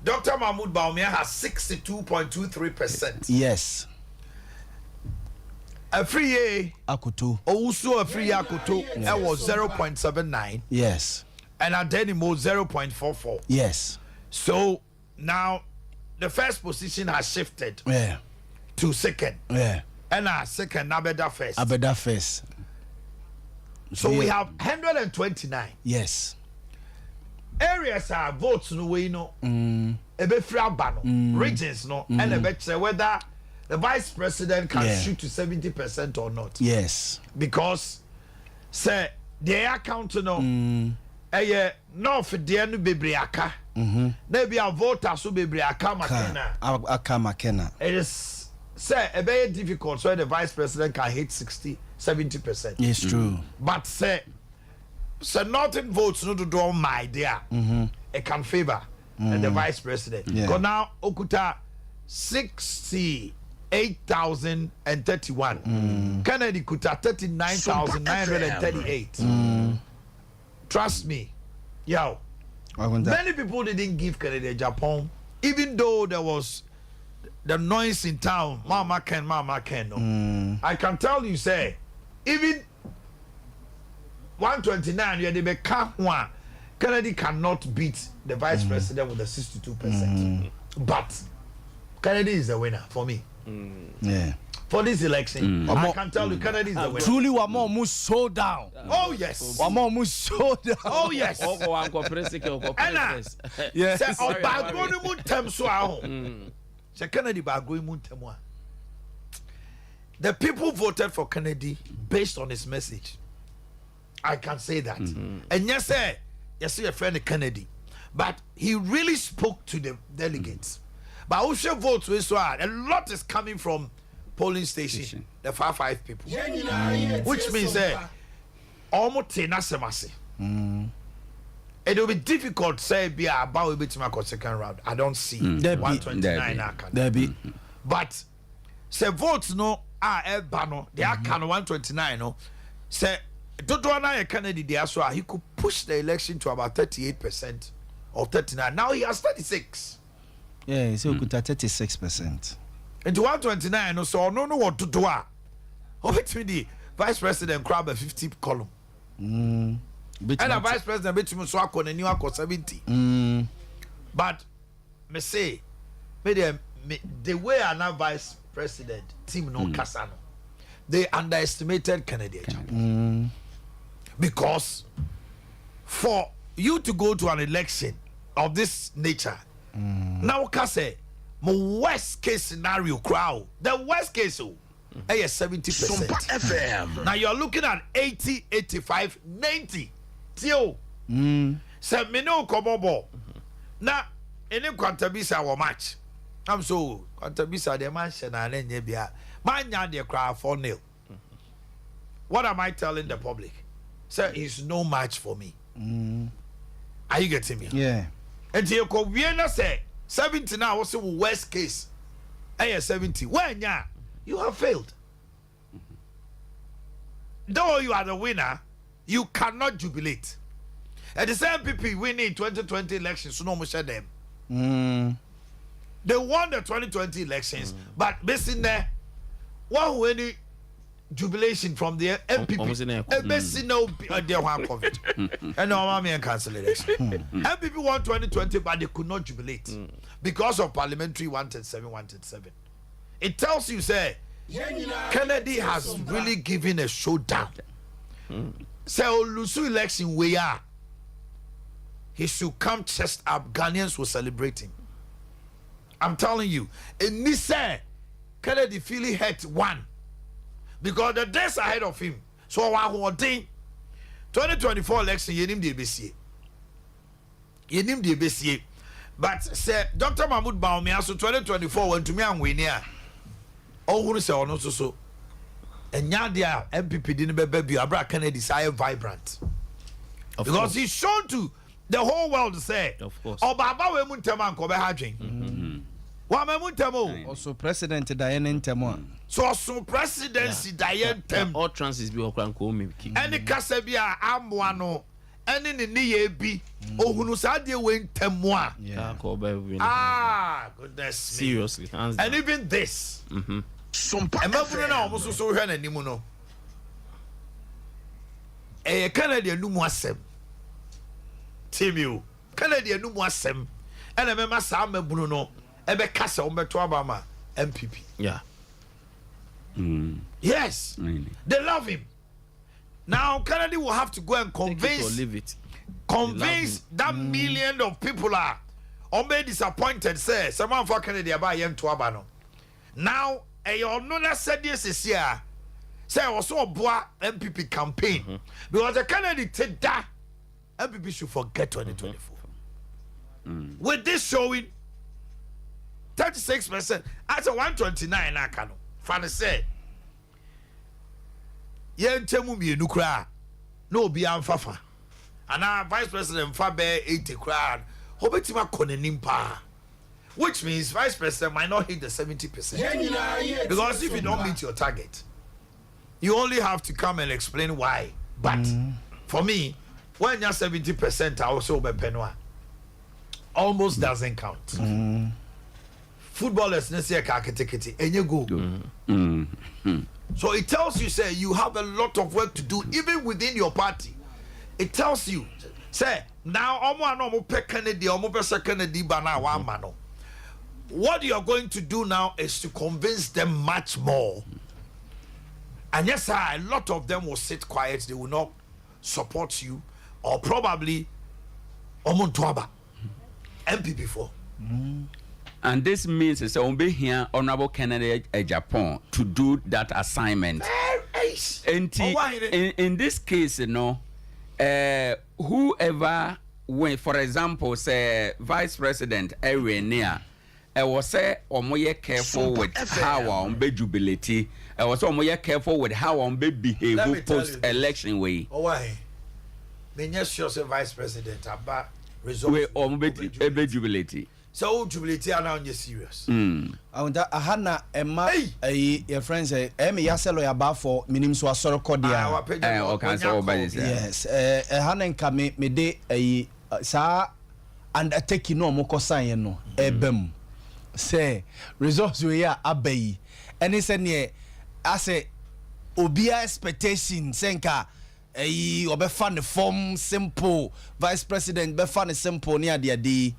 Dr. Mahmoud Baumia has 62.23%. Yes. A free year Akutu. Also a free year Akutu. That was 0.79. Yes. And Adenimo 0.44. Yes. So now the first position has shifted to second. And our second Abeda first. So we have 129. Yes. Areas are votes no way no. Ebe frabano regions no and ebe whether the vice president can shoot to 70% or not. Yes. Because say the account no north de no bebre aka. Maybe a voter so bebre aka makena. It is say a very difficult so the vice president can hit 60-70%. Yes, true. But say nothing votes no to do my dear. It can favor the vice president. Because now Okuta 68,031. Kennedy Kuta 39,938. Trust me. Yo. Many people didn't give Kennedy Japan, even though there was the noise in town. Mama Ken. No. I can tell you, say, even 129, you had one. Kennedy cannot beat the vice president with the 62%. But Kennedy is the winner for me. For this election, I can tell you, Kennedy is the winner. Truly, we are more sold down. Oh yes, we are more sold down. Oh yes. Yes. Say Obagoni muntem so aho. Say Kennedy Bagoni muntem. The people voted for Kennedy based on his message. I can say that. And yes, sir, you see a friend Kennedy, but he really spoke to the delegates. But also votes we saw a lot is coming from polling station, the 5 people, which means almost it will be difficult say be about a bit to second round. I don't see 129 but say votes no bano they are can 129 no say Dodona Kennedy there so he could push the election to about 38% or 39. Now he has 36. Yeah, so could 36%. Into 129 no so no what to do. Over the vice president grab a 50 column. And the vice president between so akon and you akon 70. But me say the way our vice president team no Kasano, they underestimated Kennedy because for you to go to an election of this nature now say my worst case scenario crowd the worst case 70%. FM. Now you're looking at 80, 85, 90 till say me no kobobo now any quantabisa or match I'm so quantabisa the mansion and then bia man the crowd 4-0. What am I telling the public? Sir, it's no match for me. Are you getting me? Yeah. And you go Vienna say 70 now was the worst case. 70. When you have failed. Though you are the winner, you cannot jubilate. And the same people winning 2020 elections, so no more share them. They won the 2020 elections, but basically there, one who any jubilation from the MPP. Basically no they want COVID. And no mommy and cancel election. MPP won 2020, but they could not jubilate because of parliamentary 137. It tells you, say, Kennedy has really given a showdown. So Lusu election we are. He should come chest up. Ghanaians will celebrate him. I'm telling you. And this Kennedy feeling hurt one. Because the days ahead of him. So one thing 2024 election, you name the ABCA. You name the ABCA. But say Dr. Mahmoud Baumia, so 2024 went to me and win here. Oh, who say or no so. And Yadia MPP didn't be Abra Kennedy is vibrant. Because he's shown to the whole world to say, of course. Oh, Baba we muntema nko be hadwen. Wa me muntemo. Also President Diane Ntemo. So presidency Diane Tem. All transit be okran ko me. Any kasa bia amboa no. Any ni ye bi. Ohunu sa de we ntemo a. Goodness. Seriously. And even this. Sompa. E mabunu na omo so hwe na nimu no. Canada no mu asem. Timiu. Canada no mu asem. Ena me ma sa mabunu no. Ebe kasa o beto abama MPP. Yeah. Yes. Really? They love him. Now Kennedy will have to go and convince that million of people are disappointed. Say someone for Kennedy about him to abano. Now you know that said this year. Say also a boy MPP campaign because the Kennedy said that MPP should forget 2024. With this showing 36%, at 129 I can. Fanny said, Yen Temu be nukra, no be amfafa. And our Vice President Fabe 80 crowd, Hobetima Konenimpa. Which means Vice President might not hit the 70%. Because if you don't meet your target, you only have to come and explain why. But for me, when you're 70%, I also be penwa. Almost doesn't count. Footballers next year kaketekete and you go. So it tells you, say, you have a lot of work to do even within your party. It tells you, say, now what you are going to do now is to convince them much more. And yes, sir, a lot of them will sit quiet, they will not support you, or probably MPP4. And this means it's only here Honorable Kennedy Japan to do that assignment. And in this case, you know, whoever when for example say vice president Ewenia was say omoye careful with how on be jubilate was omoye careful with how on be behave post election way. Oh why? Me yes sure say vice president about result we be jubilate. So jubilate are now serious. Awunda ahana emma your friends say me yaselo ya ba for minim so asoro kodia. Okay so yes ehana nka me de sa undertaking no mo kosan no ebem say results we are abayi any say ne ase obia expectation senka obefa ne form simple vice president befa ne simple ne ade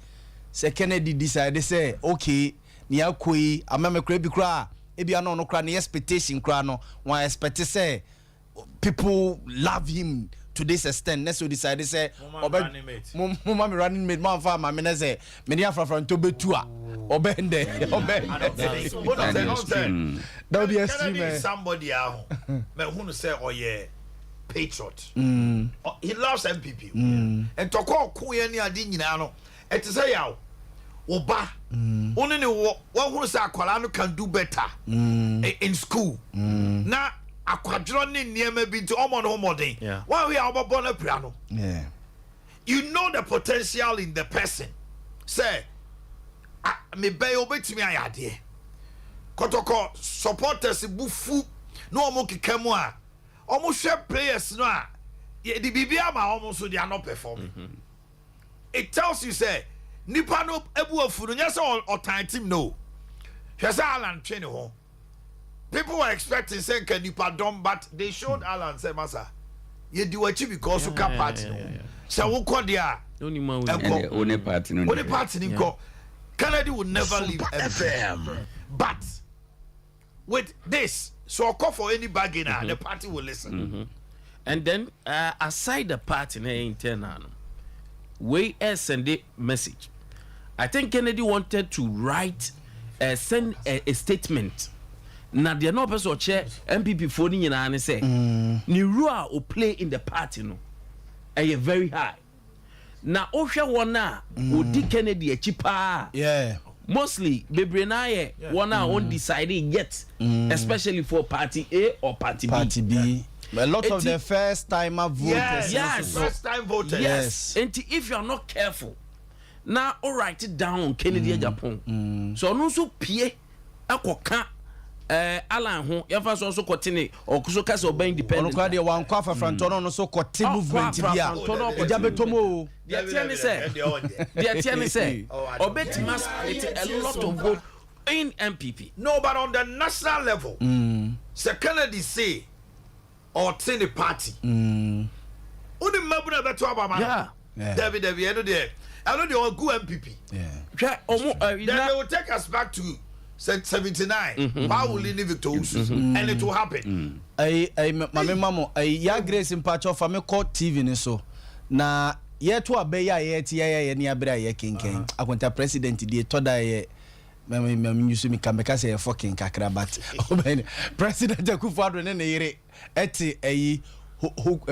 say Kennedy decide say okay ni akoi amame kra bi kra e bia no kra ne expectation kra no one expect say people love him to this extent. Next we decide say mama me running mate man fa mama na say me dia frafran to betua obende that would be extreme. Somebody me who say oh yeah patriot. He loves MPP. And to call kuye ni ade nyina no et say yaw oba only one who say akwala no can do better in school. Na akwadro ni niema bi to omo no modern. Why we are born a piano? Yeah. You know the potential in the person. Say me bay obetimi ayade. Kotoko supporters bufu no omo kikamu a omo hwe players no a the bibia ma omo so they are not performing. It tells you say nipa no ebu afuru nya say otan team no. Hwe say Alan train ho. People were expecting say can nipa dom but they showed Alan say masa ye do achi because you can party no. So wo ko dia only party no. Only party ni ko. Kennedy would never leave FM. But with this, so call for any bargainer, the party will listen. And then aside the party internal, we send a message. I think Kennedy wanted to write send a statement. Now they are not person chair MPP for ni and say ni role or play in the party no very high. Now Osha wana odi Kennedy a cheaper. Yeah. Mostly Bebre wana on decided yet, especially for party A or party B. Party B. A lot of the first timer voters. Yes, first time voters. Yes. And if you are not careful, now all write it down Kennedy Japan. So no so pie akoka Alan ho yafa so kotene okuso kase oba independent. Onokwa de wan kwa fafranto no so kote movement bia. Eja betomo. The tiani say obetima split a lot of vote in MPP. No, but on the national level, Sir Kennedy say or ten the party. Only Mabuna beto abama. Yeah. David, I know they all good MPP. Yeah. Then they will take us back to 79. How will leave it to us? And it will happen. Mamo, ya Grace in patch of a court TV ni so. Na ye to abeya ye ti ye ni abra ye kinken. Akwanta president di toda ye nyusu mi kameka say fucking kakra but president Akufo-Addo ne yire eti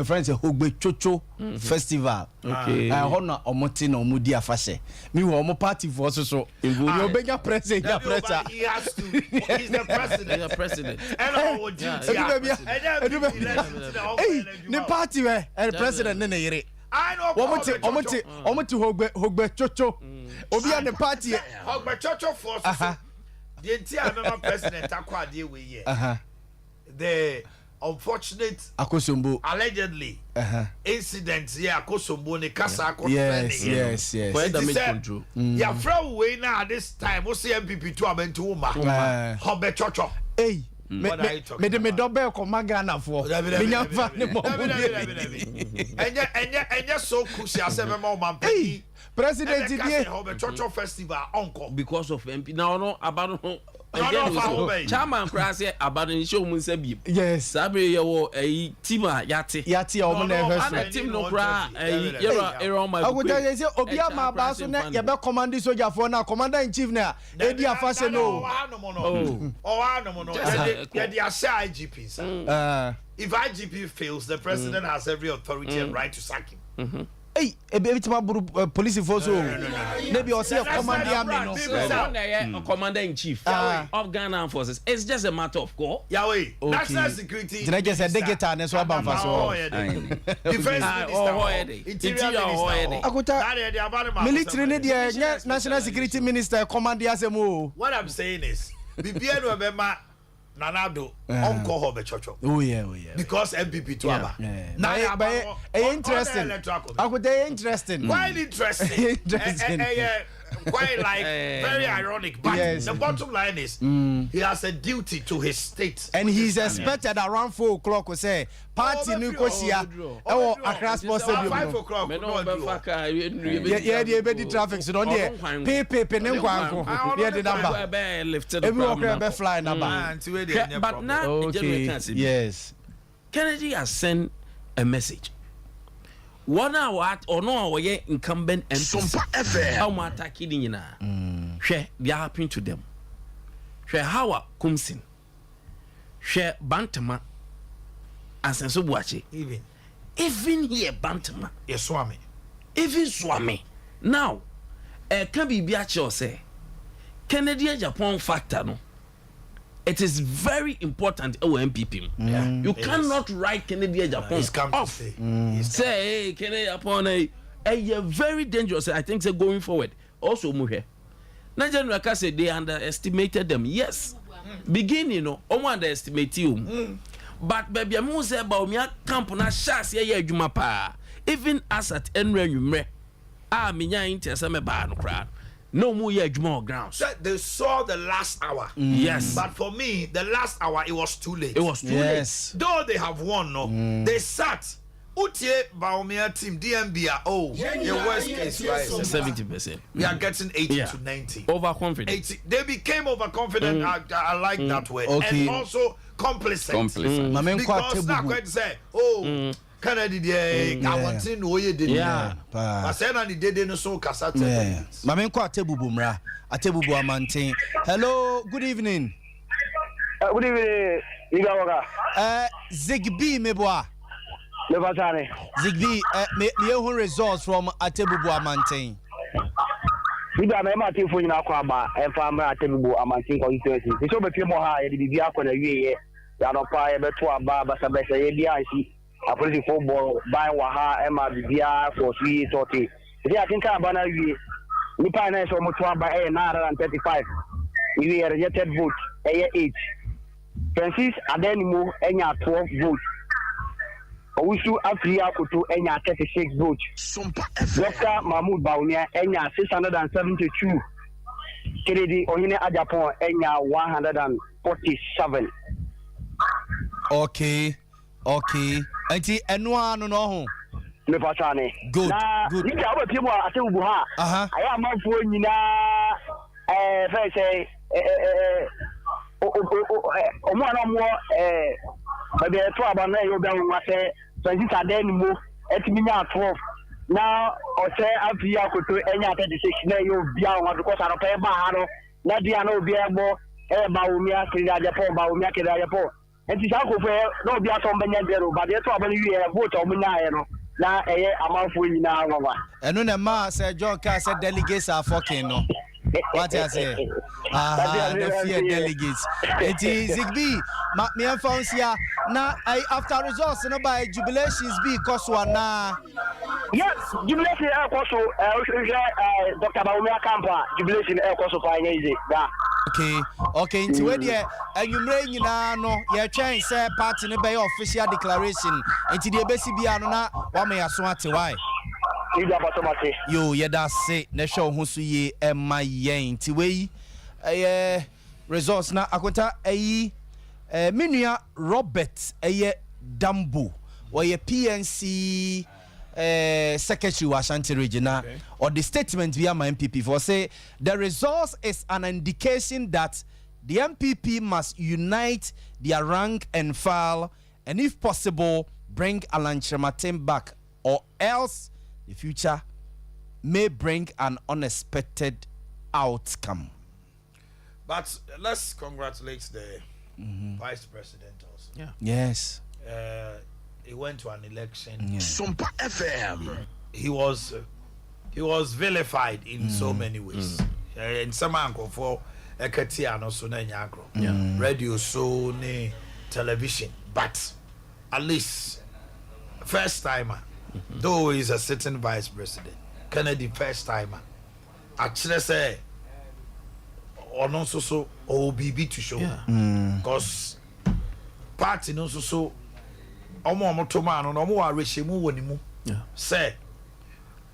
friends Hogbe Chocho festival. Okay. Hona omote na omudi afase. Mi wo omo party for so. You benya president ya pressure. He has to. He's the president. He's the president. And all duty. Hey, the party where the president ne yire. I know. Omote Hogbe Chocho. Obi an the party. Hogbe Chocho for so. The entire president akwa dey we here. The unfortunate Akosombo allegedly incidents here Akosombo ne kasa yes for damage control ya from we now this time we see MPP to abentu uma Hogbe Chocho hey me double komagana for me nyafa ne mo enya so crucial say me mo man pe president die Hogbe Chocho festival encore because of MP now no about chairman crash about the show mun say bi yes sabe ye wo team yate o mo na every team no cra era my I would say obi ama ba so na ye be command soldier for na commander in chief na e di afase no yeah they are IGPs. If IGP fails, the president has every authority and right to sack him. Hey, a baby to my police force. Maybe I'll say a commander. Commander in chief of Ghana Armed Forces. It's just a matter of course. Yahweh, national security. Did I just say Delegate and so about Defense Minister. Military national security minister commander as a move. What I'm saying is, BBN remember Nanado Uncle Hobe Chocho. Oh yeah. Because MPP to Aba. Now, interesting. I would say interesting. Quite interesting. Quite like very ironic. But the bottom line is he has a duty to his state. And he's expected around 4 o'clock to say party Nukosia or across possible 5 o'clock. Yeah, the traffic so don't pay the number. Everyone can fly number. But now yes. Kennedy has sent a message. 1 hour or no hour incumbent and Sompa FM. How much attacking you now? Share they are happening to them. Share how Kumsin. Share Bantama. And sense of watch it. Even here Bantama. Yes, Swami. Even Swami. Now, can be Biacho say Kennedy Japan factor no. It is very important MPP. You cannot write Kennedy Japan off. Say Kennedy Japan a very dangerous. I think they're going forward. Also Muhe. Nigerian Raka said they underestimated them. Yes. Beginning, underestimate you. But baby I'm say about me camp na shas ye adwuma pa. Even as at Enre Numre. Minya interest me ba no crowd. No more more grounds. They saw the last hour. Yes. But for me, the last hour, it was too late. It was too late. Though they have won, they sat. Utie Baumia team, DMBA, your worst case, right? 70%. We are getting 80 to 90. Overconfident. 80. They became overconfident. I like that word. Okay. And also complacent. Because now going to say, Kennedy dey awontin no ye dey but say na the dey no so kasa te mame nko atebubu mra atebubu amanten. Hello, good evening. Good evening, Igawaga. Zigby meboa Levatane. Zigby me ehun results from atebubu amanten. Ida me ma tin fo nyina kwa ba e fa mra atebubu amanten constituency. So be pie mo ha ye di bia kwa na wiye ya no pa ye beto aba basa basa ye bia ansi a political football by Waha Emma Bia for 330. If I think about it, Nipa is almost by 935. We are rejected vote, 8. Francis Adenimo, Enya 12 votes. Owusu Afria Kutu, Enya 36 votes. Dr. Mahmoud Baunia, Enya 672. Kennedy Ohine Ajapon, Enya 147. Okay. Anti enwa no ho. Me patane. Good. Ni ka wa piemo ate ubu ha. Aya amanfo nyina fe say omo ana mo be to aba na yo be nwa se Francis Adenimo etimi nya 12. Na o se afia koto enya 36 na yo bia nwa because ara pa ba ha no na dia na obi ebo ba omi akiri Japan ba omi akiri Japan. Enti sa ko fe no bia so mbenya dero ba de to abani wi e vote o munya ye no na eye amanfo nyina anwa eno na ma say John ka say delegates are fucking no what I say the fear delegates enti Zigby me found here na after results no by jubilations be cause one na yes jubilation e koso Dr. Baumia Kampa jubilation e koso fa anya da okay nti we dey anwumre nyina no ye twen say party ne be official declaration nti dey besi bia no na wa me yaso ate why yo ye da say na show ho so ye ema yen nti we results na akwata menua Robert Dambo we PNC Secretary of Ashanti Region or the statement via my MPP for say the results is an indication that the MPP must unite their rank and file and if possible bring Alan Chematin back or else the future may bring an unexpected outcome. But let's congratulate the Vice President also. Yeah. Yes. He went to an election. Sompa FM. he was vilified in so many ways. In some uncle for Ekatiano so na nyagro. Radio so ne television, but at least first timer, though he's a sitting vice president, Kennedy first timer. Actually say or no so OBB to show because party no so omo to man no omo arehemu wonimu say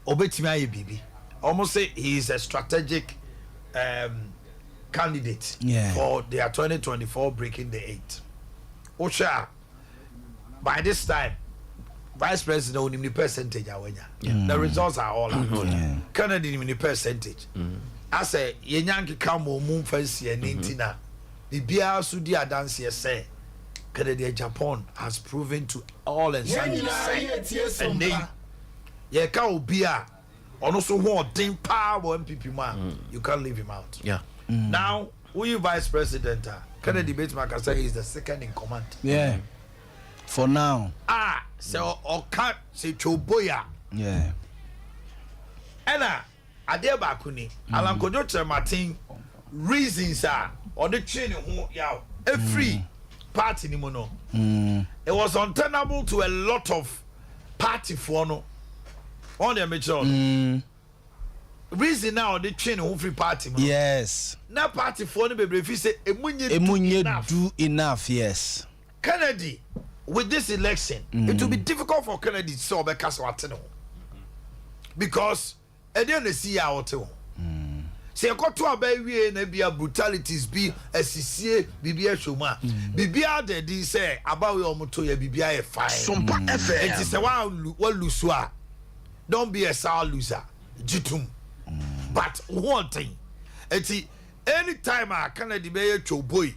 obetimi aye bibi almost say he is a strategic candidate for their 2024 breaking the 8 Osha by this time vice president only the percentage awenya the results are all out Kennedy in the percentage I say yenyanki kamo mum fancy and intina the bia sudi adansi say Kennedy Japan has proven to all and sundry and they ye ka obia ono so ho odin power MPP man you can't leave him out now who you vice president Kennedy Bateman say he is the second in command for now so oka say choboya ena ade ba kuni alankojo Martin reasons are or the chain who yaw every party ni mo no it was untenable to a lot of party for no on the major reason now the chain who free party yes na party for no be fi say emunye do enough yes Kennedy with this election it will be difficult for Kennedy to say obeka so atene because e dey na see out say ekoto abawie na bia brutalities bi asisie bibia shoma bibia de di say abawe omoto ya bibia e fine Sompa FM it is wa lusu a don't be a sour loser jitum but one thing eti anytime a Kennedy be choboy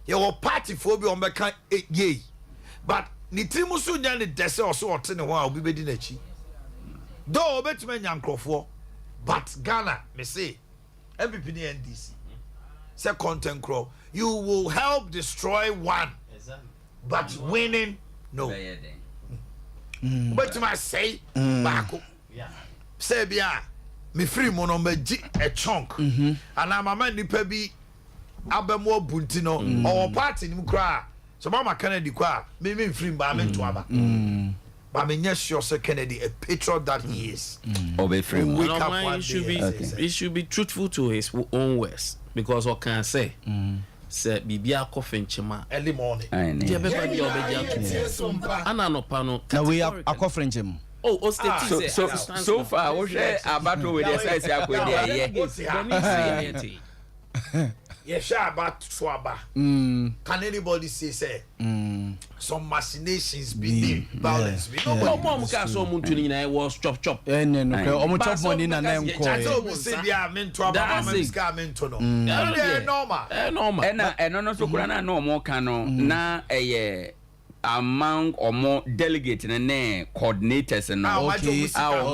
your party for be on beka ye but ni timu so nya ne dese oso ote ne ho a obi bedi na chi do obetuma nyankrofo but Ghana me say MPP ni NDC say content crow you will help destroy one but winning no but my say bako say bia me free mono me gi a chunk and I'm a man nipa bi abemo bunti no or party nim kra so mama Kennedy kwa me free ba me to aba but me yes sure say Kennedy a patriot that he is obey free he should be truthful to his own words because what can I say say bibia coffin chima early morning everybody ana no pano now we have a coffin chim so far we share about with the size yes about swaba can anybody say some machinations be violence be no mom ka so muntu ni na was chop no omo chop money na na nko so say bia mento aba ma ska mento no normal eno no so kura na no mo ka no na among omo delegate ne coordinators no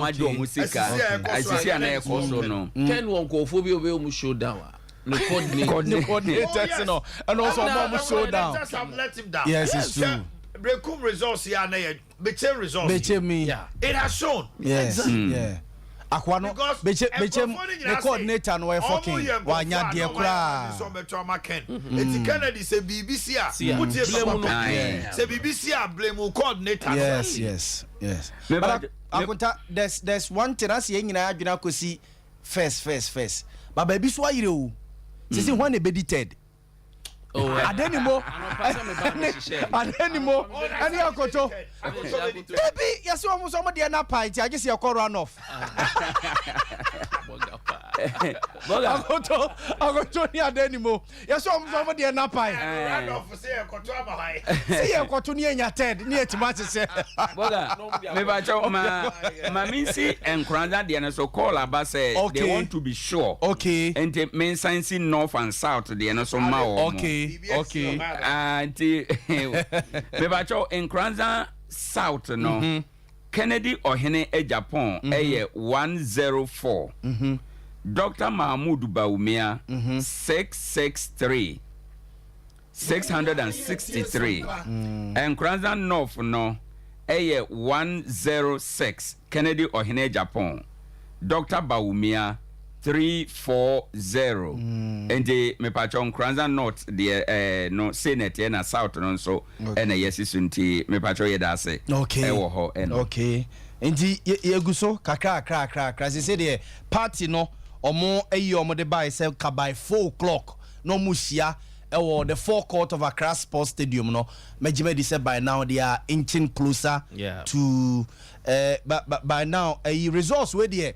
majo musika asisi ana ekoso no ken won ko fo bi obe mu show down the coordinators no and also mom show down just have let him down yes it's true brekum results here na beche results it has shown yes akwa no beche the coordinator no we fucking wanya de kra so beto maken eti Kennedy say BBC say BBC blame coordinator yes but akunta there's one thing as yen nyina adwena kosi first but baby so ayire o say when e be edited adenimo ani akoto baby yes we so mo de na pint I just your run off akoto ni adenimo yes we so de na pint run off say akoto amahai say akoto ni enya ted ni etima se boga me ba cho ma minsi enkranda de na so call about say they want to be sure and men science north and south de na so ma okay anti me ba cho enkranza south no Kennedy ohene Japan 104 Dr. Mahmoud Baumia 663 enkranza north no 106 Kennedy Ohene Japan, Dr. Baumia 340. And the Mepachon Kranza North, the no Senate and South and so and a yes is unti Mepacho Yedase. Okay. Okay. And the Yeguso Kaka as he said the party no or more a year more the buy sell by 4 o'clock. No musia or the forecourt of Accra Sports Stadium. No, Mejimedi said by now they are inching closer to but by now a resource where the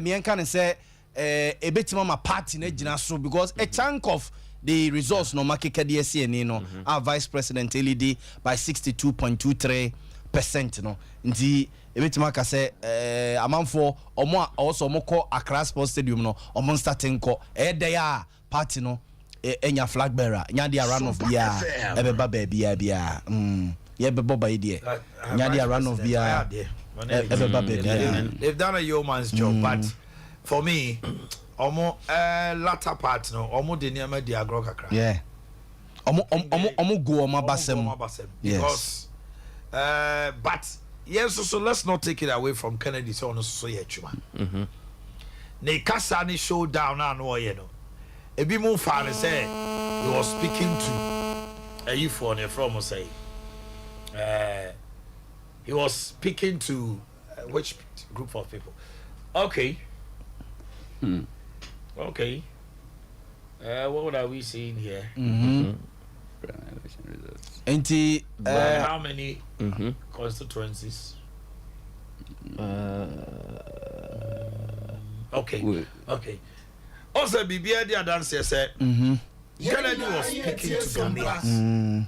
me can say a bit mama party na so because a chunk of the resource no market KDSC no our vice president LED by 62.23%. No, the a bit maka say amount for omo also moko Accra Sports Stadium no omo starting ko there party no enya flag bearer nya dia run of bia ebeba bia ye bebo ba idie nya dia run of bia ebeba bia. They've done a yeoman's job, but for me omo latter part no omo de niam dia agro kakra. Yeah, omo go omo basem because but yes, so let's not take it away from Kennedy so no so ye chuma ne kasa ni showdown na no ye no ebi mu fa ne say he was speaking to a youth on from say he was speaking to which group of people. Okay. Okay. What are we seeing here? How many constituencies? Okay. Okay. Also, Bibia the dancer said Kennedy was speaking to Ghanaians.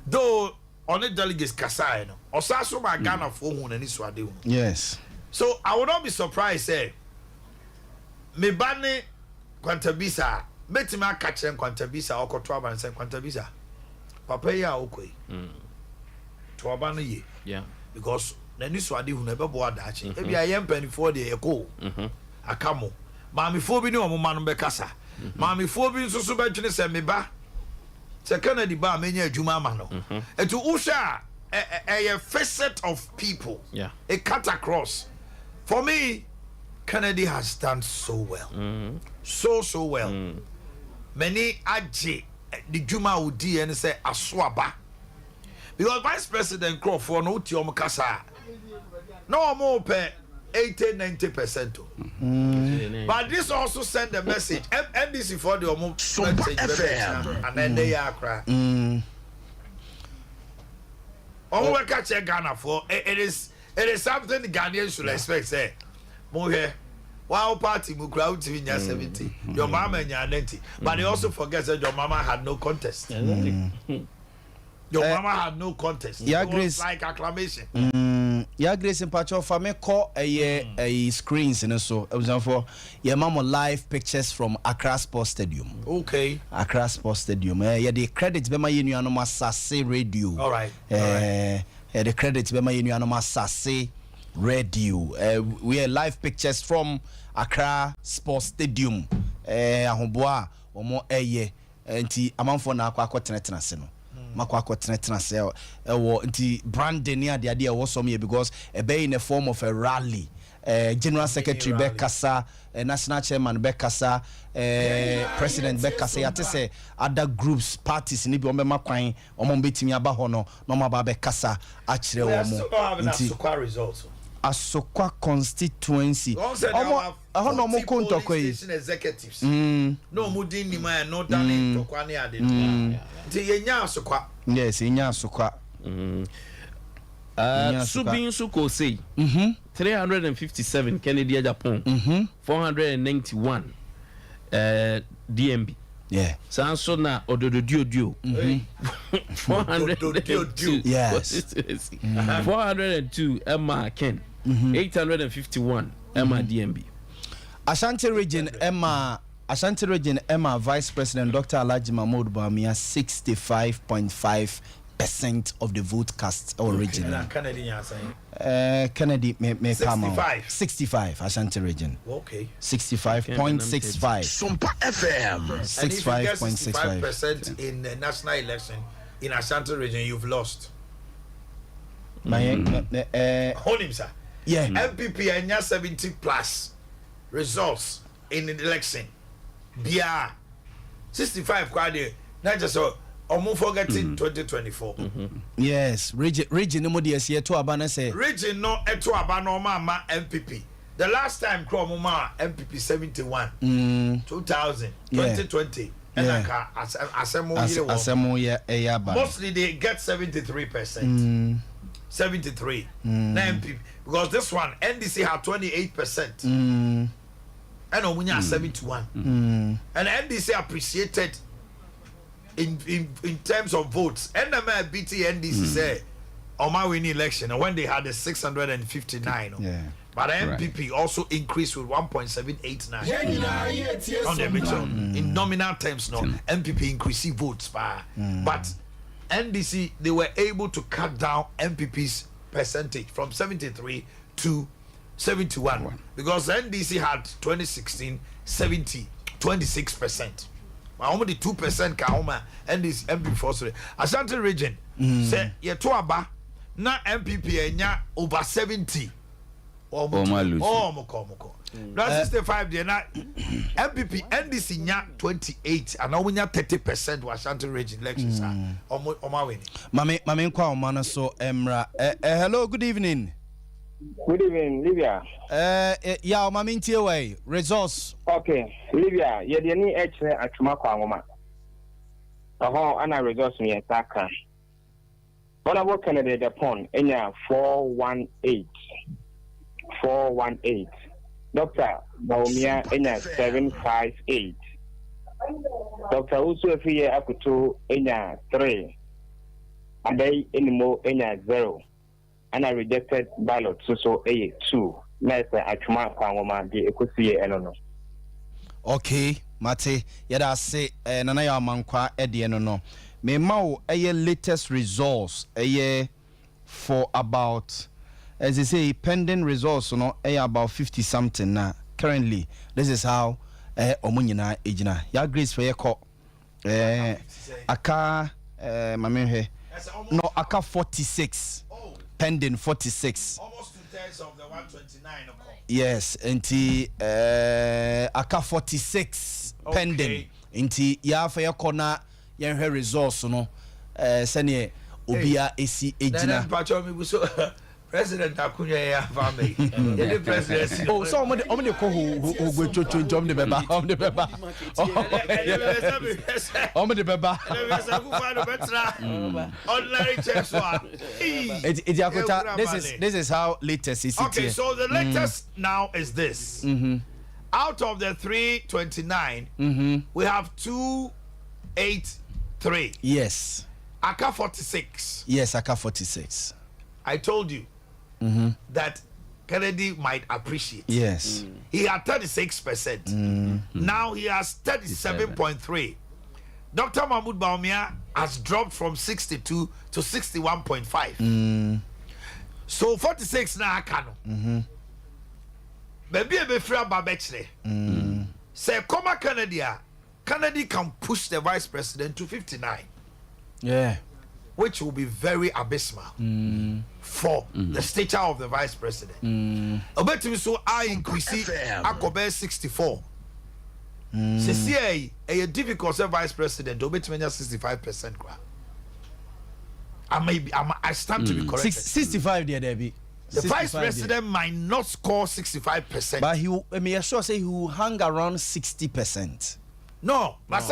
Though on a delegates Kasai, no, or Sasso my Ghana for who and Iswadi. Yes. So I would not be surprised, say, me bane Quantabisa, Betima catch and Quantabisa or Cotraba and say Quantabisa. Papa ya okay. To abana ye. Yeah. Because the Niswadi who never bought that. Maybe I am penny for the echo. A camo. Mammy Phobi no man Becassa. Mammy Phobi so bench and me ba. Se Kennedy ba menya juma mano. And to Usha a facet of people. Yeah. A cut across. For me, Kennedy has done so well. So well. Many aji the Juma Udi and say Aswaba. Because Vice President Crawford no tiom kasa. No more pay 80-90%. But this also send a message. NDC for the Sompa FM and then they are cry. All we catch Ghana for it is something the Ghanaians should expect. Say, Mohe, wow party mu crowd TV nya 70. Your mama nya 90. But they also forget that your mama had no contest. Your mama had no contest. Yeah, Grace like acclamation. Yeah, Grace in Pacho for me call a screens and so for your mama live pictures from Accra Sports Stadium. Okay. Accra Sports Stadium. Yeah, the credits be my anoma Sase radio. All right. The credits be my anoma Sase radio. We are live pictures from Accra Sports Stadium. Ahomboa omo enti amanfo na akwa tenetena se no. Makwa tenetena se nti branding near the idea was some here because be in the form of a rally. General Secretary Bekasa, National Chairman Bekasa, President Bekasa, yate say other groups, parties ni bi omema kwan omo betimi aba ho no ma ba Bekasa akire omo. Nti results. Asokwa constituency. Omo no mo kontoko yi. Executives. No mo din ni ma no dane tokwa ne ade. Nti yenya asokwa. Yes, yenya asokwa. Subin Suko say 357 Kennedy Japan 491 DMB. Yeah. Sanso na odododio 402. Yes. 402 Emma Ken 851 Emma DMB. Ashanti region Emma Vice President Dr. Alhaji Mahmoud Bawumia 65.5% of the vote cast original. Kennedy may come out 65 Ashanti region. Okay. 65.65. Sompa FM. 65.65% 65% in the national election in Ashanti region, you've lost. My hold him, sir. Yeah. MPP enya 70 plus results in the election. Bia 65 kwade. Not just so almost forgetting 2024. Yes, region no more to abana say. Region no eto abana ma MPP. The last time Kromuma MPP 71. 2000 2020. Mostly they get 73%. 73. MPP because this one NDC had 28%. And Omunya 71. And NDC appreciated in terms of votes. NMA BT NDC say Oma winning election and when they had the 659. But MPP also increased with 1.789 on the midterm. In nominal terms, no MPP increased votes, but NDC they were able to cut down MPP's percentage from 73 to 71 because NDC had 2016 26%. Only 2% Kahoma and this MP force. Ashanti region say ye to aba na MPP enya over 70. Moko. Now 65 there na MPP NDC nya 28 and now we nya 30% was Ashanti region elections Oma win. Mame kwa omana so emra. Hello, good evening. Good evening, Livia. Yeah, mame ntie way results. Okay, Livia, ye de ni eche atuma kwa ngoma. Oho ana results me ataka. Honorable candidate upon enya 418. Dr. Baumia enya 758. Dr. Usu Fiye Akutu enya 3. Adai Enimo enya 0. And I rejected ballot so a 2. Nice atuma kwa ngoma di ekusiye enono. Okay, Mate, yada say nana ya mankwa edi enono. Me mau latest results for about as they say pending results about 50 something now. Currently, this is how omunyina ejina. Ya grace for yeko aka mamenhe no aka 46 pending 46 almost 2/3 of the 129 yes nti aka 46 pending nti ya fa yeko na yenhwe results no sene obia esi ejina President Akunya ya family. The presidency. Oh, so omde ko go chocho njom de beba. Omde beba. Omde beba. Ordinary checks this is how latest is. Okay, so the latest now is this. Out of the 329, we have 283. Yes. Aka 46. Yes, Aka 46. I told you that Kennedy might appreciate. Yes. He had 36%. Now he has 37.3. Dr. Mahmoud Baumia has dropped from 62 to 61.5. So 46 now Kano. Maybe a bit free about Bechley. Say, Koma Kennedy can push the vice president to 59. Yeah. Which will be very abysmal for the stature of the vice president. Obetimi so I increase Akobe 64. CCA a difficult vice president obetimi 65%. I stand to be corrected. 65 there be. The vice president might not score 65%. But he will, sure say he will hang around 60%. No, but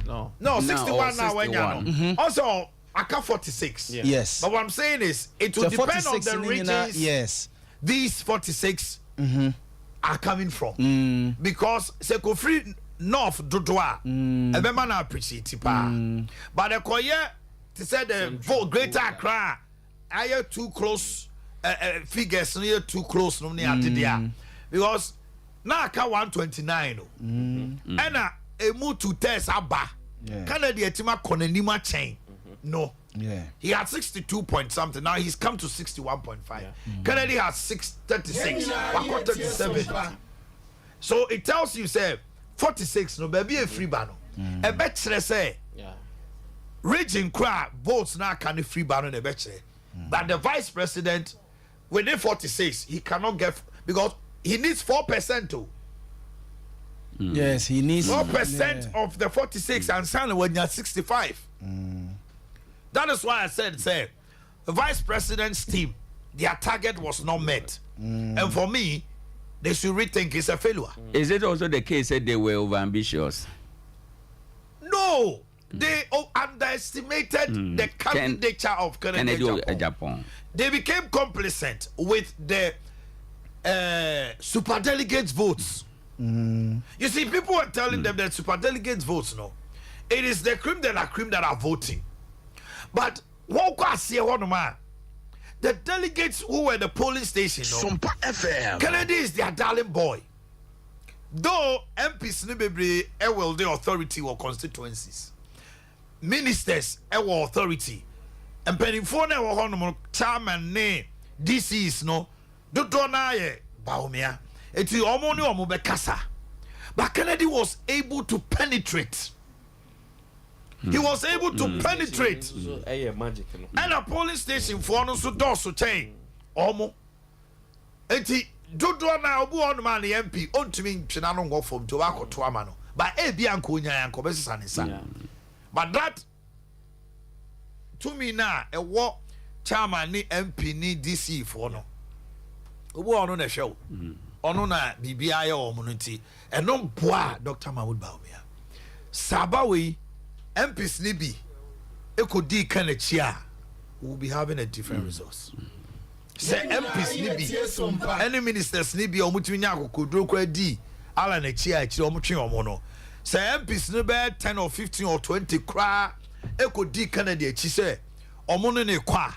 no, 61 now when you also Aka 46. Yes. But what I'm saying is, it will depend on the regions. Yes. These 46 are coming from. Because Sekofri North Dodua, a member now appreciate it. But the Koye, to say the vote Greater Accra, I are too close figures, near too close, no near there. Because now Aka 129. And a move to test Abba. Canada Tima Konenima chain. No. Yeah. He had 62 point something. Now he's come to 61.5. Kennedy has 636. 37. So it tells you, say, 46, no, baby, a free banner. A better say, region cry votes now can a free banner, a better. But the vice president within 46, he cannot get because he needs 4% too. Yes, he needs 4% of the 46 and Sally when you're 65. That is why I said, say, the vice president's team, their target was not met. And for me, they should rethink it's a failure. Is it also the case that they were overambitious? No, they underestimated the candidature of Kennedy Japan. They became complacent with the superdelegates votes. You see, people were telling them that superdelegates votes, no, it is the cream de la cream that are voting. But what I see one man, the delegates who were the polling station, no, Sompa FM. Kennedy is their darling boy. Though MPs nibebri will the authority or constituencies, ministers will authority, and penifone will honor chairman ne DCs no do na ye baumia. It's the omoni omubekasa. But Kennedy was able to penetrate. He was able to penetrate. And a polling station for no so door so chain. Omo. Eti dodo na obu on man the MP on to me chinano go from tobacco to amano. But e bi anko nya anko be sanisa. But that to me na e wo chairman ni MP ni DC for no. Obu on na show. Ono na bibia ya omunti. Eno boa Dr. Mahmoud Baumia. Sabawi MPs Nibi Ekodi Kanechia will be having a different resource. Say MPs Nibi any ministers Nibi Omutwinya Kodro Kwedi Ala Nechia Omutwi Omono. Say MPs Nibe 10 or 15 or 20 cry Ekodi Canada chi say Omono ne kwa.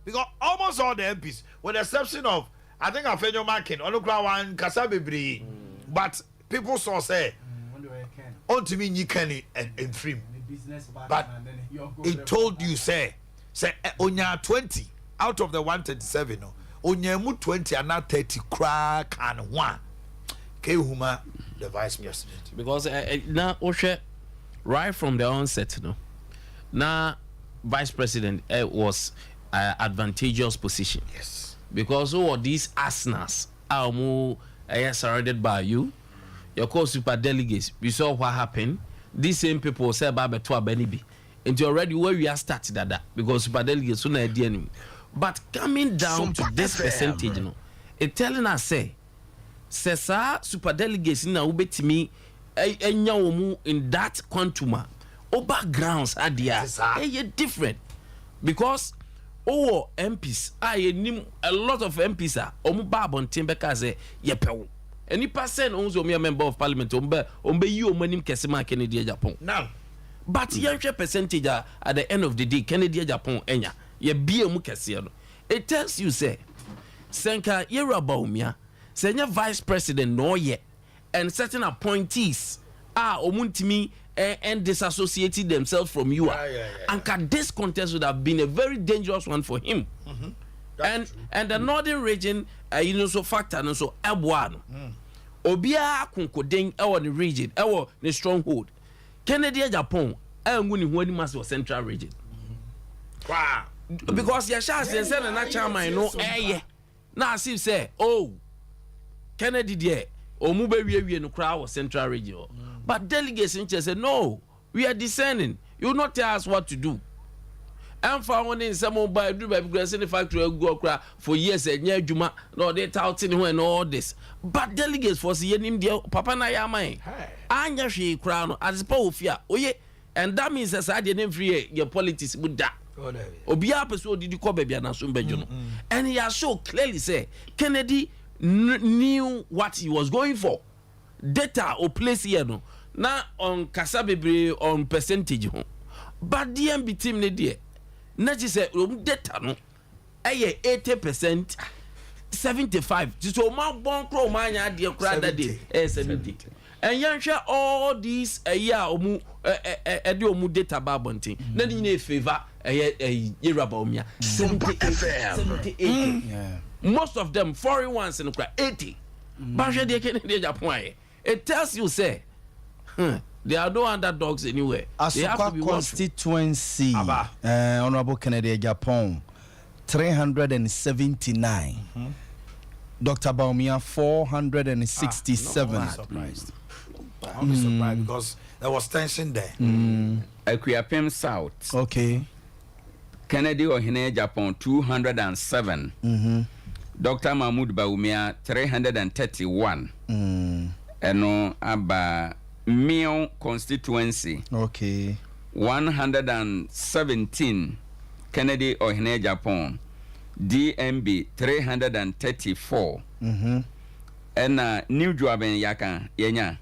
Because almost all the MPs, with the exception of I think Afenyo Makin, Onukra one Kasabibri, but people saw say on to me Nikani and Trim. But it told you say onya 20 out of the 137 no onya mu 20 and not 30 crack and one Kehuma the vice president because now Oshe right from the onset no now vice president was advantageous position, yes, because all these asnas are more surrounded by you, your co-super delegates. We saw what happened. These same people say about to a benibi. And already where we are started that because super delegates soon at the enemy. But coming down to this percentage, you know, it telling us say super delegates in a ubet me in that quantum backgrounds are there different because MPs a lot of MPs are barbon timbeka say yepew. Any person owns a member of parliament you money kesima Kennedy Japan. Now, but your percentage at the end of the day, Kennedy Japan enya ye be a mukasiano. It tells you say Senka Yerabaumia, senior vice president no yet, and certain appointees are omuntimi and disassociated themselves from you. And this contest would have been a very dangerous one for him. And the northern region, so factor and so Abuano. Obia kunkodeng our the region, our the stronghold. Kennedy Japan, and winning when must was central region. Because Yasha says and that chairman no now see say, oh Kennedy there, or Mube we no crowd was central region. But delegates in said, no, we are discerning. You will not tell us what to do. And for one in some by do by grass in the factory go cry for years and near Juma, no, they touting and all this. But delegates for seeing him dear Papa Nayamai. Anya she crown as Pofia, oh yeah, and that means as I didn't free your politics with that. Obia person did you call baby and Asumbejuno. And he has so clearly said Kennedy knew what he was going for. Data or place here no. Now on Kasabebre on percentage home. But the MB team ne dear. Not just say data no. 80%, 75. So my bon crow mania dear crowd that day 70. And young share all these a year omu omu data babonting. Then in favor a year about me 78. Most of them foreign ones in the crowd 80. But they can't Japan. It tells you say there are no underdogs anywhere. As a constituency, Honorable Kennedy Japan, 379. Dr. Baumia 467. I'm surprised. I'm surprised because there was tension there. Akuapem South. Okay. Kennedy Ohene Japan 207. Dr. Mahmoud Baumia 331. Eno aba Mio Constituency. Okay. 117. Kennedy Ohene Japan. DMB 334. And New Joaben Yaka Yenya.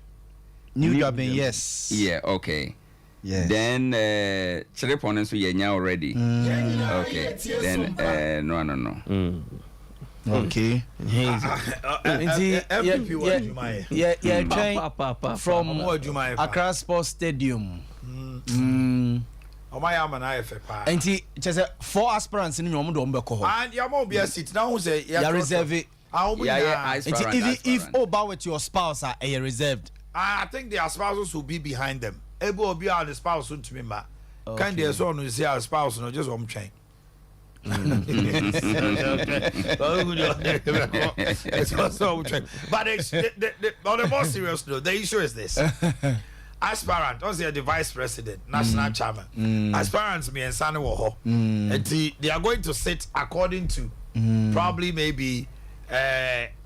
New Joaben, yes. Yeah, okay. Yes. Then Chiripon so Yenya already. Okay. Then no. Okay. From Accra Sports Stadium. And just 4 aspirants in your Mudombe. And you won't be a seat now. Who say you reserve it? If Oba with your spouse are reserved, I think their spouses will be behind them. Able will be our spouse soon to me, ma. Can their son who say our spouse no just one chain. But on the more serious note, the issue is this. Aspirant, also the vice president, national chairman. Aspirants me and Sani Woho. They are going to sit according to probably maybe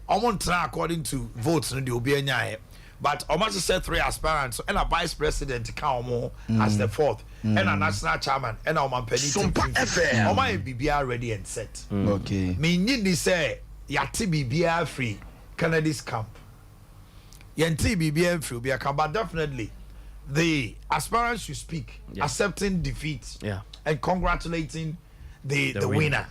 according to votes in the Obianya. But almost said 3 aspirants and a vice president come as the 4th and a national chairman and a man penny. Sompa FM. My BBR ready and set. Okay. Me need to say yati BBR free Kennedy's camp. Yanti BBR free be a camp, but definitely the aspirants should speak, accepting defeat and congratulating the winner.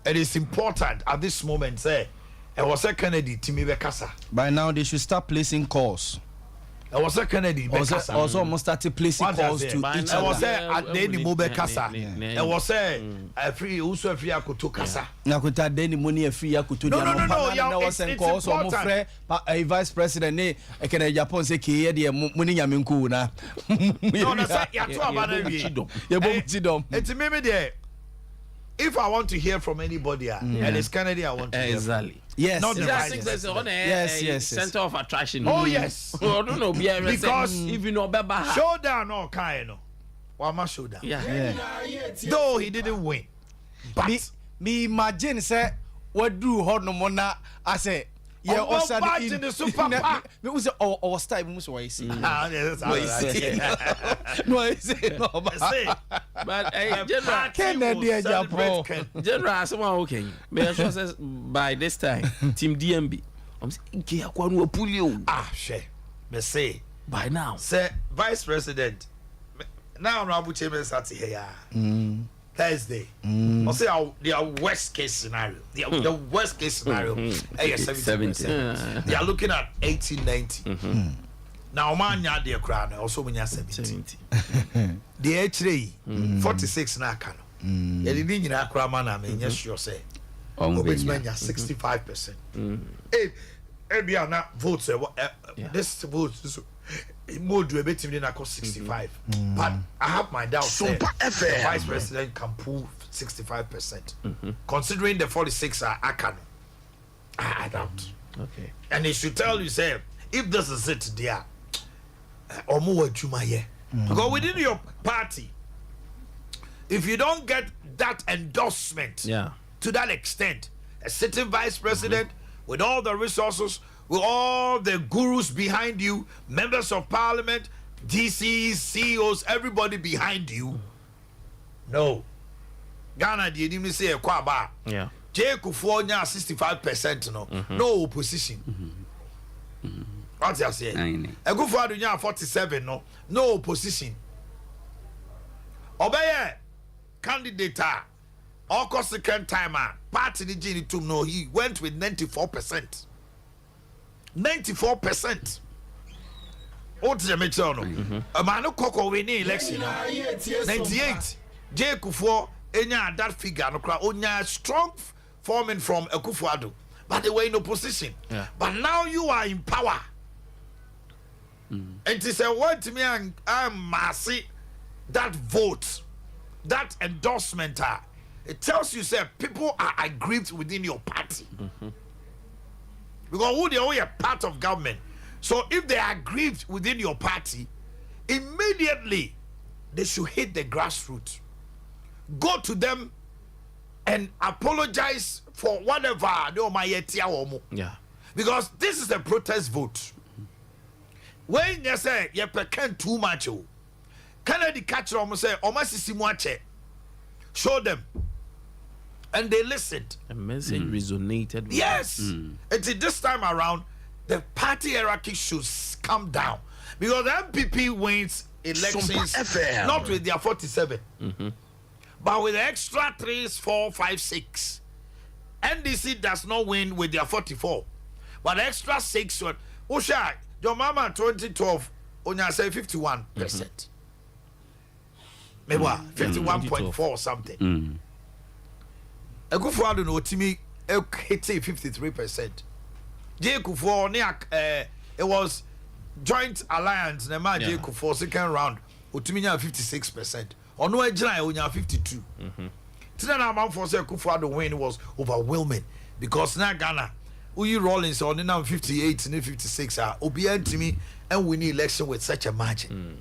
It is important at this moment, say, it was a Kennedy Timmy Bekasa. By now, they should start placing calls. It was a Kennedy Bekasa. Also, almost started placing calls to each other. It was a Denny Mubekasa. It was a free, also a free Akutu Kasa. Nakuta Denny Money a free Akutu. No. It's important. A vice president, a Kennedy Japan say, Kia, the money Yaminkuna. No, that's it's maybe there. If I want to hear from anybody, and it's Kennedy, I want to hear. Exactly. Yes. Not the yes. Center of attraction. Oh yes. I don't know. Because if you know Baba showdown or kind, Wama showdown. Yeah. Though he didn't win, but me imagine say what do hold no mona. I say. Yeah, also in the super pack. Me was our style. Me was what I see. No, I say no. But General Kennedy Japan. General, someone okay. Me sure says by this time, Team DMB. I'm saying, share. Me say by now. Say Vice President. Now I'm Abu Chebe Sati here. Thursday. I'll say their worst case scenario. The worst case scenario. 70%. They are looking at 1890. Now man ya de crown also when 70. The actually 46 na kano. Ya di nyina kra man na me sure say. Obet man ya 65%. Bia na votes this votes more do a bit in 65. But I have my doubts. The vice president can pull 65%. Considering the 46 are Akano. I doubt. Okay. And they should tell you, say, if this is it, dear, or more Jumaye. Because within your party, if you don't get that endorsement to that extent, a sitting vice president with all the resources, with all the gurus behind you, members of parliament, DCs, CEOs, everybody behind you. No. Ghana did even say a kwaba. Yeah. Kufuonya 65% no opposition. What you say? A Kufuonya 47 no opposition. Obeye candidate or second timer party the genie to know he went with 94%. 94%. What's the matter? A man who coco winning election 98. J Kufuor enya that figure no cry onya strong forming from Akufo-Addo, but they were in opposition. But now you are in power. And it is a word to me I'm massy that vote, that endorsement it tells you say people are aggrieved within your party. Because who they are part of government. So if they are aggrieved within your party, immediately they should hit the grassroots. Go to them and apologize for whatever they are. Yeah. Because this is a protest vote. When you say you can too much, Kennedy catch them say show them. And they listened. A message resonated with yes. them. Until this time around, the party hierarchy should come down. Because the MPP wins elections not with their 47, but with the extra 3, 4, 5, 6. NDC does not win with their 44. But the extra 6, Osha, your mama 2012, Onya say 51%. Maybe 51.4 or something. Ekufuado no timi hit 53%. J Kufuor it was joint alliance na ma J Kufuor second round otimi nya 56%. Ono agina onya 52. Tina na man for say Kufuor win was overwhelming because na Ghana Uyi Rollins on now 58 and 56 obi antimi and win the election with such a margin.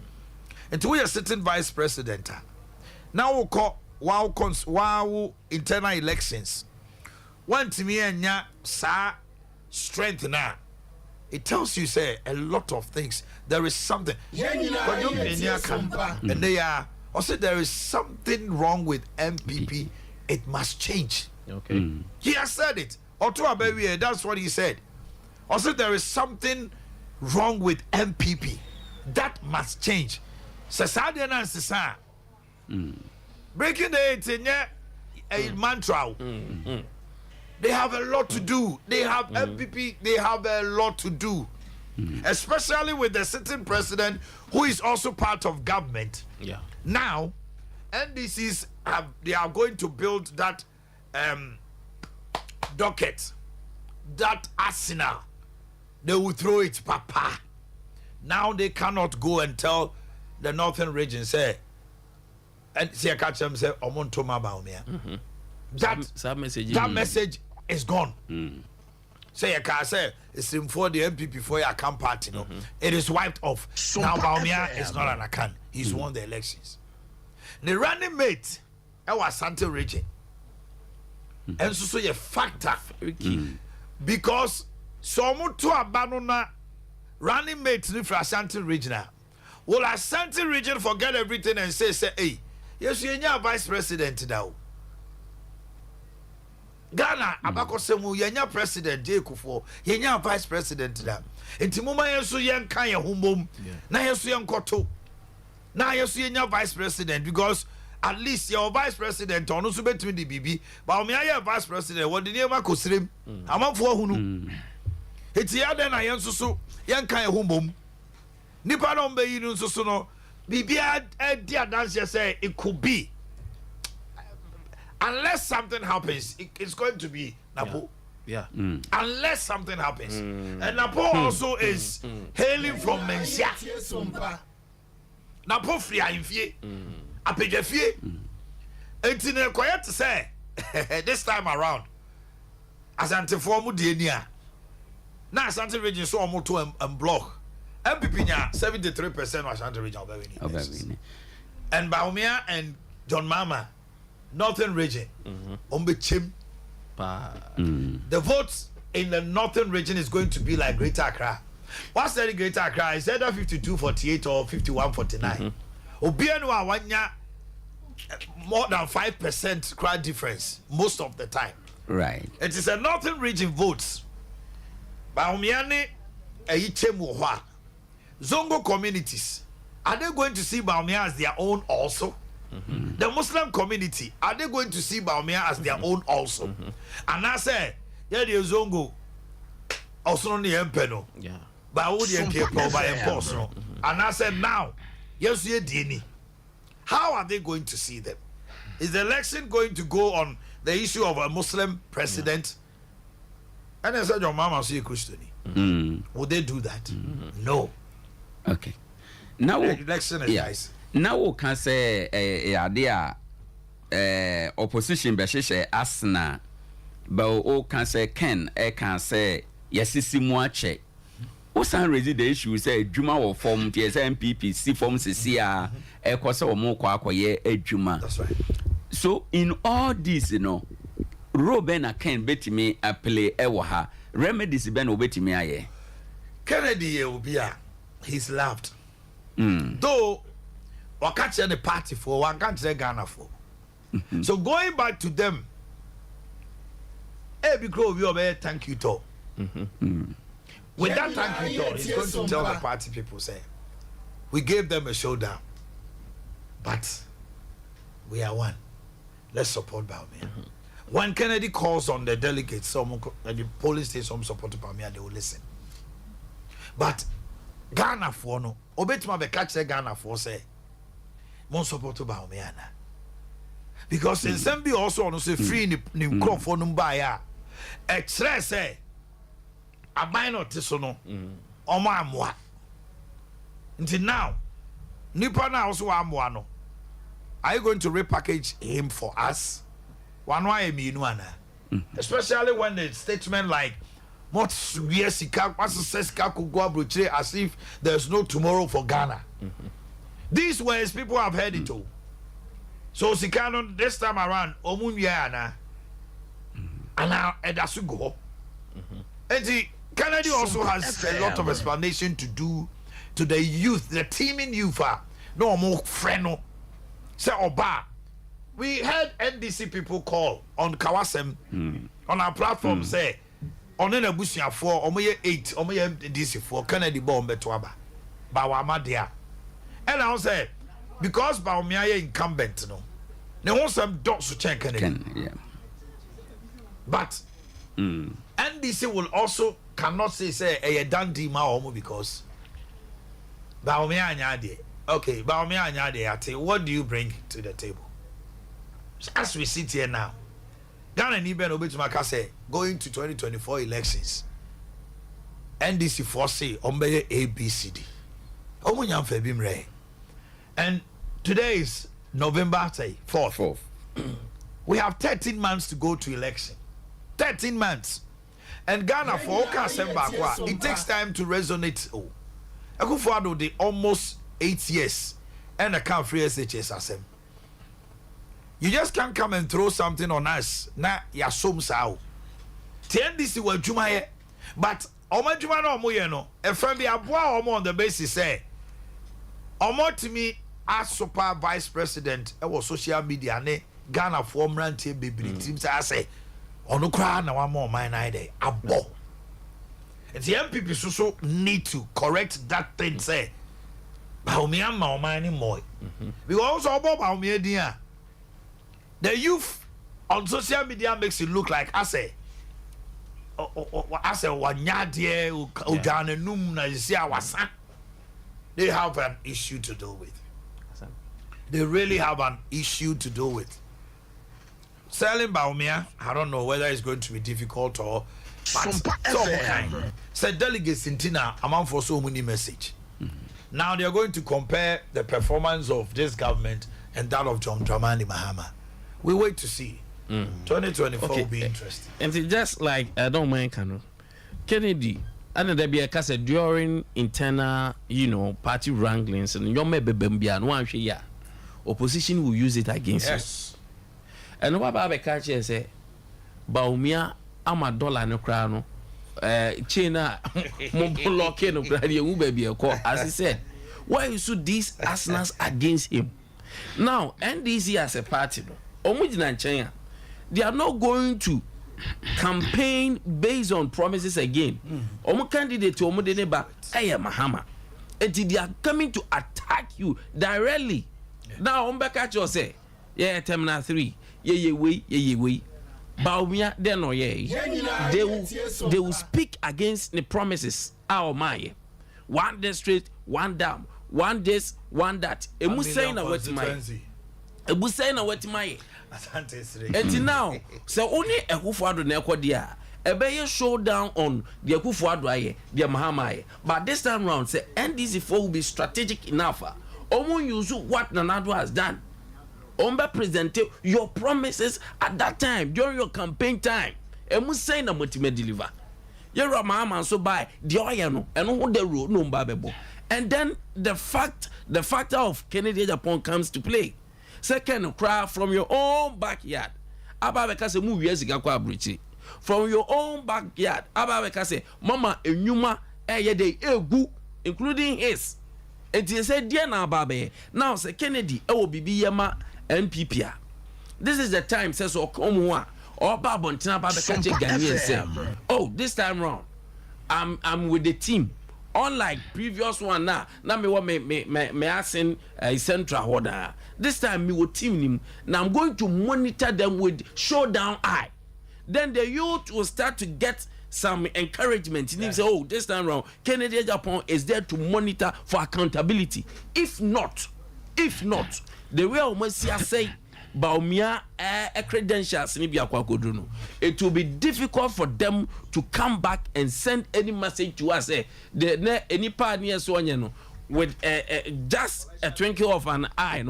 And we are sitting vice president. Now we call wow internal elections. One to me and ya sa strength now. It tells you say a lot of things. There is something. And they are also there is something wrong with MPP. It must change. Okay. He has said it. That's what he said. Also there is something wrong with MPP. That must change. Breaking the 8 in a mantra. They have a lot to do. They have MPP, they have a lot to do. Especially with the sitting president who is also part of government. Yeah. Now, NDCs they are going to build that docket, that arsenal. They will throw it, papa. Now they cannot go and tell the northern region, say, and see, I catch them say, Omontoma Baumia. That message is gone. Say, I can say, it's in for the MPP for your camp party. No, it is wiped off. Now Baumia is not an account. He's won the elections. The running mate, I was Santa region. And so a factor. Because some to abanona running mates for Ashanti regional. Will Ashanti region forget everything and say, hey, yes, you're vice president now. Ghana, abakosemu, you're president, J. Kufuor, you're vice president now. And Timuma Yesu Yan Kaya Humbum, now Yesu Yan Koto, now Yesu Yan vice president, because at least your vice president, on also between the BB, but me, I am vice president, what the name of Kosrim, I'm up for Hunu. It's the other I am so Yan Kaya Humbum. Nipa no be yin so no bibia dia dance say it could be unless something happens it's going to be Napo. Yeah. Unless something happens. And Napo also is hailing from Mensia. Napo free infie. Apeje fie. Entine quiet to say this time around Asante for mu de nia. Na Asante region so omo to block. MPP nya 73% of Ashanti region of and Baumia and John Mama Northern region Chim. The votes in the Northern region is going to be like Greater Accra. What's the Greater Accra? Is either 52-48 or 51-49. Obianwa wanya more than 5% crowd difference most of the time. Right. It is a Northern region votes. Baumiani Eichemu Zongo communities, are they going to see Baumia as their own also? The Muslim community, are they going to see Baumia as their own also? And I say, yeah, the Zongo also on the Empeno. Yeah. But would you care by impossible? And I said, now, yes, you Dini. How are they going to see them? Is the election going to go on the issue of a Muslim president? And I said, your mama see a Christian. Would they do that? No. Okay. Now election is nice. Now we can say idea opposition be hye asna ba o can say Ken can say yesisi mu ache o san raise the issue say adwuma wo form tie say MPP si form sisi a ekose o mo kwa akoye adwuma. That's right. So in all this, Ruben and Ken betimi a play ewa remedies ben obetimi aye. Kennedy will be he's loved. Though we can't say the party for one can't say Ghana for. So going back to them, because we obey thank you to. With that thank you to, he's going to tell the party people say, we gave them a showdown, but we are one. Let's support Baumia. When Kennedy calls on the delegates, some the police station, some support Baumia, they will listen. But Ghana for no, Obetima be catch the Ghana for say, mon support Baumia. Because in some be also on say free in crop for Numbaya. Extra say, a minor tisono, or my moi. Until now, Nippon also am one. Are you going to repackage him for us? Especially when the statement like what yes as if there's no tomorrow for Ghana. These words people have heard it all. So Sikano this time around Omunyana and now Edasugo. And the Kennedy also has a lot of explanation to do to the youth, the teaming youth are no more friend. Say Oba, we had NDC people call on Kawasem on our platform. Say on an Abusia for Omoye 8, Omoye NDC for Kennedy bomb betwaba, Bawamadia. And I say because Baumia incumbent, no, they want some dots to check Kennedy. Yeah. But NDC will also cannot say a dandy ma because Baumia anyade. Okay, Baumia anyade. What do you bring to the table? As we sit here now, Ghana and Iben Obetumaka say going to 2024 elections. NDC foresee Ombeye ABCD. Omunyam Febimre. And today is November 4th. We have 13 months to go to election. 13 months. And Ghana for Okasembakwa, it takes time to resonate. Akufo-Addo the almost 8 years and I can't free SHS asem. You just can't come and throw something on us. Na yasom sao. TNDC wa juma ye, but omo juma na omo ye no. Efran bi aboa omo on the basis say omo timi as super vice president e was social media ne Ghana for mrantie bebri tim say ono kra na wa mo man na dey abo. And the MPP so need to correct that thing say Baumia ma omani moy. Because also about Baumia dia. The youth on social media makes it look like I say wanyadie ugana num na yesi awasa. They have an issue to deal with. They really have an issue to deal with. Selling Baumia, I don't know whether it's going to be difficult or but said delegates in Tina amount for so many message. Now they are going to compare the performance of this government and that of John Dramani Mahama. We wait to see. 2024 will be interesting. And it's just like I don't mind Kano. Kennedy, and there be a case during internal, party wranglings and you may be Bembia one year. Opposition will use it against you. And what about the catch say Baumia ama dollar no crown China block no baby as he said why you should these arsenals against him now NDC as a party they are not going to campaign based on promises again candidate to Mahama and they are coming to attack you directly now catch you say terminal 3 way Baumia they no they will speak against the promises our my one district one dam one this one that emu saying na what my and now so only Akufo-Addo na ekodia ebe showdown on the Akufo-Addo aye the Mahama but this time round say NDC4 will be strategic enough omo use what Nana-Addo has done Omba present your promises at that time during your campaign time. And we say na multi deliver. You're mama so by the oil and who the road no babebo. And then the factor of Kennedy Japan comes to play. Second, cry from your own backyard. Ababeka se mu wiase gakwa abruchi. From your own backyard. Ababeka se mama enyuma eye dey egu including his. And he said dear na ababe. Now say Kennedy e wo bibi yema NPP. This is the time says okomwa. Or Babontina Babeka Ghanaian say, oh, this time round, I'm with the team. Unlike previous one now me what me asking central order. This time me will team him. Now I'm going to monitor them with showdown eye. Then the youth will start to get some encouragement. He say, oh, this time round, Kennedy Japan is there to monitor for accountability. If not, the way almost say. Baumia credentials it will be difficult for them to come back and send any message to us any partner so with just a twinkle of an eye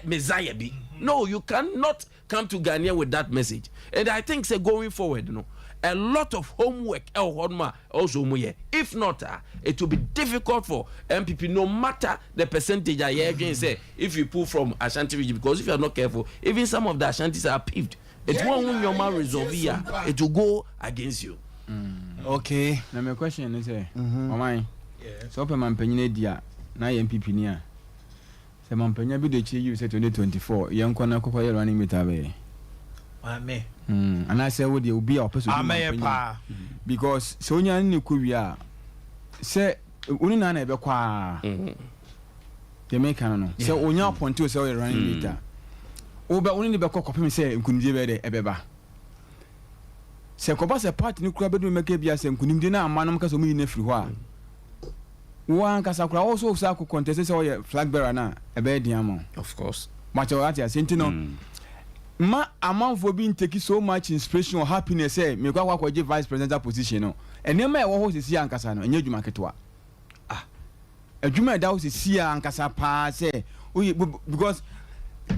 messiah be. No, you cannot come to Ghana with that message. And I think going forward, a lot of homework also. If not, it will be difficult for MPP, no matter the percentage I hear again say, if you pull from Ashanti region, because if you are not careful, even some of the Ashantis are peeved. It won't win your man resolve here. It will go against you. Okay. Now my question is, Mama, so open man penny dia na MPP niya. Se man penny bi de chi you say 2024. Yan kwana ko kwa running mate abe. Amen. And I say would you be a person because so nya ni kuwia say uni na na ebe kwa the make no say onya point to say running meter oba uni ni be kwa kopem say nkunimdie be de ebeba say ko ba say party ni kura be do make bia say nkunimdie na amanom ka so mu yi na firi ho a wan ka sakura also say ko contest say o flag bearer na ebe dia mo of course match o ati asentino ma amanfo bi take so much inspiration or happiness say me kwa kwa vice presidential position no enema e wo ho sisi ankasa no enye adwuma ketwa adwuma da ho sisi ankasa pa say because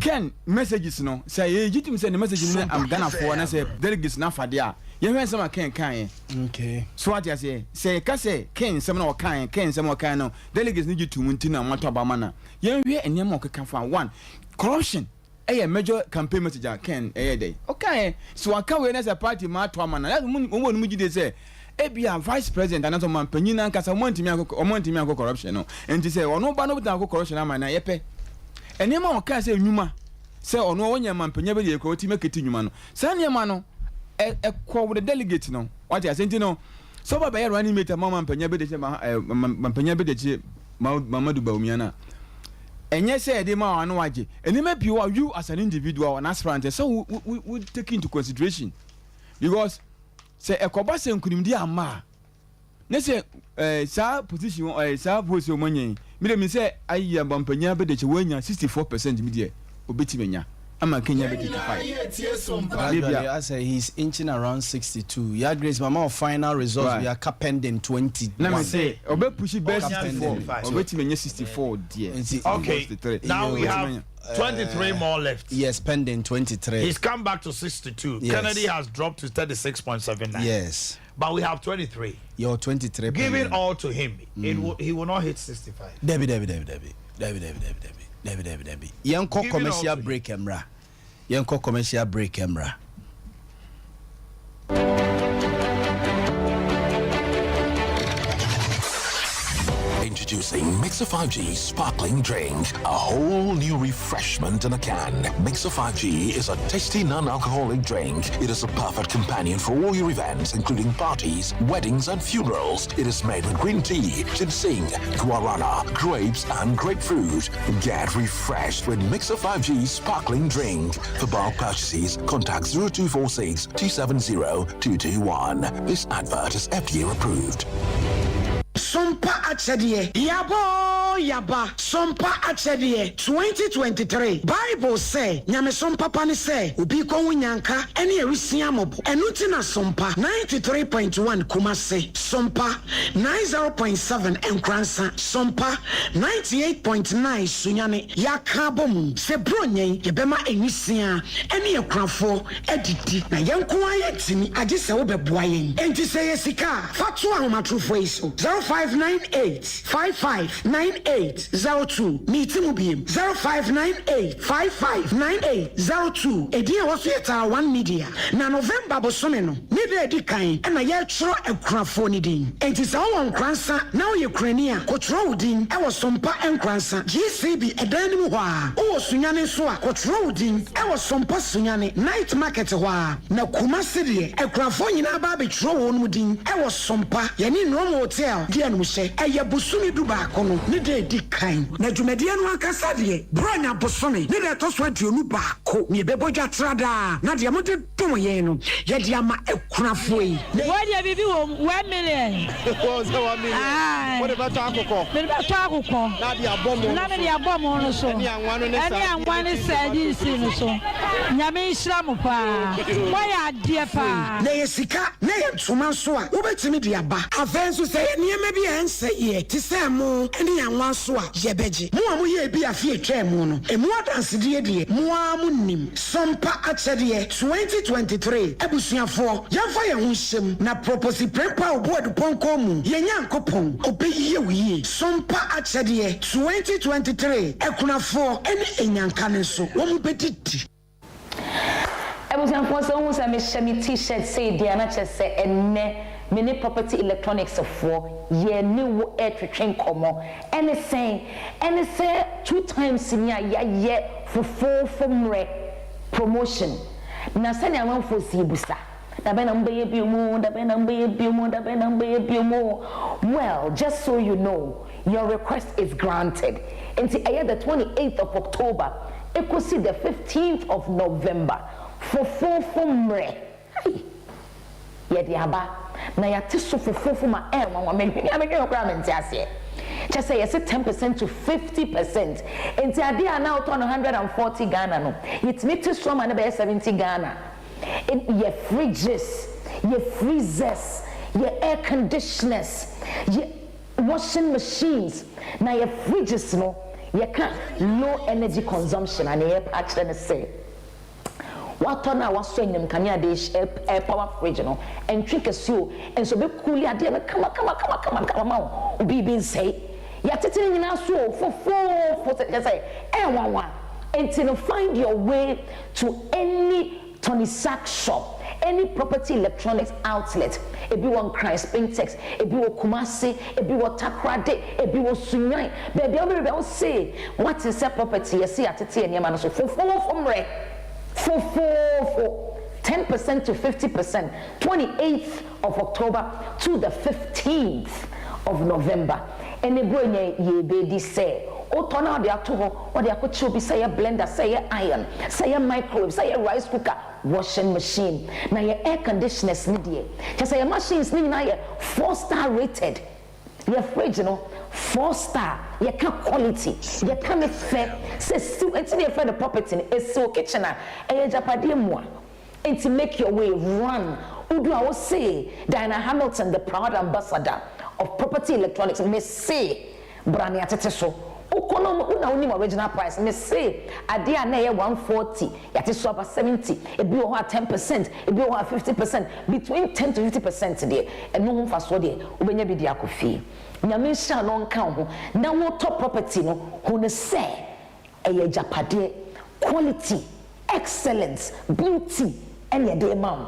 Ken messages no say legitimate say the message ni am Ghana for na say delegates na fade a ye hwen sama Ken kan okay so what you say ka say Ken sama na Ken sama no delegates ni gitu munti na mato abama na ye hwe enema okeka fa one corruption a major campaign message Ken day. Okay, so I can't wait as a party matter man. That's what they say. Be a vice president and another man penina and Casamonti corruption. No, and to say, or no ban without corruption. I'm an epe. And your man can say Numa. Say, or no one your man penny to make it in man. Send your man a call with the delegate. No, what I sent you know. So by running mate a mama penny Mamadu Baumiana. And yes, the man no waje. And it may be you as an individual and aspirant, so we take into consideration because say a cobasa couldn't be a ma. Let's say, sa position or sa voice of money. Me say, I am Bampania, but it's 64% media, Obitimania. I'm a Kenya I say he's inching around 62. Yeah, Grace, Mama, final results right. We are pending 20. Let me say, Obe pushi best 64. Obe 64, dear. Okay, now we have 23 more left. Yes, pending 23. He's come back to 62. Yes. Kennedy has dropped to 36.79. Yes. But we have 23. You're 23. Give it all to him. He will not hit 65. Debbie. Yanko commercial break emra. Introducing Mixer 5G Sparkling Drink, a whole new refreshment in a can. Mixer 5G is a tasty non-alcoholic drink. It is a perfect companion for all your events, including parties, weddings, and funerals. It is made with green tea, ginseng, guarana, grapes, and grapefruit. Get refreshed with Mixer 5G Sparkling Drink. For bulk purchases, contact 0246 270 221. This advert is FDA approved. Sompa achadie. Yabo! yaba Sompa achedie 2023 Bible say nyame Sompa pani say obi ko wunyanka ene erusia mobo enuti na Sompa 93.1 Kumase Sompa 90.7 Enkransa Sompa 98.9 Sunyane yakabom se bronyen yebema enisia ene ekrafo edidi na yenko ayetini agise wo beboa yen enti say yesika fatu ahomatrofo iso 0598559802 meeting ubiem 0598559802 ediye waso yeta 1 media na November bosome no media edi kan na ye tro ekrafo ni din enti sa won kransa na wo ye krania kotro udin e wo Sompa enkransa GCB edan mu ho a wo sunyane so a kotro udin e wo Sompa sunyane night market ho a na Kumase de ekrafo nyina ba be tro wo no din e wo Sompa ye ni no hotel de anu hye eye bosumi du ba kono ne de di kan na dwumade anu akasa de bronya bosumi ne de to so aduonu ba ko ne bebodwa trada na de mo de dum ye no ye de ama ekunafo yi wo de bibi wo 1 million ko se 1 million wo de ba to akoko me ba to akoko na de abomo na me de abomo no so ani anwanu ne sa ani anwanu sa di si no so nyame nhira mo pa wo ya de pa na yesika na ye tuma so a wo betimi de aba afenso se niema bi ense ye ti se mo ene yanwa so a ye beje mo amu ye bi afie twa mu no emu adanse de de mo amu nim Sompa achede 2023 abusuafo yamfa ye ho hyem na propose prepa obo adupon mu ye nyankopon obeyiye wiye Sompa achede 2023 ekunafo ene enyanka ne so wo mu bedidi ebusuafo so hu se me shemi t-shirt say dia na chese enne mini property electronics for ye new twetwen komo and say 2 times in ye for 4 from promotion na sani amanfo si busa da be na mbe biomu da be na mbe biomu da be na mbe biomu well just so you know your request is granted until the 28th of October it could see the 15th of November for 4 from ye di aba na ya tiso fofofo ma wa me okra me ntiase just say yes 10% to 50% enti ade ana auto 140 Ghana no it me tiso ma na be 70 Ghana your fridges your freezers your air conditioners your washing machines na your fridges no you can low energy consumption and air actually na say what on our swing kanya dish air power fridge no and trick a so and so be cool ya dey come be been say ya tete nyina so for just say one and find your way to any Tony Sack shop, any property electronics outlet. Ebi one Christ Spintex, ebi wo Kumase, ebi wo Takrade, ebi wo Sunyai. Baby, I say what is that property? You see at the and Yamano so for 10% to 50%, 28th of October to the 15th of November. And the boy ye baby say. O turn out the ato or the akucho be say a blender, say a iron, say a microwave, say a rice cooker, washing machine. Now your air conditioners need ye. Just say a machines need now 4-star rated. Your fridge, 4-star. You can't quality. You can't fair. Say still until you find the property it's so kitchen and you japadi more. And to make your way run. Udu I will say Diana Hamilton, the proud ambassador of property electronics, may say Brani Ateteso. Ukono una uni original price me say adia na ye 140 yate so about 70 e bi o 10% e bi o 50% between 10 to 50% there eno ho fa so there obenya bi dia kofi nyame sha no nka ho na wo top property no ho ne say e japade quality excellence beauty and ye dey mam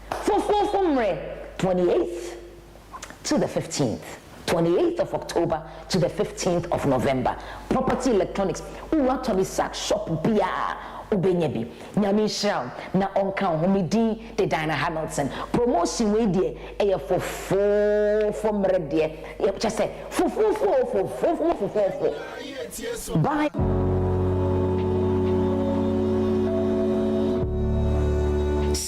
for 28th to the 15th 28th of October to the 15th of November. Property electronics. Uwa Tony Sack shop bia ubenyebi. Nyami sham na onka homidi de Diana Hamilton. Promotion we die eye for mredie. Just say for. Bye.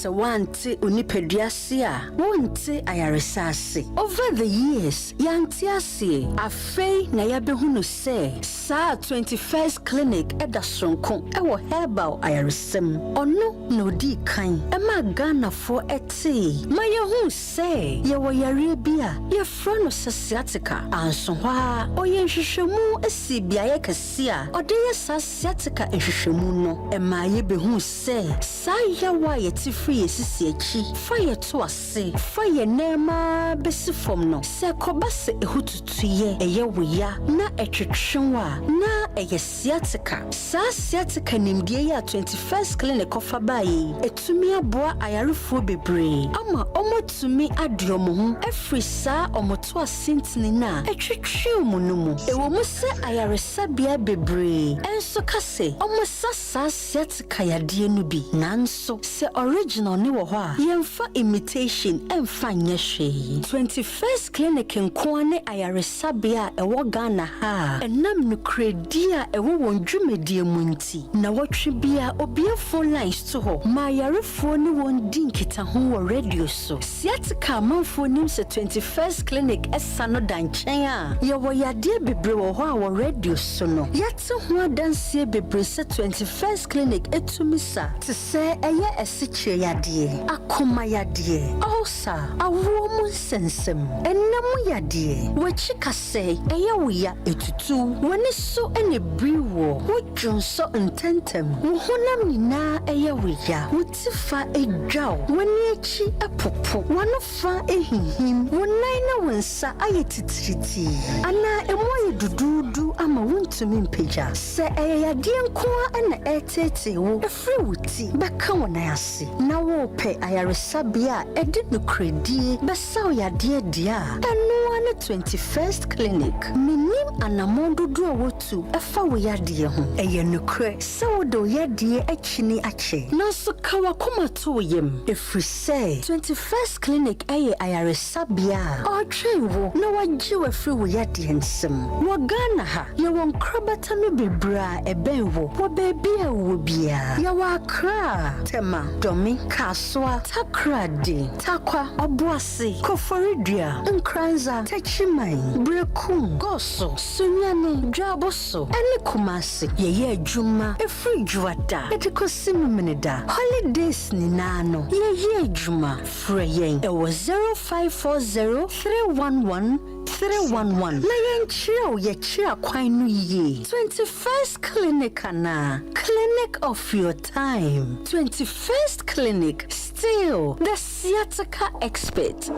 se wante onipadua a wonte ayaresase. Over the years, yanti ase afei na yabehunu se sa 21st clinic edasronko ewo herbal ayaresem. Ono no di kan ema Ghana fo ete. Ma yehu se yewo yare bia ye fro no sciatica anso hwa oyenhwehwemu esi biaye kase a ode ye sciatica ehwehwemu no ema ye behu se sa yawa ye ti free esisi achi fa ye to ase fa ye nema besi fom no se kobase ehututuye eye weya na etwetwenwa na eye sciatica sa sciatica nimdie ya 21st clinic of abaye etumi aboa ayarefo bebre ama omotumi adiomo ho efri sa omoto asintini na etwetwe omunumu ewo mu se ayaresabia bebre enso kase omosa sa sciatica yade no bi nanso se original ne wo ho a yemfa imitation emfa nyehwe 21st clinic nkoane ayaresabia ewo Ghana ha enam no kredia ewo wondwumedie munti na wotwe bia obia phone lines to ho ma ayarefo ne won dinkita ho wo radio so sciatica manfo nim se 21st clinic esa no danchen a ye wo yade bebre wo ho a wo radio so no yate ho adanse bebre se 21st clinic etumisa te se eye esichire yade akoma yade also awo mu sensem enam yade wachi kase eye wo ya etutu woni so ene briwo wo dwonso ntentem wo honam nyina eye wo ya wotifa edwaw woni achi epopo wono fa ehihim wonai na wonsa ayetitiriti ana emoye dududu ama wontumi mpeja se eye yade nkoa na etete wo efri wuti beka wona ase na wo pe ayaresabia ede no kredi besa yade dia eno na 21st clinic minim anamondo do wotu efa wo yade ho eye no kre se wo do yade achini ache na so kawa komato yem efri se 21st clinic eye ayaresabia otwewo na wagye wafri wo yade nsem wo Ghana ha ye won krabata no bebra ebenwo wo bebia wo bia ye wa kra tema domi kaswa takrade takwa obuase koforidua nkranza tachiman brekum goso sunyane dwaboso ene kumase ye adwuma efri dwada etikosimmeneda holidays ni nano ye adwuma freyen ewo 0540 311 311 na yenchiro ye chia kwanu ye 21st clinic na clinic of your time 21st clinic still the sciatica expert.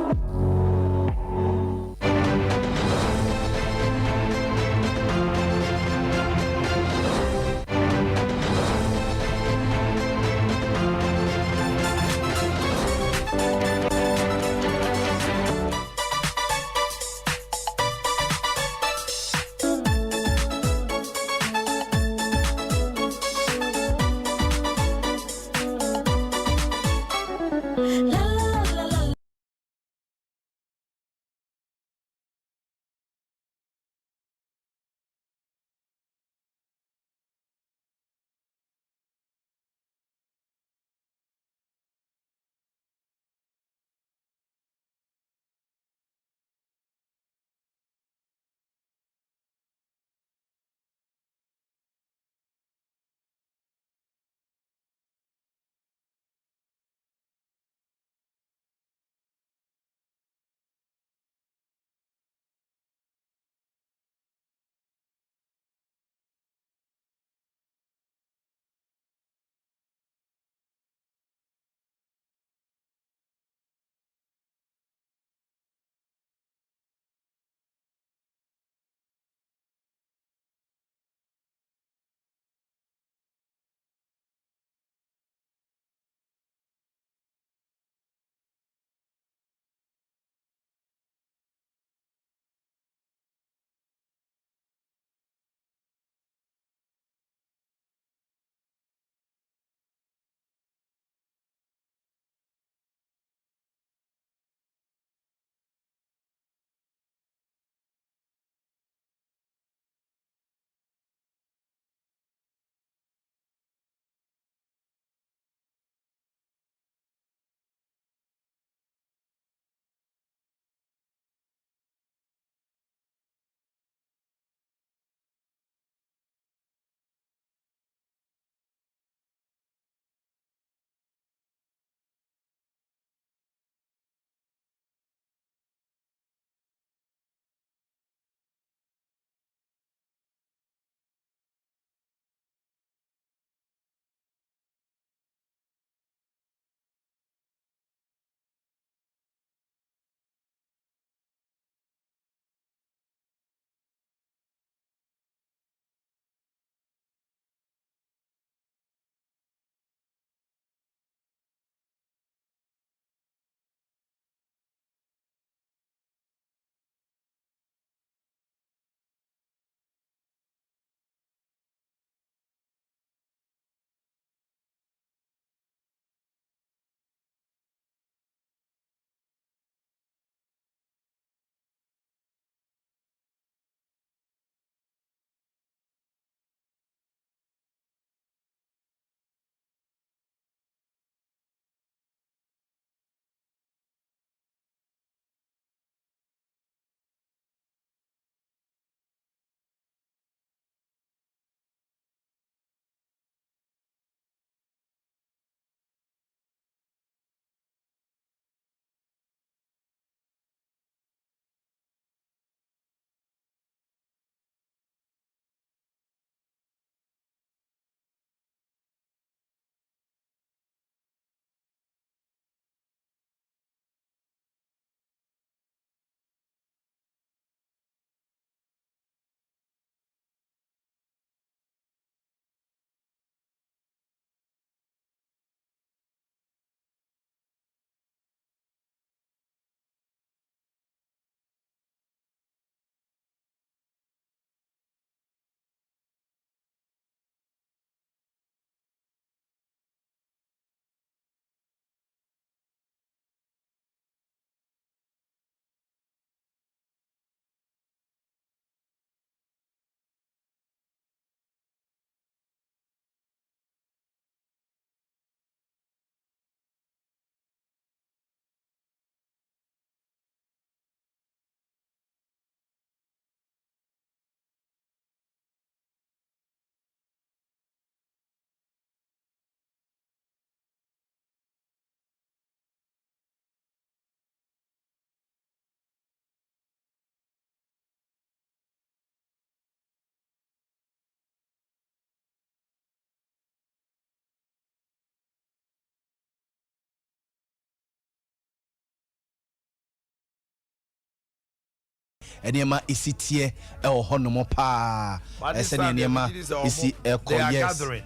enema isitie ɛwɔ hɔ nom pa ɛsɛ ne enema isi ɛkɔ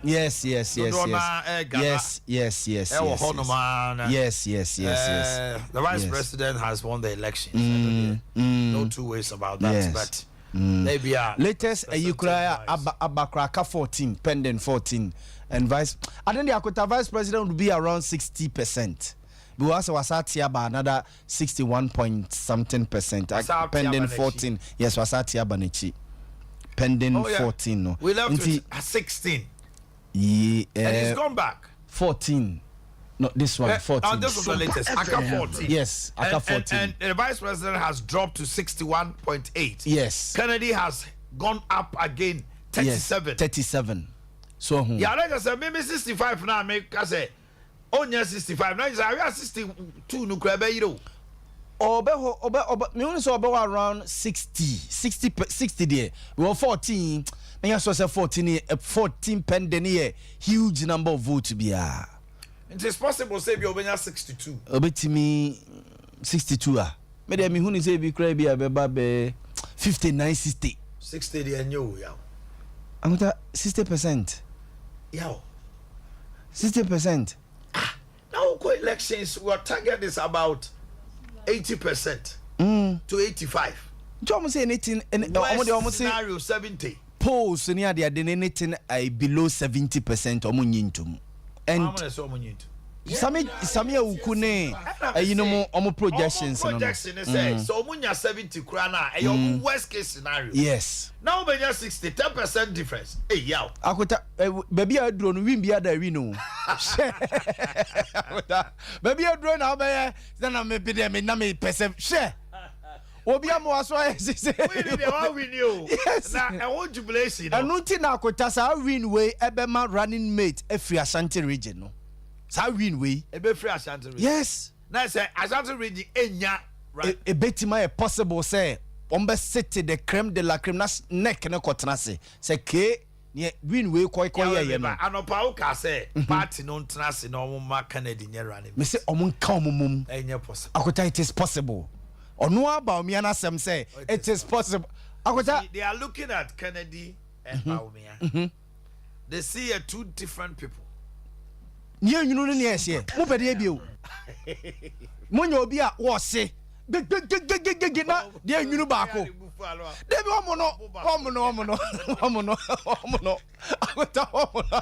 yes yes yes yes yes yes yes yes yes the vice president has won the elections. No two ways about that, but maybe latest ayukra abakraka 14 pending 14 and vice I think the Akota vice president would be around 60%. Because wasati about another 61 point something percent. Pending 14. Yes, wasati abanichi. Pending 14. No. We left with 16. Yeah, and he's gone back. 14. No, this one 14. This was the latest. Aka 14. Yes, Aka 14. And the vice president has dropped to 61.8. Yes. Kennedy has gone up again 37. Yes, 37. So yeah, like I said, maybe 65 now. Make I say, only 65 now. We are 62 no crab you. Me only saw about around 60 there. We were 14. Me also say 14 pending here. Huge number of votes be It is possible say be obenya 62. Obetimi 62 Me dey me hu say be cry be abeba be 59 60. 60 dey enyo ya. Amata 60%. Yeah. 60%. Now go elections, our target is about 80% to 85. Jom say anything almost scenario 70. Polls near the anything below 70% omunyintum. And Samia ukune you know omo projections so omunya 70 krana e worst case scenario. Yes. Now be 60 10% difference. Hey yaw. Akota baby adro no win bia da wi no. Baby adro na be na me be dem na me perceive share. Obi am was why say we dey wan win you. Na e won jubilation. Anu ti na akota sa win way ebema running mate efri Ashanti region no. Sa win way ebe free Ashanti region. Yes. Na say Ashanti region enya a betima possible say ombe city the creme de la creme na neck na kotena say ke ne win way koy ye no. Anopa o ka say party no ntena se na omo ma Kennedy nye running. Me say omo nka omo mum. Enya possible. Akota it is possible. Ono Baumia na sem say it is possible. Akota they are looking at Kennedy and Baumia. They see two different people. Nye nyunu ne ehye mo pede ebio mo nya obi a wo se na de nyunu baako de bi omo no akota omo no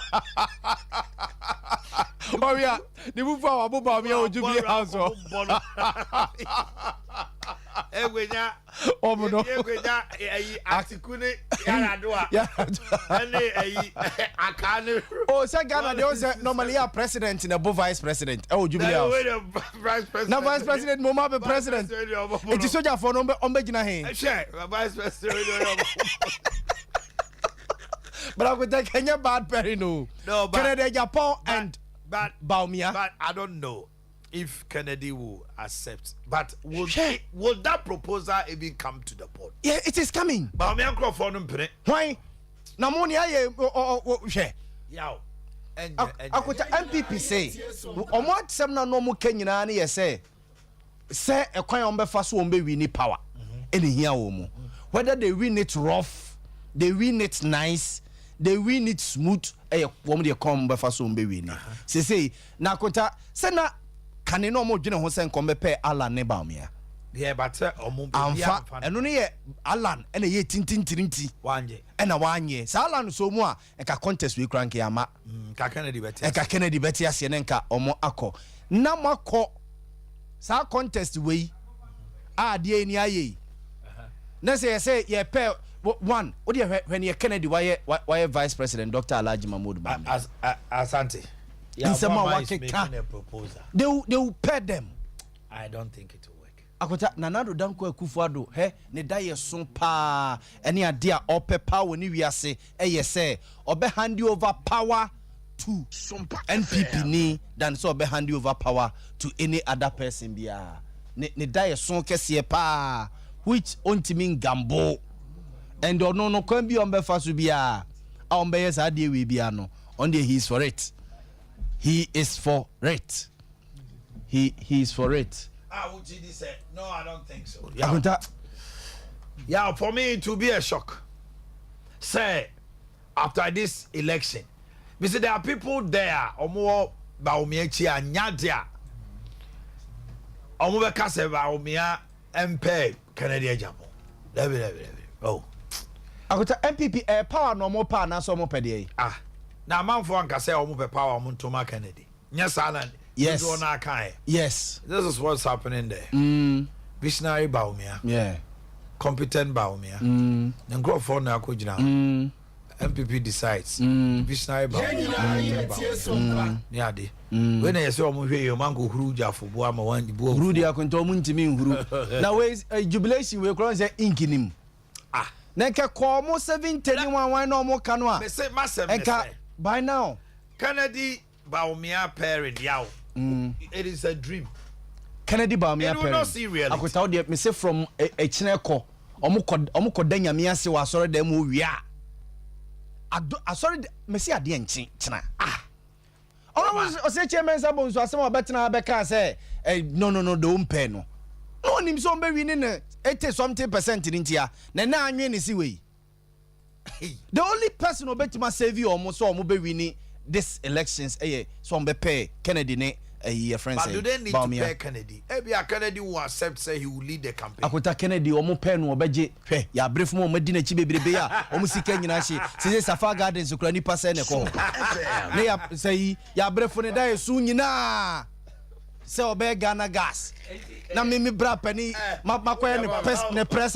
Maria the bufu awa bo ba mi o Jubilee house o egwenya omo no egwenya atikune yaradoa ene akane oh say Ghana they say normally a president in above vice president oh Jubilee house na vice president mo ma be president it is soldier for no ombe gina he share vice president but I could take Kenya bad perry no Canada Japan and Baumia. But I don't know if Kennedy will accept. But will that proposal even come to the board? Yeah, it is coming. Baumia Crawford mpene. Why? Na money aye share. Yaw. Akota MPP say omo atsem na no mo Kenya na ye say ekwan ombefa so ombe win power. Ene hia wo mo. Whether they win it rough, they win it nice, they win it smooth, wom de come befa so mbe win. Say na konta say na kane no mo dwene ho say nkom be Alan ne Baumia. Yeah, but omo be amfa eno ne ye Alan ene ye tintintirinti wanye ena wanye sa Alan so mu a eka contest we crank ya ma ka Kennedy beti ase ne nka omo akọ na makọ sa contest we a de ni aye na say ye pe one what do you when you Kennedy why vice president Dr. Alhaji Mahmoud Bami Asante making a proposal they will pay them. I don't think it will work. Akota Nanado Danko Akufo-Addo ne da ye so pa ene ade a ope power ni wiase say obe hand over power to Sompa NPP ni than so obe hand over power to any other person bia ne da ye so kese pa which ontimi gambo and no can be on befa so bia on be yes ade we bia no on the he is for it. He is for it. He is for it. Would you say no? I don't think so. Yeah. Yeah, for me it will be a shock. Say, after this election, because there are people there, Omo Baumiechi and Nyadia, Omo Bekase Baumia, MP, Canadian Jambo. Oh. Akuta MPP power no more power na so mo pede. Ah. Na man for anka say Omo be power Omo to Kennedy. Yes, Alan. Yes. Yes. This is what's happening there. Visionary Baumia. Yeah. Competent Baumia. Then grow for na ko gina. MPP decides. Visionary Baumia. Yeah, de. When I say Omo hwe yo man go huru jafo bo ama wan di bo. Huru dia kwento mu ntimi huru. Na we jubilation we kron say inkinim. Ah. Na ke ko mo 731 na mo kanu a. Me say massive. By now Kennedy Baumia pairing yaw. It is a dream. Kennedy Baumia pairing. It will not see reality. Akwita de me say from a chineko omo danya me ase wa sore dem wo wi a. Asore me say ade enchi china. Ah. O say chairman sabon so asem obetena abeka say no don't pay no. No nim so be win na 80-something% ntia na anwe ni si we. The only person obetima save you almost so be winning this elections so be pay Kennedy ne your friends. But do they need to pay Kennedy? Ebia Kennedy will accept say he will lead the campaign. Akuta Kennedy omo pay no obeje hwe ya brief mo madi na chi bebrebe ya omo sika nyina hye se Safa Gardens kura ni pase ne ko. Ne ya say ya brief ne da esu nyina se obe Ghana gas. Na me bra pani makoye ne press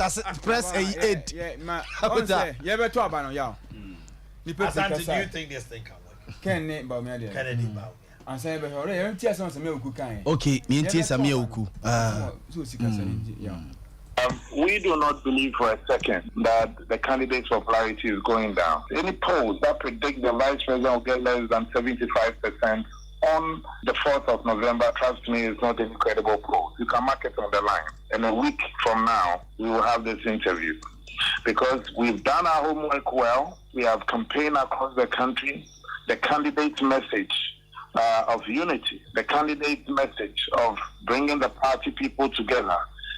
aid. Yeah, ma akuta ye beto aba no ya. Ni person do you think this thing can work? Kennedy Baumia. Answer be hore you tia some me oku kan. Okay, me tia some me oku. We do not believe for a second that the candidate's popularity is going down. Any polls that predict the vice president will get less than 75% on the 4th of November, trust me, is not an incredible poll. You can mark it on the line. And a week from now, we will have this interview. Because we've done our homework well. We have campaigned across the country. The candidate's message of unity, the candidate's message of bringing the party people together,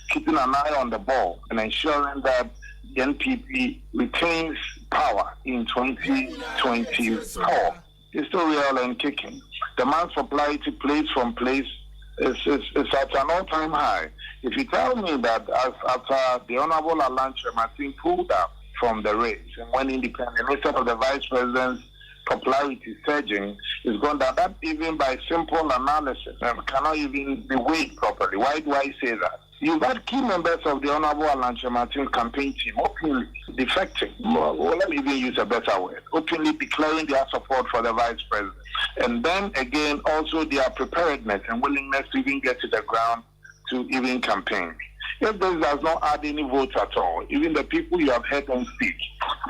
keeping an eye on the ball, and ensuring that the NPP retains power in 2024 is still real and kicking. The man's popularity place from place is at an all-time high. If you tell me that after the Honorable Alan Martin pulled up from the race and went independent, instead of the vice president's popularity surging, is gone down, that even by simple analysis cannot even be weighed properly. Why do I say that? You've had key members of the Honorable Alan Martin campaign team openly defecting, well, let me even use a better word, openly declaring their support for the vice president. And then again, also their preparedness and willingness to even get to the ground to even campaign. If this does not add any votes at all, even the people you have heard them speak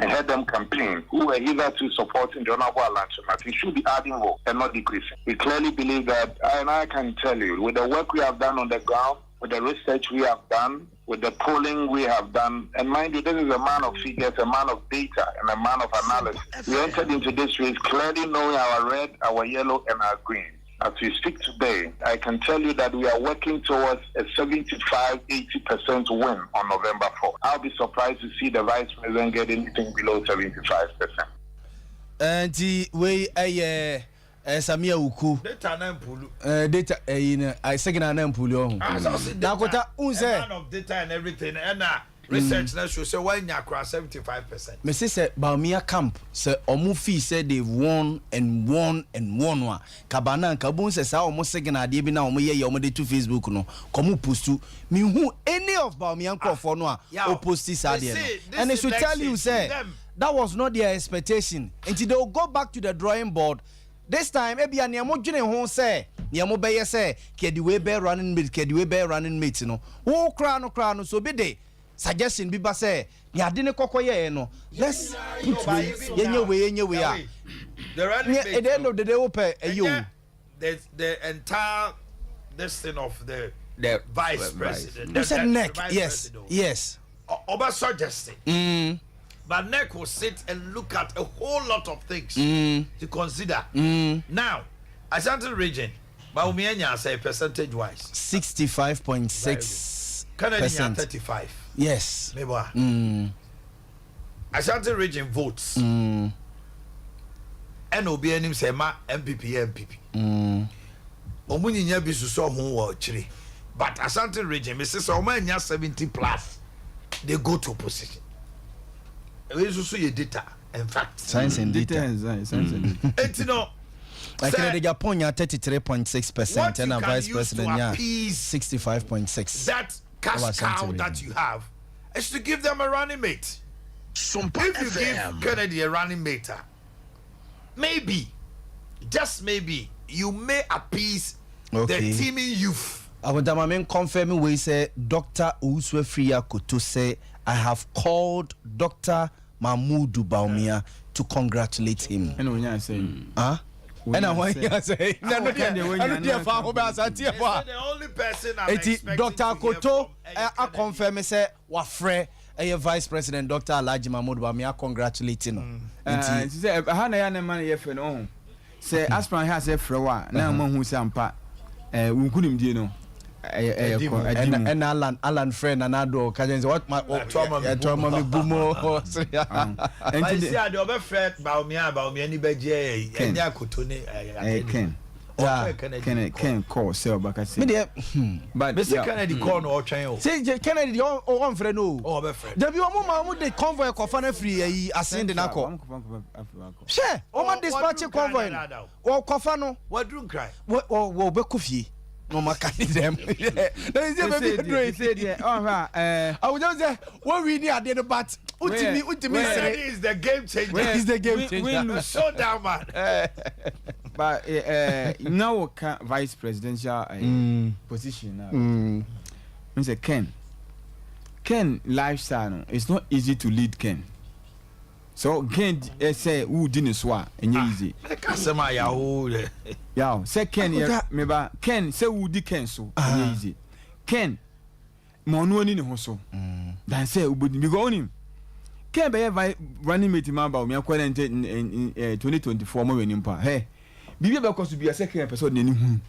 and heard them campaign, who were hitherto supporting the Honorable Alan Martin, should be adding votes and not decreasing. We clearly believe that, and I can tell you, with the work we have done on the ground, with the research we have done, with the polling we have done, and mind you, this is a man of figures, a man of data, and a man of analysis. We entered into this race clearly knowing our red, our yellow, and our green. As we speak today, I can tell you that we are working towards a 75-80% win on November 4th. I'll be surprised to see the vice president get anything below 75%. And we Samia Uku data na mpulu data I second na mpulu ho na kota unse man of data and everything and research na show say when you across 75%. Me say Baumia camp say omu fee say they've won and won wa kabana kabun say sa omu second ade bi na omu ye omu de to Facebook no komu postu me hu any of Baumia crofo no a o posti sa de no and they should tell you say that was not their expectation until they will go back to the drawing board. This time, ebia niamo dwene ho say, niamo beye say, kedi we be running mate, no. Wo kra no so be de suggestion bi ba say, ni ade ne kokoye no. Let's put yenye we ya. The running mate. At the end of the day, we pay you. The entire this thing of the vice president. You said neck, yes. Oba suggesting. But NEC will sit and look at a whole lot of things to consider. Now, Ashanti region, Baumianya say percentage wise 65.6 Kennedy 35. Yes. Ashanti region votes. And obi say ma MPP. Omunyi nya bisu so ho wo chiri. But Ashanti region me say so nya 70 plus. They go to opposition. We so ye data. In fact, science and data. It's no. Like the Japan 33.6% and a vice president 65.6%. That cash cow that you have is to give them a running mate. Sompa if you give Kennedy a running mate, maybe, just maybe, you may appease the teeming youth. I would confirm we say Dr. Uswefria Kutu say I have called Dr. Mahmoud Baumia to congratulate him. And when you say, and I want you to say, the only person I'm expecting Dr. Koto, I confirm say Wafre, a Vice President Dr. Alhaji Mahmoud Baumia congratulating. Say Aspran has a frawa now among who sampa we couldn't do no. And Alan friend and Ado Kajen's what my trauma bumo. And you see, the other friend Baumia, any beje, and Yakutuni, can call sell back. I say, but Mr. Kennedy corner or train. Say Kennedy, one friend, oh, friend. The Biomuma would the convoy of free ascend in Ako. Share, Oman dispatch convoy or Kofano. What do you cry? What Bekufi? No, my them. I would just say, what we need at the bat. Ultimately, is the game changer. Is the game changer. So down, man. But now, vice presidential position now. Mr. Ken lifestyle. It's not easy to lead Ken. So Ken say who didn't swear and easy. Yeah, say Ken meba Ken say who di Ken so easy. Ken monu ni ho so. Dan say ubodi because him. Ken be running mate man ba me akwa in 2024 mo wenim pa. Hey. Bibi be ko so bia second person nani hu.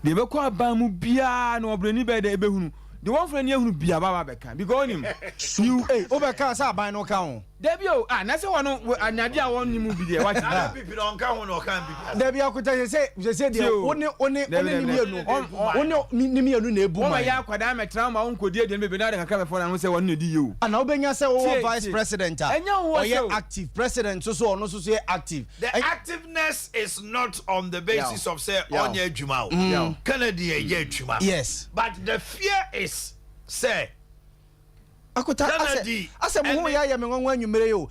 De be ko aba mu bia na obrani be de ebe hunu. The one friend you bia baba beka because him you obeka say aban no ka ho. Debio na say one anade a won nimu bi de what people don't count no can be. Debio akuta say dey oni nimianu na ebu ma ya kwada metra ma won kodie de be na de kaka be for na say one no di you ana obenya say wo vice president or ye active president so ono so active. The activeness is not on the basis of say onye adwuma o Kennedy ye adwuma. Yes, but the fear is say Akuta ase mo ya me nwanwa nwumere yo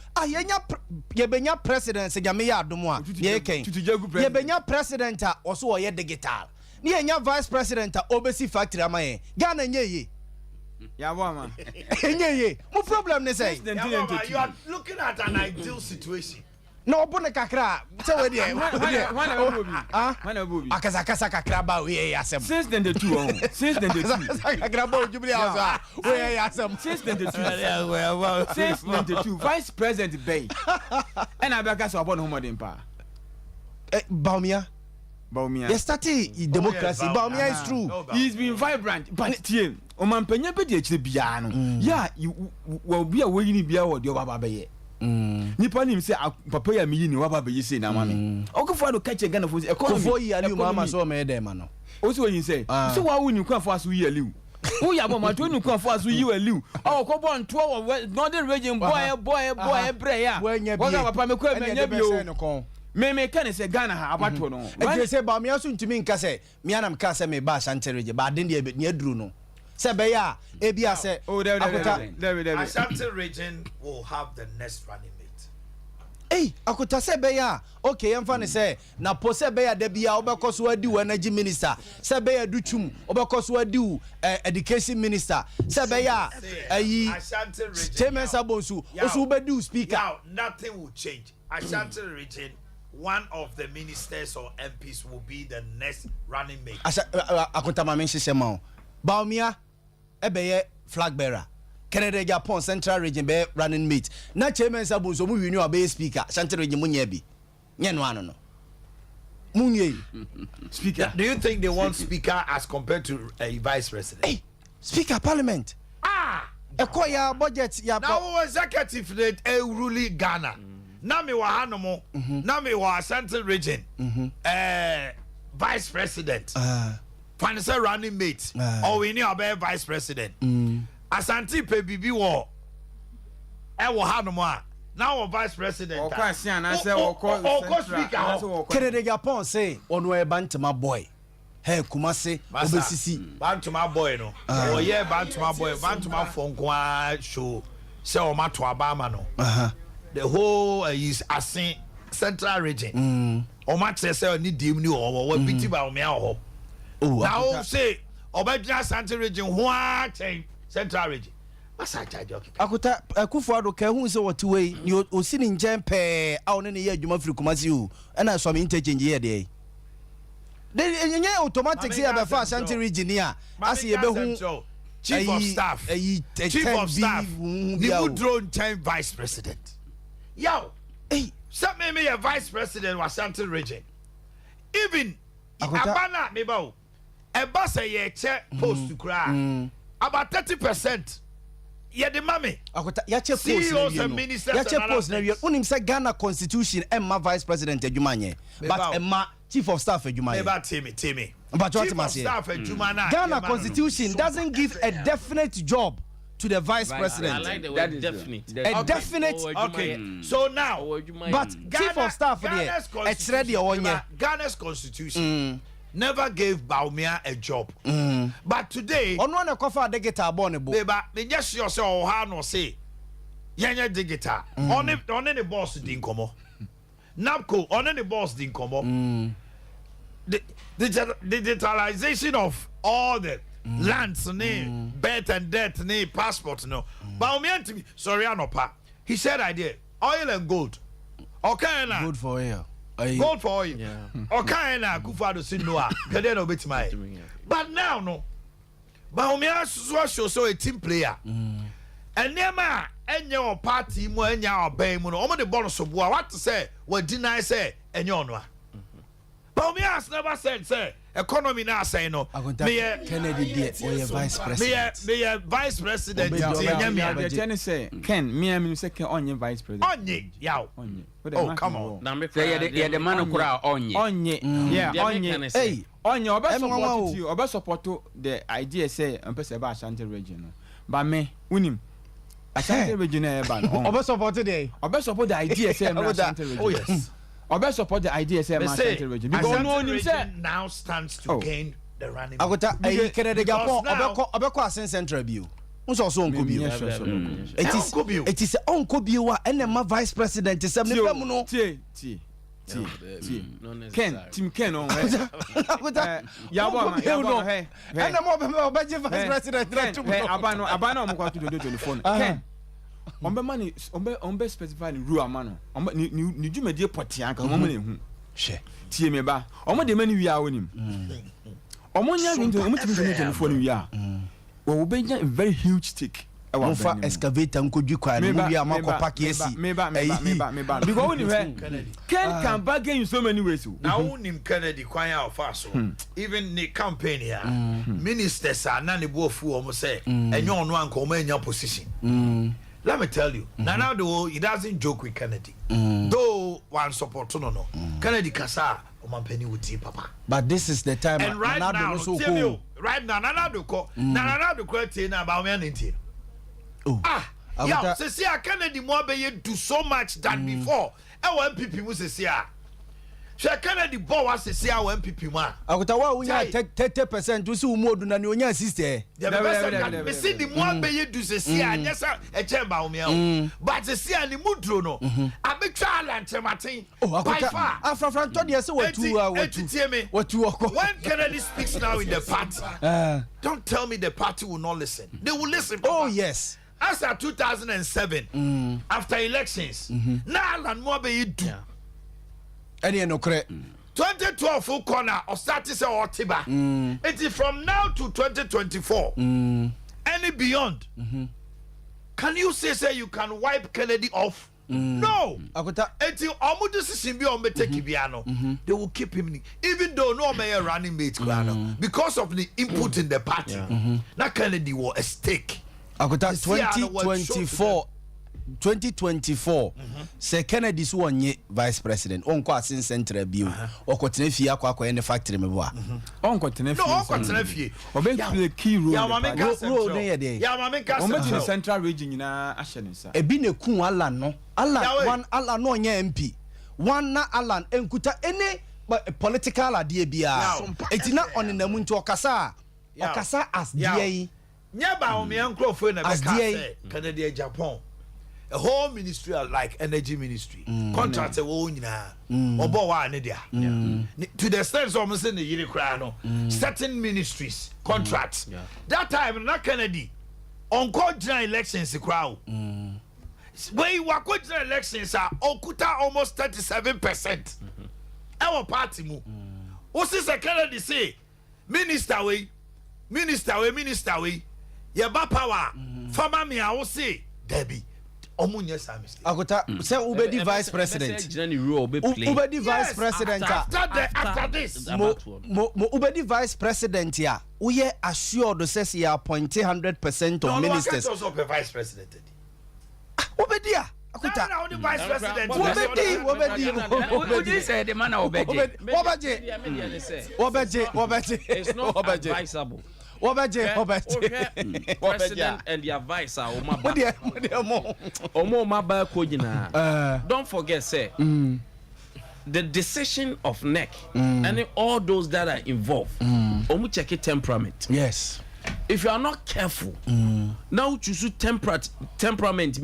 ye benya president se game ya adomo a ye ken ye benya president a oso wo ye digital ni ye nya vice president a obesi factory amaye Ghana nyeye ya bo ma nyeye mo problem ne say you are looking at an ideal situation. No obo ne kakra say we dey akasa kakra ba we yasem since then the two since then the two kakra ba Jubilation we yasem since then the two since then the two vice president bay and abaka so abon homodin pa Baumia they started democracy. Baumia is true. He's been vibrant but tie o man panya be de akire bia no yeah we bia we ni bia wo de baba be ye nipa nim say papa ya mi ni wa baba yi say na ma me okofo do catch Ghana for economy yi ali mama so me dem no o so yin say so wa woni kwa for aso yi ali who ya bo ma to nu kwa for aso yi ali o ko bon to wo northern region boy bre ya wo ga papa me kwa me nya bi o me can say Ghana ha abato no e say ba me aso ntimi nka say me anam ka say me ba Ashanti region ba den de ne aduru no say be ya e bia say Ashanti region will have the next running mate. Hey, akuta say be ya okay emfa ne say na po say be ya da bia obekọ so adi energy minister say be ya duchum obekọ so adi education minister say be ya ayi Ashanti region chairman sabonsu oso be do speaker. Nothing will change. Ashanti region, one of the ministers or MPs will be the next running mate. Akuta ma mention shema Baumia ebeye flag bearer Canada Japan Central Region be running mate na chairman sabun so mu wini obey speaker Ashanti region munye bi nye no ano no munye speaker. Do you think they want speaker as compared to a vice president? Hey, Speaker Parliament. Eko ya budget ya. Now executive rate rule Ghana. Na me wa hanomo. Na me wa Central Region. Vice President. Financial running mate. Or we need a Vice President. Asante pe bibi wo. Wo hanomo. Now Vice President. Kennedy Japan say on we bantama boy. Hey Kumase obesisi bantama boy no. Oh yeah bantama boy. Bantama fonkwa show. Say o mato abama no. The whole is Asin Central Region. O match say ni dim ni o biti ba o me ho. Now say Obedra Central Region ho Central Region. Akuta Akufo-Addo ka hu se what way ni osi ni nchen pe a one ne ye adwuma firi Kumasi o na so me interchange ye de nye automatic say be fa Central Region here as ye be hu Chief of Staff ni drone time Vice President yo some me a Vice President was Central Region even abana me ba o e ba say ye che post to cry about 30%. Yeah, the mommy. Yache post na wiye. Unim say Ghana Constitution Emma Vice President Ejumanye. But Emma Chief of Staff Ejumanye. Timmy. But Chief of Staff Ejumana. Ghana Constitution doesn't give a definite job to the Vice President. I like the word definite. A definite. Okay. So now, but Chief of Staff there. It's ready on ye. Ghana's Constitution. Never gave Baumia a job. But today, on one cover Delegate abonebo. Beba, me just yourself how no say. Yanya Delegate. On the boss din komo. Napco on the boss din komo. The digitalization of all the lands birth and death passport no. Baumia to me sorry anopa. He said idea oil and gold. Okay na. Good for oil. Gold for oil. Okay na Akufo-Addo say no. Kede no betima. But now no. Baumia so a team player. And nema enye party mo enya oban mu no. Omo the bonus so boa what to say? What deny say enye ono. Baumia has never said say economy na say no. Me Kennedy there or Vice President. Me Vice President. Ken say Ken me say Ken onye Vice President. Onye yaw. Oh come on. Say the man kura onye. Yeah onye. Hey onye obe support the idea say empese ba Ashanti region. But me unim Ashanti region e ba no. Obe support the idea say Ashanti region. Oh yes. Obe support the idea say Ashanti region. Because no one now stands to gain the running. Agota Kennedy Japan obeko Asen Central bio. Unso so onko bio. It is onko bio wa enema Vice President se me pam no. Ken on Yabo hey enema obeje Vice President hey abano mo kwa to do telephone Ken ombe mani ombe specify rule amano ni dwumade potia kan mo ne hu hwe tie me ba omo de mani wi a wonim omo nya nto omo timi telephone wi a wo be nya a very huge stick mo fa excavator nkodwi kwa no wi a makopa kesi me ba because wonim he Ken can bargain in so many ways now wonim Kennedy kwan a ofa so even the campaign here ministers are na ne bofu omo say enye ono anka omo anya position. Let me tell you, Nana do he doesn't joke with Kennedy. Though one support no. Kennedy kasa omampeni wuti papa. But this is the time. And right now, Nana do ko tie na ba me nti. Yeah, say Kennedy mo be do so much than before. E wan MPP mu say Kennedy bo wa say wan MPP mu a. Akuta wa unya 30% usi umodu na ni onya sister. Me see the mo be do say anyesa e chemba o me o. But say ani mudro no. Abetwa alanchematin. By far. Afrafran to dey say watu. When Kennedy speaks now in the party. Don't tell me the party will not listen. They will listen. Papa. Oh yes. After 2007 after elections. Now Alan mo be do. Any no correct 2012 full corner or started say Otiba. It is from now to 2024 any beyond. Can you say you can wipe Kennedy off? No. Until almost decision be on take Ibiano, they will keep him. Even even though no may running mate because of the input in the party na Kennedy was a stake akota 2024 say Kennedy so onye vice president onko asin central bio okotena fie akwa any factory me boa onko tena fie obe play key role ya mama ka central region nyina ahye ne sa ebi ne kun Alan no Alan onye MP one na Alan enkuta any political idea bia etina oninamu nti okasa as dia nyaba o me enkrofo na beka Canada Japan a whole ministry like energy ministry contract wo nyina obo wa ne dia to the extent of say ne yiri kra no certain ministries contracts that time na Kennedy on general elections kra o when wako general elections are okuta almost 37% our party mu o say Kennedy say minister we ya ba power farmer me I will say Debbie omunye samisi akota say ubedi vice president ubedi vice president after this mo ubedi vice president ya uye assured say you appoint 100% of ministers no also be vice president ubedi ya akota now the vice president ubedi say the man obedi it's not advisable president and the advisor don't forget say the decision of NEC and all those that are involved omu check temperament. Yes, if you are not careful now choose temperament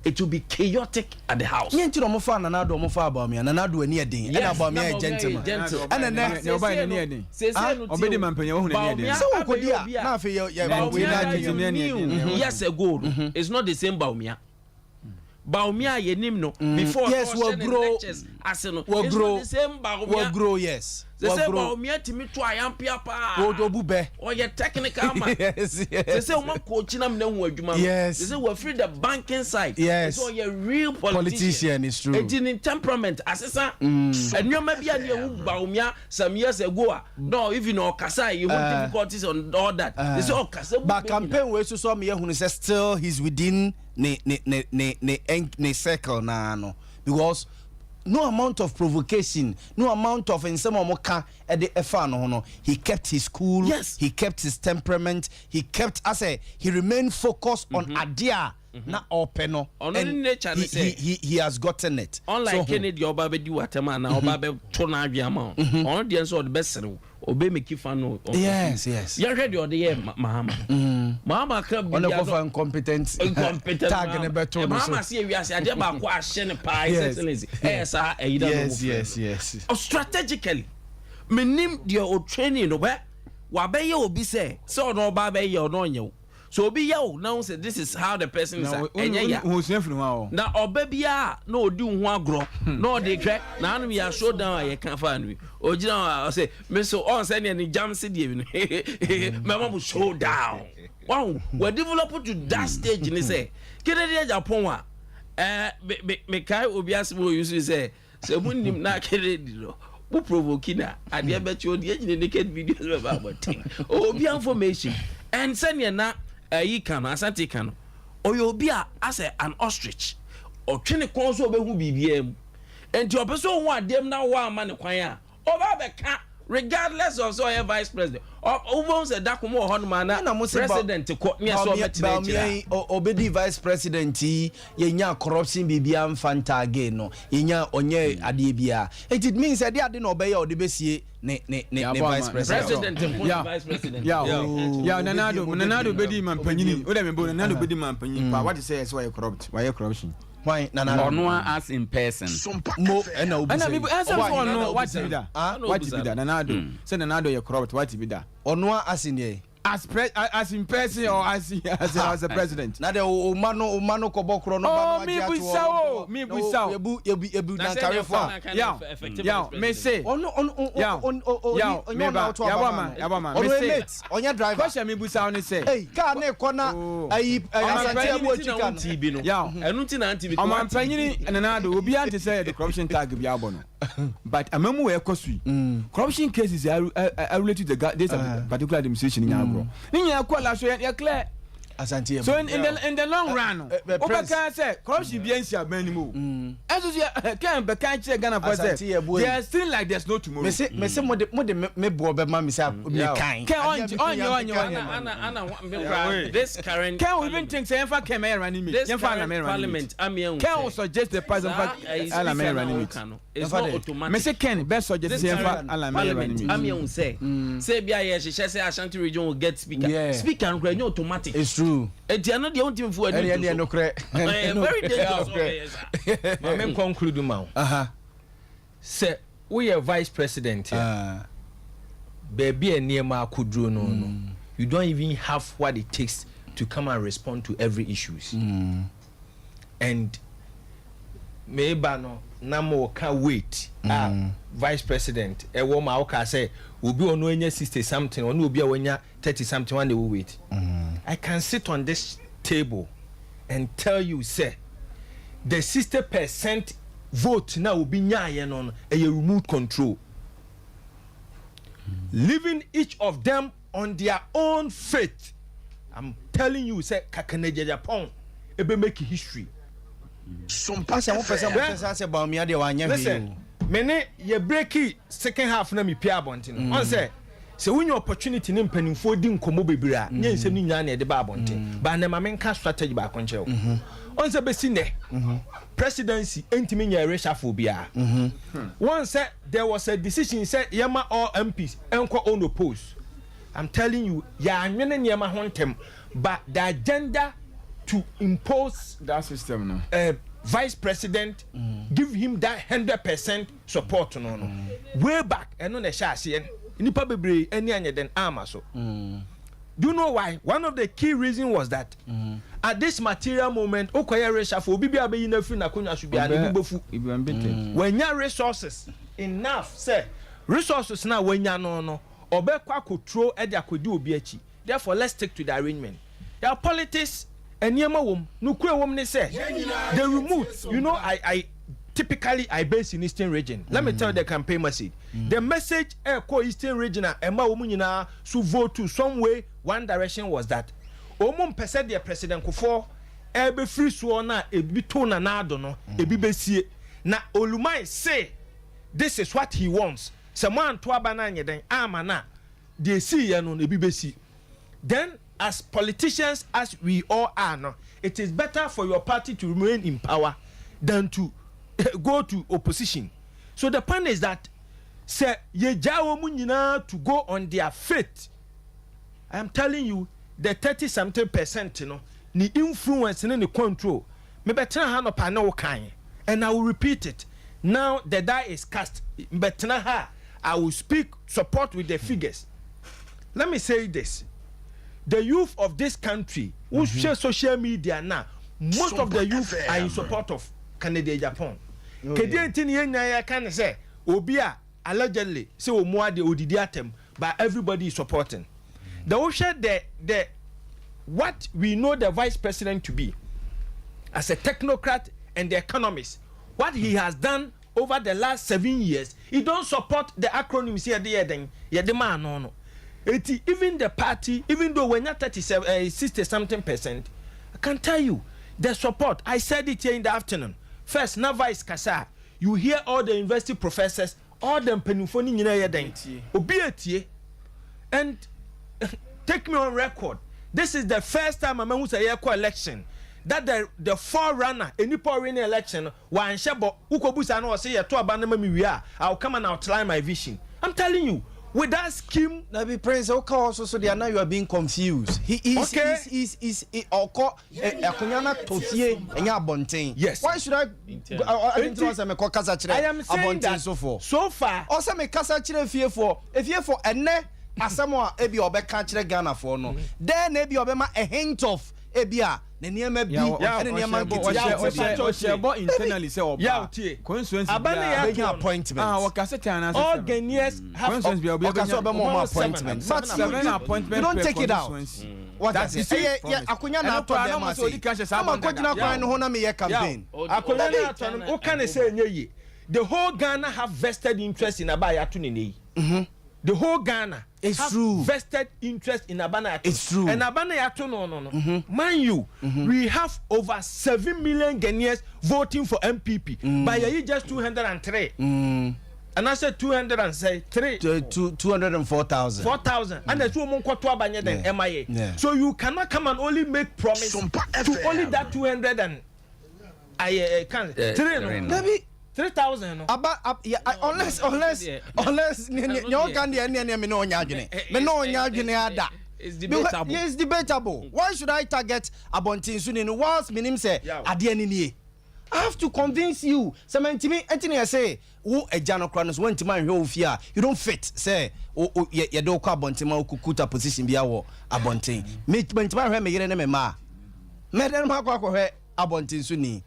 it will be chaotic at the house. Nanado about me, Nanado near ding, and about me a gentleman. And the next, obey man penny. So could years ago, it's not the same Baumia. Baumia ye nim no before yes will grow the same Baumia will grow yes. They say Baumia to me to ayampia pa or your technical man. Yes. They say one coach na mna yes. They say we're free the banking side. Yes. So you're real politician is true. It's in temperament assessor. And you maybe a Baumia some years ago. No, even or Kasa you have difficulties on all that. They say Kasa but campaign we so some here who say still he's within ne circle na no because no amount of provocation, no amount of insemomoka at the efano no. He kept his cool, yes. He kept his temperament, he remained focused on idea, not open. And he has gotten it. Unlike Kennedy Obabe do whatever now Obabe tona amount. On the answer the best obey me kifano. Yes. You ready or the Mahama. Mahama club on the incompetent tag in a better. Mahama see we are about question pie. Yes. Strategically, me name the training no where wabe obi say so no babe ye no nyo. So obi ya now say this is how the person is enye ya. Na obabia no odi hu agro no dey hwe na anu ya show down ye kan fa anu. Ogina say me so on say ni jam se die no. Me mama show down. Wow, we develop to that stage ni say Kennedy Japan wa me kai obi asebo use say munim na Kennedy no. Bu provokina ade be cho de nyine naked videos about thing. Obi information and send na ayi kan asante kan obi a as an ostrich o twene kon so obehu bibia mu enti opeso hu adem na wa ama ne kwan a oba be ka regardless of so your vice president o say dakomo ho no na president ko ne so betire obedi vice president yenya corruption bibia mfanta again no yenya onye ade bia it means that ade no obey o de besie ne vice president vice president nanado bedi mampanyini o de me bo nanado bedi mampanyini pa what say why corruption why Onwa as in person mo na obi say what be that nanado say nanado you corrupt what be that onwa as in here as in person or as a president na de umano kobokro no ba no mi busawo ebu na carry for ya me say on me say onya driver question mi busawo ne say hey car na kona ayi asante abu chika TV no enu ti na TV o man panyini nanado obi ante say the corruption tag bi abo no but amemu we ekosui corruption cases are related to this particular administration in Agro ninya kwa la so ya clear asante so in the long run obaka say corruption be ansia manimu eso can be can che Ghana for say they are still like there's no tomorrow me say me bo be ma me say me kan ana this current can we even think say enfa can me running me enfa na parliament amian can we suggest the president ala me running me it's not automatic me say can best suggest enfa ala me running me amian say bia ye say Ashanti region will get speaker and no automatic. It's true. Etiano the only thing for very dangerous. My men conclude now. Say we are vice president. Baby and near ma kudro no. You don't even have what it takes to come and respond to every issues. And maybe no namo can wait. Vice president e wo ma oka say obi ono enya 60 something ono obi a wonya 30 something one they will wait. I can sit on this table and tell you say the 60% vote now will be nyaye no a remote control, leaving each of them on their own faith. I'm telling you say Kakaneja Japan ebe make history. Sompa say one person say about me ade wanya listen mene ye breaki second half na me pia bonten on say when your opportunity ni mpanimfo di nkomo bebre a nya nsem ni nyana de ba bonten ba na mamenka strategy ba konche on say besi ne presidency entimi nya reshuffle bia one say there was a decision say yama all MPs enko on oppose. I'm telling you ya anwene niema hontem but the agenda to impose that system no vice president give him that 100% support no way back and on the shase nipa bebre any anya den armor so do you know why? One of the key reasons was that at this material moment okoya reshuffle obi bia be yina free na konya so bia na bubofu when ya resources enough say resources na wanya no obekwa kotro e dia kodi obi achi. Therefore let's stick to the arrangement. There are politics and niema wom no kure wom ne say the remote, you know, I typically I base in Eastern region. Let me tell you the campaign message. The message ko Eastern region ema wom nyina so vote to some way one direction was that omum pese the president kofo e be free so na e bi to na ado no e bi besie na Olumai say this is what he wants. Someone to aba na nyeden ama na de see ye no e bi besi. Then as politicians as we all are now, it is better for your party to remain in power than to go to opposition. So the point is that say ye jawo mu nyina to go on their faith. I am telling you the 30-something% no ni influence ni control me better ha no pa na wo kan and I will repeat it. Now the die is cast better ha I will speak support with the figures. Let me say this. The youth of this country who share social media now, most of the youth are in support of Canada Japan. Kedientin yenya ya kan say obia allegedly say omo ade odidi atem but everybody is supporting. The share the what we know the vice president to be as a technocrat and the economist, what he has done over the last 7 years, he don't support the acronyms here the man no. Even the party, even though we're not 60-something%, I can tell you the support. I said it here in the afternoon. First, na vice kasa, you hear all the university professors, all them penufoni nyina yeden. Obiatie, and take me on record. This is the first time I'm say election that the forerunner any power in election wan shebo ukobusa no say to abanama mi wi a I'll come and outline my vision. I'm telling you. With that scheme, Nabi Prince, also so now you are being confused. He is Oko Akunyana Tosie and Yabontain. Yes. Why should I am saying that so far. Also, make Casa fear for if you're for a ne as someone Ebi Obe catch Ghana for no. Then Ebi Obema a hint of Ebia. Internally say constituency appointment. All Ghanaians have appointment. But 7 appointments. You don't take it out. What does it say? Akunya na to dem ase. Ama ko gina kwan no na me campaign. Akunya na to no can say nye. the whole Ghana have vested interest in Abaya Tunini. The whole Ghana have vested interest in Abana. It's true. And Abana Yato no. Mind you, we have over 7 million Ghanaians voting for MPP. By a just 203. And I said 203. 204,000. 4,000. And there's 2 more than MIA. Yeah. So you cannot come and only make promise to only that 200 and I can't. 3,000 no. Unless it's debatable. It's debatable. Why should I target Abontin Sunin? Whilst minim say I have to convince you. Samantimi Anthony say, "Who a Jano Cronos went to my whole fear. You don't fit." Say, "Oh, you don't call Bontima kukuta position be our Abontin." Me Bentima me yere ma. Madam Hakwa Abontin Suni.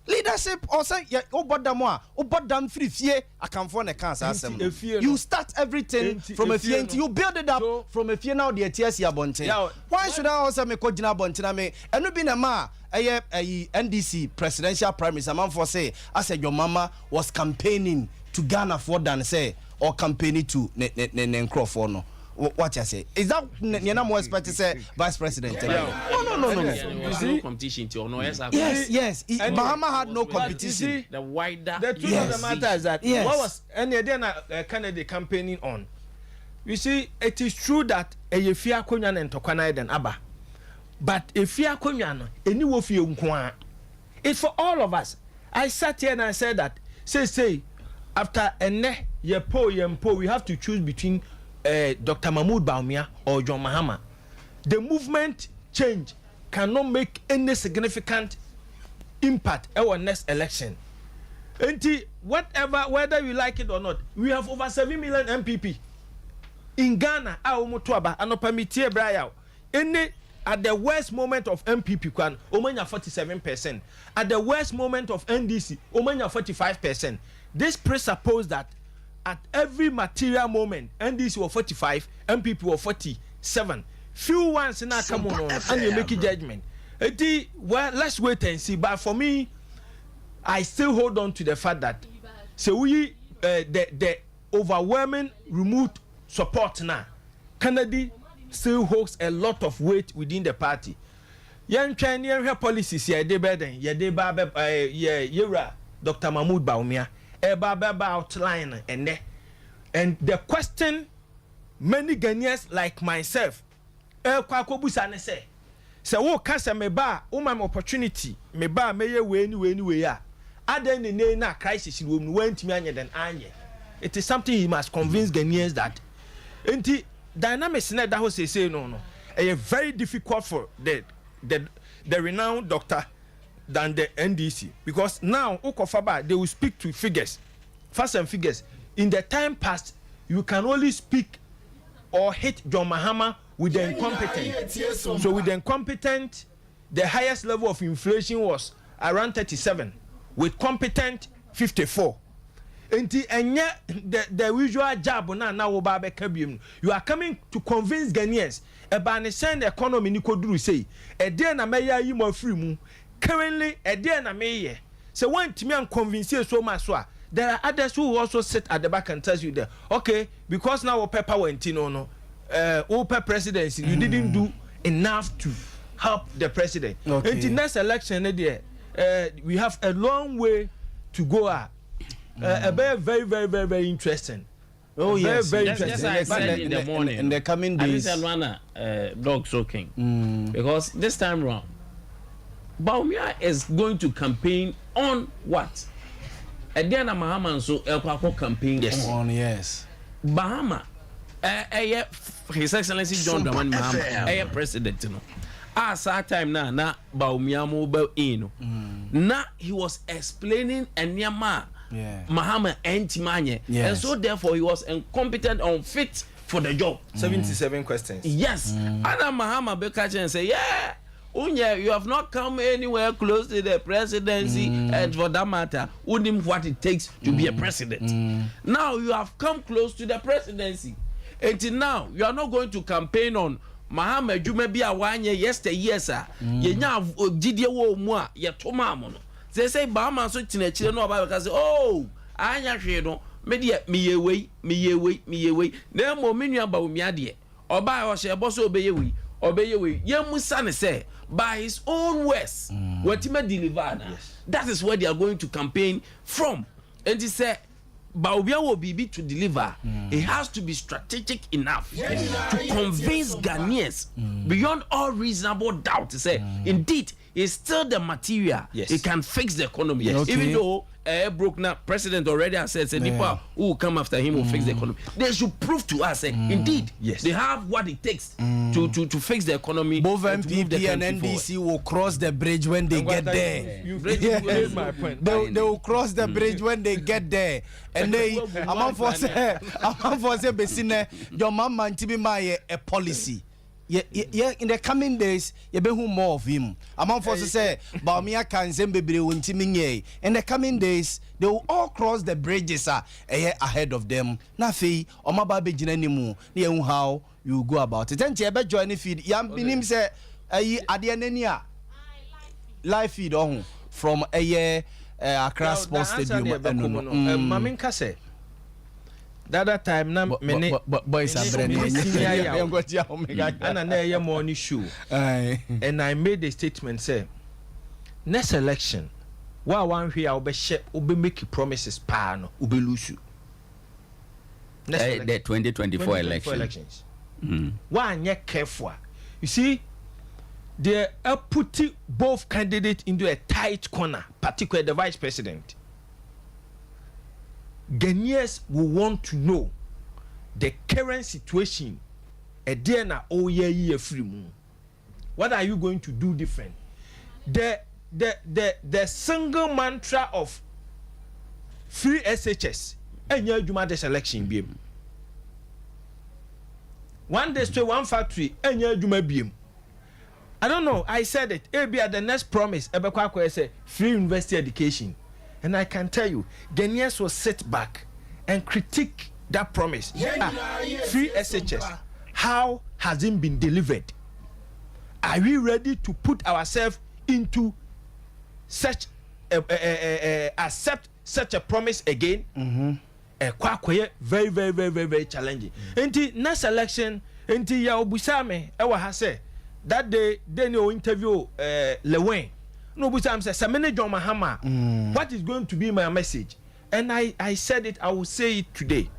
Leadership also obodam free fear I can phone a cancer assembly. You start everything from a fear you build it up from a fear now the TSC Abontin. Why should I also make Kojina Bontina me and no be na ma a NDC presidential primaries a man for say I said your mama was campaigning to Ghana for than say or campaigning to Crawford no. What you say? Is that you're not more expect to say vice president? No. You see, competition to no. Yes. Bahama had no competition. The wider. The truth of the matter is that what was any then Kennedy campaigning on? You see, it is true that a Yefia Konyan and Tokana than Abba, but if Fia Konyan, any of you, it's for all of us. I sat here and I said that say after yempo, we have to choose between. Dr. Mahmoud Baumia or John Mahama. The movement change cannot make any significant impact in our next election. Whether you like it or not, we have over 7 million MPP in Ghana. At the worst moment of MPP, omanya 47%. At the worst moment of NDC, omanya 45%. This presupposes that at every material moment, NDC were 45, MPP were 47. Few ones now come on and you make a judgment. Well, let's wait and see. But for me, I still hold on to the fact that the overwhelming remote support now, Kennedy still holds a lot of weight within the party. Young Chinese policies, Dr. Mahmoud Baumia. Outline and the question many Ghanaians like myself say wo kasa me ba wo my opportunity me ba me ye we anyway aden na crisis wo mu wantimi anye den anye. It is something he must convince Ghanaians that enti dynamics na that say no very difficult for the renowned doctor than the NDC, because now Okofaba they will speak to figures, facts and figures. In the time past, you can only speak or hit John Mahama with the incompetent. So with the incompetent, the highest level of inflation was around 37, with competent 54. And yet the usual job now you are coming to convince Ghanaians about the economy Nikoduru say a day na meya yi mo free mu. Currently, a day and a mayor. So when to me and convince you so much, there are others who also sit at the back and tell you that okay, because now Pepper went in Opa presidency, you didn't do enough to help the president. Okay. In the next election, we have a long way to go. Very interesting. Oh yes, very interesting. I said in the morning, in the coming days, dog soaking because this time around. Baumia is going to campaign on what? Ediana Mahama so Elkwako campaign on yes. Bahama His Excellency John Dramani Mahama president no. That time na Baumia mobile in. Now he was explaining Enyama Mahama Entimanye. And so therefore he was incompetent, unfit for the job. 77 questions. Yes. Anna Mahama Bekache and say, yeah. You have not come anywhere close to the presidency, and for that matter, wouldn't what it takes to be a president. Now you have come close to the presidency. Until now, you are not going to campaign on Mahama. You may be a 1 year yesterday, sir. You have Gideon Moa, yet Tomamono. They say Bahama so no about because oh, anya hwe no me de me ye na mo menua ba omi ade oba o hye boso obeye we yemusa ne say by his own words what he deliver na that is where they are going to campaign from. And he said Baobia will be to deliver. It has to be strategic enough to convince Ghanaians beyond all reasonable doubt to say, indeed, it's still the material. It can fix the economy. Even though broke now, President already has said, people who will come after him will fix the economy. They should prove to us, indeed, they have what it takes to fix the economy. Both MPP and NDC will cross the bridge when they get there. My point. They will cross the bridge when they get there. And they, I'm for say, Besine, your mama and Tibi Maye a policy. Yeah, in the coming days, you be who more of him. I'm for say, Baumia can Zembe Wintiminye. In the coming days, they will all cross the bridges ahead of them. Nafi, or my baby Jinanimu, near how you go about it. And Jeba join the feed. Yam Binim say, Adianenia live feed on from a year. Accra Sports Stadium. Maminka say that time na boys are branding and I money shoe. And I made a statement say next election one here I'll be making promises no ube lose the 2024 elections. One year careful. You see, they are putting both candidates into a tight corner, particularly the vice president. Ghanaians will want to know the current situation. What are you going to do different? The single mantra of free SHS and your this election be one day straight one factory and your BM. I don't know. I said it. It'll be at the next promise. Ebekwa say free university education, and I can tell you, Ghanaians will sit back and critique that promise. Free SHS. How has it been delivered? Are we ready to put ourselves into such accept such a promise again? Very, very, very, very, very challenging. Until next election, until ya obusame, ewa hase. That day, they no interview Lewen. No, but I'm saying, Samene John Mahama, what is going to be my message? And I said it, I will say it today.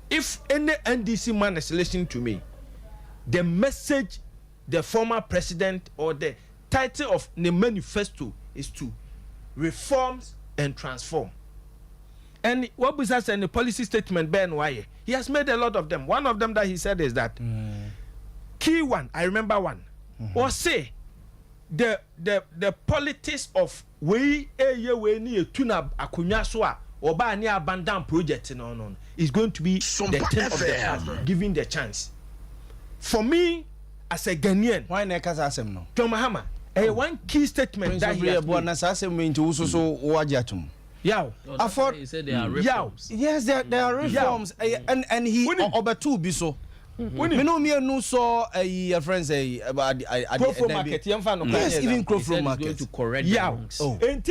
If any NDC man is listening to me, the message the former president or the title of the manifesto is to reforms and transform. And what was that in the policy statement, Ben Waye? He has made a lot of them. One of them that he said is that key one, I remember one. Or say the politics of we ni tuna akunya so a oba ni abandon project no is going to be the thing of the past, giving the chance. For me as a Ghanaian, why na kasa asem no John Mahama one key statement that he has made. So wajatum yeah, I thought he said there are reforms. Yes, there are reforms, and he over two be so. We know me no saw a friend say about Crowflow market. Yes, even Crowflow market going to correct wrongs. Then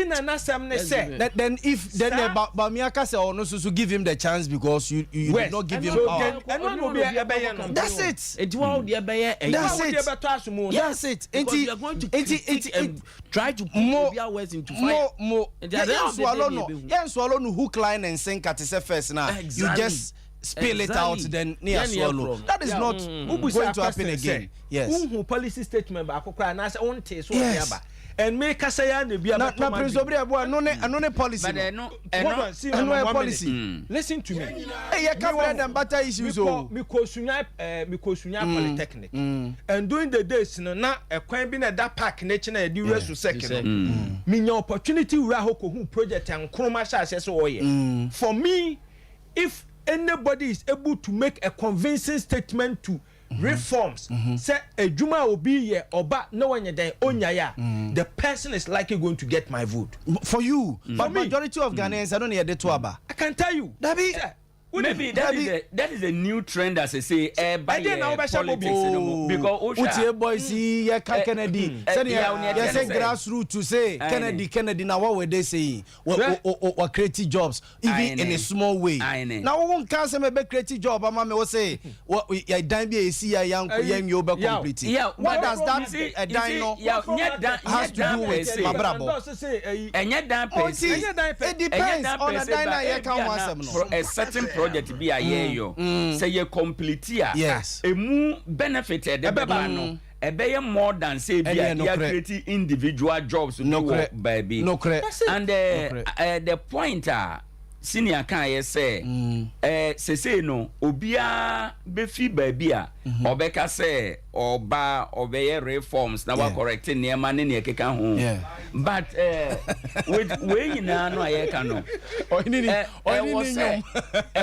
if then Bamiaka say no so give him the chance because you did not give him power. That's it. That's it. Because you are going to critique and try to put your words into fire. More. Yes, swallow no hook, line and sink at the first now. You just spill it out then near swallow. That is not going to happen again. Yes. Policy statement ba akokra na say on te so aba. And make us say na bia na Prince Obriabo no policy. But no policy. Listen to me. Hey, you can't bread and butter issues o. Me kosunya polytechnic. And during the days na ekwan bi na that park na chi na e di resu second. Me nya opportunity wura hokohu project and kroma sha ase so oye. For me, if anybody is able to make a convincing statement to reforms, say a juma will be here oba no one the person is likely going to get my vote for you. But majority of Ghanaians I don't hear the tuaba. I can tell you Dabi maybe that is a new trend as I say politics because Uche boys see Kennedy say say grassroots to say Kennedy now what were they saying what create jobs even in a small way now won't cancel me be create job ama me say what ya dan be see ya young you be complete what does that dino has to do with mabrabo it depends on a dino you can want for a certain project be a year say you complete yes emu benefited the ebe more than say be a creating individual jobs no baby and the pointer senior kan say say no obia be fi baby a obeka say oba obeye reforms na wa correct niema ne ne keka ho but with we na no ayeka no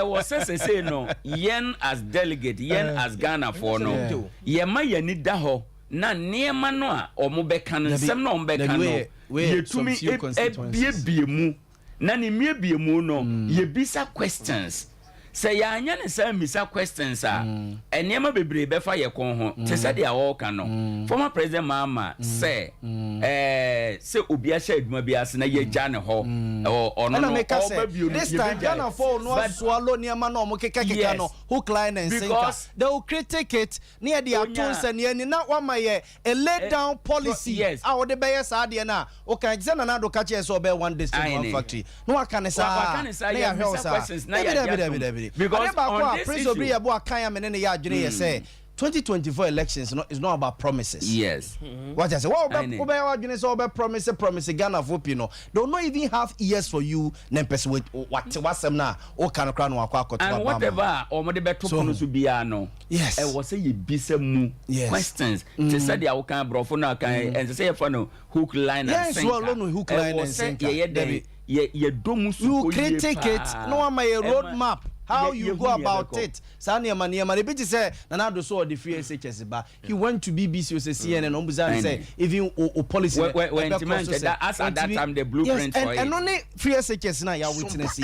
was say no yen as delegate yen as Ghana for no ye ma yani da ho na niema no a omobeka no sem no ombeka no yetumi ebiemu na ni miebie no ye bisa questions say ya anya ne say misa questions a enema bebre be fa ye kon ho te say dia wo ka no former president mama say say obi a sha aduma bi ase na ye ja ne ho ono no this time Ghana for no swallow niema no mo keka no hook line and sinker they will critique it near the atons and ye na wa ma ye a laid down policy a wo de be ye sa de na o kan say na do ka che so be one district one factory no wa kan say na ya hwe questions na ya because on this issue, 2024 elections is not about promises. Yes. What I say? What promise Ghana for Pino. Don't not even have ears for you. Nempes with what's them now? O can crown or and whatever or more the better to be no. Yes. I was say you be some questions. To say the Awokan brofona can and say for no hook line and sinker. Yes, well, hook line and sinker. You critique it. No, my roadmap. How you go about it? Sani maniama. The bitch say na do so the free SHS ba. He went to BBC or CNN and Ombudsman say even o policy. When that as at that time the blueprint for it. And only free SHS na ya witness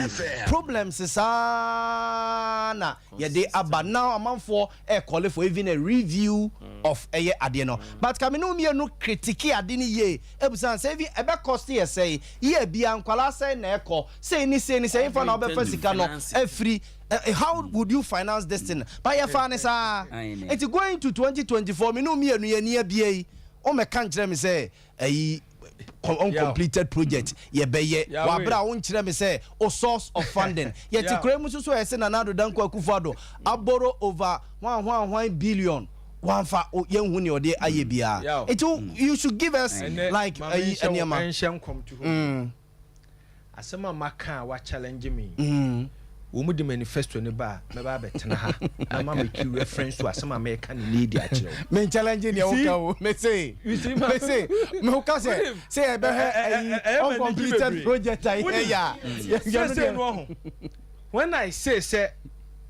problems is na ya dey aba now amount for call for even a review of ade no. But kamino me no critique ade ni ye. Ebusan say even ebe cost here say ye bia nkwala say na ekọ say ni say for na obefa sika no free. How would you finance this thing? By your finance, it's going to 2024. Me no me near BA. O me can't tell me say a uncompleted project. Ye be ye. Wabra won't tell me say o source of funding. Yet the Kremusu so I say another Danko Kufado. I borrow over 1 billion. One for young when you're there, Ayabia. You should give us like any amount. Come to Asama Maka wa challenge me. Womu di manifesto ne ba me ba betena ha ama me ki reference to asama American lady a kire me challenge ne o me say me o ka say e be uncompleted project when I say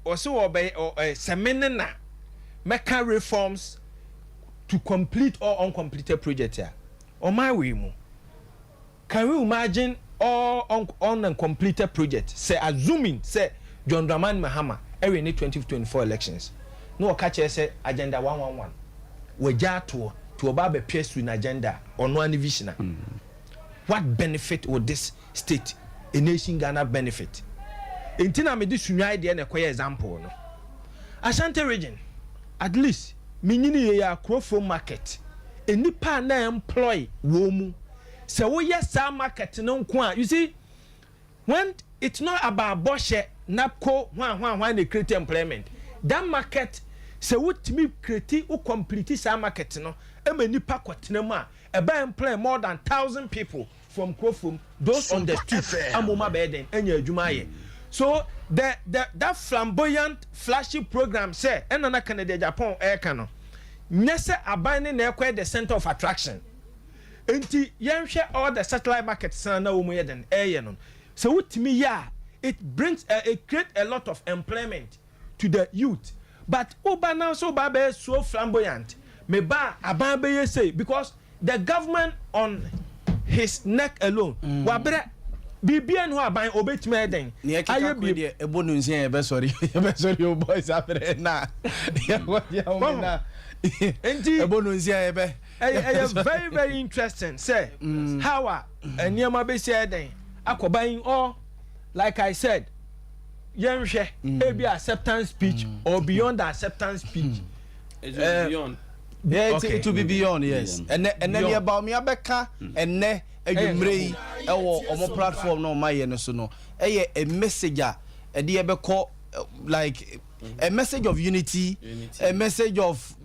also obey seminena meka reforms to complete all uncompleted projects here on my way mu can we imagine all on uncompleted project say assuming say John Dramani Mahama every 2024 elections no catch say agenda 111 we ja to oba pierce in agenda or no vision what benefit would this state a nation Ghana benefit intina me this new idea na koy example no Ashanti region at least minyini ya crofo market enipa na employ wo mu. So we yes some market no kwa. You see, when it's not about Boshe, Napco, when they create employment, that market so what me create or complete some market no. Many packwatinema, a by employ more than 1,000 people from Krofum, those on the street, Amoma Beden, and your Jumaye. So that flamboyant, flashy program say, and on a Canada Japan air cannon. Nessa abandon air the center of attraction. Enti yenhwe all the satellite markets na wo mu yeden no so wutimi ya it brings it create a lot of employment to the youth but oba now so ba so flamboyant me ba aban be say because the government on his neck alone wabre bibia no aban obetime eden aye bi ebonu nsia e be sorry o boys after na ya na enti ebonu nsia e be very very interesting say how eniema be say eden akoban or like I said yenhwe e be acceptance speech or beyond the acceptance speech beyond it to be beyond yes and then about me abeka enne adwumrei ewo omo platform no my no so no a message a de ebeko like a message of unity. A message of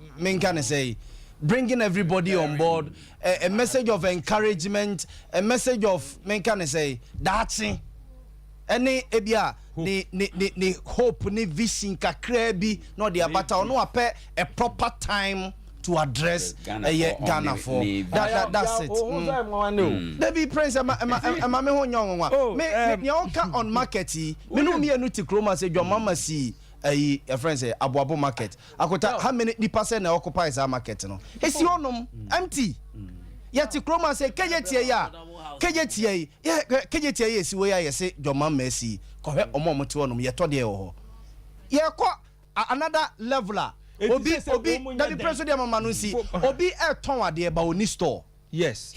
can say bringing everybody on board, a message of encouragement, a message of can say dancing any ebia ni hope ni vision kakra bi no de abata no apɛ a proper time to address Ghana for that's it. Baby Prince me ho nyonwa me on market me no me anu ti kroma say your mama see a friend say aboabo market akota how many nipa say na occupy that market no esi onom empty yet kroma say kejetie ya kejetie esi we ya say your mama see ko he omo te onom ye to de ho ye ko another leveler obi that president mama no see obi e ton ade ba oni store yes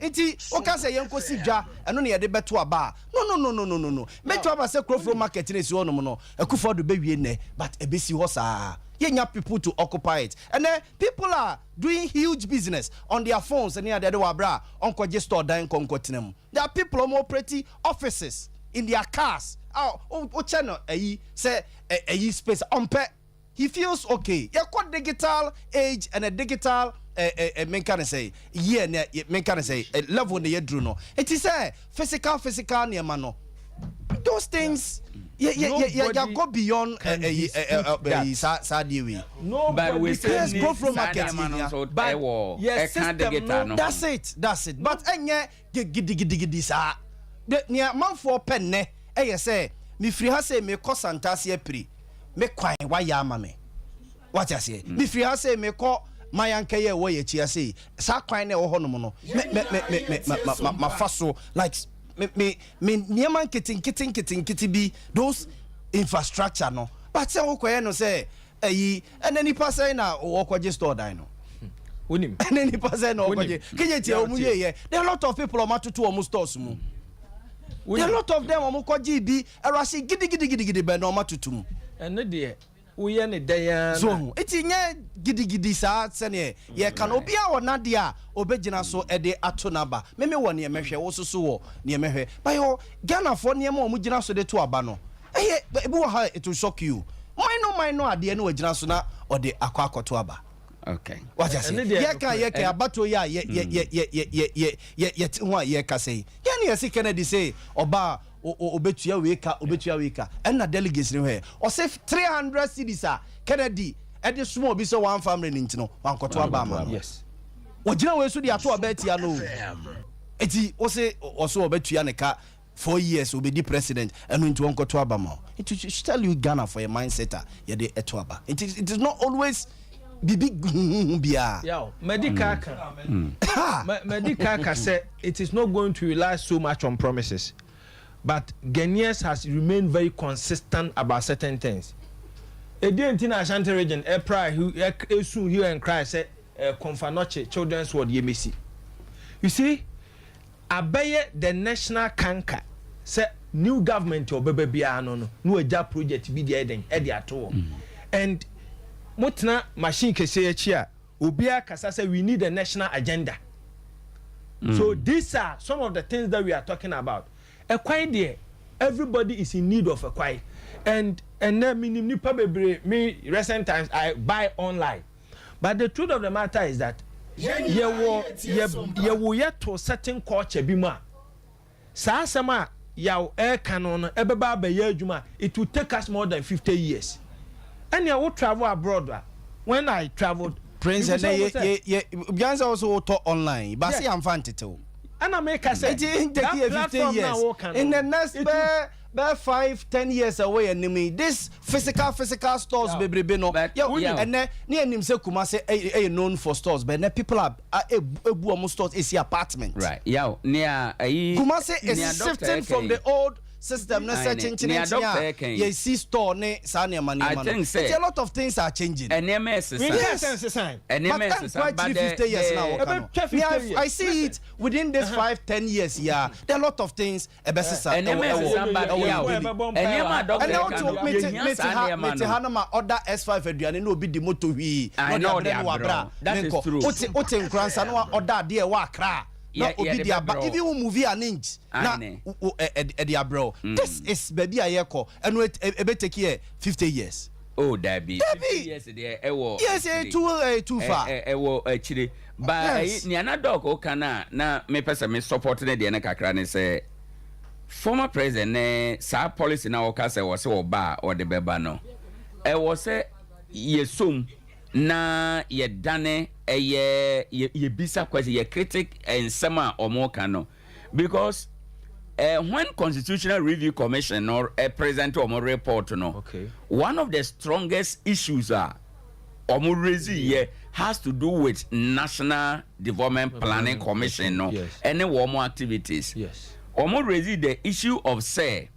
enti o ka say yenko si dwa eno ne ye de beto aba no beto aba say crofro market na si onom no akufo do be wie ne but e be si ho saa yenya people to occupy it and then people are doing huge business on their phones and they wa bra onko je store dan konko tenam there are people operating offices in their cars o channel say space on pet. He feels okay. You're quite digital age and a digital men can say men can say level the yedruno. It is a physical near mano. Those things go beyond Sadiwi. No, but we go from market. But yes, that's it. But enye gidi sa. The near man for penne. Say me free ha say me ko santasi pri. Me kwan wa ya ma me what you say me free ha say me ko mayanka ye wo ye chia say sa kwan na wo honom no me faso like me niaman kitten bi those infrastructure no but say wo koye no say and then he pass na wo kwaje store dan no wonim and then he pass na wo kwaje keje tie o mu ye there are a lot of people o matoto o mu stores mu there are a lot of them o mu kwaje bi erase gidi be no matoto mu ene de uye ne dan so etinye gidi sa sene ye kan obi a wona de a obegina so e de ato naba meme woni emehwe wo soso wo ne emehwe by ho Ghana for ne ma omugina so de to aba no ebi wo ha it will shock you mine no ade ne wagina so na ode akwakoto aba okay what you say ye kan abato ya ye ho ye ka say ye ne ye Kennedy say oba obetua weka and na delegates ni he o say 300 cedis a Kennedy e de sumo obi so one family ni ntino wan koto aba ma yes ogina we so de ato abetia no eti o say o so obetua ne ka 4 years obedi president enu nti won koto aba ma it should tell you Ghana for a mindset ye de eto aba it is not always big bia medical say it is not going to rely so much on promises. But Ghanaians has remained very consistent about certain things. A day in Ashanti region, a pride who soon hear and cry say Confanoche children's word Yemisi. You see, Abaye the national canker say new government or baby no a job project be the Eden at all. And Mutna machine can say here, Ubia Kasa say we need a national agenda. So these are some of the things that we are talking about. A quiet there, everybody is in need of a quiet, and then me recent times I buy online, but the truth of the matter is that you yet to certain culture bima. Sa sama yaw air canon ebeba be yejuma. It will take us more than 50 years, and you will travel abroad. When I traveled, Prince and Bianca also talk online, but see I'm fan to. And I make us say in the next about 5-10 years away enemy this physical stores bebrebe no and then near him say Kumasi known for stores but people are ebu stores is apartment right near Kumasi is shifting from the old system na searching you see store ne sani money a lot of things are changing and yes and but 50 years now I see it within this 5-10 years there are a lot of things and other S5 aduane no be the motor wi no that is true other there wa kra no obi dia ba even movie an inch na dia bro this is baby ayeko and e take here 50 years oh Debbie yes there yes too far actually but ni anadok o kana na me pesa me support na de na kakra ne say former president ne sa policy na o ka say wo se oba o de beba no wo say yesom na ye dane ye bisa question ye critic and sama omoka no because when Constitutional Review Commission or present omo report no one of the strongest issues are omo raise here has to do with National Development Planning Commission no any omo activities omo raise the issue of say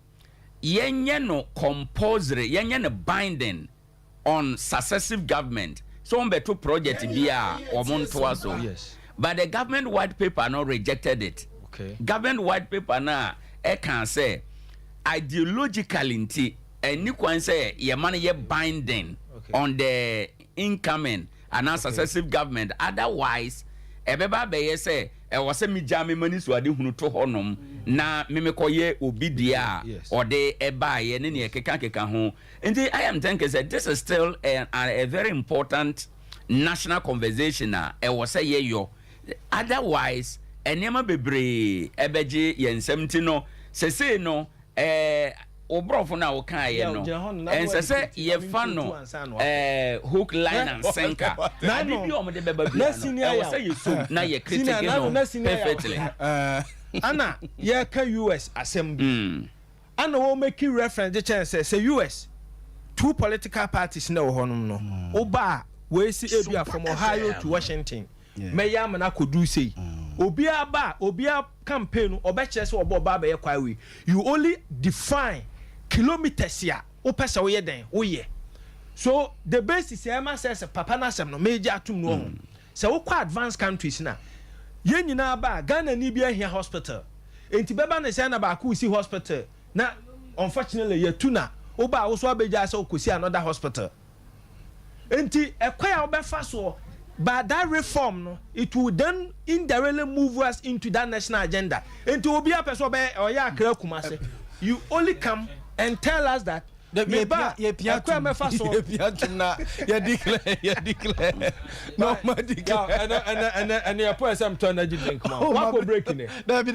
yenye no compulsory yenye no binding on successive government so on beto project bia or montoaso but the government white paper no rejected it government white paper na can say ideologically nti any kwan say your money ye binding on the incoming and successive government otherwise ebeba be say e was me jam money so ade hunu to honom na memekoye obidia or de eba ye ne ne keka ho and I am thinking that this is still a very important national conversation e was say yo otherwise enema bebre ebeje ye nsɛmti no sese no obrofo na woka ye no en sese ye fa no hook line and sinker na bibi o mo de beba bi no was say you so na ye critic no perfectly ana ye ka US assembly ana wo make reference the chance say US two political parties na wo honum no oba we see ebia from Ohio to Washington meya mana kodu say obia campaign obeche se obo ba be kwa we you only define kilometers ya opesa wo ye den wo ye so the basis ema says papa na sem no meja atum no se wo kwa advanced countries na ye nyina ba Ghana ni bia here hospital enti beba na se na ba ku si hospital na unfortunately ye tuna oba wo so abeja se okosi another hospital enti ekwa ya obefa so but that reform no it will then indirectly move us into that national agenda into obi a person be oya akra kumase you only come and tell us that the declare no and your point some turn energy drink come on what go breaking it Dabi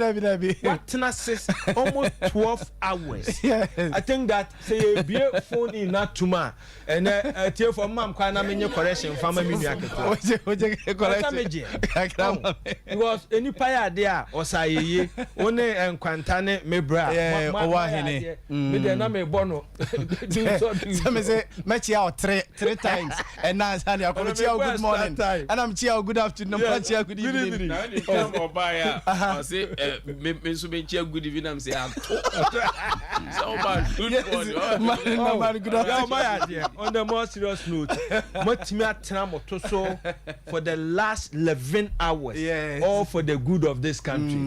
what nasis almost 12 hours I think that say be phone in not tuma and tell for mam kwa na menye correction fama minu aketo correction because any paya there osayeye one enkwantane mebra owahene me de na me bono some say match out three times and now Sunday I come chia good morning and I'm chia good afternoon I'm chia good evening come obaya I say me so be chia good evening I'm say so bad good morning good afternoon on the more serious note matimi atena moto so for the last 11 hours all for the good of this country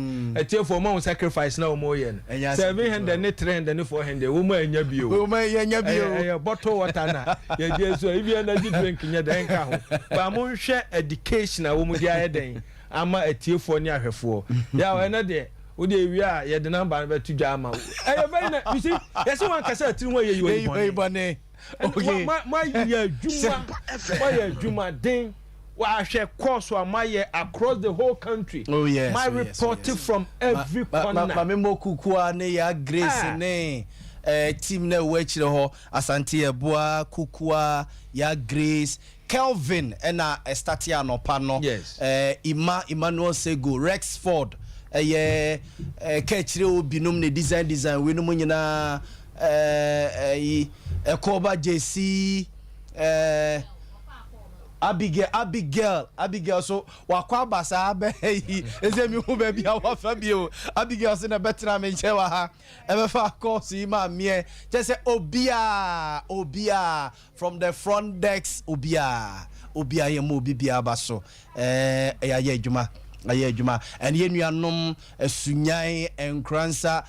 etie for more sacrifice na omo yen 700 ne 300 ne 400 wo mo anya bio nya bio bottle water na ye je so if you energy drink nya den ka ho ba mo hwe education a wo mu dia yeden ama etiefo ni ahwefo ya we na de wo de wi a ye de number ba tu dwa ama very na you see yes one kasa atiri wo ye yi bone okay ma ye juma den wa hwe course wa ma ye across the whole country my reporting from every corner ma memo kukua ne ya grace ne team na wechire ho Asante Eboa Kukua ya Grace Kelvin na Estatia no pa no Emmanuel Sego Rexford kechire obinom ne design we no nyina ekoba JC Abigail so wakwa basa be yi ezemi hu be bia wa fa bio Abigail se na betra me nche wa ha ebe fa course yi ma mie je se obia from the front desk obia ye mo bibia ba so ya adwuma and ye nuanom sunyan enkransa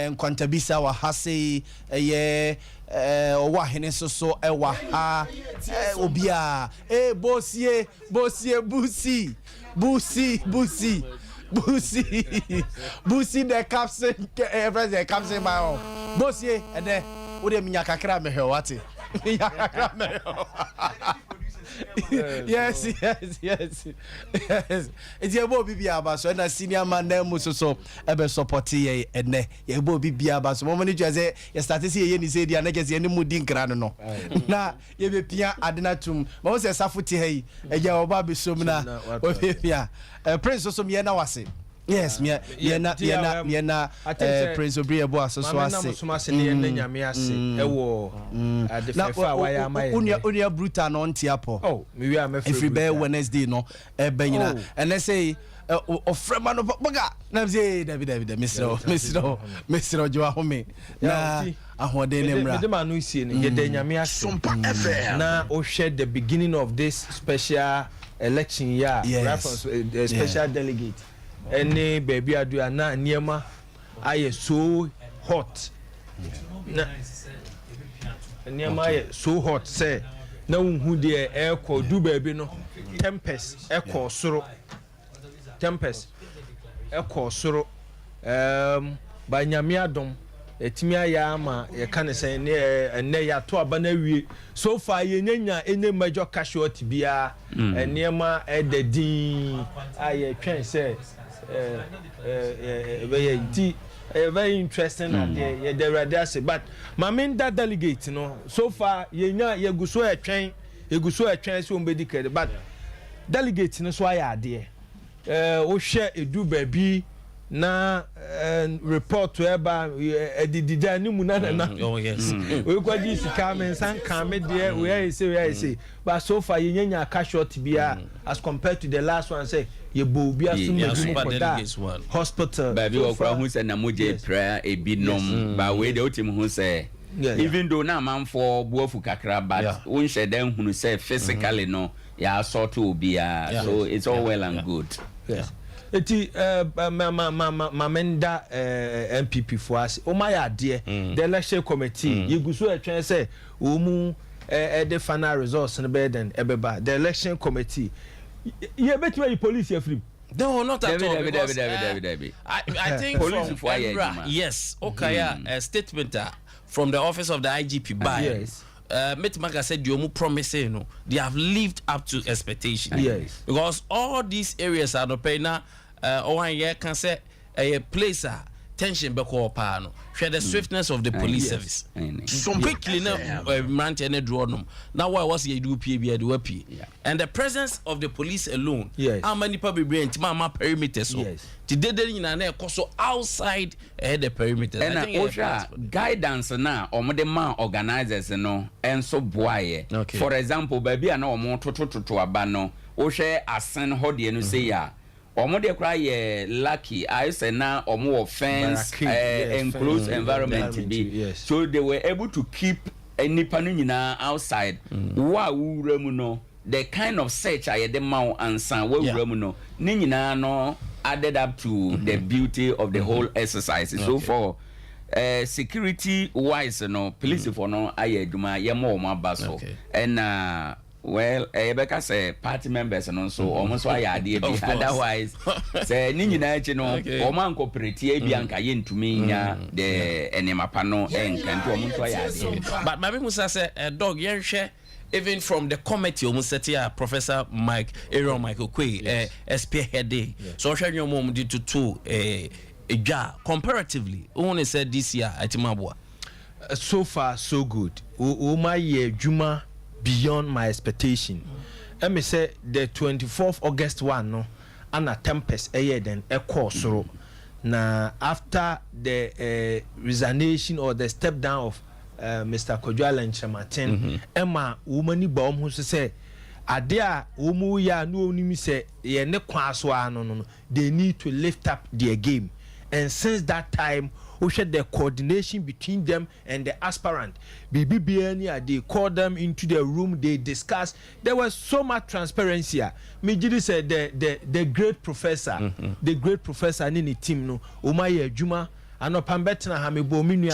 nkwantabisa wa hase owa hene so ewa ha obia bosie busi the captain the captain my own bosie and then wo de minya kakra me hwewate minya kakra me yes it's your boy bibia ba so na senior man na mu so ebe support ye ene ye boy bibia ba so mo mani jase ye start see ye ni say dia na jase ni mu di nkra no na ye be pia adena tum mo se safuti hey eja oba be som na o be pia prince so me na wase yes me na prince obriye bo aso so ase so ase ne nyame ase ewo adefa wa ya mai unia brutal no ntiapo oh me wi am every day Wednesday no ebenyina and let's say ofrema no boga na say David Mr. Joa home na ahode ne mra de manu sie ne ye de nyame ase Sompa FM na o share the beginning of this special election year reference special delegate any baby adu na niema aye so hot na niema aye so hot say na unhu de ekọ du baby no tempest ekọ soro ba nyame adom etimi aya ama ye kan say ne ya to aba na wie so far ye nyanya ene major casualty bia niema edadin aye twen say very interesting and the radiasi but maminda delegate no so far yenya yeguso etwen so mbedikede but delegate no so ayade o hwe edu baabi na report eba edidida ni mu na oh yes we kwaji sika men san kan me de we say but so far yenya casualty bia as compared to the last one say ye bo bia so hospital baby okra hu say na moje prayer ebinom ba we de otim hu say even though na man for buofu kakra but won she den hunu say physically no ya sort obia so it's all well and good eti mamenda MPP for us o my ade the election committee yeguso etwen say o mu the final results no better than ebeba the election committee ye betu you police here free no not at all David. I think police for yes okay a statement from the office of the IGP by yes Metmaga said Diomu promising no they have lived up to expectation yes because all these areas are no pay na one year can say a place tension beko pa no share the swiftness of the police service so quickly now man any draw no now why was you do PB the WP and the presence of the police alone how many public brain mama perimeter so today they na so outside the perimeter I think guidance na omo de man organizers no enso boaye for example baby na omo tototo aba no o hwe asen ho de no say ya omo de kra ye lucky I say na omo offense enclosed environment be so they were able to keep nipa no nyina outside wa wura mu no the kind of search I the man ansan wa wura mu no ni nyina no added up to the beauty of the whole exercise so for security wise no police for no aye aduma ye mo mo abaso and well Rebecca say party members no so almost why ade bi otherwise say ni nyina echi no o man cooperate bi anka ye ntumi nya the enemapa no enkanto o muntu ya ade but my people say dog yen hwe even from the committee almost set here Professor Aaron Michael Quay spearheading so hwe nyo mom di to comparatively only said this year atimabua so far so good o my year juma beyond my expectation. Let me say the 24th August one no and a tempest then a course na after the resignation or the step down of Mr. Kojuala Nchamaten Emma womani ba om ho say ade a womu ya no onimi say ye ne kwaso no they need to lift up their game. And since that time we had the coordination between them and the aspirant. BBBN, they called them into the room, they discussed. There was so much transparency. Mijiri said the great professor, the great professor in the team, no, Umaye Juma, and Opambetina Hamibominu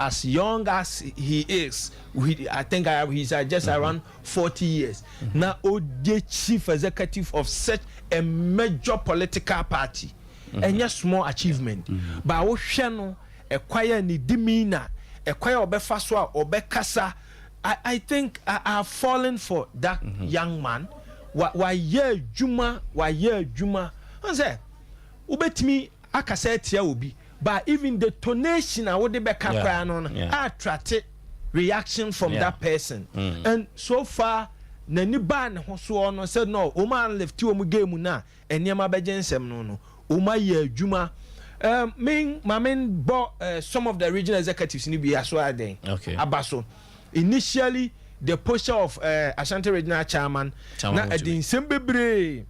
as young as he is, I think he's just around 40 years. Now, the chief executive of such a major political party. And yes, small achievement. But we shall acquire ni demeanor, acquire obefaswa, obekasa. I think I have fallen for that young man. Why ye Juma? I say, ubetimi akaseti ya ubi. But even the tonation I would be I attracted reaction from that person. And so far, nani ban hoso no said no. Oman left you game na and yama bejensem no. Umaye Juma. My men bought some of the regional executives in the okay. Abaso. Initially, the posture of Ashanti Regional Chairman. Now, at the Sembebre,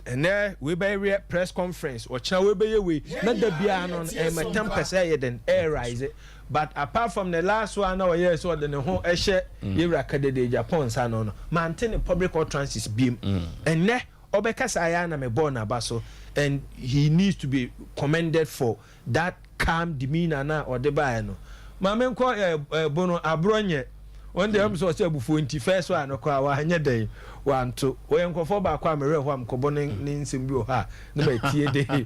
and there we be press conference or Chow we be not the piano and my tempers then air rise it. But apart from the last 1 hour, yes, or the whole Eshe, the Japan Sanon, maintain a public utterances beam, and ne Obekas Ayana me born Abaso. And he needs to be commended for that calm demeanor na or the bayano. Mamen ko bono abronye. One day I'm so say before 21st one kwa wa hanya day one two. We enko for ba kwa mere ho am ko bono ni nsimbi o ha. Na ba tie dey.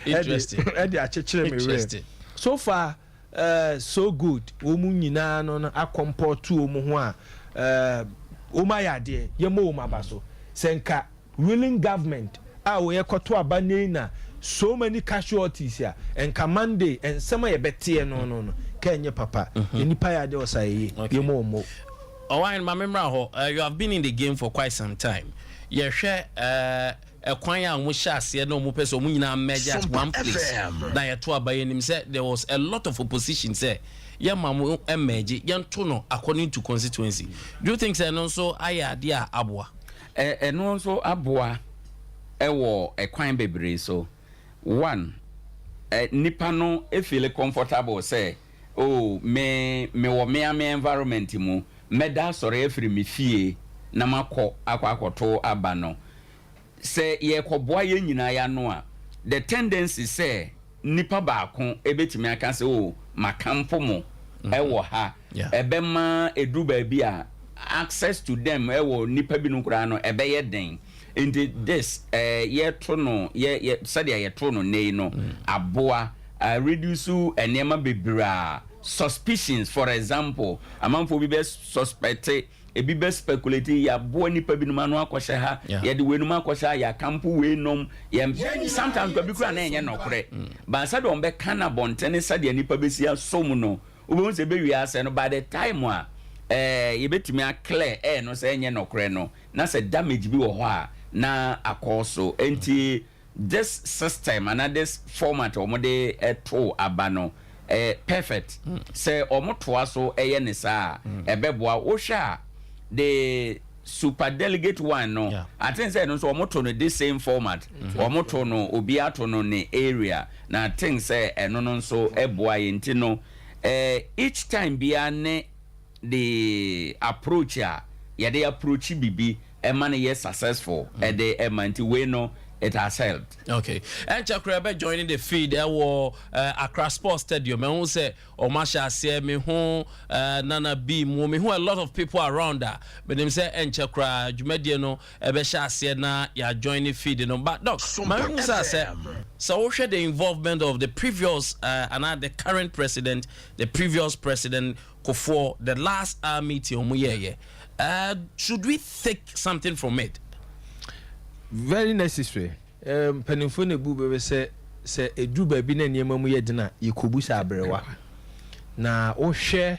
Interesting. Interesting. So far so good. Wo mu nyina no na akomport to wo ho a o ma ya de ye mo ma ba so. Senka ruling government we na so many casualties here and Monday and some better no Kenya papa nipa ya de osaye yemomo. Owan ma memra ho you have been in the game for quite some time. You hwe ekwan ya mo hyase na mo pese mo nyina merge at one place na ye to abaye nim say there was a lot of opposition say ye mamu emerge ye to no according to constituency. Do you think say no so aya dia aboa no so aboa ewo ekwan bebre so one nipa no e feel comfortable say oh me wo me environment mu meda sore efiri me fie na makọ akwakoto aba no say ye koboa ye nyina ya no a the tendency say nipa baako ebetimi aka say oh makampo mo ewo ha ebema edu ba bi a access to them ewo nipa bi no kura no ebeye den. In this ye trono ye sadia ye trono nei no aboa reduce enema bebra suspicions. For example, amanfo bi be suspect e bi be speculate ya boa nipa bi no ma no akọhye ha ye de wenu ma akọhye ya campo we nom ye sometimes ko bi kura na enye nokore ba sadia on be kana bontene sadia nipa be sia som no obo se be wi ase no by the time a ye betumi a clear no se enye nokore no na se damage bi wo ho a na akoso enti this system and this format omode eto abano perfect say omoto aso eye ne saa ebeboa wo hwa the super delegate one no I think say no so omoto no the same format omoto no obi ato no ne area na I think say eno no so eboa yenti no each time bia ne the approach ya de approach bibi man is successful at the MNT we know it has helped. Okay. And Chakrebe joining the feed Accra Sports Stadium. I won't say Omasha say me home Nana B me who a lot of people around that. But them say and Chakra Jumediano Ebesha say na ya joining feed no. But doc, my say so share the involvement of the previous and the current president, the previous president for the last meeting should we take something from it? Very necessary. Penifone bube say edu ba bi na niema mu yedina yikobusa abrewa. Na o share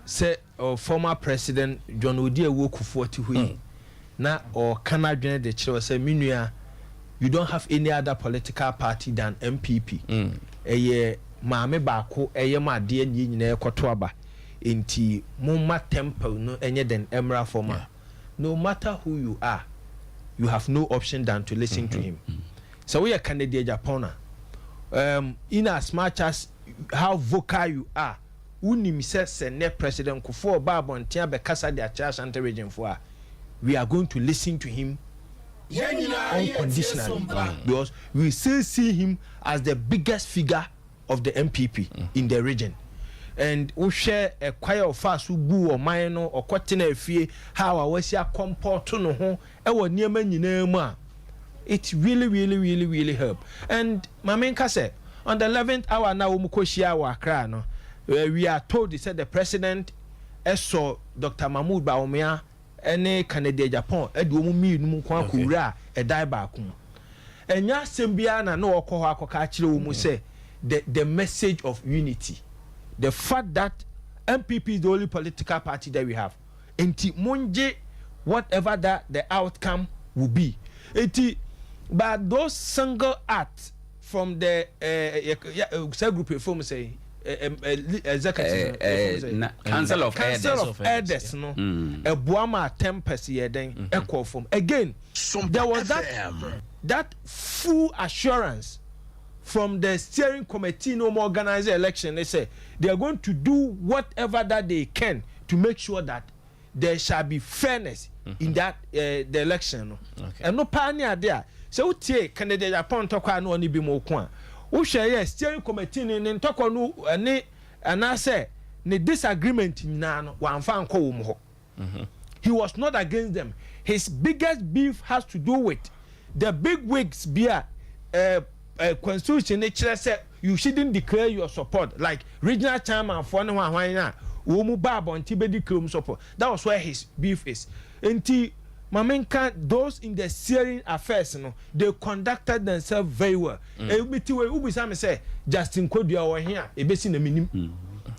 say former president John Odi Ewokufo ti hui. Na o kana dwene de kire say minua you don't have any other political party than MPP. Eye maame baako eye ma ade ni nyina ekoto aba. Enti mumma temple no enye den emra forma. No matter who you are, you have no option than to listen to him. So we are candidate Japona. In as much as how vocal you are, unim se ne president Kufuor Babon tia be kasa de Achara Ashanti region for, we are going to listen to him unconditionally because we still see him as the biggest figure of the MPP in the region. And we share a choir of us who boo or minor or quatina fee how I was ya comport to no home near many. It really help. And my main said on the 11th hour now Mukoshia Wakra no we are told, he said the president saw Dr. Mahmoud Bawumia any Canada Japan edumu mi numu kwa kura die back. And ya sembiana no okoha kokachire umu say the message of unity. The fact that MPP is the only political party that we have. Enti monje whatever that the outcome will be. Enti but those single acts from the group reform say executive council of elders no a buama tempest here then echo from again there was that full assurance from the steering committee no more organize the election. They say they are going to do whatever that they can to make sure that there shall be fairness in that the election. And no pioneer there. So we take candidate upon talk no ni bi mo ko. We share steering committee ni talk no ani and I say the disagreement na no wan fa nko wo mo. He was not against them. His biggest beef has to do with the big wigs beer constitution nature said you shouldn't declare your support like regional chairman for no one na wo mu babo nti be declare support. That was where his beef is. Nti mamenka those in the steering affairs no they conducted themselves very well. Ebiti we ubisa me say Justin Kodua or here ebesi na minim.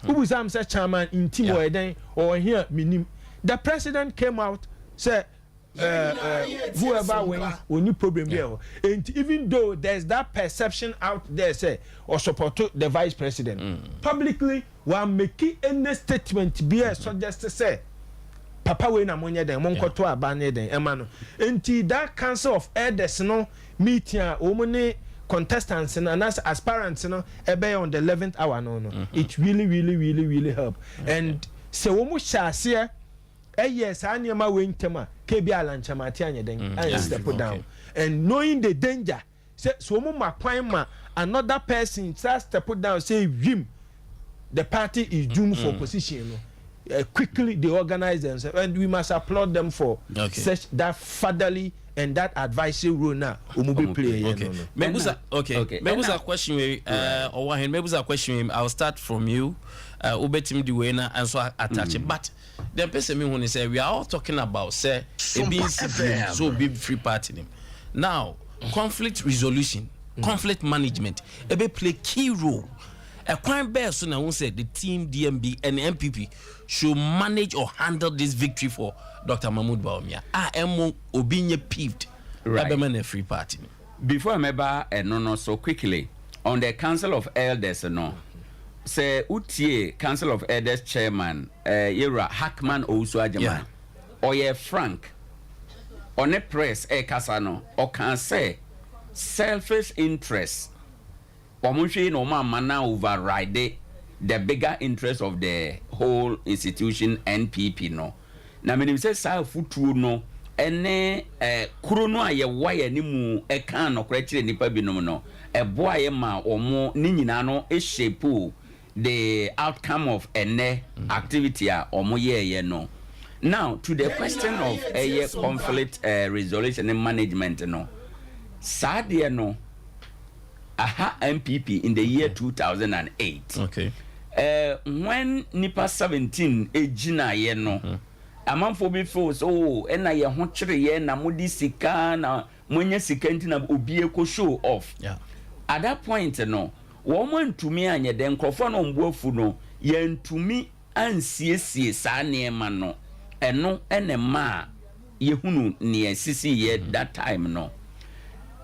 Ubisa me say chairman nti mo eden or here minim. The president came out said whoever wins only problem here. And even though there's that perception out there say or support the vice president publicly one making any statement be a suggest to say papa we na monye den monko to abanye den emano enti that council of elders no meeting omune contestants and as aspirants no ebe on the 11th hour no it really help and se wo mu shase yes anyama we ntema kebi alanchamati anye den and step down and knowing the danger so mu makwan ma another person step down say him the party is doomed for position no. Quickly they organize themselves and we must applaud them for such that fatherly and that advisory role now play. Mebuza question or Mebuza question I'll start from you ubetim the winner and so attach it but the person me when say we are all talking about say a being so big free party now conflict resolution conflict management be play key role. A crime bear so now said the team DMB and MPP should manage or handle this victory for Dr. Mahmoud Bawumia. Emo obinye peeved a free party. Before I remember no so quickly on the Council of Elders no say utie Council of Elders chairman Yera Hackman also ajama or ye Frank on a press kasano or can say selfish interest Omushi no mana override the bigger interest of the whole institution NPP no. Na me say sa futu no ene kuro no aye wire ni mu e kan no kwetire nipa binom no e boa ye ma omo ni nyina no e shape the outcome of ene activity a omo ye no. Now to the question of conflict resolution and management no. Sadie no aha MPP in the year 2008. Okay. When Nipa 17 ejina ye no, amanfo be feel so na ye ho kire ye na modi sika na monye sika nti na obi eko show off. Yeah. At that point no, wo man ntumi anye den krofo no mboafu no, ye ntumi ansiesie sa ne ma no. Eno ene ma ye hunu ne sisi ye that time no.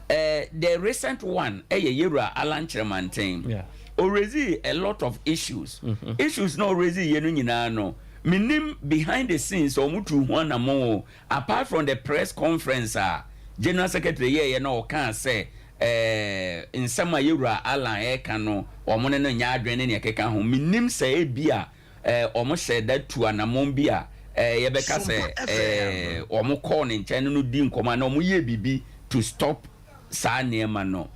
The recent one, Yura Alan Chermantin, already a lot of issues. Issues no already no. Minim behind the scenes or mutu one more. Apart from the press conference, General Secretary can say in some Yura Alan Ekano or Monena Yadren and Yakeka minim say bia almost said that to Anamombia. Yebeka say or more corn in Channel Dim command no muye bibi to stop sa nneɛma no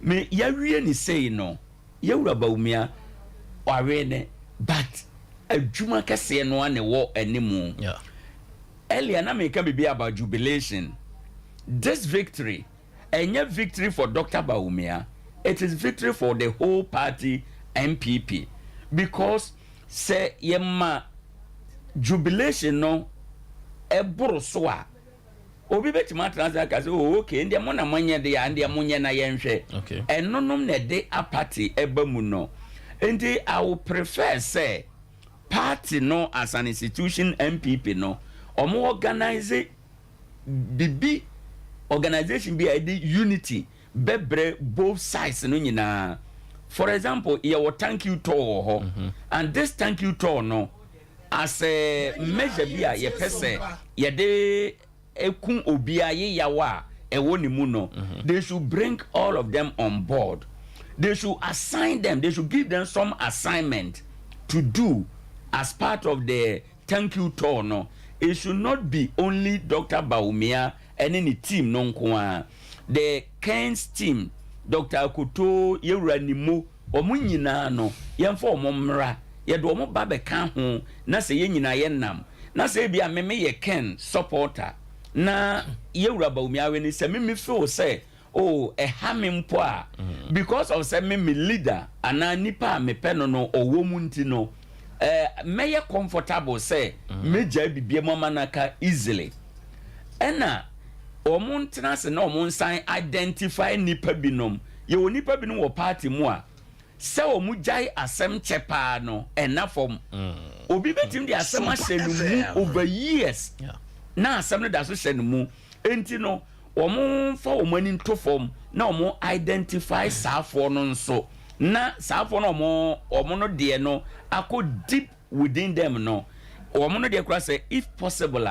me yawie ni say no yewura baumia warene but adwuma kɛseɛ no ane wɔ animu earlier na me ka bibi about jubilation. This victory ɛnyɛ victory for Dr. Baumia, it is victory for the whole party MPP because say yema jubilation no eboro so a obi betima transa ka say oh okay ndie mo na manye de ya ndie monye na yenhwe enonom na de a party ebamu no ndi I would prefer say party no as an institution MPP no omo organize bibi organization be the unity bebre both sides no nyina. For example your thank you tour and this thank you tour no as a measure be a ye pese ye de ekun obia ye yawa ewo ni mu no they should bring all of them on board. They should assign them, they should give them some assignment to do as part of the thank you tour no. It should not be only Dr. Baumia and any team non kwa the Ken's team Dr. Akuto Yeranimo omu nyina no yemfa omomra ye do omo ba be ka ho na se ye nyina ye nam na se bia meme ye Ken supporter na Yewura Baumia we ni se me feel say oh a hamimpo a because of say me leader ana nipa me pe no no owo mu nti no meye comfortable say meja bibie mama naka easily ena omun tenase na omun sign identify nipa binom ye wo nipa binom wo party mu a se omu jai asem chepa no ena form obi betim di asem ahyenu mu over years na asem no da so hyenu mu enti no omu fa omani nto form na omu identify safo no nso na safo no omu no de no ako deep within them no omu no de kura say if possible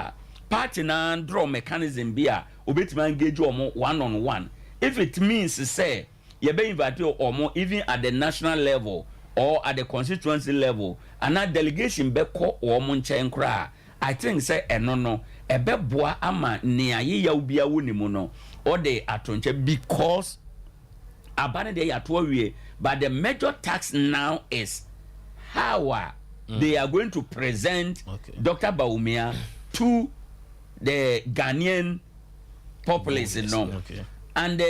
party na draw mechanism bia obetima engage omu one on one if it means say you be invite omu even at the national level or at the constituency level and that delegation be call omu nchen kra I think say eno no ebe boa ama ne aye ya ubia wonimu no or the atonche because abane de ya to wie but the major task now is how they are going to present Dr. Baumia to the Ghanaian population and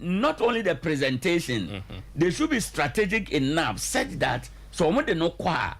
not only the presentation they should be strategic enough such that so mo de no kwa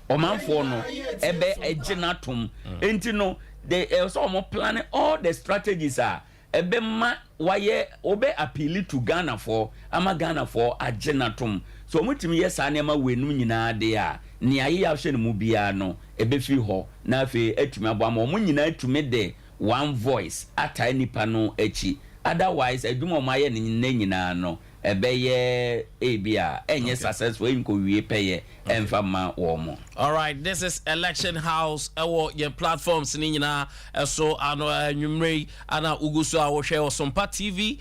omanfo no ebe ejinatum enti no they also mo planning all the strategies are ebe ma waye obe appeal to Ghana for ama Ghana for aginatum so mutimi yes anema wenu nyina de a ni aye ya hwe mu bia no ebe fi ho na afi atumi abo ama mo nyina atumi de one voice ata nipa no echi otherwise adwuma mo aye ne nyina no ebe ye ebia enye successful enko wie peye emfa ma wo mo. All right, this is Election House your platforms ni nyina so ano nwumre ana uguso a wo hwe Sompa TV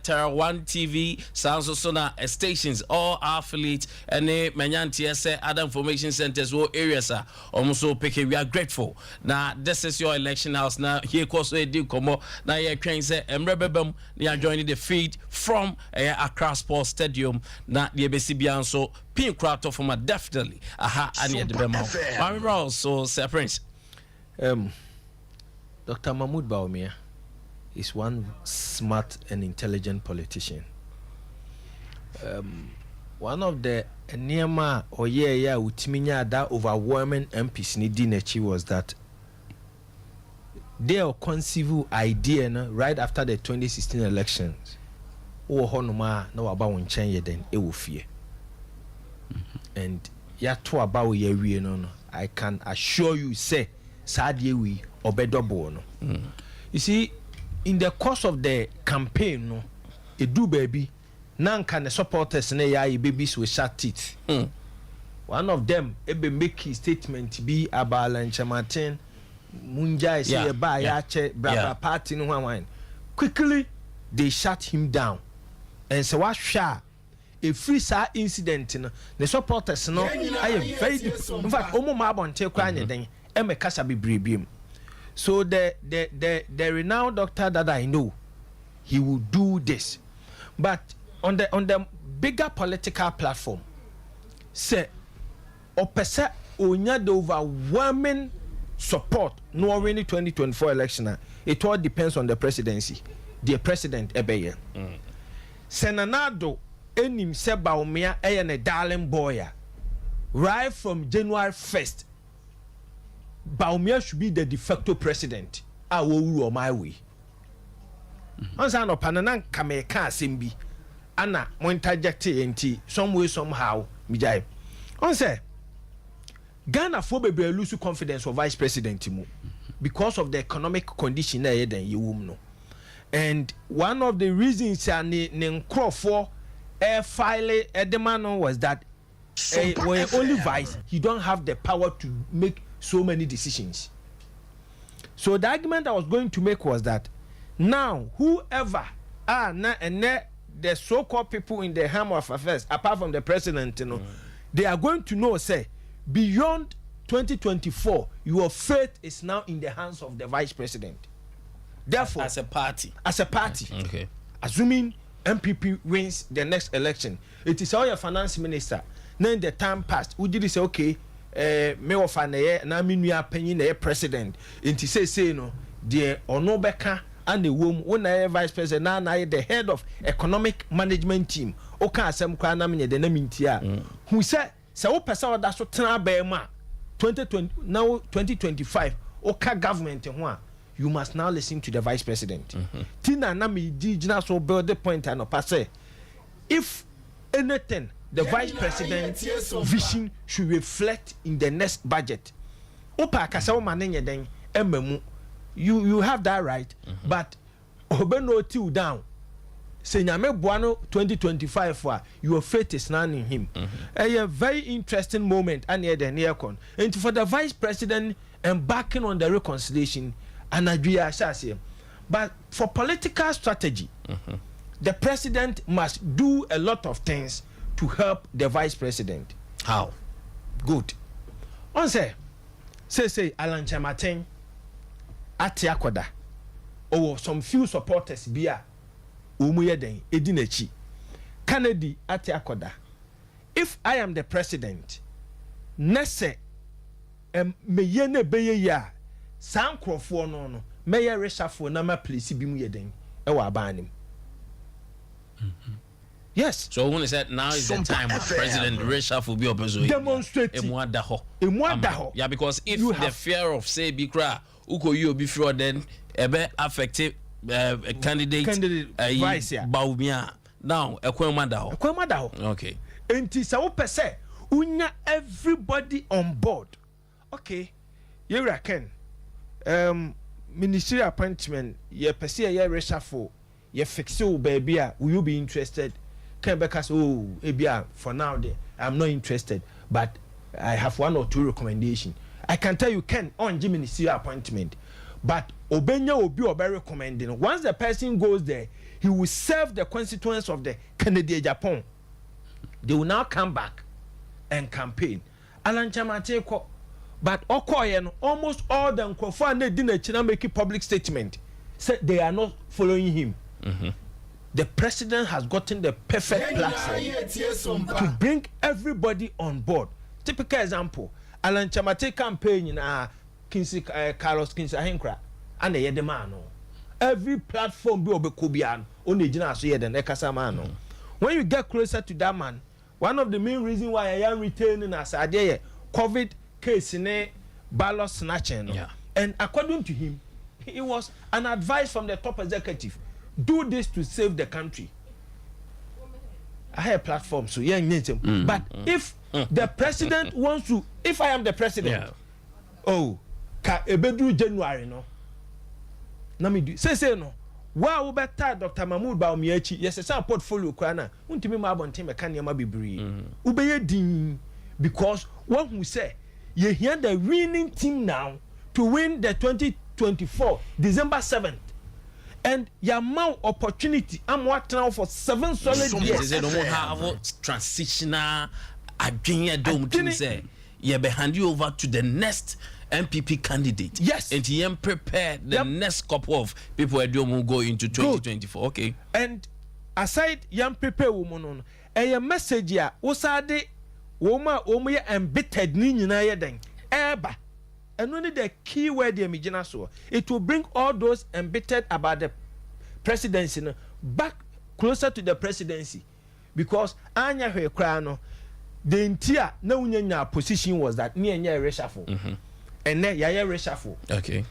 Terra 1 TV so na stations all affiliate and manyantie say other information centers wo areas are almost pick. We are grateful. Now this is your Election House now here course we do komo na ye twen say emrebebam they are joining the feed from Accra Sports Stadium na the BCB so pin crowd of from definitely aha and the bema also Sir Prince Dr. Mahmoud Baumia is one smart and intelligent politician. One of the Niama or Utiminya that overwhelming MPs Nidinechi was that their conceivable idea right after the 2016 elections. Oh, honoma no about one change then it will fear. And ya to about ye we no. I can assure you, say, sadly we obey double no. You see, in the course of the campaign, no, do baby nanka ne supporters na ya babies with sharp teeth. One of them ebe make his statement be about Lanchamatin Munja is a buy Braba party no one. Quickly they shut him down. And so what sha a free sa incident the supporters no I am very in fact omo mabon te kwanye den e me kasa bebrebe. So the renowned doctor that I know, he will do this. But on the bigger political platform, say opesa onya the overwhelming support no really 2024 election. It all depends on the presidency. The president ebeye. Senanado enim se Baumia eye a darling boy. Right from January 1st, Baumia should be the de facto president. I will my way. Onsa no pananan kameka asembi. Ana mo interjecte enti some way somehow mijai. Onse Ghana for be lose confidence of vice president mu because of the economic condition na then you no. And one of the reasons ne nkrofo file edemano was that when only vice he don't have the power to make so many decisions. So the argument I was going to make was that now whoever the so-called people in the helm of affairs apart from the president, you know, they are going to know say beyond 2024 your fate is now in the hands of the vice president. Therefore as a party okay, assuming MPP wins the next election, it is all your finance minister. Then the time passed, would you say okay, me of an na minua penny na president inti say no the onobeka and the womb when I vice president now the head of economic management team oka asem kwa na me de na mintia who said say o pesa da so tena ba ma 2020 now 2025 oka government ho you must now listen to the vice president. Tina na me di jina so build the point and pass if anything the vice president's vision should reflect in the next budget. Opa kasa o manenye den ememu you have that right, but obeno till down say nyame boano 2025 for your fate is now in him. A very interesting moment and near the near con and for the vice president embarking on the reconciliation and Nigeria shall. But for political strategy, the president must do a lot of things to help the vice president. How? Good. On say Alan Chamatin ati akoda or some few supporters bia umuye den edinechi Kennedy ati akoda. If I am the president, nese me yene beye ya san krofo no meye reshuffle na ma place bi mu yeden e wa abanim. Yes. So when he said now is the time of President reshuffle be opposite demonstrating yeah, because if the fear of say bikra uko you be fraud then ebe affected candidate vice Baumia now ekwemada ho okay enti sa wo pese unya everybody on board. Okay, you reckon ministerial appointment ye pese ye reshuffle ye fix you baby will you be interested? Can because ebia for now there I'm not interested, but I have one or two recommendations. I can tell you Ken on ministerial appointment, but obenya obi obe recommending once the person goes there he will serve the constituents of the Canadian Japan. They will now come back and campaign. Alan Chamate ko but okoye no almost all them for and they didn't make a public statement said they are not following him. The president has gotten the perfect platform to bring everybody on board. Typical example, Alan Chamate campaign in Carlos Kinsey Ahenkra and the Yedemano. Every platform be obekobian only jina so yeden ekasa man. When you get closer to that man, one of the main reasons why I am retaining as a COVID case in a Ballot snatching. And according to him, it was an advice from the top executive. Do this to save the country. I have a platform, so yeah, but if the president wants to, if I am the president, ka ebedu January no. Na me do say no. Wow, better Dr. Mahmoud Baumiachi, yes, a portfolio crana, untimi mabonte mekania bibri. Ubeye din because one who say you hear the winning team now to win the 2024 December 7th. And your amount opportunity, I'm working now for 7 solid years. They don't have transitional agenda. Say, you be hand you over to the next MPP candidate. Yes. And he prepare the next couple of people who will go into 2024. Okay. And aside young prepare woman, a message ya usade woma ya embittered ni nyina ye den eba. And only the key word the imagine so it will bring all those embittered about the presidency back closer to the presidency because anya hwe kra no the entire na unyanya position was that me anya reshuffle and then ya reshuffle. Okay.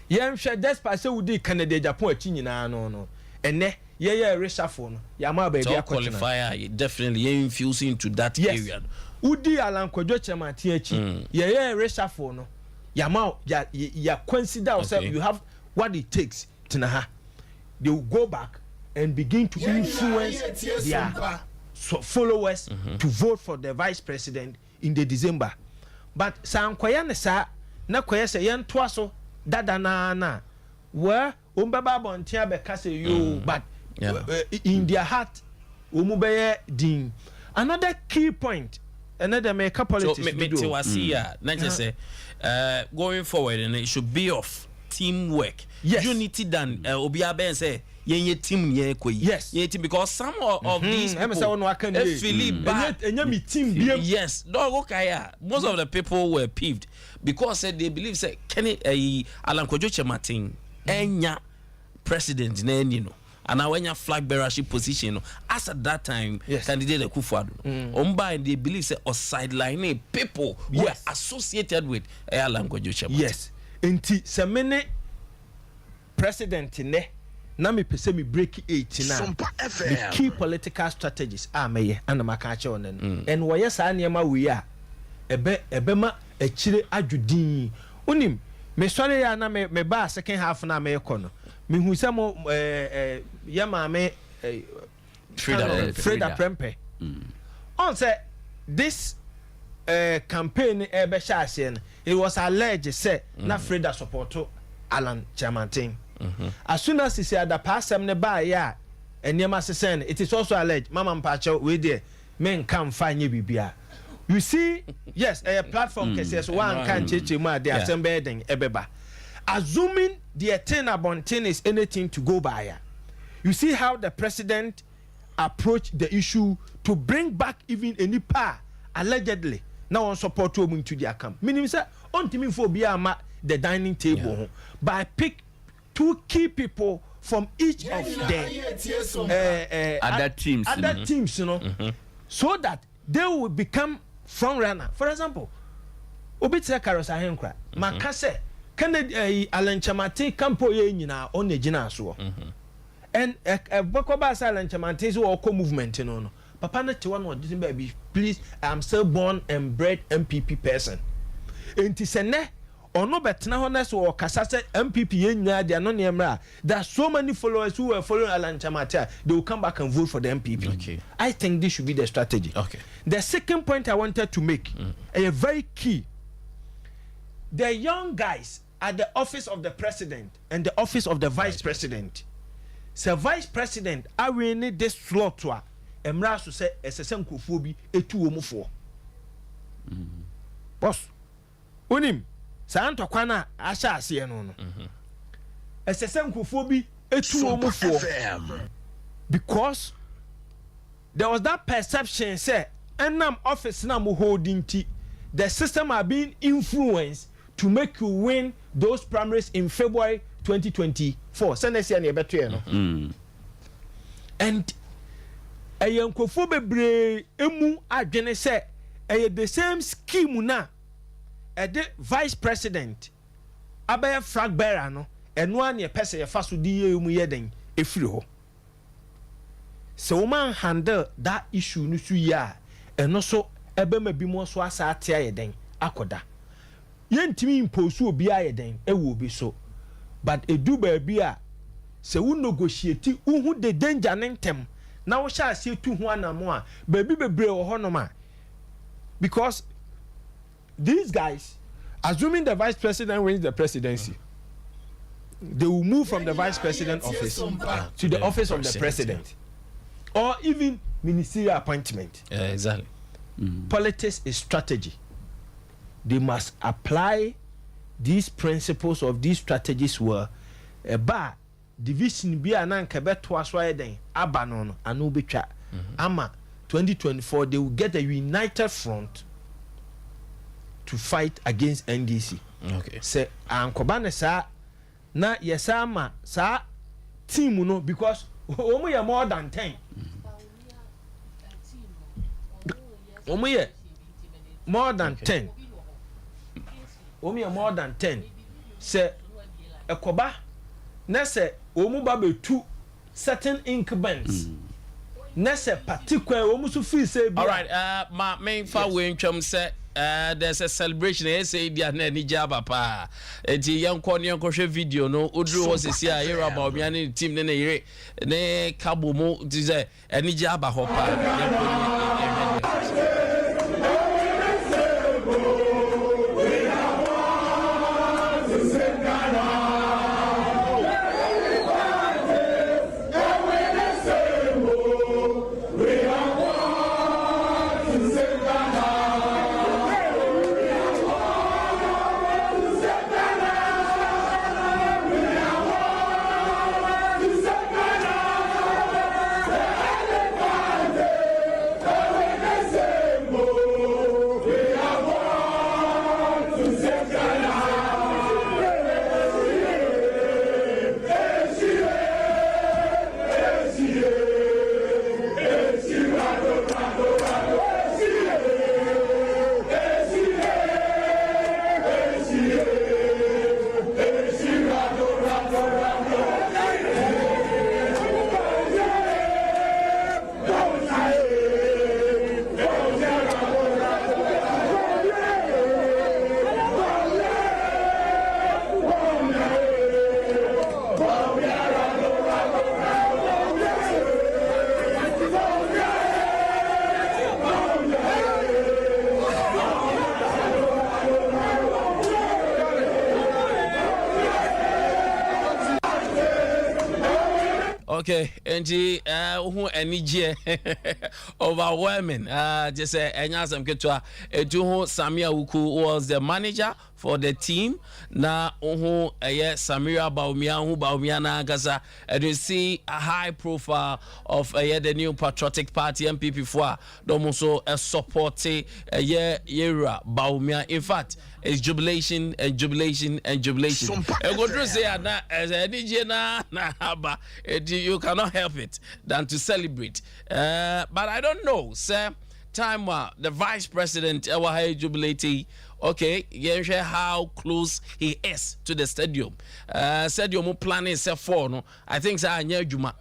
Yam share despite say we did Canada Japan achi nyina no and then ya reshuffle no ya ma ba bia qualifier definitely infusing into that area. Udi Alan Kwadwo Chamati achi ya reshuffle no Yamau, ya consider yourself. You have what it takes to naha. They will go back and begin to influence their followers to vote for the vice president in the December. But sa nkwaya ne sa na kwaya se yen toaso dada na where umbaba bontia be kase yo but in their heart umubeye din. Another key point. Another make a politics video. Going forward, and it should be of teamwork, unity than Obiabe say ye team ye kwe. Yes, because some of these people, yes, dog okay. Most of the people were peeved because they believe say Kenny Alan Kwadwo Martin enya president you know. And now when your flag bearership position, as at that time, candidate Kufuor, they believe say or sideline people who are associated with air language. Yes, inti se many president ne na me pese me break 8 na the key political strategies are me and makache onen and wo yes anema we a ebe ma echire adwudin unim me sori ya na me ba second half na me kono me hu se mo ya ma me Freda Prempe on say this campaign ebe sha it was alleged say na Freda support Alan Chamantin. As soon as he said the past ne ba ya enema sesen it is also alleged mama mpacho we there men can find you bibia. You see, yes, a platform cases one can change the assembly then ebeba. Assuming the attainable is anything to go by. You see how the president approached the issue to bring back even any power allegedly now on support to into their camp. Meaning say on team for the dining table, but I pick 2 key people from each of the other teams, you know, so that they will become front runner. For example, Obitse Karosa Henkra, Makase, Kennedy Alan Chamate Campo Yenina on the Jina so. And Bokoba Alan Chamate is all movement, you know. Papa Natuan or didn't baby, please, I'm still born and bred MPP person. And Tisene or no better honest or Kasase MPP Yenya, they are non Yamra. There are so many followers who are following Alan Chamate, they will come back and vote for the MPP. Okay. I think this should be the strategy. Okay. The second point I wanted to make, a very key. The young guys at the office of the president and the office of the vice president. So vice president, I will need this slot to Emra to say SSM Kufobi etu omufo. Boss. Unim. Santo kwana asha asiye no. SSM Kufobi etu omufo. Because there was that perception say enam office na mo holding ti the system are being influenced to make you win those primaries in February 2024. Senesi ani ebeto no. And eyankofo bebre emu adwene say the same scheme na the vice president abaya flag bearer no eno an ye pese ye fa so di emu yeden efiri ho. So woman handle that issue no so ya eno so ebema bi mo so asa atia yeden akoda. Yentimi impose obi ayeden ewo bi so. But edu ba bi a se wo negotiate who the danger nentem na wo sha ase tu ho anamo a baby bebre wo ho no ma because these guys assuming the vice president wins the presidency they will move from the vice president office to the office of the president or even ministerial appointment. Exactly. Politics is strategy. They must apply these principles of these strategies were ba division bi ananka beto aso ayeden aba no no anu betwa ama 2024 they will get a united front to fight against NDC. Okay. Say ankoba ne sa na yesa ma sa team no because omo ye more than 10. Omo ye more than 10. Omo ye more than 10. Say ekoba na say omo ba betu certain incumbents. Na say particular omo so feel say all right, my main fa we ntwam say there's a celebration say dia na ni jaba pa enti yanko ne yanko hwe video no oduru ho sesi a yera ba obia ne team ne yere ne kabo mo say ani jaba ho pa yanko okay, and who energy overwhelming. Just enya some ketwa etu Samia Uku was the manager for the team. Na Samira Baumia na gaza, and you see a high profile of the new Patriotic Party MPP for domoso a supporting Yera Baumia. In fact, it's jubilation and jubilation and jubilation. I go to say that as a DJ na haba, you cannot help it than to celebrate. But I don't know, sir. Time the vice president jubilate. Okay, you share how close he is to the stadium. Stadium planning say 4 no. I think say Juma.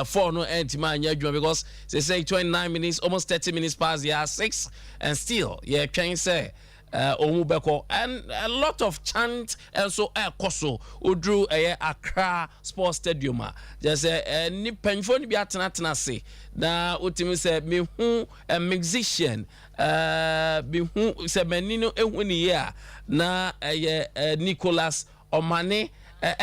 4 no entima Juma because they say 29 minutes, almost 30 minutes past the 6, and still can say. Omubeko and a lot of chant also koso udru Accra Sports Stadium just ni penfo ni bi atena se na utimi se me hu a musician bi hu se menino ehu ni ya na Nicholas Omane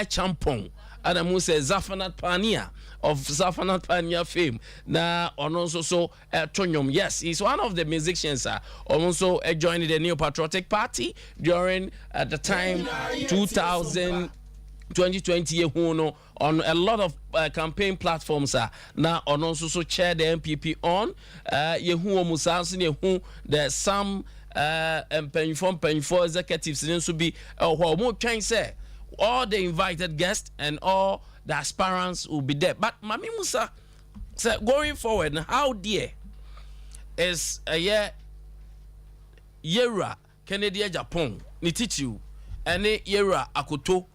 champon Adamu says Zafanat Pania of Zafanat Pania fame. Na also Tonyom. Yes, he's one of the musicians. Also joined the New Patriotic Party during the time 2020 on a lot of campaign platforms. Now on also chair the MPP on Yehu Musansin Yehu the some penfo executives didn't to be more can say. All the invited guests and all the aspirants will be there. But Mami Musa said, going forward, how dear is a Yera Kennedy Japan, Nitichu, and Yera Akoto,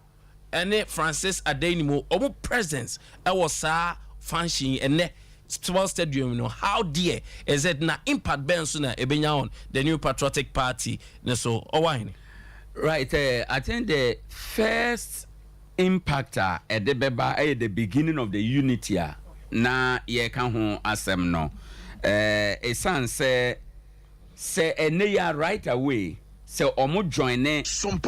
and Francis Adenimo, or presence, I was function and Sports Stadium. You know how dear is it na impact Bensuna Ebenyaon, the New Patriotic Party, so Owine. Right, I think the first impact a ɛde bɛba the beginning of the unity a na yɛka ho asɛm no ɛsan sɛ ɛne yɛ right away sɛ ɔmo join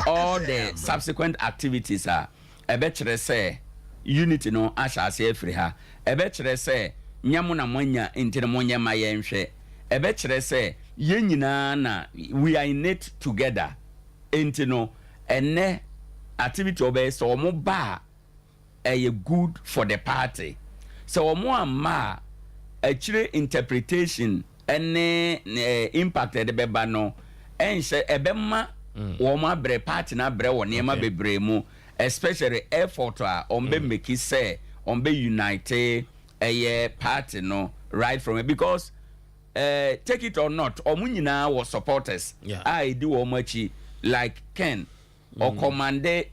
all the subsequent activities a ɛbɛkyerɛ sɛ unity no ahyɛ ase afiri ha ɛbɛkyerɛ sɛ nyamo na moanya nti no monyɛ ma yɛnhwɛ ɛbɛkyerɛ sɛ yɛn nyinaa na we are in it together nti no ɛnɛ activity ɔbɛyɛ sɛ ɔmo ba ɛyɛ good for the party sɛ ɔmo amma akyire interpretation ɛne impact ɛde bɛba no ɛnhyɛ ɛbɛma wɔn abrɛ party na abrɛ wɔ nneɛma bebree mu especially effort a ɔmbɛ make sɛ ɔmbɛ unite ɛyɛ party no right from it because take it or not ɔmo nyinaa wɔ supporters a ɛdi wɔn akyi like Ken ɔkɔmande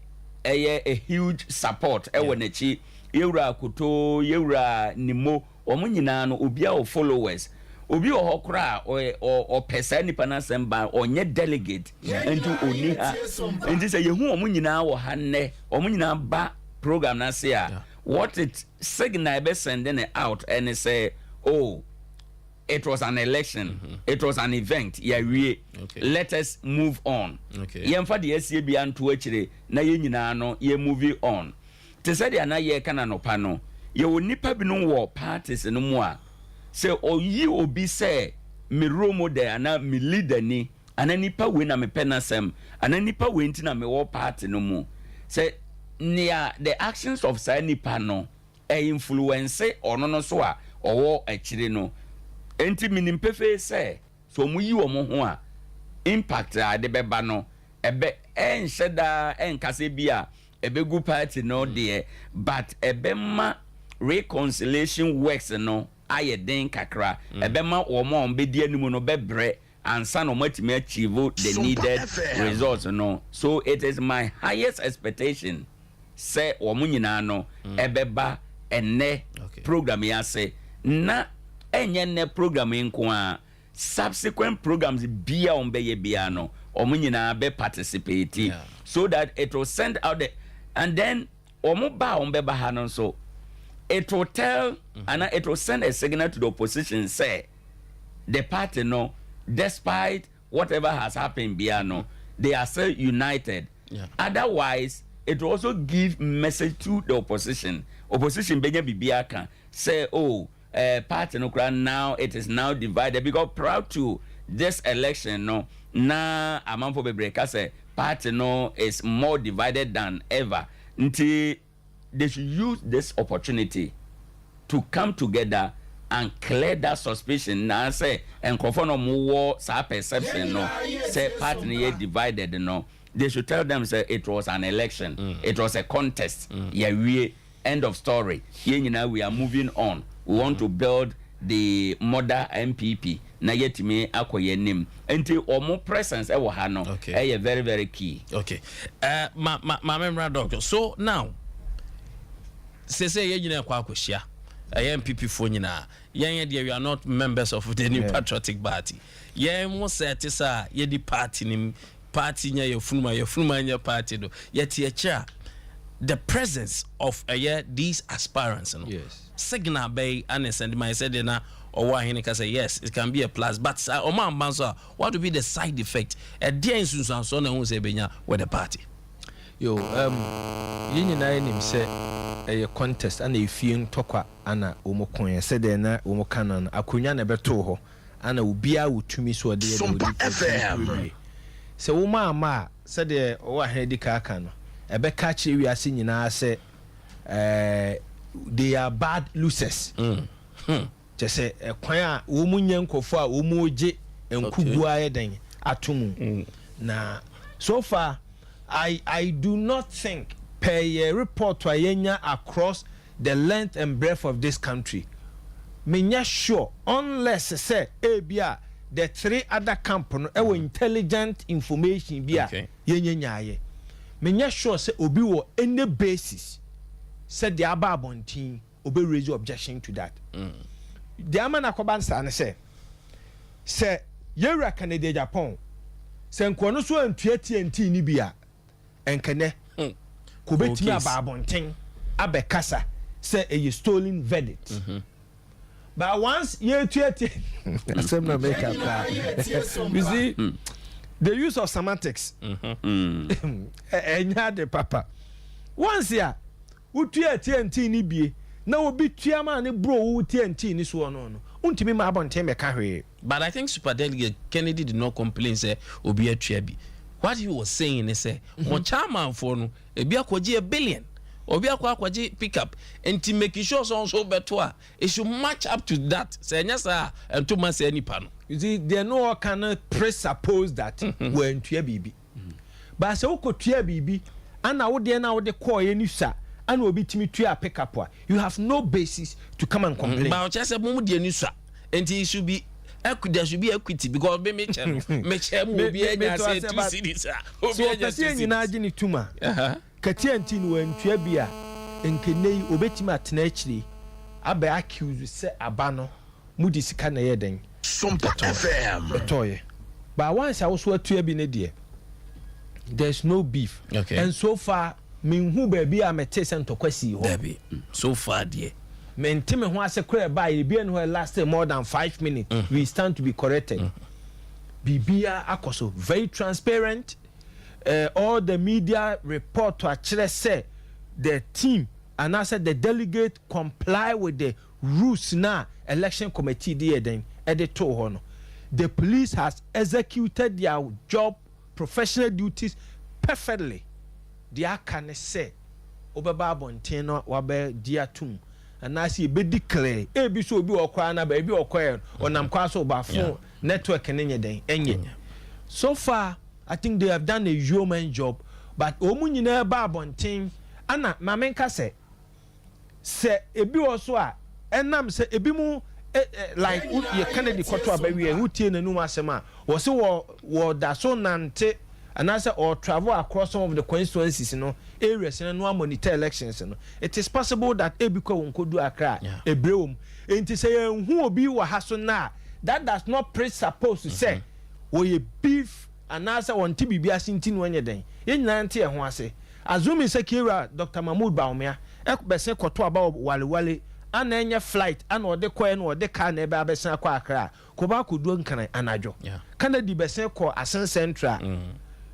ɛyɛ a huge support ɛwɔ n'akyi yɛwura koto yɛwura nimo ɔmo nyinaa no obi a wɔ followers obi wɔ hɔ koraa ɔpɛ saa nipa no asɛm ba ɔnyɛ delegate nti ɔni ha nti sɛ yɛhu ɔmo nyinaa wɔ ha nnɛ ɔmo nyinaa ba program no ase a what it signal be sending it out and say oh it was an election it was an event let us move on yɛmfa de asie bia nto akyire na yɛ nyinaa no yɛ move on te sɛ de ana yɛ kana no pa no yɛ wɔ nipa binom wɔ parties no mu a sɛ oyi obi sɛ me role model ana me leader ni ana nipa we na me penasem ana nipa we nti na me wɔ party no mu sɛ nia the actions of sa nipa no influence ono no so a owo akyire no enti minim pefe sɛ so mu yi wo mo ho a impact a de beba no ebe enhyeda enkase bia ebe gu party no de but ebe ma reconciliation works no aye den kakra ebe ma wo mo be di animu no bebre ansa no matimi achieve the needed results no so it is my highest expectation say wo mo nyina no ebeba enne program ya say na enye ne program nko a subsequent programs bia on beye bia no wo mo nyina be participate so that it will send out the and then wo mo ba on beba ha no so it will tell and it will send a signal to the opposition say the party no despite whatever has happened biano they are still united otherwise it will also give message to the opposition benya bibia kan say oh party no now it is now divided because prior to this election no na amanfo bebreka say party no is more divided than ever until they should use this opportunity to come together and clear that suspicion. Now say and confirm no more perception no say party divided no. They should tell them say it was an election, it was a contest. We end of story. Here now we are moving on. We want to build the mother MPP. Na yet me akoye nim. Until omo presence e ha no. Okay. Very very key. Okay. My member doctor. So now say ye nyina kwa akohia MPP fo nyina yen we are not members of the New Patriotic Party yen mo set sa ye di party nim party nya ye funuma nya party do yet ye cha the presence of these aspirants no signal bay and send my said na or why he say yes it can be a plus but o man banso what would be the side effect there insunsan so na hu say benya with the party yo nyina nim say a contest and a few tokwa ana omokon said na omokan akonya na beto ho ana obia wotumi so de se wo ma said de o ahedi ka aka no ebe ka chi wi ase nyina se they are bad losers je say kwan a wo munya nkofo a wo mu oje enkugu aye den atomu na so far I do not think per year report to ayenya across the length and breadth of this country. Menya sure unless say bia the three other company intelligent information bia yenya nyaye. Menya sure say obi wo any basis said the aba abontin obi raise objection to that. The amana kobansa na say yewra Canada Japan say nko no so antua TNT ni bia enkene kobetimi ababonten abekasa say a stolen verdict. But once you see the use of semantics. The papa. Once ya, utuya TNT ni bie. Na obi tuama ne bro TNT ni so no. Untimi ma abonten be kahwe. But I think Super Delegate Kennedy did not complain say obi atua bi. What he was saying is say, mo chairman for no, ebi akwaji $1 billion. Obi akwaji pickup and making sure so better. It should match up to that. Say nyasa and to man say any pano. You see, there no can presuppose that we into a baby. But so ko tua bibi and now there now the call any sa and will be to tua pickup. You have no basis to come and complain. But just a moment the new and it should be there should be equity because me channel will be a say 2 cities. So person you na gini tuma. Katianti no entua bia enkenei obetima tenachiri abe accuse say abano mudi sika na ye den Sompa FM betoye. But once I was atua bi ne de there's no beef. Okay. And so far minhu baby a mete sento kwasi ho. Baby. So far dear. Mentime ho ase kra ba e bi no lasted more than 5 minutes. We stand to be corrected. Bibia akoso very transparent. All the media report to actually say the team and I said the delegate comply with the rules now election committee then editor hono. The police has executed their job professional duties perfectly. They can say obeba bonteno wabe diatum and I see be declare e bi so bi okwa na ba bi okwa onam kwa so ba phone network nenye den enye. So far I think they have done a yeoman job, but omu nyina ba abonten ana mamenka se ebi also a enam se ebi mu like ye Kennedy koto abawie hutie nanu asema wo se wo da so nante anasa or travel across some of the constituencies no areas no monitor elections no. It is possible that ebiko wonko do akra ebrewum enti say hu obi wa haso na that does not presuppose to say we beef and answer on TBB asintin when you're den. In 90 and one say, assuming secure Dr. Mahmoud Baumia, Ekbese Koto about Wali, and then your flight, and or the coin or the car never Bessa Quakra, Kobaku Duncan and Ajo. Canada Besse call Asen Centra.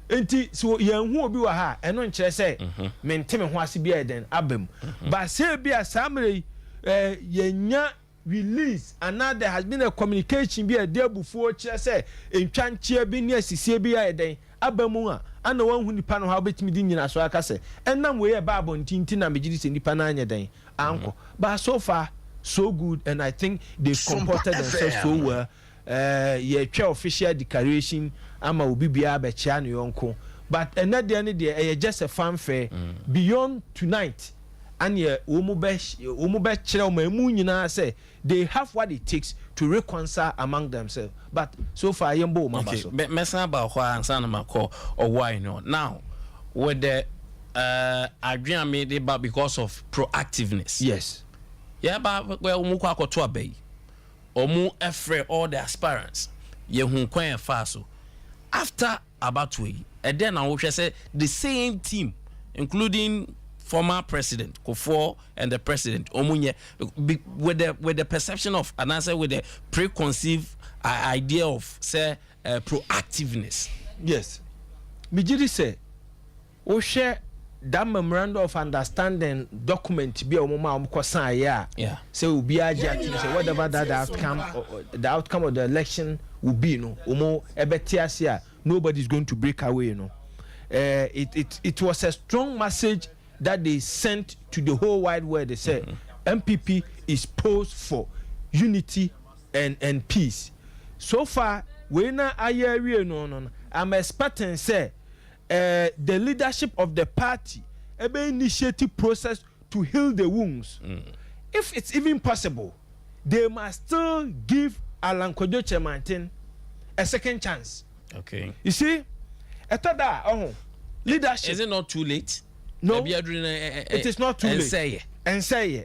Enti so young who be ha, and non say, maintain what be then abem. But say be a summary, yenya. Release and now there has been a communication be a day before say in chanchia be near CCBI then abemua and the one who nipa no how bet me din so aka say and now we babo ntinti na megidi se nipa na anya den anko but so far so good and I think they comported themselves so well ye twa official declaration ama obi bia be chia no yonko but another day just a fanfare beyond tonight and ye umube chira mu nyina say they have what it takes to reconcile among themselves but so far yembo mama so mesa about why answer na call or why no now with the agreement made about because of proactiveness. Yes, yeah, but where umu kwa koto abai omu efre all the aspirants ye hu kwan fa so after about we and then I will say the same team including former president Kofo and the president Omunye with the perception of and answer with the preconceived idea of say proactiveness. Yes, Mijiri say o share that memorandum of understanding document be omoma omkosan ya say obi aja say whatever that outcome of the election will be no omo ebetiasia nobody is going to break away no. It was a strong message that they sent to the whole wide world. They said MPP is posed for unity and peace. So far, we na ayere no. I'm expecting say the leadership of the party ebe initiative process to heal the wounds. If it's even possible, they must still give Alan Kojo Chemantin a second chance. Okay. You see, that leadership. Is it not too late? No, it is not too late. And say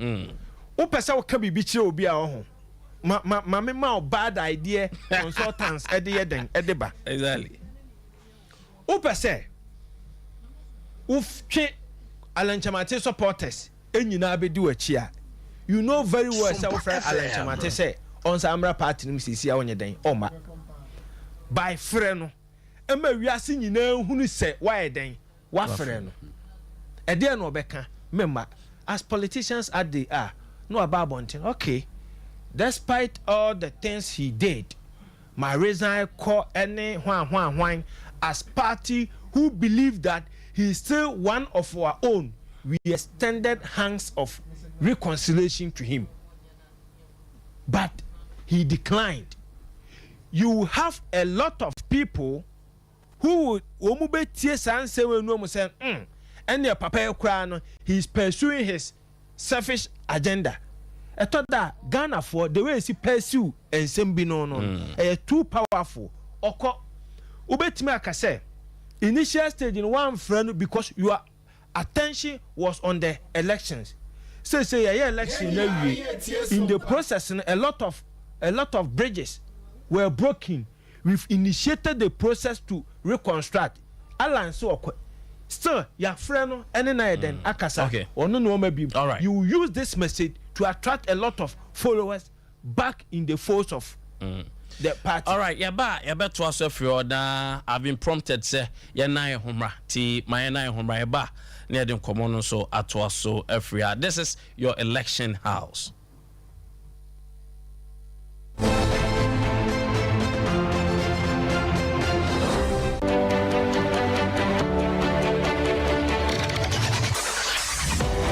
o pesa o ka bibi chire obi a ho ma me ma bad idea consultants edeba exactly o pesa uf twe Alan Chamate supporters enyina be do achi a you know very well say Alan Chamate say on Samra party nim sisi a onye den oma by frɛ no ema wiase nyina hunu sɛ why den wa frɛ no e dey no obeka memma as politicians as they are no about bonting okay despite all the things he did my reason call any hwan as party who believe that he is still one of our own. We extended hands of reconciliation to him, but he declined. You have a lot of people who would say, and your papa crown, he's pursuing his selfish agenda. I thought that Ghana for the way he pursue and sembi no too powerful. Oko ubetime akase initial stage in one friend because your attention was on the elections. Say election in the process a lot of bridges were broken. We've initiated the process to reconstruct. Alan so still your friend any night then akasa okay. Or no maybe all right. You use this message to attract a lot of followers back in the force of the party. All right, yaba to us if you I've been prompted say ya na homra ti my na homra yaba near the common so at us so every year. This is your election house.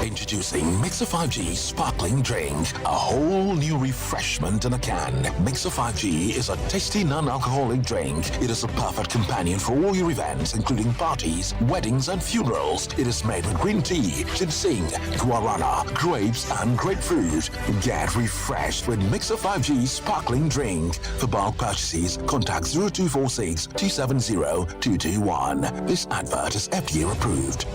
Introducing Mixer 5G Sparkling Drink, a whole new refreshment in a can. Mixer 5G is a tasty non-alcoholic drink. It is a perfect companion for all your events, including parties, weddings, and funerals. It is made with green tea, ginseng, guarana, grapes, and grapefruit. Get refreshed with Mixer 5G Sparkling Drink. For bulk purchases, contact 0246 270 221. This advert is FDA approved.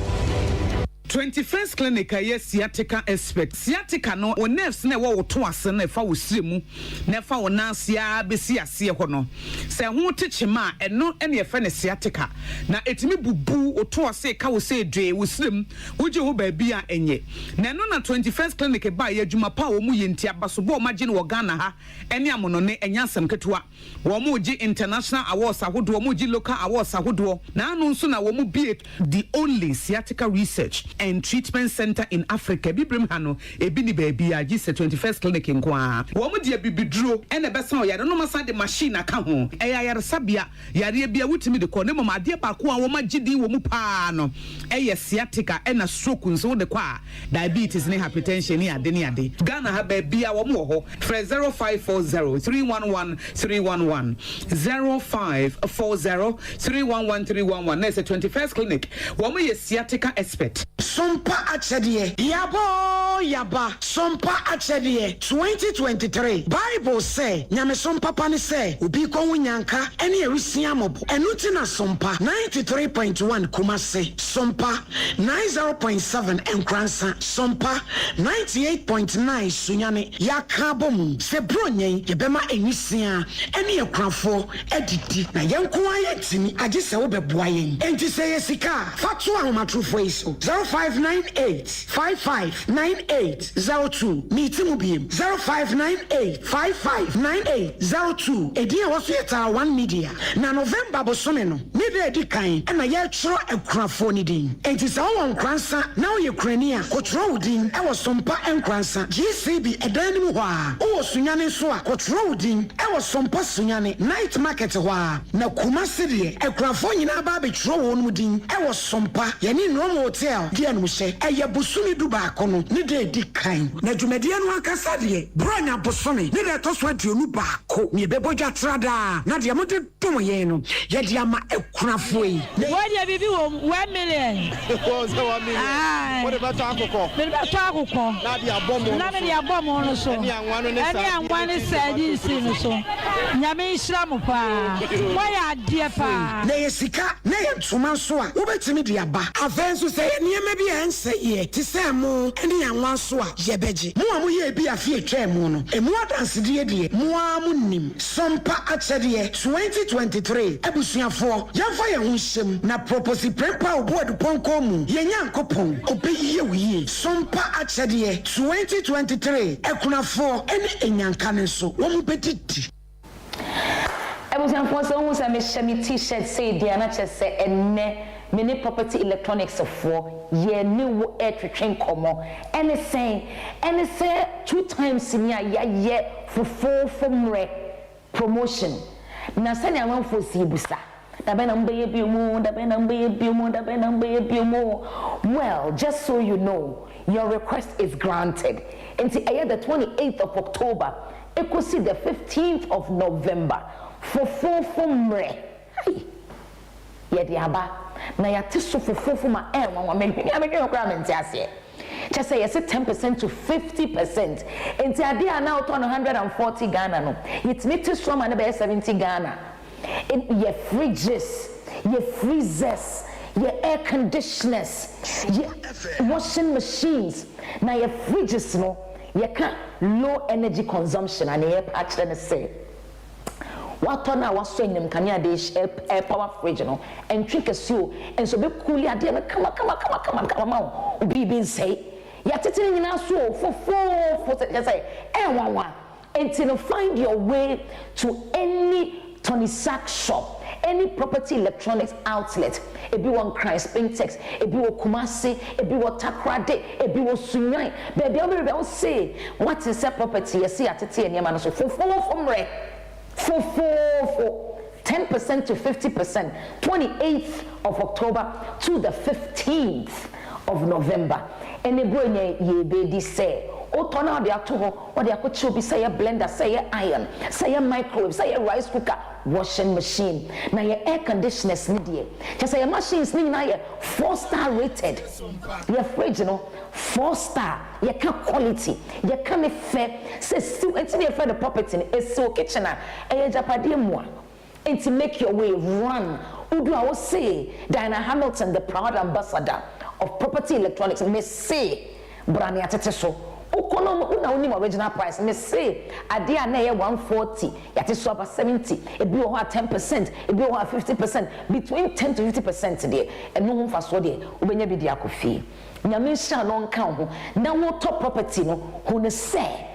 21st clinic yes sciatica expert sciatica no o nerves na wo to ase na fa wo siremu na fa wo nansia besi ase ho no se ho techema eno ene fa ne sciatica na etimi bubu o to ase ka wo se dwe wo sirem wo je ho ba bia enye na no na 21st clinic ba ye adwuma pa wo mu ye ntia baso bo ma je no Ghana ha ene amono ne enya asem ketewa wo mu je international awards ahodo wo mu je local awards ahodo na anu nso na wo mu be the only sciatica research and treatment center in Africa. Bibrim hano ebi ni baby a gise 21st clinic nkwa. Wo mu de bibiduro ene besa o yare no masa de machine aka ho. Eya yare sabia yare bia wutimi de ko ne mama de ba ko a wo magidi wo mu pa no. Eye sciatica ena stroke nso de kwa diabetes ne hypertension ne ade ne ade. Ghana ha ba bia wo mu ho. 0540 311 311 0540 311 311. Na 21st clinic. Wo mu ye sciatica expert. Sompa achedie yaba Sompa achedie 2023 Bible say nyame sompa pani say obi ko hunyanka ene erisia mobo enuti na Sompa 93.1 Kumase Sompa 90.7 Enkransa Sompa 98.9 Sunyane yakabom se bronyen yebema enisia ene ekrafo edidi na yenko ayetimi age se wo beboa yen enti se yesika fatu ahomatrofo iso 0598559802 meeting ubiem 0598559802 edia waso yeta 1 media na November bosome no media edikan na ye chro ekrafo ni din enti sa won kransa na o ye krania kotro udin e wo Sompa enkransa GCB edan mu hwa o sunyane so a kotro udin e wo Sompa sunyane night market hwa na Kumase de ekrafo nyina ba be chro won mu din e wo Sompa ye ni no hotel dia no hye eye bosumi du ba kono ne de di kan na dwumade no akasa de bronya bosome ne de to so aduonu ba ko ne bebodwa trada na de amode dum ye no ye de ama ekunafo yi wo de bibi wo 1 million wo se 1 million wo de ba to akoko na de abomo no so eni anwanu sadi si no so nyame islam pa wo ya de pa na ye sika na ye tuma so a wo betimi de aba afenso se nieme bi ansa ye ti say mo ene anwa so a yebeji mo a mo ye bi afie twa mu no emu adanse de mo a mo nim sompa achede 2023 ebusuafo yamfa ye ho hyem na propose prepa obodu ponko mu ye nyankopon obeyiye wiye sompa achede 2023 ekunafo ene enyanka ne so wo mo bedidi ebusuafo so hu say me shemi t-shirt say dia na chese enne many property electronics for ye new air train komo and say 2 times senior ye for 4 from promotion na sani aman for si busa da be na mbe bi mu well just so you know your request is granted until the 28th of October it could see the 15th of November for 4 from ye diaba na ya tiso fofofo ma wa me okra menti ase just say yes 10% to 50% enti ade a na auto 140 Ghana no it me tiso ma na be 70 Ghana ye fridges ye freezers ye air conditioners ye washing machines na ye fridges no ye can low energy consumption and ye patch na say what on our swing can ya dish air power fridge no and drink a sew and so be cool ya dear come on be say ya titting in so for say one and to find your way to any Tony Sack shop any property electronics outlet e bi one Christ Spintex e bi wo Kumasi e bi wo Takrade e bi wo Sunyan baby o say what is a property you see atete enia ma no so for 10% to 50%, 28th of October to the 15th of November. And the boy ye baby say, oh, turn out the atoho, or the akucho be say a blender, say a iron, say a microwave, say a rice cooker, washing machine. Now your air conditioners need ye. Just say a machines need now 4-star rated. Your fridge, 4-star. You can't quality. You can't fair. Say still it's me for the property. It's so kitchen. And to make your way run. Udu I will say Diana Hamilton, the proud ambassador of property electronics, may say Brani Ateteso. Una original price. Me say adia na 140, yati so about 70, it be over 10%, it be over 50%, between 10 to 50% there. And no one for so there, ubenya bi dia kofi. Nyame sha no nka ho. Na wo top property no, who ne say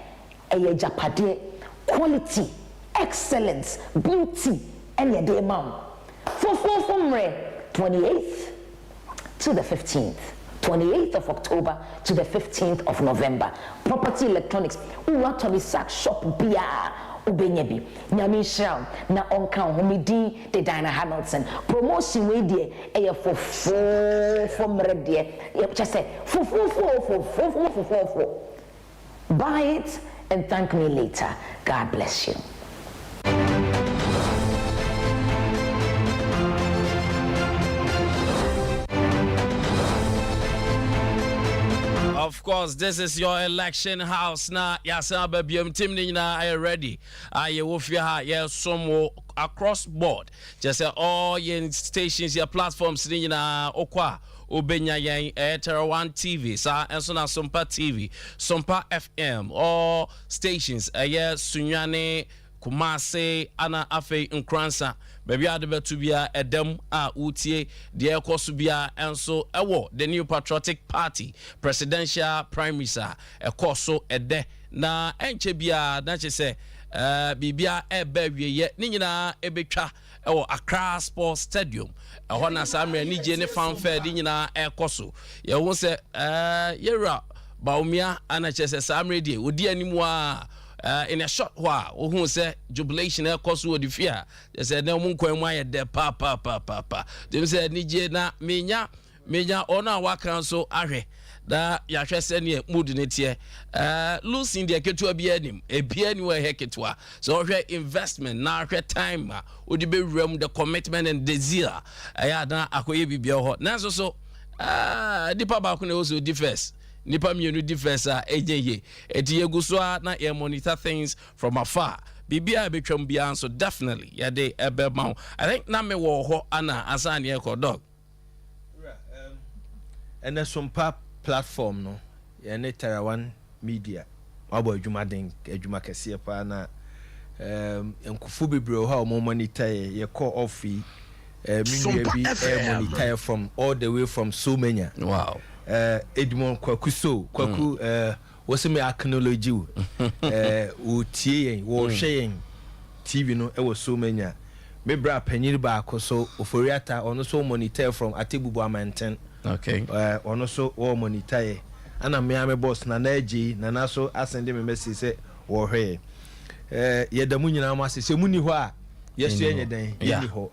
eye japade, quality, excellence, beauty, and your day mom. For 28th to the 15th. 28th of October to the 15th of November. Property electronics. Uwa Tony Sack shop bia ubenyebi. Nyami shell na onka homidi de Diana Hamilton. Promotion we die eye for 4 from red die. Just say 4. Buy it and thank me later. God bless you. Of course, this is your election house now. Yasa babium team na are ready. You will fear some across board. Just all your stations, your platforms na okwa. Ubenya yang Electoral 1 TV, sa and so na Sompa TV, Sompa FM, all stations. Sunyane, Kumase, Ana Afe, Nkransa. Baby adebe to be a dem utie the ekosubia and so the new patriotic party presidential primaries ekoso ede na enche bia na che se bibia ebewie ye ni nyina ebetwa Accra Sports Stadium na samre ni je ne fanfare di nyina ekoso ye wo se yera baumia ana che se samre die odi animu in a short while, who say Jubilation cost would fear. They said, no one can wire de papa. They said, Nijena, Minya, Ona Wakanso, Are, that Yasha mood in it here. Losing the Ketua Bienim, a Bienua Heketwa. So, investment, now, time, would be room the commitment and desire. I had not a quaby hot. Now, so, the papa can also differs. Nipa mienu difference ejenye eti yeguswa na ye monitor things from afar bibia betwam bia so definitely ya dey ebema I think na me wo ho ana asane e ko dog and a Sompa platform no and a Tarawan media abo adwuma den adwuma kese pa na enkufu bibro ha o monitor ye call off me bi monitor from all the way from Somenya. Wow. Edmond kwaku what's me acknowledge you wo tie wo hwe TV no e wo Somenya me bra panyin ba so oforiata ono so monitor from Atebubu Amanten. Okay. Ono so wo monitor ana me boss na naji na na so asende me message say wo hwe ye da munyina ma se muni ho a yesu enye den ye ni ho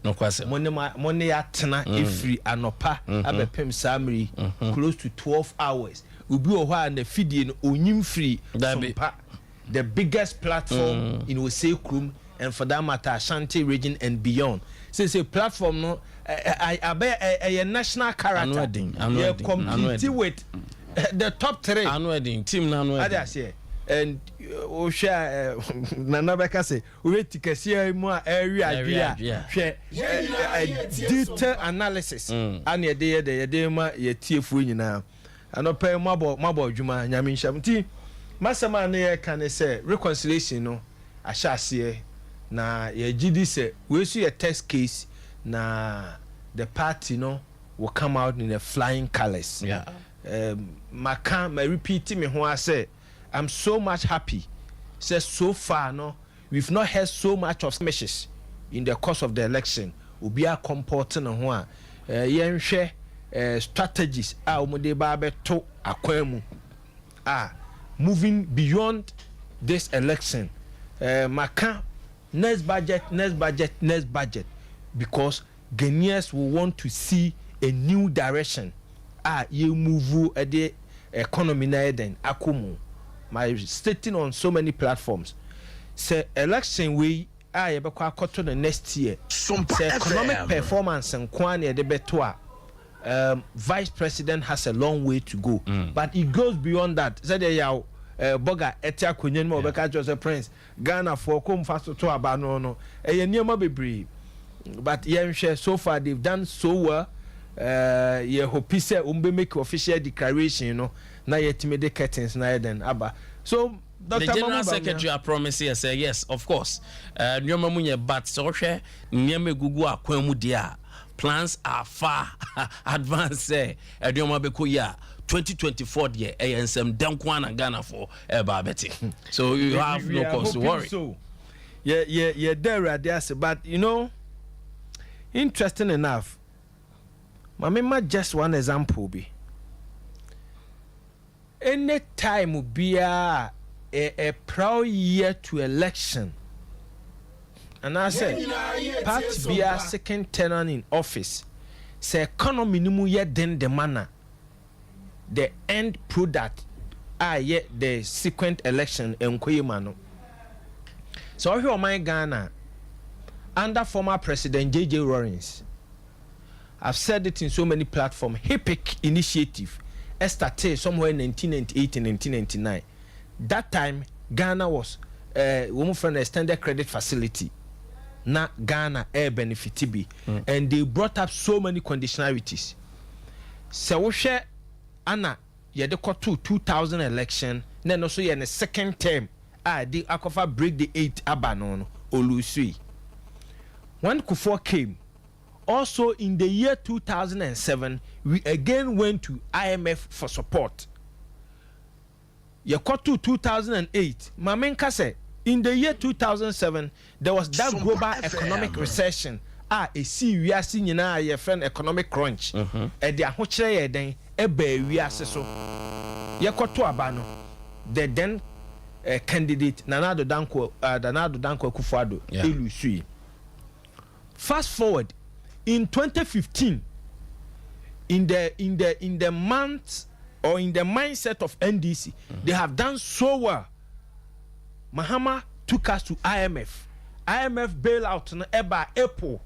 monne ya tena every anopa abepem samri close to 12 hours ubi ho a na fidie no onyim free Sompa, the biggest platform in Osei Krum and for that matter Ashanti region and beyond. Say platform no a national character you compete with the top 3 team I say and share Nanabeka say we tikasi mu area detailed analysis and ye dey ma ye tiefu nyina anopa mabo adwuma nyame nshamti masama na ye kan say reconciliation no ahyase na ye gidi say we su ye test case na the party no will come out in the flying colors. Maka me repeat me ho say I'm so much happy. Say so far no we've not heard so much of smashes in the course of the election. Obi a comporting ho a yenhwe strategies a omode ba beto akwanu moving beyond this election. Maka next budget because Ghanaians will want to see a new direction. You move the economy na den akomo. My stating on so many platforms. Say election we you be kwakoto the next year. Say economic performance and kwani de beto vice president has a long way to go. But it goes beyond that. Say there yaw boga etia kunyen mo be ka Joseph Prince Ghana for come fast to aba no niema bebre. But yeah, so far they've done so well. Yeah, hope say umbe make official declaration, na yet me the curtains na then aba. So Dr. The General Secretary promised here say yes, of course. Nyoma munye but so hwe nyeme gugu akwanmu dia. Plans are far advanced say nyoma be ko ya 2024 year ansem dankwa na Ghana for babeti. So you have no cause to worry. So yeah there but interesting enough. Mamema just one example be. Any time be a proud year to election. And I said, part be a second tenant in office. Say economy ni mu ye den the manner. The end product yet the sequent election enkoyemano. So here my Ghana under former President J.J. Rawlings. I've said it in so many platforms. HIPIC initiative started somewhere in 1998 and 1999. That time, Ghana was woman from the extended credit facility. Na Ghana air benefit be, and they brought up so many conditionalities. So we share Anna yedeko 2000 election. Then also in the second term, the Akofa break the 8 abanon Olusui. When Kufuor came. Also in the year 2007, we again went to IMF for support. Yekotu 2008, Mamenka said, in the year 2007, there was that global economic recession. A serious ye friend economic crunch. And the ahochre den ebe wiase so. Yekotu abano. The then candidate Nana Danko Akufo-Addo Elusui. Fast forward. In 2015, in the month or in the mindset of NDC, they have done so well. Mahama took us to IMF. IMF bailout na eba April.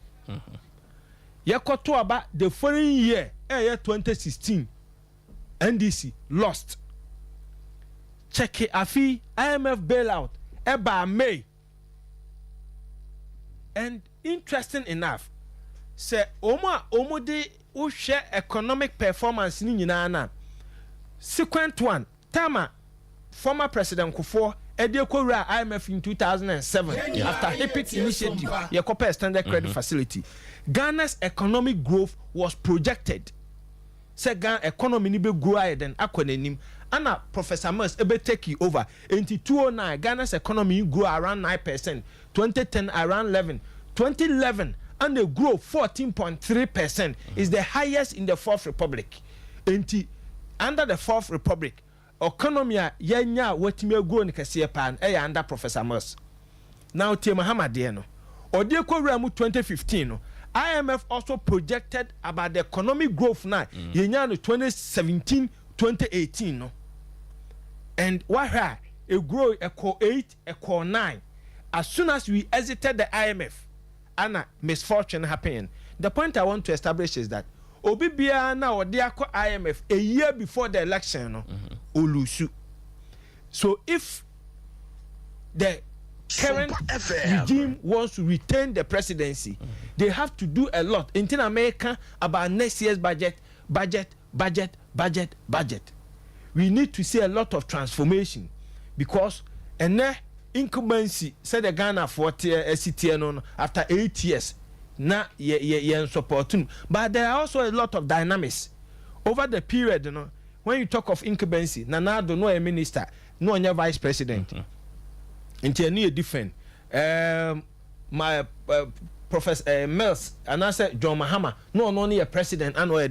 Yakoto about the following year, 2016, NDC lost. Check it, afi IMF bailout eba May. And interesting enough. Say omo de who share economic performance ni nyinaa na sequent one tama former president Kufuor Ediokowura IMF in 2007 after HIPIT initiative Yekope standard credit facility. Ghana's economic growth was projected. Say Ghana economy ni be grow higher than akwanenim. Anna Professor Mers ebe take over. In 2009 Ghana's economy grew around 9%. 2010 around 11. 2011 and they grow 14.3% is the highest in the Fourth Republic. Under the Fourth Republic, economy yenya wetime grow ni kese pan under Professor Mers. Now Tie Muhammad no. Odiekowura mu 2015 no. IMF also projected about the economic growth now. Yenya no 2017-2018 no. And why a grow equal 8 equal 9. As soon as we exited the IMF, and misfortune happened. The point I want to establish is that Obibia now or IMF a year before the election, no, Olusu. So if the current regime wants to retain the presidency, they have to do a lot in America about next year's budget. We need to see a lot of transformation because incumbency said the Ghana for SCTN after 8 years. Na ye support, but there are also a lot of dynamics over the period. You know, when you talk of incumbency, Nana do no a minister, no any vice president. Until new different. My Professor Mills and I said John Mahama, no only a president and